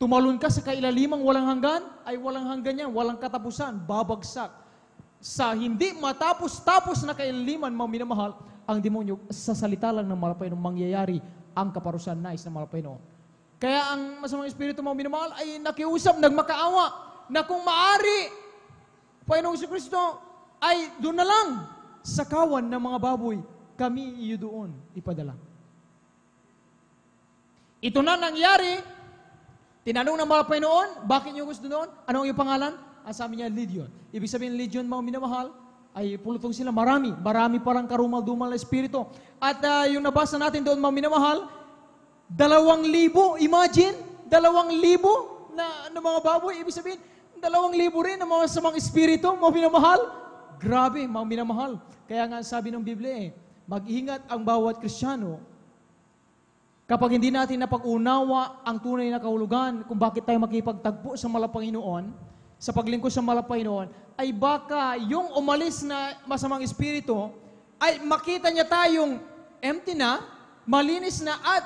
tumalon ka sa kailalimang walang hanggan, ay walang hanggan yan, walang katapusan, babagsak. Sa hindi matapos-tapos na kailaliman, mga minamahal, ang demonyo, sa salita lang ng malapay noon, mangyayari ang kaparusahan nais ng malapay noon. Kaya ang masamang espiritu, mga minamahal, ay nakiusap, nagmakaawa, na kung maari, Panginoong Kristo, ay doon na lang sa kawan ng mga baboy, kami iyo doon ipadala. Ito na nangyari. Tinanong ng malapay noon, bakit niyo gusto noon? Ano ang iyong pangalan? Ang sabi niya, Legion. Ibig sabihin, Legion, mga minamahal, ay pulutong sila. Marami parang karumal-dumal na espiritu. At yung nabasa natin doon, mga minamahal, 2,000, imagine, 2,000 na mga baboy. Ibig sabihin, 2,000 rin na mga samang espiritu, mga minamahal. Grabe, mga minamahal. Kaya nga sabi ng Biblia, mag-ingat ang bawat Kristiyano kapag hindi natin napag-unawa ang tunay na kahulugan kung bakit tayo makipagtagpo sa Malapanginoon, sa paglingkod sa Malapanginoon, ay baka yung umalis na masamang espiritu, ay makita niya tayong empty na, malinis na, at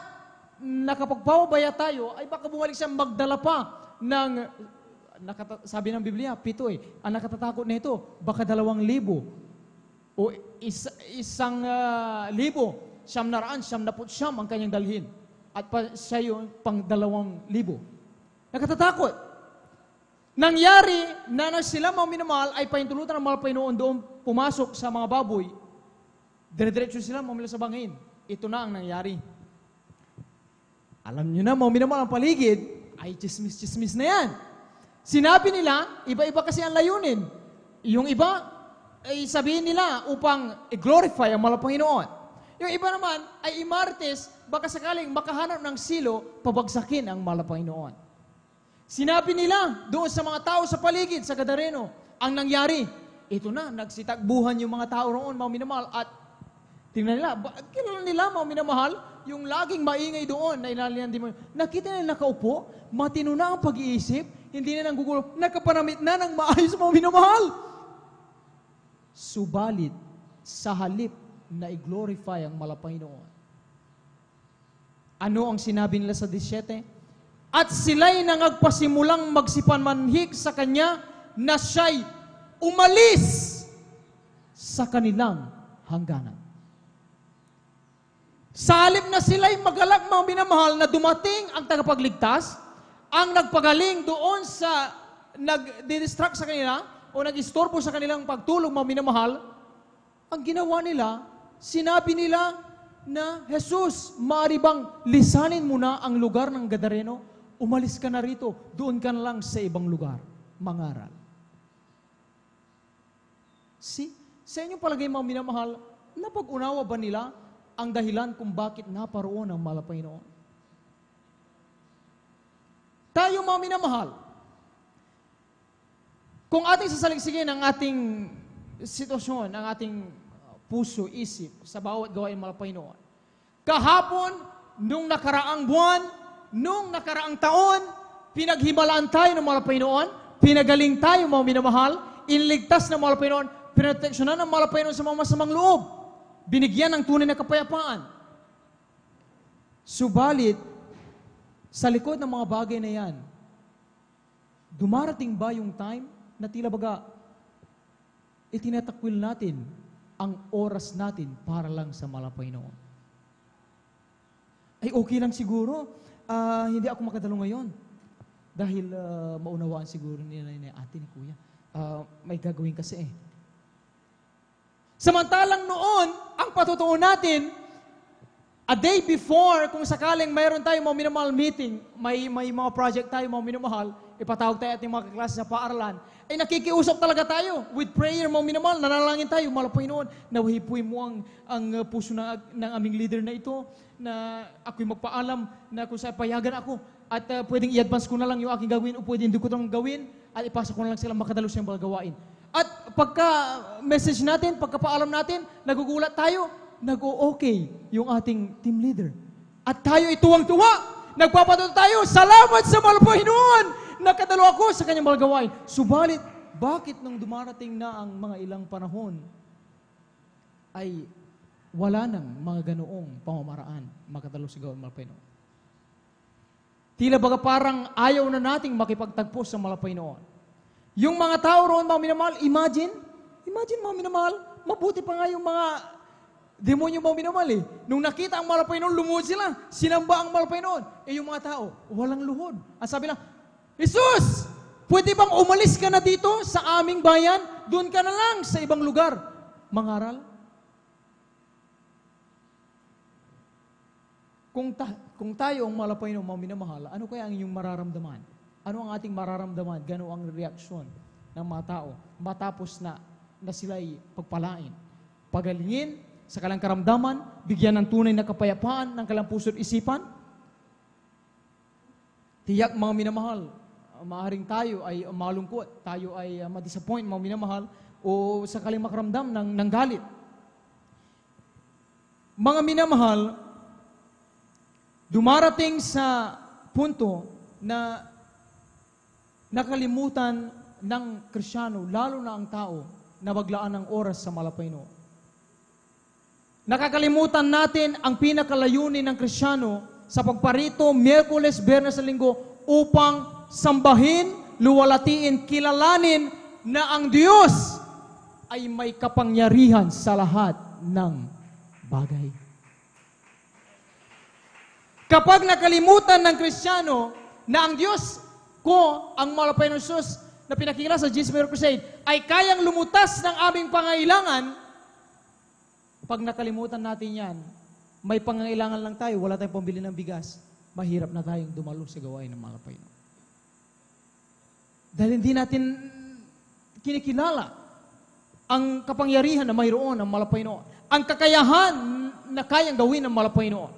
nakapagpapabaya tayo, ay baka bumalik siya magdala pa ng, sabi ng Biblia, 7 ang nakatatakot na ito, baka 2,000 o 1,000 999 ang kanyang dalhin. At siya yung pang 2,000. Nakatatakot. Nangyari na sila mga minamahal ay paintulutan ng mahal Panginoon doon pumasok sa mga baboy. Dire-diretso sila mamila sa bangin. Ito na ang nangyari. Alam nyo na, mga minamahal ang paligid, ay chismis-chismis na yan. Sinabi nila, iba-iba kasi ang layunin. Yung iba, ay sabihin nila upang i-glorify ang mahal Panginoon. Yung iba naman ay imartes, baka sakaling makahanap ng silo, pabagsakin ang mahal Panginoon. Sinabi nila doon sa mga tao sa paligid, sa Gadareno, ang nangyari. Ito na, nagsitagbuhan yung mga tao roon, mga minamahal, at tingnan nila, kilala nila, mga minamahal, yung laging maingay doon na inalihan din mo. Nakita nila nakaupo, matino na ang pag-iisip, hindi na nanggugulo, nakapanamit na ng maayos, mga minamahal. Subalit, sa halip na i-glorify ang Panginoon. Ano ang sinabi nila sa 17? At sila'y nangagpasimulang magsipanmanhik sa Kanya na siya'y umalis sa kanilang hangganan. Sa halip na sila'y magalak, mga minamahal, na dumating ang tagapagligtas, ang nagpagaling doon sa nag-distract sa kanila o nag-istorbo sa kanilang pagtulog, mga minamahal, ang ginawa nila, sinabi nila na, Jesus, maaari bang lisanin mo na ang lugar ng Gadareno? Umalis ka na rito, doon ka na lang sa ibang lugar, mangaral. See, sa inyong palagay, mga minamahal, napag-unawa ba nila ang dahilan kung bakit naparoon ang mahal Panginoon? Tayo, mga minamahal, kung ating sasaligsigin ang ating sitwasyon, ang ating puso, isip, sa bawat gawain ng mahal Panginoon, kahapon, nung nakaraang buwan, nung nakaraang taon, pinaghimalaan tayo ng mahal Panginoon, pinagaling tayo, mga minamahal, iniligtas ng mahal Panginoon, pinoteksyonan ng mahal Panginoon sa mga masamang loob, binigyan ng tunay na kapayapaan. Subalit, sa likod ng mga bagay na yan, dumarating ba yung time na tila baga itinatakwil natin ang oras natin para lang sa mahal Panginoon? Ay okay lang siguro, hindi ako makadalo ngayon. Dahil maunawaan siguro ni ate ni kuya. May gagawin kasi eh. Samantalang noon, ang patutuon natin, a day before, kung sakaling mayroon tayong mga minamahal meeting, may mga project tayo, mga minamahal, ipatawag tayo ating mga kaklase sa paaralan, ay nakikiusap talaga tayo with prayer, mga minamahal, nanalangin tayo, mahal Panginoon, nawahipuin mo ang puso ng aming leader na ito, na ako'y magpaalam na kung saan payagan ako, at pwedeng i-advance ko na lang yung aking gawin o pwedeng hindi ko lang gawin, at ipasa ko na lang sila makadalo sa mga gawain. At pagka-message natin, pagka-paalam natin, nagugulat tayo, nag-o-okay yung ating team leader. At tayo ituwang-tuwa, nagpapatuto tayo, salamat sa mahal Panginoon, nakadalo ako sa kanyang mga gawain. Subalit, bakit nung dumarating na ang mga ilang panahon, ay wala nang mga ganoong pamamaraan makadalo sa gawain ng mahal Panginoon? Tila baga parang ayaw na nating makipagtagpo sa mahal Panginoon. Yung mga tao roon, mga minamahal, imagine mga minamahal, mabuti pa nga yung mga demonyo mga minamahal eh. Nung nakita ang mahal Panginoon, lumuhod sila, sinamba ang mahal Panginoon. Eh yung mga tao, walang luhod. Ang sabi lang, Jesus, pwede bang umalis ka na dito sa aming bayan? Doon ka na lang sa ibang lugar. Mangaral? Kung tayo ang mahal Panginoon, mga minamahal, ano kaya ang inyong mararamdaman? Ano ang ating mararamdaman? Gano'n ang reaksyon ng mga tao matapos na sila'y pagpalain? Pagalingin sa kalang karamdaman, bigyan ng tunay na kapayapaan ng kalang puso at isipan? Tiyak, mga minamahal, maaaring tayo ay malungkot, tayo ay ma-disappoint, mga minamahal, o sakaling makaramdam ng galit. Mga minamahal, dumarating sa punto na nakalimutan ng Kristiyano, lalo na ang tao, na maglaan ng oras sa mahal Panginoon. Nakakalimutan natin ang pinakalayunin ng Kristiyano sa pagparito, Miyerkules, Biyernes sa Linggo, upang sambahin, luwalatiin, kilalanin na ang Diyos ay may kapangyarihan sa lahat ng bagay. Kapag nakalimutan ng Kristiyano na ang Diyos ko, ang mahal Panginoon Jesus, na pinakikita sa Jesus Miracle Crusade ay kayang lumutas ng aming pangailangan, pag nakalimutan natin yan, may pangailangan lang tayo, wala tayong pambili ng bigas, mahirap na tayong dumalo sa gawain ng mga Panginoon. Dahil hindi natin kinikilala ang kapangyarihan na mayroon ng Malapaynoon, ang kakayahan na kayang gawin ng Malapaynoon,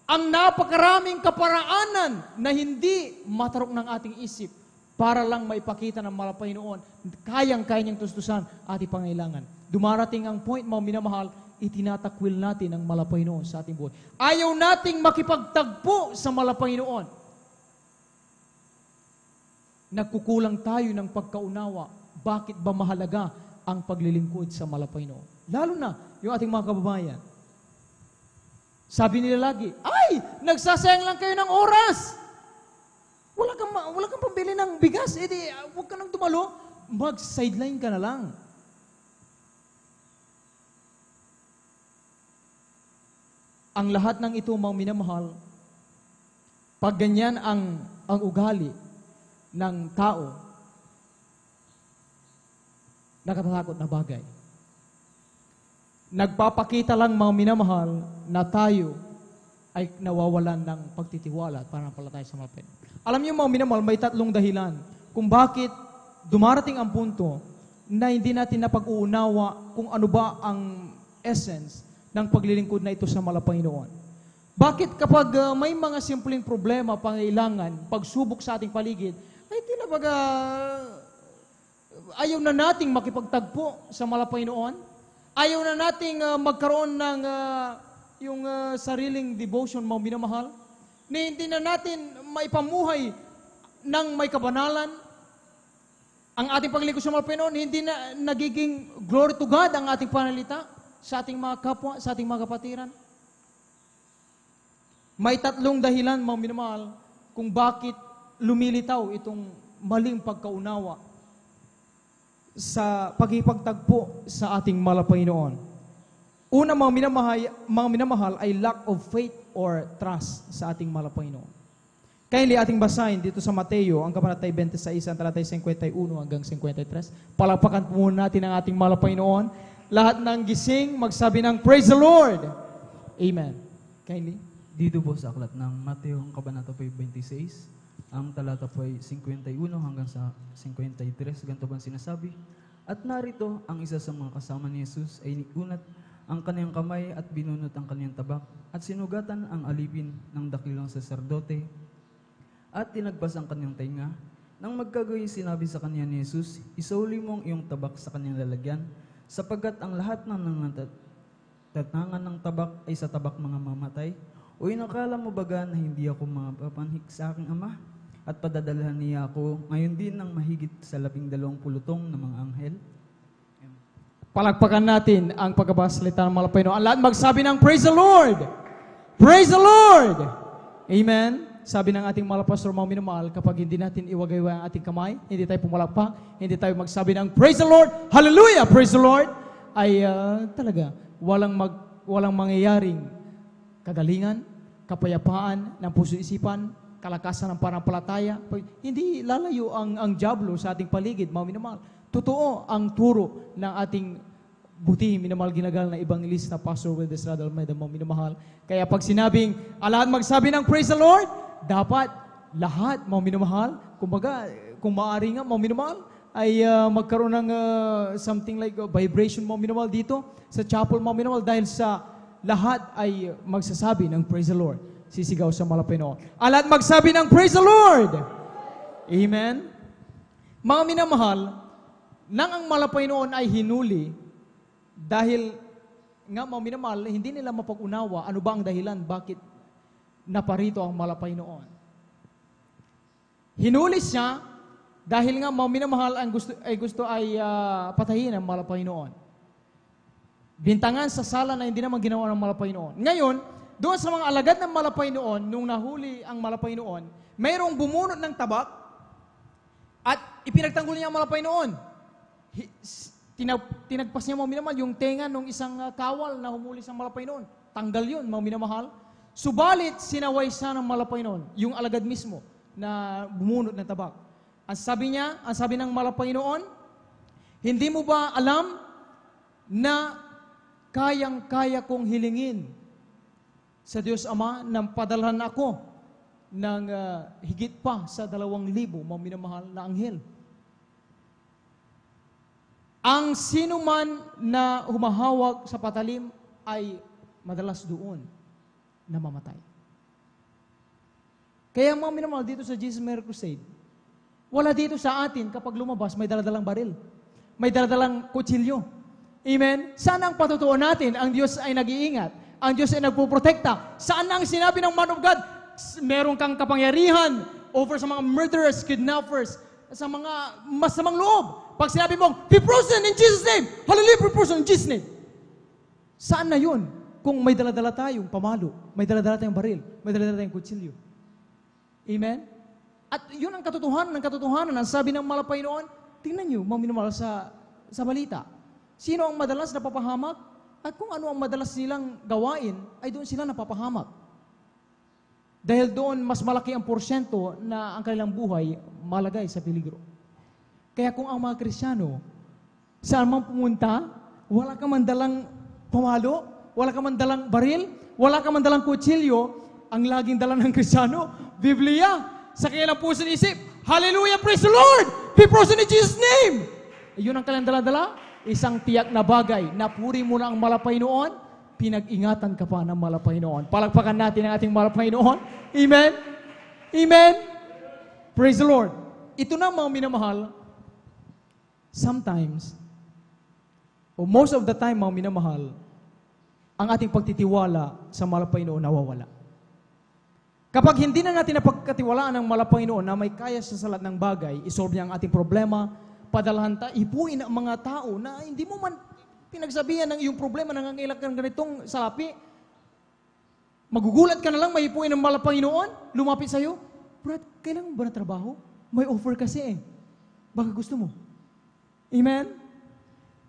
ang napakaraming kaparaanan na hindi matarok ng ating isip para lang maipakita ng Malapaynoon, kayang-kaya niyang tustusan ating pangailangan. Dumarating ang point, mga minamahal, itinatakwil natin ang Malapaynoon sa ating buhay. Ayaw nating makipagtagpo sa Malapaynoon. Nagkukulang tayo ng pagkaunawa. Bakit ba mahalaga ang paglilingkod sa Malapaynoon? Lalo na yung ating mga kababayan. Sabi nila lagi, ay, nagsasayang lang kayo ng oras. Wala kang pambili ng bigas. Huwag ka nang dumalo. Mag-sideline ka na lang. Ang lahat ng ito, mga minamahal, pag ganyan ang ugali ng tao, nakatatakot na bagay. Nagpapakita lang, mga minamahal, na tayo ay nawawalan ng pagtitiwala at pananampalataya sa mga Panginoon. Alam niyo, mga minamahal, may tatlong dahilan kung bakit dumarating ang punto na hindi natin napag-uunawa kung ano ba ang essence ng paglilingkod na ito sa Malapanginoon. Bakit kapag may mga simpleng problema, pangailangan, pagsubok sa ating paligid, ay tila baga ayaw na nating makipagtagpo sa Malapanginoon? Ayaw na nating magkaroon ng yung sariling devotion, mga minamahal? Na hindi na natin maipamuhay ng may kabanalan? Ang ating paglilingkod sa Malapanginoon, hindi na nagiging glory to God ang ating panalita sa ating mga kapwa, sa ating mga kapatiran? May tatlong dahilan, mga minamahal, kung bakit lumilitaw itong maling pagkaunawa sa pagkipagtagpo sa ating Malapanginoon. Una, mga minamahal, ay lack of faith or trust sa ating Malapanginoon. Kindly ating basahin dito sa Mateo, ang kabanatay 26, ang talatay 51 hanggang 53. Palakpakan po muna natin ang ating Malapanginoon. Lahat ng gising, magsabi ng Praise the Lord! Amen. Kindly. Dito po sa aklat ng Mateo, ang kabanata po ay 26, ang talata po ay 51 hanggang sa 53, ganito bang sinasabi? At narito, ang isa sa mga kasama ni Jesus ay niunat ang kaniyang kamay at binunot ang kaniyang tabak at sinugatan ang alipin ng dakilang saserdote at tinagpas ang kaniyang tainga. Nang magkagayoy, sinabi sa kaniya ni Jesus, isauli mo ang iyong tabak sa kaniyang lalagyan, sapagkat ang lahat ng tatangan ng tabak ay sa tabak mga mamatay. O inakala mo baga na hindi ako mapapanhik sa aking Ama? At padadalhan niya ako ngayon din ng mahigit sa 12 pulutong ng mga anghel? Palakpakan natin ang pagkabasalita ng Malapaynoon. Ang lahat magsabi ng Praise the Lord! Praise the Lord! Amen. Sabi ng ating malapastor, mga minamahal, kapag hindi natin iwagayway ang ating kamay, hindi tayo pumalakpak, hindi tayo magsabi ng Praise the Lord! Hallelujah! Praise the Lord! Ay talaga, walang mangyayaring kagalingan, kapayapaan ng puso isipan, kalakasan ng pananampalataya. Hindi lalayo ang diablo sa ating paligid, mga minamahal. Totoo ang turo ng ating buti, minamahal ginagal na evangelista, Pastor Wildes Radalmeda, mga minamahal. Kaya pag sinabing, lahat magsabi ng Praise the Lord, dapat lahat, mga minamahal, kumbaga, kung maaari nga, mga minamahal, ay magkaroon ng something like vibration, mga minamahal, dito sa chapel, mga minamahal, dahil sa lahat ay magsasabi ng Praise the Lord. Sisigaw sa Malapaynoon. Lahat magsabi ng Praise the Lord! Amen? Mga minamahal, nang ang Malapaynoon ay hinuli, dahil nga, mga minamahal, hindi nila mapag-unawa ano ba ang dahilan bakit naparito ang Malapaynoon. Hinuli siya dahil nga, mga minamahal, ang gusto ay patayin ang Malapaynoon. Bintangan sa sala na hindi naman ginawa ng Malapaynoon. Ngayon, doon sa mga alagad ng Malapaynoon, nung nahuli ang Malapaynoon, mayroong bumunot ng tabak at ipinagtanggol niya ang Malapaynoon. Tinagpas niya, mga minamahal, yung tenga ng isang kawal na humuli sa Malapaynoon. Tanggal yun, mga minamahal. Subalit, sinaway siya ng Malapaynoon, yung alagad mismo na bumunot ng tabak. Ang sabi ng Malapanginoon, hindi mo ba alam na kayang-kaya kong hilingin sa Diyos Ama nang padalhan ako ng higit pa sa 2,000 mga minamahal na anghel. Ang sino man na humahawak sa patalim ay madalas doon namamatay. Kaya mga minamahal dito sa Jesus Mary Crusade, wala dito sa atin kapag lumabas may daladalang baril, may daladalang kutsilyo. Amen? Saan ang patutuon natin? Ang Diyos ay nag-iingat. Ang Diyos ay nagpuprotekta. Saan ang sinabi ng man of God? Meron kang kapangyarihan over sa mga murderers, kidnappers, sa mga masamang loob. Pag sinabi mong, be frozen in Jesus' name. Hallelujah, be frozen in Jesus' name. Saan na yun? Kung may daladala tayong pamalo, may daladala tayong baril, may daladala tayong kutsilyo. Amen? At yun ang katotohanan ng katotohanan. Ang sabi ng Malapanginoon, tingnan nyo, mga minamahal sa balita. Sino ang madalas napapahamak? At kung ano ang madalas nilang gawain, ay doon sila napapahamak. Dahil doon, mas malaki ang porsyento na ang kanilang buhay malagay sa peligro. Kaya kung ang mga Kristiyano, saan man pumunta, wala ka man dalang pamalo, wala ka man dalang baril, wala ka man dalang kutsilyo, ang laging dala ng Kristiyano, Biblia, sa kanilang puso at isip, hallelujah, praise the Lord, be frozen in Jesus' name. Yun ang kanilang dala-dala, isang tiyak na bagay, napuri mo na ang Malapanginoon, pinag-ingatan ka pa ng Malapanginoon. Palagpakan natin ang ating Malapanginoon. Amen? Amen? Praise the Lord. Ito na mga minamahal, sometimes, o most of the time mga minamahal, ang ating pagtitiwala sa Malapanginoon nawawala. Kapag hindi na natin napagkatiwalaan ng Malapanginoon na may kaya sa lahat ng bagay, isolve niya ang ating problema, padalhan ipuin ang mga tao na hindi mo man pinagsabihan ng iyong problema, nangangailangan ka ng ganitong salapi, magugulat ka na lang, may ipuin ng Malapanginoon, lumapit sa'yo, Brad, kailangan ba na trabaho? May offer kasi eh. Baka gusto mo. Amen?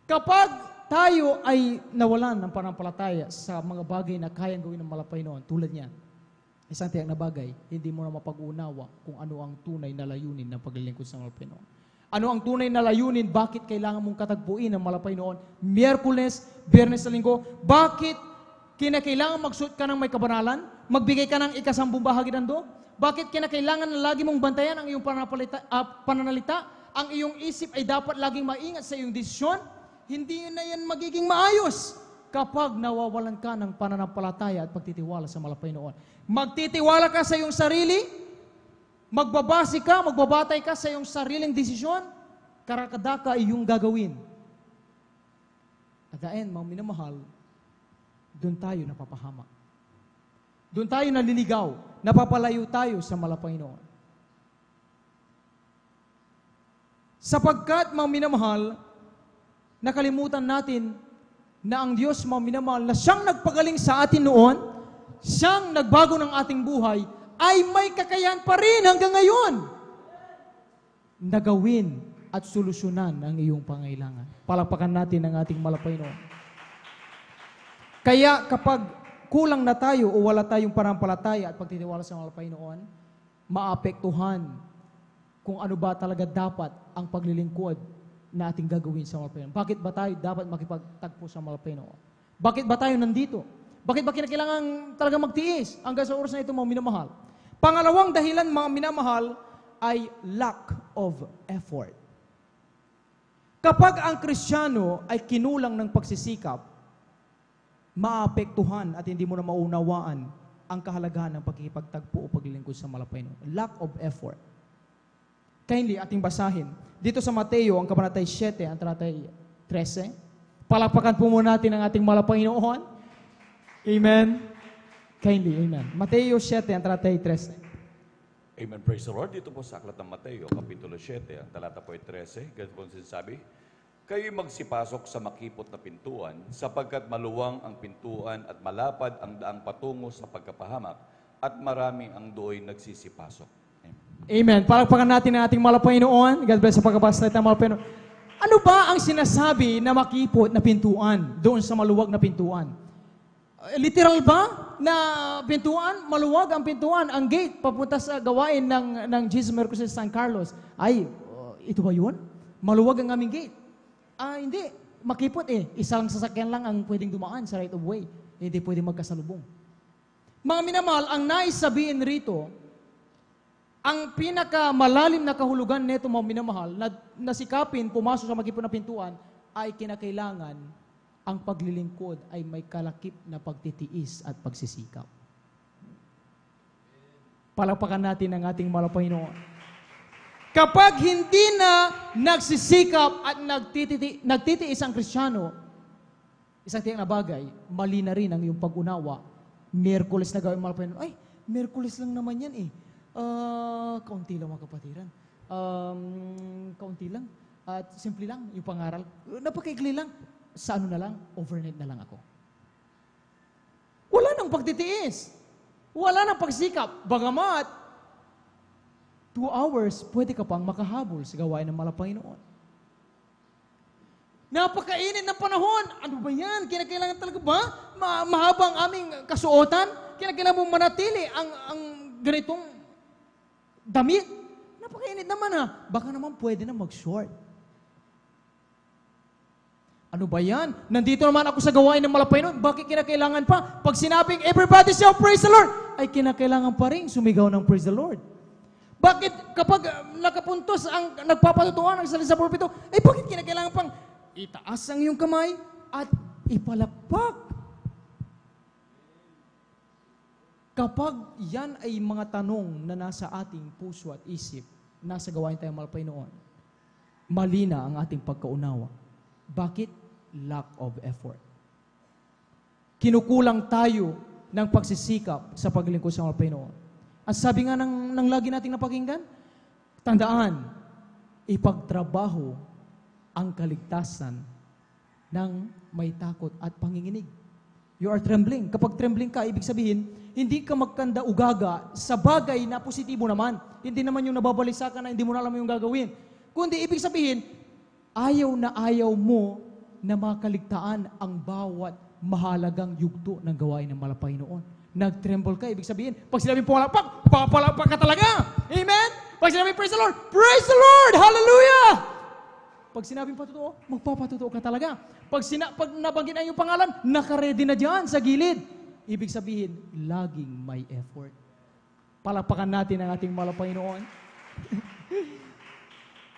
Kapag tayo ay nawalan ng panampalataya sa mga bagay na kayang gawin ng Malapanginoon, tulad niyan, isang tiyak na bagay, hindi mo na mapag-unawa kung ano ang tunay na layunin ng paglilingkod sa Malapanginoon. Ano ang tunay na layunin? Bakit kailangan mong katagpuin ng Malapanginoon? Miyerkules, Biyernes sa Linggo. Bakit kinakailangan magsuot ka ng may kabanalan? Magbigay ka ng ikasambung bahagi ng do? Bakit kinakailangan na lagi mong bantayan ang iyong pananalita? Ang iyong isip ay dapat laging maingat sa iyong desisyon? Hindi na yan magiging maayos kapag nawawalan ka ng pananampalataya at pagtitiwala sa Malapanginoon. Magtitiwala ka sa iyong sarili, magbabase ka, magbabatay ka sa iyong sariling desisyon, karakadaka ay iyong gagawin. At the end, mga minamahal, doon tayo napapahamak. Doon tayo naliligaw, napapalayo tayo sa Malapanginoon. Sapagkat, mga minamahal, nakalimutan natin na ang Diyos, mga minamahal, na siyang nagpagaling sa atin noon, siyang nagbago ng ating buhay, ay may kakayahan pa rin hanggang ngayon na gawin at solusyonan ang iyong pangailangan. Palakpakan natin ang ating Malapanginoon. Kaya kapag kulang na tayo o wala tayong panampalataya at pagtitiwala sa Malapanginoon, maapektuhan kung ano ba talaga dapat ang paglilingkod na ating gagawin sa Malapanginoon. Bakit ba tayo dapat makipagtagpo sa Malapanginoon? Bakit ba tayo nandito? Bakit ba kinakailangan talaga magtiis hanggang sa oras na ito, mga minamahal? Pangalawang dahilan, mga minamahal, ay lack of effort. Kapag ang Kristiyano ay kinulang ng pagsisikap, maapektuhan at hindi mo na maunawaan ang kahalagahan ng pagkikipagtagpo o paglilingkod sa Malapanginoon. Lack of effort. Kindly, ating basahin. Dito sa Mateo, ang kabanatay 7, ang talatay 13. Palakpakan po muna natin ang ating Malapanginoon. Amen. Kindly, amen. Mateo 7, ang talatay 13. Amen. Praise the Lord. Dito po sa Aklat ng Mateo, Kapitulo 7, ang talata po ay 13. Ganito po sinasabi, kayo'y magsipasok sa makipot na pintuan, sapagkat maluwang ang pintuan at malapad ang daang patungo sa pagkapahamak, at marami ang do'y nagsisipasok. Amen. Palakpakan natin ang ating Malapanginoon. God bless sa pagkabasa ng Malapanginoon. Ano ba ang sinasabi na makipot na pintuan doon sa maluwag na pintuan? Literal ba? na pintuan, maluwag ang pintuan, ang gate papunta sa gawain ng Jesus Mercosur San Carlos. Ay, ito ba yun? Maluwag ang aming gate. Hindi. Makipot Isang sasakyan lang ang pwedeng dumaan sa right of way. Hindi pwedeng magkasalubong. Mga minamahal, ang nais sabihin rito, ang pinakamalalim na kahulugan nito, mga minamahal, na sikapin, pumasok sa makipot na pintuan, ay kinakailangan ang paglilingkod ay may kalakip na pagtitiis at pagsisikap. Palakpakan natin ang ating mahal na Panginoon. Kapag hindi na nagsisikap at nagtitiis ang Kristiyano, isang tiyak na bagay, mali na rin ang iyong pag-unawa. Miyerkules na gawin mahal na Panginoon. Ay, Miyerkules lang naman yan kaunti lang mga kapatiran. Kaunti lang. At simple lang yung pangaral. Napakaikli lang. Sa ano na lang, overnight na lang ako. Wala nang pagtitiis. Wala nang pagsikap. Bagamat, 2 hours, pwede ka pang makahabol sa gawain ng mahal na Panginoon. Napakainit ng panahon. Ano ba yan? Kinakailangan talaga ba? Mahabang aming kasuotan? Kinakailangan mong manatili ang ganitong damit? Napakainit naman Baka naman pwede na mag-short. Ano ba yan? Nandito naman ako sa gawain ng malapay nun. Bakit kinakailangan pa? Pag sinabing everybody shout praise the Lord, ay kinakailangan pa rin sumigaw ng praise the Lord. Bakit kapag nakapuntos ang nagpapatutuan ng salita sa pulpito, ay bakit kinakailangan pang itaas ang iyong kamay at ipalakpak? Kapag yan ay mga tanong na nasa ating puso at isip, nasa gawain tayong malapay noon, mali na ang ating pagkaunawa. Bakit? Lack of effort. Kinukulang tayo ng pagsisikap sa paglingkod sa mga Panginoon. At sabi nga ng lagi nating napakinggan, tandaan, ipagtrabaho ang kaligtasan ng may takot at panginginig. You are trembling. Kapag trembling ka, ibig sabihin, hindi ka magkanda ugaga sa bagay na positibo naman. Hindi naman yung nababalisa ka na hindi mo na alam yung gagawin. Kundi ibig sabihin, ayaw na ayaw mo na makaligtaan ang bawat mahalagang yugto ng gawain ng malapay noon. Nag-tremble ka, ibig sabihin, pag sinabing palakpak, papalakpak ka talaga. Amen? Pag sinabing praise the Lord, hallelujah! Pag sinabing patotoo, magpapatotoo ka talaga. Pag nabanggit ang iyong pangalan, nakaredy na dyan sa gilid. Ibig sabihin, laging may effort. Palakpakan natin ang ating malapay noon.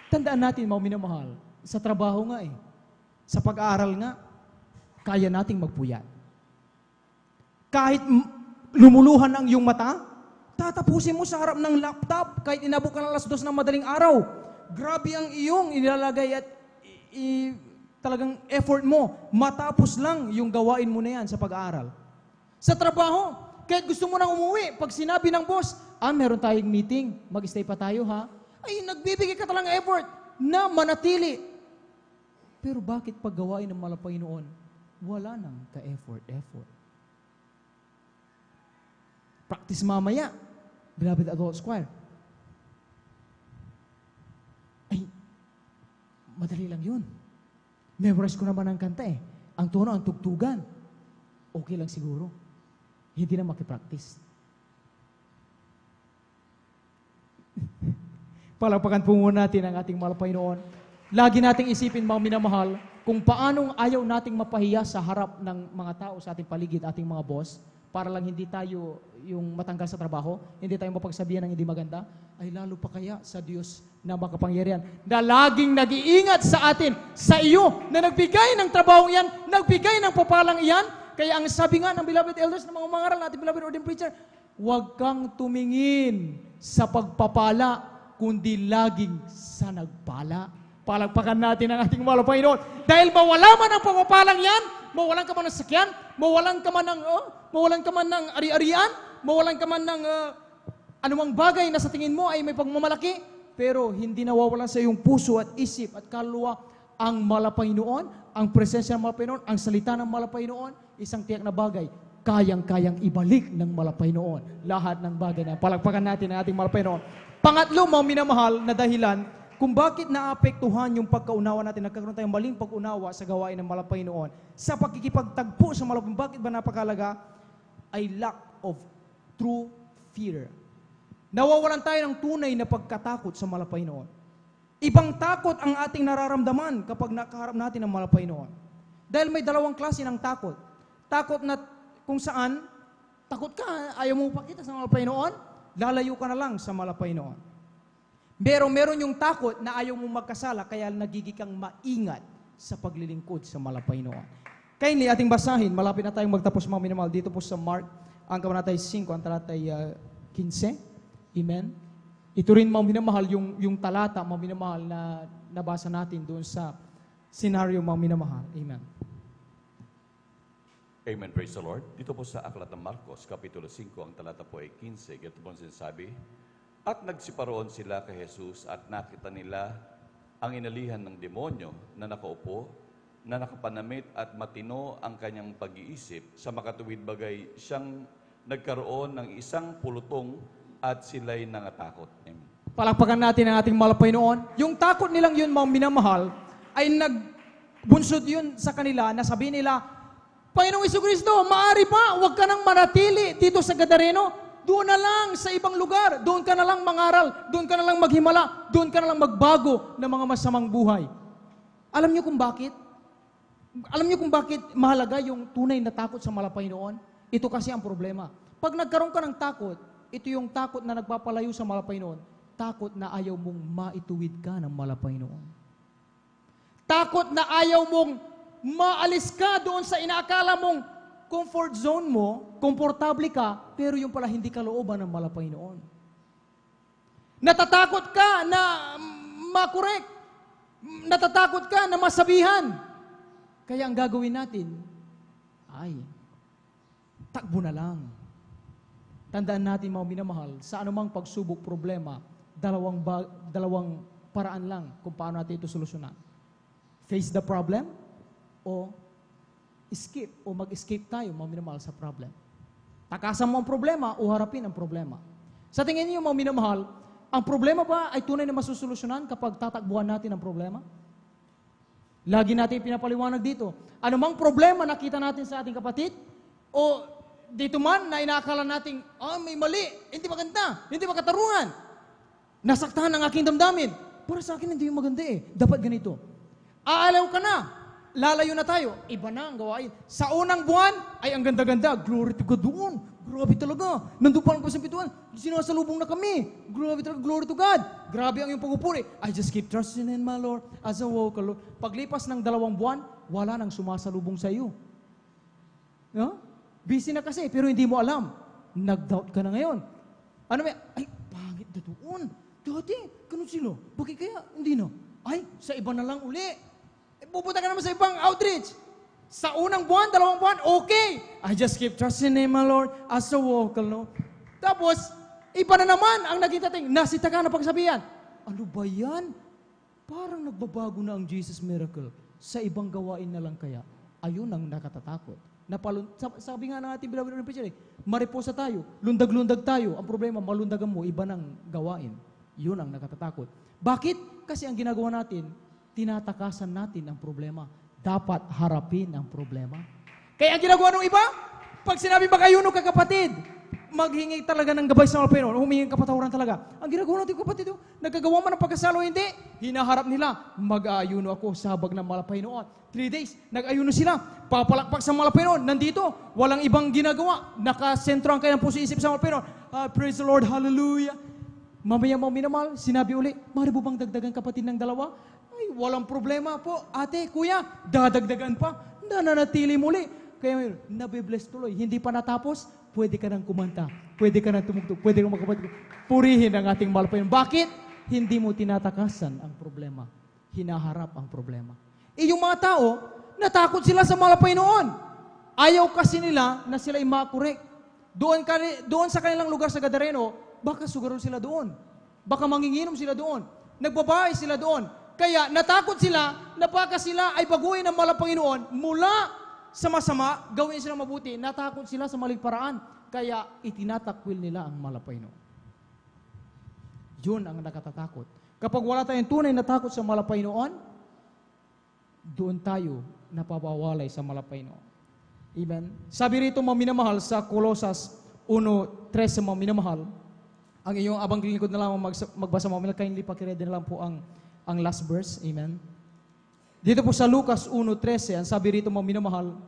Tandaan natin, mga minamahal, sa trabaho nga sa pag-aaral nga, kaya nating magpuyat. Kahit lumuluhan ang iyong mata, tatapusin mo sa harap ng laptop kahit inabot ka ng 2:00 ng madaling araw. Grabe ang iyong inilalagay at talagang effort mo. Matapos lang yung gawain mo na yan sa pag-aaral. Sa trabaho, kahit gusto mo nang umuwi, pag sinabi ng boss, meron tayong meeting, mag-stay pa tayo ay nagbibigay ka talang effort na manatili. Pero bakit pag gawain ng malapay noon, wala nang ka-effort. Practice mamaya. Beloved Adult Choir. Ay, madali lang yun. Memorize ko naman ang kanta Ang tono, ang tugtugan. Okay lang siguro. Hindi na makipractice. Palakpakan po muna natin ang ating malapay noon. Lagi nating isipin, mga minamahal, kung paanong ayaw nating mapahiya sa harap ng mga tao sa ating paligid, ating mga boss, para lang hindi tayo yung matanggal sa trabaho, hindi tayo mapagsabihan ng hindi maganda, ay lalo pa kaya sa Diyos na makapangyarihan, na laging nag-iingat sa atin, sa iyo, na nagbigay ng trabaho yan, nagbigay ng papalang iyan. Kaya ang sabi nga ng beloved elders, ng mga umangaral natin, beloved ordained preacher, huwag kang tumingin sa pagpapala, kundi laging sa nagpala. Palakpakan natin ang ating mahal na Panginoon. Dahil mawala man ang pagpapalang yan, mawalan ka man ng sakyan, mawalan ka man ng ari-arian, mawalan ka man ng anumang bagay na sa tingin mo ay may pagmamalaki, pero hindi nawawalan sa iyong puso at isip at kaluluwa ang mahal na Panginoon, ang presensya ng mahal na Panginoon, ang salita ng mahal na Panginoon, isang tiyak na bagay, kayang-kayang ibalik ng mahal na Panginoon lahat ng bagay na palakpakan natin ang ating mahal na Panginoon. Pangatlo, mga minamahal na dahilan kung bakit naapektuhan yung pagkaunawa natin, nagkakaroon tayong maling pag-unawa sa gawain ng mahal na Panginoon, sa pakikipagtagpo sa mahal na Panginoon, bakit ba napakalaga? ay lack of true fear. Nawawalan tayo ng tunay na pagkatakot sa Malapaynoon. Ibang takot ang ating nararamdaman kapag nakaharap natin ang Malapaynoon. Dahil may dalawang klase ng takot. Takot na kung saan, takot ka, ayaw mo pakita sa Malapaynoon, lalayo ka na lang sa Malapaynoon. Pero meron yung takot na ayaw mo magkasala, kaya nagiging kang maingat sa paglilingkod sa Malapaynoon. Kindly, ating basahin, malapit na tayong magtapos mga minamahal, dito po sa Mark, ang kabanatay 5, ang talatay 15. Amen? Ito rin mga minamahal, yung talata, mga minamahal na nabasa natin doon sa senaryo mga minamahal. Amen. Amen. Praise the Lord. Dito po sa Aklat ng Marcos, Kapitulo 5, ang talata po ay 15. Ito po ang sinasabi, at nagsiparoon sila kay Jesus at nakita nila ang inalihan ng demonyo na nakaupo, na nakapanamit at matino ang kanyang pag-iisip. Sa makatuwid bagay, siyang nagkaroon ng isang pulutong at sila'y nangatakot. Amen. Palakpakan natin ang ating Malapaynoon. Yung takot nilang yun, mga minamahal, ay nagbunsod yun sa kanila na sabihin nila, Panginoong Jesucristo, maaari pa, huwag ka nang manatili dito sa Gadareno. Doon na lang sa ibang lugar. Doon ka na lang mangaral. Doon ka na lang maghimala. Doon ka na lang magbago ng mga masamang buhay. Alam niyo kung bakit? Alam niyo kung bakit mahalaga yung tunay na takot sa Malapaynoon? Ito kasi ang problema. Pag nagkaroon ka ng takot, ito yung takot na nagpapalayo sa Malapaynoon. Takot na ayaw mong maituwid ka ng Malapaynoon. Takot na ayaw mong maalis ka doon sa inaakala mong comfort zone mo, komportable ka, pero yung pala hindi ka looban ng Malapaynoon. Natatakot ka na makorek. Natatakot ka na masabihan. Kaya ang gagawin natin ay takbo na lang. Tandaan natin mga minamahal, sa anumang pagsubok problema, dalawang paraan lang kung paano natin ito solusyonan. Face the problem o escape o mag-escape tayo mga minamahal sa problem. Takasan mo ang problema o harapin ang problema. Sa tingin niyo mga minamahal, ang problema ba ay tunay na masusolusyonan kapag tatakbuhan natin ang problema? Lagi natin pinapaliwanag dito. Anumang problema nakita natin sa ating kapatid o dito man na inaakala nating, may mali, hindi maganda, hindi makatarungan. Nasaktahan ang aking damdamin. Para sa akin, hindi yung maganda eh. Dapat ganito. Aalaw ka na. Lalayo na tayo. Iba na ang gawain. Sa unang buwan, ay ang ganda-ganda. Glory to God doon. Grabe talaga. Nandun pa lang ko sa pituan. Sinasalubong na kami. Grabe talaga. Glory to God. Grabe ang iyong pagpupuri. I just keep trusting in my Lord as I walk alone. Paglipas ng 2 buwan, wala nang sumasalubong sa iyo. No? Busy na kasi, pero hindi mo alam. Nag-doubt ka na ngayon. Ano may, ay, pangit na doon. Dati, ganun sila. Bakit kaya? Hindi na. Ay, sa iba na lang uli. Pupunta ka naman sa ibang outreach. Sa unang buwan, 2 buwan, okay. I just keep trusting in my Lord as I walk alone. Tapos, iba na naman ang naging dating. Nasita ka na pagsabihan. Ano ba yan? Parang nagbabago na ang Jesus miracle. Sa ibang gawain na lang kaya. Ayun ang nakatatakot. Sabi nga ng ating beloved na preacher, mariposa tayo, lundag-lundag tayo. Ang problema, malundagan mo, iba ng gawain. Yun ang nakatatakot. Bakit? Kasi ang ginagawa natin, tinatakasan natin ang problema. Dapat harapin ang problema. Kaya ang ginagawa ng iba, pag sinabi mag-ayuno ka kapatid, maghingi talaga ng gabay sa Malapaynoon, humingi kapatawaran talaga. Ang ginagawa natin kapatid, nagkagawa man ng pagkasalo, hindi. Hinaharap nila, mag-ayuno ako sa habag ng Malapaynoon. 3 days, nag-ayuno sila, papalakpak sa Malapaynoon. Nandito, walang ibang ginagawa. Nakasentro ang kanyang puso isip sa Malapaynoon. Praise the Lord, hallelujah. Mamaya mga minamahal, sinabi uli, maaari mo bang dagdagan kapatid ng 2? Ay, walang problema po. Ate, kuya, dadagdagan pa. Nananatili muli. Kaya nabibless tuloy. Hindi pa natapos, pwede ka nang kumanta. Pwede ka nang tumugtog. Pwede kang magkapatid. Purihin ang ating Malapaynoon. Bakit? Hindi mo tinatakasan ang problema. Hinaharap ang problema. Yung mga tao, natakot sila sa Malapaynoon. Ayaw kasi nila na sila makorek. Doon sa kanilang lugar sa Gadareno, baka sugarol sila doon. Baka manginginom sila doon. Nagbabahay sila doon. Kaya natakot sila na baka sila ay baguhin ng Malapaynoon mula sa masama, gawin sila mabuti. Natakot sila sa maling paraan. Kaya itinatakwil nila ang Malapaynoon. Yun ang nakatatakot. Kapag wala tayong tunay na takot sa Malapaynoon, doon tayo napapawalay sa Malapaynoon. Amen. Sabi rito mga minamahal sa Colosas 1:13 mga minamahal, ang iyong abang lingkod na lamang magbasa mga minamahal, kindly pakiredy na lang po ang last verse. Amen. Dito po sa Lucas 1:13, ang sabi rito mga minamahal,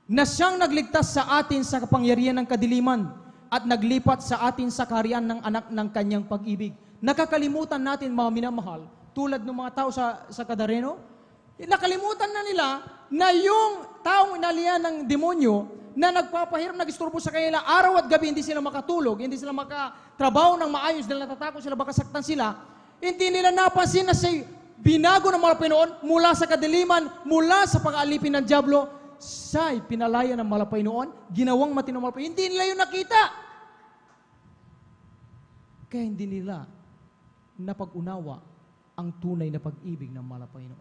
na siyang nagligtas sa atin sa kapangyarihan ng kadiliman at naglipat sa atin sa kaharian ng anak ng kanyang pag-ibig. Nakakalimutan natin mga minamahal, tulad ng mga tao sa Gadareno, nakalimutan na nila na yung taong inalihan ng demonyo na nagpapahirap, nag-istorbo sa kanila araw at gabi, hindi sila makatulog, hindi sila makatrabaho ng maayos dahil natatakot sila, baka saktan sila. Hindi nila napansin na siya binago ng mga Panginoon mula sa kadiliman, mula sa pag-aalipin ng dyablo, siya'y pinalaya ng malapay noon, ginawang matinong malapay. Hindi nila yun nakita. Kaya hindi nila napag-unawa ang tunay na pag-ibig ng malapay noon.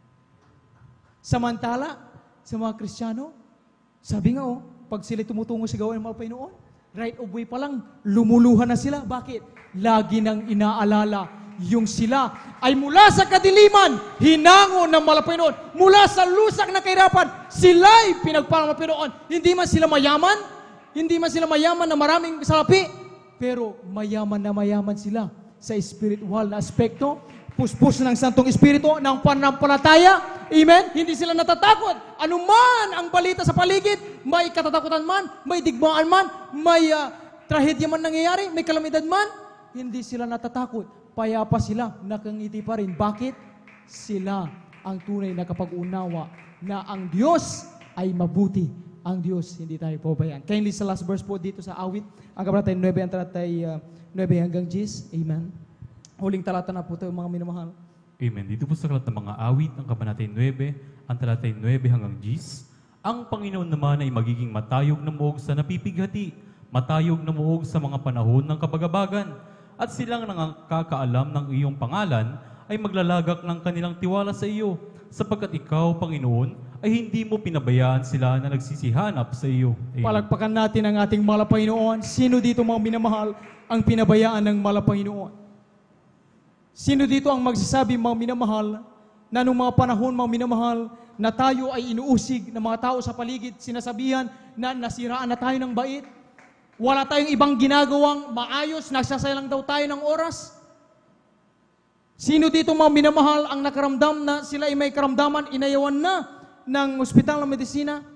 Samantala, sa mga Kristiyano, sabi nga pag sila tumutungo sa gawain ng malapay noon, right of way pa lang, lumuluhan na sila. Bakit? Lagi nang inaalala yung sila ay mula sa kadiliman, hinango ng malapay noon. Mula sa lusak na kahirapan, sila'y pinagpalang malapay noon. Hindi man sila mayaman na maraming salapi, pero mayaman na mayaman sila sa spiritual na aspekto, puspos ng Santong Espiritu, ng pananampalataya. Amen? Hindi sila natatakot. Ano man ang balita sa paligid, may katatakutan man, may digmaan man, may trahedya man nangyayari, may kalamidad man, hindi sila natatakot. Payapa sila, nakangiti pa rin. Bakit? Sila ang tunay na kapag-unawa na ang Diyos ay mabuti. Ang Diyos, hindi tayo pabayaan. Kindly sa last verse po dito sa awit, ang kabanatay 9, ang talatay 9 hanggang 10. Amen. Huling talata na po ito, mga minamahal. Amen. Dito po sa kalat ng mga awit, ang kabanatay 9, ang talatay 9 hanggang 10. Ang Panginoon naman ay magiging matayog na muog sa napipighati, matayog na muog sa mga panahon ng kabagabagan, at silang nakakaalam ng iyong pangalan ay maglalagak ng kanilang tiwala sa iyo, sapagkat ikaw, Panginoon, ay hindi mo pinabayaan sila na nagsisihanap sa iyo. Amen. Palagpakan natin ang ating malapay noon. Sino dito mga minamahal ang pinabayaan ng malapay noon? Sino dito ang magsasabi mga minamahal na nung mga panahon mga minamahal na tayo ay inuusig ng mga tao sa paligid, sinasabihan na nasiraan na tayo ng bait? Wala tayong ibang ginagawang maayos, nagsasayang daw tayo ng oras. Sino dito mga minamahal ang nakaramdam na sila ay may karamdaman, inayawan na ng ospital ng medisina,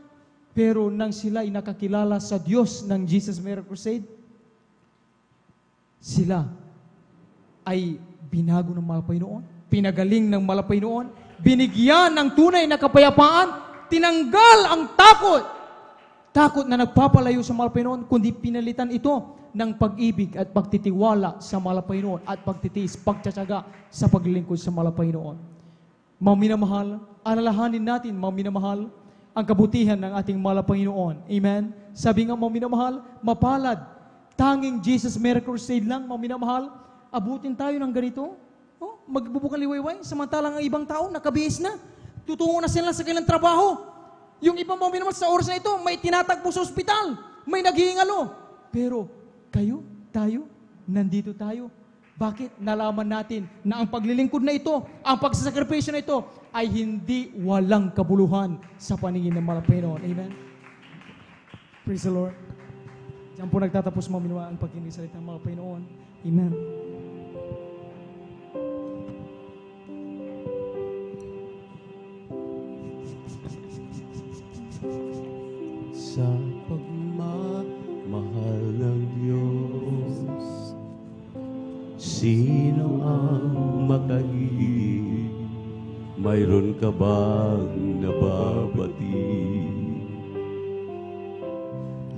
pero nang sila ay nakakilala sa Diyos ng Jesus Miracle Crusade, sila ay binago ng malapay noon, pinagaling ng malapay noon, binigyan ng tunay na kapayapaan, tinanggal ang takot na nagpapalayo sa malapay noon, kundi pinalitan ito ng pag-ibig at pagtitiwala sa malapay noon at pagtitiis, pagtsatsaga sa paglilingkod sa malapay noon. Mga minamahal, alalahanin natin, mga minamahal, ang kabutihan ng ating malapay noon. Amen? Sabi nga, mga minamahal, mapalad, tanging Jesus Miracle Crusade lang, mga minamahal, abutin tayo ng ganito, magbubukang liwayway, samantalang ang ibang tao nakabihis na, tutungo na sila sa kanilang trabaho. Yung ibang mga minamahal sa oras na ito, may tinatagpo sa ospital, may naghihingalo. Pero kayo, tayo, nandito tayo. Bakit? Nalaman natin na ang paglilingkod na ito, ang pagsasakripisyo na ito, ay hindi walang kabuluhan sa paningin ng malapay noon. Amen? Praise the Lord. Diyan po nagtatapos mga minamahal ang pagkinig salita ng malapay noon. Amen. Sa pagmamahal ng Diyos, sino ang makahilig? Mayroon ka bang nababati?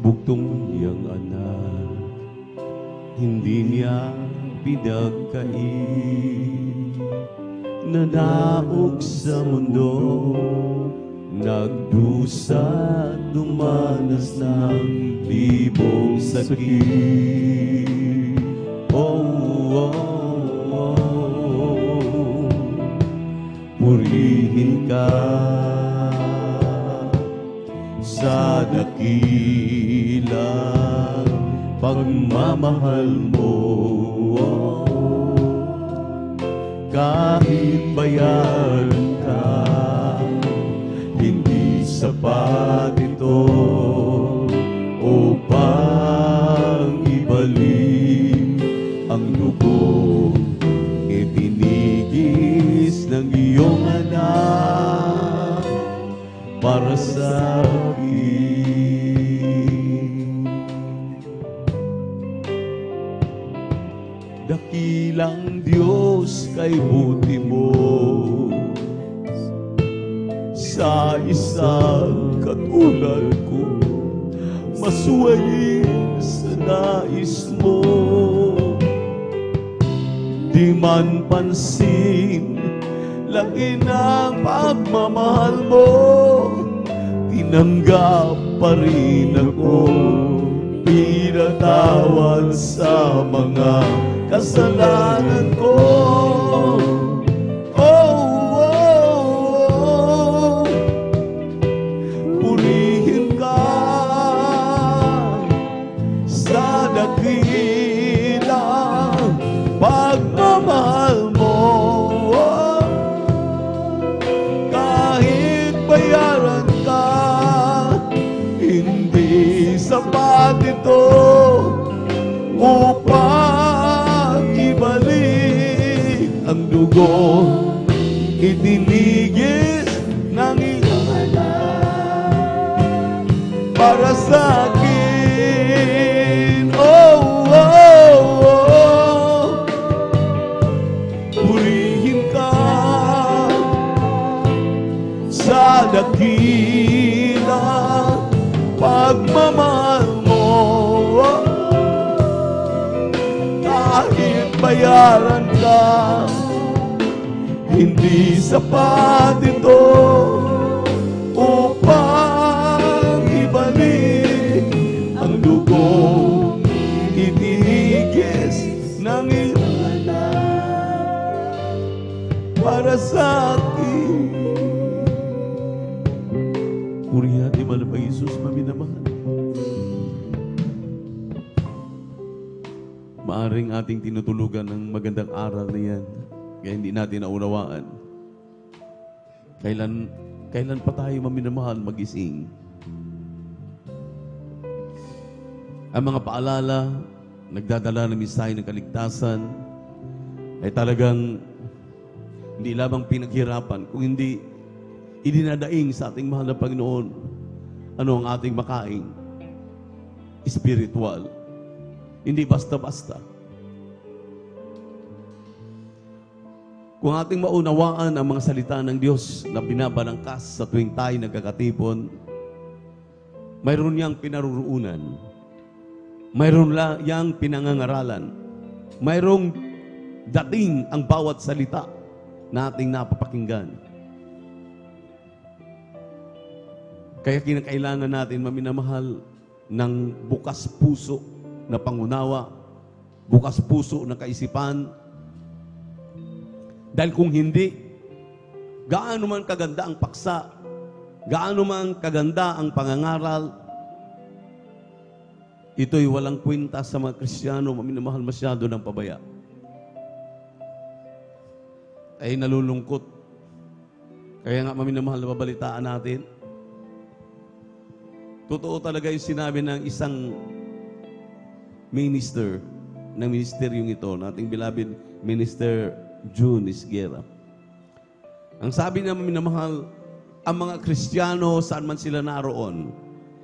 Bugtong niyang anak, hindi niya pinagkain, nanaog sa mundo, nagdusa, dumanas ng libong sakit. Purihin ka sa dakilang pagmamahal mo, kahit bayan ka, hindi sapat isa-isang katulad ko, masuwayin sa nais mo. Di man pansin, laki ng pagmamahal mo, tinanggap pa rin ako, pinatawad sa mga kasalanan ko. Oh, purihin ka sa dakilang pagmamahal mo. Kahit bayaran ka, hindi sapat ito upang ibalik ang dugo itinigis ng iyong anak para sa akin. Oh, oh, oh. Purihin ka sa dakilang pagmamahal mo. Kahit bayaran ka, hindi sapat ito upang ibalik ang dugong itinigis ng iyong anak para sa akin. Purihin natin, mahal na Jesus, maminamahal. Maaring ating tinutulugan ng magandang aral na yan, kaya hindi natin naunawaan. Kailan pa tayo maminamahal magising? Ang mga paalala, nagdadala ng mensahe ng kaligtasan, ay talagang hindi lamang pinaghirapan, kung hindi idinadaing sa ating mahal na Panginoon, ano ang ating makaing? Spiritual. Hindi basta-basta. Kung ating maunawaan ang mga salita ng Diyos na binabalangkas sa tuwing tayo nagkakatipon, mayroon niyang pinaruruunan. Mayroon niyang pinangangaralan. Mayroong dating ang bawat salita na ating napapakinggan. Kaya kinakailangan natin maminamahal ng bukas puso na pangunawa, bukas puso na kaisipan. Dahil kung hindi, gaano man kaganda ang paksa, gaano man kaganda ang pangangaral, ito'y walang kwenta sa mga Kristiyano, maminamahal masyado ng pabaya. Ay nalulungkot. Kaya nga maminamahal na babalitaan natin. Totoo talaga yung sinabi ng isang minister ng ministeryong ito, nating beloved Minister June Isguera. Ang sabi niya, minamahal, ang mga Kristiyano, saan man sila naroon,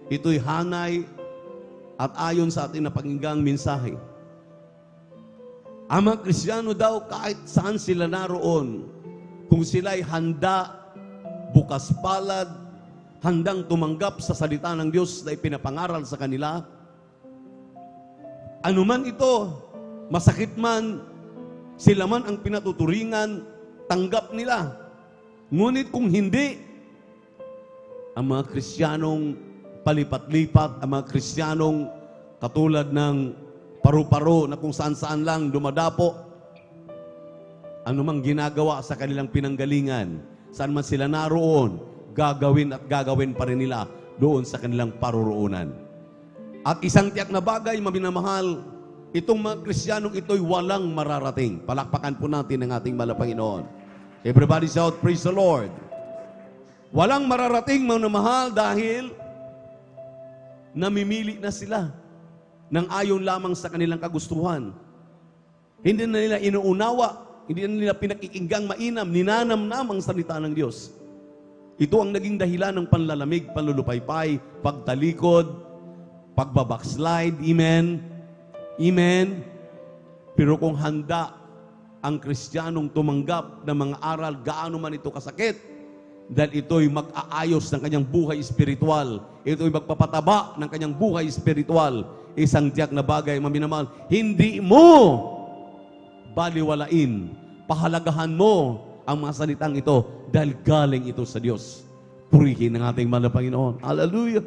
ito'y hanay at ayon sa ating napakinggang mensahe. Ang mga Kristiyano daw, kahit saan sila naroon, kung sila'y handa, bukas palad, handang tumanggap sa salita ng Diyos na ipinapangaral sa kanila, anuman ito, masakit man, sila man ang pinatuturingan, tanggap nila. Ngunit kung hindi, ang mga Kristiyanong palipat-lipat, ang mga Kristiyanong katulad ng paru-paro na kung saan-saan lang dumadapo, anumang ginagawa sa kanilang pinanggalingan, saan man sila naroon, gagawin at gagawin pa rin nila doon sa kanilang paruroonan. At isang tiyak na bagay, maminamahal, itong mga Kristiyanong ito'y walang mararating. Palakpakan po natin ang ating mahal na Panginoon. Everybody shout, praise the Lord. Walang mararating, maminamahal, dahil namimili na sila ng ayon lamang sa kanilang kagustuhan. Hindi na nila inuunawa, hindi na nila pinakikinggang mainam, ninanamnam ang salita ng Diyos. Ito ang naging dahilan ng panlalamig, panlulupaypay, pagtalikod, pagbabackslide. Amen. Amen. Pero kung handa ang Kristiyanong tumanggap ng mga aral, gaano man ito kasakit, Dahil ito'y mag-aayos ng kanyang buhay espiritual. Ito'y magpapataba ng kanyang buhay espiritual. Isang tiyak na bagay, maminamahal, hindi mo baliwalain. Pahalagahan mo ang mga salitang ito dahil galing ito sa Diyos. Purihin ang ating mahal na Panginoon. Hallelujah!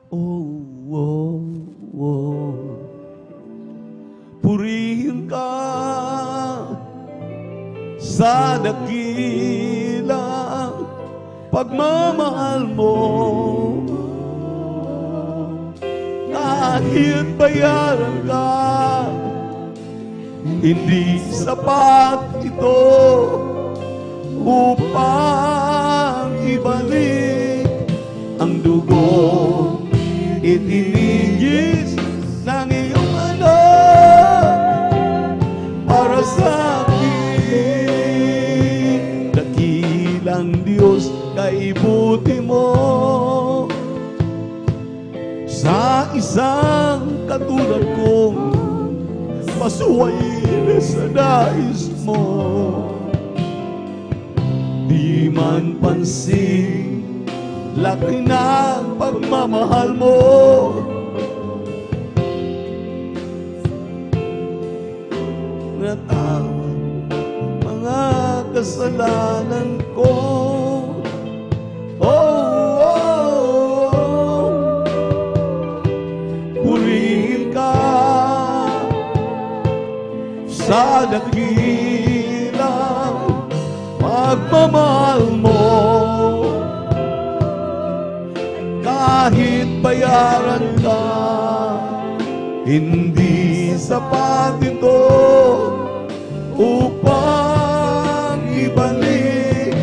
Oh, oh, oh. Purihin ka sa dakilang pagmamahal mo. Kahit bayaran ka, hindi sapat ito upang ibalik ang dugo itinigis ng iyong anak para sa akin. Dakilang Diyos, kaibuti mo sa isang katulad kong masuwayin sa nais mo. Di man pansin laki ng pagmamahal mo. Natawag mga kasalanan ko. Oh, oh, oh. Purihin ka sa dakilang pagmamahal mo. Kahit bayaran ka, hindi sapat ito upang ibalik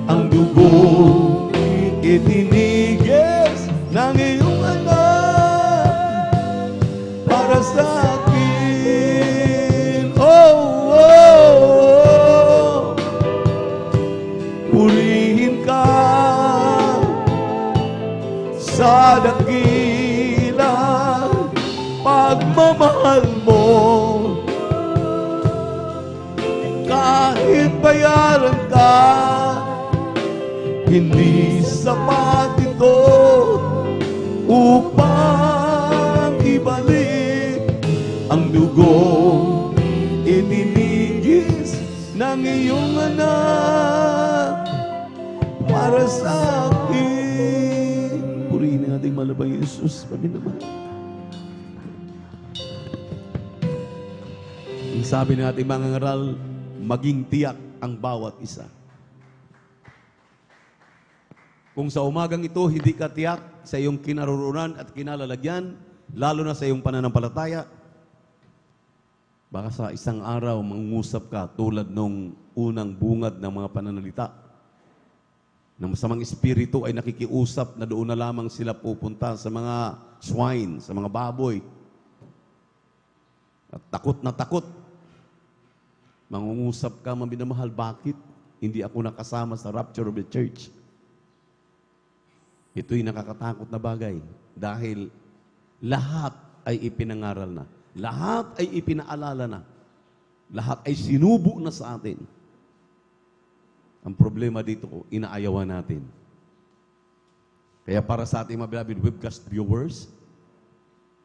ang dugo itinigis ng iyong anak para sa akin. Oh, oh, oh. Purihin ka sa dakilang pagmamahal mo. Kahit bayaran ka, hindi sapat ito upang ibalik ang dugo ininigis ng iyong anak para sa akin. Purihin ang ating malabang Jesus, Panginoon. Ang sabi ng ating mga ngaral, maging tiyak ang bawat isa. Kung sa umagang ito, hindi ka tiyak sa iyong kinaroroonan at kinalalagyan, lalo na sa iyong pananampalataya, baka sa isang araw mangungusap ka tulad nung unang bungad ng mga pananalita. Ng masamang espiritu ay nakikiusap na doon na lamang sila pupunta sa mga swine, sa mga baboy. At takot na takot. Mangungusap ka, maminamahal, bakit hindi ako nakasama sa rapture of the church? Ito'y nakakatakot na bagay dahil lahat ay ipinangaral na. Lahat ay ipinaalala na. Lahat ay sinubo na sa atin. Ang problema dito, inaayawan natin. Kaya para sa ating mga beloved webcast viewers,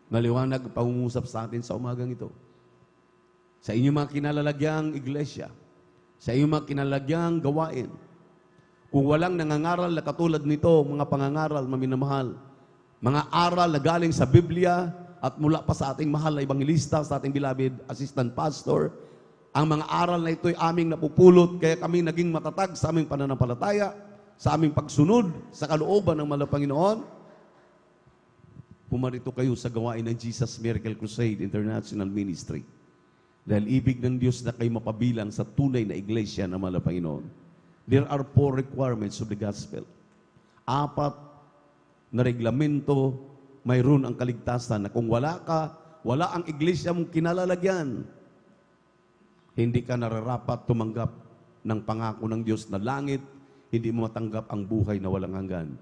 maliwanag pangungusap sa atin sa umagang ito. Sa inyong mga kinalalagyang iglesia, sa inyong mga kinalalagyang gawain, kung walang nangangaral na katulad nito, mga pangangaral, maminamahal, mga aral na galing sa Biblia at mula pa sa ating mahal na evangelista, sa ating beloved assistant pastor, ang mga aral na ito ay aming napupulot, kaya kami naging matatag sa aming pananampalataya, sa aming pagsunod, sa kalooban ng mahal na Panginoon. Pumarito kayo sa gawain ng Jesus Miracle Crusade International Ministry. Dahil ibig ng Diyos na kayo mapabilang sa tunay na iglesia ng mahal na Panginoon. There are 4 requirements of the gospel. 4 na reglamento, mayroon ang kaligtasan na kung wala ka, wala ang iglesia mong kinalalagyan, hindi ka nararapat tumanggap ng pangako ng Diyos na langit, hindi mo matanggap ang buhay na walang hanggan.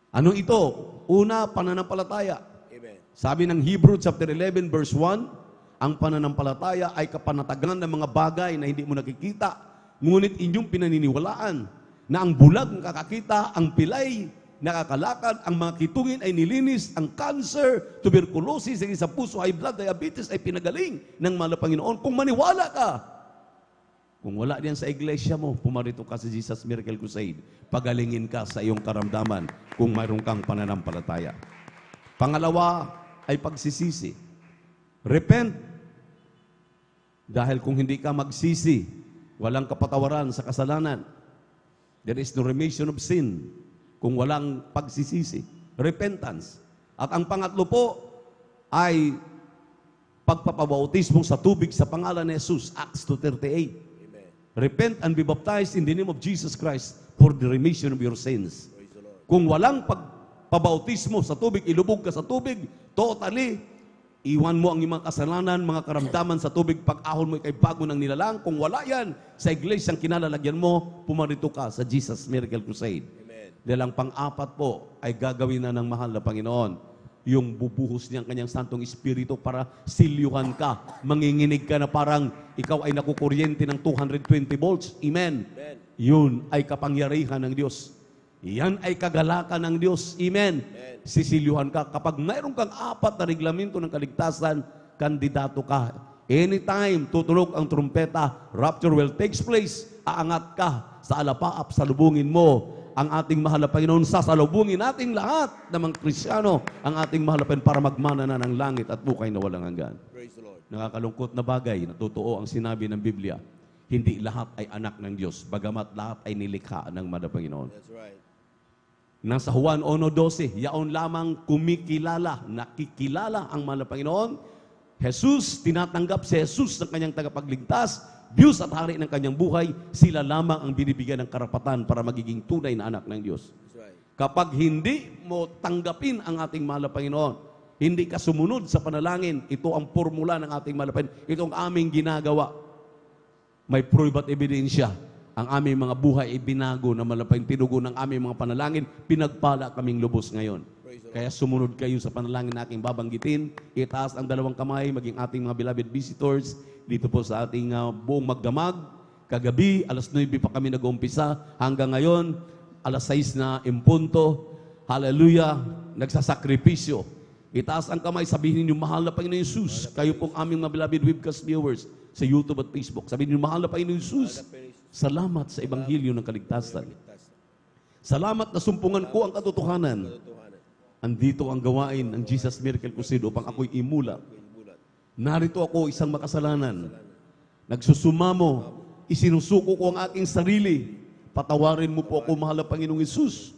Ano ito? Una, pananampalataya. Amen. Sabi ng Hebrew chapter 11 verse 1, ang pananampalataya ay kapanatagan ng mga bagay na hindi mo nakikita, Ngunit inyong pinaniniwalaan na ang bulag nakakakita, ang pilay nakakalakad, ang mga kitungin ay nilinis, ang cancer, tuberculosis, ang sa puso, high blood, diabetes ay pinagaling ng mahal na Panginoon. Kung maniwala ka, kung wala diyan sa iglesia mo, pumarito ka sa Jesus Miracle Crusade. Pagalingin ka sa iyong karamdaman kung mayroon kang pananampalataya. Pangalawa ay pagsisisi. Repent. Dahil kung hindi ka magsisi, walang kapatawaran sa kasalanan. There is no remission of sin kung walang pagsisisi. Repentance. At ang pangatlo po ay pagpapabautismo sa tubig sa pangalan ni Jesus, Acts 2:38. Repent and be baptized in the name of Jesus Christ for the remission of your sins. Kung walang pagpabautismo sa tubig, ilubog ka sa tubig, totally, iwan mo ang iyong mga kasalanan, mga karamdaman sa tubig, pag-ahon mo ikay bago ng nilalang. Kung wala yan, sa iglesia ang kinalalagyan mo, pumarito ka sa Jesus Miracle Crusade. Dahil ang pang-apat po ay gagawin na ng mahal na Panginoon, yung bubuhos niyang kanyang Santong Espiritu para silyuhan ka. Manginginig ka na parang ikaw ay nakukuryente ng 220 volts. Amen. Yun ay kapangyarihan ng Diyos. Yan ay kagalakan ng Diyos. Amen. Sisilyuhan ka. Kapag mayroon kang apat na reglamento ng kaligtasan, kandidato ka. Anytime tutunog ang trumpeta, rapture will takes place, aangat ka sa alapaap, salubungin mo ang ating mahal na Panginoon, sasalubungin nating lahat ng mga Kristiyano ang ating mahal na Panginoon para magmana na ng langit at bukay na walang hanggan. Nakakalungkot na bagay na totoo ang sinabi ng Biblia. Hindi lahat ay anak ng Diyos, bagamat lahat ay nilikha ng mahal na Panginoon. That's right. Nasa Juan 1:12, yaon lamang kumikilala, nakikilala ang mahal na Panginoon. Jesus, tinatanggap si Jesus ng kanyang tagapagligtas, Diyos at hari ng kanyang buhay, sila lamang ang binibigyan ng karapatan para magiging tunay na anak ng Diyos. Kapag hindi mo tanggapin ang ating mahal na Panginoon, hindi ka sumunod sa panalangin, ito ang formula ng ating mahal na Panginoon, ito ang aming ginagawa. May proof at ebidensya. Ang aming mga buhay ay binago na malapang tinugo ng aming mga panalangin, pinagpala kaming lubos ngayon. Kaya sumunod kayo sa panalangin na aking babanggitin, itaas ang dalawang kamay, maging ating mga beloved visitors, dito po sa ating buong magdamag. Kagabi, alas 9 pa kami nag-uumpisa. Hanggang ngayon, alas 6 na impunto. Hallelujah, nagsasakripisyo. Itaas ang kamay, sabihin niyo, mahal na Panginoon Jesus. Kayo pong aming mga beloved webcast viewers sa YouTube at Facebook. Sabihin niyo, mahal na Panginoon Jesus. Salamat sa Ebanghelyo ng Kaligtasan. Salamat na sumpungan ko ang katotohanan. Andito ang gawain ng Jesus Miracle Crusade upang ako'y imula. Narito ako, isang makasalanan. Nagsusumamo, isinusuko ko ang aking sarili. Patawarin mo po ako, mahal na Panginoong Hesus.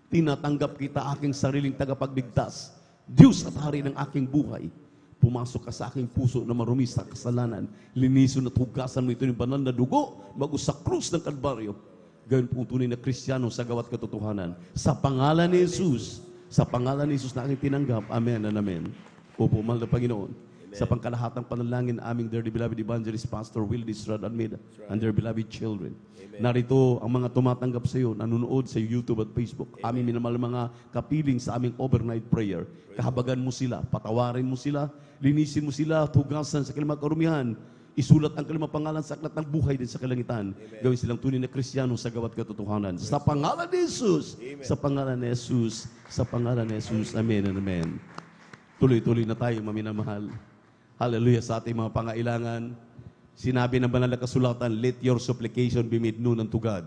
Tinatanggap kita aking sariling tagapagligtas. Diyos at hari ng aking buhay. Pumasok ka sa aking puso na marumi sa kasalanan. Linisun at hugasan mo ito ng banal na dugo bago sa krus ng Kalbaryo. Gawin po tunay na Kristiyano sa gawat katotohanan. Sa pangalan ni Jesus, sa pangalan ni Jesus na aking tinanggap. Amen and amen. Opo, mahal na Panginoon. Sa pangkalahatang panalangin aming dearly beloved evangelist Pastor Wildy Estrada Almeida and their beloved children. Narito ang mga tumatanggap sa iyo, nanonood sa YouTube at Facebook. Aming minamahal mga kapiling sa aming overnight prayer. Kahabagan mo sila, patawarin mo sila, linisin mo sila, tugasan sa kanilang karumihan, isulat ang kanilang pangalan sa aklat ng buhay din sa kalangitan. Gawin silang tunay na Kristiyano sa gawat katotohanan. Sa pangalan ni Jesus, sa pangalan ni Jesus, sa pangalan ni Jesus. Amen and amen. Tuloy-tuloy na tayo, maminamahal. Hallelujah, sa ating mga pangailangan. Sinabi ng banal na kasulatan, let your supplication be made known unto God.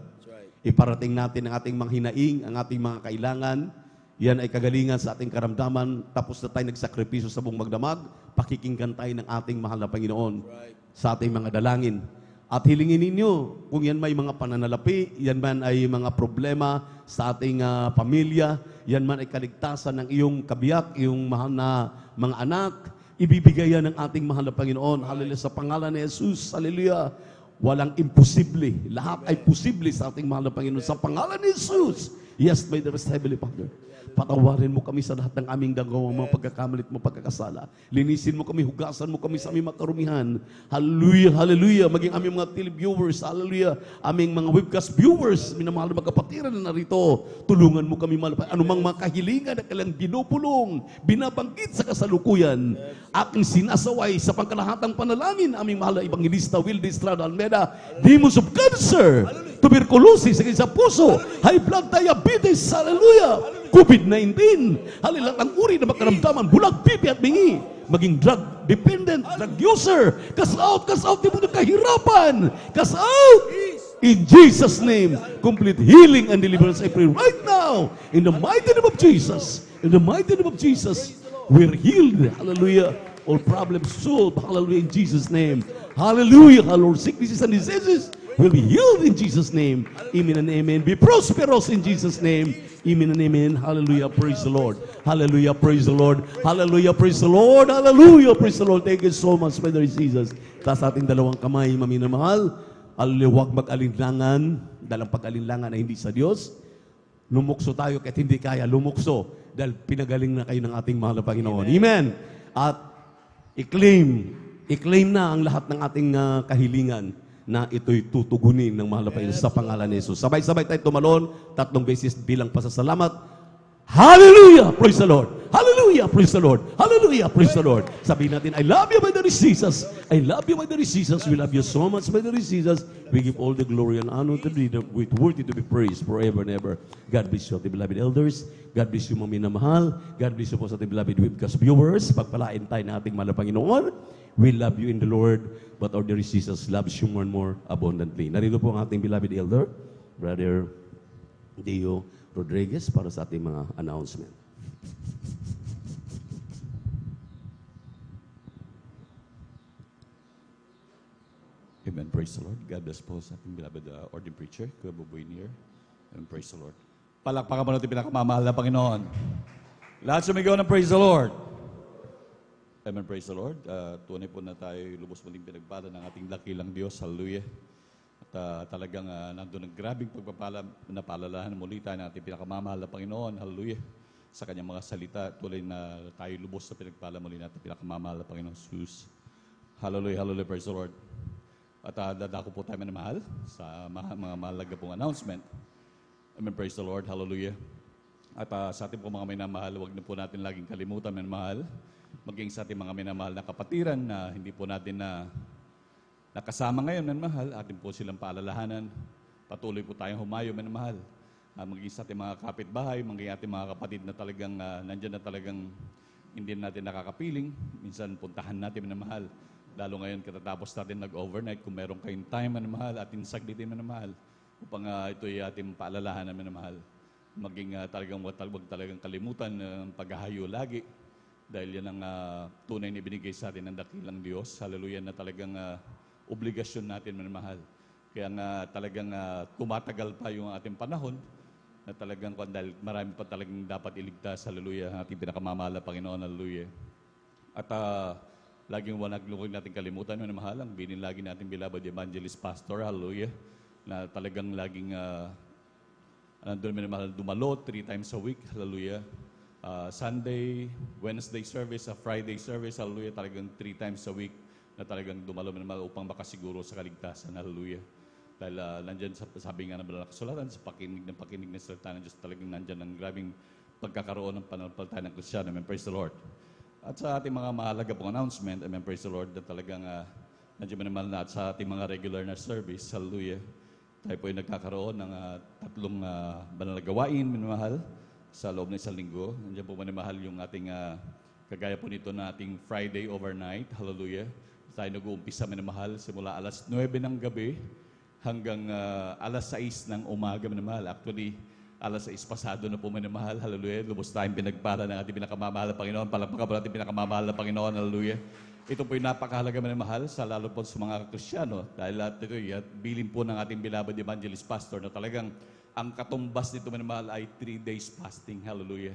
Iparating natin ang ating mga hinaing, ang ating mga kailangan. Yan ay kagalingan sa ating karamdaman. Tapos na tayo nagsakripisyo sa buong magdamag, pakikinggan tayo ng ating mahal na Panginoon sa ating mga dalangin. At hilingin ninyo, kung yan may mga pananalapi, yan man ay mga problema sa ating pamilya, yan man ay kaligtasan ng iyong kabiyak, iyong mahal na mga anak, ibibigay yan ng ating mahal na Panginoon. Hallelujah. Sa pangalan ni Jesus. Hallelujah. Walang imposible. Lahat ay posible sa ating mahal na Panginoon. Sa pangalan ni Jesus. Yes, my dearest Heavenly Father. Patawarin mo kami sa lahat ng aming dagawang mga pagkakamalit mo, pagkakasala. Linisin mo kami, hugasan mo kami sa aming makarumihan. Hallelujah, hallelujah. Maging aming mga televiewers, hallelujah. Aming mga webcast viewers, minamahal na magkapatiran na narito. Tulungan mo kami malapay. Anumang mga kahilingan na kailang ginupulong, binabanggit sa kasalukuyan. Aking sinasaway sa pangkalahatang panalangin, aming mahal na Evangelista Wilde Estrada Almeida, demons of cancer, tuberculosis, sakit sa puso, high blood diabetes, hallelujah. COVID-19, halilang ang uri na makaramdaman, bulag, pipi at bingi, maging drug dependent, drug user, cast out di mo na kahirapan, cast out! In Jesus' name, complete healing and deliverance I pray right now, in the mighty name of Jesus, in the mighty name of Jesus, we're healed, hallelujah, all problems solved, hallelujah, in Jesus' name, hallelujah, hallelujah, sicknesses and diseases will be healed in Jesus' name, amen and amen, be prosperous in Jesus' name, amen and amen. Hallelujah. Praise the Lord. Hallelujah. Praise the Lord. Hallelujah. Praise the Lord. Hallelujah. Praise the Lord. Thank you so much, Brother Jesus. Taas ating dalawang kamay, maminamahal. Huwag mag-alinlangan. Dalang pag-alinlangan na hindi sa Diyos. Lumukso tayo kahit hindi kaya lumukso. Dahil pinagaling na kayo ng ating mahal na Panginoon. Amen. At i-claim na ang lahat ng ating kahilingan na ito'y tutugunin ng mahal na Panginoon sa pangalan ni Jesus. Sabay-sabay tayo tumalon, 3 beses bilang pasasalamat. Hallelujah! Praise the Lord! Hallelujah! Praise the Lord! Hallelujah! Praise the Lord! Sabihin natin, I love you, my dear Jesus. I love you, my dear Jesus. We love you so much, my dear Jesus. We give all the glory and honor to thee, with worthy to be praised forever and ever. God bless you, ating beloved elders. God bless you, mga minamahal. God bless you po sa ating beloved webcast viewers. Pagpalain tayo ng ating mahal na Panginoon. We love you in the Lord, but our dear Jesus loves you more and more abundantly. Narito po ang ating beloved elder, Brother Dio Rodriguez, para sa ating mga announcement. Amen. Praise the Lord. God bless po sa ating beloved ordained preacher, Kuya Buboy Nier. Amen. Praise the Lord. Palakpakan mo natin pinakamamahal na Panginoon. Lahat sumigaw ng praise the Lord. Amen. Praise the Lord. Tunay po na tayo lubos muling pinagpala ng ating dakilang Diyos. Hallelujah. At talagang nandun ang grabing pagpapala na paalalahan muli tayo ng ating pinakamamahal na Panginoon. Hallelujah. Sa kanyang mga salita, tuloy na tayo lubos na pinagpala muli natin pinakamamahal na Panginoon Jesus. Hallelujah. Hallelujah. Praise the Lord. At dadako po tayo manamahal sa mga mahalaga pong announcement. Amen. Praise the Lord. Hallelujah. At sa ating po mga minamahal, huwag na po natin laging kalimutan manamahal. Maging sa ating mga minamahal na kapatiran na hindi po natin na nakasama ngayon, minamahal, atin po silang paalalahanan. Patuloy po tayong humayo, minamahal. Maging sa ating mga kapitbahay, maging ating mga kapatid na talagang nandyan na talagang hindi natin nakakapiling. Minsan puntahan natin, minamahal. Lalo ngayon katatapos natin nag-overnight, kung meron kayong time, minamahal, atin saglitin, minamahal. Upang ito'y ating paalalahanan, minamahal. Maging wag talagang kalimutan ng paghahayo lagi. Dahil yan ang tunay na ibinigay sa atin ng dakilang Diyos. Hallelujah, na talagang obligasyon natin, minamahal. Kaya nga talagang tumatagal pa yung ating panahon na talagang dahil marami pa talagang dapat iligtas. Hallelujah, ang ating pinakamamahal na Panginoon. Hallelujah. At laging huwag natin kalimutan, minamahal, ang binin lagi natin beloved evangelist pastor. Hallelujah. Na talagang laging nandun, minamahal, dumalo 3 times a week. Hallelujah. Sunday, Wednesday service, Friday service, hallelujah, talagang 3 times a week na talagang dumalo upang makasiguro sa kaligtasan, hallelujah. Dahil nandyan, sabi nga ng banal na kasulatan, sa pakinig ng salita ng Diyos, talagang nandyan ang grabing pagkakaroon ng pananampalataya ng Kristyano. Amen, praise the Lord. At sa ating mga mahalaga pong announcement, amen, praise the Lord, na talagang nandiyan naman na at sa ating mga regular na service, hallelujah, tayo po ay nagkakaroon ng 3 banal na gawain, minamahal, sa loob ng 1 linggo. Nandiyan po manimahal yung ating, kagaya po nito na ating Friday overnight. Hallelujah. Tayo nag-uumpisa manimahal simula alas 9 ng gabi hanggang alas 6 ng umaga manimahal. Actually, alas 6 pasado na po manimahal. Hallelujah. Lubos tayong pinagpala ng ating pinakamamahal na Panginoon. Palagpakan po natin pinakamamahal na Panginoon. Hallelujah. Ito po yung napakahalaga manimahal sa lalo po sa mga Kristiyano. Dahil ito bilin po ng ating beloved evangelist pastor na talagang ang katumbas nito, minamahal, ay 3 days fasting. Hallelujah.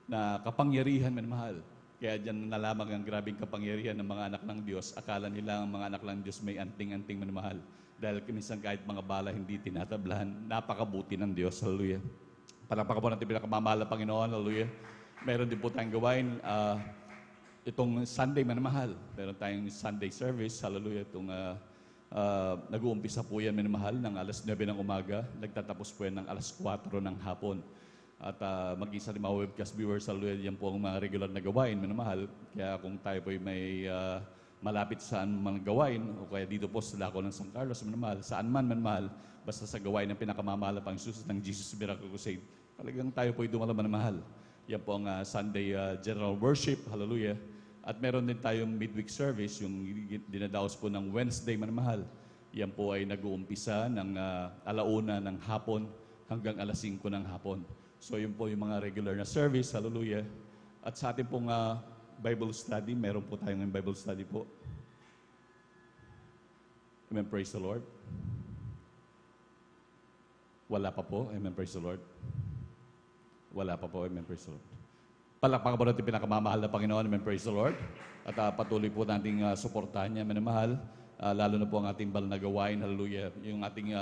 Na kapangyarihan, minamahal. Kaya dyan na lamang ang grabing kapangyarihan ng mga anak ng Diyos. Akala nila ang mga anak ng Diyos may anting-anting, minamahal. Dahil minsan kahit mga bala hindi tinatablahan, napakabuti ng Diyos. Hallelujah. Palakpakan po natin pinakamamahal na Panginoon. Hallelujah. Meron din po tayong gawain. Itong Sunday, manamahal. Meron tayong Sunday service. Hallelujah. Itong nag-uumpisa po yan, manamahal, ng alas 9 ng umaga. Nagtatapos po yan ng alas 4 ng hapon. At maging sa mga webcast viewers, hallelujah, yan po ang mga regular na gawain, manamahal. Kaya kung tayo po may malapit saan mga gawain, o kaya dito po sa Dako ng San Carlos, manamahal, saan man manamahal, basta sa gawain ng pinakamamahal pang Jesus ng Jesus Miracle Crusade, talagang tayo po dumala manamahal. Yan po ang Sunday General Worship, hallelujah. At meron din tayong midweek service, yung dinadaos po ng Wednesday manamahal. Yan po ay nag-uumpisa ng alauna ng hapon hanggang alas 5 ng hapon. So yun po yung mga regular na service, hallelujah. At sa ating pong Bible study, meron po tayong Bible study po. Amen, praise the Lord. Wala pa po, amen, praise the Lord. Wala pa po, amen, praise the Lord. Palakpakan po natin pinakamamahal na Panginoon, amen, praise the Lord. At patuloy po nating suportahan niya, amen, mahal. Lalo na po ang ating banal na gawain, hallelujah. Yung ating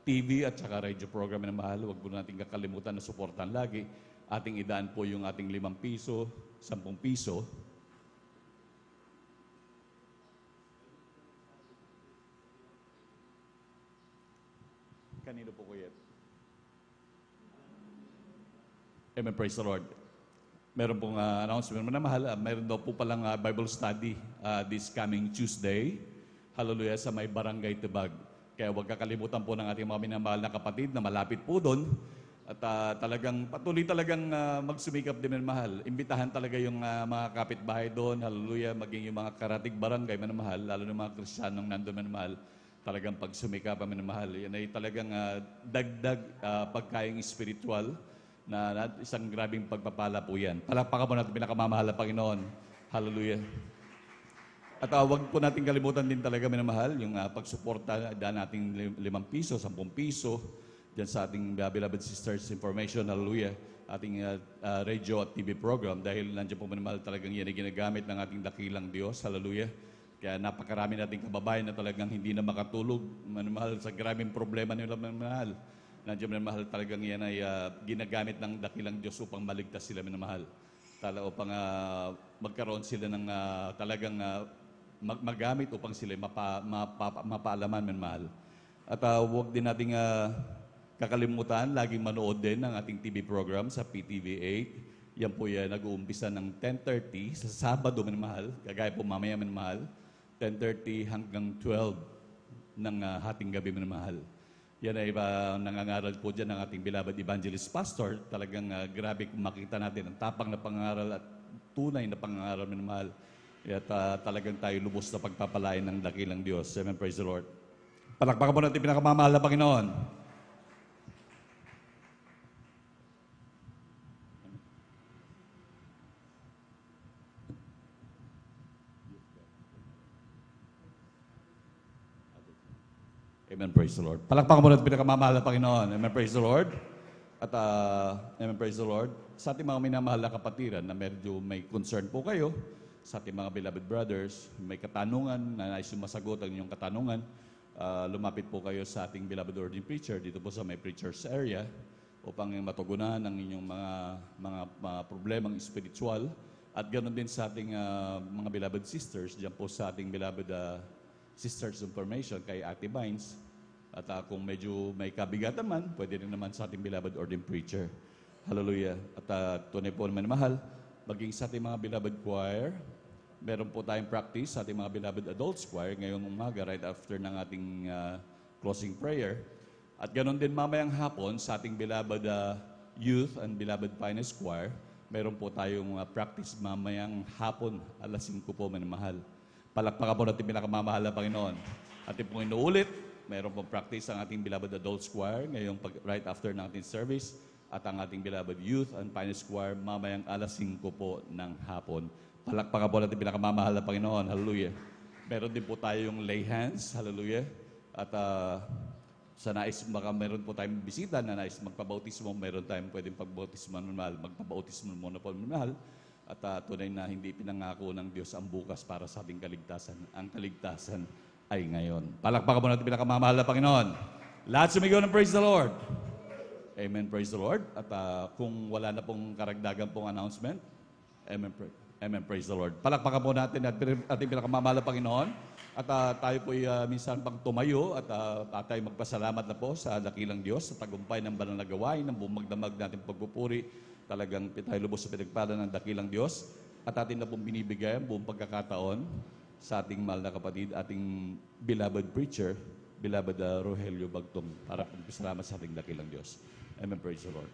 TV at saka radio program na mahal, huwag po natin kakalimutan na suportahan lagi. Ating idaan po yung ating 5 piso, 10 piso. Kanino po kuya? Amen, praise the Lord. Meron pong announcement na mahal. Meron daw po palang Bible study this coming Tuesday. Hallelujah, sa may Barangay Tibag. Kaya huwag kakalimutan po ng ating mga minamahal na kapatid na malapit po doon. At talagang patuloy talagang magsumikap din mahal. Imbitahan talaga yung mga kapitbahay doon. Hallelujah. Maging yung mga karatig barangay manamahal, lalo ng mga Kristiyanong nandun manamahal. Talagang pagsumikap manamahal. Yan ay talagang dagdag pagkaing spiritual na isang grabing pagpapala po yan. Palakpakan po natin pinakamamahal na Panginoon. Hallelujah. At huwag po natin kalimutan din talaga minamahal yung pagsuporta daan nating 5 piso, 10 piso dyan sa ating beloved sisters information, hallelujah, ating radio at TV program dahil nandiyan po minamahal talagang yan ay ginagamit ng ating dakilang Diyos, hallelujah. Kaya napakarami nating kababayan na talagang hindi na makatulog minamahal sa grabing problema nila minamahal. Nandiyan minamahal talagang yan ay ginagamit ng dakilang Diyos upang maligtas sila minamahal. Upang magkaroon sila ng talagang magamit upang sila mapaalaman man mahal. At huwag din nating kakalimutan, laging manood din ng ating TV program sa PTV 8. Yan po yan, nag-uumpisa ng 10:30 sa Sabado man mahal, kagaya po mamaya man mahal, 10:30 hanggang 12 ng hating gabi man mahal. Yan ay nangangaral po dyan ng ating beloved evangelist pastor. Talagang grabe kung makita natin ang tapang na pangaral at tunay na pangaral man mahal. At talagang tayo lubos na pagpapalain ng dakilang Diyos. Amen, praise the Lord. Palakpakan po natin pinakamamahal na Panginoon. Amen, praise the Lord. Palakpakan po natin pinakamamahal na Panginoon. Amen, praise the Lord. At amen, praise the Lord. Sa ating mga minamahal na kapatiran na medyo may concern po kayo, sa ating mga beloved brothers, may katanungan na nais yung masagot ang inyong katanungan, lumapit po kayo sa ating beloved ordained preacher dito po sa may preacher's area upang matugunan ang inyong mga problemang spiritual at ganoon din sa ating mga beloved sisters, diyan po sa ating beloved sisters information kay Ate Vines. At kung medyo may kabigatan man, pwede rin naman sa ating beloved ordained preacher. Hallelujah. At tunay po naman mahal, maging sa ating mga beloved choir, meron po tayong practice sa ating mga beloved adults choir ngayong umaga right after ng ating closing prayer. At ganoon din mamayang hapon sa ating beloved youth and beloved finest choir, meron po tayong practice mamayang hapon alas 5 po manamahal. Palakpakan po natin pinakamamahal na Panginoon. At po inuulit, meron pong practice ang ating beloved adults choir ngayong right after ng ating service at ang ating beloved youth and finest choir mamayang alas 5 po ng hapon. Palakpakan po natin pinakamamahal na Panginoon. Hallelujah. Meron din po tayong lay hands. Hallelujah. At sa nais, baka meron po tayong bisita na nais magpabautismo, meron tayong pwedeng pagbautismo mahal. Magpabautismo muna po mahal. At tunay na hindi pinangako ng Diyos ang bukas para sa ating kaligtasan. Ang kaligtasan ay ngayon. Palakpakan po natin pinakamamahal na Panginoon. Lahat sumigaw ng praise the Lord. Amen, praise the Lord. At kung wala na pong karagdagan pong announcement, amen, praise the Lord. Palakpakan po natin at ating pinakamamahal na Panginoon. At tayo po minsan pang tumayo at tayo magpasalamat na po sa dakilang Diyos sa tagumpay ng banal na gawain, ng bumagdamag natin pagpupuri. Talagang tayo lubos sa pinagpala ng dakilang Diyos. At atin na pong binibigay ang buong pagkakataon sa ating mahal na kapatid, ating beloved preacher, beloved Rogelio Bagtong, para pagpasalamat sa ating dakilang Diyos. Amen. Praise the Lord.